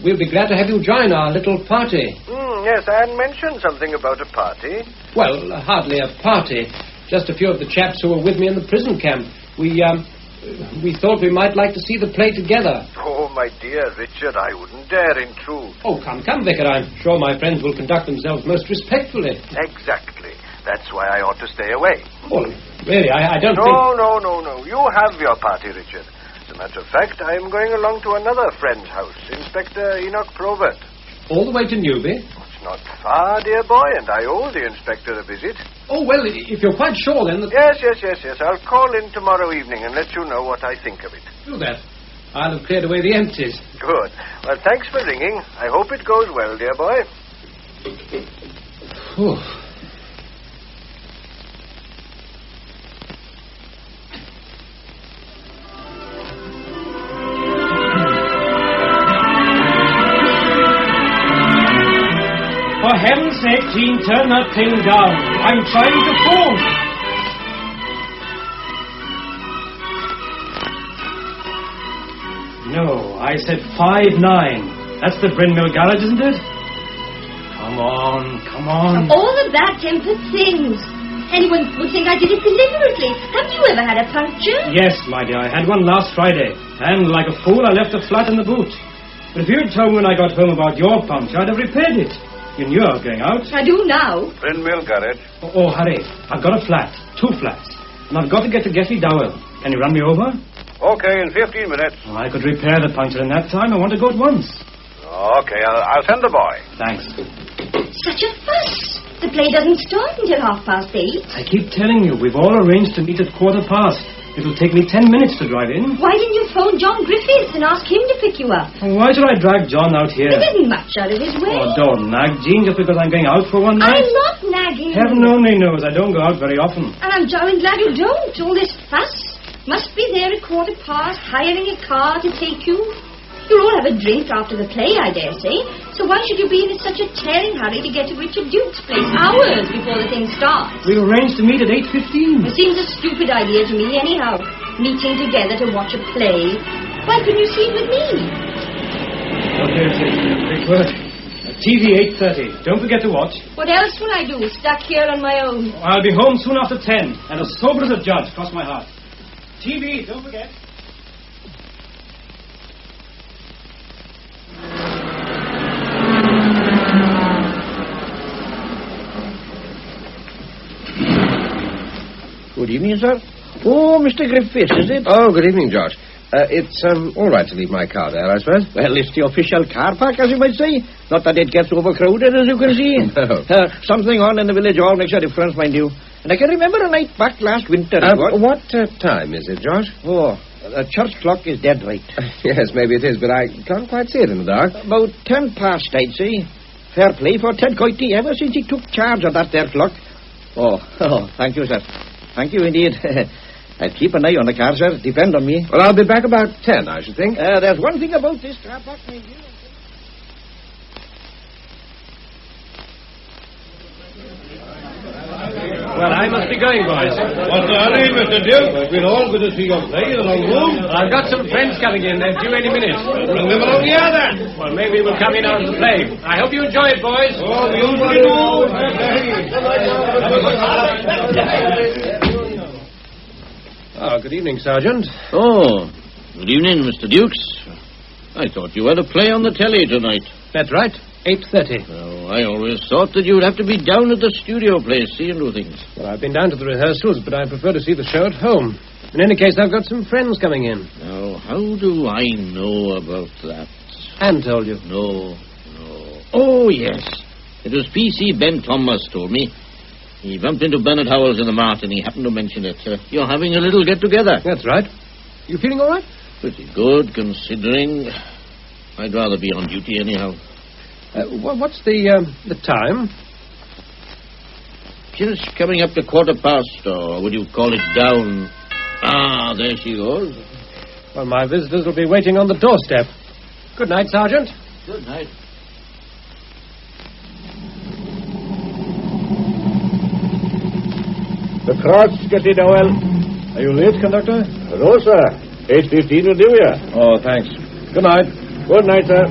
We'll be glad to have you join our little party. Yes, Anne mentioned something about a party. Well, hardly a party. Just a few of the chaps who were with me in the prison camp. We thought we might like to see the play together. Oh, my dear Richard, I wouldn't dare intrude. Oh, come, Vicar. I'm sure my friends will conduct themselves most respectfully. Exactly. That's why I ought to stay away. Oh, really, I don't think... No. You have your party, Richard. As a matter of fact, I am going along to another friend's house, Inspector Enoch Probert. All the way to Newby? It's not far, dear boy, and I owe the inspector a visit. Oh, well, if you're quite sure, then... Yes. I'll call in tomorrow evening and let you know what I think of it. Do that. I'll have cleared away the empties. Good. Well, thanks for ringing. I hope it goes well, dear boy. Whew. For heaven's sake, Jean, turn that thing down. I'm trying to phone. No, I said 5-9. That's the Bryn Mill garage, isn't it? Come on. All of that tempered things. Anyone would think I did it deliberately. Haven't you ever had a puncture? Yes, my dear, I had one last Friday. And like a fool, I left it flat in the boot. But if you'd told me when I got home about your puncture, I'd have repaired it. You knew I was going out. I do now. Bryn Mill garage. Oh, hurry. I've got a flat. 2 flats. And I've got to get to Geffy Dowell. Can you run me over? Okay, in 15 minutes. Oh, I could repair the puncture in that time. I want to go at once. Okay, I'll send the boy. Thanks. Such a fuss. The play doesn't start until 8:30. I keep telling you, we've all arranged to meet at 15:15. It'll take me 10 minutes to drive in. Why didn't you phone John Griffiths and ask him to pick you up? Well, why should I drag John out here? He isn't much out of his way. Oh, don't nag, Jean, just because I'm going out for one night. I'm not nagging. Heaven only knows I don't go out very often. And I'm jolly glad you don't. All this fuss. Must be there at 15:15, hiring a car to take you. You'll all have a drink after the play, I dare say. So why should you be in such a tearing hurry to get to Richard Duke's place hours before the thing starts? We arranged to meet at 8:15. It seems a stupid idea to me, anyhow. Meeting together to watch a play. Why couldn't you see it with me? Okay, big word. TV 8:30. Don't forget to watch. What else will I do, stuck here on my own? I'll be home soon after 10, and as sober as a judge, cross my heart. TV, don't forget. Good evening, sir. Oh, Mr. Griffiths, is it? Oh, good evening, George. It's all right to leave my car there, I suppose. Well, it's the official car park, as you might say. Not that it gets overcrowded, as you can see. No. Something on in the village hall makes a difference, mind you. And I can remember a night back last winter. What time is it, George? Oh, the church clock is dead right. Yes, maybe it is, but I can't quite see it in the dark. About 10 past, I'd say. Fair play for Ted Coity ever since he took charge of that there clock. Oh, thank you, sir. Thank you indeed. I'll keep an eye on the car, sir. Depend on me. Well, I'll be back about 10, I should think. There's one thing about this car park, mind you. Well, I must be going, boys. What's the hurry, Mr. Duke? We're all going to see your play in the long room. I've got some friends coming in. They're due any minute. Bring them along here, then. Well, maybe we'll come in after the play. I hope you enjoy it, boys. Oh, we usually do. Good evening, Sergeant. Oh, good evening, Mr. Dukes. I thought you had a play on the telly tonight. That's right. 8:30. Oh, I always thought that you would have to be down at the studio place seeing to things. Well, I've been down to the rehearsals, but I prefer to see the show at home. In any case, I've got some friends coming in. Now, how do I know about that? Anne told you. No. Oh, yes. It was P.C. Ben Thomas told me. He bumped into Bernard Howells in the mart, and he happened to mention it. You're having a little get-together. That's right. You feeling all right? Pretty good, considering. I'd rather be on duty anyhow. What's the time? Just coming up to 15:15, or would you call it down? Ah, there she goes. Well, my visitors will be waiting on the doorstep. Good night, Sergeant. Good night. The cross, Geffy Dowell. Are you late, conductor? No, sir. 8:15 will do you. Oh, thanks. Good night. Good night, sir.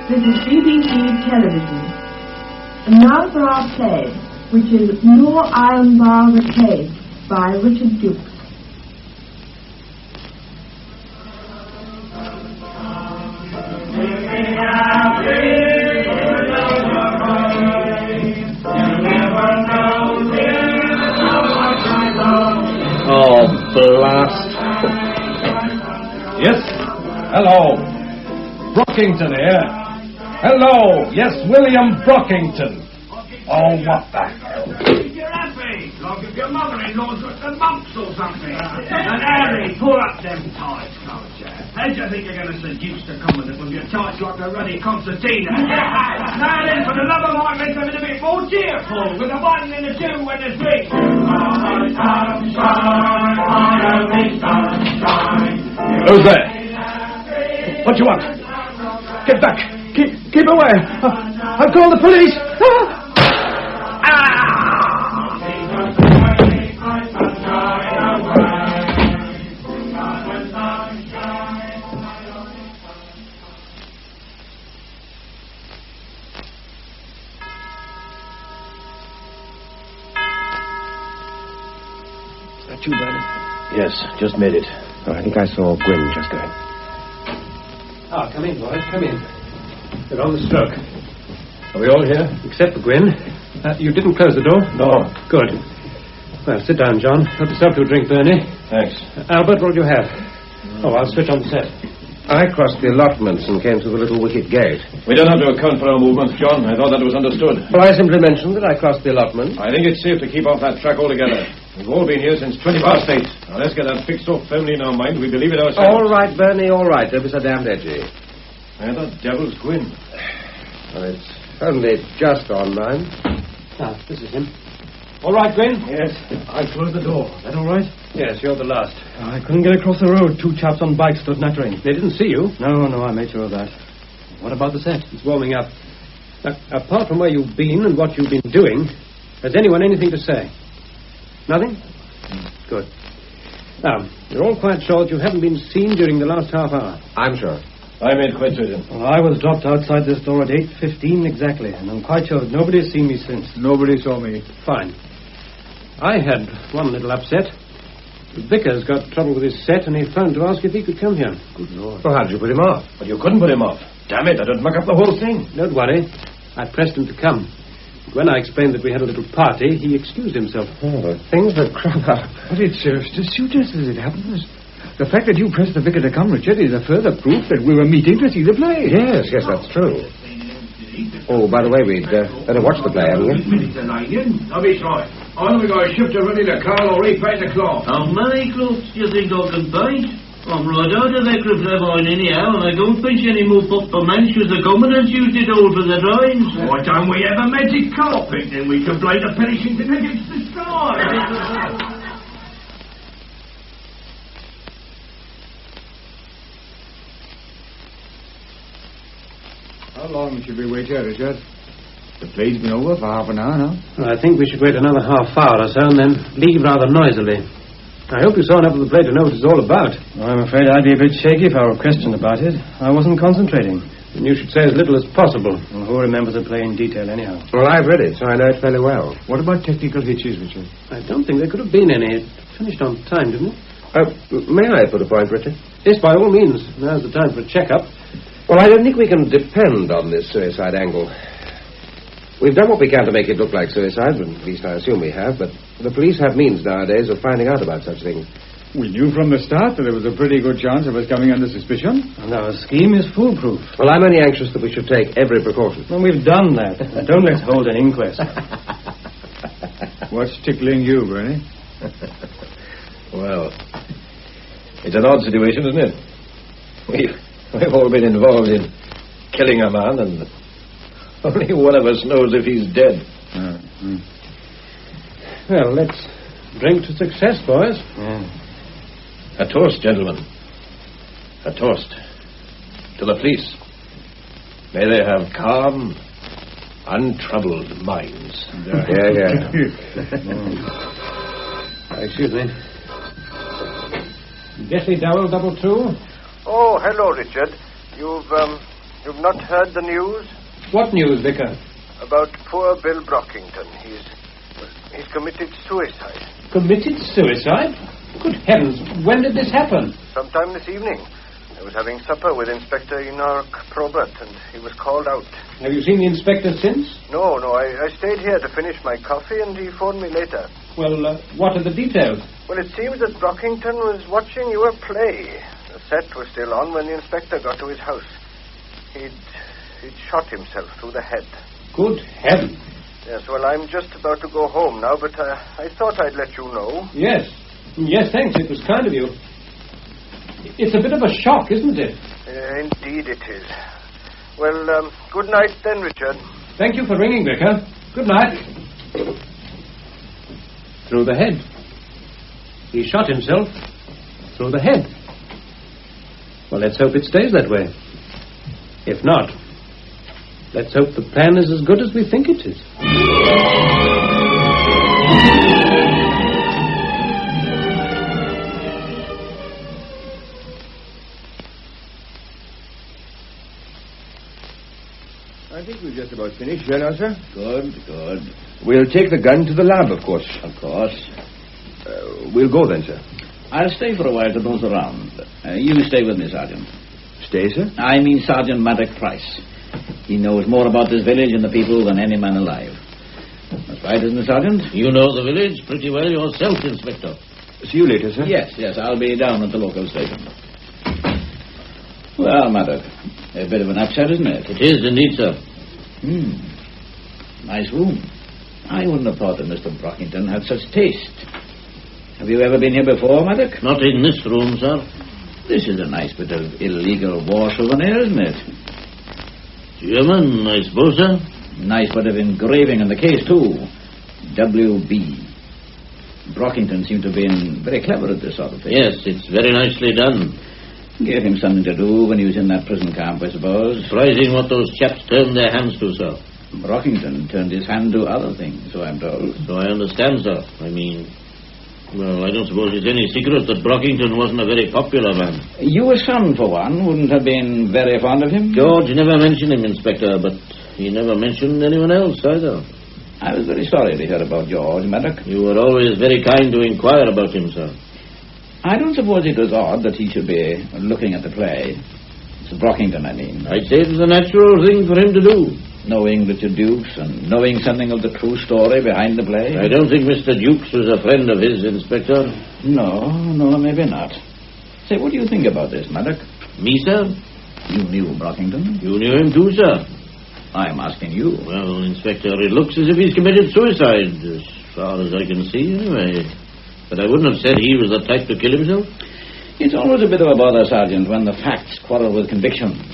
This is BBC Television. And now for our play, which is No Iron Bar the Cage by Richard Dukes. Oh, blast. Yes? Hello. Brockington here. Hello. Yes, William Brockington. Oh, what the hell? You're happy. Like if your mother-in-law's got the mumps or something. And Harry, pull up them tights, old chap. How do you think you're going to seduce the commandant with your tights like a ruddy concertina? Now then, for the love of Mike, let's have it a bit more cheerful, with a 1 and a 2 and a 3. Who's there? What do you want? Get back. Keep away. I'll call the police. Is that you, Bernard? Yes, just made it. Oh, I think I saw Gwyn just go in. Ah, come in, boys, come in. They're on the stroke. Are we all here? Except for Gwyn. You didn't close the door? No. Good. Well, sit down, John. Help yourself to a drink, Bernie. Thanks. Albert, what do you have? Oh, I'll switch on the set. I crossed the allotments and came to the little wicket gate. We don't have to account for our movements, John. I thought that was understood. Well, I simply mentioned that I crossed the allotment. I think it's safe to keep off that track altogether. We've all been here since 20 past 8. Now, let's get that fixed so firmly in our mind we believe it ourselves. All right, Bernie, all right. Don't be so damned edgy. Where the devil's Gwyn? Well, it's only just on 9. Ah, this is him. All right, Gwyn? Yes, I closed the door. Is that all right? Yes, you're the last. I couldn't get across the road. 2 chaps on bikes stood nattering. They didn't see you? No, I made sure of that. What about the set? It's warming up. Now, apart from where you've been and what you've been doing, has anyone anything to say? Nothing? Good. Now, you're all quite sure that you haven't been seen during the last half hour? I'm sure. I made quite certain. Well, I was dropped outside this door at 8:15 exactly, and I'm quite sure that nobody's seen me since. Nobody saw me. Fine. I had one little upset. The vicar's got trouble with his set, and he phoned to ask if he could come here. Good Lord. Well, how did you put him off? But you couldn't put him off. Damn it, that'd muck up the whole thing. Don't worry. I pressed him to come. When I explained that we had a little party, he excused himself. Oh, things that crop up. But it serves to suit us as it happens. The fact that you pressed the vicar to come, Richard, is a further proof that we were meeting to see the play. Yes, that's true. Oh, by the way, we'd better watch the play, haven't we? I'll be right. Either we got a ship to ready to Carl or repaint the cloth. How many cloths do you think I can paint? I'm right out of Ecriflevine anyhow, and I don't pinch any more pop for mensch as the commandants used it all for the drawings. Why don't we have a magic carpet, then we can play the Penitence against the sky? How long should we wait here, Richard? The play's been over for half an hour now. Well, I think we should wait another half hour or so and then leave rather noisily. I hope you saw enough of the play to know what it's all about. I'm afraid I'd be a bit shaky if I were questioned about it. I wasn't concentrating. And you should say as little as possible. Well, who remembers the play in detail, anyhow? Well, I've read it, so I know it fairly well. What about technical hitches, Richard? I don't think there could have been any. It finished on time, didn't it? May I put a point, Richard? Yes, by all means. Now's the time for a check-up. Well, I don't think we can depend on this suicide angle. We've done what we can to make it look like suicide, at least I assume we have, but the police have means nowadays of finding out about such things. We knew from the start that there was a pretty good chance of us coming under suspicion. And our scheme is foolproof. Well, I'm only anxious that we should take every precaution. Well, we've done that. Don't let's hold an inquest. What's tickling you, Bernie? Well, it's an odd situation, isn't it? We've all been involved in killing a man, and only one of us knows if he's dead. Well, let's drink to success, boys. A toast, gentlemen. A toast to the police. May they have calm, untroubled minds. Yeah. Excuse me. Getty Dowell, 22. Oh, hello, Richard. You've You've not heard the news? What news, Vicar? About poor Bill Brockington. He's committed suicide. Committed suicide? Good heavens, when did this happen? Sometime this evening. I was having supper with Inspector Enoch Probert, and he was called out. Have you seen the inspector since? No. I stayed here to finish my coffee, and he phoned me later. Well, what are the details? Well, it seems that Brockington was watching your play. The set was still on when the inspector got to his house. He'd shot himself through the head. Good heavens. Yes, well, I'm just about to go home now, but I thought I'd let you know. Yes, thanks. It was kind of you. It's a bit of a shock, isn't it? Indeed it is. Well, good night then, Richard. Thank you for ringing, Vicar. Good night. Through the head. He shot himself through the head. Well, let's hope it stays that way. If not, let's hope the plan is as good as we think it is. I think we're just about finished here now, sir. Good. We'll take the gun to the lab, of course. Of course. We'll go then, sir. I'll stay for a while to nose around. You stay with me, Sergeant. Stay, sir? I mean Sergeant Maddox Price. He knows more about this village and the people than any man alive. That's right, isn't it, Sergeant? You know the village pretty well yourself, Inspector. See you later, sir. Yes, I'll be down at the local station. Well, Maddox, a bit of an upset, isn't it? It is indeed, sir. Nice room. I wouldn't have thought that Mr. Brockington had such taste. Have you ever been here before, Maddox? Not in this room, sir. This is a nice bit of illegal war souvenir, isn't it? German, I suppose, sir. Nice bit of engraving on the case, too. W.B. Brockington seemed to have been very clever at this sort of thing. Yes, it's very nicely done. Gave him something to do when he was in that prison camp, I suppose. Surprising what those chaps turned their hands to, sir. Brockington turned his hand to other things, so I'm told. So I understand, sir. Well, I don't suppose it's any secret that Brockington wasn't a very popular man. Your son, for one, wouldn't have been very fond of him? George never mentioned him, Inspector, but he never mentioned anyone else either. I was very sorry to hear about George, Maddox. You were always very kind to inquire about him, sir. I don't suppose it was odd that he should be looking at the play. It's Brockington, I mean. I'd say it was a natural thing for him to do. Knowing Richard Dukes and knowing something of the true story behind the play. I don't think Mr. Dukes was a friend of his, Inspector. No, maybe not. Say, what do you think about this, Maddox? Me, sir? You knew Brockington. You knew him too, sir. I'm asking you. Well, Inspector, it looks as if he's committed suicide, as far as I can see, anyway. But I wouldn't have said he was the type to kill himself. It's always a bit of a bother, Sergeant, when the facts quarrel with convictions.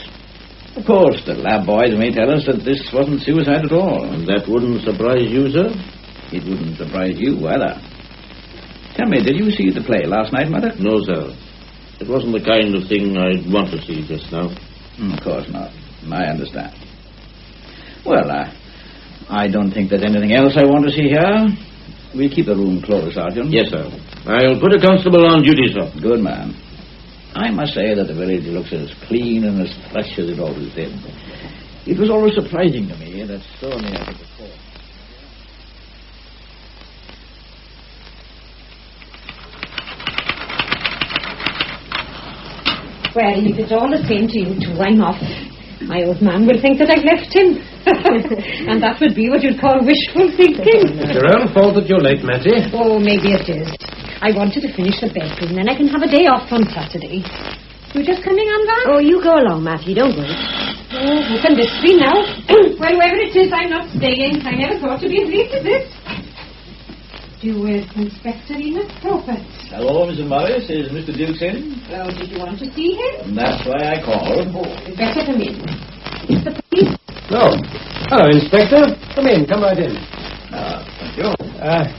Of course, the lab boys may tell us that this wasn't suicide at all. And that wouldn't surprise you, sir? It wouldn't surprise you, either. Tell me, did you see the play last night, Maddox? No, sir. It wasn't the kind of thing I'd want to see just now. Of course not. I understand. Well, I don't think there's anything else I want to see here. We'll keep the room closed, Sergeant. Yes, sir. I'll put a constable on duty, sir. Good man. I must say that the village looks as clean and as fresh as it always did. It was always surprising to me that so near to the court. Well, if it's all the same to you two, I'm off. My old man will think that I've left him. And that would be what you'd call wishful thinking. It's your own fault that you're late, Mattie. Oh, maybe it is. I wanted to finish the bedroom, then I can have a day off on Saturday. You just coming on, Van? Oh, you go along, Mattie, don't wait. Oh, who can this be now? Well, whoever it is, I'm not staying. I never thought to be as late as this. Inspector Enoch Probert. Hello, Mrs. Morris. Is Mr. Dukes in? Oh, did you want to see him? That's why I called. Oh, you'd better come in. Mr. Police? Oh. Hello, Inspector. Come in. Come right in. Thank you.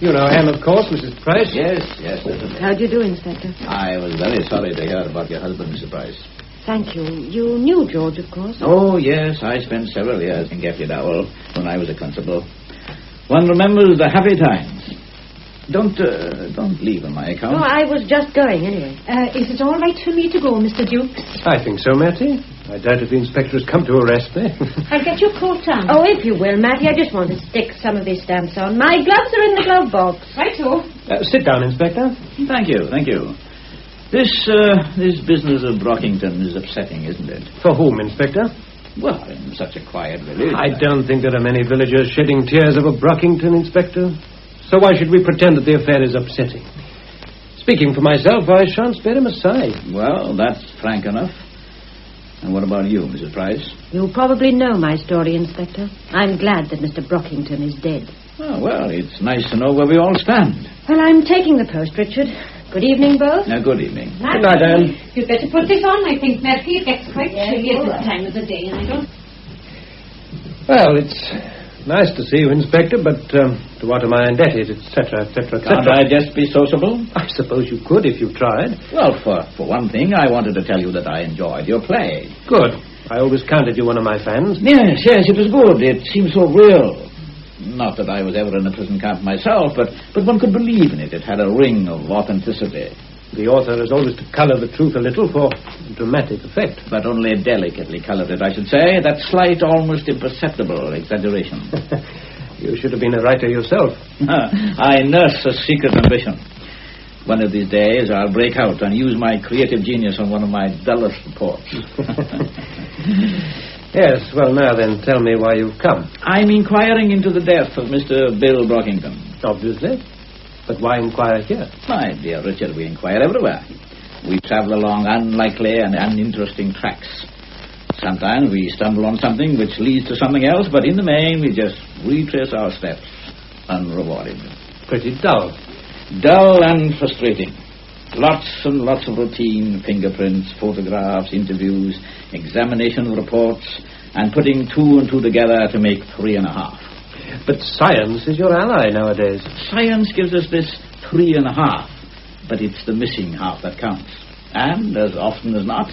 You know Anne, of course, Mrs. Price. Yes, certainly. How do you do, Inspector? I was very sorry to hear about your husband, Mr. Price. Thank you. You knew George, of course. Oh, yes. I spent several years in Gefty Dowell when I was a constable. One remembers the happy times. Don't leave on my account. No, I was just going, anyway. Is it all right for me to go, Mr. Dukes? I think so, Mattie. I doubt if the inspector has come to arrest me. I'll get your coat on. Oh, if you will, Matty, I just want to stick some of these stamps on. My gloves are in the glove box. Right-o. Sit down, Inspector. Thank you. This business of Brockington is upsetting, isn't it? For whom, Inspector? Well, in such a quiet village. I don't think there are many villagers shedding tears over Brockington, Inspector. So why should we pretend that the affair is upsetting? Speaking for myself, I shan't spare him aside. Well, that's frank enough. And what about you, Mrs. Price? You probably know my story, Inspector. I'm glad that Mr. Brockington is dead. Oh, well, it's nice to know where we all stand. Well, I'm taking the post, Richard. Good evening, both. Good evening. Good night, Anne. You'd better put this on, I think, Matthew. It gets quite chilly at this time of the day, and I don't... Well, it's nice to see you, Inspector, but to what am I indebted, etc., etc., etc. Can't I just be sociable? I suppose you could if you tried. Well, for one thing, I wanted to tell you that I enjoyed your play. Good. I always counted you one of my fans. Yes, it was good. It seemed so real. Not that I was ever in a prison camp myself, but one could believe in it. It had a ring of authenticity. The author has always to colour the truth a little for dramatic effect. But only delicately coloured it, I should say. That slight, almost imperceptible exaggeration. You should have been a writer yourself. I nurse a secret ambition. One of these days I'll break out and use my creative genius on one of my dullest reports. Yes, well, now then, tell me why you've come. I'm inquiring into the death of Mr. Bill Brockington. Obviously. But why inquire here? My dear Richard, we inquire everywhere. We travel along unlikely and uninteresting tracks. Sometimes we stumble on something which leads to something else, but in the main we just retrace our steps, unrewarded. Pretty dull. Dull and frustrating. Lots and lots of routine, fingerprints, photographs, interviews, examination of reports, and putting 2 and 2 together to make 3.5. But science is your ally nowadays. Science gives us this 3.5, but it's the missing half that counts. And, as often as not,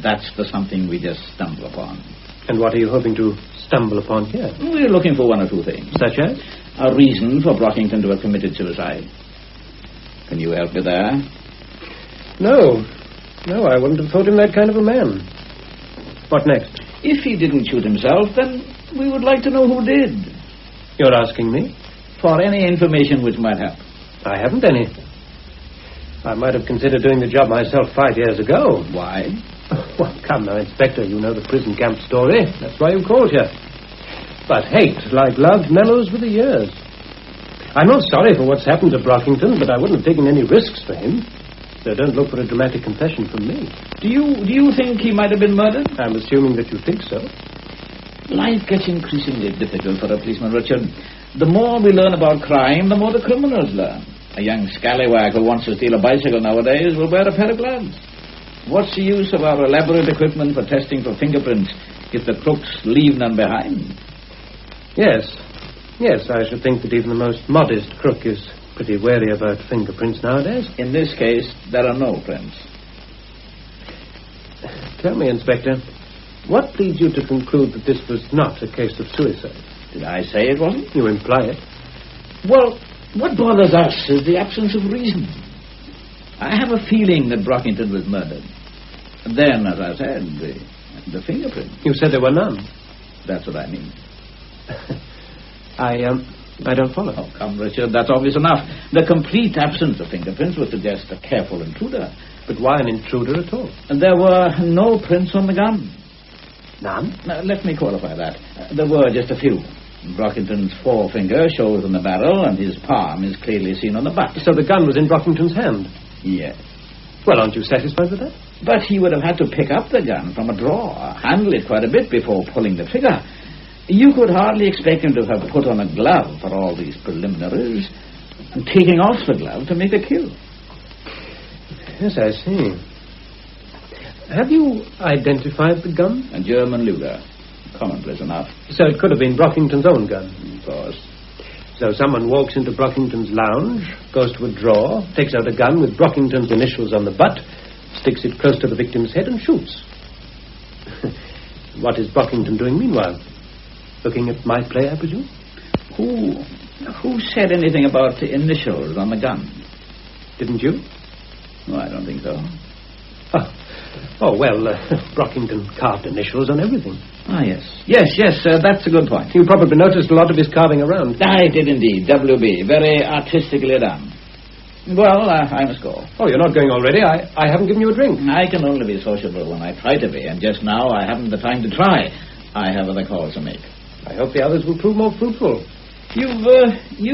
that's the something we just stumble upon. And what are you hoping to stumble upon here? We're looking for 1 or 2 things. Such as? A reason for Brockington to have committed suicide. Can you help me there? No, I wouldn't have thought him that kind of a man. What next? If he didn't shoot himself, then we would like to know who did. You're asking me? For any information which might help. I haven't any. I might have considered doing the job myself 5 years ago. Why? Well, come now, Inspector, you know the prison camp story. That's why you called here. But hate, like love, mellows with the years. I'm not sorry for what's happened to Brockington, but I wouldn't have taken any risks for him. So don't look for a dramatic confession from me. Do you think he might have been murdered? I'm assuming that you think so. Life gets increasingly difficult for a policeman, Richard. The more we learn about crime, the more the criminals learn. A young scallywag who wants to steal a bicycle nowadays will wear a pair of gloves. What's the use of our elaborate equipment for testing for fingerprints if the crooks leave none behind? Yes, I should think that even the most modest crook is pretty wary about fingerprints nowadays. In this case, there are no prints. Tell me, Inspector, what leads you to conclude that this was not a case of suicide? Did I say it wasn't? You imply it. Well, what bothers us is the absence of reason. I have a feeling that Brockington was murdered. And then, as I said, the fingerprint. You said there were none. That's what I mean. I don't follow. Oh, come, Richard, that's obvious enough. The complete absence of fingerprints would suggest a careful intruder. But why an intruder at all? And there were no prints on the gun. None? Now, let me qualify that. There were just a few. Brockington's forefinger shows on the barrel, and his palm is clearly seen on the butt. So the gun was in Brockington's hand? Yes. Well, aren't you satisfied with that? But he would have had to pick up the gun from a drawer, handle it quite a bit before pulling the trigger. You could hardly expect him to have put on a glove for all these preliminaries, and taking off the glove to make a kill. Yes, I see. Have you identified the gun? A German Luger. Commonplace enough. So it could have been Brockington's own gun? Of course. So someone walks into Brockington's lounge, goes to a drawer, takes out a gun with Brockington's initials on the butt, sticks it close to the victim's head and shoots. What is Brockington doing meanwhile? Looking at my play, I presume? Who said anything about the initials on the gun? Didn't you? No, I don't think so. Oh, Oh, well, Brockington carved initials on everything. Ah, yes. Yes, that's a good point. You probably noticed a lot of his carving around. I did indeed. W.B. Very artistically done. Well, I must go. Oh, you're not going already? I haven't given you a drink. I can only be sociable when I try to be, and just now I haven't the time to try. I have other calls to make. I hope the others will prove more fruitful. You've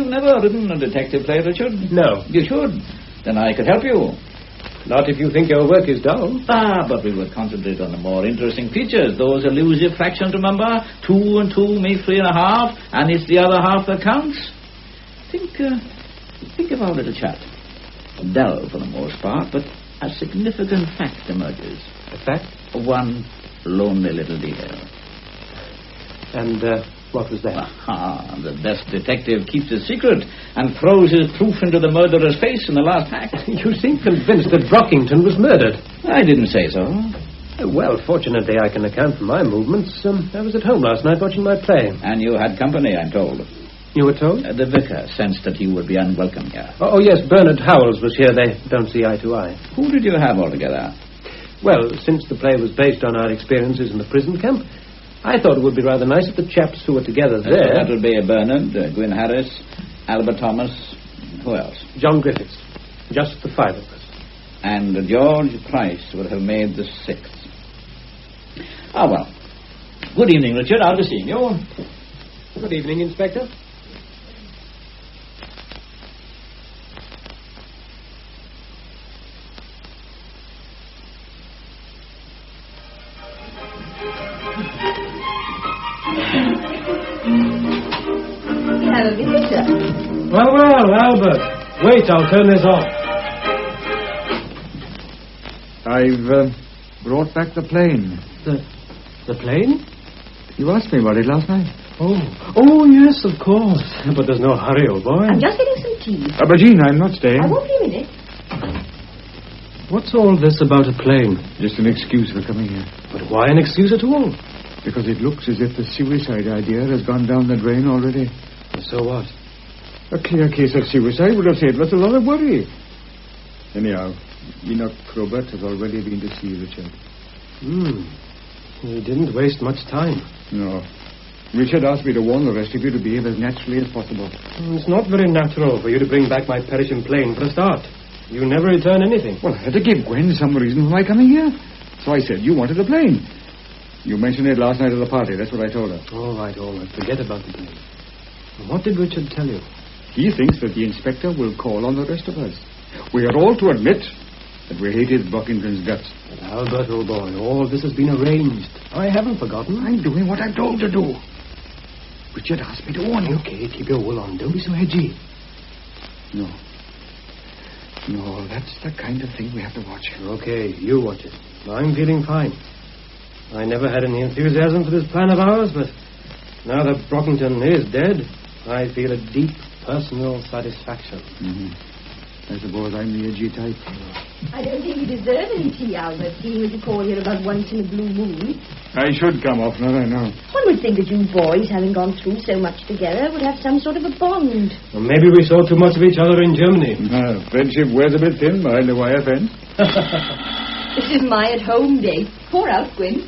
never written a detective play, Richard? No. You should. Then I could help you. Not if you think your work is dull. But we would concentrate on the more interesting features. Those elusive fractions, remember? 2 and 2 make 3.5, and it's the other half that counts. Think of our little chat. Dull for the most part, but a significant fact emerges. A fact? One lonely little detail. And what was that? The best detective keeps his secret and throws his proof into the murderer's face in the last act. You seem convinced that Brockington was murdered. I didn't say so. Well, fortunately, I can account for my movements. I was at home last night watching my play. And you had company, I'm told. You were told? The vicar sensed that you would be unwelcome here. Oh, yes, Bernard Howells was here. They don't see eye to eye. Who did you have altogether? Well, since the play was based on our experiences in the prison camp, I thought it would be rather nice if the chaps who were together there... So that would be Bernard, Gwyn Harris, Albert Thomas, who else? John Griffiths. Just the 5 of us. And George Price would have made the 6th. Ah, well. Good evening, Richard. I'll be seeing you. Good evening, Inspector. Have a visitor. Well, Albert. Wait, I'll turn this off. I've brought back the plane. The plane? You asked me about it last night. Oh, yes, of course. But there's no hurry, old boy. I'm just getting some tea. But Jean, I'm not staying. I won't be a minute. What's all this about a plane? Just an excuse for coming here. But why an excuse at all? Because it looks as if the suicide idea has gone down the drain already. So what? A clear case of suicide would have saved us a lot of worry. Anyhow, Enoch Probert has already been to see Richard. He didn't waste much time. No. Richard asked me to warn the rest of you to behave as naturally as possible. It's not very natural for you to bring back my perishing plane for a start. You never return anything. Well, I had to give Gwen some reason for my coming here. So I said you wanted a plane. You mentioned it last night at the party. That's what I told her. All right. Forget about the plane. What did Richard tell you? He thinks that the inspector will call on the rest of us. We are all to admit that we hated Brockington's guts. But Albert, old boy, all this has been arranged. I haven't forgotten. I'm doing what I'm told to do. Richard asked me to warn you. Okay, keep your wool on. Don't be so edgy. No, that's the kind of thing we have to watch. Okay, you watch it. I'm feeling fine. I never had any enthusiasm for this plan of ours, but now that Brockington is dead, I feel a deep personal satisfaction. I suppose I'm the edgy type. I don't think you deserve any tea, Albert, seeing as you call here about once in a blue moon. I should come oftener, I know. One would think that you boys, having gone through so much together, would have some sort of a bond. Well, maybe we saw too much of each other in Germany. Friendship wears a bit thin behind the wire fence. This is my at-home day. Pour out, Gwyn.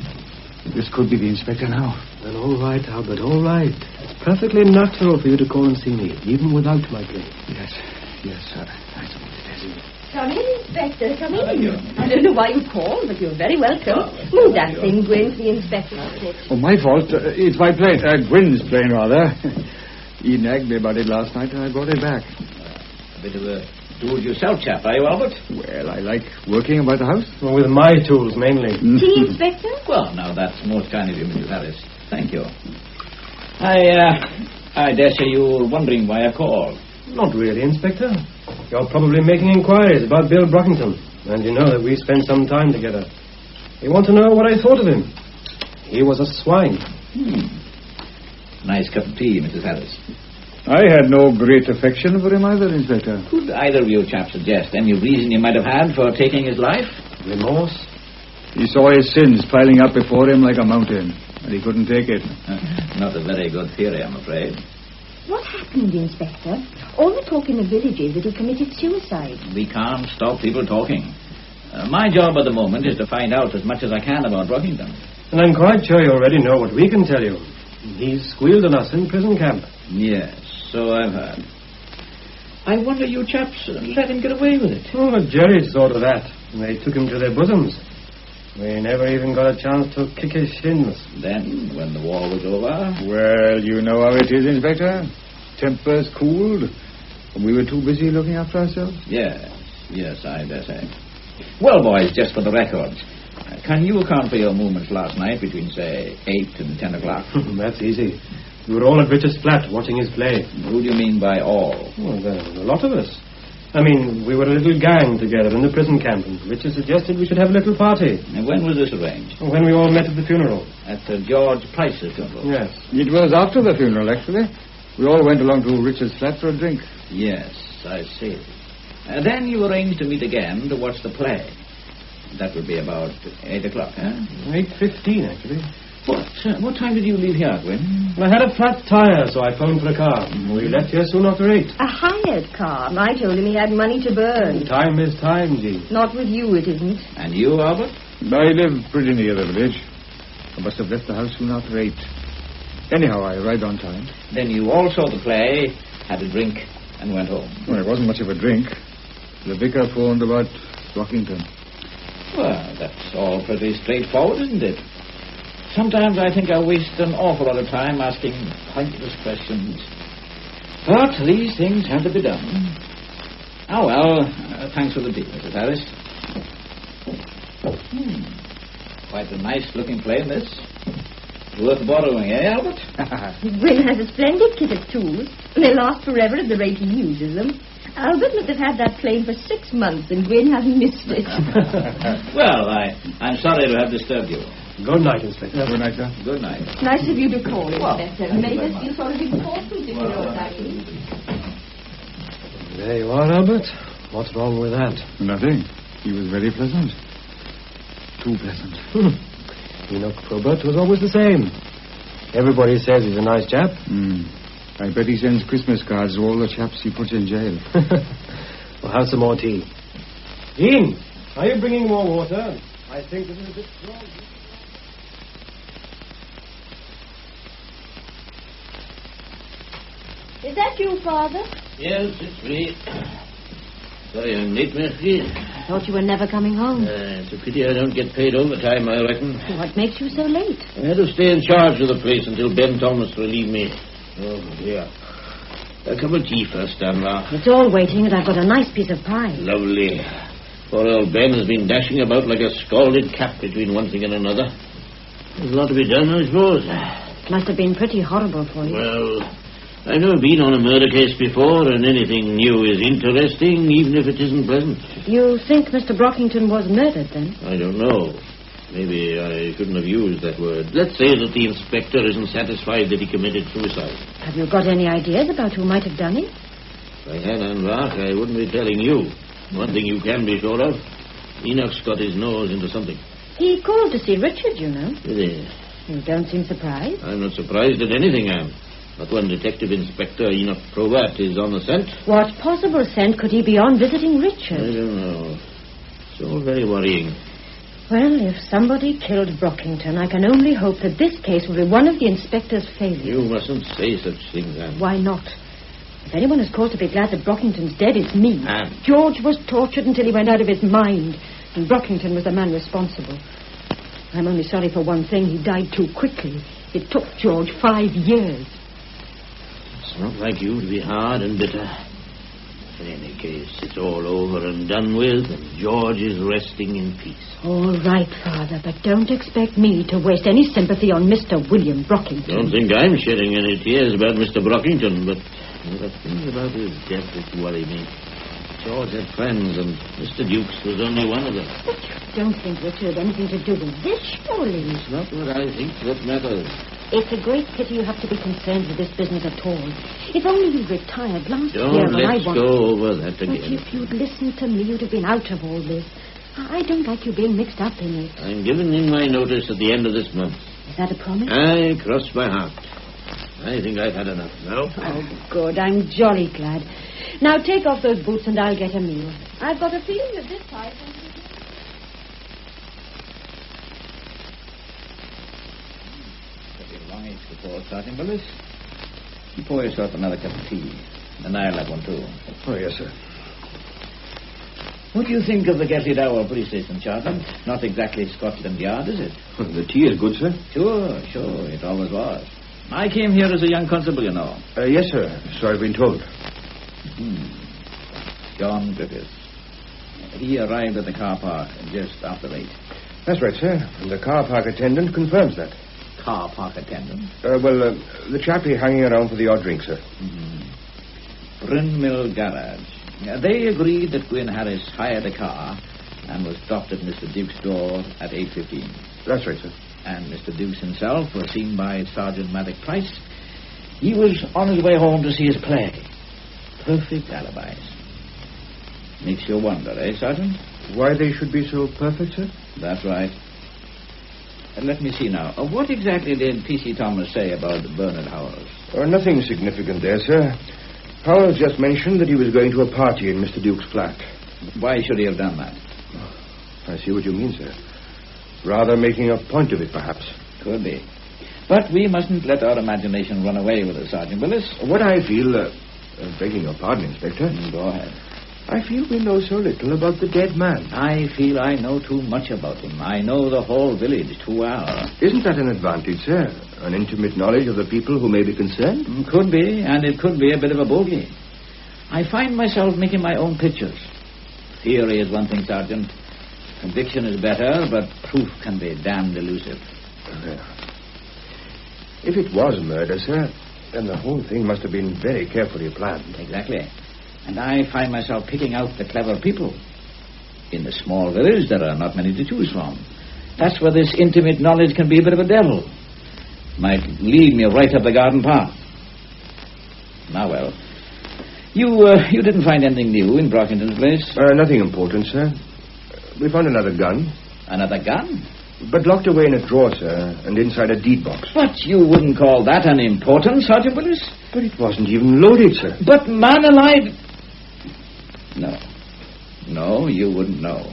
This could be the inspector now. Then all right, Albert, all right. It's perfectly natural for you to call and see me, even without my plane. Yes, sir. I suppose it is. Come in, Inspector, come in. I don't know why you called, but you're very welcome. Move that thing, Gwyn, for the inspector to sit. Oh, my fault. It's my plane. Gwyn's plane, rather. He nagged me about it last night, and I brought it back. A bit of a do-it-yourself chap, are you, Albert? Well, I like working about the house. Well, with my tools, mainly. Tea, Inspector? Well, now, that's most kind of you, Mrs. Harris. Thank you. I dare say you're wondering why I called. Not really, Inspector. You're probably making inquiries about Bill Brockington. And you know that we spent some time together. You want to know what I thought of him? He was a swine. Nice cup of tea, Mrs. Harris. I had no great affection for him either, Inspector. Could either of you chaps suggest any reason you might have had for taking his life? Remorse? He saw his sins piling up before him like a mountain, and he couldn't take it. Not a very good theory, I'm afraid. What happened, Inspector? All the talk in the village is that he committed suicide. We can't stop people talking. My job at the moment is to find out as much as I can about Brockington. And I'm quite sure you already know what we can tell you. He's squealed on us in prison camp. Yes, so I've heard. I wonder you chaps let him get away with it. Oh, but Jerry thought of that. And they took him to their bosoms. We never even got a chance to kick his shins. Then, when the war was over... Well, you know how it is, Inspector. Tempers cooled. We were too busy looking after ourselves. Yes, I dare say. Well, boys, just for the records, can you account for your movements last night between, say, 8 and 10 o'clock? That's easy. We were all at Richard's flat watching his play. Who do you mean by all? Well, there were a lot of us. I mean, we were a little gang together in the prison camp, and Richard suggested we should have a little party. And when was this arranged? When we all met at the funeral. At George Price's funeral? Yes. It was after the funeral, actually. We all went along to Richard's flat for a drink. Yes, I see. Then you arranged to meet again to watch the play. That would be about 8 o'clock, huh? 8:15, actually. What time did you leave here, Gwen? I had a flat tire, so I phoned for a car. We left here soon after 8. A hired car. I told him he had money to burn. Time is time, Jean. Not with you, it isn't. And you, Albert? I live pretty near the village. I must have left the house soon after 8. Anyhow, I arrived on time. Then you all saw the play, had a drink, and went home. Well, it wasn't much of a drink. The vicar phoned about Brockington. Well, that's all pretty straightforward, isn't it? Sometimes I think I waste an awful lot of time asking pointless questions. But these things have to be done. Oh, well, thanks for the tea, Mrs. Harris. Quite a nice-looking play, this. Worth borrowing, eh, Albert? Gwyn has a splendid kit of tools. They last forever at the rate he uses them. Albert must have had that plane for 6 months, and Gwyn hasn't missed it. Well, I'm sorry to have disturbed you. Good night, Inspector. Good night, sir. Good night. Nice of you to call, Inspector. Made us feel sort of important if you know what I mean. There you are, Albert. What's wrong with that? Nothing. He was very pleasant. Too pleasant. Enoch Probert was always the same. Everybody says he's a nice chap. I bet he sends Christmas cards to all the chaps he puts in jail. We'll have some more tea. Dean, are you bringing more water? I think this is a bit strong. Is that you, Father? Yes, it's me. Sorry I'm late, Murphy. I thought you were never coming home. It's a pity I don't get paid overtime, I reckon. What makes you so late? I had to stay in charge of the place until Ben Thomas relieved me. Oh, dear. A cup of tea first, Stanley. It's all waiting, and I've got a nice piece of pie. Lovely. Poor old Ben has been dashing about like a scalded cat between one thing and another. There's a lot to be done, I suppose. It must have been pretty horrible for you. Well, I've never been on a murder case before, and anything new is interesting, even if it isn't pleasant. You think Mr. Brockington was murdered, then? I don't know. Maybe I shouldn't have used that word. Let's say that the inspector isn't satisfied that he committed suicide. Have you got any ideas about who might have done it? If I had, Anvark, I wouldn't be telling you. One thing you can be sure of, Enoch's got his nose into something. He called to see Richard, you know. Did he? You don't seem surprised. I'm not surprised at anything, Anne. But when Detective Inspector Enoch Probert is on the scent... What possible scent could he be on visiting Richard? I don't know. It's all very worrying. Well, if somebody killed Brockington, I can only hope that this case will be one of the inspector's failures. You mustn't say such things, Anne. Why not? If anyone has cause to be glad that Brockington's dead, it's me. Anne. George was tortured until he went out of his mind, and Brockington was the man responsible. I'm only sorry for one thing. He died too quickly. It took George 5 years. It's not like you to be hard and bitter. In any case, it's all over and done with, and George is resting in peace. All right, Father, but don't expect me to waste any sympathy on Mr. William Brockington. Don't think I'm shedding any tears about Mr. Brockington, but there are things about his death that worry me. George had friends, and Mr. Dukes was only one of them. But you don't think Richard had anything to do with this, surely? It's not what I think that matters. It's a great pity you have to be concerned with this business at all. If only you'd retired last year when I wanted... Don't let's go over that again. But if you'd listened to me, you'd have been out of all this. I don't like you being mixed up in it. I'm giving in my notice at the end of this month. Is that a promise? I cross my heart. I think I've had enough now. Oh, good. I'm jolly glad. Now take off those boots and I'll get a meal. I've got a feeling that this time... report, Sergeant Willis. You pour yourself another cup of tea. And I'll have one, too. Oh, yes, sir. What do you think of the Gatley Dowell police station, Sergeant? Not exactly Scotland Yard, is it? The tea is good, sir. Sure. It always was. I came here as a young constable, you know. Yes, sir. So I've been told. John Griffiths. He arrived at the car park just after 8. That's right, sir. And the car park attendant confirms that. Car park attendant? The chappie hanging around for the odd drink, sir. Bryn Mill Garage. They agreed that Gwyn Harris hired a car and was dropped at Mr. Duke's door at 8:15. That's right, sir. And Mr. Dukes himself was seen by Sergeant Maddox Price. He was on his way home to see his play. Perfect alibis. Makes you wonder, Sergeant? Why they should be so perfect, sir? That's right. Let me see now. What exactly did P.C. Thomas say about Bernard Howells? Nothing significant there, sir. Howells just mentioned that he was going to a party in Mr. Duke's flat. Why should he have done that? I see what you mean, sir. Rather making a point of it, perhaps. Could be. But we mustn't let our imagination run away with us, Sergeant Willis. What I feel... begging your pardon, Inspector. Go ahead. I feel we know so little about the dead man. I feel I know too much about him. I know the whole village too well. Isn't that an advantage, sir? An intimate knowledge of the people who may be concerned? Could be, and it could be a bit of a bogey. I find myself making my own pictures. Theory is one thing, Sergeant. Conviction is better, but proof can be damned elusive. If it was murder, sir, then the whole thing must have been very carefully planned. Exactly. And I find myself picking out the clever people. In the small village, there are not many to choose from. That's where this intimate knowledge can be a bit of a devil. Might lead me right up the garden path. Now, well, you didn't find anything new in Brockington's place? Nothing important, sir. We found another gun. Another gun? But locked away in a drawer, sir, and inside a deed box. But you wouldn't call that unimportant, Sergeant Willis? But it wasn't even loaded, sir. But man alive... No, you wouldn't know.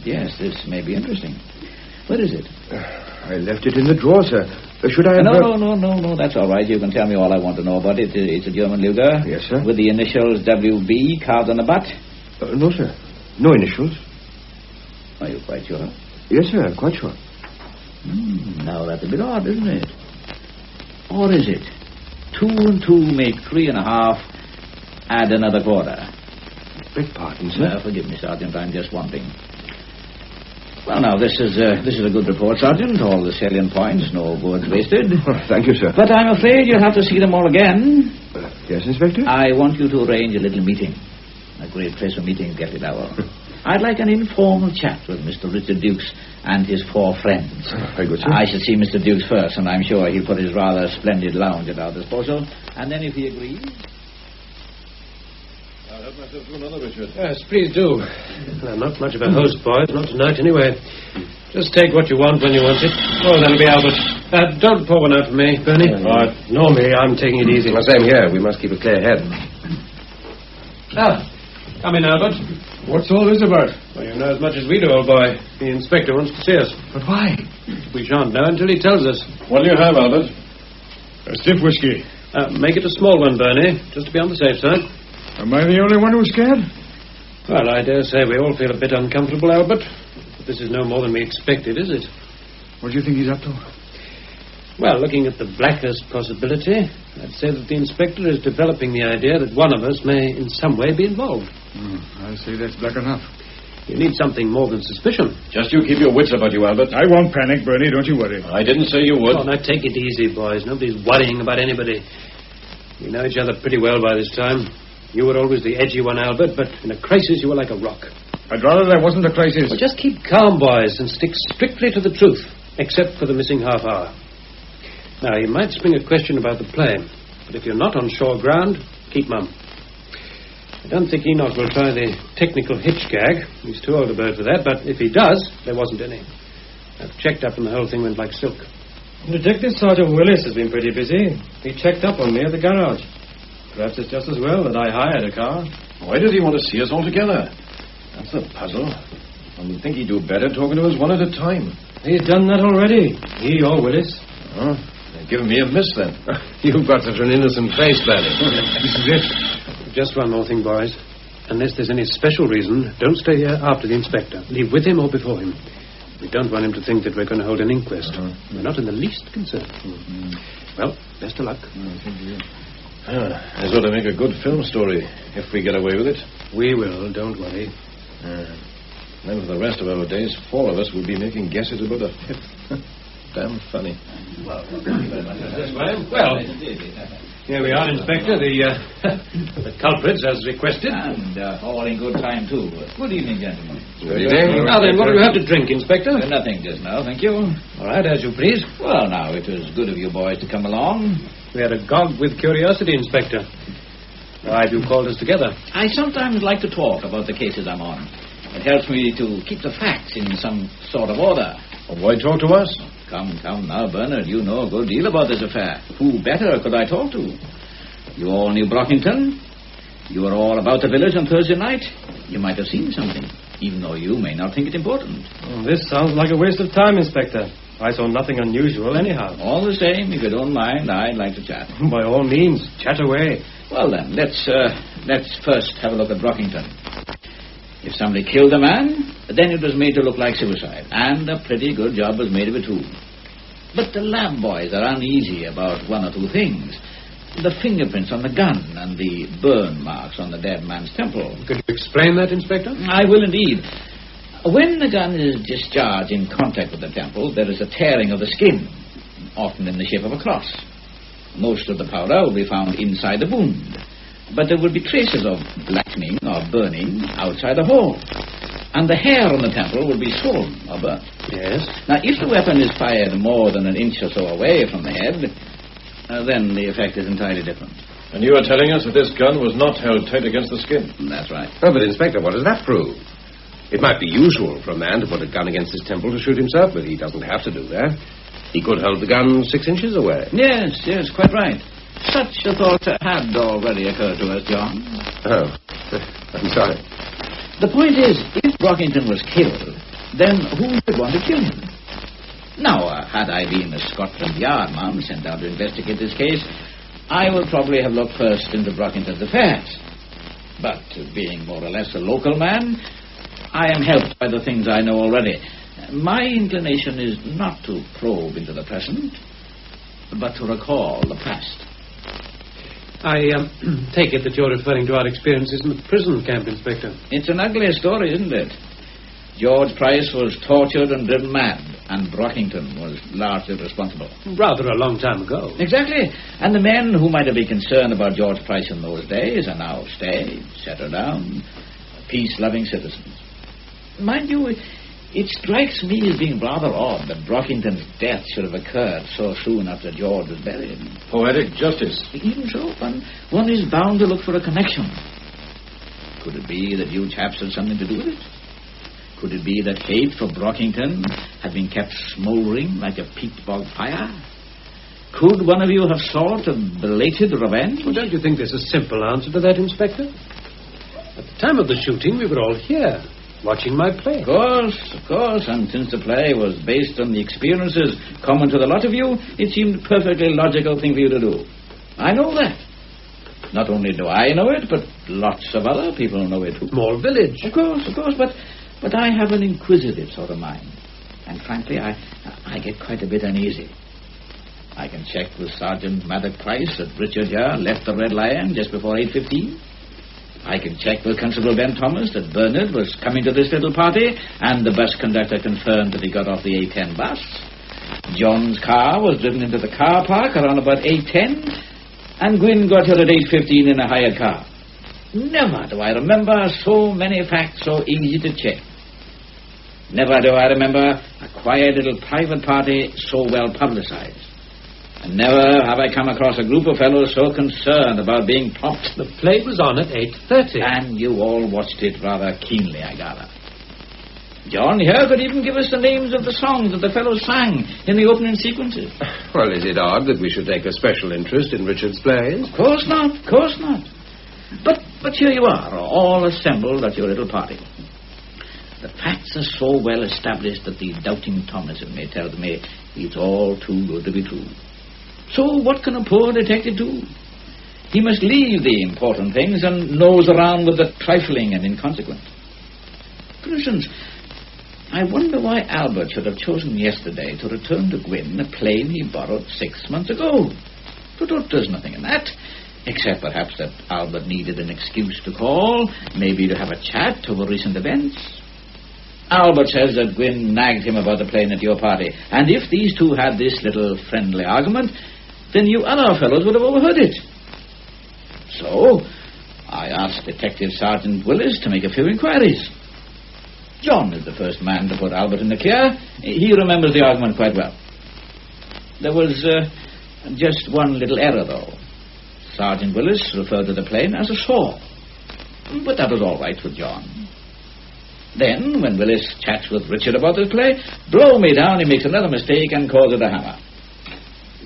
Yes, this may be interesting. Where is it? I left it in the drawer, sir. Should I have... No, that's all right. You can tell me all I want to know about it. It's a German Luger. Yes, sir. With the initials WB carved on the butt? No, sir. No initials. Are you quite sure? Yes, sir, quite sure. Now, that's a bit odd, isn't it? Or is it? 2 and 2 make 3.5. Add another quarter. Beg pardon, sir. Forgive me, Sergeant. I'm just wondering. Well, now, this is a good report, Sergeant. All the salient points, no words wasted. Thank you, sir. But I'm afraid you'll have to see them all again. Yes, Inspector? I want you to arrange a little meeting. A great place for meeting, Gatley Dowell. I'd like an informal chat with Mr. Richard Dukes and his 4 friends. Very good, sir. I should see Mr. Dukes first, and I'm sure he'll put his rather splendid lounge at our disposal. And then if he agrees... I'll help myself to another, Richard. Yes, please do. I'm not much of a host, boys. Not tonight, anyway. Just take what you want when you want it. Oh, that'll be Albert. Don't pour one out for me, Bernie. Right. Nor me. I'm taking it easy. Well, same here. We must keep a clear head. Come in, Albert. What's all this about? Well, you know as much as we do, old boy. The inspector wants to see us. But why? We shan't know until he tells us. What do you have, Albert? A stiff whiskey. Make it a small one, Bernie, just to be on the safe side. Am I the only one who's scared? Well, I dare say we all feel a bit uncomfortable, Albert. But this is no more than we expected, is it? What do you think he's up to? Well, looking at the blackest possibility, I'd say that the inspector is developing the idea that one of us may in some way be involved. I say that's black enough. You need something more than suspicion. Just you keep your wits about you, Albert. I won't panic, Bernie. Don't you worry. I didn't say you would. Oh, now take it easy, boys. Nobody's worrying about anybody. We know each other pretty well by this time. You were always the edgy one, Albert, but in a crisis you were like a rock. I'd rather there wasn't a crisis. Well, just keep calm, boys, and stick strictly to the truth, except for the missing half hour. Now, you might spring a question about the play, but if you're not on sure ground, keep mum. I don't think Enoch will try the technical hitch gag. He's too old a bird for that, but if he does, there wasn't any. I've checked up and the whole thing went like silk. Detective Sergeant Willis has been pretty busy. He checked up on me at the garage. Perhaps it's just as well that I hired a car. Why does he want to see us all together? That's a puzzle. One would think he'd do better talking to us one at a time. He's done that already. He or Willis. Oh, they're giving me a miss then. You've got such an innocent face, Bernie. This is it. Just one more thing, boys. Unless there's any special reason, don't stay here after the inspector. Leave with him or before him. We don't want him to think that we're going to hold an inquest. We're not in the least concerned. Well, best of luck. Thank you. This ought to make a good film story if we get away with it. We will, don't worry. Then for the rest of our days, 4 of us will be making guesses about a 5th. Damn funny. Well, here we are, Inspector. The culprits, as requested. And all in good time, too. Good evening, gentlemen. Good evening. Now then, what do you have to drink, Inspector? Nothing just now, thank you. All right, as you please. Well, now, it was good of you boys to come along. We are agog with curiosity, Inspector. Why have you called us together? I sometimes like to talk about the cases I'm on. It helps me to keep the facts in some sort of order. Well, why talk to us? Come now, Bernard. You know a good deal about this affair. Who better could I talk to? You all knew Brockington. You were all about the village on Thursday night. You might have seen something, even though you may not think it important. Well, this sounds like a waste of time, Inspector. I saw nothing unusual anyhow. All the same, if you don't mind, I'd like to chat. By all means, chat away. Well, then, let's first have a look at Brockington. If somebody killed a man, then it was made to look like suicide. And a pretty good job was made of it, too. But the lab boys are uneasy about 1 or 2 things. The fingerprints on the gun and the burn marks on the dead man's temple. Could you explain that, Inspector? I will indeed. When the gun is discharged in contact with the temple, there is a tearing of the skin, often in the shape of a cross. Most of the powder will be found inside the wound, but there will be traces of blackening or burning outside the hole. And the hair on the temple will be swollen or burnt. Yes. Now, if the weapon is fired more than an inch or so away from the head, then the effect is entirely different. And you are telling us that this gun was not held tight against the skin? That's right. Oh, but, Inspector, what does that prove? It might be usual for a man to put a gun against his temple to shoot himself, but he doesn't have to do that. He could hold the gun 6 inches away. Yes, quite right. Such a thought had already occurred to us, John. Oh, I'm sorry. The point is, if Brockington was killed, then who would want to kill him? Now, had I been a Scotland Yard man sent out to investigate this case, I would probably have looked first into Brockington's affairs. But being more or less a local man, I am helped by the things I know already. My inclination is not to probe into the present, but to recall the past. I take it that you're referring to our experiences in the prison camp, Inspector. It's an ugly story, isn't it? George Price was tortured and driven mad, and Brockington was largely responsible. Rather a long time ago. Exactly. And the men who might have been concerned about George Price in those days are now staid, settled down, peace-loving citizens. Mind you, it strikes me as being rather odd that Brockington's death should have occurred so soon after George was buried. Poetic justice. Even so, one is bound to look for a connection. Could it be that you chaps had something to do with it? Could it be that hate for Brockington had been kept smouldering like a peat bog fire? Could one of you have sought a belated revenge? Well, don't you think there's a simple answer to that, Inspector? At the time of the shooting, we were all here, watching my play. Of course, and since the play was based on the experiences common to the lot of you, it seemed a perfectly logical thing for you to do. I know that. Not only do I know it, but lots of other people know it too. Small village. Of course, but I have an inquisitive sort of mind. And frankly, I get quite a bit uneasy. I can check with Sergeant Maddock Price that Richard here left the Red Lion just before 8:15. I can check with Constable Ben Thomas that Bernard was coming to this little party, and the bus conductor confirmed that he got off the A10 bus. John's car was driven into the car park around about 8:10, and Gwyn got here at 8:15 in a hired car. Never do I remember so many facts so easy to check. Never do I remember a quiet little private party so well publicized. And never have I come across a group of fellows so concerned about being topped. The play was on at 8:30. And you all watched it rather keenly, I gather. John here could even give us the names of the songs that the fellows sang in the opening sequences. Well, is it odd that we should take a special interest in Richard's plays? Of course not. But here you are, all assembled at your little party. The facts facts are so well established that the doubting Thomason may tell me it's all too good to be true. So what can a poor detective do? He must leave the important things and nose around with the trifling and inconsequent. For instance, I wonder why Albert should have chosen yesterday to return to Gwyn a plane he borrowed 6 months ago. But there's nothing in that, except perhaps that Albert needed an excuse to call, maybe to have a chat over recent events. Albert says that Gwyn nagged him about the plane at your party, and if these two had this little friendly argument, then you other fellows would have overheard it. So, I asked Detective Sergeant Willis to make a few inquiries. John is the first man to put Albert in the clear. He remembers the argument quite well. There was just one little error, though. Sergeant Willis referred to the plane as a saw. But that was all right with John. Then, when Willis chats with Richard about the play, blow me down, he makes another mistake and calls it a hammer.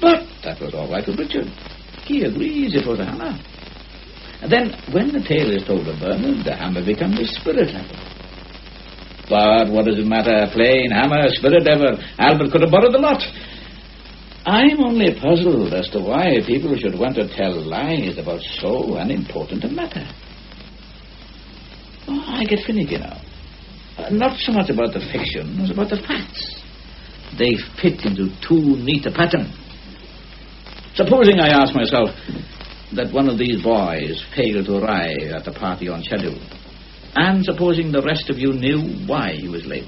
But that was all right with Richard. He agrees it was a hammer. And then, when the tale is told to Bernard, the hammer becomes a spirit level. But what does it matter? Plane, hammer, spirit ever. Albert could have borrowed the lot. I'm only puzzled as to why people should want to tell lies about so unimportant a matter. Oh, I get finicky now. Not so much about the fiction as about the facts. They fit into too neat a pattern. Supposing, I ask myself, that one of these boys failed to arrive at the party on schedule, and supposing the rest of you knew why he was late.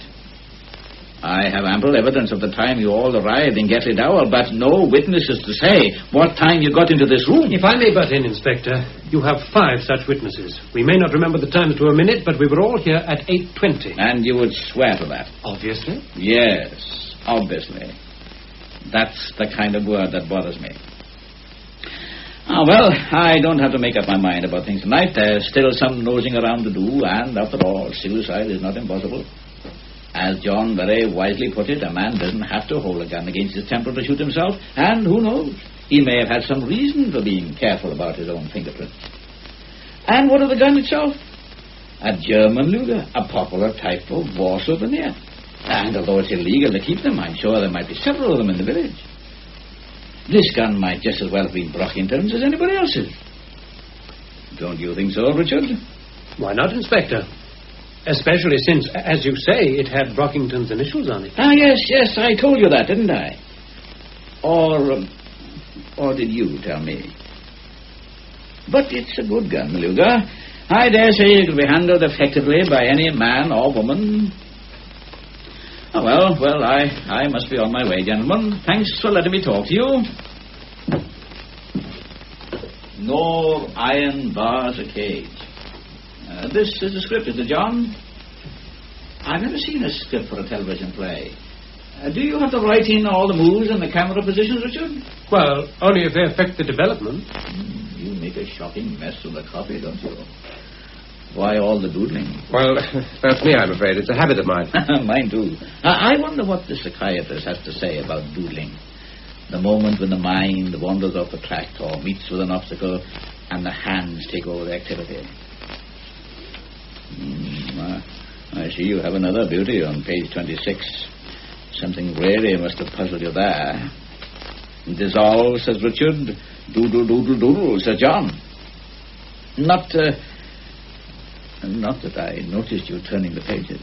I have ample evidence of the time you all arrived in Gatley Dowell, but no witnesses to say what time you got into this room. If I may butt in, Inspector, you have 5 such witnesses. We may not remember the times to a minute, but we were all here at 8:20. And you would swear to that? Obviously. Yes, obviously. That's the kind of word that bothers me. Well, I don't have to make up my mind about things tonight. There's still some nosing around to do, and after all, suicide is not impossible. As John very wisely put it, a man doesn't have to hold a gun against his temple to shoot himself, and who knows, he may have had some reason for being careful about his own fingerprints. And what of the gun itself? A German Luger, a popular type of war souvenir. And although it's illegal to keep them, I'm sure there might be several of them in the village. This gun might just as well have been Brockington's as anybody else's. Don't you think so, Richard? Why not, Inspector? Especially since, as you say, it had Brockington's initials on it. Yes, I told you that, didn't I? Or did you tell me? But it's a good gun, Luger. I dare say it will be handled effectively by any man or woman. Oh, well, I must be on my way, gentlemen. Thanks for letting me talk to you. Nor iron bars a cage. This is a script, is it, John? I've never seen a script for a television play. Do you have to write in all the moves and the camera positions, Richard? Well, only if they affect the development. You make a shocking mess of the copy, don't you? Why all the doodling? Well, that's me, I'm afraid. It's a habit of mine. Mine, too. I wonder what the psychiatrist has to say about doodling. The moment when the mind wanders off the track or meets with an obstacle and the hands take over the activity. I see you have another beauty on page 26. Something really must have puzzled you there. Dissolve, says Richard. Doodle, doodle, doodle, says John. Not that I noticed you turning the pages.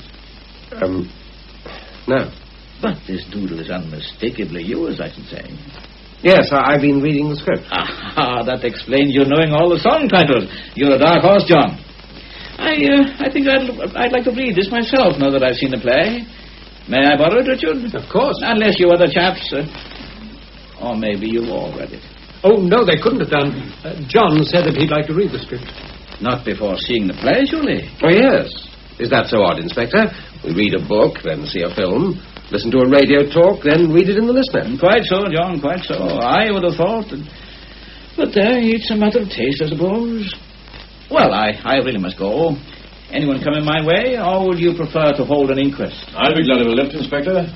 No. But this doodle is unmistakably yours, I should say. Yes, I've been reading the script. That explains you knowing all the song titles. You're a dark horse, John. I think I'd like to read this myself now that I've seen the play. May I borrow it, Richard? Of course. Unless you other chaps, or maybe you've all read it. Oh, no, they couldn't have done. John said that he'd like to read the script. Not before seeing the play, surely? Oh, yes. Is that so odd, Inspector? We read a book, then see a film, listen to a radio talk, then read it in the listener. Quite so, John, quite so. I would have thought. But it's a matter of taste, I suppose. Well, I really must go. Anyone coming my way, or would you prefer to hold an inquest? I'll be glad of a lift, Inspector.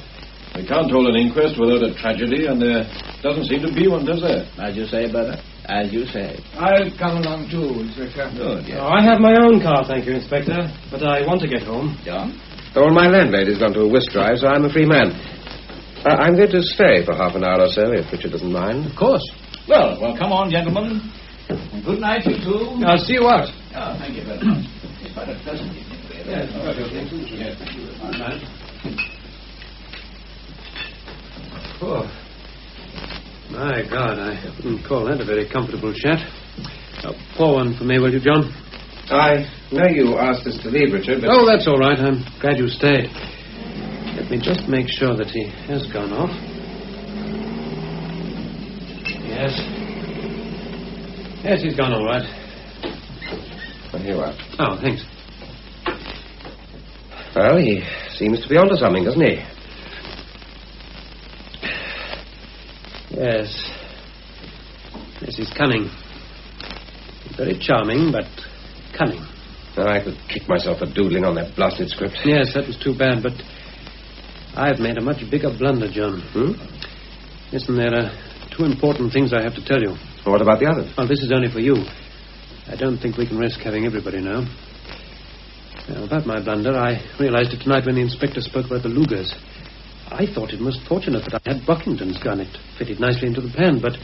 We can't hold an inquest without a tragedy, and there doesn't seem to be one, does there? As you say, brother. As you say. I'll come along too, Inspector. Good, yes. I have my own car, thank you, Inspector, but I want to get home. John? Well, my landlady's gone to a whist drive, so I'm a free man. I'm going to stay for half an hour or so, if Richard doesn't mind. Of course. Well, come on, gentlemen. Good night, you two. I'll see you out. Oh, thank you very much. It's quite a pleasant evening. Yes, thank you. Good night. Oh. My God, I wouldn't call that a very comfortable chat. Pour one for me, will you, John? I know you asked us to leave, Richard, but... Oh, that's all right. I'm glad you stayed. Let me just make sure that he has gone off. Yes. Yes, he's gone all right. Well, here you are. Oh, thanks. Well, he seems to be onto something, doesn't he? Yes. Yes, he's cunning. Very charming, but cunning. Well, I could kick myself for doodling on that blasted script. Yes, that was too bad, but I've made a much bigger blunder, John. Listen, there are two important things I have to tell you. Well, what about the others? Well, this is only for you. I don't think we can risk having everybody know. Now, about my blunder, I realized it tonight when the inspector spoke about the Lugers. I thought it most fortunate that I had Brockington's gun. It fitted nicely into the plan, but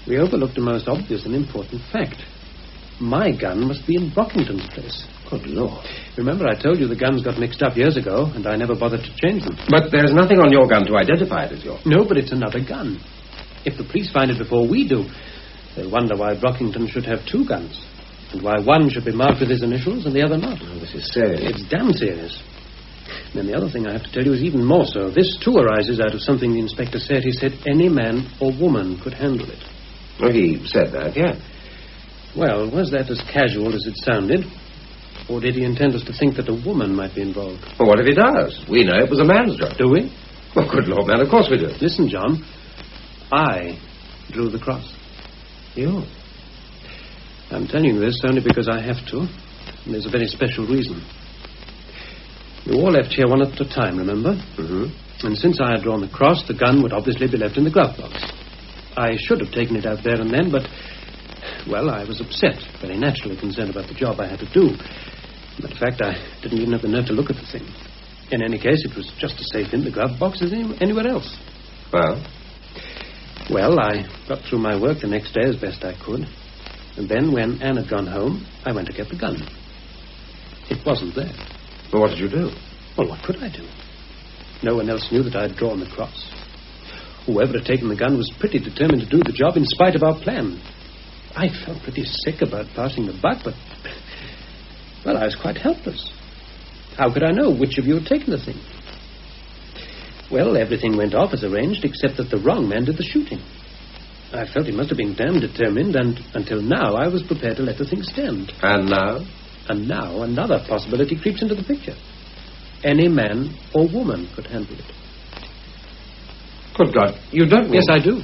we overlooked a most obvious and important fact. My gun must be in Brockington's place. Good Lord. Remember, I told you the guns got mixed up years ago, and I never bothered to change them. But there's nothing on your gun to identify it as yours. No, but it's another gun. If the police find it before we do, they'll wonder why Brockington should have two guns, and why one should be marked with his initials and the other not. Oh, this is serious. It's damn serious. And the other thing I have to tell you is even more so. This, too, arises out of something the inspector said. He said any man or woman could handle it. Well, he said that, yeah. Well, was that as casual as it sounded? Or did he intend us to think that a woman might be involved? Well, what if he does? We know it was a man's job. Do we? Well, good Lord, man, of course we do. Listen, John. I drew the cross. You? I'm telling you this only because I have to. And there's a very special reason. You all left here one at a time, remember? Mm-hmm. And since I had drawn the cross, the gun would obviously be left in the glove box. I should have taken it out there and then, but, well, I was upset, very naturally concerned about the job I had to do. Matter of fact, I didn't even have the nerve to look at the thing. In any case, it was just as safe in the glove box as anywhere else. Well? Well, I got through my work the next day as best I could. And then, when Anne had gone home, I went to get the gun. It wasn't there. Well, what did you do? Well, what could I do? No one else knew that I had drawn the cross. Whoever had taken the gun was pretty determined to do the job in spite of our plan. I felt pretty sick about passing the buck, but... well, I was quite helpless. How could I know which of you had taken the thing? Well, everything went off as arranged, except that the wrong man did the shooting. I felt he must have been damn determined, and until now I was prepared to let the thing stand. And now? And now another possibility creeps into the picture. Any man or woman could handle it. Good God, you don't mean... Yes, I do.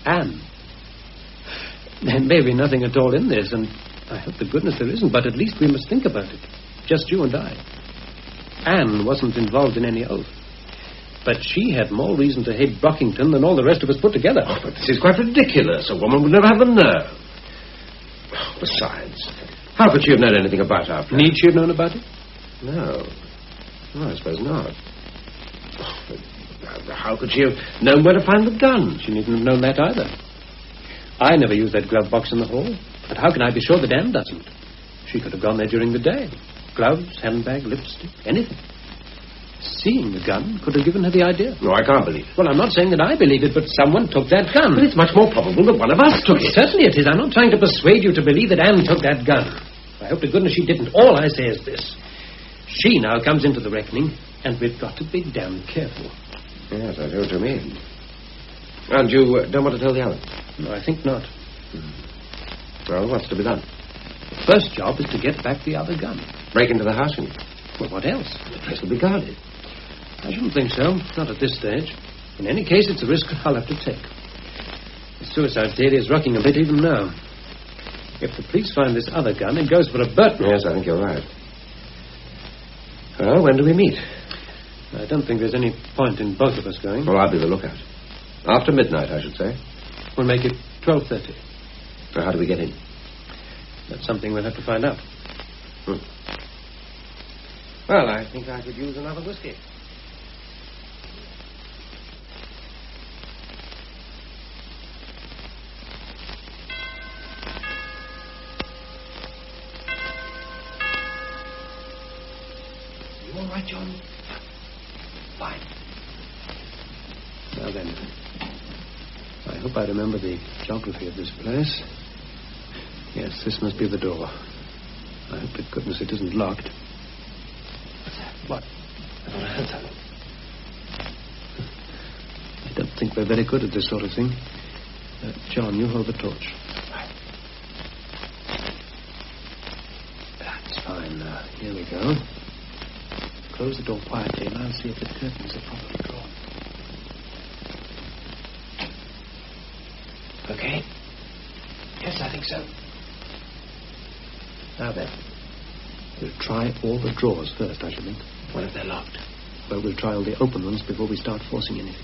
Anne. There may be nothing at all in this, and I hope to goodness there isn't, but at least we must think about it. Just you and I. Anne wasn't involved in any oath. But she had more reason to hate Brockington than all the rest of us put together. Oh, but this is quite ridiculous. A woman would never have the nerve. Oh, besides, how could she have known anything about our plan? Need she have known about it? No. No, I suppose not. Oh, but how could she have known where to find the gun? She needn't have known that either. I never use that glove box in the hall. But how can I be sure that Anne doesn't? She could have gone there during the day. Gloves, handbag, lipstick, anything. Seeing the gun could have given her the idea. No, I can't believe it. Well, I'm not saying that I believe it, but someone took that gun. But it's much more probable that one of us took it. Certainly it is. I'm not trying to persuade you to believe that Anne took that gun. I hope to goodness she didn't. All I say is this. She now comes into the reckoning, and we've got to be damn careful. Yes, I know what you mean. And you don't want to tell the others? No, I think not. Well, what's to be done? The first job is to get back the other gun. Break into the house, you mean? Well, what else? The place will be guarded. I shouldn't think so. Not at this stage. In any case, it's a risk I'll have to take. The suicide theory is rocking a bit even now. If the police find this other gun, it goes for a Burton. Yes, I think you're right. Well, when do we meet? I don't think there's any point in both of us going. Well, I'll be the lookout. After midnight, I should say. We'll make it 12:30. So how do we get in? That's something we'll have to find out. Well, I think I could use another whiskey. You all right, John? Fine. Now then, I hope I remember the geography of this place. Yes, this must be the door. I hope to goodness it isn't locked. What's that? What? I thought I heard something. I don't think we're very good at this sort of thing. John, you hold the torch. Right. That's fine. Here we go. Close the door quietly and I'll see if the curtains are properly drawn. Okay. Yes, I think so. Now then, we'll try all the drawers first, I should think. What if they're locked? Well, we'll try all the open ones before we start forcing anything.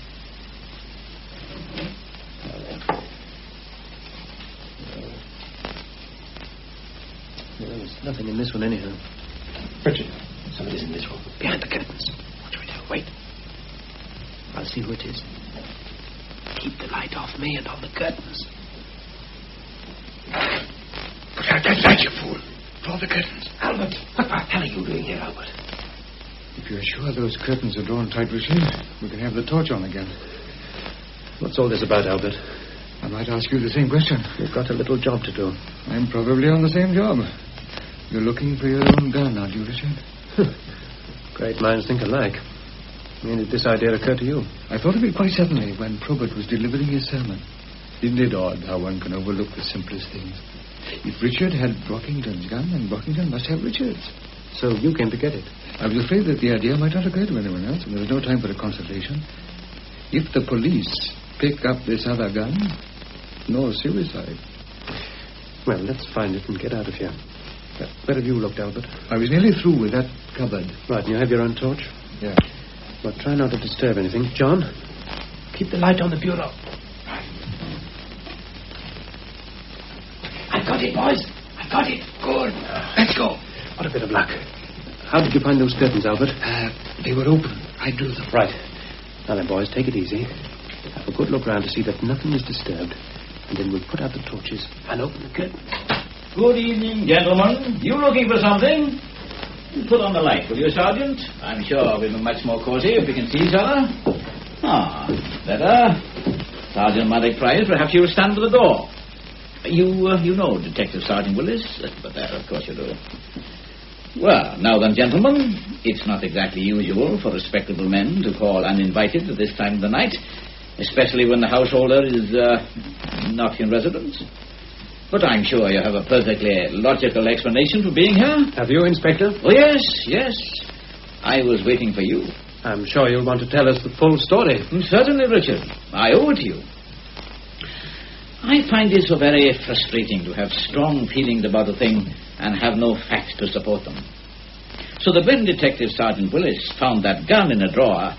There's nothing in this one anyhow. Richard, somebody's in this room. Behind the curtains. What shall we do? Wait. I'll see who it is. Keep the light off me and on the curtains. Put out that light, you fool. Draw the curtains. Albert, what the hell are you doing here, Albert? If you're sure those curtains are drawn tight, Richard, we can have the torch on again. What's all this about, Albert? I might ask you the same question. You've got a little job to do. I'm probably on the same job. You're looking for your own gun, aren't you, Richard? Great minds think alike. When did this idea occur to you? I thought of it quite suddenly when Probert was delivering his sermon. Isn't it odd how one can overlook the simplest things? If Richard had Brockington's gun, then Brockington must have Richard's. So you came to get it? I was afraid that the idea might not occur to anyone else, and there was no time for a consultation. If the police pick up this other gun, no suicide. Well, let's find it and get out of here. Where have you looked, Albert? I was nearly through with that cupboard. Right, and you have your own torch? Yeah. Well, try not to disturb anything. John, keep the light on the bureau. Right. I got it, boys. I got it. Good. Let's go. What a bit of luck. How did you find those curtains, Albert? They were open. I drew them. Right. Now then, boys, take it easy. Have a good look round to see that nothing is disturbed. And then we'll put out the torches and open the curtains. Good evening, gentlemen. You looking for something? Put on the light, will you, Sergeant? I'm sure we'll be much more cozy if we can see each other. Ah, better. Sergeant Maddox Price, perhaps you'll stand by the door. You know Detective Sergeant Willis? But of course you do. Well, now then, gentlemen, it's not exactly usual for respectable men to call uninvited at this time of the night, especially when the householder is not in residence. But I'm sure you have a perfectly logical explanation for being here. Have you, Inspector? Oh, yes. I was waiting for you. I'm sure you'll want to tell us the full story. Certainly, Richard. I owe it to you. I find it so very frustrating to have strong feelings about a thing and have no facts to support them. So that when Detective Sergeant Willis found that gun in a drawer,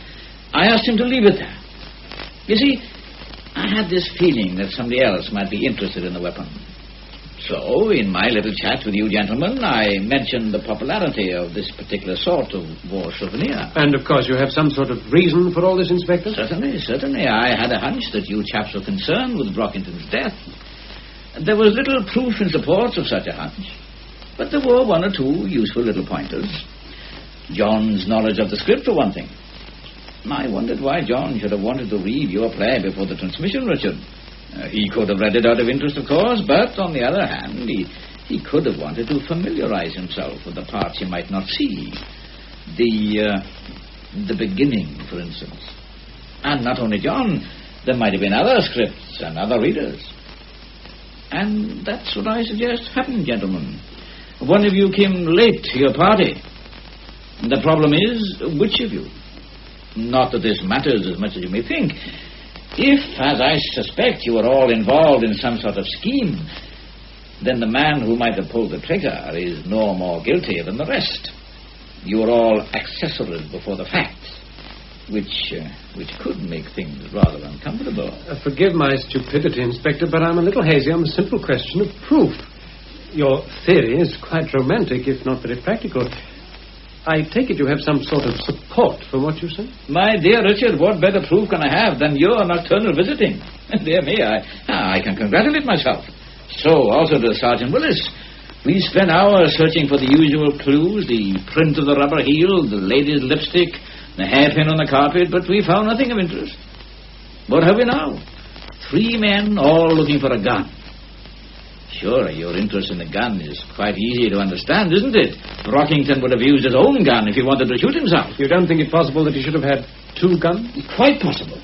I asked him to leave it there. You see, I had this feeling that somebody else might be interested in the weapon. So, in my little chat with you gentlemen, I mentioned the popularity of this particular sort of war souvenir. And, of course, you have some sort of reason for all this, Inspector? Certainly. I had a hunch that you chaps were concerned with Brockington's death. There was little proof in support of such a hunch, but there were one or two useful little pointers. John's knowledge of the script, for one thing. I wondered why John should have wanted to read your play before the transmission, Richard. He could have read it out of interest, of course, but on the other hand, he could have wanted to familiarize himself with the parts he might not see. The beginning, for instance. And not only John, there might have been other scripts and other readers. And that's what I suggest happened, gentlemen. One of you came late to your party. The problem is, which of you? Not that this matters as much as you may think. If, as I suspect, you are all involved in some sort of scheme, then the man who might have pulled the trigger is no more guilty than the rest. You are all accessories before the facts, which could make things rather uncomfortable. Forgive my stupidity, Inspector, but I'm a little hazy on the simple question of proof. Your theory is quite romantic, if not very practical. I take it you have some sort of support for what you say? My dear Richard, what better proof can I have than your nocturnal visiting? Dear me, I can congratulate myself. So also does Sergeant Willis. We spent hours searching for the usual clues, the print of the rubber heel, the lady's lipstick, the hairpin on the carpet, but we found nothing of interest. What have we now? 3 men all looking for a gun. Sure, your interest in the gun is quite easy to understand, isn't it? Brockington would have used his own gun if he wanted to shoot himself. You don't think it possible that he should have had 2 guns? Quite possible.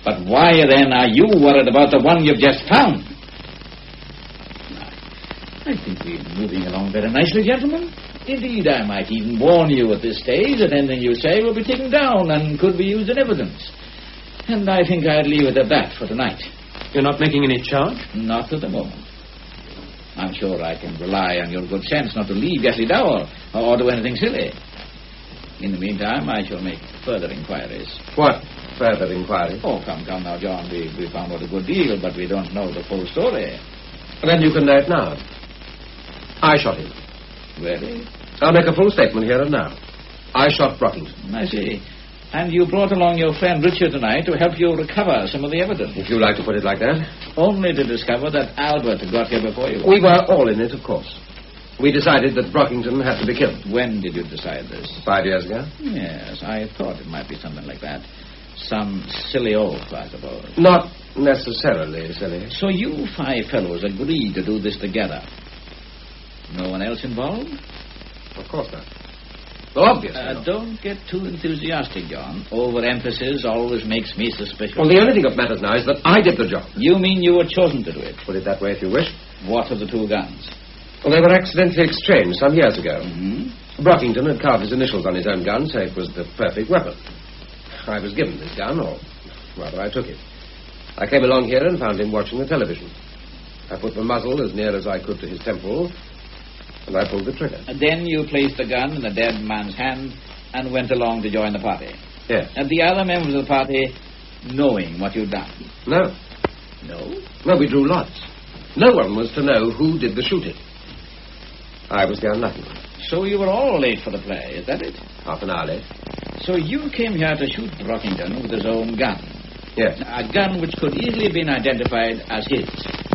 But why then are you worried about the one you've just found? I think we're moving along very nicely, gentlemen. Indeed, I might even warn you at this stage that anything you say will be taken down and could be used in evidence. And I think I'd leave it at that for tonight. You're not making any charge? Not at the moment. I'm sure I can rely on your good sense not to leave Gatley Dower or do anything silly. In the meantime, I shall make further inquiries. What further inquiries? Oh, come now, John. We found out a good deal, but we don't know the full story. Then you can know it now. I shot him. Really? I'll make a full statement here and now. I shot Brockington. I see. And you brought along your friend Richard tonight to help you recover some of the evidence. If you like to put it like that. Only to discover that Albert got here before you. We were all in it, of course. We decided that Brockington had to be killed. When did you decide this? 5 years ago. Yes, I thought it might be something like that. Some silly oath, I suppose. Not necessarily silly. So you 5 fellows agreed to do this together. No one else involved? Of course not. Well, obviously not. Don't get too enthusiastic, John. Overemphasis always makes me suspicious. Well, the only thing that matters now is that I did the job. You mean you were chosen to do it? Put it that way if you wish. What of the 2 guns? Well, they were accidentally exchanged some years ago. Mm-hmm. Brockington had carved his initials on his own gun, so it was the perfect weapon. I was given this gun, or rather I took it. I came along here and found him watching the television. I put the muzzle as near as I could to his temple, and I pulled the trigger. Then you placed the gun in the dead man's hand and went along to join the party. Yes. And the other members of the party knowing what you'd done? No. No? No, we drew lots. No one was to know who did the shooting. I was the unlucky one. So you were all late for the play, is that it? Half an hour late. So you came here to shoot Brockington with his own gun? Yes. A gun which could easily have been identified as his.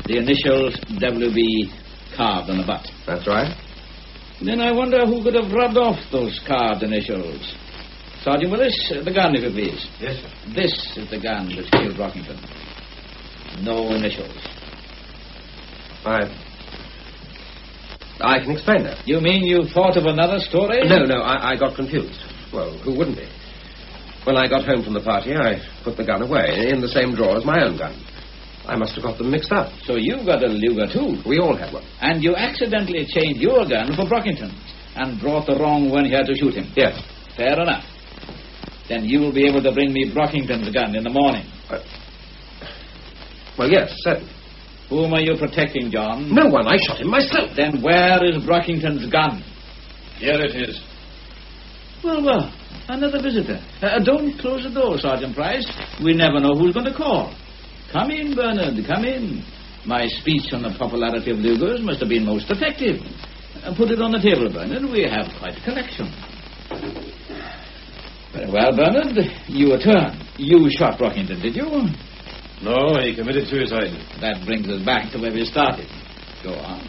The initials WB carved on the butt. That's right. Then I wonder who could have rubbed off those carved initials. Sergeant Willis, the gun, if you please. Yes, sir. This is the gun which killed Brockington. No initials. I can explain that. You mean you thought of another story? No, I got confused. Well, who wouldn't be? When I got home from the party, I put the gun away in the same drawer as my own gun. I must have got them mixed up. So you got a Luger, too? We all had one. And you accidentally changed your gun for Brockington and brought the wrong one here to shoot him? Yes. Fair enough. Then you will be able to bring me Brockington's gun in the morning. Well, yes, certainly. Whom are you protecting, John? No one. I shot him myself. Then where is Brockington's gun? Here it is. Well, another visitor. Don't close the door, Sergeant Price. We never know who's going to call. Come in, Bernard, come in. My speech on the popularity of Lugers must have been most effective. Put it on the table, Bernard. We have quite a collection. Very well, Bernard. Your turn. You shot Brockington, did you? No, he committed suicide. That brings us back to where we started. Go on.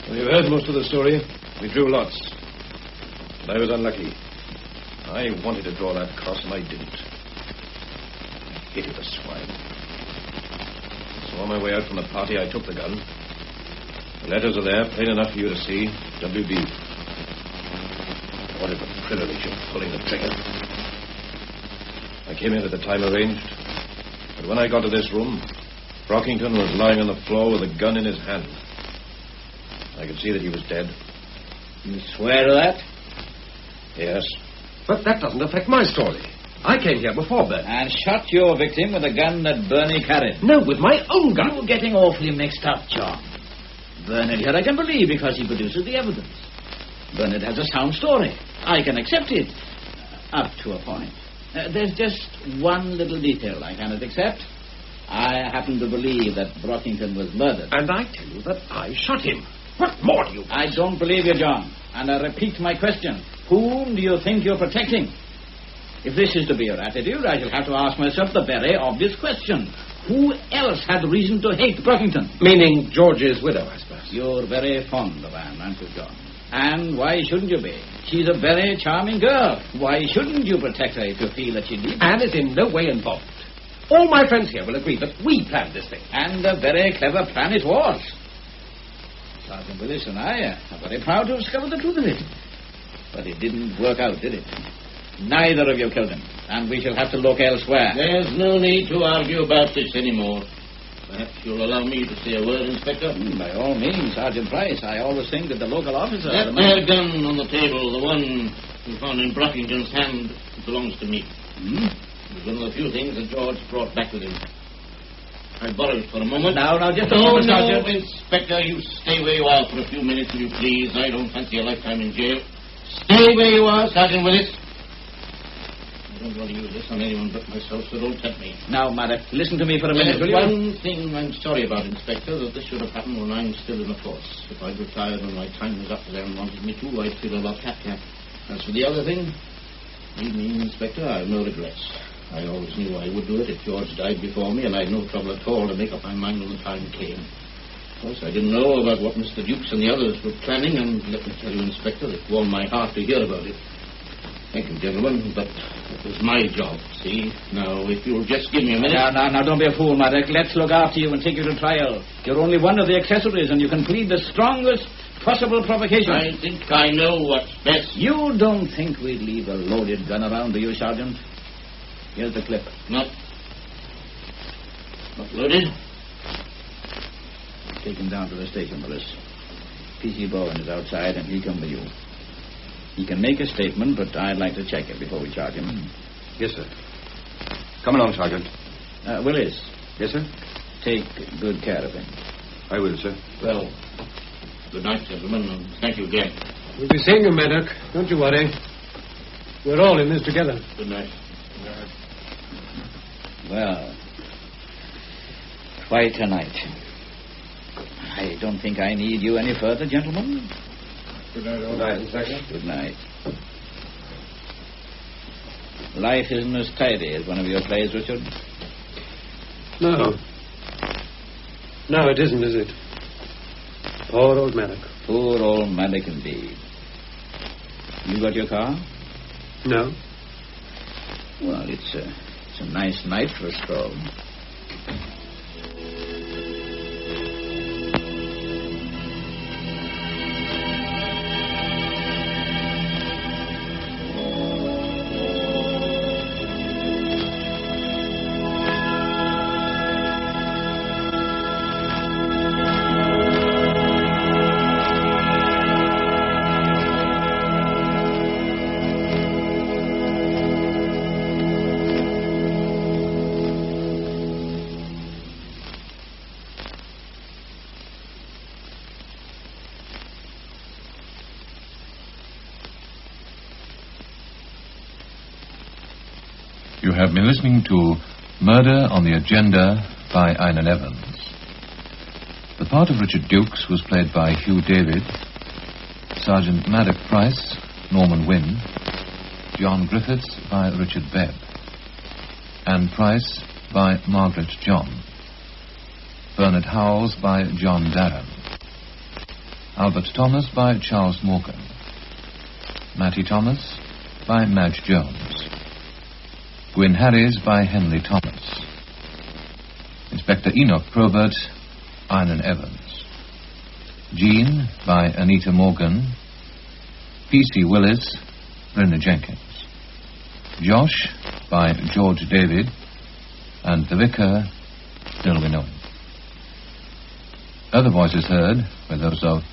Well, you heard most of the story. We drew lots. But I was unlucky. I wanted to draw that cross, and I didn't. I hated the swine. So on my way out from the party, I took the gun. The letters are there, plain enough for you to see. WB. I wanted the privilege of pulling the trigger. I came in at the time arranged. But when I got to this room, Brockington was lying on the floor with a gun in his hand. I could see that he was dead. You swear to that? Yes. But that doesn't affect my story. I came here before Bernie. And shot your victim with a gun that Bernie carried. No, with my own gun. You're getting awfully mixed up, John. Bernard here I can believe because he produces the evidence. Bernard has a sound story. I can accept it. Up to a point. There's just one little detail I cannot accept. I happen to believe that Brockington was murdered. And I tell you that I shot him. What more do you... I don't believe you, John. And I repeat my question. Whom do you think you're protecting? If this is to be your attitude, I shall have to ask myself the very obvious question. Who else had reason to hate Brockington? Meaning George's widow, I suppose. You're very fond of Anne, aren't you, John? And why shouldn't you be? She's a very charming girl. Why shouldn't you protect her if you feel that she needs? Anne is in no way involved. All my friends here will agree that we planned this thing. And a very clever plan it was. Sergeant Willis and I are very proud to have discovered the truth of it. But it didn't work out, did it? Neither of you killed him, and we shall have to look elsewhere. There's no need to argue about this anymore. Perhaps you'll allow me to say a word, Inspector? By all means, Sergeant Price. I always think that the local officer... That there gun on the table, the one we found in Brockington's hand, belongs to me. It was one of the few things that George brought back with him. I borrowed it for a moment. Now, just a moment, Sergeant. Inspector, you stay where you are for a few minutes, will you please? I don't fancy a lifetime in jail. Stay where you are, Sergeant Willis. I don't want to use this on anyone but myself, so don't tempt me. Now, Maddox, listen to me for a minute, will you? One thing I'm sorry about, Inspector, that this should have happened when I'm still in the force. If I'd retired when my time was up as Aaron wanted me to, I'd feel a lot happier. As for the other thing, believe me, Inspector, I've no regrets. I always knew I would do it if George died before me, and I'd no trouble at all to make up my mind when the time came. Of course, I didn't know about what Mr. Dukes and the others were planning, and let me tell you, Inspector, it warmed my heart to hear about it. Thank you, gentlemen, but it was my job, see? Now, if you'll just give me a minute... Now, don't be a fool, Maddox. Let's look after you and take you to trial. You're only one of the accessories, and you can plead the strongest possible provocation. I think I know what's best. You don't think we'd leave a loaded gun around, do you, Sergeant? Here's the clip. Not loaded? Take him down to the station, Willis. P.C. Bowen is outside, and he'll come with you. He can make a statement, but I'd like to check it before we charge him. Yes, sir. Come along, Sergeant. Willis. Yes, sir? Take good care of him. I will, sir. Well, good night, gentlemen, and thank you again. We'll be seeing you, Maddox. Don't you worry. We're all in this together. Good night. Well, quite a night. I don't think I need you any further, gentlemen. Good night, all. Good night, Inspector. Good night. Life isn't as tidy as one of your plays, Richard. No. No, it isn't, is it? Poor old Maddox. Poor old Maddox, indeed. You got your car? No. Well, it's a nice night for a stroll. You have been listening to Murder on the Agenda by Einan Evans. The part of Richard Dukes was played by Hugh David, Sergeant Maddox Price, Norman Wynne, John Griffiths by Richard Bebb, Anne Price by Margaret John, Bernard Howells by John Darren, Albert Thomas by Charles Morgan, Matty Thomas by Madge Jones, Gwyn Harries by Henry Thomas, Inspector Enoch Probert, Einan Evans, Jean by Anita Morgan, P.C. Willis, Brenda Jenkins, Josh by George David, and the Vicar, Dilwyn Owen. Other voices heard were those of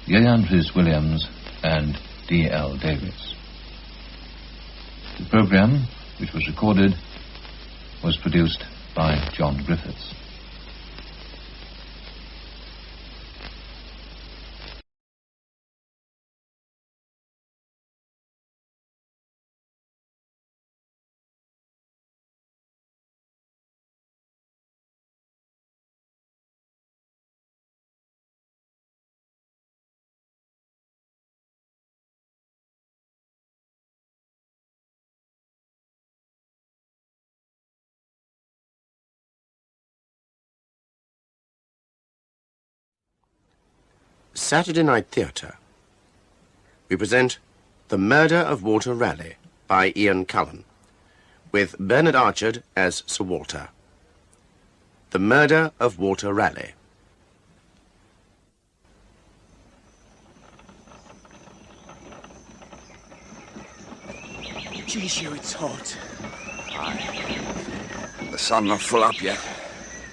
Yeyan Rhys Williams and D.L. Davis. The program, which was recorded, was produced by John Griffiths. Saturday Night Theatre, we present The Murder of Walter Raleigh by Ian Cullen, with Bernard Archard as Sir Walter. The Murder of Walter Raleigh. Jeez, you, it's hot. Aye. The sun not full up yet.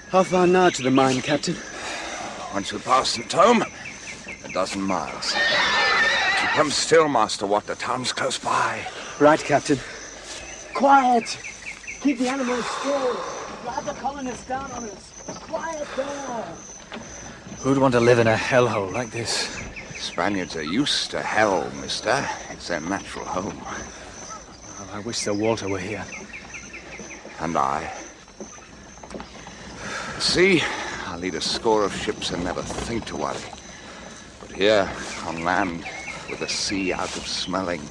How far now to the mine, Captain? Once we pass St. Home, 12 miles. Keep them still, Master Watt. The town's close by. Right, Captain. Quiet! Keep the animals still. Drive the colonists down on us. Quiet there. Who'd want to live in a hellhole like this? Spaniards are used to hell, mister. It's their natural home. Well, I wish Sir Walter were here. And I. See, I'll lead a score of ships and never think to worry. But here, on land, with the sea out of smelling,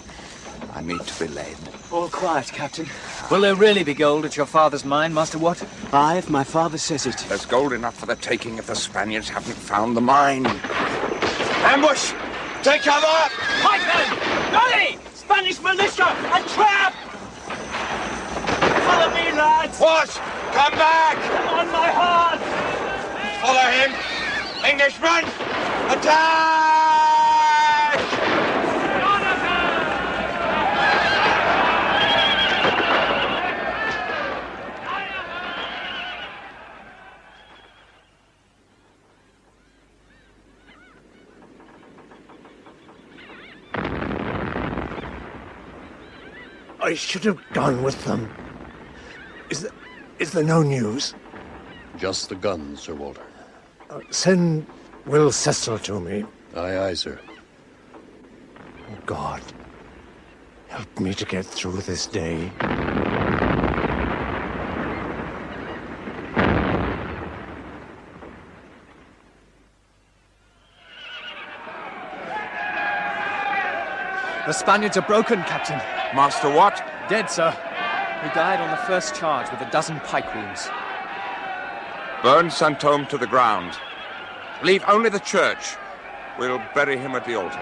I need to be led. All quiet, Captain. Will there really be gold at your father's mine, Master Watt? Aye, if my father says it. There's gold enough for the taking if the Spaniards haven't found the mine. Ambush! Take cover! Pikemen! Ready! Spanish militia! A trap! Follow me, lads! What? Come back! On my heart! Follow him! Englishmen! Attack! I should have gone with them. Is there no news? Just the guns, Sir Walter. Send Will Cecil to me. Aye, aye, sir. Oh, God, help me to get through this day. The Spaniards are broken, Captain. Master Watt? Dead, sir. He died on the first charge with 12 pike wounds. Burn St. Home to the ground. Leave only the church. We'll bury him at the altar.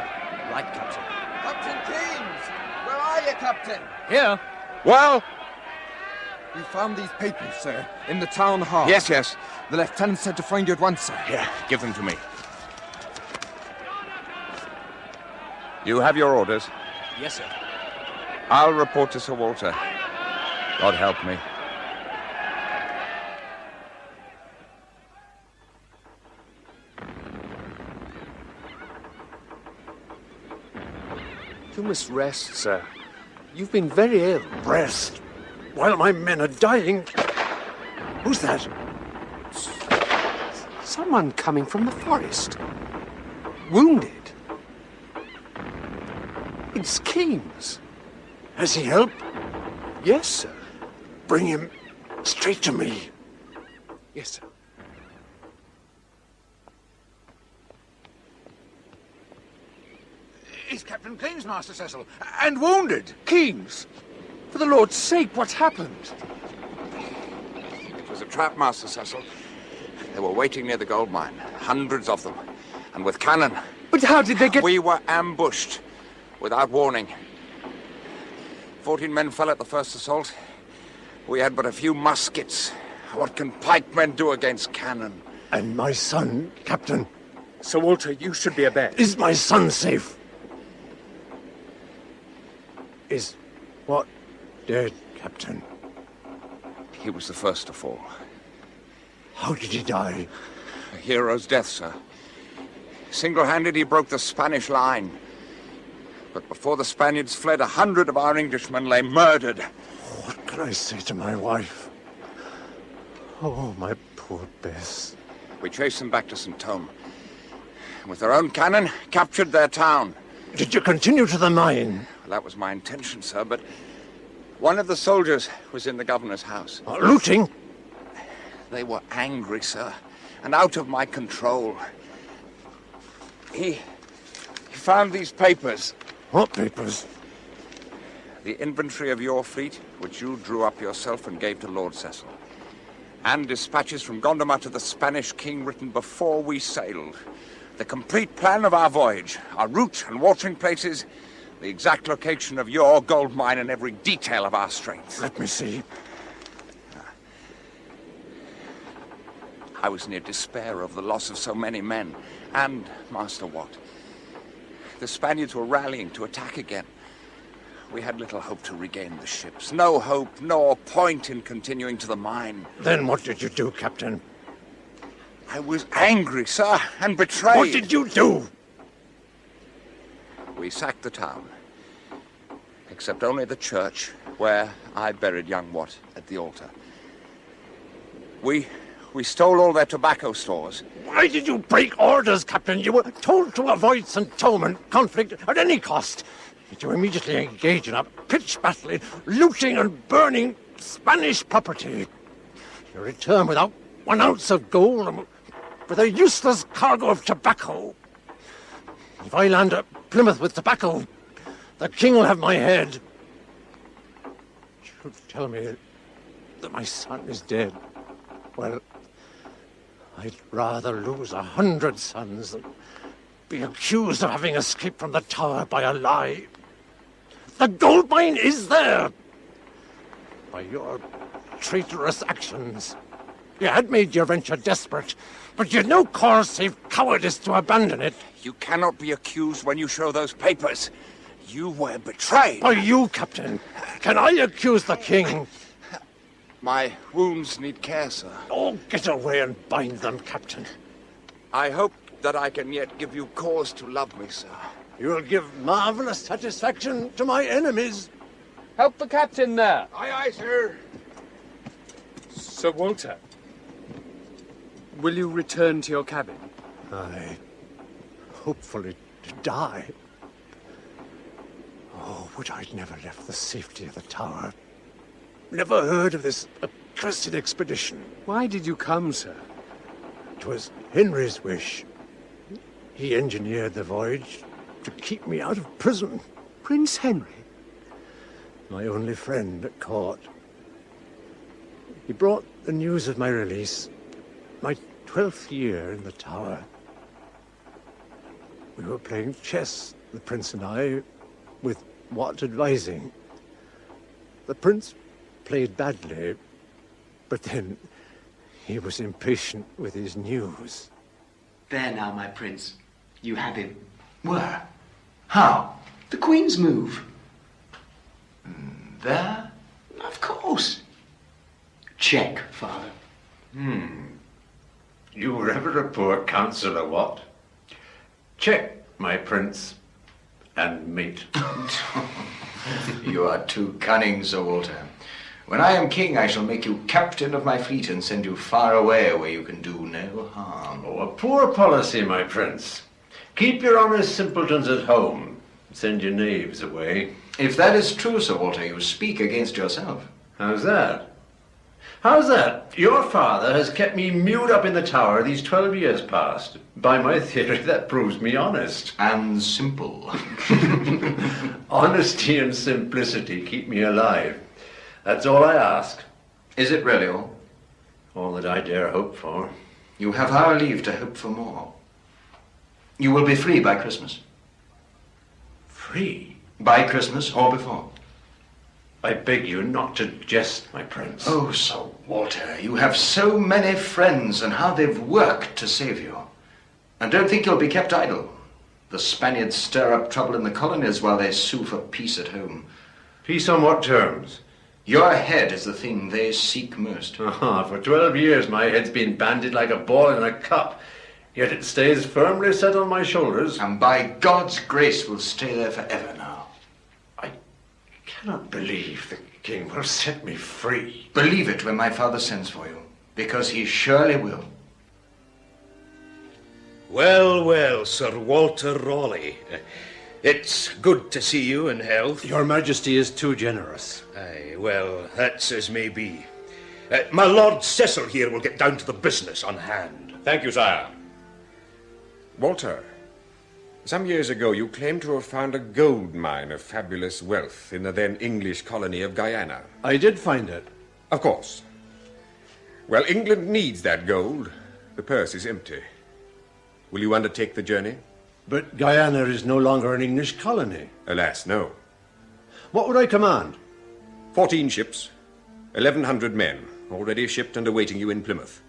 Right, Captain. Captain James! Where are you, Captain? Here. Well? We found these papers, sir, in the town hall. Yes, yes. The lieutenant said to find you at once, sir. Here, give them to me. You have your orders? Yes, sir. I'll report to Sir Walter. God help me. You must rest, sir. You've been very ill. Rest? While my men are dying? Who's that? Someone coming from the forest. Wounded. It's Keynes. Has he help? Yes, sir. Bring him straight to me. Yes, sir. Is Captain Keynes, Master Cecil, and wounded? Keynes! For the Lord's sake, what's happened? It was a trap, Master Cecil. They were waiting near the gold mine. Hundreds of them. And with cannon. But how did they get... We were ambushed. Without warning. 14 men fell at the first assault. We had but a few muskets. What can pikemen do against cannon? And my son, Captain. Sir Walter, you should be abed. Is my son safe? Is what dead, Captain? He was the first to fall. How did he die? A hero's death, sir. Single-handed, he broke the Spanish line. But before the Spaniards fled, 100 of our Englishmen lay murdered. What can I say to my wife? Oh, my poor Bess. We chased them back to St. Home. With their own cannon, captured their town. Did you continue to the mine? Well, that was my intention, sir, but one of the soldiers was in the governor's house. Looting? They were angry, sir, and out of my control. He found these papers. What papers? The inventory of your fleet, which you drew up yourself and gave to Lord Cecil. And dispatches from Gondomar to the Spanish king written before we sailed. The complete plan of our voyage, our route and watering places, the exact location of your gold mine and every detail of our strength. Let me see. I was near despair of the loss of so many men. And, Master Watt, the Spaniards were rallying to attack again. We had little hope to regain the ships. No hope, nor point in continuing to the mine. Then what did you do, Captain? I was angry, sir, and betrayed. What did you do? We sacked the town, except only the church, where I buried young Watt at the altar. We stole all their tobacco stores. Why did you break orders, Captain? You were told to avoid St. conflict at any cost. Yet you immediately engaged in a pitched battle in looting and burning Spanish property. You return without 1 ounce of gold and with a useless cargo of tobacco. If I land at Plymouth with tobacco, the king will have my head. You tell me that my son is dead. Well, I'd rather lose 100 sons than be accused of having escaped from the tower by a lie. The gold mine is there. By your traitorous actions, you had made your venture desperate, but you had no cause save cowardice to abandon it. You cannot be accused when you show those papers. You were betrayed. By you, Captain. Can I accuse the king? My wounds need care, sir. Oh, get away and bind them, Captain. I hope that I can yet give you cause to love me, sir. You'll give marvelous satisfaction to my enemies. Help the captain there. Aye, aye, sir. Sir Walter, will you return to your cabin? Aye. Hopefully to die. Oh, would I'd never left the safety of the tower. Never heard of this accursed expedition. Why did you come, sir? 'Twas Henry's wish. He engineered the voyage to keep me out of prison. Prince Henry? My only friend at court. He brought the news of my release, my 12th year in the tower. We were playing chess, the prince and I, with Watt advising. The prince played badly, but then he was impatient with his news. There now, my prince. You have him. Where? How? The Queen's move. There? Of course. Check, father. You were ever a poor counsellor, Watt. Check, my prince and mate. You are too cunning, Sir Walter. When I am king, I shall make you captain of my fleet and send you far away where you can do no harm. Oh, a poor policy, my prince. Keep your honest simpletons at home. Send your knaves away. If that is true, Sir Walter, you speak against yourself. How's that? How's that? Your father has kept me mewed up in the tower these 12 years past. By my theory, that proves me honest. And simple. Honesty and simplicity keep me alive. That's all I ask. Is it really all? All that I dare hope for. You have our leave to hope for more. You will be free by Christmas. Free? By Christmas or before. I beg you not to jest, my prince. Oh, Sir Walter, you have so many friends, and how they've worked to save you. And don't think you'll be kept idle. The Spaniards stir up trouble in the colonies while they sue for peace at home. Peace on what terms? Your head is the thing they seek most. For 12 years my head's been banded like a ball in a cup, yet it stays firmly set on my shoulders. And by God's grace will stay there forever now. I cannot believe the king will set me free. Believe it when my father sends for you, because he surely will. Well, well, Sir Walter Raleigh. It's good to see you in health. Your Majesty is too generous. Aye, well, that's as may be. My Lord Cecil here will get down to the business on hand. Thank you, sire. Walter, some years ago you claimed to have found a gold mine of fabulous wealth in the then English colony of Guyana. I did find it. Of course. Well, England needs that gold. The purse is empty. Will you undertake the journey? But Guyana is no longer an English colony. Alas, no. What would I command? 14 ships, 1,100 men, already shipped and awaiting you in Plymouth.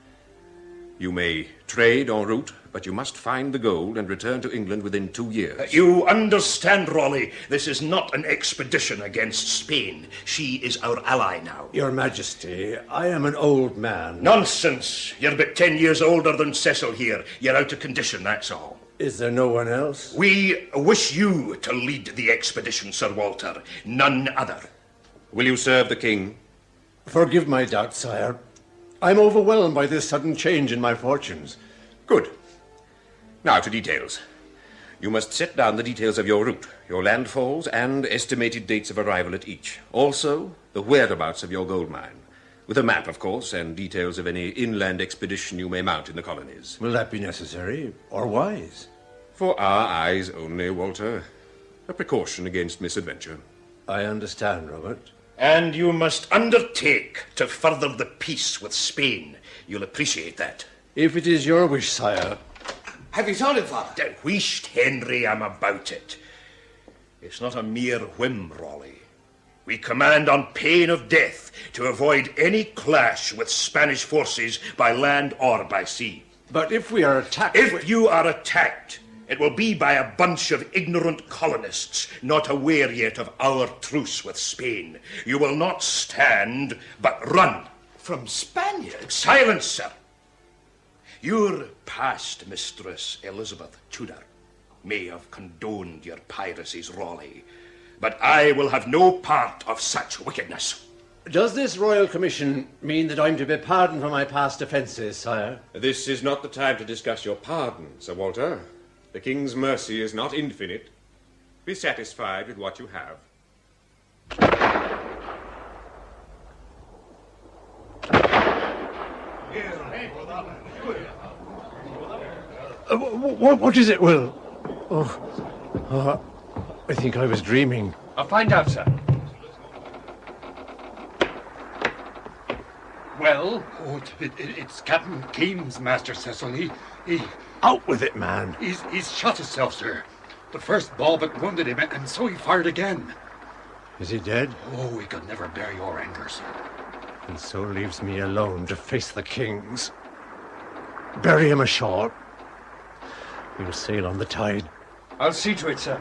You may trade en route, but you must find the gold and return to England within 2 years. You understand, Raleigh, this is not an expedition against Spain. She is our ally now. Your Majesty, I am an old man. Nonsense! You're but 10 years older than Cecil here. You're out of condition, that's all. Is there no one else? We wish you to lead the expedition, Sir Walter. None other. Will you serve the king? Forgive my doubt, sire. I'm overwhelmed by this sudden change in my fortunes. Good. Now to details. You must set down the details of your route, your landfalls, and estimated dates of arrival at each. Also, the whereabouts of your gold mine. With a map, of course, and details of any inland expedition you may mount in the colonies. Will that be necessary, or wise? For our eyes only, Walter. A precaution against misadventure. I understand, Robert. And you must undertake to further the peace with Spain. You'll appreciate that. If it is your wish, sire. Have you told him, Father? Wished, Henry, I'm about it. It's not a mere whim, Raleigh. We command on pain of death to avoid any clash with Spanish forces by land or by sea. But if we are attacked... If you are attacked, it will be by a bunch of ignorant colonists, not aware yet of our truce with Spain. You will not stand, but run. From Spaniards? Silence, sir. Your past mistress, Elizabeth Tudor, may have condoned your piracies, Raleigh, but I will have no part of such wickedness. Does this royal commission mean that I'm to be pardoned for my past offences, sire? This is not the time to discuss your pardon, Sir Walter. The king's mercy is not infinite. Be satisfied with what you have. What is it, Will? Oh, I think I was dreaming. I'll find out, sir. Well? Oh, it's Captain Keane's, Master Cecil. He... Out with it, man. He's shot himself, sir. The first ball but wounded him, and so he fired again. Is he dead? Oh, he could never bear your anger, sir. And so leaves me alone to face the kings. Bury him ashore. We'll sail on the tide. I'll see to it, sir.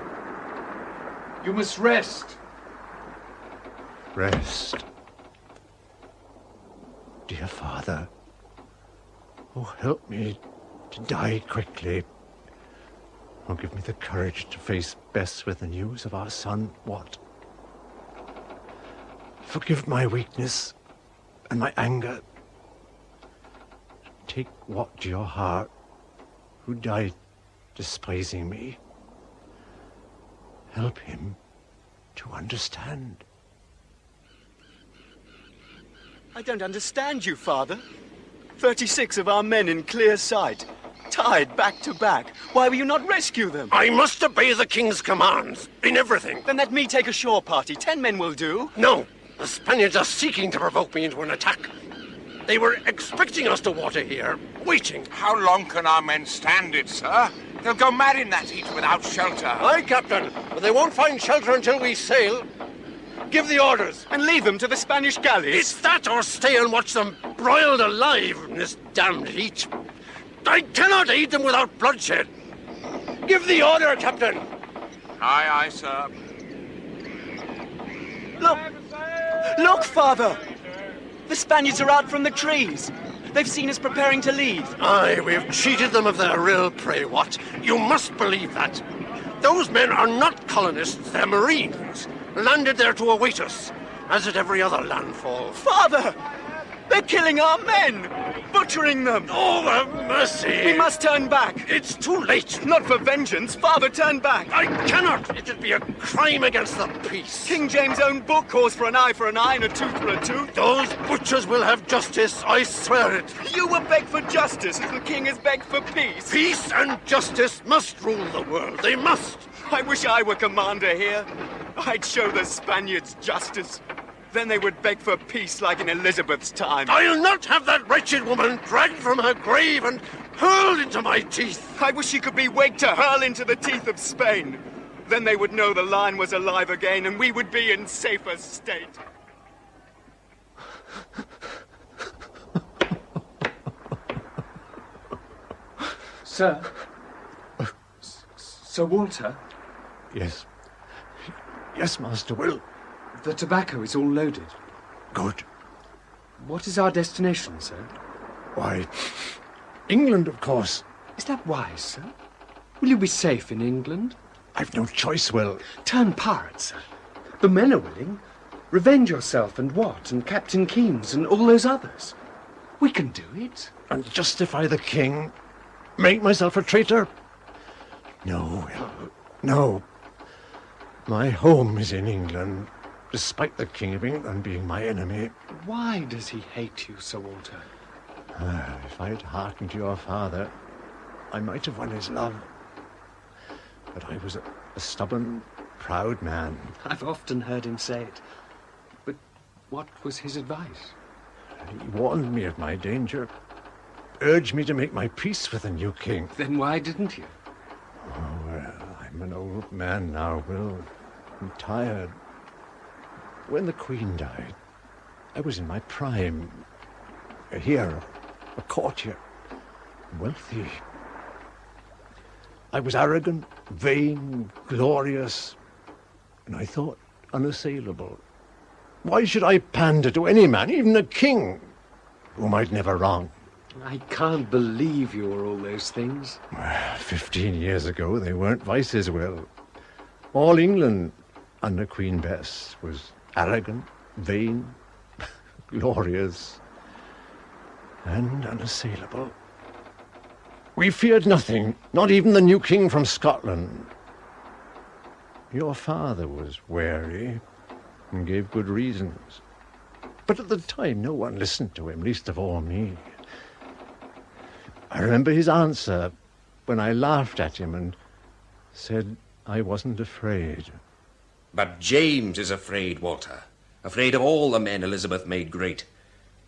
You must rest. Rest. Dear Father, oh, help me to die quickly. Oh, give me the courage to face Bess with the news of our son, Wat. Forgive my weakness and my anger. Take Wat to your heart, who died despising me. Help him to understand. I don't understand you, Father. 36 of our men in clear sight, tied back to back. Why will you not rescue them? I must obey the king's commands in everything. Then let me take a shore party. 10 men will do. No, the Spaniards are seeking to provoke me into an attack. They were expecting us to water here, waiting. How long can our men stand it, sir? They'll go mad in that heat without shelter. Aye, Captain, but they won't find shelter until we sail. Give the orders. And leave them to the Spanish galleys? It's that or stay and watch them broiled alive in this damned heat. I cannot aid them without bloodshed. Give the order, Captain. Aye, aye, sir. Look, Father! The Spaniards are out from the trees. They've seen us preparing to leave. Aye, we've cheated them of their real prey, Wat. You must believe that. Those men are not colonists, they're Marines. Landed there to await us, as at every other landfall. Father! They're killing our men! Butchering them! Oh, have mercy! We must turn back! It's too late! Not for vengeance! Father, turn back! I cannot! It would be a crime against the peace! King James' own book calls for an eye for an eye and a tooth for a tooth. Those butchers will have justice, I swear it! You will beg for justice as the king has begged for peace! Peace and justice must rule the world, they must! I wish I were commander here. I'd show the Spaniards justice. Then they would beg for peace like in Elizabeth's time. I'll not have that wretched woman dragged from her grave and Hurled into my teeth! I wish he could be waked to hurl into the teeth of Spain. Then they would know the line was alive again, and we would be in safer state. Sir? Sir Walter? Yes. Yes, Master Will. The tobacco is all loaded. Good. What is our destination, sir? Why, England, of course. Is that wise, sir? Will you be safe in England? I've no choice, Will. Turn pirate, sir. The men are willing. Revenge yourself and Watt and Captain Keynes and all those others. We can do it. And justify the king? Make myself a traitor? No, Will. No. My home is in England, despite the King of England being my enemy. Why does he hate you, Sir Walter? If I'd hearkened to your father, I might have won his love. But I was a stubborn, proud man. I've often heard him say it. But what was his advice? He warned me of my danger, urged me to make my peace with the new king. Then why didn't you? Oh, well, I'm an old man now, Will. I'm tired. When the Queen died, I was in my prime. A hero, a courtier, wealthy. I was arrogant, vain, glorious, and I thought unassailable. Why should I pander to any man, even a king, whom I'd never wronged? I can't believe you were all those things. 15 years ago, they weren't vices, Will. All England, under Queen Bess, was arrogant, vain, glorious, and unassailable. We feared nothing, not even the new king from Scotland. Your father was wary and gave good reasons. But at the time, no one listened to him, least of all me. I remember his answer when I laughed at him and said I wasn't afraid. But James is afraid, Walter. Afraid of all the men Elizabeth made great.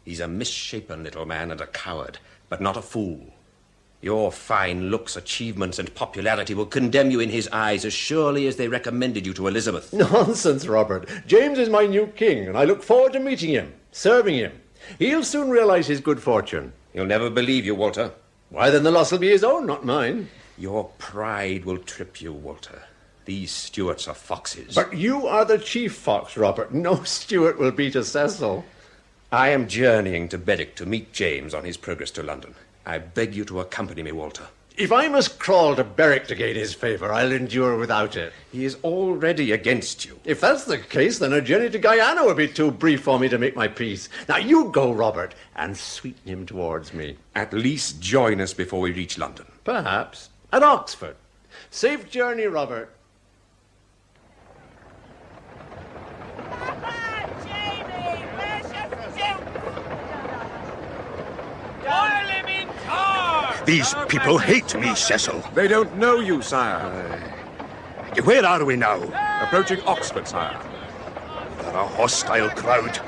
He's a misshapen little man and a coward, but not a fool. Your fine looks, achievements, and popularity will condemn you in his eyes as surely as they recommended you to Elizabeth. Nonsense, Robert. James is my new king, and I look forward to meeting him, serving him. He'll soon realize his good fortune. He'll never believe you, Walter. Why, then the loss will be his own, not mine. Your pride will trip you, Walter. These Stuarts are foxes. But you are the chief fox, Robert. No Stuart will beat a Cecil. I am journeying to Berwick to meet James on his progress to London. I beg you to accompany me, Walter. If I must crawl to Berwick to gain his favour, I'll endure without it. He is already against you. If that's the case, then a journey to Guyana would be too brief for me to make my peace. Now you go, Robert, and sweeten him towards me. At least join us before we reach London. Perhaps. At Oxford. Safe journey, Robert. These people hate me, Cecil. They don't know you, sire. Where are we now? Approaching Oxford, sire. They're a hostile crowd.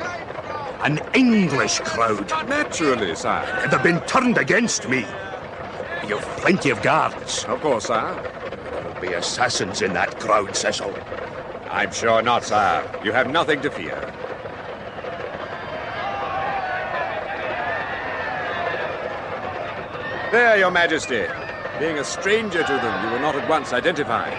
An English crowd. Naturally, sire. They've been turned against me. You've plenty of guards. Of course, sire. There'll be assassins in that crowd, Cecil. I'm sure not, sire. You have nothing to fear. There, your majesty. Being a stranger to them, you were not at once identified.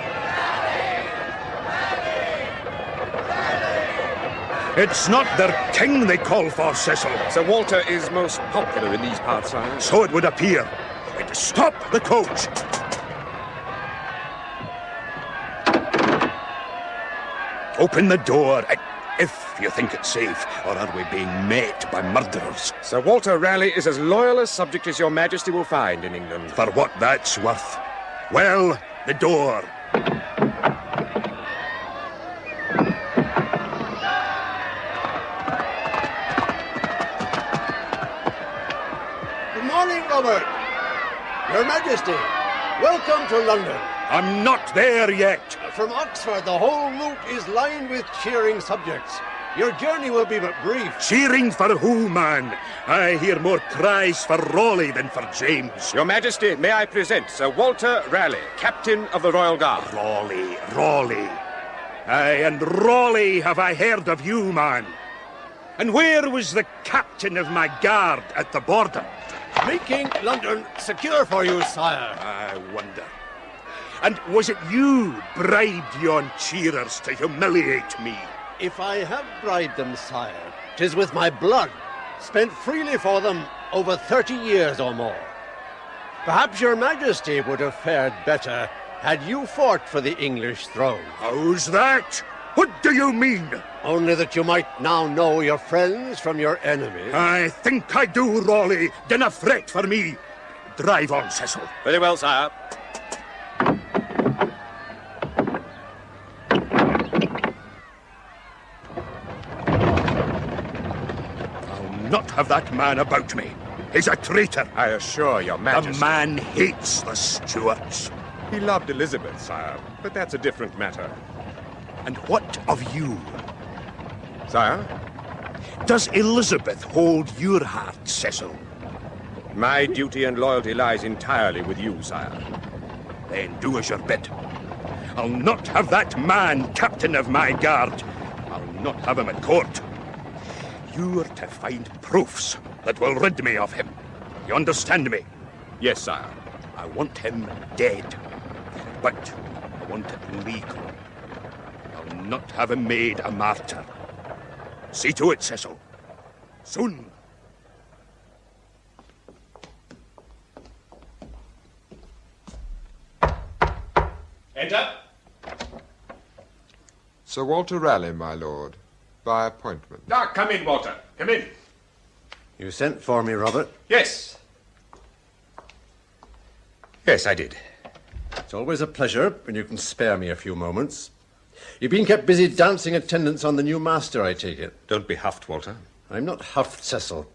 It's not their king they call for, Cecil. Sir Walter is most popular in these parts, sire. So it would appear. Stop the coach. Open the door, if you think it's safe, or are we being met by murderers? Sir Walter Raleigh is as loyal a subject as your majesty will find in England. For what that's worth. Well, the door. Good morning, Robert. Your Majesty, welcome to London. I'm not there yet. From Oxford, the whole route is lined with cheering subjects. Your journey will be but brief. Cheering for who, man? I hear more cries for Raleigh than for James. Your Majesty, may I present Sir Walter Raleigh, Captain of the Royal Guard. Raleigh. Aye, and Raleigh have I heard of you, man. And where was the captain of my guard at the border? Making London secure for you, sire. I wonder. And was it you bribed yon cheerers to humiliate me? If I have bribed them, sire, 'tis with my blood, spent freely for them over 30 years or more. Perhaps your Majesty would have fared better had you fought for the English throne. How's that? What do you mean? Only that you might now know your friends from your enemies. I think I do, Raleigh. Dinna fret for me. Drive on, Cecil. Very well, sire. I'll not have that man about me. He's a traitor. I assure your Majesty. The man hates the Stuarts. He loved Elizabeth, sire, but that's a different matter. And what of you? Sire? Does Elizabeth hold your heart, Cecil? My duty and loyalty lies entirely with you, sire. Then do as you're bid. I'll not have that man captain of my guard. I'll not have him at court. You're to find proofs that will rid me of him. You understand me? Yes, sire. I want him dead. But I want it legal. I'll not have him made a martyr. See to it, Cecil. Soon. Enter. Sir Walter Raleigh, my lord, by appointment. Ah, come in, Walter. Come in. You sent for me, Robert? Yes. Yes, I did. It's always a pleasure when you can spare me a few moments. You've been kept busy dancing attendance on the new master, I take it. Don't be huffed, Walter. I'm not huffed, Cecil.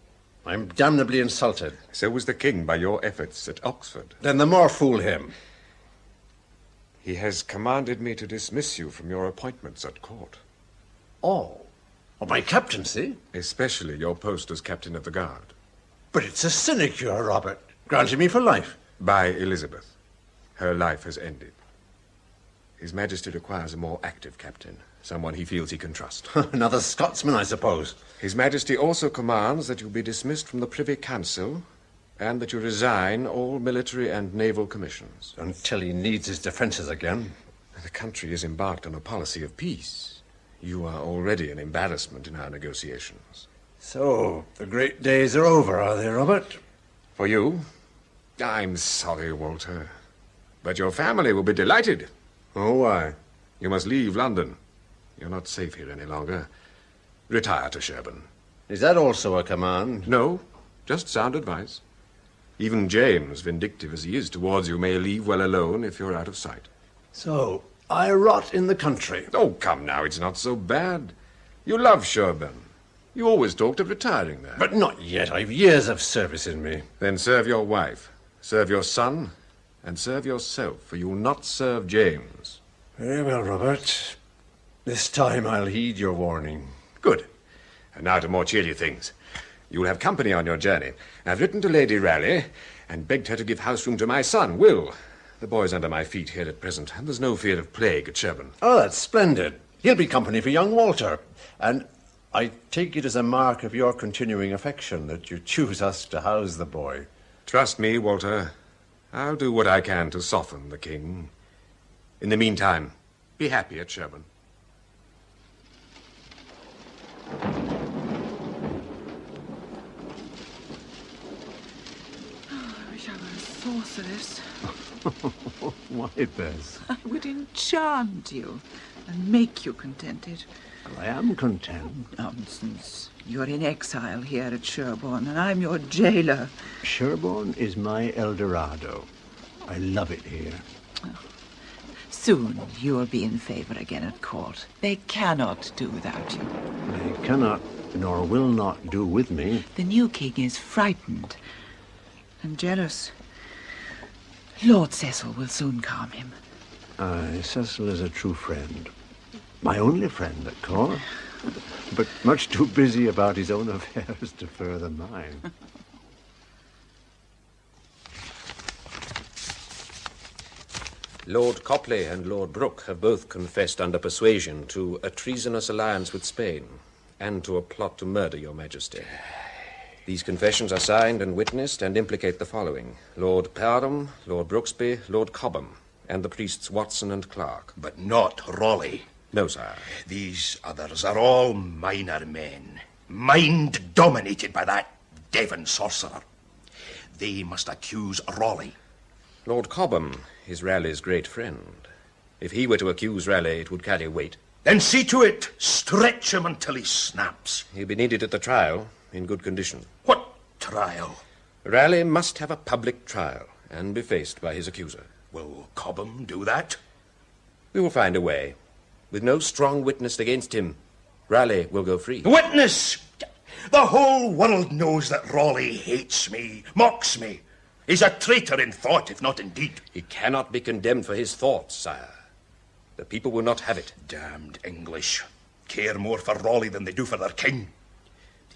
I'm damnably insulted. So was the king by your efforts at Oxford. Then the more fool him. He has commanded me to dismiss you from your appointments at court. Oh? Of my captaincy? Especially your post as captain of the guard. But it's a sinecure, Robert. Granted me for life. By Elizabeth. Her life has ended. His Majesty requires a more active captain, someone he feels he can trust. Another Scotsman, I suppose. His Majesty also commands that you be dismissed from the Privy Council and that you resign all military and naval commissions. Until he needs his defences again. The country is embarked on a policy of peace. You are already an embarrassment in our negotiations. So, the great days are over, are they, Robert? For you? I'm sorry, Walter. But your family will be delighted. Oh, why? You must leave London. You're not safe here any longer. Retire to Sherborne. Is that also a command? No, just sound advice. Even James, vindictive as he is towards you, may leave well alone if you're out of sight. So, I rot in the country. Oh, come now, it's not so bad. You love Sherborne. You always talked of retiring there. But not yet. I've years of service in me. Then serve your wife, serve your son, and serve yourself, for you will not serve James. Very well, Robert. This time I'll heed your warning. Good. And now to more cheery things. You'll have company on your journey. I've written to Lady Raleigh and begged her to give house room to my son, Will. The boy's under my feet here at present, and there's no fear of plague at Sherborne. Oh, that's splendid. He'll be company for young Walter. And I take it as a mark of your continuing affection that you choose us to house the boy. Trust me, Walter. I'll do what I can to soften the king. In the meantime, be happy at Sherborne. I wish I were a sorceress. Why, Bess? I would enchant you and make you contented. Well, I am content. Nonsense. You're in exile here at Sherborne, and I'm your jailer. Sherborne is my El Dorado. I love it here. Soon you'll be in favor again at court. They cannot do without you. They cannot, nor will not do with me. The new king is frightened and jealous. Lord Cecil will soon calm him. Aye, Cecil is a true friend. My only friend at court. but much too busy about his own affairs to further mine. Lord Copley and Lord Brooke have both confessed under persuasion to a treasonous alliance with Spain and to a plot to murder your Majesty. These confessions are signed and witnessed and implicate the following: Lord Parham, Lord Brooksby, Lord Cobham, and the priests Watson and Clark. But not Raleigh. No, sire. These others are all minor men, mind-dominated by that Devon sorcerer. They must accuse Raleigh. Lord Cobham is Raleigh's great friend. If he were to accuse Raleigh, it would carry weight. Then see to it. Stretch him until he snaps. He'll be needed at the trial, in good condition. What trial? Raleigh must have a public trial and be faced by his accuser. Will Cobham do that? We will find a way. With no strong witness against him, Raleigh will go free. Witness! The whole world knows that Raleigh hates me, mocks me. He's a traitor in thought, if not in deed. He cannot be condemned for his thoughts, sire. The people will not have it. Damned English care more for Raleigh than they do for their king.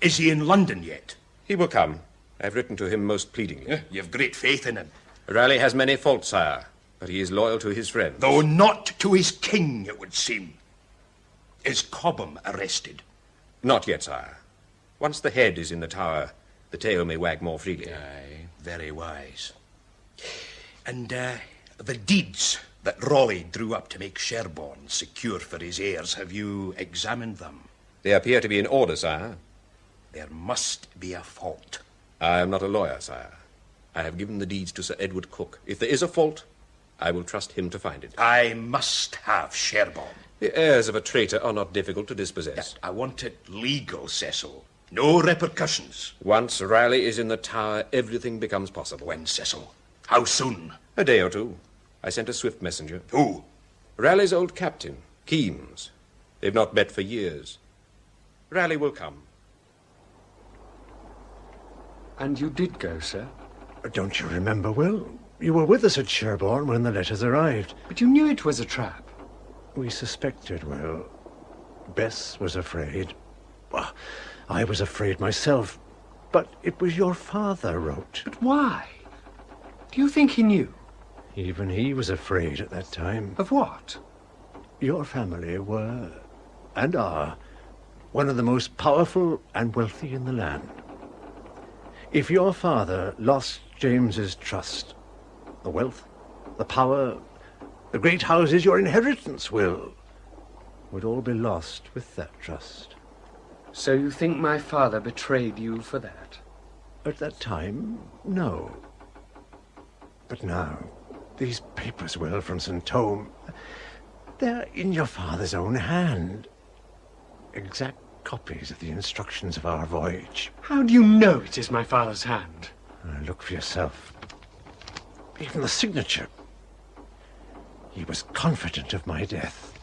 Is he in London yet? He will come. I've written to him most pleadingly. You've great faith in him. Raleigh has many faults, sire, but he is loyal to his friends. Though not to his king, it would seem. Is Cobham arrested? Not yet, sire. Once the head is in the Tower, the tail may wag more freely. Aye, very wise. And the deeds that Raleigh drew up to make Sherborne secure for his heirs, have you examined them? They appear to be in order, sire. There must be a fault. I am not a lawyer, sire. I have given the deeds to Sir Edward Cook. If there is a fault, I will trust him to find it. I must have Sherborne. The heirs of a traitor are not difficult to dispossess. I want it legal, Cecil. No repercussions. Once Raleigh is in the Tower, everything becomes possible. When, Cecil? How soon? A day or two. I sent a swift messenger. Who? Raleigh's old captain, Keames. They've not met for years. Raleigh will come. And you did go, sir? Don't you remember, Will? You were with us at Sherborne when the letters arrived. But you knew it was a trap. We suspected, Will. Bess was afraid. Well, I was afraid myself. But it was your father wrote. But why? Do you think he knew? Even he was afraid at that time. Of what? Your family were, and are, one of the most powerful and wealthy in the land. If your father lost James's trust, the wealth, the power, the great houses, your inheritance, Will, would all be lost with that trust. So you think my father betrayed you for that? At that time, no. But now, these papers, Will, from St. Thome, they're in your father's own hand. Exact copies of the instructions of our voyage. How do you know it is my father's hand? Look for yourself. Even the signature. He was confident of my death.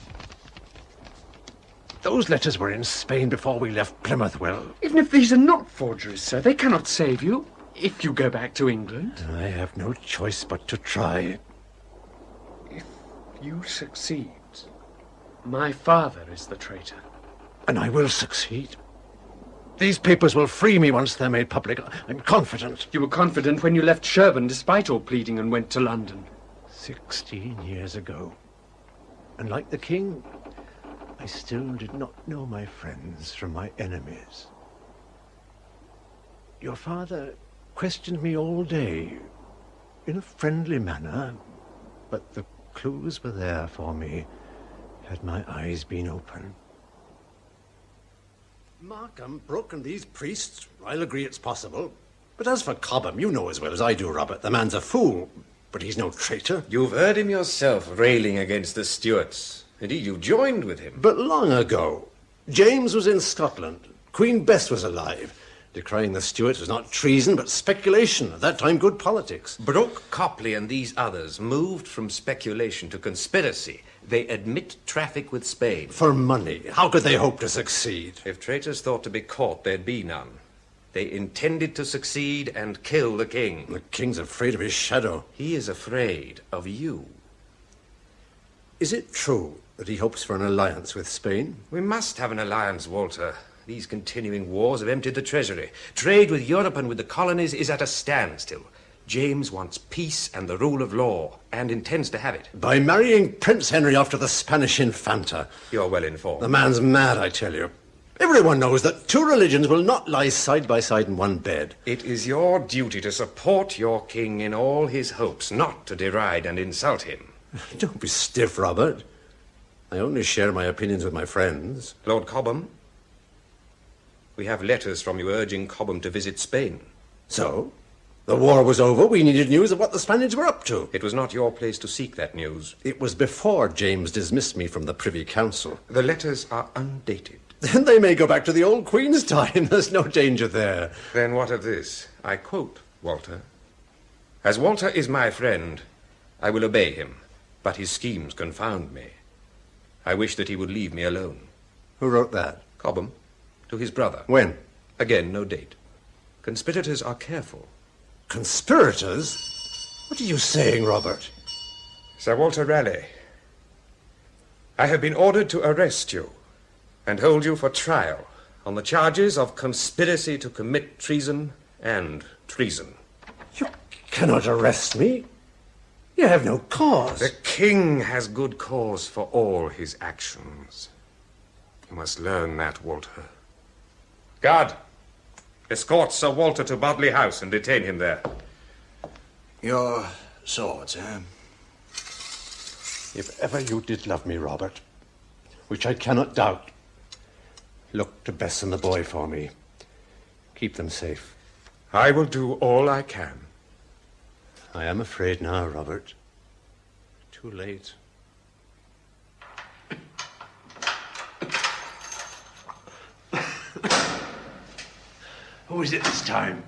Those letters were in Spain before we left Plymouth, Will. Even if these are not forgeries, sir, they cannot save you if you go back to England. I have no choice but to try. If you succeed, my father is the traitor. And I will succeed. These papers will free me once they're made public. I'm confident. You were confident when you left Sherborne despite all pleading and went to London. 16 years ago. And like the king, I still did not know my friends from my enemies. Your father questioned me all day, in a friendly manner, but the clues were there for me, had my eyes been open. Markham, Brooke and these priests, I'll agree it's possible. But as for Cobham, you know as well as I do, Robert, the man's a fool, but he's no traitor. You've heard him yourself railing against the Stuarts. Indeed, you joined with him. But long ago. James was in Scotland. Queen Bess was alive. Decrying the Stuarts was not treason, but speculation. At that time, good politics. Brooke, Copley and these others moved from speculation to conspiracy. They admit traffic with Spain. For money. How could they hope to succeed? If traitors thought to be caught, there'd be none. They intended to succeed and kill the king. The king's afraid of his shadow. He is afraid of you. Is it true that he hopes for an alliance with Spain? We must have an alliance, Walter. These continuing wars have emptied the treasury. Trade with Europe and with the colonies is at a standstill. James wants peace and the rule of law, and intends to have it. By marrying Prince Henry off to the Spanish Infanta. You're well informed. The man's mad, I tell you. Everyone knows that two religions will not lie side by side in one bed. It is your duty to support your king in all his hopes, not to deride and insult him. Don't be stiff, Robert. I only share my opinions with my friends. Lord Cobham, we have letters from you urging Cobham to visit Spain. So? The war was over. We needed news of what the Spaniards were up to. It was not your place to seek that news. It was before James dismissed me from the Privy Council. The letters are undated. Then they may go back to the old Queen's time. There's no danger there. Then what of this? I quote Walter. As Walter is my friend, I will obey him, but his schemes confound me. I wish that he would leave me alone. Who wrote that? Cobham, to his brother. When? Again, no date. Conspirators are careful. Conspirators? What are you saying, Robert? Sir Walter Raleigh, I have been ordered to arrest you and hold you for trial on the charges of conspiracy to commit treason and treason. You cannot arrest me. You have no cause. The king has good cause for all his actions. You must learn that, Walter. Guard, escort Sir Walter to Bodley House and detain him there. Your swords, eh? If ever you did love me, Robert, which I cannot doubt, look to Bess and the boy for me. Keep them safe. I will do all I can. I am afraid now, Robert. Too late. Who is it this time?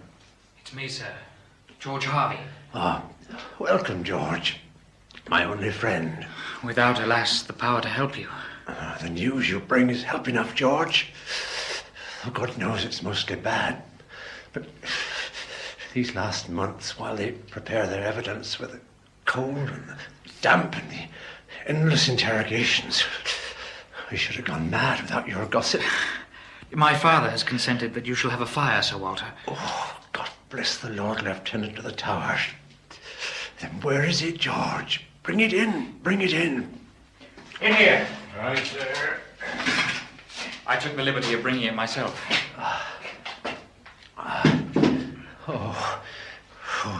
It's me, sir. George Harvey. Ah, welcome, George. My only friend. Without, alas, the power to help you. The news you bring is help enough, George. Oh, God knows it's mostly bad. But these last months, while they prepare their evidence with the cold and the damp and the endless interrogations, I should have gone mad without your gossip. My father has consented that you shall have a fire, Sir Walter. Oh, God bless the Lord Lieutenant of the Tower. Then where is it, George? Bring it in. Bring it in. In here. Right there. I took the liberty of bringing it myself. Oh,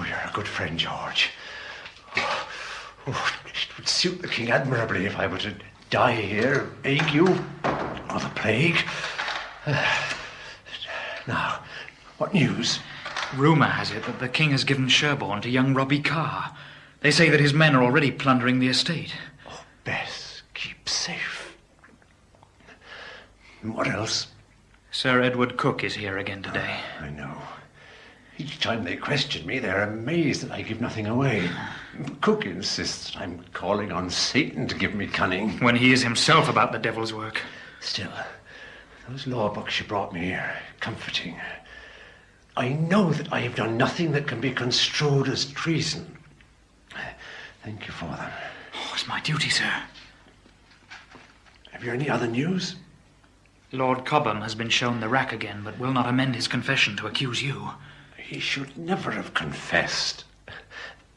you're a good friend, George. It would suit the king admirably if I were to die here, ague, or the plague. Now, what news? Rumour has it that the king has given Sherborne to young Robbie Carr. They say that his men are already plundering the estate. Oh, Bess, keep safe. And what else? Sir Edward Cook is here again today. I know. Each time they question me, they're amazed that I give nothing away. Cook insists that I'm calling on Satan to give me cunning. When he is himself about the devil's work. Still, those law books you brought me are comforting. I know that I have done nothing that can be construed as treason. Thank you for them. Oh, it's my duty, sir. Have you any other news? Lord Cobham has been shown the rack again, but will not amend his confession to accuse you. He should never have confessed.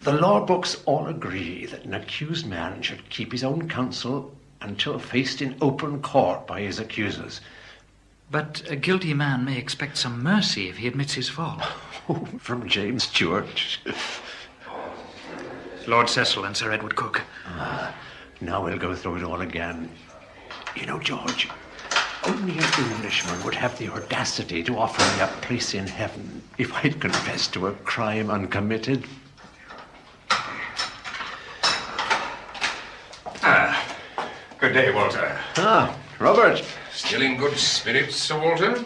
The law books all agree that an accused man should keep his own counsel until faced in open court by his accusers. But a guilty man may expect some mercy if he admits his fault. Oh, from James Stewart. Lord Cecil and Sir Edward Cook. Now we'll go through it all again. You know, George, only an Englishman would have the audacity to offer me a place in heaven if I'd confessed to a crime uncommitted. Good day, Walter. Robert. Still in good spirits, Sir Walter?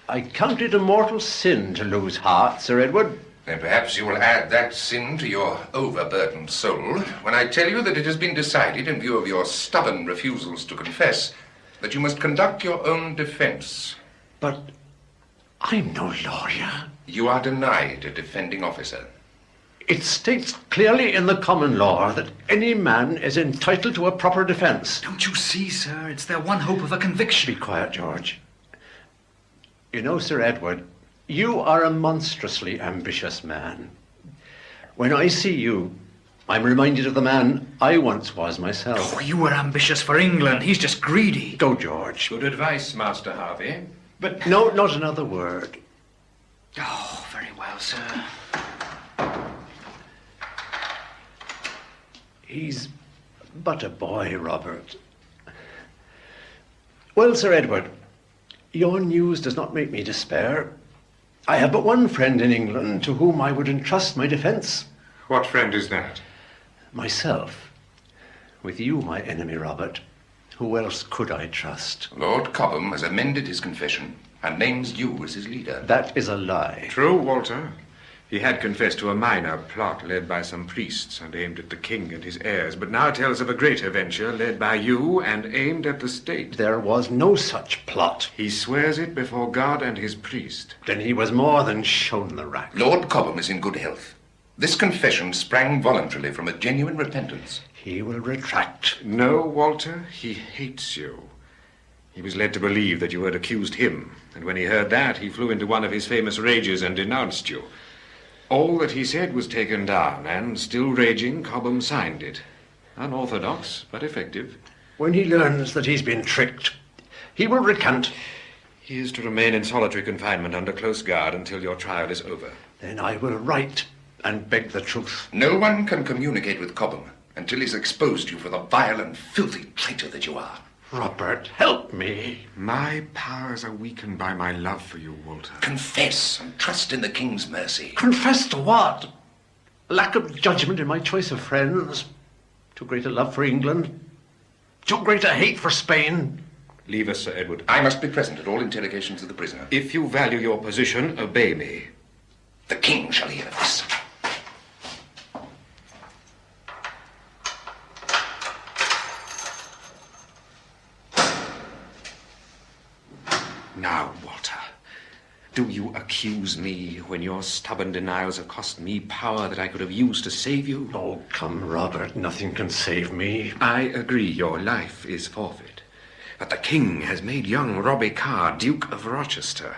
I count it a mortal sin to lose heart, Sir Edward. Then perhaps you will add that sin to your overburdened soul when I tell you that it has been decided, in view of your stubborn refusals to confess, that you must conduct your own defense. But I'm no lawyer. You are denied a defending officer. It states clearly in the common law that any man is entitled to a proper defence. Don't you see, sir? It's their one hope of a conviction. Be quiet, George. You know, Sir Edward, you are a monstrously ambitious man. When I see you, I'm reminded of the man I once was myself. Oh, you were ambitious for England. He's just greedy. Go, George. Good advice, Master Harvey. But no, not another word. Oh, very well, sir. He's but a boy, Robert. Well, Sir Edward, your news does not make me despair. I have but one friend in England to whom I would entrust my defence. What friend is that? Myself. With you, my enemy, Robert, who else could I trust? Lord Cobham has amended his confession and names you as his leader. That is a lie. True, Walter. He had confessed to a minor plot led by some priests and aimed at the king and his heirs, but now tells of a greater venture led by you and aimed at the state. There was no such plot. He swears it before God and his priest. Then he was more than shown the rack. Lord Cobham is in good health. This confession sprang voluntarily from a genuine repentance. He will retract. No, Walter, he hates you. He was led to believe that you had accused him, and when he heard that, he flew into one of his famous rages and denounced you. All that he said was taken down, and, still raging, Cobham signed it. Unorthodox, but effective. When he learns that he's been tricked, he will recant. He is to remain in solitary confinement under close guard until your trial is over. Then I will write and beg the truth. No one can communicate with Cobham until he's exposed you for the vile and filthy traitor that you are. Robert, help me. My powers are weakened by my love for you, Walter. Confess and trust in the king's mercy. Confess to what? Lack of judgment in my choice of friends? Too great a love for England? Too great a hate for Spain? Leave us, Sir Edward. I must be present at all interrogations of the prisoner. If you value your position, obey me. The king shall hear of this. Now, Walter, do you accuse me when your stubborn denials have cost me power that I could have used to save you? Oh, come, Robert, nothing can save me. I agree, your life is forfeit. But the king has made young Robbie Carr Duke of Rochester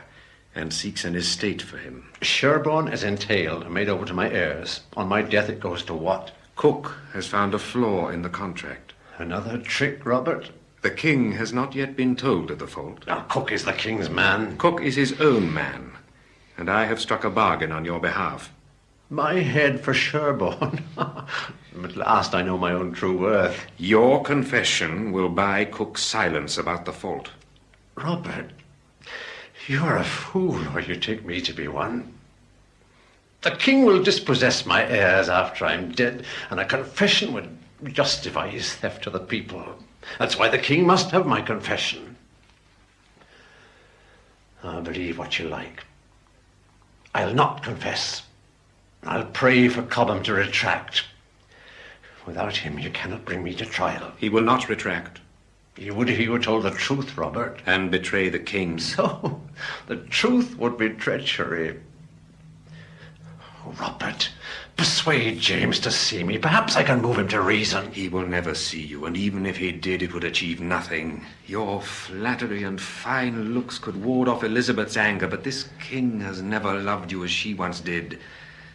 and seeks an estate for him. Sherborne is entailed and made over to my heirs. On my death it goes to what? Cook has found a flaw in the contract. Another trick, Robert? The king has not yet been told of the fault. Now, Cook is the king's man. Cook is his own man, and I have struck a bargain on your behalf. My head for Sherborne. At last I know my own true worth. Your confession will buy Cook's silence about the fault. Robert, you're a fool, or you take me to be one. The king will dispossess my heirs after I'm dead, and a confession would justify his theft to the people. That's why the king must have my confession. Now, believe what you like. I'll not confess. I'll pray for Cobham to retract. Without him, you cannot bring me to trial. He will not retract. He would if he were told the truth, Robert. And betray the king. So, the truth would be treachery. Robert, persuade James to see me. Perhaps I can move him to reason. He will never see you, and even if he did, it would achieve nothing. Your flattery and fine looks could ward off Elizabeth's anger, but this king has never loved you as she once did.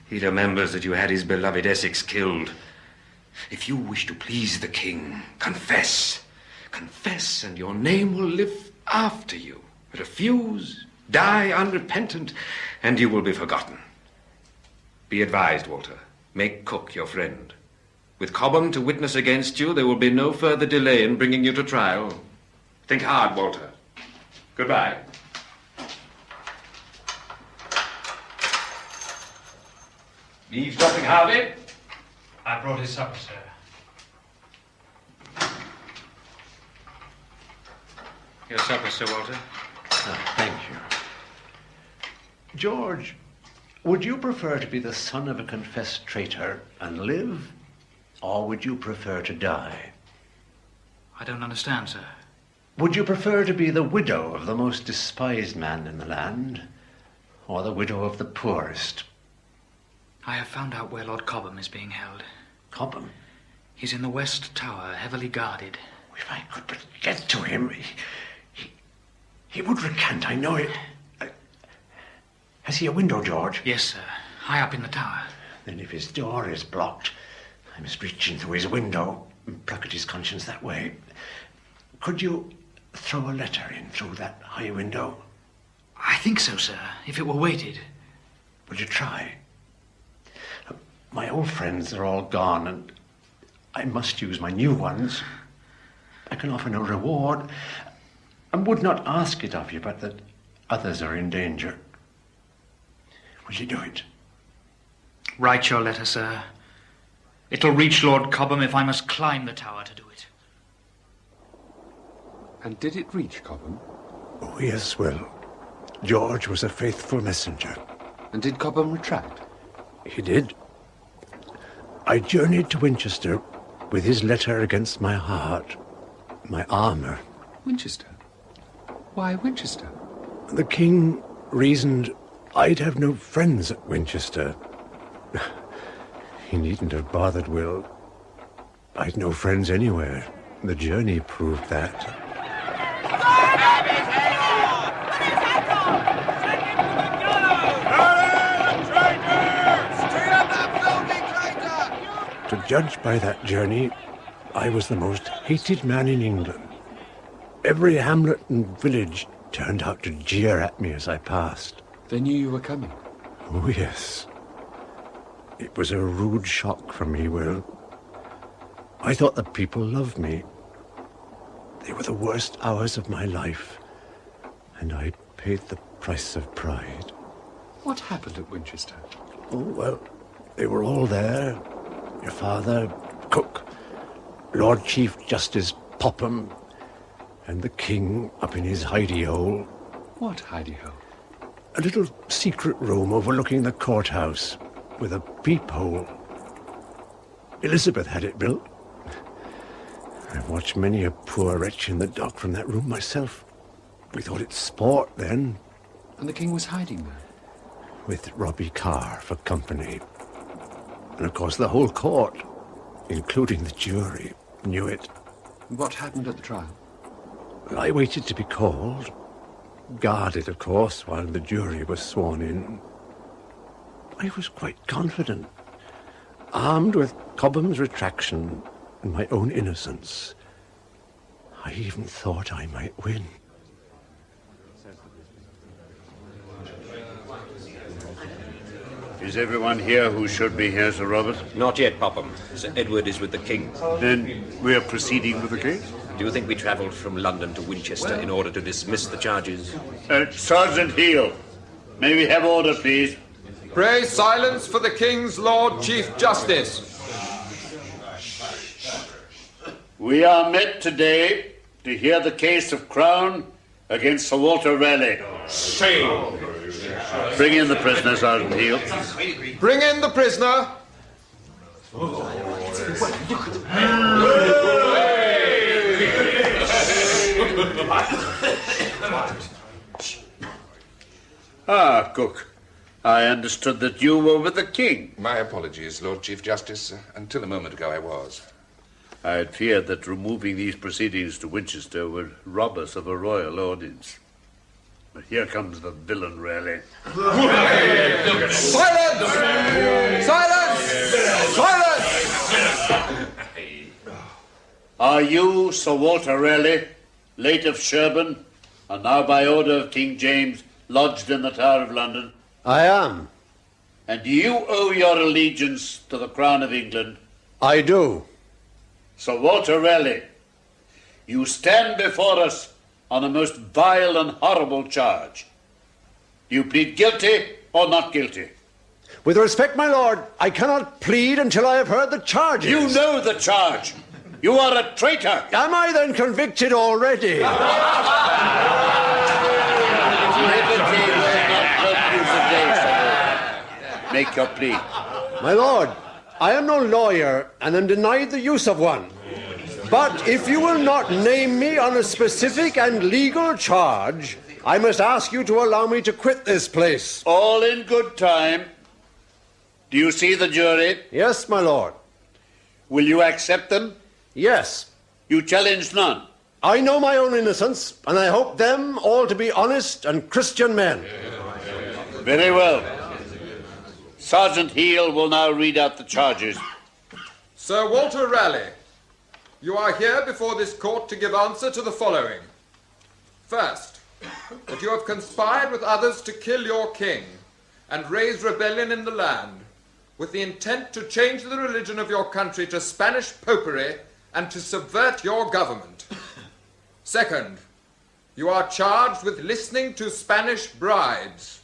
He remembers that you had his beloved Essex killed. If you wish to please the king, confess. Confess, and your name will live after you. Refuse, die unrepentant, and you will be forgotten. Be advised, Walter. Make Cook your friend. With Cobham to witness against you, there will be no further delay in bringing you to trial. Think hard, Walter. Goodbye. Eavesdropping, Harvey? I brought his supper, sir. Your supper, Sir Walter. Thank you. George, would you prefer to be the son of a confessed traitor and live, or would you prefer to die? I don't understand, sir. Would you prefer to be the widow of the most despised man in the land, or the widow of the poorest? I have found out where Lord Cobham is being held. Cobham? He's in the West Tower, heavily guarded. If I could but get to him, he would recant, I know it. Has he a window, George? Yes, sir. High up in the tower. Then if his door is blocked, I must reach in through his window and pluck at his conscience that way. Could you throw a letter in through that high window? I think so, sir, if it were weighted. Would you try? My old friends are all gone, and I must use my new ones. I can offer no reward, and would not ask it of you, but that others are in danger. Will you do it? Write your letter, sir. It'll reach Lord Cobham if I must climb the tower to do it. And did it reach Cobham? Oh, yes, well, George was a faithful messenger. And did Cobham retract? He did. I journeyed to Winchester with his letter against my heart, my armour. Winchester? Why Winchester? The king reasoned I'd have no friends at Winchester. He needn't have bothered, Will. I'd no friends anywhere. The journey proved that. To judge by that journey, I was the most hated man in England. Every hamlet and village turned out to jeer at me as I passed. They knew you were coming? Oh, yes. It was a rude shock for me, Will. I thought the people loved me. They were the worst hours of my life, and I paid the price of pride. What happened at Winchester? Oh, well, they were all there. Your father, Cook, Lord Chief Justice Popham, and the king up in his hidey-hole. What hidey-hole? A little secret room overlooking the courthouse, with a peephole. Elizabeth had it built. I've watched many a poor wretch in the dock from that room myself. We thought it sport then. And the king was hiding there? With Robbie Carr for company. And of course the whole court, including the jury, knew it. What happened at the trial? I waited to be called. Guarded, of course, while the jury was sworn in. I was quite confident. Armed with Cobham's retraction and my own innocence, I even thought I might win. Is everyone here who should be here, Sir Robert? Not yet, Popham. Sir Edward is with the king. Then we are proceeding with the case? Do you think we travelled from London to Winchester in order to dismiss the charges? Sergeant Heel, may we have order, please? Pray silence for the King's Lord Chief Justice. We are met today to hear the case of Crown against Sir Walter Raleigh. Shame! Bring in the prisoner, Sergeant Heel. Bring in the prisoner. Ah, Cook. I understood that you were with the king. My apologies, Lord Chief Justice. Until a moment ago I was. I had feared that removing these proceedings to Winchester would rob us of a royal audience. But here comes the villain, Raleigh. Silence! Silence! Silence! Are you Sir Walter Raleigh, late of Sherborne, and now by order of King James lodged in the Tower of London? I am. And do you owe your allegiance to the Crown of England? I do. Sir Walter Raleigh, you stand before us on a most vile and horrible charge. Do you plead guilty or not guilty? With respect, my lord, I cannot plead until I have heard the charges. You know the charge. You are a traitor. Am I then convicted already? Liberty will not help you today, sir. Make your plea. My lord, I am no lawyer and am denied the use of one. But if you will not name me on a specific and legal charge, I must ask you to allow me to quit this place. All in good time. Do you see the jury? Yes, my lord. Will you accept them? Yes. You challenge none? I know my own innocence, and I hope them all to be honest and Christian men. Very well. Sergeant Heal will now read out the charges. Sir Walter Raleigh, you are here before this court to give answer to the following. First, that you have conspired with others to kill your king and raise rebellion in the land, with the intent to change the religion of your country to Spanish popery and to subvert your government. Second, you are charged with listening to Spanish brides.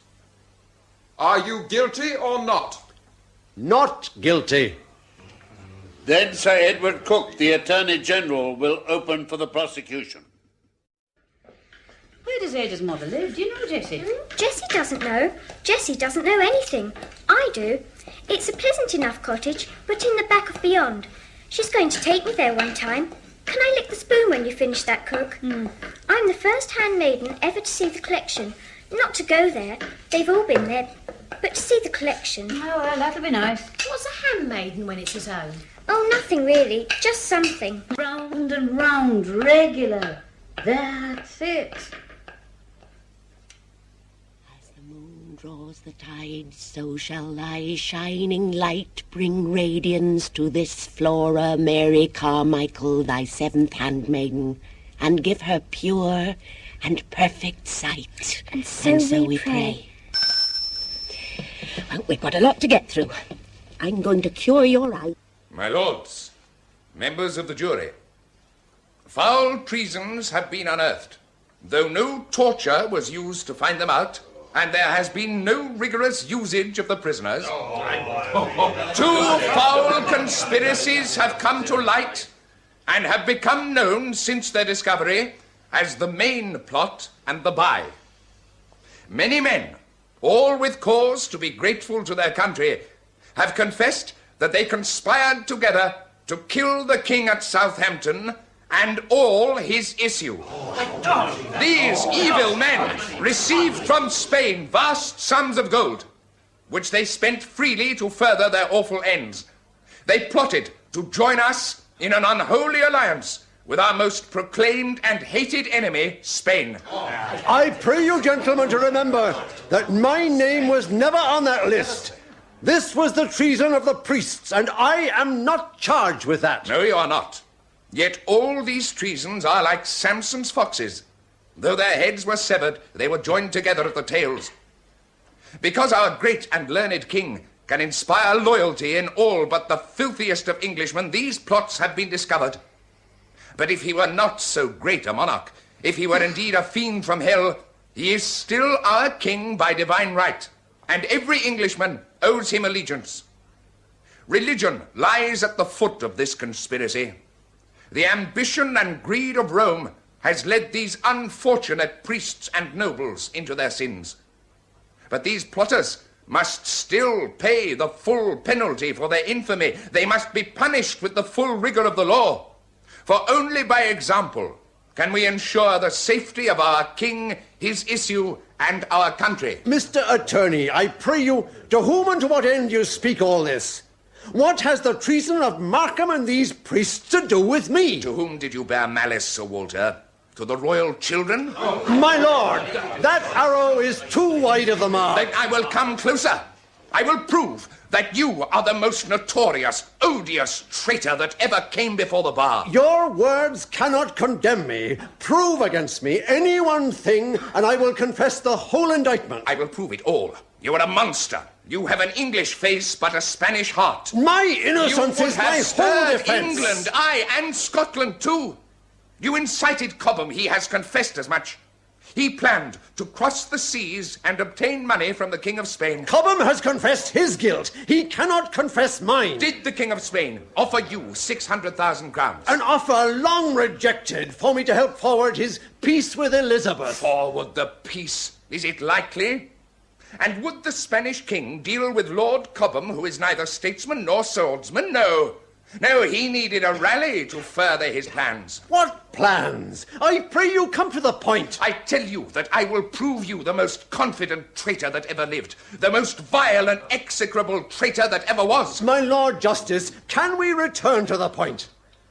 Are you guilty or not? Not guilty. Then Sir Edward Cook, the Attorney General, will open for the prosecution. Where does Ada's mother live? Do you know, Jessie? Jessie doesn't know. Jessie doesn't know anything. I do. It's a pleasant enough cottage, but in the back of beyond. She's going to take me there one time. Can I lick the spoon when you finish that, Cook? I'm the first handmaiden ever to see the collection. Not to go there. They've all been there. But to see the collection. Oh, well, that'll be nice. What's a handmaiden when it's his own? Oh, nothing really. Just something. Round and round, regular. That's it. Draws the tide, so shall thy shining light bring radiance to this Flora Mary Carmichael, thy seventh handmaiden, and give her pure and perfect sight. And so we pray. Well, we've got a lot to get through. I'm going to cure your eye. My lords, members of the jury, foul treasons have been unearthed, though no torture was used to find them out, and there has been no rigorous usage of the prisoners. Two foul conspiracies have come to light and have become known since their discovery as the main plot and the buy. Many men, all with cause to be grateful to their country, have confessed that they conspired together to kill the king at Southampton and all his issue. These evil men received from Spain vast sums of gold, which they spent freely to further their awful ends. They plotted to join us in an unholy alliance with our most proclaimed and hated enemy, Spain. I pray you, gentlemen, to remember that my name was never on that list. This was the treason of the priests, and I am not charged with that. No, you are not. Yet all these treasons are like Samson's foxes. Though their heads were severed, they were joined together at the tails. Because our great and learned king can inspire loyalty in all but the filthiest of Englishmen, these plots have been discovered. But if he were not so great a monarch, if he were indeed a fiend from hell, he is still our king by divine right, and every Englishman owes him allegiance. Religion lies at the foot of this conspiracy. The ambition and greed of Rome has led these unfortunate priests and nobles into their sins. But these plotters must still pay the full penalty for their infamy. They must be punished with the full rigor of the law. For only by example can we ensure the safety of our king, his issue, and our country. Mr. Attorney, I pray you, to whom and to what end you speak all this? What has the treason of Markham and these priests to do with me? To whom did you bear malice, Sir Walter? To the royal children? My lord, that arrow is too wide of the mark. Then I will come closer. I will prove that you are the most notorious, odious traitor that ever came before the bar. Your words cannot condemn me. Prove against me any one thing, and I will confess the whole indictment. I will prove it all. You are a monster. You have an English face, but a Spanish heart. My innocence is my whole defense. England, aye, and Scotland too. You incited Cobham. He has confessed as much. He planned to cross the seas and obtain money from the King of Spain. Cobham has confessed his guilt. He cannot confess mine. Did the King of Spain offer you 600,000 crowns? An offer long rejected for me to help forward his peace with Elizabeth. Forward the peace? Is it likely? And would the Spanish king deal with Lord Cobham, who is neither statesman nor swordsman? No. No, he needed a rally to further his plans. What plans? I pray you come to the point. I tell you that I will prove you the most confident traitor that ever lived, the most vile and execrable traitor that ever was. My Lord Justice, can we return to the point?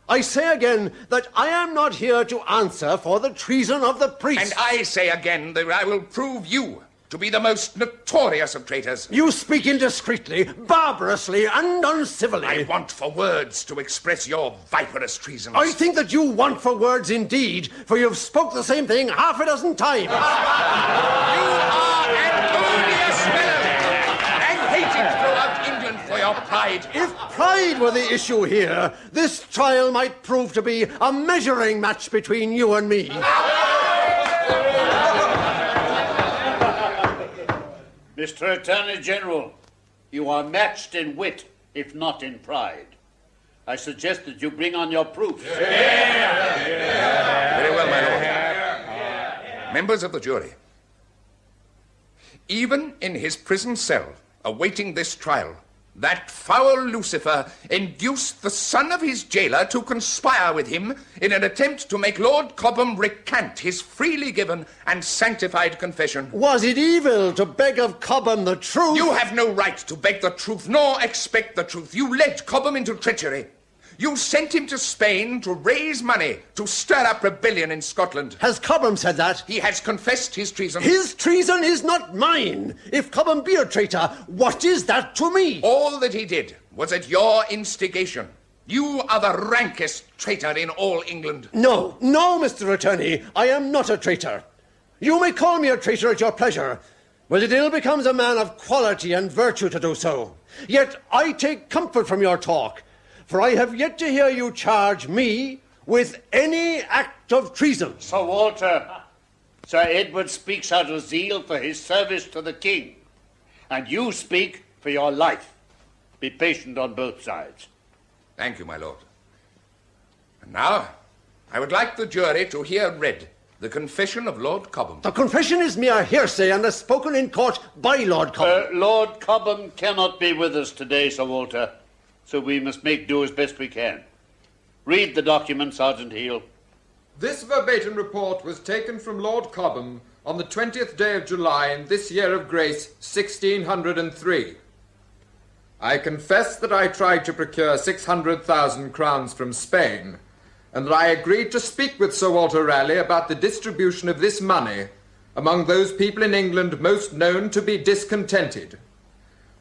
I say again that I am not here to answer for the treason of the priest. And I say again that I will prove you to be the most notorious of traitors. You speak indiscreetly, barbarously, and uncivilly. I want for words to express your viperous treasons. I think that you want for words indeed, for you've spoke the same thing half a dozen times. You are an odious fellow, and hated throughout England for your pride. If pride were the issue here, this trial might prove to be a measuring match between you and me. Mr. Attorney General, you are matched in wit, if not in pride. I suggest that you bring on your proofs. Very well, my lord. Members of the jury, even in his prison cell, awaiting this trial, that foul Lucifer induced the son of his jailer to conspire with him in an attempt to make Lord Cobham recant his freely given and sanctified confession. Was it evil to beg of Cobham the truth? You have no right to beg the truth, nor expect the truth. You led Cobham into treachery. You sent him to Spain to raise money to stir up rebellion in Scotland. Has Cobham said that? He has confessed his treason. His treason is not mine. If Cobham be a traitor, what is that to me? All that he did was at your instigation. You are the rankest traitor in all England. No, Mr. Attorney, I am not a traitor. You may call me a traitor at your pleasure, but it ill becomes a man of quality and virtue to do so. Yet I take comfort from your talk, for I have yet to hear you charge me with any act of treason. Sir Walter, Sir Edward speaks out of zeal for his service to the king, and you speak for your life. Be patient on both sides. Thank you, my lord. And now, I would like the jury to hear read the confession of Lord Cobham. The confession is mere hearsay and is spoken in court by Lord Cobham. Lord Cobham cannot be with us today, Sir Walter, so we must make do as best we can. Read the document, Sergeant Heal. This verbatim report was taken from Lord Cobham on the 20th day of July in this year of grace, 1603. I confess that I tried to procure 600,000 crowns from Spain, and that I agreed to speak with Sir Walter Raleigh about the distribution of this money among those people in England most known to be discontented.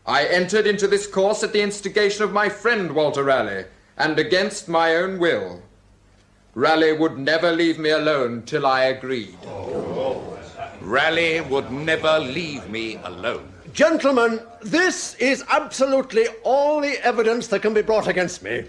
I entered into this course at the instigation of my friend Walter Raleigh, and against my own will. Raleigh would never leave me alone till I agreed. Raleigh would never leave me alone. Gentlemen, this is absolutely all the evidence that can be brought against me.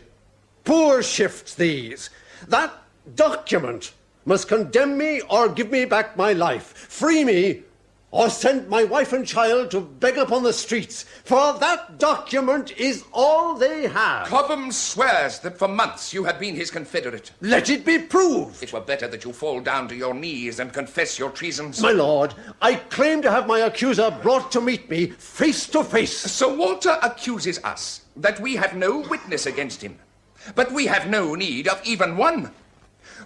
Poor shifts these. That document must condemn me or give me back my life, free me, or send my wife and child to beg upon the streets, for that document is all they have. Cobham swears that for months you have been his confederate. Let it be proved. It were better that you fall down to your knees and confess your treasons. My lord, I claim to have my accuser brought to meet me face to face. Sir Walter accuses us that we have no witness against him, but we have no need of even one.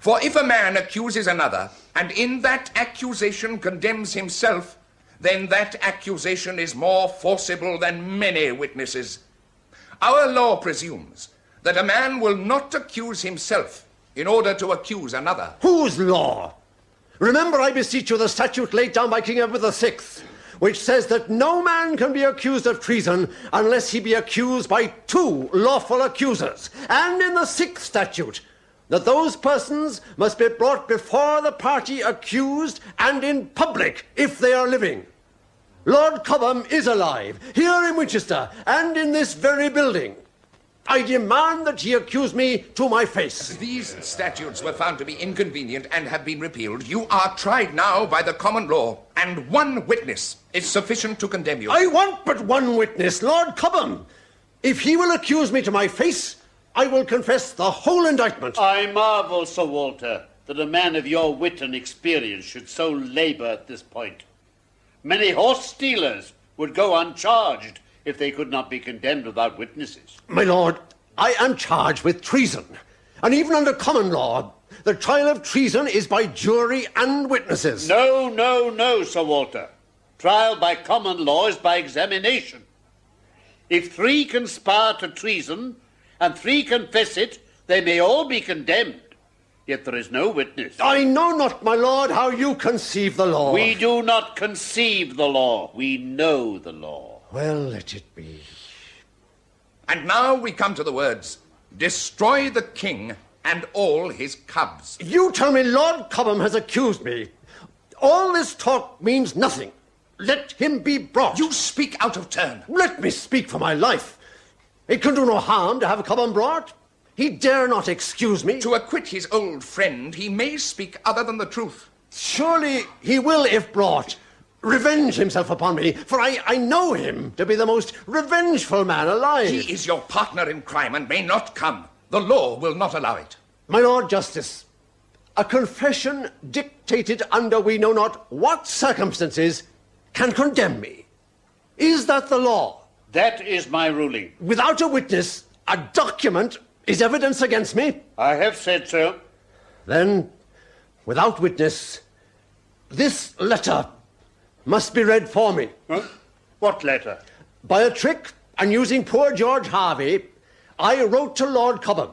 For if a man accuses another, and in that accusation condemns himself, then that accusation is more forcible than many witnesses. Our law presumes that a man will not accuse himself in order to accuse another. Whose law? Remember, I beseech you, the statute laid down by King Edward VI, which says that no man can be accused of treason unless he be accused by two lawful accusers. And in the 6th statute, that those persons must be brought before the party accused and in public if they are living. Lord Cobham is alive, here in Winchester, and in this very building. I demand that he accuse me to my face. These statutes were found to be inconvenient and have been repealed. You are tried now by the common law, and one witness is sufficient to condemn you. I want but one witness, Lord Cobham. If he will accuse me to my face, I will confess the whole indictment. I marvel, Sir Walter, that a man of your wit and experience should so labour at this point. Many horse stealers would go uncharged if they could not be condemned without witnesses. My lord, I am charged with treason. And even under common law, the trial of treason is by jury and witnesses. No, no, no, Sir Walter. Trial by common law is by examination. If 3 conspire to treason and 3 confess it, they may all be condemned. Yet there is no witness. I know not, my lord, how you conceive the law. We do not conceive the law. We know the law. Well, let it be. And now we come to the words, destroy the king and all his cubs. You tell me Lord Cobham has accused me. All this talk means nothing. Let him be brought. You speak out of turn. Let me speak for my life. It can do no harm to have Cobham brought. He dare not excuse me. To acquit his old friend, he may speak other than the truth. Surely he will, if brought, revenge himself upon me, for I know him to be the most revengeful man alive. He is your partner in crime and may not come. The law will not allow it. My Lord Justice, a confession dictated under we know not what circumstances can condemn me. Is that the law? That is my ruling. Without a witness, a document is evidence against me? I have said so. Then, without witness, this letter must be read for me. Huh? What letter? By a trick, and using poor George Harvey, I wrote to Lord Cobham.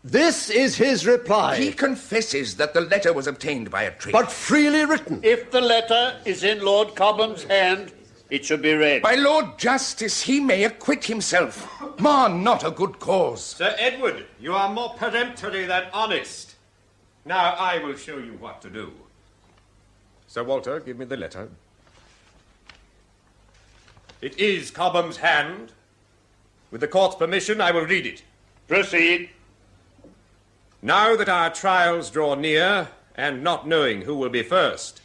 This is his reply. He confesses that the letter was obtained by a trick. But freely written. If the letter is in Lord Cobham's hand, it should be read. My Lord Justice, he may acquit himself. Mar not a good cause. Sir Edward, you are more peremptory than honest. Now I will show you what to do. Sir Walter, give me the letter. It is Cobham's hand. With the court's permission, I will read it. Proceed. Now that our trials draw near, and not knowing who will be first,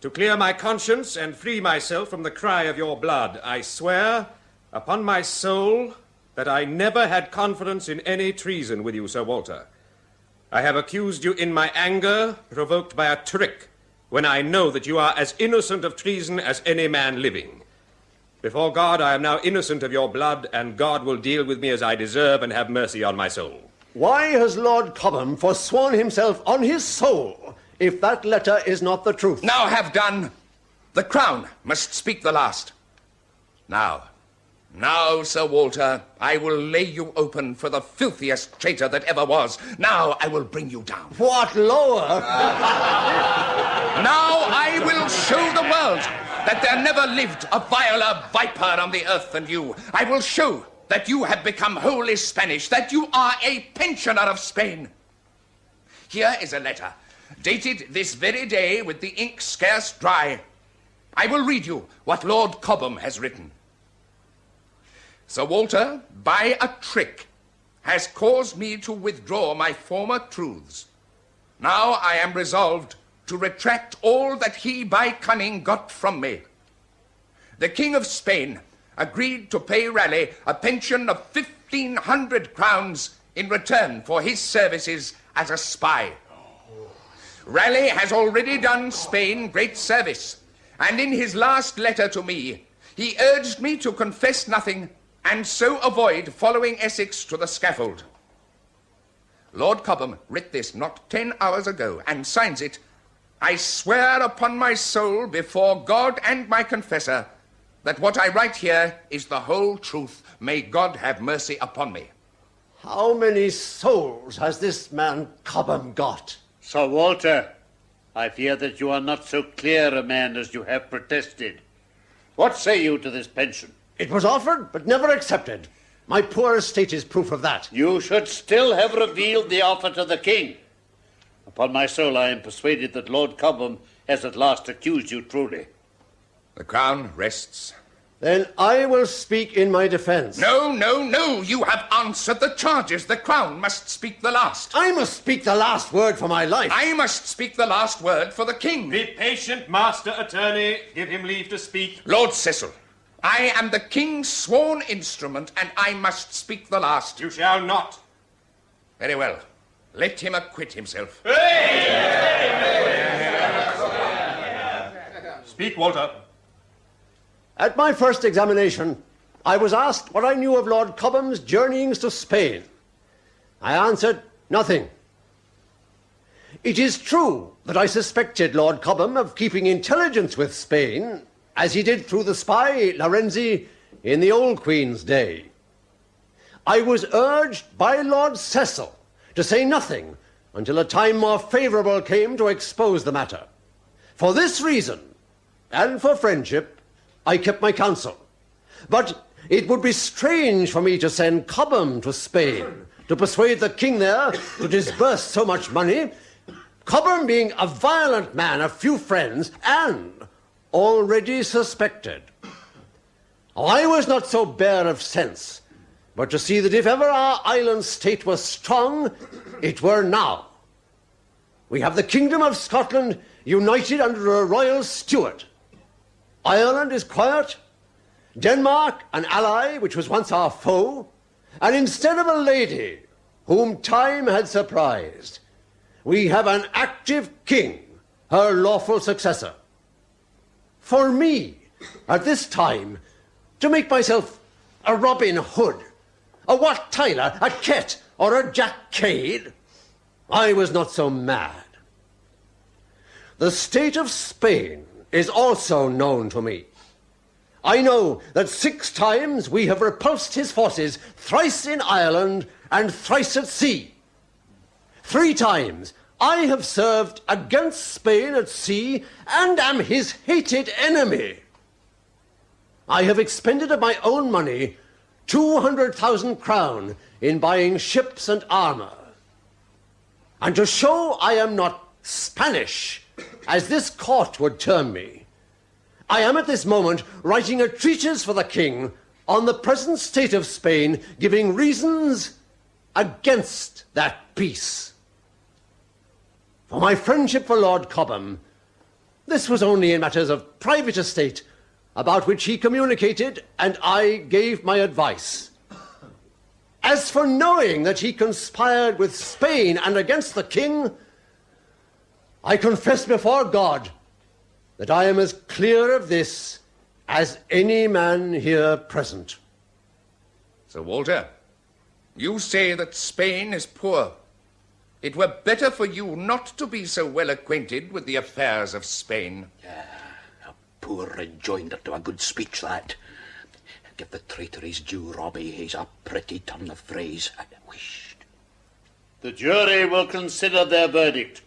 to clear my conscience and free myself from the cry of your blood, I swear, upon my soul, that I never had confidence in any treason with you, Sir Walter. I have accused you in my anger, provoked by a trick, when I know that you are as innocent of treason as any man living. Before God, I am now innocent of your blood, and God will deal with me as I deserve and have mercy on my soul. Why has Lord Cobham forsworn himself on his soul, if that letter is not the truth? Now have done. The crown must speak the last. Now, Sir Walter, I will lay you open for the filthiest traitor that ever was. Now I will bring you down. What, lower? Now I will show the world that there never lived a viler viper on the earth than you. I will show that you have become wholly Spanish, that you are a pensioner of Spain. Here is a letter, dated this very day with the ink scarce dry. I will read you what Lord Cobham has written. Sir Walter, by a trick, has caused me to withdraw my former truths. Now I am resolved to retract all that he by cunning got from me. The King of Spain agreed to pay Raleigh a pension of 1,500 crowns in return for his services as a spy. Raleigh has already done Spain great service, and in his last letter to me, he urged me to confess nothing and so avoid following Essex to the scaffold. Lord Cobham writ this not 10 hours ago and signs it, I swear upon my soul before God and my confessor that what I write here is the whole truth. May God have mercy upon me. How many souls has this man Cobham got? Sir Walter, I fear that you are not so clear a man as you have protested. What say you to this pension? It was offered, but never accepted. My poor estate is proof of that. You should still have revealed the offer to the king. Upon my soul, I am persuaded that Lord Cobham has at last accused you truly. The crown rests. Then I will speak in my defense. No, you have answered the charges. The crown must speak the last. I must speak the last word for my life. I must speak the last word for the king. Be patient, Master Attorney. Give him leave to speak. Lord Cecil, I am the king's sworn instrument, and I must speak the last. You shall not. Very well. Let him acquit himself. Speak, Walter. At my first examination, I was asked what I knew of Lord Cobham's journeyings to Spain. I answered, nothing. It is true that I suspected Lord Cobham of keeping intelligence with Spain, as he did through the spy Lorenzi in the old Queen's day. I was urged by Lord Cecil to say nothing until a time more favourable came to expose the matter. For this reason, and for friendship, I kept my counsel. But it would be strange for me to send Cobham to Spain to persuade the king there to disburse so much money, Cobham being a violent man of few friends and already suspected. I was not so bare of sense, but to see that if ever our island state was strong, it were now. We have the kingdom of Scotland united under a royal steward. Ireland is quiet, Denmark an ally which was once our foe, and instead of a lady whom time had surprised, we have an active king, her lawful successor. For me, at this time, to make myself a Robin Hood, a Wat Tyler, a Ket, or a Jack Cade, I was not so mad. The state of Spain is also known to me. I know that 6 times we have repulsed his forces, thrice in Ireland and thrice at sea. 3 times I have served against Spain at sea and am his hated enemy. I have expended of my own money 200,000 crown in buying ships and armour. And to show I am not Spanish, as this court would term me, I am at this moment writing a treatise for the king on the present state of Spain, giving reasons against that peace. For my friendship for Lord Cobham, this was only in matters of private estate, about which he communicated and I gave my advice. As for knowing that he conspired with Spain and against the king, I confess before God that I am as clear of this as any man here present. Sir Walter, you say that Spain is poor. It were better for you not to be so well acquainted with the affairs of Spain. A poor rejoinder to a good speech, that. Give the traitor his due, Robbie. He's a pretty turn of phrase. I wished. The jury will consider their verdict.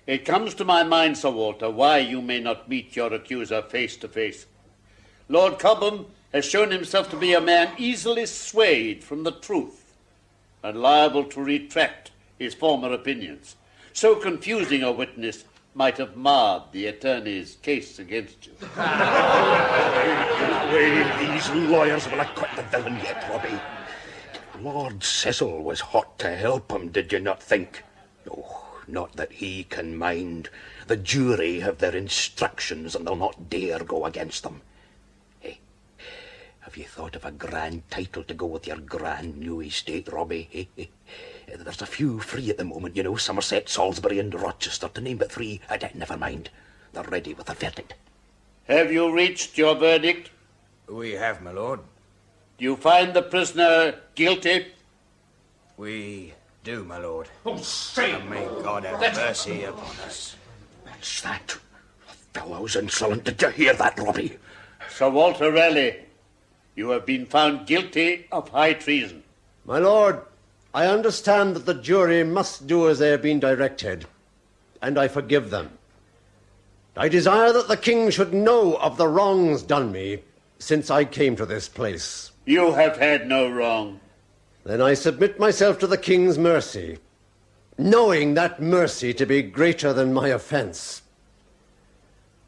It comes to my mind, Sir Walter, why you may not meet your accuser face to face. Lord Cobham has shown himself to be a man easily swayed from the truth and liable to retract his former opinions. So confusing a witness might have marred the attorney's case against you. These lawyers will acquit the villain yet, Robbie. Lord Cecil was hot to help him, did you not think? Oh, not that he can mind. The jury have their instructions and they'll not dare go against them. Hey, have you thought of a grand title to go with your grand new estate, Robbie? Hey, there's a few free at the moment, you know, Somerset, Salisbury and Rochester, to name but 3. Never mind, they're ready with a verdict. Have you reached your verdict? We have, my lord. Do you find the prisoner guilty? We do, my lord. Oh, say! And may God have mercy upon us. What's that? Fellow's insolent. Did you hear that, Robbie? Sir Walter Raleigh, you have been found guilty of high treason. My lord, I understand that the jury must do as they have been directed, and I forgive them. I desire that the king should know of the wrongs done me since I came to this place. You have had no wrong. Then I submit myself to the king's mercy, knowing that mercy to be greater than my offence.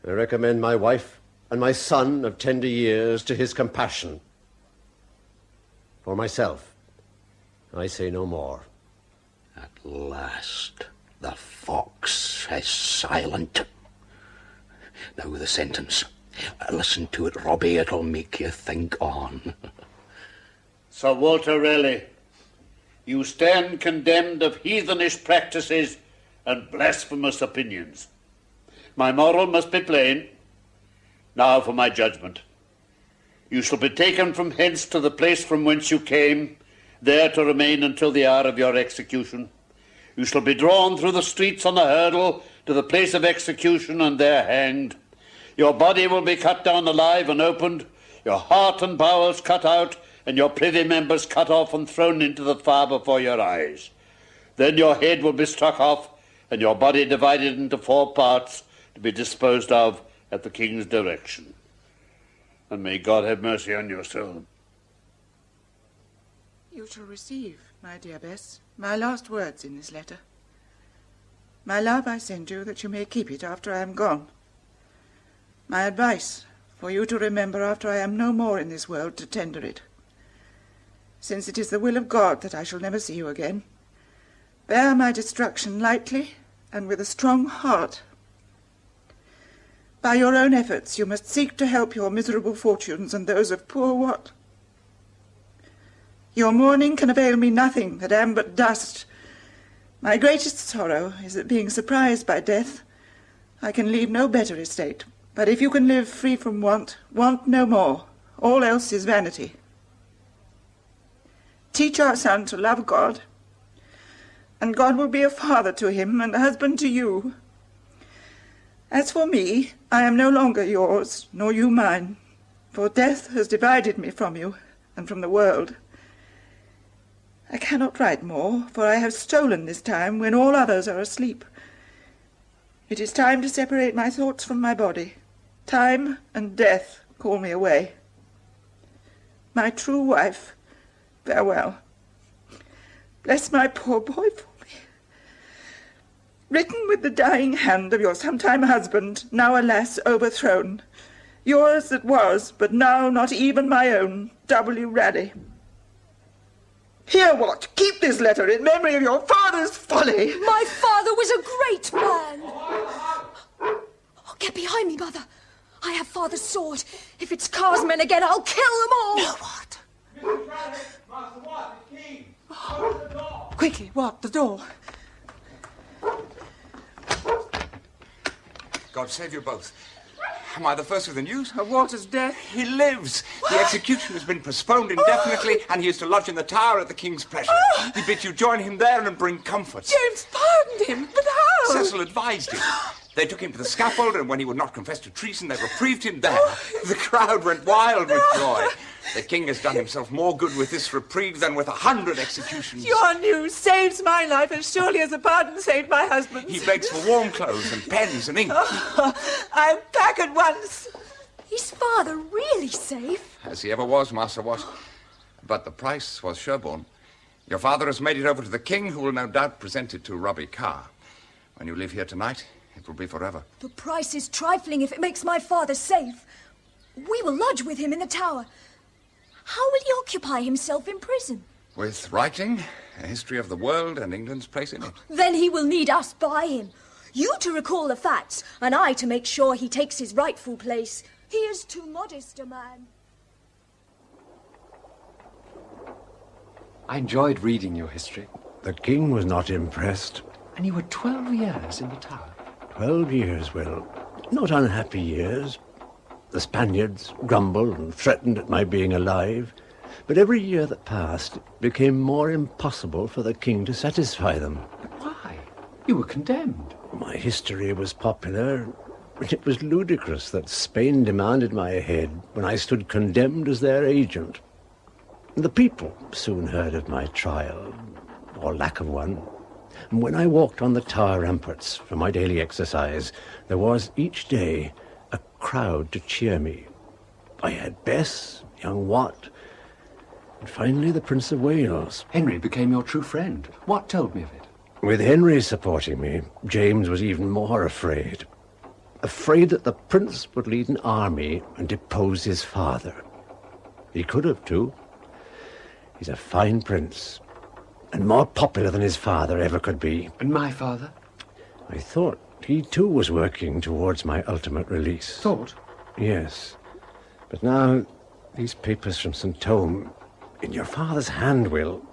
I recommend my wife and my son of tender years to his compassion. For myself, I say no more. At last, the fox is silent. Now the sentence. Listen to it, Robbie, it'll make you think on. Sir Walter Raleigh, you stand condemned of heathenish practices and blasphemous opinions. My moral must be plain. Now for my judgment. You shall be taken from hence to the place from whence you came, there to remain until the hour of your execution. You shall be drawn through the streets on a hurdle to the place of execution and there hanged. Your body will be cut down alive and opened, your heart and bowels cut out, and your privy members cut off and thrown into the fire before your eyes. Then your head will be struck off, and your body divided into 4 parts to be disposed of at the king's direction. And may God have mercy on your soul. You shall receive, my dear Bess, my last words in this letter. My love I send you that you may keep it after I am gone. My advice for you to remember after I am no more in this world to tender it. Since it is the will of God that I shall never see you again, bear my destruction lightly and with a strong heart. By your own efforts you must seek to help your miserable fortunes and those of poor Wat. Your mourning can avail me nothing that am but dust. My greatest sorrow is that being surprised by death, I can leave no better estate. But if you can live free from want, want no more. All else is vanity. Teach our son to love God, and God will be a father to him and a husband to you. As for me, I am no longer yours, nor you mine, for death has divided me from you and from the world. I cannot write more, for I have stolen this time when all others are asleep. It is time to separate my thoughts from my body. Time and death call me away. My true wife, farewell. Bless my poor boy for me. Written with the dying hand of your sometime husband, now alas overthrown. Yours that was, but now not even my own, W. Raleigh. Here, Wat, keep this letter in memory of your father's folly. My father was a great man. Oh, get behind me, Mother. I have father's sword. If it's Carr's men again, I'll kill them all. No, Wat. Mrs. Raleigh, Master Wat, the king. Close the door. Quickly, Wat, the door. God save you both. Am I the first with the news? Of Walter's death? He lives. What? The execution has been postponed indefinitely, and he is to lodge in the tower at the king's pleasure. He bids you join him there and bring comfort. James pardoned him, but how? Cecil advised him. They took him to the scaffold, and when he would not confess to treason, they reprieved him there. The crowd went wild with joy. The king has done himself more good with this reprieve than with 100 executions. Your news saves my life as surely as the pardon saved my husband's. He begs for warm clothes and pens and ink. I'll pack at once. Is father really safe? As he ever was, Master Wat. But the price was Sherborne. Your father has made it over to the king, who will no doubt present it to Robbie Carr. When you live here tonight, it will be forever. The price is trifling if it makes my father safe. We will lodge with him in the tower. How will he occupy himself in prison? With writing, a history of the world and England's place in it. Then he will need us by him. You to recall the facts, and I to make sure he takes his rightful place. He is too modest a man. I enjoyed reading your history. The king was not impressed. And you were 12 years in the tower. 12 years, well, not unhappy years. The Spaniards grumbled and threatened at my being alive, but every year that passed it became more impossible for the king to satisfy them. But why? You were condemned. My history was popular, and it was ludicrous that Spain demanded my head when I stood condemned as their agent. The people soon heard of my trial, or lack of one. And when I walked on the tower ramparts for my daily exercise, there was each day a crowd to cheer me. I had Bess, young Wat, and finally the Prince of Wales. Henry became your true friend. Wat told me of it. With Henry supporting me, James was even more afraid. Afraid that the prince would lead an army and depose his father. He could have, too. He's a fine prince, and more popular than his father ever could be. And my father? I thought he too was working towards my ultimate release. Thought? Yes. But now, these papers from St. Thome, in your father's hand, Will.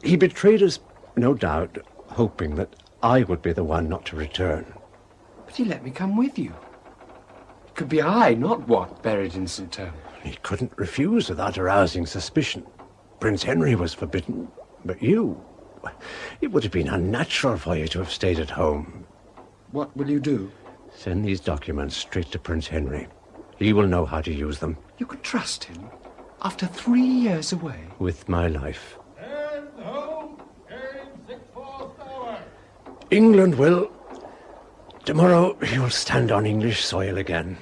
He betrayed us, no doubt, hoping that I would be the one not to return. But he let me come with you. It could be I, not Wat, buried in St. Thome. He couldn't refuse without arousing suspicion. Prince Henry was forbidden, but you... It would have been unnatural for you to have stayed at home. What will you do? Send these documents straight to Prince Henry. He will know how to use them. You can trust him? After 3 years away? With my life. And home, carrying 6/4 hour. England will... Tomorrow you'll stand on English soil again.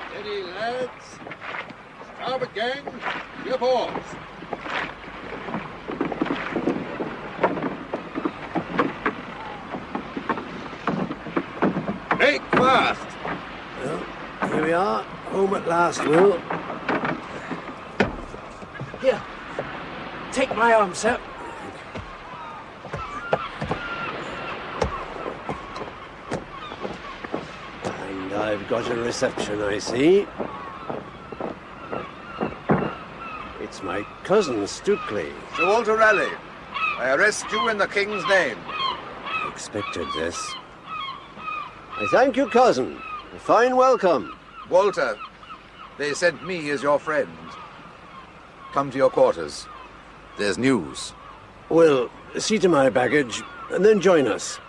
Steady, lads. Starboard gang, ship oars. Make fast! Well, here we are, home at last, Will. Here, take my arm, sir. And I've got a reception, I see. It's my cousin, Stukely. Sir Walter Raleigh, I arrest you in the King's name. Expected this. I thank you, cousin. A fine welcome. Walter, they sent me as your friend. Come to your quarters. There's news. Will, see to my baggage, and then join us.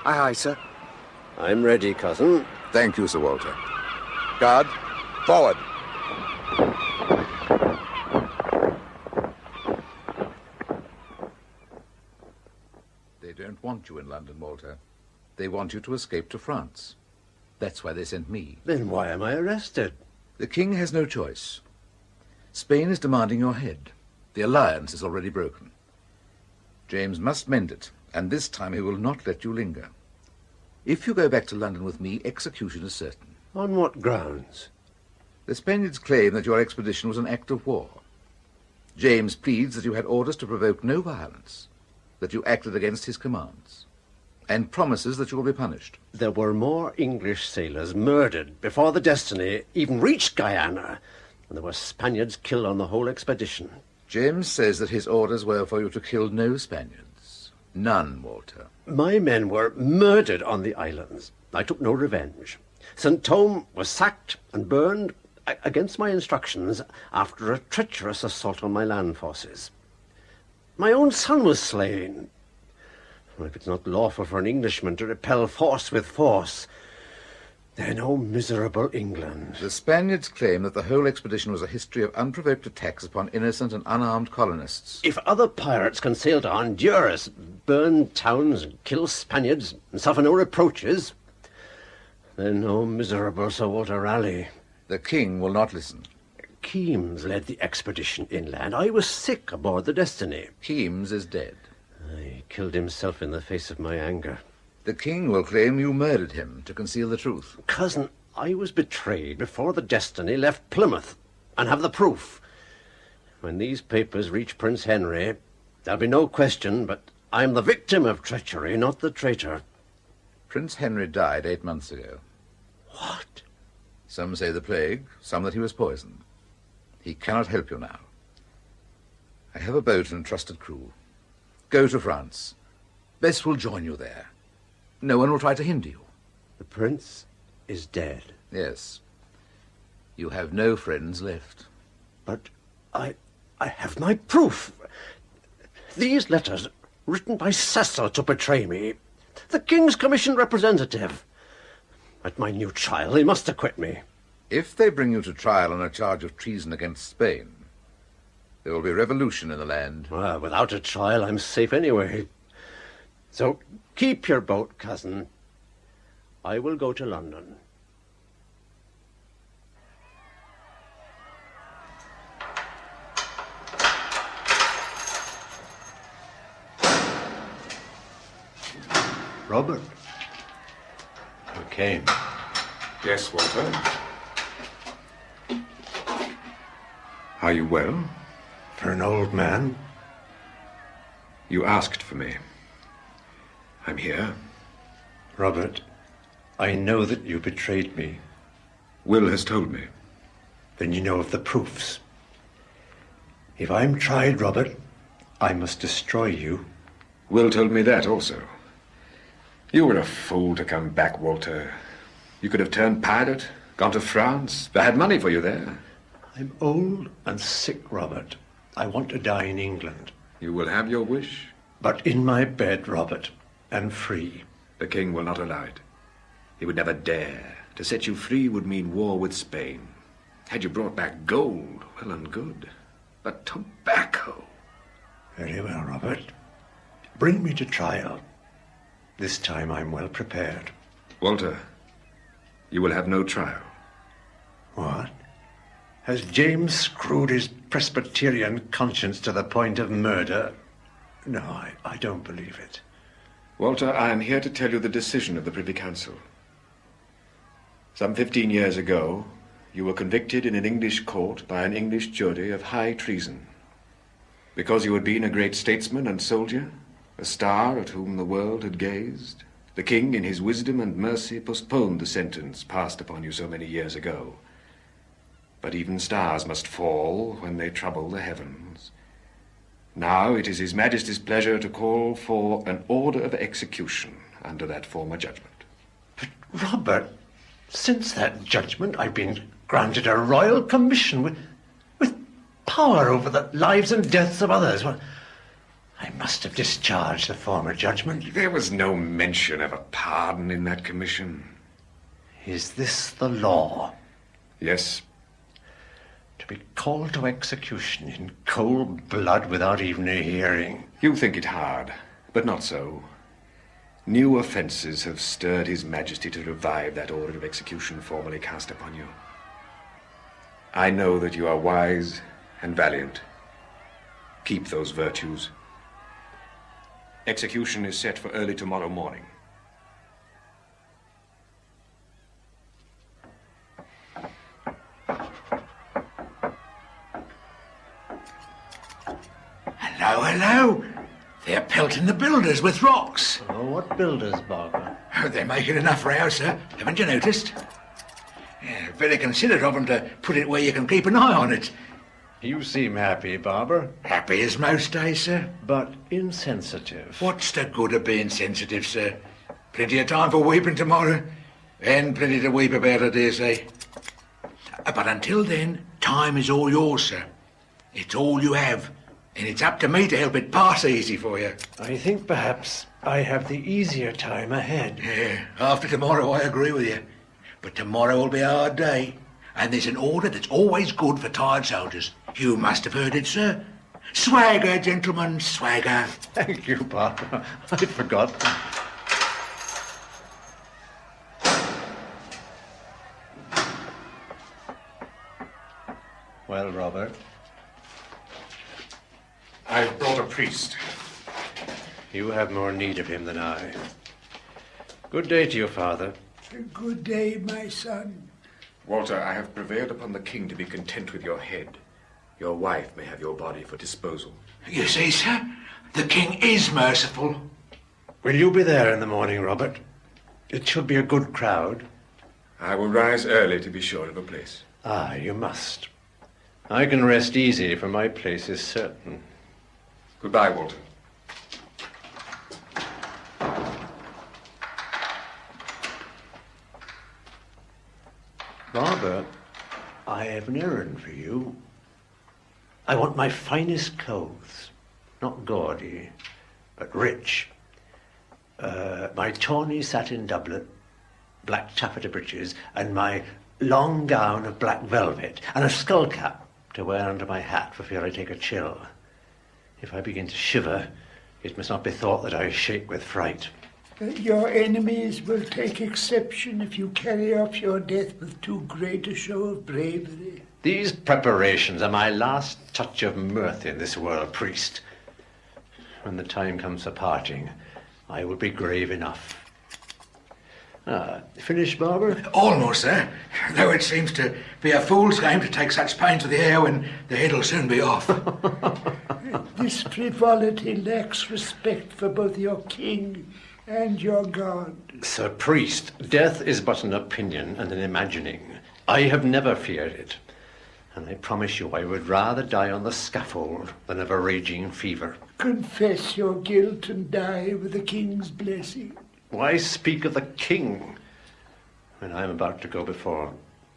Aye, aye, sir. I'm ready, cousin. Thank you, Sir Walter. Guard, forward. They don't want you in London, Walter. They want you to escape to France. That's why they sent me. Then why am I arrested? The King has no choice. Spain is demanding your head. The alliance is already broken. James must mend it, and this time he will not let you linger. If you go back to London with me, execution is certain. On what grounds? The Spaniards claim that your expedition was an act of war. James pleads that you had orders to provoke no violence, that you acted against his commands, and promises that you will be punished. There were more English sailors murdered before the Destiny even reached Guyana, and there were Spaniards killed on the whole expedition. James says that his orders were for you to kill no Spaniards. None, Walter. My men were murdered on the islands. I took no revenge. St. Thome was sacked and burned against my instructions after a treacherous assault on my land forces. My own son was slain. If it's not lawful for an Englishman to repel force with force, then, oh, miserable England. The Spaniards claim that the whole expedition was a history of unprovoked attacks upon innocent and unarmed colonists. If other pirates can sail to Honduras, burn towns, kill Spaniards, and suffer no reproaches, then, oh, miserable Sir Walter Raleigh. The King will not listen. Keymes led the expedition inland. I was sick aboard the Destiny. Keymes is dead. He killed himself in the face of my anger. The King will claim you murdered him to conceal the truth. Cousin, I was betrayed before the Destiny left Plymouth, and have the proof. When these papers reach Prince Henry, there'll be no question, but I'm the victim of treachery, not the traitor. Prince Henry died 8 months ago. What? Some say the plague, some that he was poisoned. He cannot help you now. I have a boat and a trusted crew. Go to France. Bess will join you there. No one will try to hinder you. The prince is dead. Yes. You have no friends left. But I have my proof. These letters, written by Cecil to betray me. The King's commissioned representative. At my new trial, they must acquit me. If they bring you to trial on a charge of treason against Spain, there will be revolution in the land. Well, without a trial, I'm safe anyway. So keep your boat, cousin. I will go to London. Robert, you came. Yes, Walter. Are you well? For an old man. You asked for me. I'm here. Robert, I know that you betrayed me. Will has told me. Then you know of the proofs. If I'm tried, Robert, I must destroy you. Will told me that also. You were a fool to come back, Walter. You could have turned pirate, gone to France. They had money for you there. I'm old and sick, Robert. I want to die in England. You will have your wish. But in my bed, Robert, and free. The king will not allow it. He would never dare. To set you free would mean war with Spain. Had you brought back gold, well and good. But tobacco... Very well, Robert. Bring me to trial. This time I'm well prepared. Walter, you will have no trial. What? Has James screwed his Presbyterian conscience to the point of murder? No, I don't believe it. Walter, I am here to tell you the decision of the Privy Council. Some 15 years ago, you were convicted in an English court by an English jury of high treason. Because you had been a great statesman and soldier, a star at whom the world had gazed, the king, in his wisdom and mercy, postponed the sentence passed upon you so many years ago. But even stars must fall when they trouble the heavens. Now it is His Majesty's pleasure to call for an order of execution under that former judgment. But, Robert, since that judgment I've been granted a royal commission with power over the lives and deaths of others. Well, I must have discharged the former judgment. There was no mention of a pardon in that commission. Is this the law? Yes. To be called to execution in cold blood without even a hearing. You think it hard, but not so. New offences have stirred His Majesty to revive that order of execution formerly cast upon you. I know that you are wise and valiant. Keep those virtues. Execution is set for early tomorrow morning. Hello, hello. They're pelting the builders with rocks. Oh, what builders, Barber? Oh, they're making enough row, sir. Haven't you noticed? Yeah, very considerate of them to put it where you can keep an eye on it. You seem happy, Barber. Happy as most days, sir. But insensitive. What's the good of being sensitive, sir? Plenty of time for weeping tomorrow. And plenty to weep about, I dare say. But until then, time is all yours, sir. It's all you have. And it's up to me to help it pass easy for you. I think perhaps I have the easier time ahead. Yeah, after tomorrow I agree with you. But tomorrow will be a hard day. And there's an order that's always good for tired soldiers. You must have heard it, sir. Swagger, gentlemen, swagger. Thank you, Barber. I'd forgotten. Well, Robert? I've brought a priest. You have more need of him than I. Good day to you, Father. Good day, my son. Walter, I have prevailed upon the king to be content with your head. Your wife may have your body for disposal. You see, sir, the king is merciful. Will you be there in the morning, Robert? It should be a good crowd. I will rise early to be sure of a place. Ah, you must. I can rest easy, for my place is certain. Goodbye, Walter. Barber, I have an errand for you. I want my finest clothes, not gaudy, but rich. My tawny satin doublet, black taffeta breeches, and my long gown of black velvet, and a skull cap to wear under my hat for fear I take a chill. If I begin to shiver, it must not be thought that I shake with fright. Your enemies will take exception if you carry off your death with too great a show of bravery. These preparations are my last touch of mirth in this world, priest. When the time comes for parting, I will be grave enough. Finished, Barber? Almost, sir. Though it seems to be a fool's game to take such pains with the hair when the head will soon be off. This frivolity lacks respect for both your king and your God. Sir Priest, death is but an opinion and an imagining. I have never feared it. And I promise you I would rather die on the scaffold than of a raging fever. Confess your guilt and die with the king's blessing. Why speak of the king when I am about to go before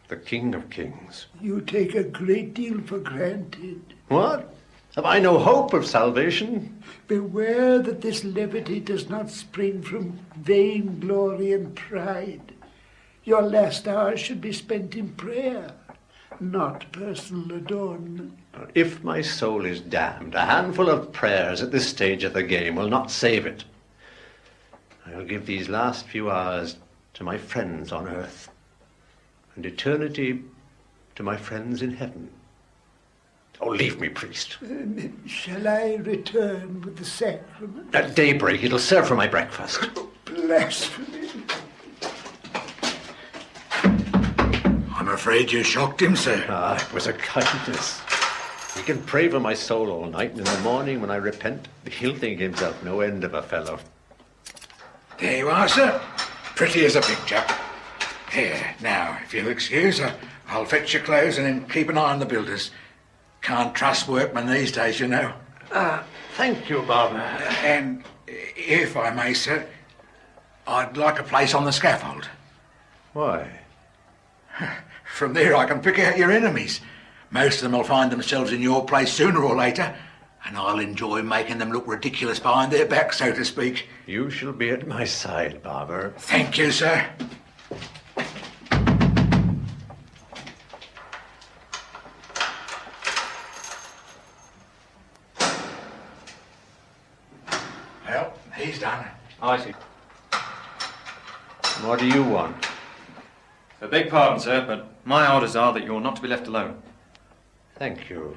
the King of Kings? You take a great deal for granted. What? Have I no hope of salvation? Beware that this levity does not spring from vain glory and pride. Your last hours should be spent in prayer, not personal adornment. If my soul is damned, a handful of prayers at this stage of the game will not save it. I'll give these last few hours to my friends on earth, and eternity to my friends in heaven. Oh, leave me, priest. Shall I return with the sacrament? At daybreak, it'll serve for my breakfast. Blasphemy. I'm afraid you shocked him, sir. Ah, it was a kindness. He can pray for my soul all night, and in the morning when I repent, he'll think himself no end of a fellow. There you are, sir. Pretty as a picture. Here, now, if you'll excuse, I'll fetch your clothes and then keep an eye on the builders. Can't trust workmen these days, you know. Thank you, Bob. And if I may, sir, I'd like a place on the scaffold. Why? From there I can pick out your enemies. Most of them will find themselves in your place sooner or later, and I'll enjoy making them look ridiculous behind their back, so to speak. You shall be at my side, Barber. Thank you, sir. Well, he's done. I see. What do you want? I beg pardon, sir, but my orders are that you're not to be left alone. Thank you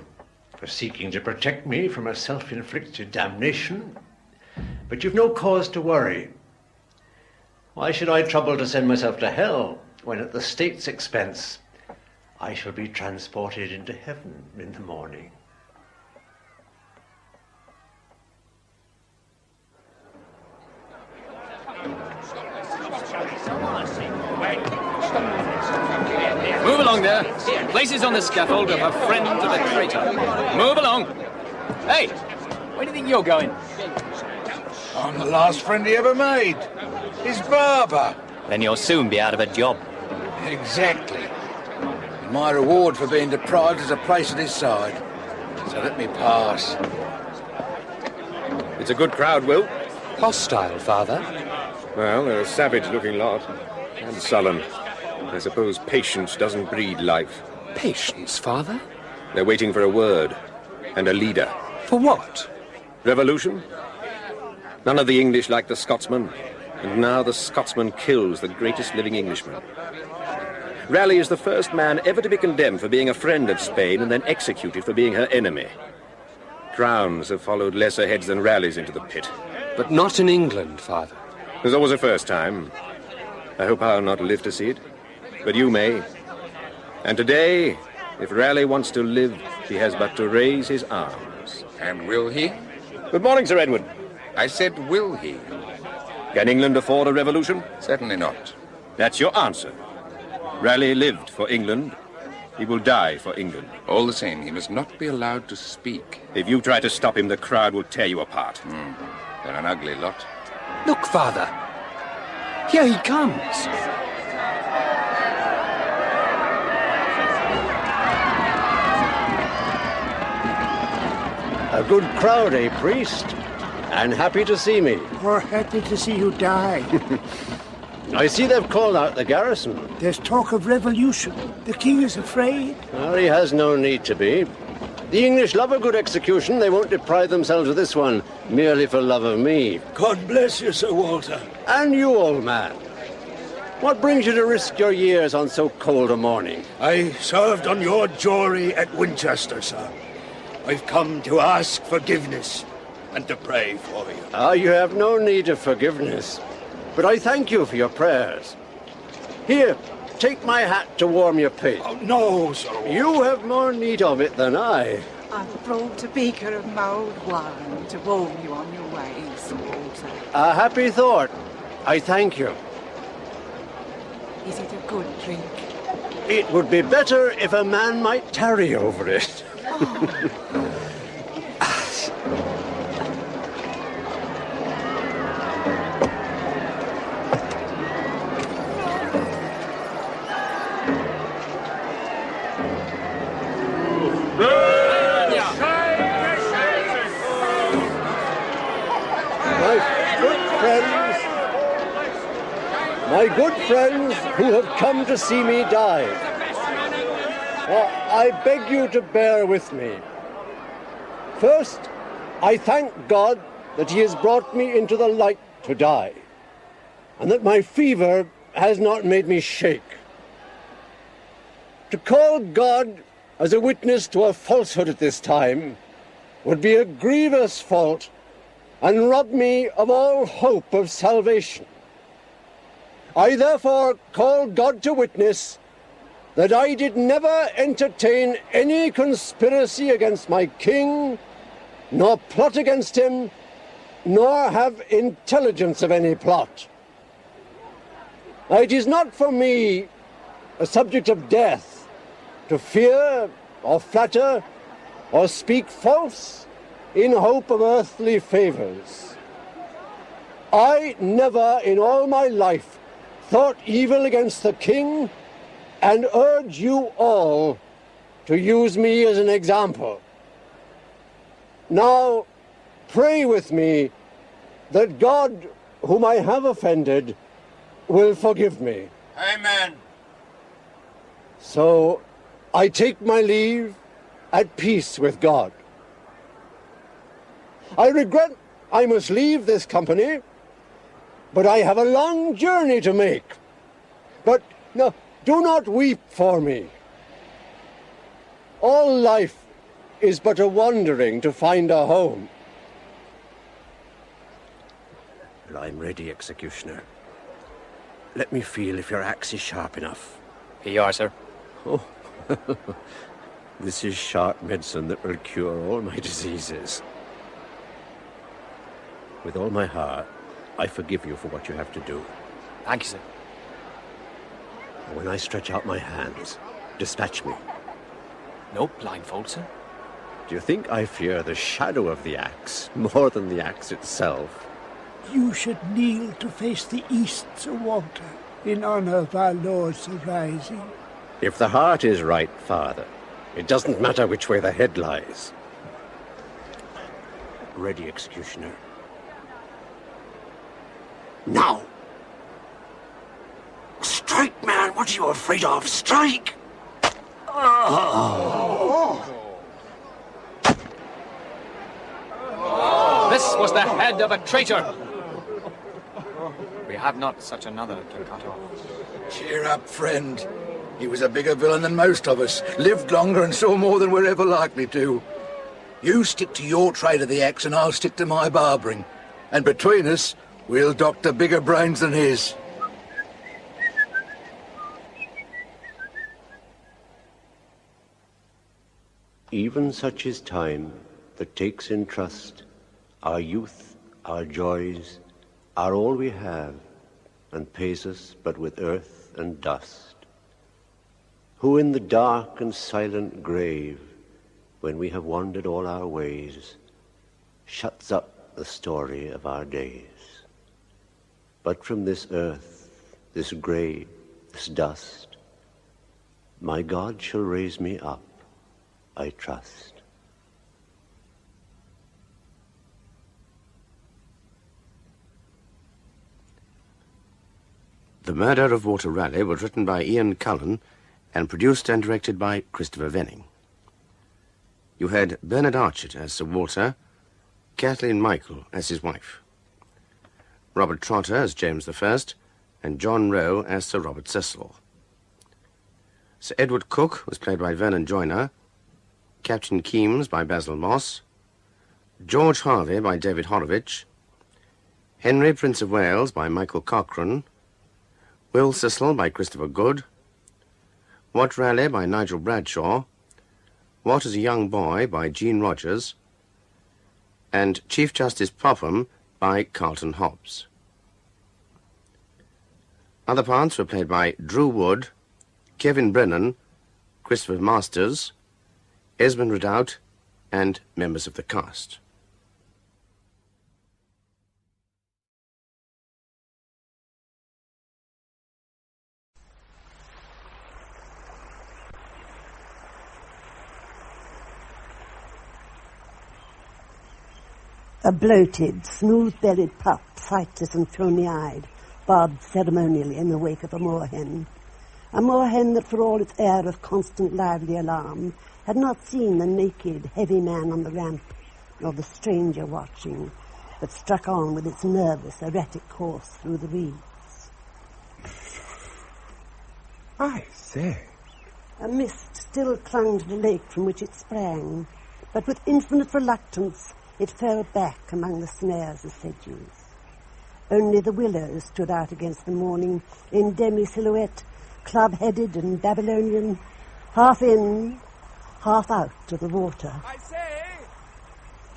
for seeking to protect me from a self-inflicted damnation. But you've no cause to worry. Why should I trouble to send myself to hell when at the state's expense I shall be transported into heaven in the morning? Move along there. Places on the scaffold of a friend of a traitor. Move along. Hey, where do you think you're going? I'm the last friend he ever made. His barber. Then you'll soon be out of a job. Exactly. And my reward for being deprived is a place at his side. So let me pass. It's a good crowd, Will. Hostile, Father? Well, they're a savage-looking lot. And sullen. I suppose patience doesn't breed life. Patience, Father? They're waiting for a word. And a leader. For what? Revolution? None of the English like the Scotsman. And now the Scotsman kills the greatest living Englishman. Raleigh is the first man ever to be condemned for being a friend of Spain and then executed for being her enemy. Crowns have followed lesser heads than Raleigh's into the pit. But not in England, Father. There's always a first time. I hope I'll not live to see it. But you may. And today, if Raleigh wants to live, he has but to raise his arms. And will he? Good morning, Sir Edward. I said, will he? Can England afford a revolution? Certainly not. That's your answer. Raleigh lived for England. He will die for England. All the same, he must not be allowed to speak. If you try to stop him, the crowd will tear you apart. They're an ugly lot. Look, Father. Here he comes. A good crowd, eh, priest? And happy to see me. We're happy to see you die. I see they've called out the garrison. There's talk of revolution. The king is afraid. Well, he has no need to be. The English love a good execution. They won't deprive themselves of this one merely for love of me. God bless you, Sir Walter. And you, old man. What brings you to risk your years on so cold a morning? I served on your jury at Winchester, sir. I've come to ask forgiveness and to pray for you. Ah, you have no need of forgiveness. But I thank you for your prayers. Here, take my hat to warm your pate. Oh, no, sir. You have more need of it than I. I've brought a beaker of mulled wine to warm you on your way, Sir Walter. A happy thought. I thank you. Is it a good drink? It would be better if a man might tarry over it. good friends who have come to see me die. I beg you to bear with me. First, I thank God that he has brought me into the light to die, and that my fever has not made me shake. To call God as a witness to a falsehood at this time would be a grievous fault and rob me of all hope of salvation. I therefore call God to witness that I did never entertain any conspiracy against my king, nor plot against him, nor have intelligence of any plot. It is not for me a subject of death to fear or flatter or speak false in hope of earthly favors. I never in all my life thought evil against the king, and urge you all to use me as an example. Now, pray with me that God, whom I have offended, will forgive me. Amen. So, I take my leave at peace with God. I regret I must leave this company, but I have a long journey to make. But no, do not weep for me. All life is but a wandering to find a home. Well, I'm ready, executioner. Let me feel if your axe is sharp enough. Here you are, sir. Oh, this is sharp medicine that will cure all my diseases. With all my heart, I forgive you for what you have to do. Thank you, sir. When I stretch out my hands, dispatch me. No blindfold, sir. Do you think I fear the shadow of the axe more than the axe itself? You should kneel to face the east, Sir Walter, in honor of our Lord's arising. If the heart is right, Father, it doesn't matter which way the head lies. Ready, executioner. Now! Strike, man! What are you afraid of? Strike! This was the head of a traitor. We have not such another to cut off. Cheer up, friend. He was a bigger villain than most of us, lived longer and saw more than we're ever likely to. You stick to your trade of the axe and I'll stick to my barbering. And between us, we'll doctor bigger brains than his. Even such is time that takes in trust our youth, our joys, are all we have, and pays us but with earth and dust. Who in the dark and silent grave, when we have wandered all our ways, shuts up the story of our days. But from this earth, this grave, this dust, my God shall raise me up, I trust. The Murder of Walter Raleigh was written by Ian Cullen and produced and directed by Christopher Venning. You had Bernard Archett as Sir Walter, Kathleen Michael as his wife, Robert Trotter as James I, and John Rowe as Sir Robert Cecil. Sir Edward Cook was played by Vernon Joyner, Captain Keames by Basil Moss, George Harvey by David Horowitz, Henry, Prince of Wales by Michael Cochrane, Will Cecil by Christopher Good, Wat Raleigh by Nigel Bradshaw, What is a Young Boy by Jean Rogers, and Chief Justice Popham by Carlton Hobbs. Other parts were played by Drew Wood, Kevin Brennan, Christopher Masters, Esmond Ridout, and members of the cast. A bloated, smooth-bellied pup, sightless and filmy-eyed, bobbed ceremonially in the wake of a moorhen. A moorhen that, for all its air of constant lively alarm, had not seen the naked, heavy man on the ramp, nor the stranger watching, but struck on with its nervous, erratic course through the reeds. I say. A mist still clung to the lake from which it sprang, but with infinite reluctance it fell back among the snares of sedges. Only the willows stood out against the morning in demi-silhouette, club-headed and Babylonian, half in, half out of the water. I say,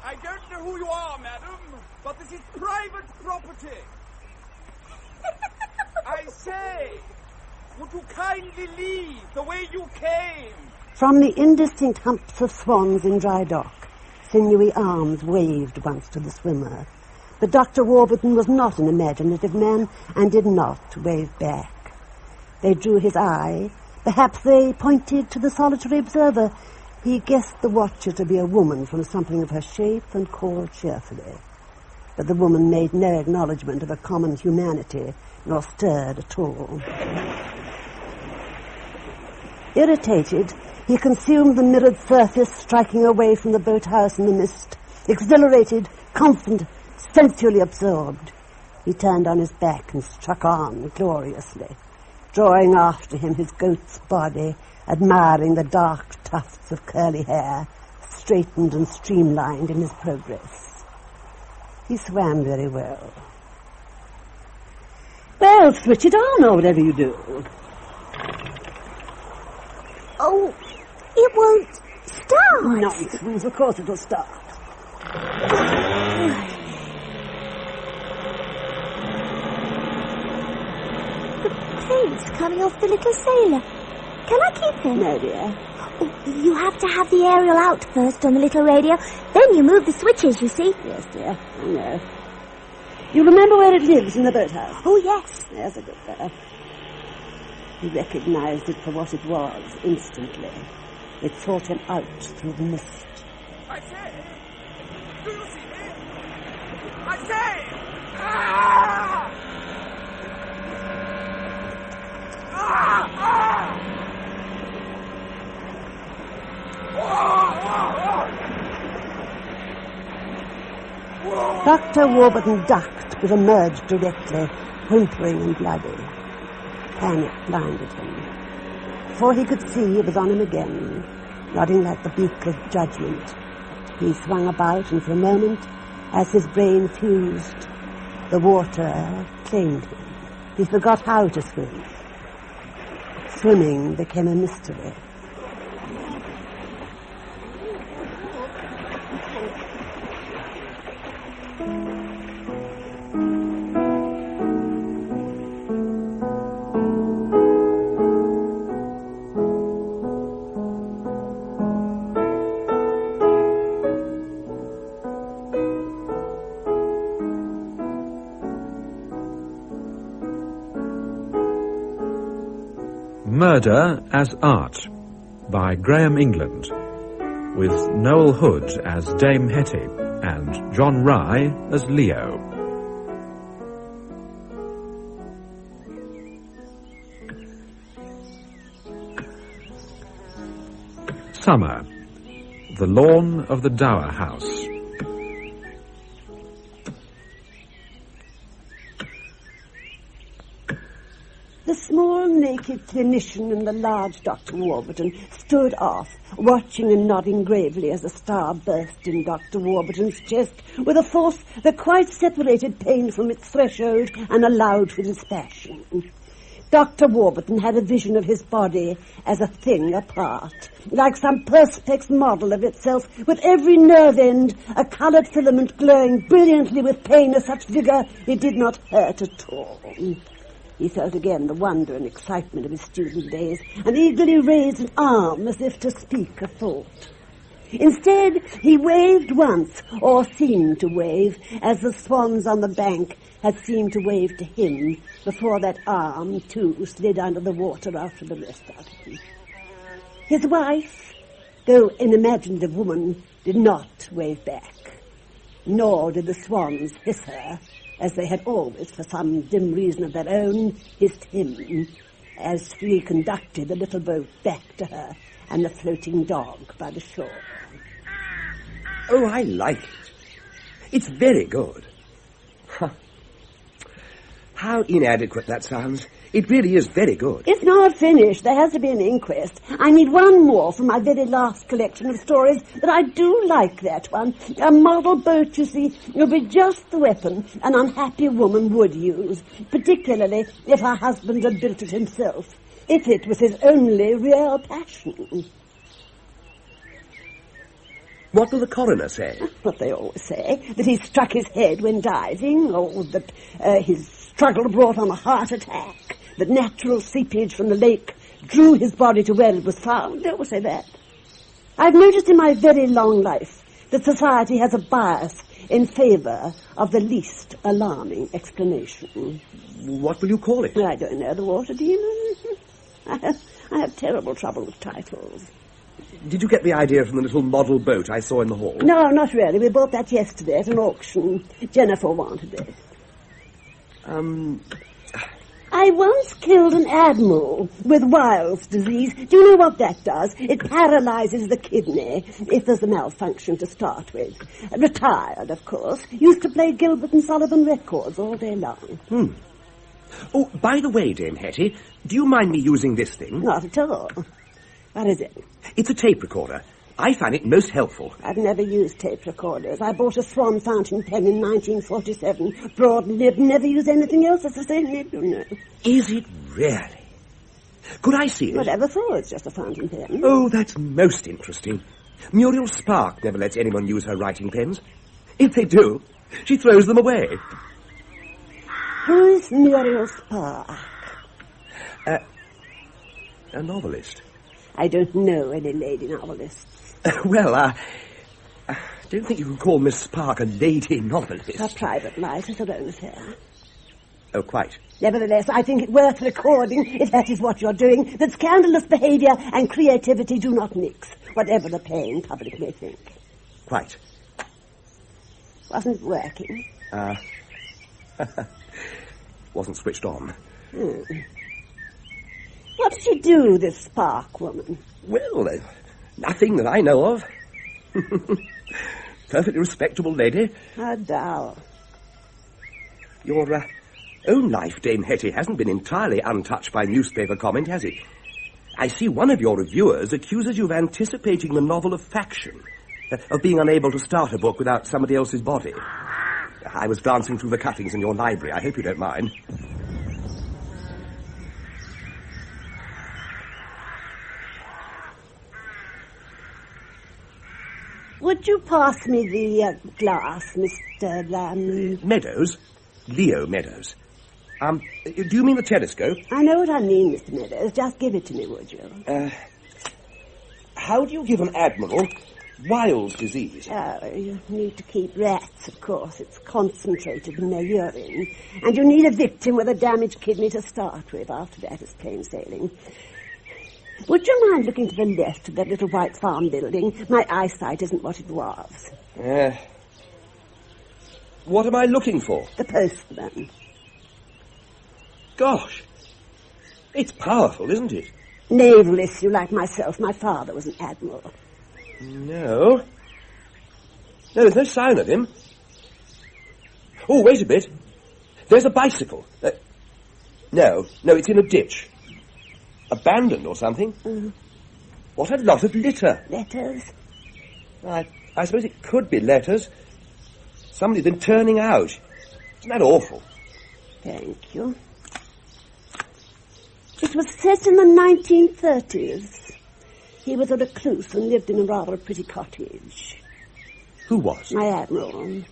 I don't know who you are, madam, but this is private property. I say, would you kindly leave the way you came? From the indistinct humps of swans in dry dock, sinewy arms waved once to the swimmer. But Dr. Warburton was not an imaginative man and did not wave back. They drew his eye. Perhaps they pointed to the solitary observer. He guessed the watcher to be a woman from something of her shape and called cheerfully. But the woman made no acknowledgement of a common humanity, nor stirred at all. Irritated, he consumed the mirrored surface, striking away from the boathouse in the mist. Exhilarated, confident, sensually absorbed, he turned on his back and struck on gloriously, drawing after him his goat's body, admiring the dark tufts of curly hair, straightened and streamlined in his progress. He swam very well. Well, switch it on or whatever you do. Oh, it won't start. Nonsense, of course it'll start. Paint's coming off the little sailor. Can I keep him? No, dear. Oh, you have to have the aerial out first on the little radio. Then you move the switches, you see. Yes, dear, I know. You remember where it lives in the boathouse? Oh, yes. There's a good fellow. He recognized it for what it was instantly. It sought him out through the mist. I say, do you see me? I say! Ah! Ah! Ah! Dr. Warburton ducked, but emerged directly, whimpering and bloody. Panic blinded him. Before he could see, it was on him again, nodding like the beak of judgment. He swung about, and for a moment, as his brain fused, the water claimed him. He forgot how to swim. Swimming became a mystery. Murder as Art by Graham England, with Noel Hood as Dame Hetty and John Rye as Leo. Summer. The lawn of the Dower House. The small, naked clinician and the large Dr. Warburton stood off, watching and nodding gravely as a star burst in Dr. Warburton's chest with a force that quite separated pain from its threshold and allowed for its passion. Dr. Warburton had a vision of his body as a thing apart, like some perspex model of itself, with every nerve end a coloured filament glowing brilliantly with pain of such vigour it did not hurt at all. He felt again the wonder and excitement of his student days, and eagerly raised an arm as if to speak a thought. Instead, he waved once, or seemed to wave, as the swans on the bank had seemed to wave to him, before that arm, too, slid under the water after the rest of him. His wife, though an imaginative woman, did not wave back, nor did the swans hiss her, as they had always, for some dim reason of their own, hissed him, as he conducted the little boat back to her and the floating dog by the shore. Oh, I like it. It's very good. How inadequate that sounds. It really is very good. It's not finished. There has to be an inquest. I need one more for my very last collection of stories, but I do like that one. A model boat, you see, will be just the weapon an unhappy woman would use, particularly if her husband had built it himself, if it was his only real passion. What will the coroner say? What they always say, that he struck his head when diving, or that his struggle brought on a heart attack, that natural seepage from the lake drew his body to where it was found. They always say that. I've noticed in my very long life that society has a bias in favour of the least alarming explanation. What will you call it? I don't know, the water demon. I have terrible trouble with titles. Did you get the idea from the little model boat I saw in the hall? No, not really. We bought that yesterday at an auction. Jennifer wanted it. I once killed an admiral with Weil's disease. Do you know what that does? It paralyzes the kidney, if there's a malfunction to start with. Retired, of course. Used to play Gilbert and Sullivan records all day long. Oh, by the way, Dame Hetty, do you mind me using this thing? Not at all. What is it? It's a tape recorder. I find it most helpful. I've never used tape recorders. I bought a Swan fountain pen in 1947. Broad nib, never use anything else. It's the same nib, you know. Is it really? Could I see it? Whatever for, it's just a fountain pen. Oh, that's most interesting. Muriel Spark never lets anyone use her writing pens. If they do, she throws them away. Who's Muriel Spark? A novelist. I don't know any lady novelists. Well, I don't think you can call Miss Spark a lady novelist. Her private life is her own affair. Oh, quite. Nevertheless, I think it worth recording, if that is what you're doing, that scandalous behaviour and creativity do not mix, whatever the paying public may think. Quite. Wasn't it working? Wasn't switched on. What did she do, this Spark woman? Well, nothing that I know of. Perfectly respectable lady. How dull. Your own life, Dame Hetty, hasn't been entirely untouched by newspaper comment, has it? I see one of your reviewers accuses you of anticipating the novel of faction, of being unable to start a book without somebody else's body. I was glancing through the cuttings in your library. I hope you don't mind. Would you pass me the glass, Mr. Meadows? Leo Meadows. Do you mean the telescope? I know what I mean, Mr. Meadows. Just give it to me, would you? How do you give an admiral Weil's disease? You need to keep rats, of course. It's concentrated in their urine. And you need a victim with a damaged kidney to start with. After that, it's plain sailing. Would you mind looking to the left of that little white farm building? My eyesight isn't what it was. What am I looking for? The postman. Gosh. It's powerful, isn't it? Naval issue like myself. My father was an admiral. No, there's no sign of him. Oh, wait a bit. There's a bicycle. No, it's in a ditch. Abandoned or something? What a lot of litter. Letters? I suppose it could be letters. Somebody's been turning out. Isn't that awful? Thank you. It was set in the 1930s. He was a recluse and lived in a rather pretty cottage. Who was? My admiral.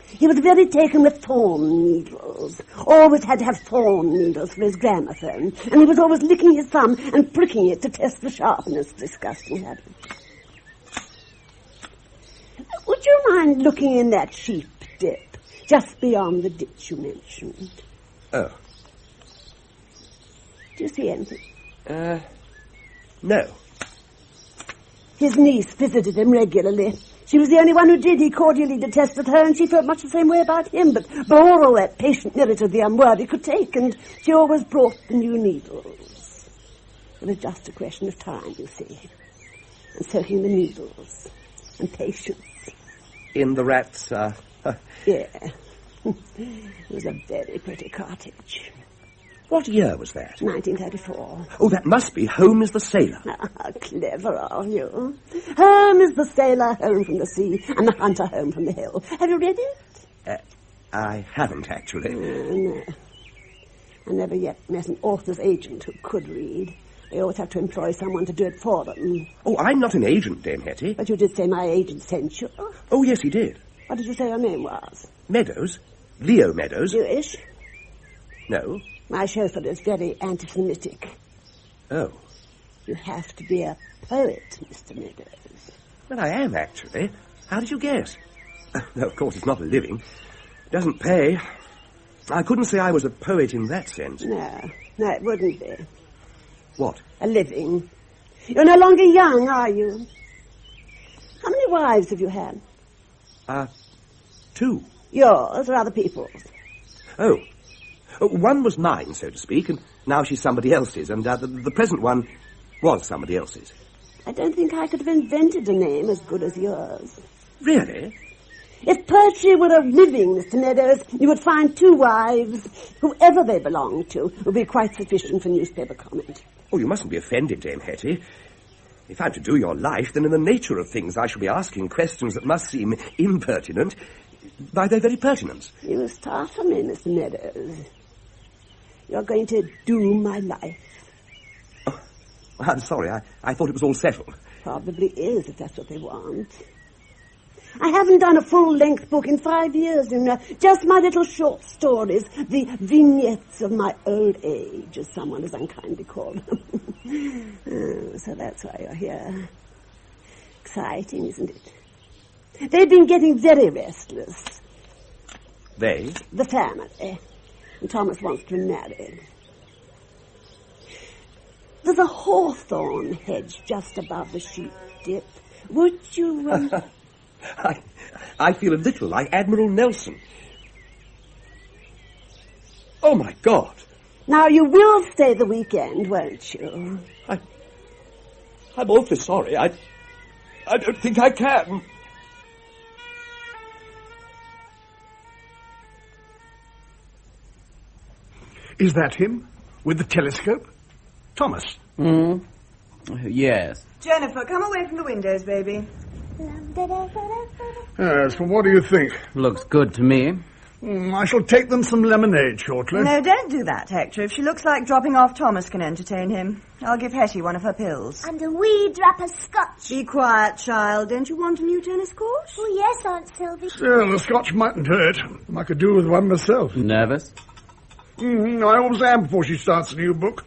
He was very taken with thorn needles. Always had to have thorn needles for his gramophone. And he was always licking his thumb and pricking it to test the sharpness. Disgusting habit. Would you mind looking in that sheep dip, just beyond the ditch you mentioned? Oh. Do you see anything? No. His niece visited him regularly. She was the only one who did. He cordially detested her, and she felt much the same way about him, but bore all that patient merit of the unworthy could take, and she always brought the new needles. It was just a question of time, you see, and soaking the needles, and patience. In the rats, Yeah. It was a very pretty cottage. What year was that? 1934. Oh, that must be Home is the Sailor. How clever of you. Home is the sailor home from the sea, and the hunter home from the hill. Have you read it? I haven't, actually. No. I never yet met an author's agent who could read. They always have to employ someone to do it for them. Oh, I'm not an agent, Dame Hetty. But you did say my agent sent you. Oh, yes, he did. What did you say your name was? Meadows? Leo Meadows. Jewish? No. My chauffeur is very anti-Semitic. Oh. You have to be a poet, Mr. Meadows. Well, I am, actually. How did you guess? No, of course, it's not a living. Doesn't pay. I couldn't say I was a poet in that sense. No, it wouldn't be. What? A living. You're no longer young, are you? How many wives have you had? 2. Yours or other people's? Oh. One was mine, so to speak, and now she's somebody else's, and the present one was somebody else's. I don't think I could have invented a name as good as yours. Really? If poetry were a living, Mr. Meadows, you would find 2 wives, whoever they belonged to, would be quite sufficient for newspaper comment. Oh, you mustn't be offended, Dame Hetty. If I'm to do your life, then in the nature of things I shall be asking questions that must seem impertinent by their very pertinence. You startle me, Mr. Meadows. You're going to do my life. Oh, I'm sorry. I thought it was all settled. Probably is, if that's what they want. I haven't done a full-length book in 5 years, you know. Just my little short stories, the vignettes of my old age, as someone has unkindly called them. So that's why you're here. Exciting, isn't it? They've been getting very restless. They? The family. And Thomas wants to be married. There's a hawthorn hedge just above the sheep dip. Would you... I feel a little like Admiral Nelson. Oh, my God. Now, you will stay the weekend, won't you? I'm awfully sorry. I don't think I can. Is that him? With the telescope? Thomas? Yes. Jennifer, come away from the windows, baby. Yes, well, what do you think? Looks good to me. I shall take them some lemonade shortly. No, don't do that, Hector. If she looks like dropping off, Thomas can entertain him. I'll give Hetty one of her pills. And a wee drop of scotch. Be quiet, child. Don't you want a new tennis court? Oh, yes, Aunt Sylvie. Still, the scotch mightn't hurt. I could do with one myself. Nervous? I always am before she starts a new book.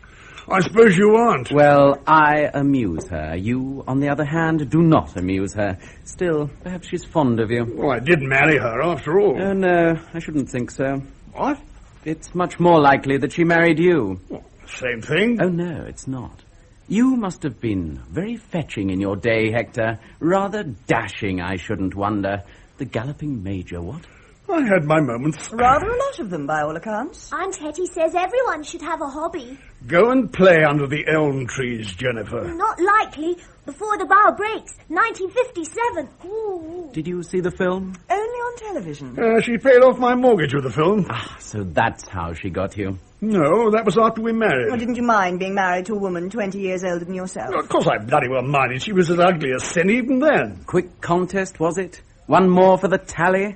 I suppose you aren't. Well, I amuse her. You, on the other hand, do not amuse her. Still, perhaps she's fond of you. Well, I did marry her, after all. Oh, no, I shouldn't think so. What? It's much more likely that she married you. Well, same thing. Oh, no, it's not. You must have been very fetching in your day, Hector. Rather dashing, I shouldn't wonder. The galloping major, what? I had my moments. Rather a lot of them, by all accounts. Aunt Hetty says everyone should have a hobby. Go and play under the elm trees, Jennifer. Not likely. Before the bough breaks. 1957. Ooh. Did you see the film? Only on television. She paid off my mortgage with the film. Ah, so that's how she got you. No, that was after we married. Well, didn't you mind being married to a woman 20 years older than yourself? Well, of course I bloody well minded. She was as ugly as sin even then. Quick contest, was it? One more for the tally?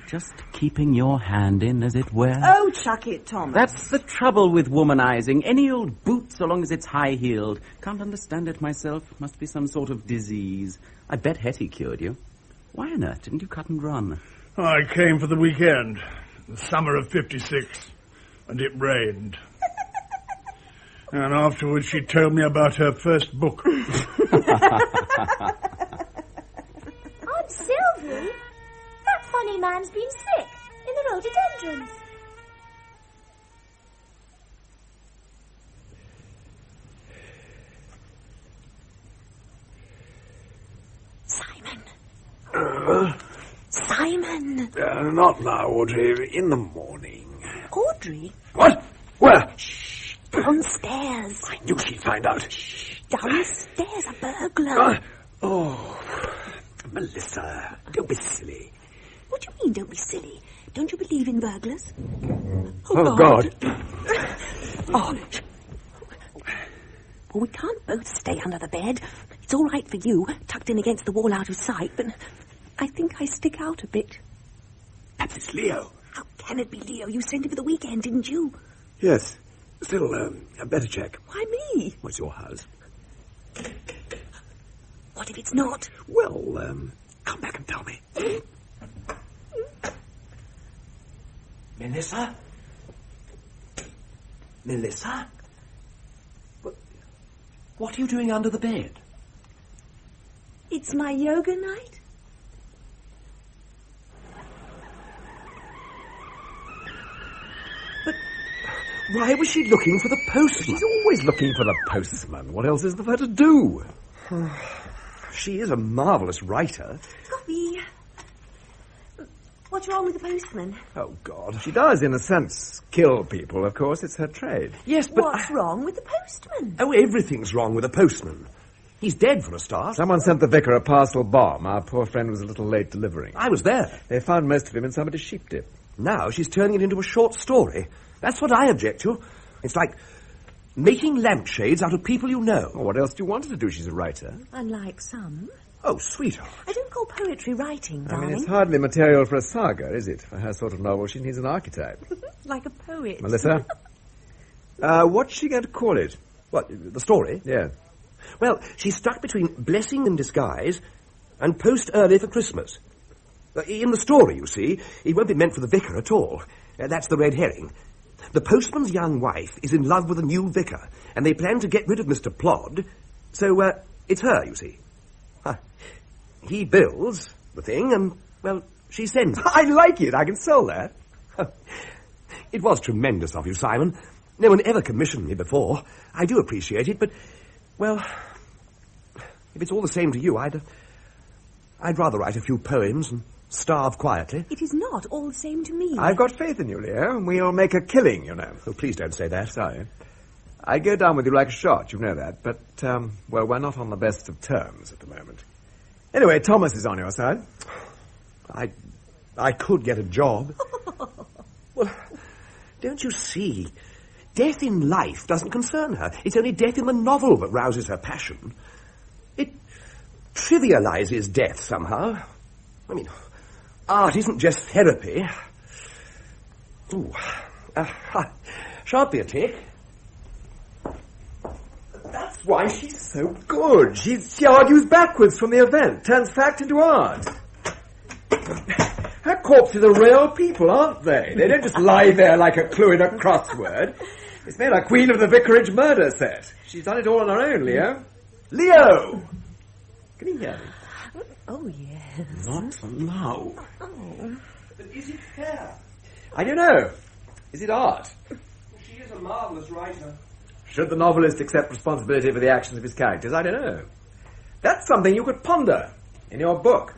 Just keeping your hand in, as it were. Oh, chuck it, Thomas. That's the trouble with womanizing. Any old boot, so long as it's high-heeled. Can't understand it myself. Must be some sort of disease. I bet Hetty cured you. Why on earth didn't you cut and run? I came for the weekend. The summer of 56. And it rained. And afterwards she told me about her first book. Aunt Sylvie? That funny man's been sick in the rhododendrons. Simon. Simon! Not now, Audrey. In the morning. Audrey? What? Where? Shh! Downstairs. I knew she'd find out. Shh! Downstairs, a burglar. Melissa, don't be silly. What do you mean, don't be silly? Don't you believe in burglars? Oh, God. Oh, well, we can't both stay under the bed. It's all right for you, tucked in against the wall out of sight, but I think I stick out a bit. Perhaps it's Leo. How can it be Leo? You sent him for the weekend, didn't you? Yes. Still, I better check. Why me? What's your house? What if it's not? Well, come back and tell me. Melissa? Melissa? What are you doing under the bed? It's my yoga night. But why was she looking for the postman? She's always looking for the postman. What else is there for her to do? She is a marvellous writer. Coffee. What's wrong with the postman? Oh, God. She does, in a sense, kill people, of course. It's her trade. Yes, but... What's wrong with the postman? Oh, everything's wrong with the postman. He's dead, for a start. Someone sent the vicar a parcel bomb. Our poor friend was a little late delivering. I was there. They found most of him in somebody's sheep dip. Now she's turning it into a short story. That's what I object to. It's like making lampshades out of people you know. Well, what else do you want her to do? She's a writer. Unlike some. Oh, sweetheart. I don't call poetry writing, darling. I mean, it's hardly material for a saga, is it? For her sort of novel, she needs an archetype. Like a poet. Melissa? What's she going to call it? What, the story? Yeah. Well, she's stuck between Blessing in Disguise and Post Early for Christmas. In the story, you see, it won't be meant for the vicar at all. That's the red herring. The postman's young wife is in love with a new vicar, and they plan to get rid of Mr. Plod, so it's her, you see. He builds the thing, and, well, she sends it. I like it. I can sell that. It was tremendous of you, Simon. No one ever commissioned me before. I do appreciate it, but, well, if it's all the same to you, I'd rather write a few poems and starve quietly. It is not all the same to me. I've got faith in you, Leo, and we'll make a killing, you know. Oh, please don't say that. Sorry. I'd go down with you like a shot, you know that, but, well, we're not on the best of terms at the moment. Anyway, Thomas is on your side. I could get a job. Well, don't you see? Death in life doesn't concern her. It's only death in the novel that rouses her passion. It trivializes death somehow. I mean, art isn't just therapy. Ooh. Shan't be a tick. That's why she's so good. She argues backwards from the event, turns fact into art. Her corpses are real people, aren't they? They don't just lie there like a clue in a crossword. It's made a Queen of the Vicarage murder set. She's done it all on her own, Leo. Leo! Can you hear me? Oh, yes. Not now. Oh. But is it fair? I don't know. Is it art? She is a marvellous writer. Should the novelist accept responsibility for the actions of his characters? I don't know. That's something you could ponder in your book.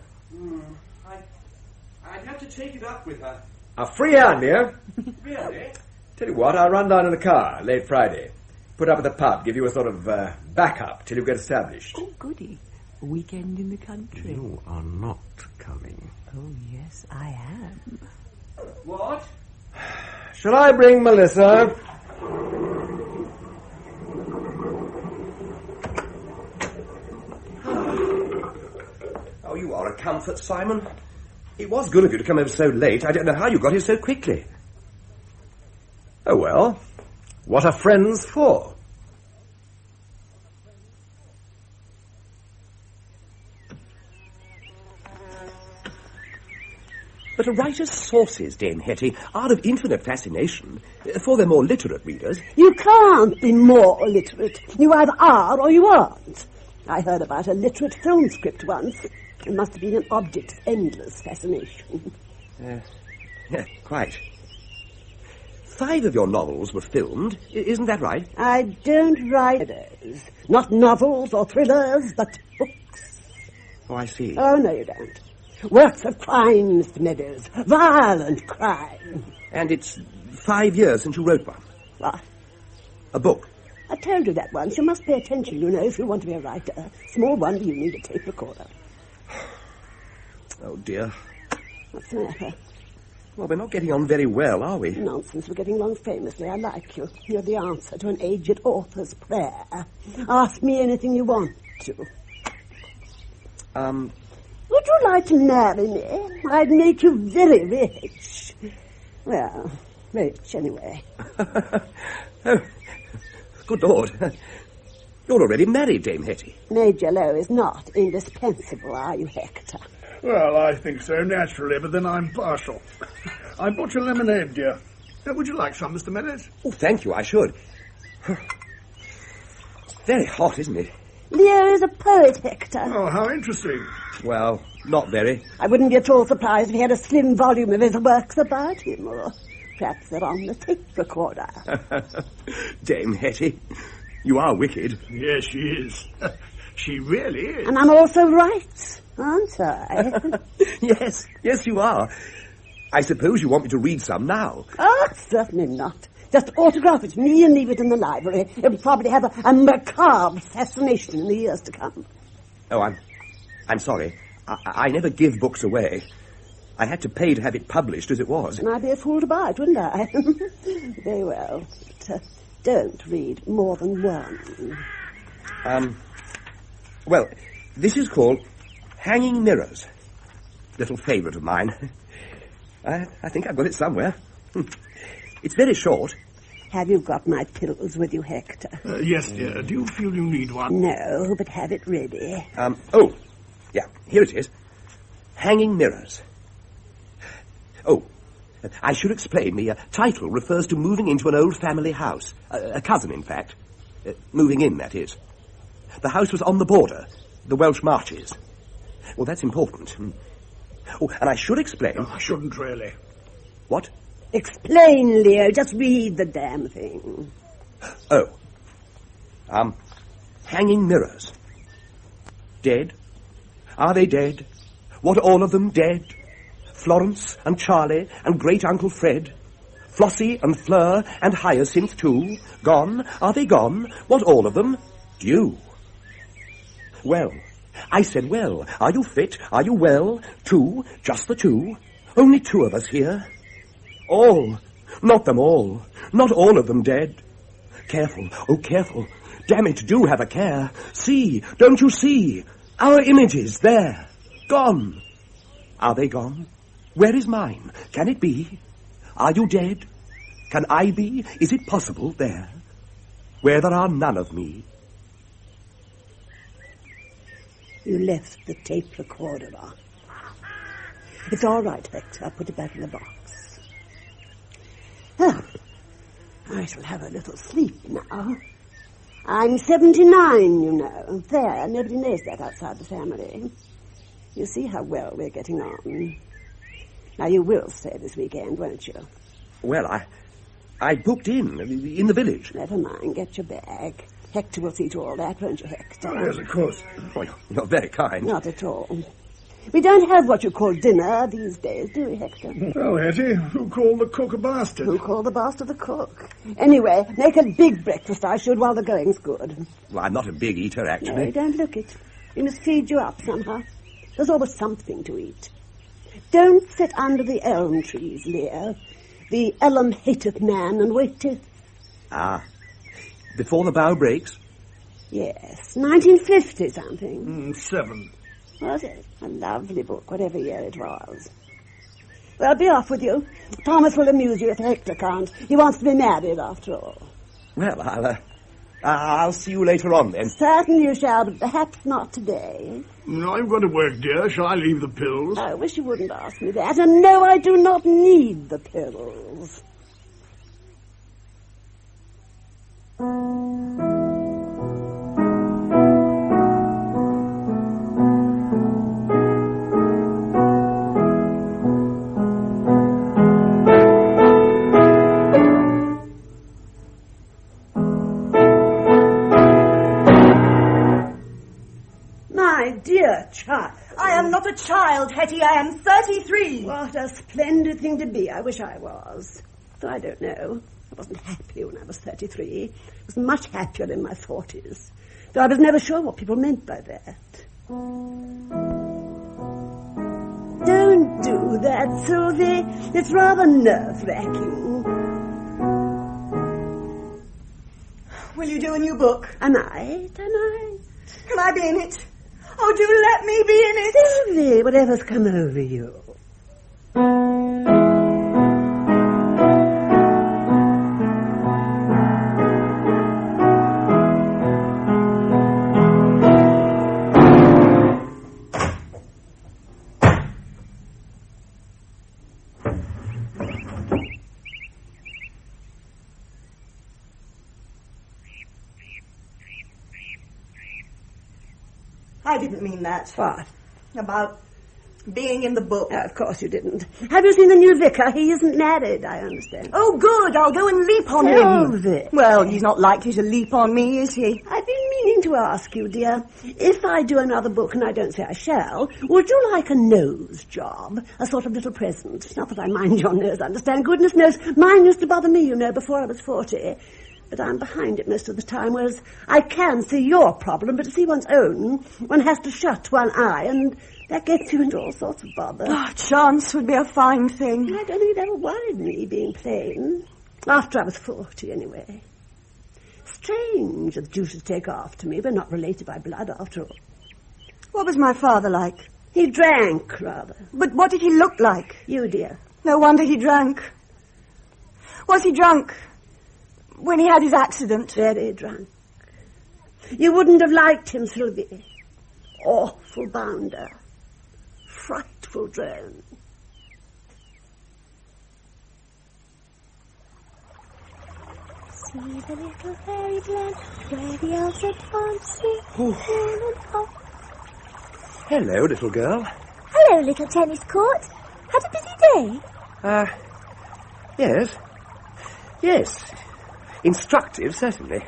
I'd have to take it up with her. A free hand, Leo. Really? Tell you what, I'll run down in the car late Friday. Put up at the pub, give you a sort of backup till you get established. Oh, goody. A weekend in the country. You are not coming. Oh, yes, I am. What? Shall I bring Melissa? Oh, you are a comfort, Simon. It was good of you to come over so late. I don't know how you got here so quickly. Oh, well, what are friends for? But a writer's sources, Dame Hetty, are of infinite fascination for their more literate readers. You can't be more literate. You either are or you aren't. I heard about a literate film script once. It must have been an object of endless fascination. Yeah, quite. 5 of your novels were filmed, isn't that right? I don't write those. Not novels or thrillers, but books. Oh, I see. Oh, no, you don't. Works of crime, Mr. Meadows. Violent crime. And it's 5 years since you wrote one. What? A book. I told you that once. You must pay attention, you know, if you want to be a writer. Small wonder you need a tape recorder. Oh, dear. What's the matter? Well, we're not getting on very well, are we? Nonsense. We're getting along famously. I like you. You're the answer to an aged author's prayer. Ask me anything you want to. Would you like to marry me? I'd make you very rich. Well, rich anyway. Oh, good Lord. You're already married, Dame Hetty. Major Lowe is not indispensable, are you, Hector? Well, I think so, naturally, but then I'm partial. I bought you lemonade, dear. Would you like some, Mr. Meadows? Oh, thank you, I should. It's very hot, isn't it? Leo is a poet, Hector. Oh, how interesting. Well, not very. I wouldn't be at all surprised if he had a slim volume of his works about him, or perhaps they're on the tape recorder. Dame Hetty, you are wicked. Yes, she is. She really is. And I'm also right, aren't I? Yes, you are. I suppose you want me to read some now. Oh, certainly not. Just autograph it to me and leave it in the library. It'll probably have a macabre fascination in the years to come. Oh, I'm sorry. I never give books away. I had to pay to have it published as it was. And I'd be a fool to buy it, wouldn't I? Very well. But, don't read more than one. Well, this is called Hanging Mirrors. Little favourite of mine. I think I've got it somewhere. It's very short. Have you got my pills with you, Hector? Yes, dear. Do you feel you need one? No, but have it ready. Oh, yeah, here it is. Hanging Mirrors. Oh, I should explain. The title refers to moving into an old family house. A cousin, in fact. Moving in, that is. The house was on the border, the Welsh Marches. Well, that's important. Oh, and I should explain... No, I shouldn't really. What? Explain, Leo. Just read the damn thing. Oh. Hanging Mirrors. Dead? Are they dead? What, all of them dead? Florence and Charlie and great-uncle Fred? Flossie and Fleur and Hyacinth, too? Gone? Are they gone? What, all of them? Due. Well, I said well. Are you fit? Are you well? Two? Just the two? Only two of us here? All. Not them all. Not all of them dead. Careful. Oh, careful. Damn it, do have a care. See, don't you see? Our images, there. Gone. Are they gone? Where is mine? Can it be? Are you dead? Can I be? Is it possible there? Where there are none of me? You left the tape recorder on. It's all right, Hector. I'll put it back in the box. Oh, I shall have a little sleep now. I'm 79, you know. There, nobody knows that outside the family. You see how well we're getting on. Now, you will stay this weekend, won't you? Well, I booked in the village. Never mind, get your bag. Hector will see to all that, won't you, Hector? Oh, yes, of course. Oh, you're very kind. Not at all. We don't have what you call dinner these days, do we, Hector? Oh, Hetty, who called the cook a bastard? Who called the bastard the cook? Anyway, make a big breakfast, I should, while the going's good. Well, I'm not a big eater, actually. No, don't look it. We must feed you up somehow. There's always something to eat. Don't sit under the elm trees, Leo. The elm hateth man and waiteth. Ah, before the bough breaks? Yes, 1950-something. 7. Was it? A lovely book, whatever year it was. Well, be off with you. Thomas will amuse you if Hector can't. He wants to be married, after all. Well, I'll see you later on, then. Certainly you shall, but perhaps not today. No, I've got to work, dear. Shall I leave the pills? I wish you wouldn't ask me that. And no, I do not need the pills. My dear child, I am not a child, Hetty. I am 33. What a splendid thing to be. I wish I was. Though I don't know. I wasn't happy when I was 33. I was much happier in my 40s. Though I was never sure what people meant by that. Don't do that, Susie. It's rather nerve-wracking. Will you do a new book? I might. Can I be in it? Oh, do let me be in it. Susie, whatever's come over you. I didn't mean that. What? About being in the book. Of course you didn't. Have you seen the new vicar? He isn't married, I understand. Oh, good. I'll go and leap on him. Well, he's not likely to leap on me, is he? I've been meaning to ask you, dear, if I do another book, and I don't say I shall, would you like a nose job? A sort of little present. Not that I mind your nose, understand. Goodness knows, mine used to bother me, you know, before I was 40. But I'm behind it most of the time, whereas I can see your problem, but to see one's own, one has to shut one eye, and that gets you into all sorts of bother. Oh, chance would be a fine thing. I don't think it ever worried me, being plain. After I was 40, anyway. Strange that you should take after me. We're not related by blood, after all. What was my father like? He drank, rather. But what did he look like? You, dear. No wonder he drank. Was he drunk when he had his accident? Very drunk. You wouldn't have liked him, Sylvie. Awful bounder. Frightful drone. See the little fairyland where the elves are dancing. Hello, little girl. Hello, little tennis court. Had a busy day? Yes. Yes. Instructive, certainly.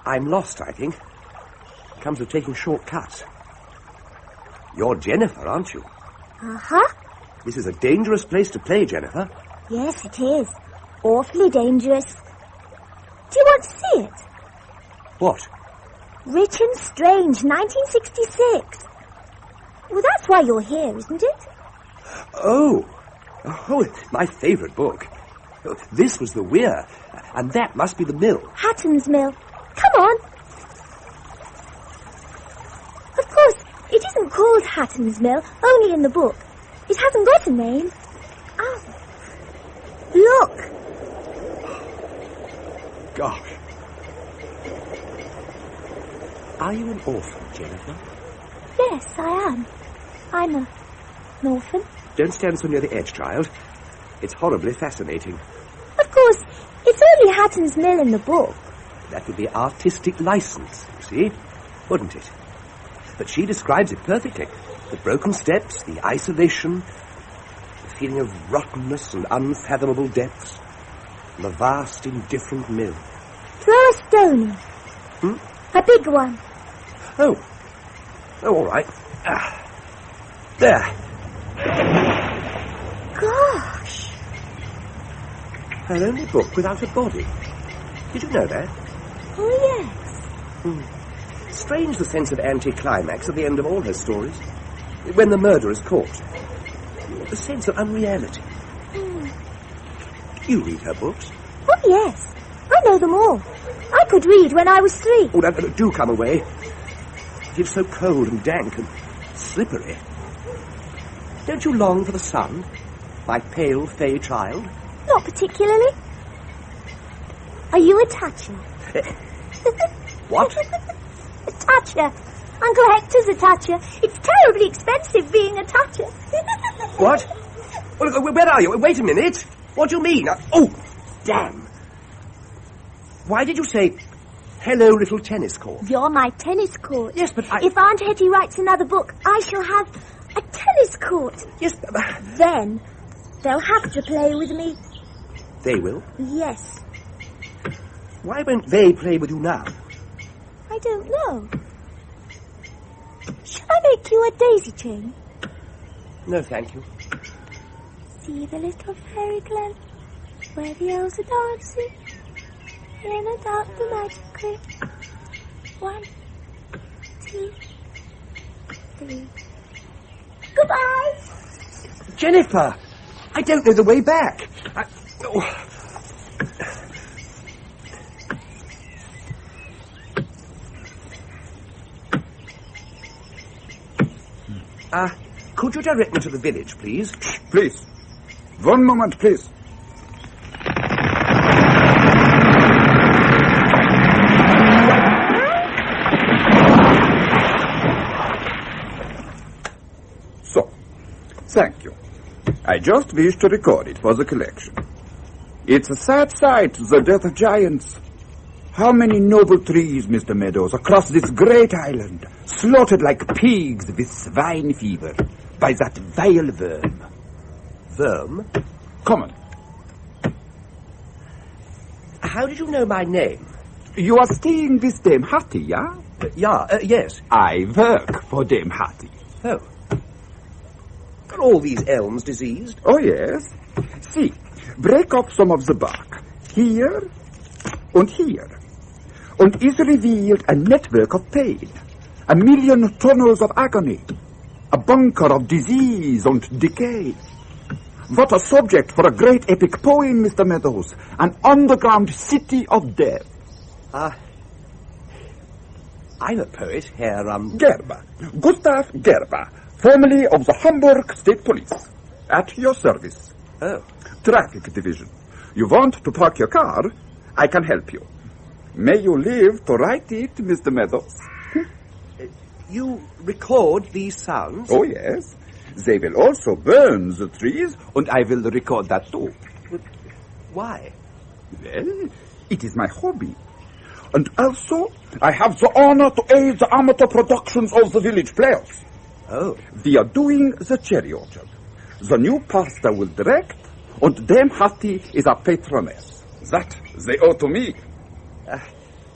I'm lost, I think. Comes of taking shortcuts. You're Jennifer, aren't you? Uh-huh. This is a dangerous place to play, Jennifer. Yes, it is. Awfully dangerous. Do you want to see it? What? Rich and Strange, 1966. Well, that's why you're here, isn't it? Oh, it's my favourite book. This was the weir, and that must be the mill. Hatton's Mill. Come on. Of course, it isn't called Hatton's Mill, only in the book. It hasn't got a name. Oh. Look. Gosh. Are you an orphan, Jennifer? Yes, I am. I'm an orphan. Don't stand so near the edge, child. It's horribly fascinating. Of course, it's only Hatton's Mill in the book. That would be artistic license, you see, wouldn't it? But she describes it perfectly. The broken steps, the isolation, the feeling of rottenness and unfathomable depths, and the vast, indifferent mill. Throw a stone in. A big one. Oh, all right. There. Gosh. Her only book without a body. Did you know that? Oh, yes. Strange the sense of anticlimax at the end of all her stories. When the murder is caught. The sense of unreality. You read her books? Oh, yes. I know them all. I could read when I was 3. Oh, now, do come away. It's so cold and dank and slippery. Don't you long for the sun, my pale, fey child? Not particularly. Are you a toucher? What? A toucher. Uncle Hector's a toucher. It's terribly expensive being a toucher. What? Well, where are you? Wait a minute. What do you mean? Oh, damn. Why did you say, hello, little tennis court? You're my tennis court. Yes, but If Aunt Hetty writes another book, I shall have a tennis court. Yes, Then they'll have to play with me. They will? Yes. Why won't they play with you now? I don't know. Shall I make you a daisy chain? No, thank you. See the little fairy glen where the elves are dancing in a dark the magic grip. 1, 2, 3. Goodbye! Jennifer! I don't know the way back. Could you direct me to the village, please? Please. 1 moment, please. So, thank you. I just wish to record it for the collection. It's a sad sight, the death of giants. How many noble trees, Mr. Meadows, across this great island, slaughtered like pigs with swine fever by that vile worm. Worm? Come on. How did you know my name? You are staying with Dame Hattie, yeah? Yes. I work for Dame Hattie. Oh. Are all these elms diseased? Oh, yes. See, break off some of the bark. Here and here. And is revealed a network of pain. 1,000,000 tunnels of agony. A bunker of disease and decay. What a subject for a great epic poem, Mr. Meadows. An underground city of death. I'm a poet, Herr, Gerber. Gustav Gerber, formerly of the Hamburg State Police. At your service. Oh. Traffic Division. You want to park your car? I can help you. May you live to write it, Mr. Meadows. You record these sounds? Oh, yes. They will also burn the trees, and I will record that too. But why? Well, it is my hobby. And also, I have the honor to aid the amateur productions of the village players. Oh. We are doing the cherry orchard. The new pastor will direct, and Dame Hattie is our patroness. That they owe to me.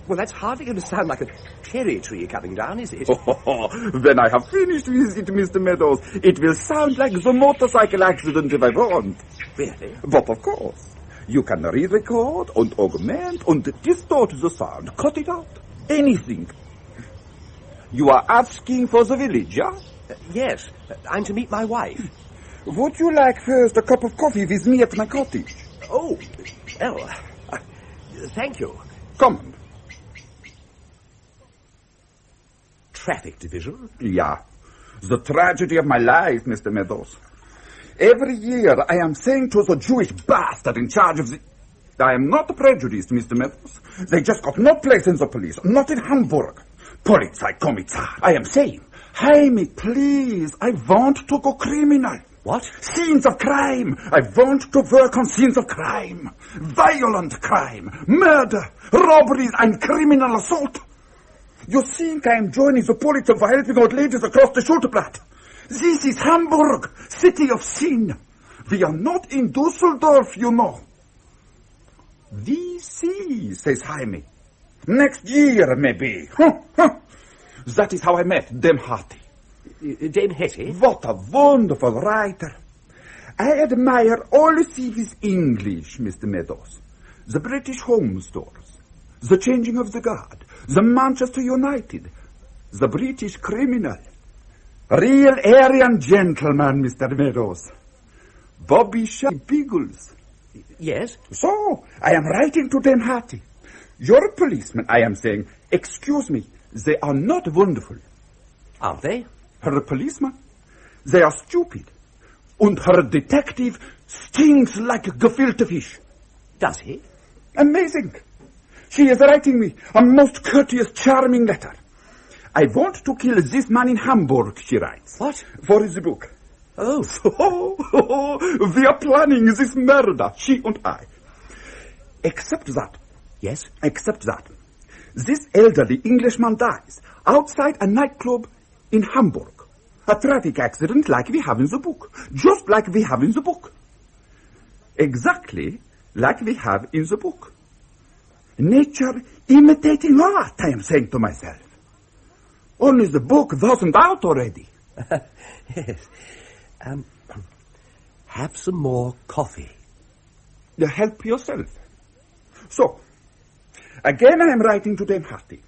Well, that's hardly going to sound like a cherry tree coming down, is it? When I have finished with it, Mr. Meadows, it will sound like the motorcycle accident if I want. Really? But of course, you can re-record and augment and distort the sound. Cut it out. Anything. You are asking for the village, yeah? Yes. I'm to meet my wife. Would you like first a cup of coffee with me at my cottage? Oh, well, thank you. Come on. Traffic Division? Yeah. The tragedy of my life, Mr. Meadows. Every year I am saying to the Jewish bastard in charge of the... I am not prejudiced, Mr. Meadows. They just got no place in the police, not in Hamburg. Polizeikommissar. I am saying, Jaime, please, I want to go criminal. What? Scenes of crime. I want to work on scenes of crime. Violent crime. Murder. Robberies and criminal assault. You think I am joining the police for helping old ladies across the Schulterblatt? This is Hamburg, city of sin. We are not in Dusseldorf, you know. We see, says Jaime. Next year, maybe. That is how I met Dame Hattie. Dame Hetty? What a wonderful writer. I admire all his English, Mr. Meadows. The British Home Stores, the changing of the guard, the Manchester United, the British criminal. Real Aryan gentleman, Mr. Meadows. Bobby Beagles. Yes? So, I am writing to Dame Hattie. Your policemen, I am saying, excuse me, they are not wonderful. Aren't they? Her policeman, they are stupid. And her detective stinks like gefilte fish. Does he? Amazing. She is writing me a most courteous, charming letter. I want to kill this man in Hamburg, she writes. What? For the book. Oh. So, we are planning this murder, she and I. Except that. Yes? Except that. This elderly Englishman dies outside a nightclub in Hamburg. A traffic accident like we have in the book. Just like we have in the book. Exactly like we have in the book. Nature imitating art, I am saying to myself. Only the book wasn't out already. Yes. Have some more coffee. You help yourself. So, again I am writing to Dame Hattie.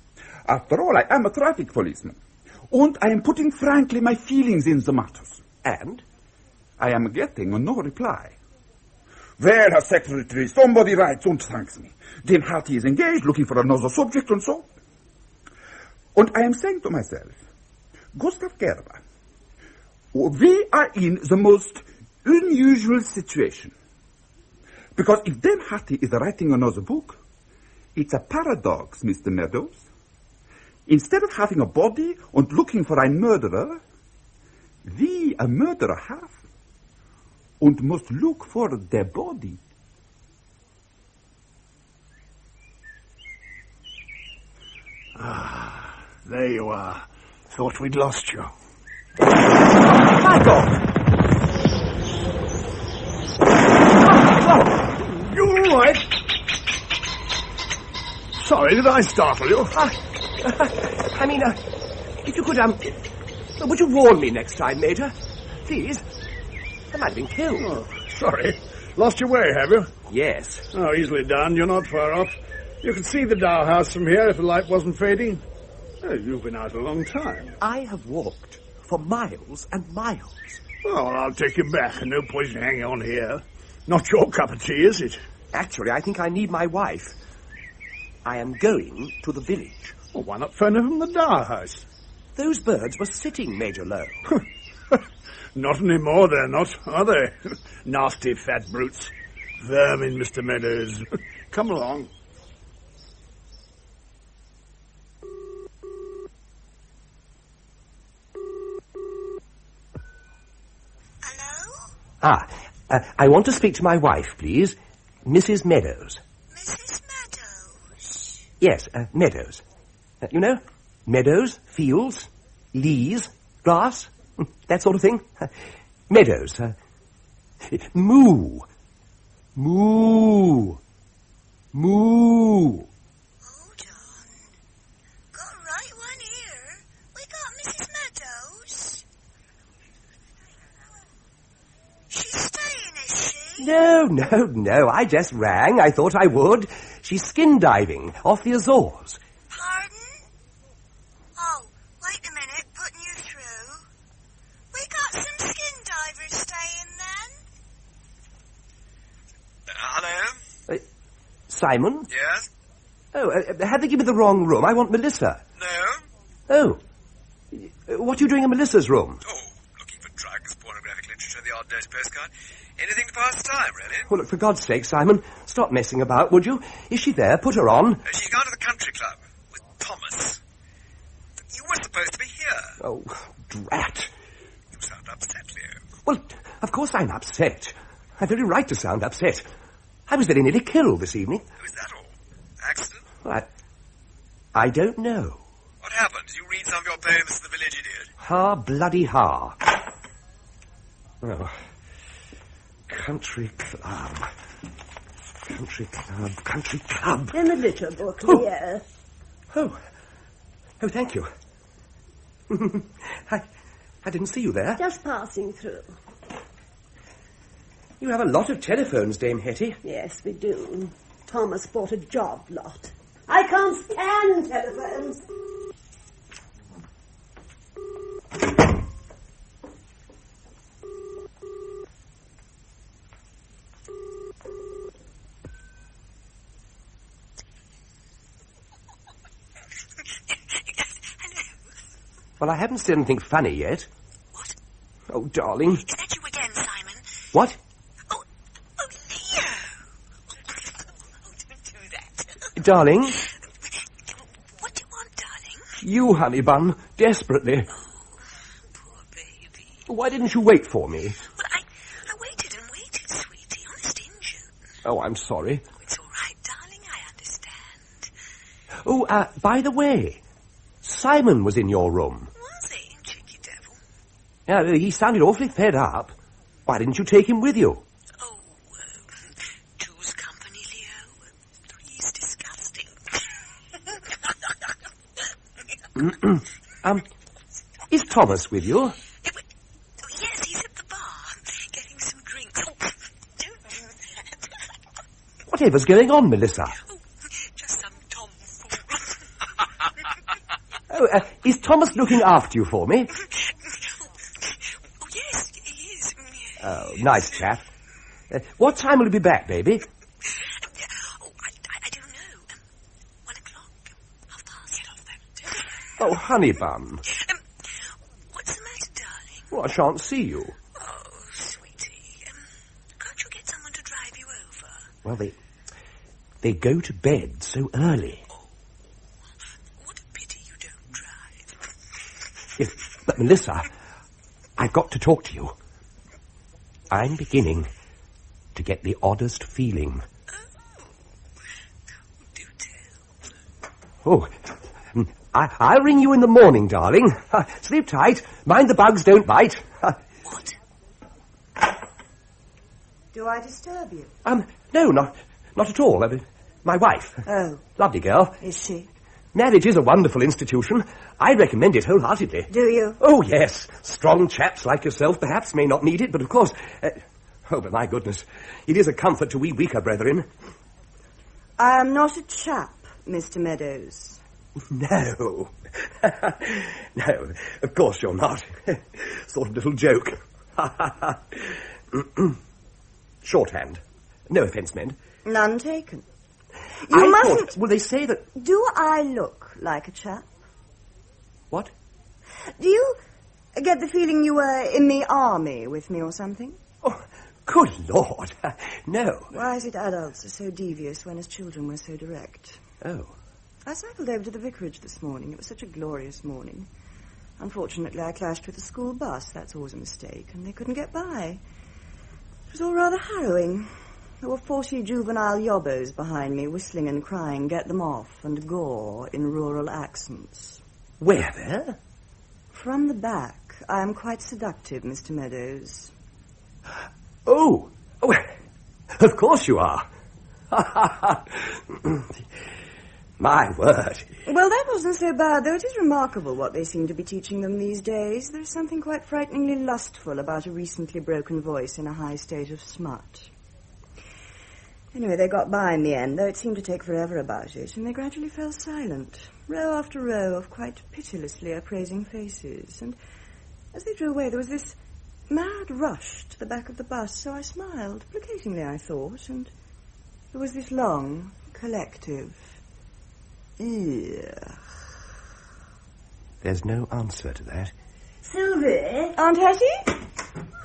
After all, I am a traffic policeman. And I am putting frankly my feelings in the matters. And? I am getting no reply. Well, Herr Secretary, somebody writes and thanks me. Dame Hattie is engaged, looking for another subject and so. And I am saying to myself, Gustav Gerber, we are in the most unusual situation. Because if Dame Hattie is writing another book, it's a paradox, Mr. Meadows. Instead of having a body and looking for a murderer, we a murderer have and must look for the body. Ah, there you are. Thought we'd lost you. My God! You all right? Sorry, did I startle you? I mean, if you could, would you warn me next time, Major? Please. I might have been killed. Oh, sorry. Lost your way, have you? Yes. Oh, easily done. You're not far off. You can see the Dow House from here if the light wasn't fading. Oh, you've been out a long time. I have walked for miles and miles. Well, I'll take you back. No point in hanging on here. Not your cup of tea, is it? Actually, I think I need my wife. I am going to the village. Well, why not phone her from the Dow House? Those birds were sitting, Major Lowe. Not anymore, they're not, are they? Nasty fat brutes. Vermin, Mr. Meadows. Come along. I want to speak to my wife, please. Mrs. Meadows. Mrs. Meadows? Yes, Meadows. You know, meadows, fields, leas, grass, that sort of thing. Meadows. Moo. Moo. Moo. Hold on. Got right one here. We got Mrs. Meadows. She's staying, is she? No. I just rang. I thought I would. She's skin diving off the Azores. Pardon? Oh, wait a minute. Putting you through. We got some skin divers staying then. Hello? Simon? Yes? Oh, have they given me the wrong room? I want Melissa. No? Oh. What are you doing in Melissa's room? Oh, looking for drugs, pornographic literature, the odd dirty postcard. Anything to pass the time, really. Well, look, for God's sake, Simon, stop messing about, would you? Is she there? Put her on. She's gone to the country club with Thomas. You were supposed to be here. Oh, drat. You sound upset, Leo. Well, of course I'm upset. I've every right to sound upset. I was very nearly killed this evening. Oh, is that all? Accident? Well, I don't know. What happened? Did you read some of your poems to the village idiot? Ha, bloody ha. Oh. Country club. Country club. Country club. In the litter book, here. Oh, thank you. I didn't see you there. Just passing through. You have a lot of telephones, Dame Hetty. Yes, we do. Thomas bought a job lot. I can't stand telephones. Well, I haven't said anything funny yet. What? Oh, darling. Is that you again, Simon? What? Oh, Leo! Oh, don't do that. Darling? What do you want, darling? You, honey bun, desperately. Oh, poor baby. Why didn't you wait for me? Well, I waited and waited, sweetie, honest injun. Oh, I'm sorry. Oh, it's all right, darling, I understand. Oh, by the way, Simon was in your room. Was he, cheeky devil? Yeah, he sounded awfully fed up. Why didn't you take him with you? Oh, two's company, Leo. Three's disgusting. Is Thomas with you? Yes, he's at the bar, getting some drinks. Oh, don't do that. Whatever's going on, Melissa? Just some tomfool. Is Thomas looking after you for me? Oh, yes, he is. Oh, nice chap. What time will he be back, baby? I don't know. 1 o'clock. Half past. Oh, honey bun. What's the matter, darling? Well, I shan't see you. Oh, sweetie. Can't you get someone to drive you over? Well, they go to bed so early. What a pity you don't drive. Yes, but Melissa, I've got to talk to you. I'm beginning to get the oddest feeling. Oh, I'll ring you in the morning, darling. Sleep tight. Mind the bugs don't bite. What? Do I disturb you? No, not at all. My wife. Oh. Lovely girl. Is she? Marriage is a wonderful institution. I recommend it wholeheartedly. Do you? Oh, yes. Strong chaps like yourself perhaps may not need it, but of course... but my goodness, it is a comfort to we weaker brethren. I am not a chap, Mr. Meadows. No. No, of course you're not. Sort of little joke. Shorthand. No offence meant. None taken. You mustn't... Well, they say that... Do I look like a chap? What? Do you get the feeling you were in the army with me or something? Oh, good Lord. No. Why is it adults are so devious when as children we're so direct? Oh. I cycled over to the vicarage this morning. It was such a glorious morning. Unfortunately, I clashed with a school bus. That's always a mistake, and they couldn't get by. It was all rather harrowing. There were 40 juvenile yobbos behind me, whistling and crying, "Get them off," and gore in rural accents. Where there? From the back. I am quite seductive, Mr. Meadows. Oh, of course you are. My word. Well, that wasn't so bad, though it is remarkable what they seem to be teaching them these days. There's something quite frighteningly lustful about a recently broken voice in a high state of smut. Anyway, they got by in the end, though it seemed to take forever about it, and they gradually fell silent, row after row of quite pitilessly appraising faces. And as they drew away, there was this mad rush to the back of the bus, so I smiled, placatingly, I thought, and there was this long, collective... Ugh. There's no answer to that. Sylvie? Aunt Hetty?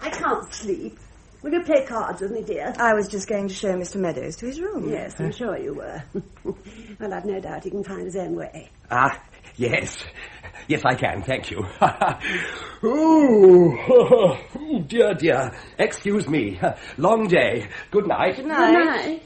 I can't sleep. Will you play cards with me, dear? I was just going to show Mr. Meadows to his room. Yes, I'm sure you were. Well, I've no doubt he can find his own way. Yes. Yes, I can, thank you. Oh, dear. Excuse me. Long day. Good night. Good night. Good night.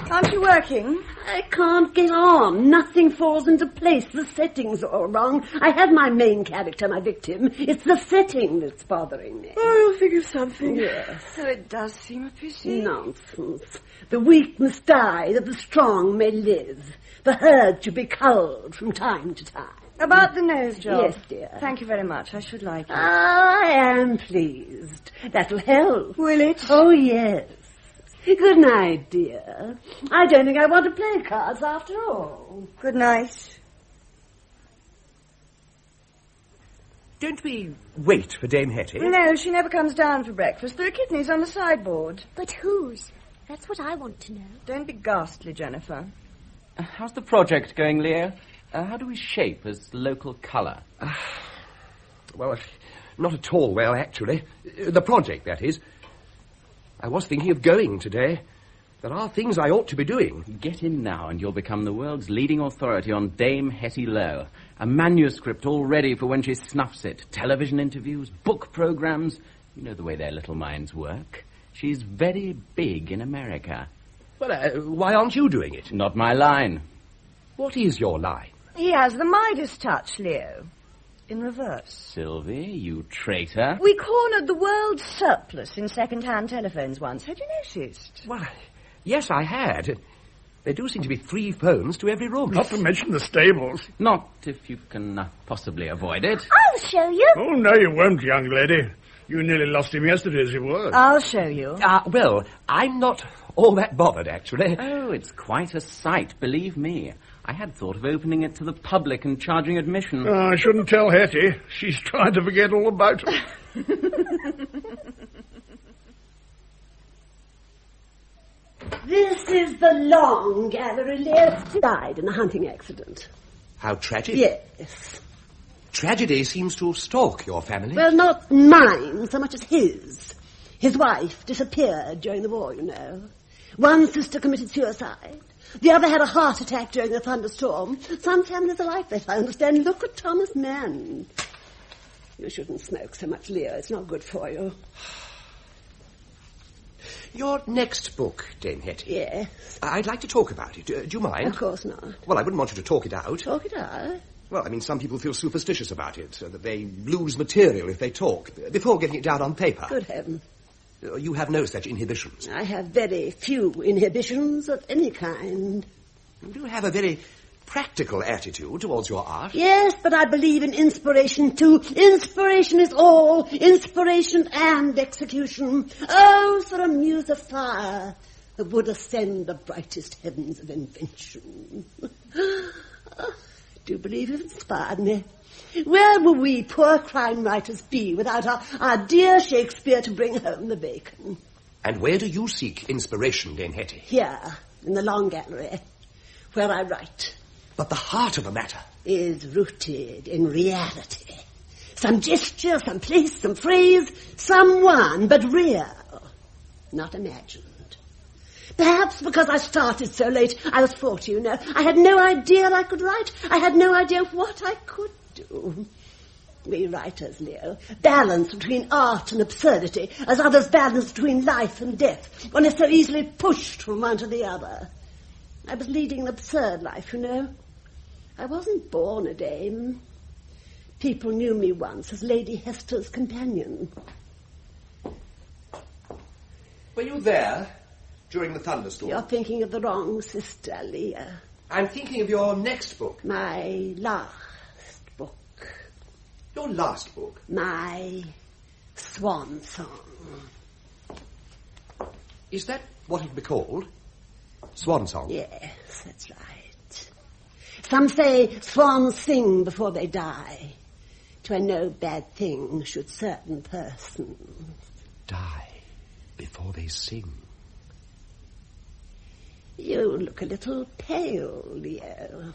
Aren't you working? I can't get on. Nothing falls into place. The setting's all wrong. I have my main character, my victim. It's the setting that's bothering me. Oh, you'll think of something. Yes. So it does seem a pity. Nonsense. The weak must die that the strong may live. The herd should be culled from time to time. About the nose job? Yes, dear. Thank you very much. I should like it. I am pleased. That'll help. Will it? Oh, yes. Good night, dear. I don't think I want to play cards after all. Good night. Don't we wait for Dame Hetty? No, she never comes down for breakfast. There are kidneys on the sideboard. But whose? That's what I want to know. Don't be ghastly, Jennifer. How's the project going, Leo? How do we shape as local colour? Well, not at all well, actually. The project, that is. I was thinking of going today. There are things I ought to be doing. Get in now and you'll become the world's leading authority on Dame Hetty Lowe. A manuscript all ready for when she snuffs it. Television interviews, book programmes. You know the way their little minds work. She's very big in America. Well, why aren't you doing it? Not my line. What is your line? He has the Midas touch, Leo. In reverse. Sylvie, you traitor. We cornered the world's surplus in second-hand telephones once. Had you noticed? Well, yes, I had. There do seem to be 3 phones to every room. Not to mention the stables. Not if you can possibly avoid it. I'll show you. Oh, no, you won't, young lady. You nearly lost him yesterday as you were. I'll show you. Well, I'm not all that bothered, actually. Oh, it's quite a sight, believe me. I had thought of opening it to the public and charging admission. Oh, I shouldn't tell Hetty. She's trying to forget all about it. This is the long gallery, Leo. Died in a hunting accident. How tragic. Yes. Tragedy seems to stalk your family. Well, not mine so much as his. His wife disappeared during the war, you know. One sister committed suicide. The other had a heart attack during the thunderstorm. Some families are like this, I understand. Look at Thomas Mann. You shouldn't smoke so much, Leo. It's not good for you. Your next book, Dame Hetty. Yes. I'd like to talk about it. Do you mind? Of course not. Well, I wouldn't want you to talk it out. Talk it out? Well, I mean, some people feel superstitious about it, so that they lose material if they talk, before getting it down on paper. Good heaven. You have no such inhibitions. I have very few inhibitions of any kind. You do have a very practical attitude towards your art. Yes, but I believe in inspiration, too. Inspiration is all. Inspiration and execution. Oh, for a muse of fire that would ascend the brightest heavens of invention. I do believe you've inspired me. Where will we poor crime writers be without our dear Shakespeare to bring home the bacon? And where do you seek inspiration, Dame Hetty? Here, in the long gallery, where I write. But the heart of the matter is rooted in reality. Some gesture, some place, some phrase, someone, but real, not imagined. Perhaps because I started so late, I was 40, you know. I had no idea I could write. I had no idea what I could do. We writers, Leo, balance between art and absurdity, as others balance between life and death. One is so easily pushed from one to the other. I was leading an absurd life, you know. I wasn't born a dame. People knew me once as Lady Hester's companion. Were you there during the thunderstorm? You're thinking of the wrong sister, Leah. I'm thinking of your next book. My last book. Your last book? My swan song. Is that what it would be called? Swan song? Yes, that's right. Some say swans sing before they die. 'Twere no bad thing should certain persons die before they sing. You look a little pale, Leo.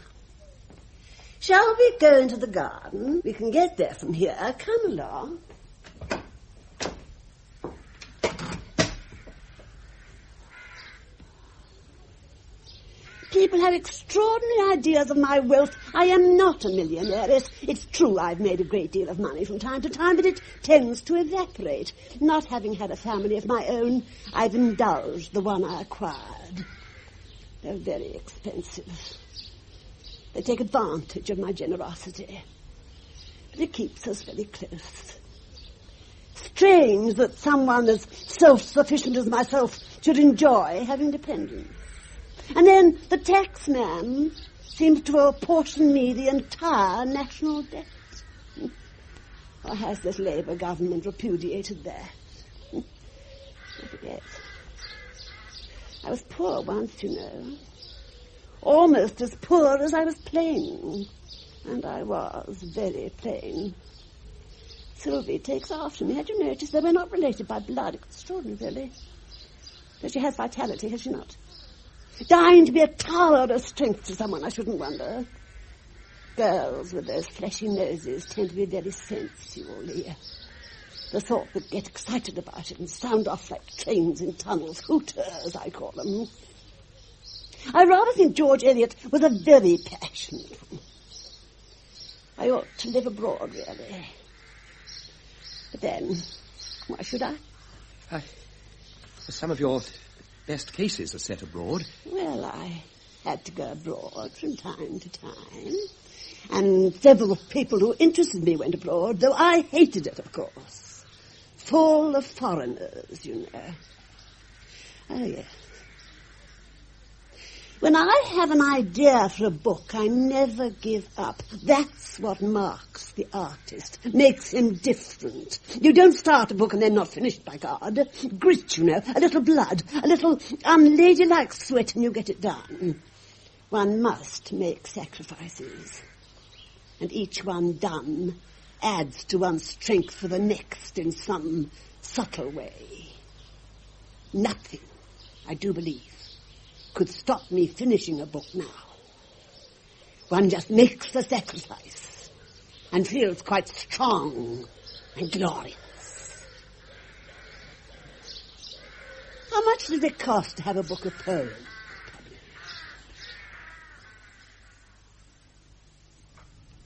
Shall we go into the garden? We can get there from here. Come along. People have extraordinary ideas of my wealth. I am not a millionaire. It's true I've made a great deal of money from time to time, but it tends to evaporate. Not having had a family of my own, I've indulged the one I acquired. They're very expensive. They take advantage of my generosity. But it keeps us very close. Strange that someone as self-sufficient as myself should enjoy having dependents. And then the taxman seems to apportion me the entire national debt. Or has this Labour government repudiated that? I forget. I was poor once, you know. Almost as poor as I was plain. And I was very plain. Sylvie takes after me. Had you noticed that we're not related by blood? Extraordinary, really. But she has vitality, has she not? Dying to be a tower of strength to someone, I shouldn't wonder. Girls with those fleshy noses tend to be very sensual, Leah. The sort that get excited about it and sound off like trains in tunnels. Hooters, I call them. I rather think George Eliot was a very passionate one. I ought to live abroad, really. But then, why should I? Some of your best cases are set abroad. Well, I had to go abroad from time to time. And several people who interested me went abroad, though I hated it, of course. Full of foreigners, you know. Oh, yes. When I have an idea for a book, I never give up. That's what marks the artist, makes him different. You don't start a book and then not finish it by God. Grit, you know, a little blood, a little unladylike sweat, and you get it done. One must make sacrifices, and each one done adds to one's strength for the next in some subtle way. Nothing, I do believe, could stop me finishing a book now. One just makes the sacrifice and feels quite strong and glorious. How much does it cost to have a book of poems?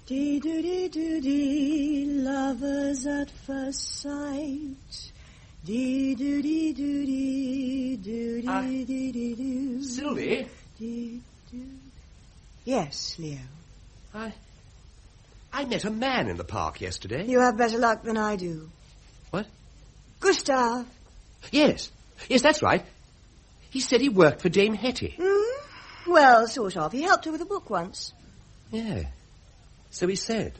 Dee-doo-dee-doo-dee, lovers at first sight. Dee-doo-dee-doo-dee, Sylvie? Yes, Leo. I met a man in the park yesterday. You have better luck than I do. What? Gustav. Yes, that's right. He said he worked for Dame Hetty. Well, sort of. He helped her with a book once. Yeah, so he said.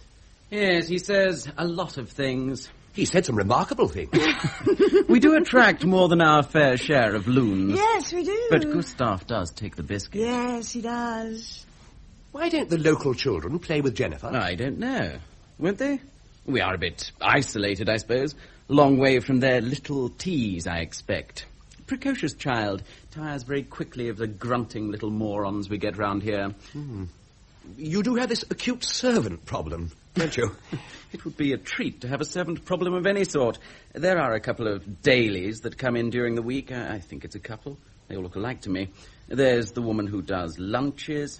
Yes, he says a lot of things. He said some remarkable things. We do attract more than our fair share of loons. Yes, we do. But Gustav does take the biscuit. Yes, he does. Why don't the local children play with Jennifer? I don't know. Won't they? We are a bit isolated, I suppose. Long way from their little teas, I expect. Precocious child. Tires very quickly of the grunting little morons we get round here. You do have this acute servant problem, don't you? It would be a treat to have a servant problem of any sort. There are a couple of dailies that come in during the week. I think it's a couple. They all look alike to me. There's the woman who does lunches.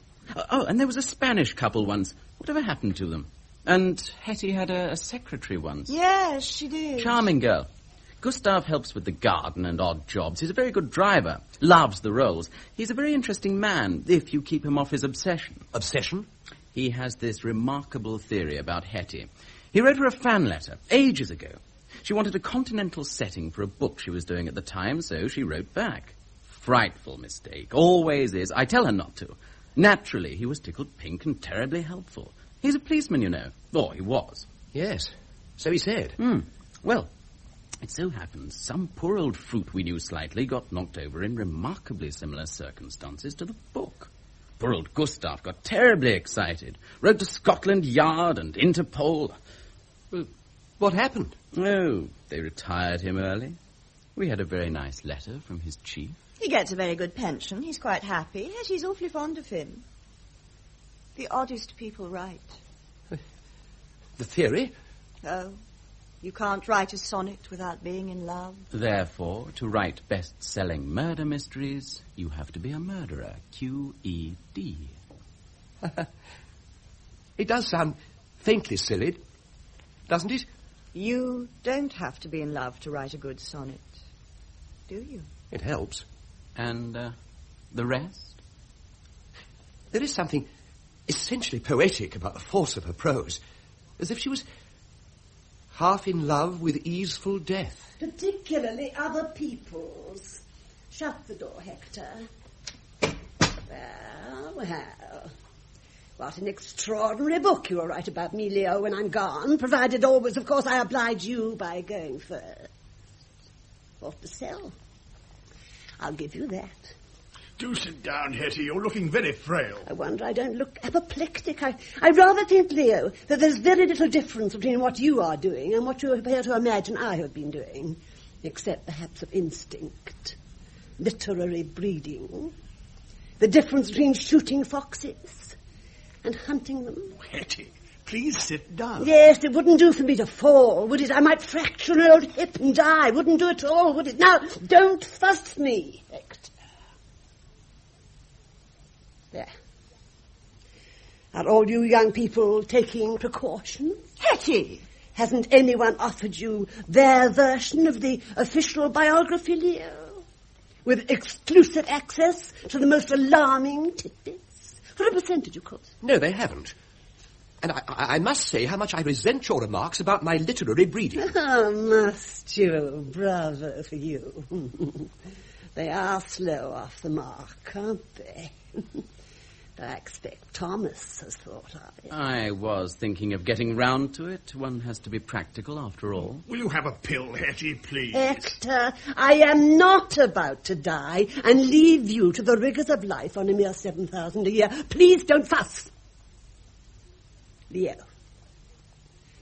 Oh, and there was a Spanish couple once. Whatever happened to them? And Hetty had a secretary once. Yes, she did. Charming girl. Gustav helps with the garden and odd jobs. He's a very good driver. Loves the rolls. He's a very interesting man, if you keep him off his obsession. Obsession? He has this remarkable theory about Hetty. He wrote her a fan letter ages ago. She wanted a continental setting for a book she was doing at the time, so she wrote back. Frightful mistake. Always is. I tell her not to. Naturally, he was tickled pink and terribly helpful. He's a policeman, you know. Or he was. Yes, so he said. Well, it so happens some poor old fruit we knew slightly got knocked over in remarkably similar circumstances to the book. Poor old Gustav got terribly excited. Wrote to Scotland Yard and Interpol. Well, what happened? Oh, they retired him early. We had a very nice letter from his chief. He gets a very good pension. He's quite happy. She's awfully fond of him. The oddest people write. The theory? Oh, you can't write a sonnet without being in love. Therefore, to write best-selling murder mysteries, you have to be a murderer. Q-E-D. It does sound faintly silly, doesn't it? You don't have to be in love to write a good sonnet, do you? It helps. And the rest? There is something essentially poetic about the force of her prose, as if she was half in love with easeful death. Particularly other people's. Shut the door, Hector. Well. What an extraordinary book you will write about me, Leo, when I'm gone, provided always, of course, I oblige you by going first. What to sell? I'll give you that. Do sit down, Hetty. You're looking very frail. I wonder I don't look apoplectic. I rather think, Leo, that there's very little difference between what you are doing and what you appear to imagine I have been doing, except perhaps of instinct, literary breeding, the difference between shooting foxes and hunting them. Hetty, please sit down. Yes, it wouldn't do for me to fall, would it? I might fracture an old hip and die. Wouldn't do at all, would it? Now, don't fuss me, Hector. There. Are all you young people taking precautions? Hetty! Hasn't anyone offered you their version of the official biography, Leo? With exclusive access to the most alarming tidbits? For a percentage, of course. No, they haven't. And I must say how much I resent your remarks about my literary breeding. Oh, must you? Bravo for you. They are slow off the mark, aren't they? I expect Thomas has thought of it. I was thinking of getting round to it. One has to be practical, after all. Will you have a pill, Hetty, please? Hector, I am not about to die and leave you to the rigours of life on a mere 7,000 a year. Please don't fuss. Leo,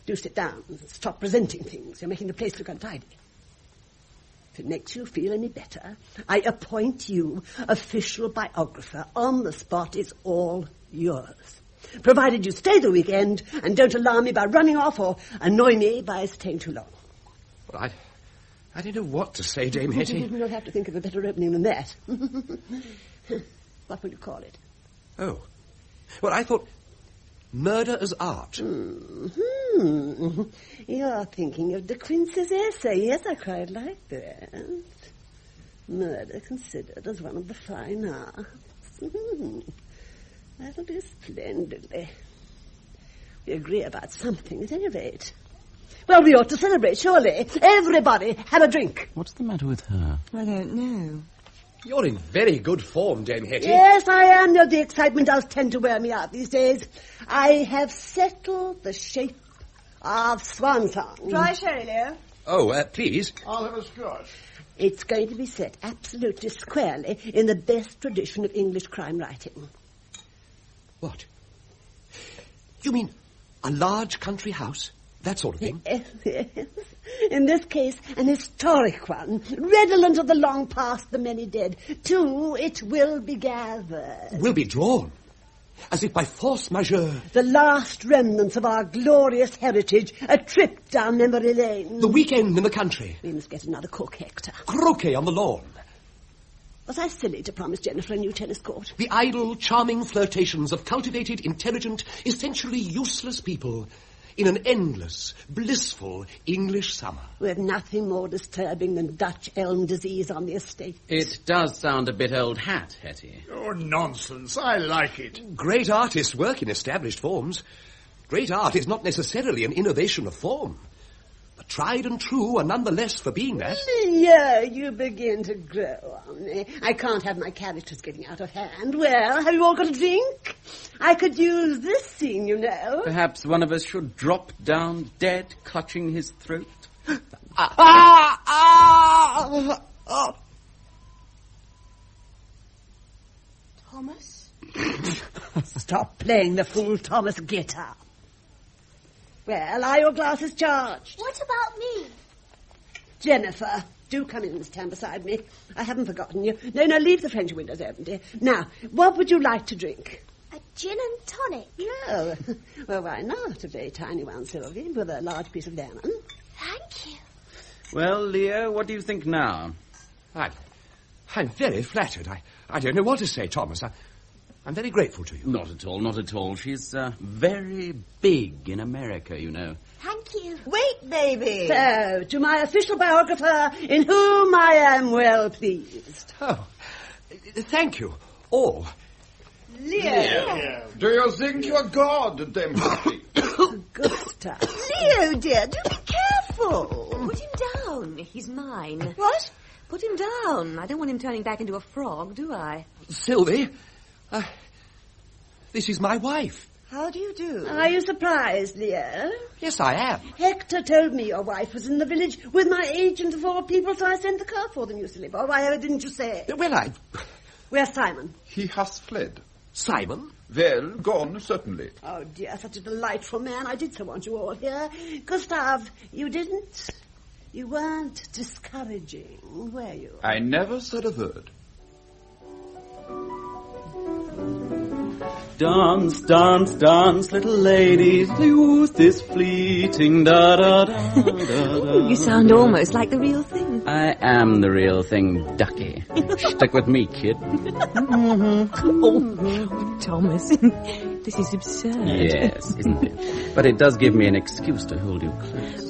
do sit down and stop presenting things. You're making the place look untidy. If it makes you feel any better, I appoint you official biographer. On the spot. It's all yours. Provided you stay the weekend and don't alarm me by running off or annoy me by staying too long. Well, I don't know what to say, Dame Hetty. You'll have to think of a better opening than that. What will you call it? Oh. Well, I thought murder as art. You're thinking of De Quincey's essay. Yes, I quite like that. Murder considered as one of the fine arts. That'll do splendidly. We agree about something, at any rate. Well, we ought to celebrate, surely. Everybody, have a drink. What's the matter with her? I don't know. You're in very good form, Dame Hetty. Yes, I am. The excitement does tend to wear me out these days. I have settled the shape of swan song. Dry sherry, Leo. Oh, please. I'll have a scotch. It's going to be set absolutely squarely in the best tradition of English crime writing. What? You mean a large country house? That sort of thing? Yes. In this case, an historic one, redolent of the long past, the many dead. To it will be gathered. Will be drawn, as if by force majeure. The last remnants of our glorious heritage, a trip down memory lane. The weekend in the country. We must get another cook, Hector. Croquet on the lawn. Was I silly to promise Jennifer a new tennis court? The idle, charming flirtations of cultivated, intelligent, essentially useless people in an endless, blissful English summer. With nothing more disturbing than Dutch elm disease on the estate. It does sound a bit old hat, Hetty. Oh, nonsense. I like it. Great artists work in established forms. Great art is not necessarily an innovation of form. But tried and true are nonetheless for being that. Yeah, you begin to grow on me. I can't have my characters getting out of hand. Well, have you all got a drink? I could use this scene, you know. Perhaps one of us should drop down dead, clutching his throat. Thomas? Stop playing the fool, Thomas. Get up. Well, are your glasses charged? What about me? Jennifer, do come in and stand beside me. I haven't forgotten you. No, leave the French windows open, dear. Now, what would you like to drink? A gin and tonic. Oh, well, why not? A very tiny one, Sylvie, with a large piece of lemon. Thank you. Well, Leo, what do you think now? I'm very flattered. I don't know what to say, Thomas. I'm very grateful to you. Not at all, not at all. She's very big in America, you know. Thank you. Wait, baby. So, to my official biographer, in whom I am well pleased. Oh, thank you, all. Leo. Do you think you're God, Dame Hetty? Gustav. Leo, dear, do be careful. Put him down. He's mine. What? Put him down. I don't want him turning back into a frog, do I? Sylvie, this is my wife. How do you do? Are you surprised, Leo? Yes, I am. Hector told me your wife was in the village with my agent of all people, so I sent the car for them, you silly boy. Why didn't you say? Well, Where's Simon? He has fled. Simon? Well, gone, certainly. Oh, dear, such a delightful man. I did so want you all here. Gustav, you didn't? You weren't discouraging, were you? I never said a word. Dance, dance, dance, little ladies, youth is fleeting, da-da-da-da-da. You sound almost like the real thing. I am the real thing, Ducky. Stick with me, kid. Oh, Thomas, this is absurd. Yes, isn't it? But it does give me an excuse to hold you close.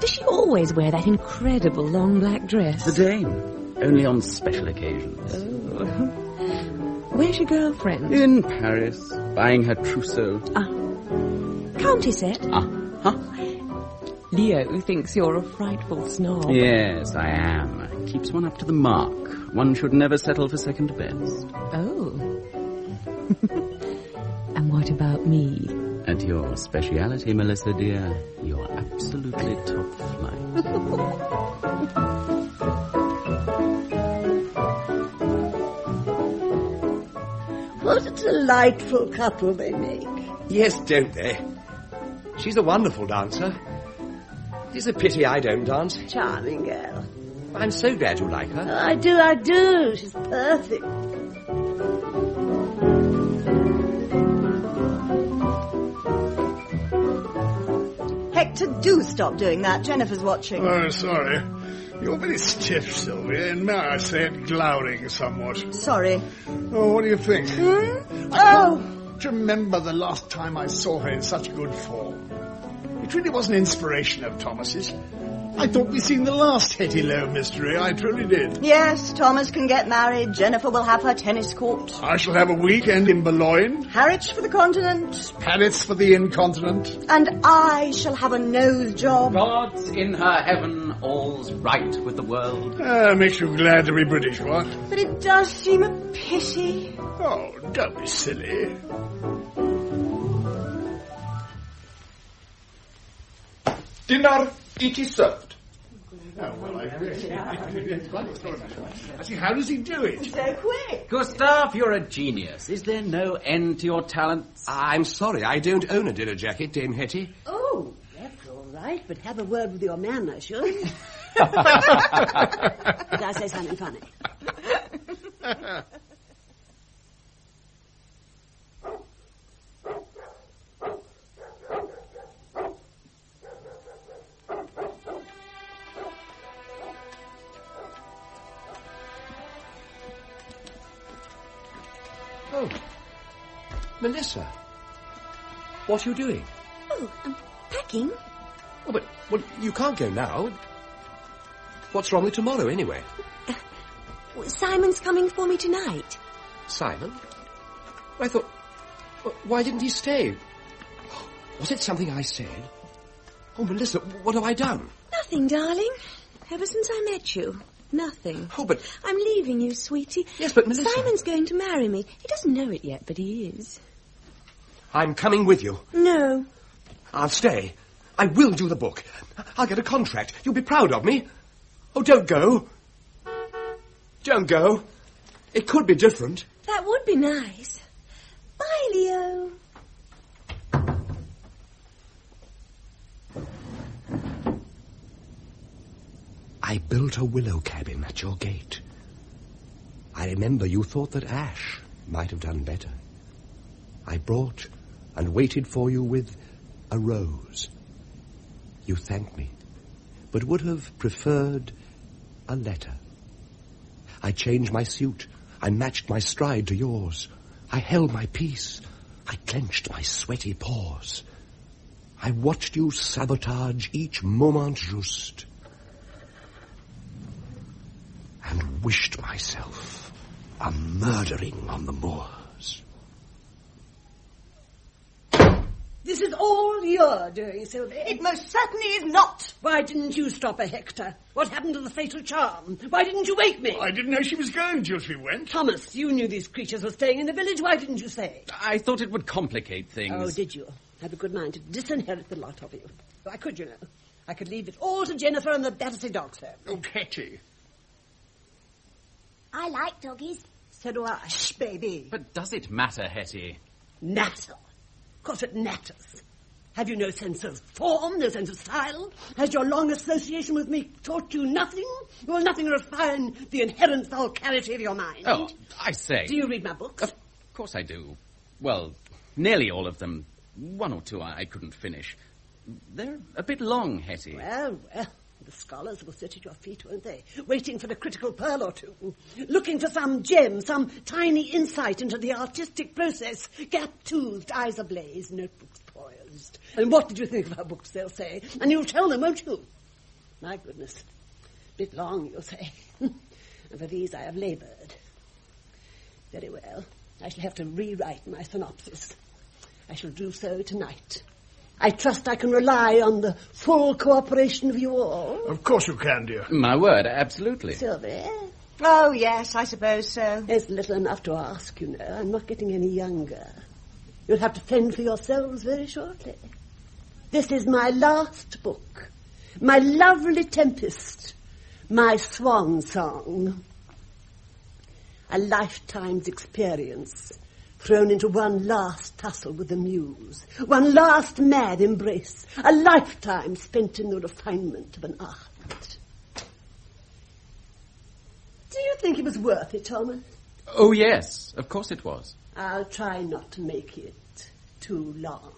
Does she always wear that incredible long black dress? The dame. Only on special occasions. Oh. Where's your girlfriend? In Paris, buying her trousseau. Countess set? Huh? Leo thinks you're a frightful snob. Yes, I am. Keeps one up to the mark. One should never settle for second best. Oh. And what about me? At your speciality, Melissa, dear, you're absolutely top flight. What a delightful couple they make. Yes, don't they? She's a wonderful dancer. It's a pity I don't dance. Charming girl. I'm so glad you like her. I do. She's perfect. Hector, do stop doing that. Jennifer's watching. Oh, sorry. You're very stiff, Sylvia, and may I say it, glowering somewhat. Sorry. Oh, what do you think? Oh! Do you remember the last time I saw her in such good form? It really was an inspiration of Thomas's. I thought we'd seen the last Hetty Lowe mystery. I truly did. Yes, Thomas can get married. Jennifer will have her tennis court. I shall have a weekend in Boulogne. Harwich for the continent. Paris for the incontinent. And I shall have a nose job. God's in her heaven, all's right with the world. Makes you glad to be British, what? But it does seem a pity. Oh, don't be silly. Dinner, it is served. Oh, well, I agree. How does he do it? So quick. Gustav, you're a genius. Is there no end to your talents? I'm sorry, I don't own a dinner jacket, Dame Hetty. Oh, that's all right, but have a word with your man, I should. Did I say something funny? Oh, Melissa, what are you doing? Oh, I'm packing. Oh, but you can't go now. What's wrong with tomorrow, anyway? Simon's coming for me tonight. Simon? I thought... Why didn't he stay? Was it something I said? Oh, Melissa, what have I done? Nothing, darling. Ever since I met you. Nothing. Oh, but... I'm leaving you, sweetie. Yes, but Melissa... Simon's going to marry me. He doesn't know it yet, but he is. I'm coming with you. No. I'll stay. I will do the book. I'll get a contract. You'll be proud of me. Oh, don't go. Don't go. It could be different. That would be nice. Bye, Leo. I built a willow cabin at your gate. I remember you thought that ash might have done better. I brought and waited for you with a rose. You thanked me, but would have preferred a letter. I changed my suit. I matched my stride to yours. I held my peace. I clenched my sweaty paws. I watched you sabotage each moment juste, and wished myself a murdering on the moors. This is all your doing, Sylvia. It most certainly is not. Why didn't you stop her, Hector? What happened to the fatal charm? Why didn't you wake me? I didn't know she was going till she went. Thomas, you knew these creatures were staying in the village. Why didn't you say? I thought it would complicate things. Oh, did you? Have a good mind to disinherit the lot of you. I could, you know. I could leave it all to Jennifer and the Battersea dogs home. Oh, Hetty. I like doggies. So do I. Shh, baby. But does it matter, Hetty? Matter? Of course it matters. Have you no sense of form, no sense of style? Has your long association with me taught you nothing? Will nothing refine the inherent vulgarity of your mind? Oh, I say. Do you read my books? Of course I do. Well, nearly all of them. One or two I couldn't finish. They're a bit long, Hetty. Well, the scholars will sit at your feet, won't they? Waiting for the critical pearl or two. Looking for some gem, some tiny insight into the artistic process. Gap-toothed, eyes ablaze, notebooks poised. And what did you think of our books, they'll say? And you'll tell them, won't you? My goodness. Bit long, you'll say. And for these I have laboured. Very well. I shall have to rewrite my synopsis. I shall do so tonight. I trust I can rely on the full cooperation of you all. Of course you can, dear. My word, absolutely. Sylvie? Oh, yes, I suppose so. It's little enough to ask, you know. I'm not getting any younger. You'll have to fend for yourselves very shortly. This is my last book. My lovely Tempest. My swan song. A lifetime's experience thrown into one last tussle with the muse, one last mad embrace, a lifetime spent in the refinement of an art. Do you think it was worth it, Thomas? Oh, yes, of course it was. I'll try not to make it too long.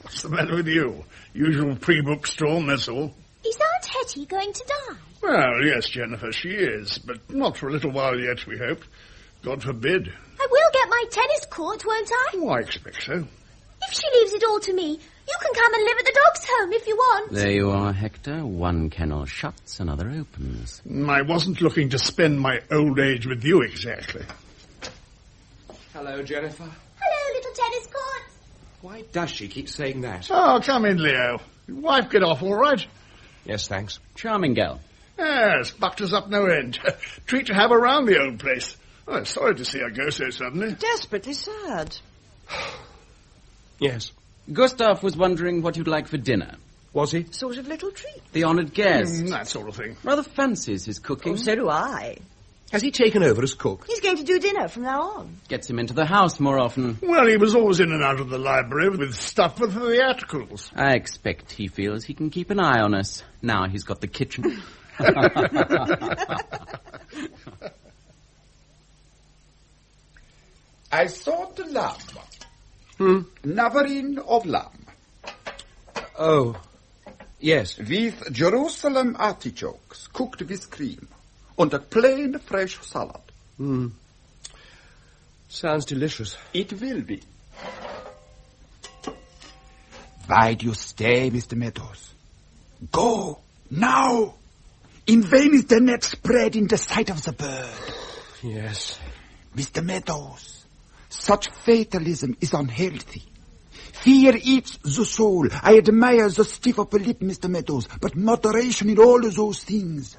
What's the matter with you? Usual pre-book storm, that's all. Is Aunt Hetty going to die? Well, yes, Jennifer, she is, but not for a little while yet, we hope. God forbid. I will get my tennis court, won't I? Oh, I expect so. If she leaves it all to me, you can come and live at the dog's home if you want. There you are, Hector. One kennel shuts, another opens. I wasn't looking to spend my old age with you exactly. Hello, Jennifer. Hello, little tennis court. Why does she keep saying that? Oh, come in, Leo. Your wife get off all right? Yes, thanks. Charming girl. Yes, bucked us up no end. Treat to have her round the old place. Oh, sorry to see her go so suddenly. Desperately sad. Yes. Gustav was wondering what you'd like for dinner. Was he? Sort of little treat. The honoured guest. That sort of thing. Rather fancies his cooking. Oh, so do I. Has he taken over as cook? He's going to do dinner from now on. Gets him into the house more often. Well, he was always in and out of the library with stuff for the theatricals. I expect he feels he can keep an eye on us. Now he's got the kitchen. I saw the lamb. Navarin of lamb. Oh, yes. With Jerusalem artichokes, cooked with cream. And a plain fresh salad. Sounds delicious. It will be. Why do you stay, Mr. Meadows? Go, now! In vain is the net spread in the sight of the bird. Yes. Mr. Meadows, such fatalism is unhealthy. Fear eats the soul. I admire the stiff upper lip, Mr. Meadows, but moderation in all of those things.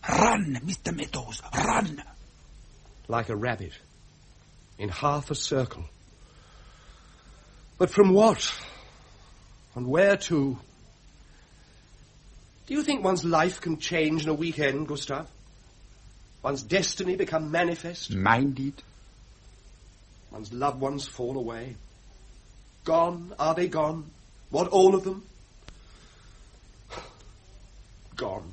Run, Mr. Meadows, run. Like a rabbit, in half a circle. But from what? And where to? Do you think one's life can change in a weekend, Gustav? One's destiny become manifest? Minded. One's loved ones fall away. Gone? Are they gone? What, all of them? Gone.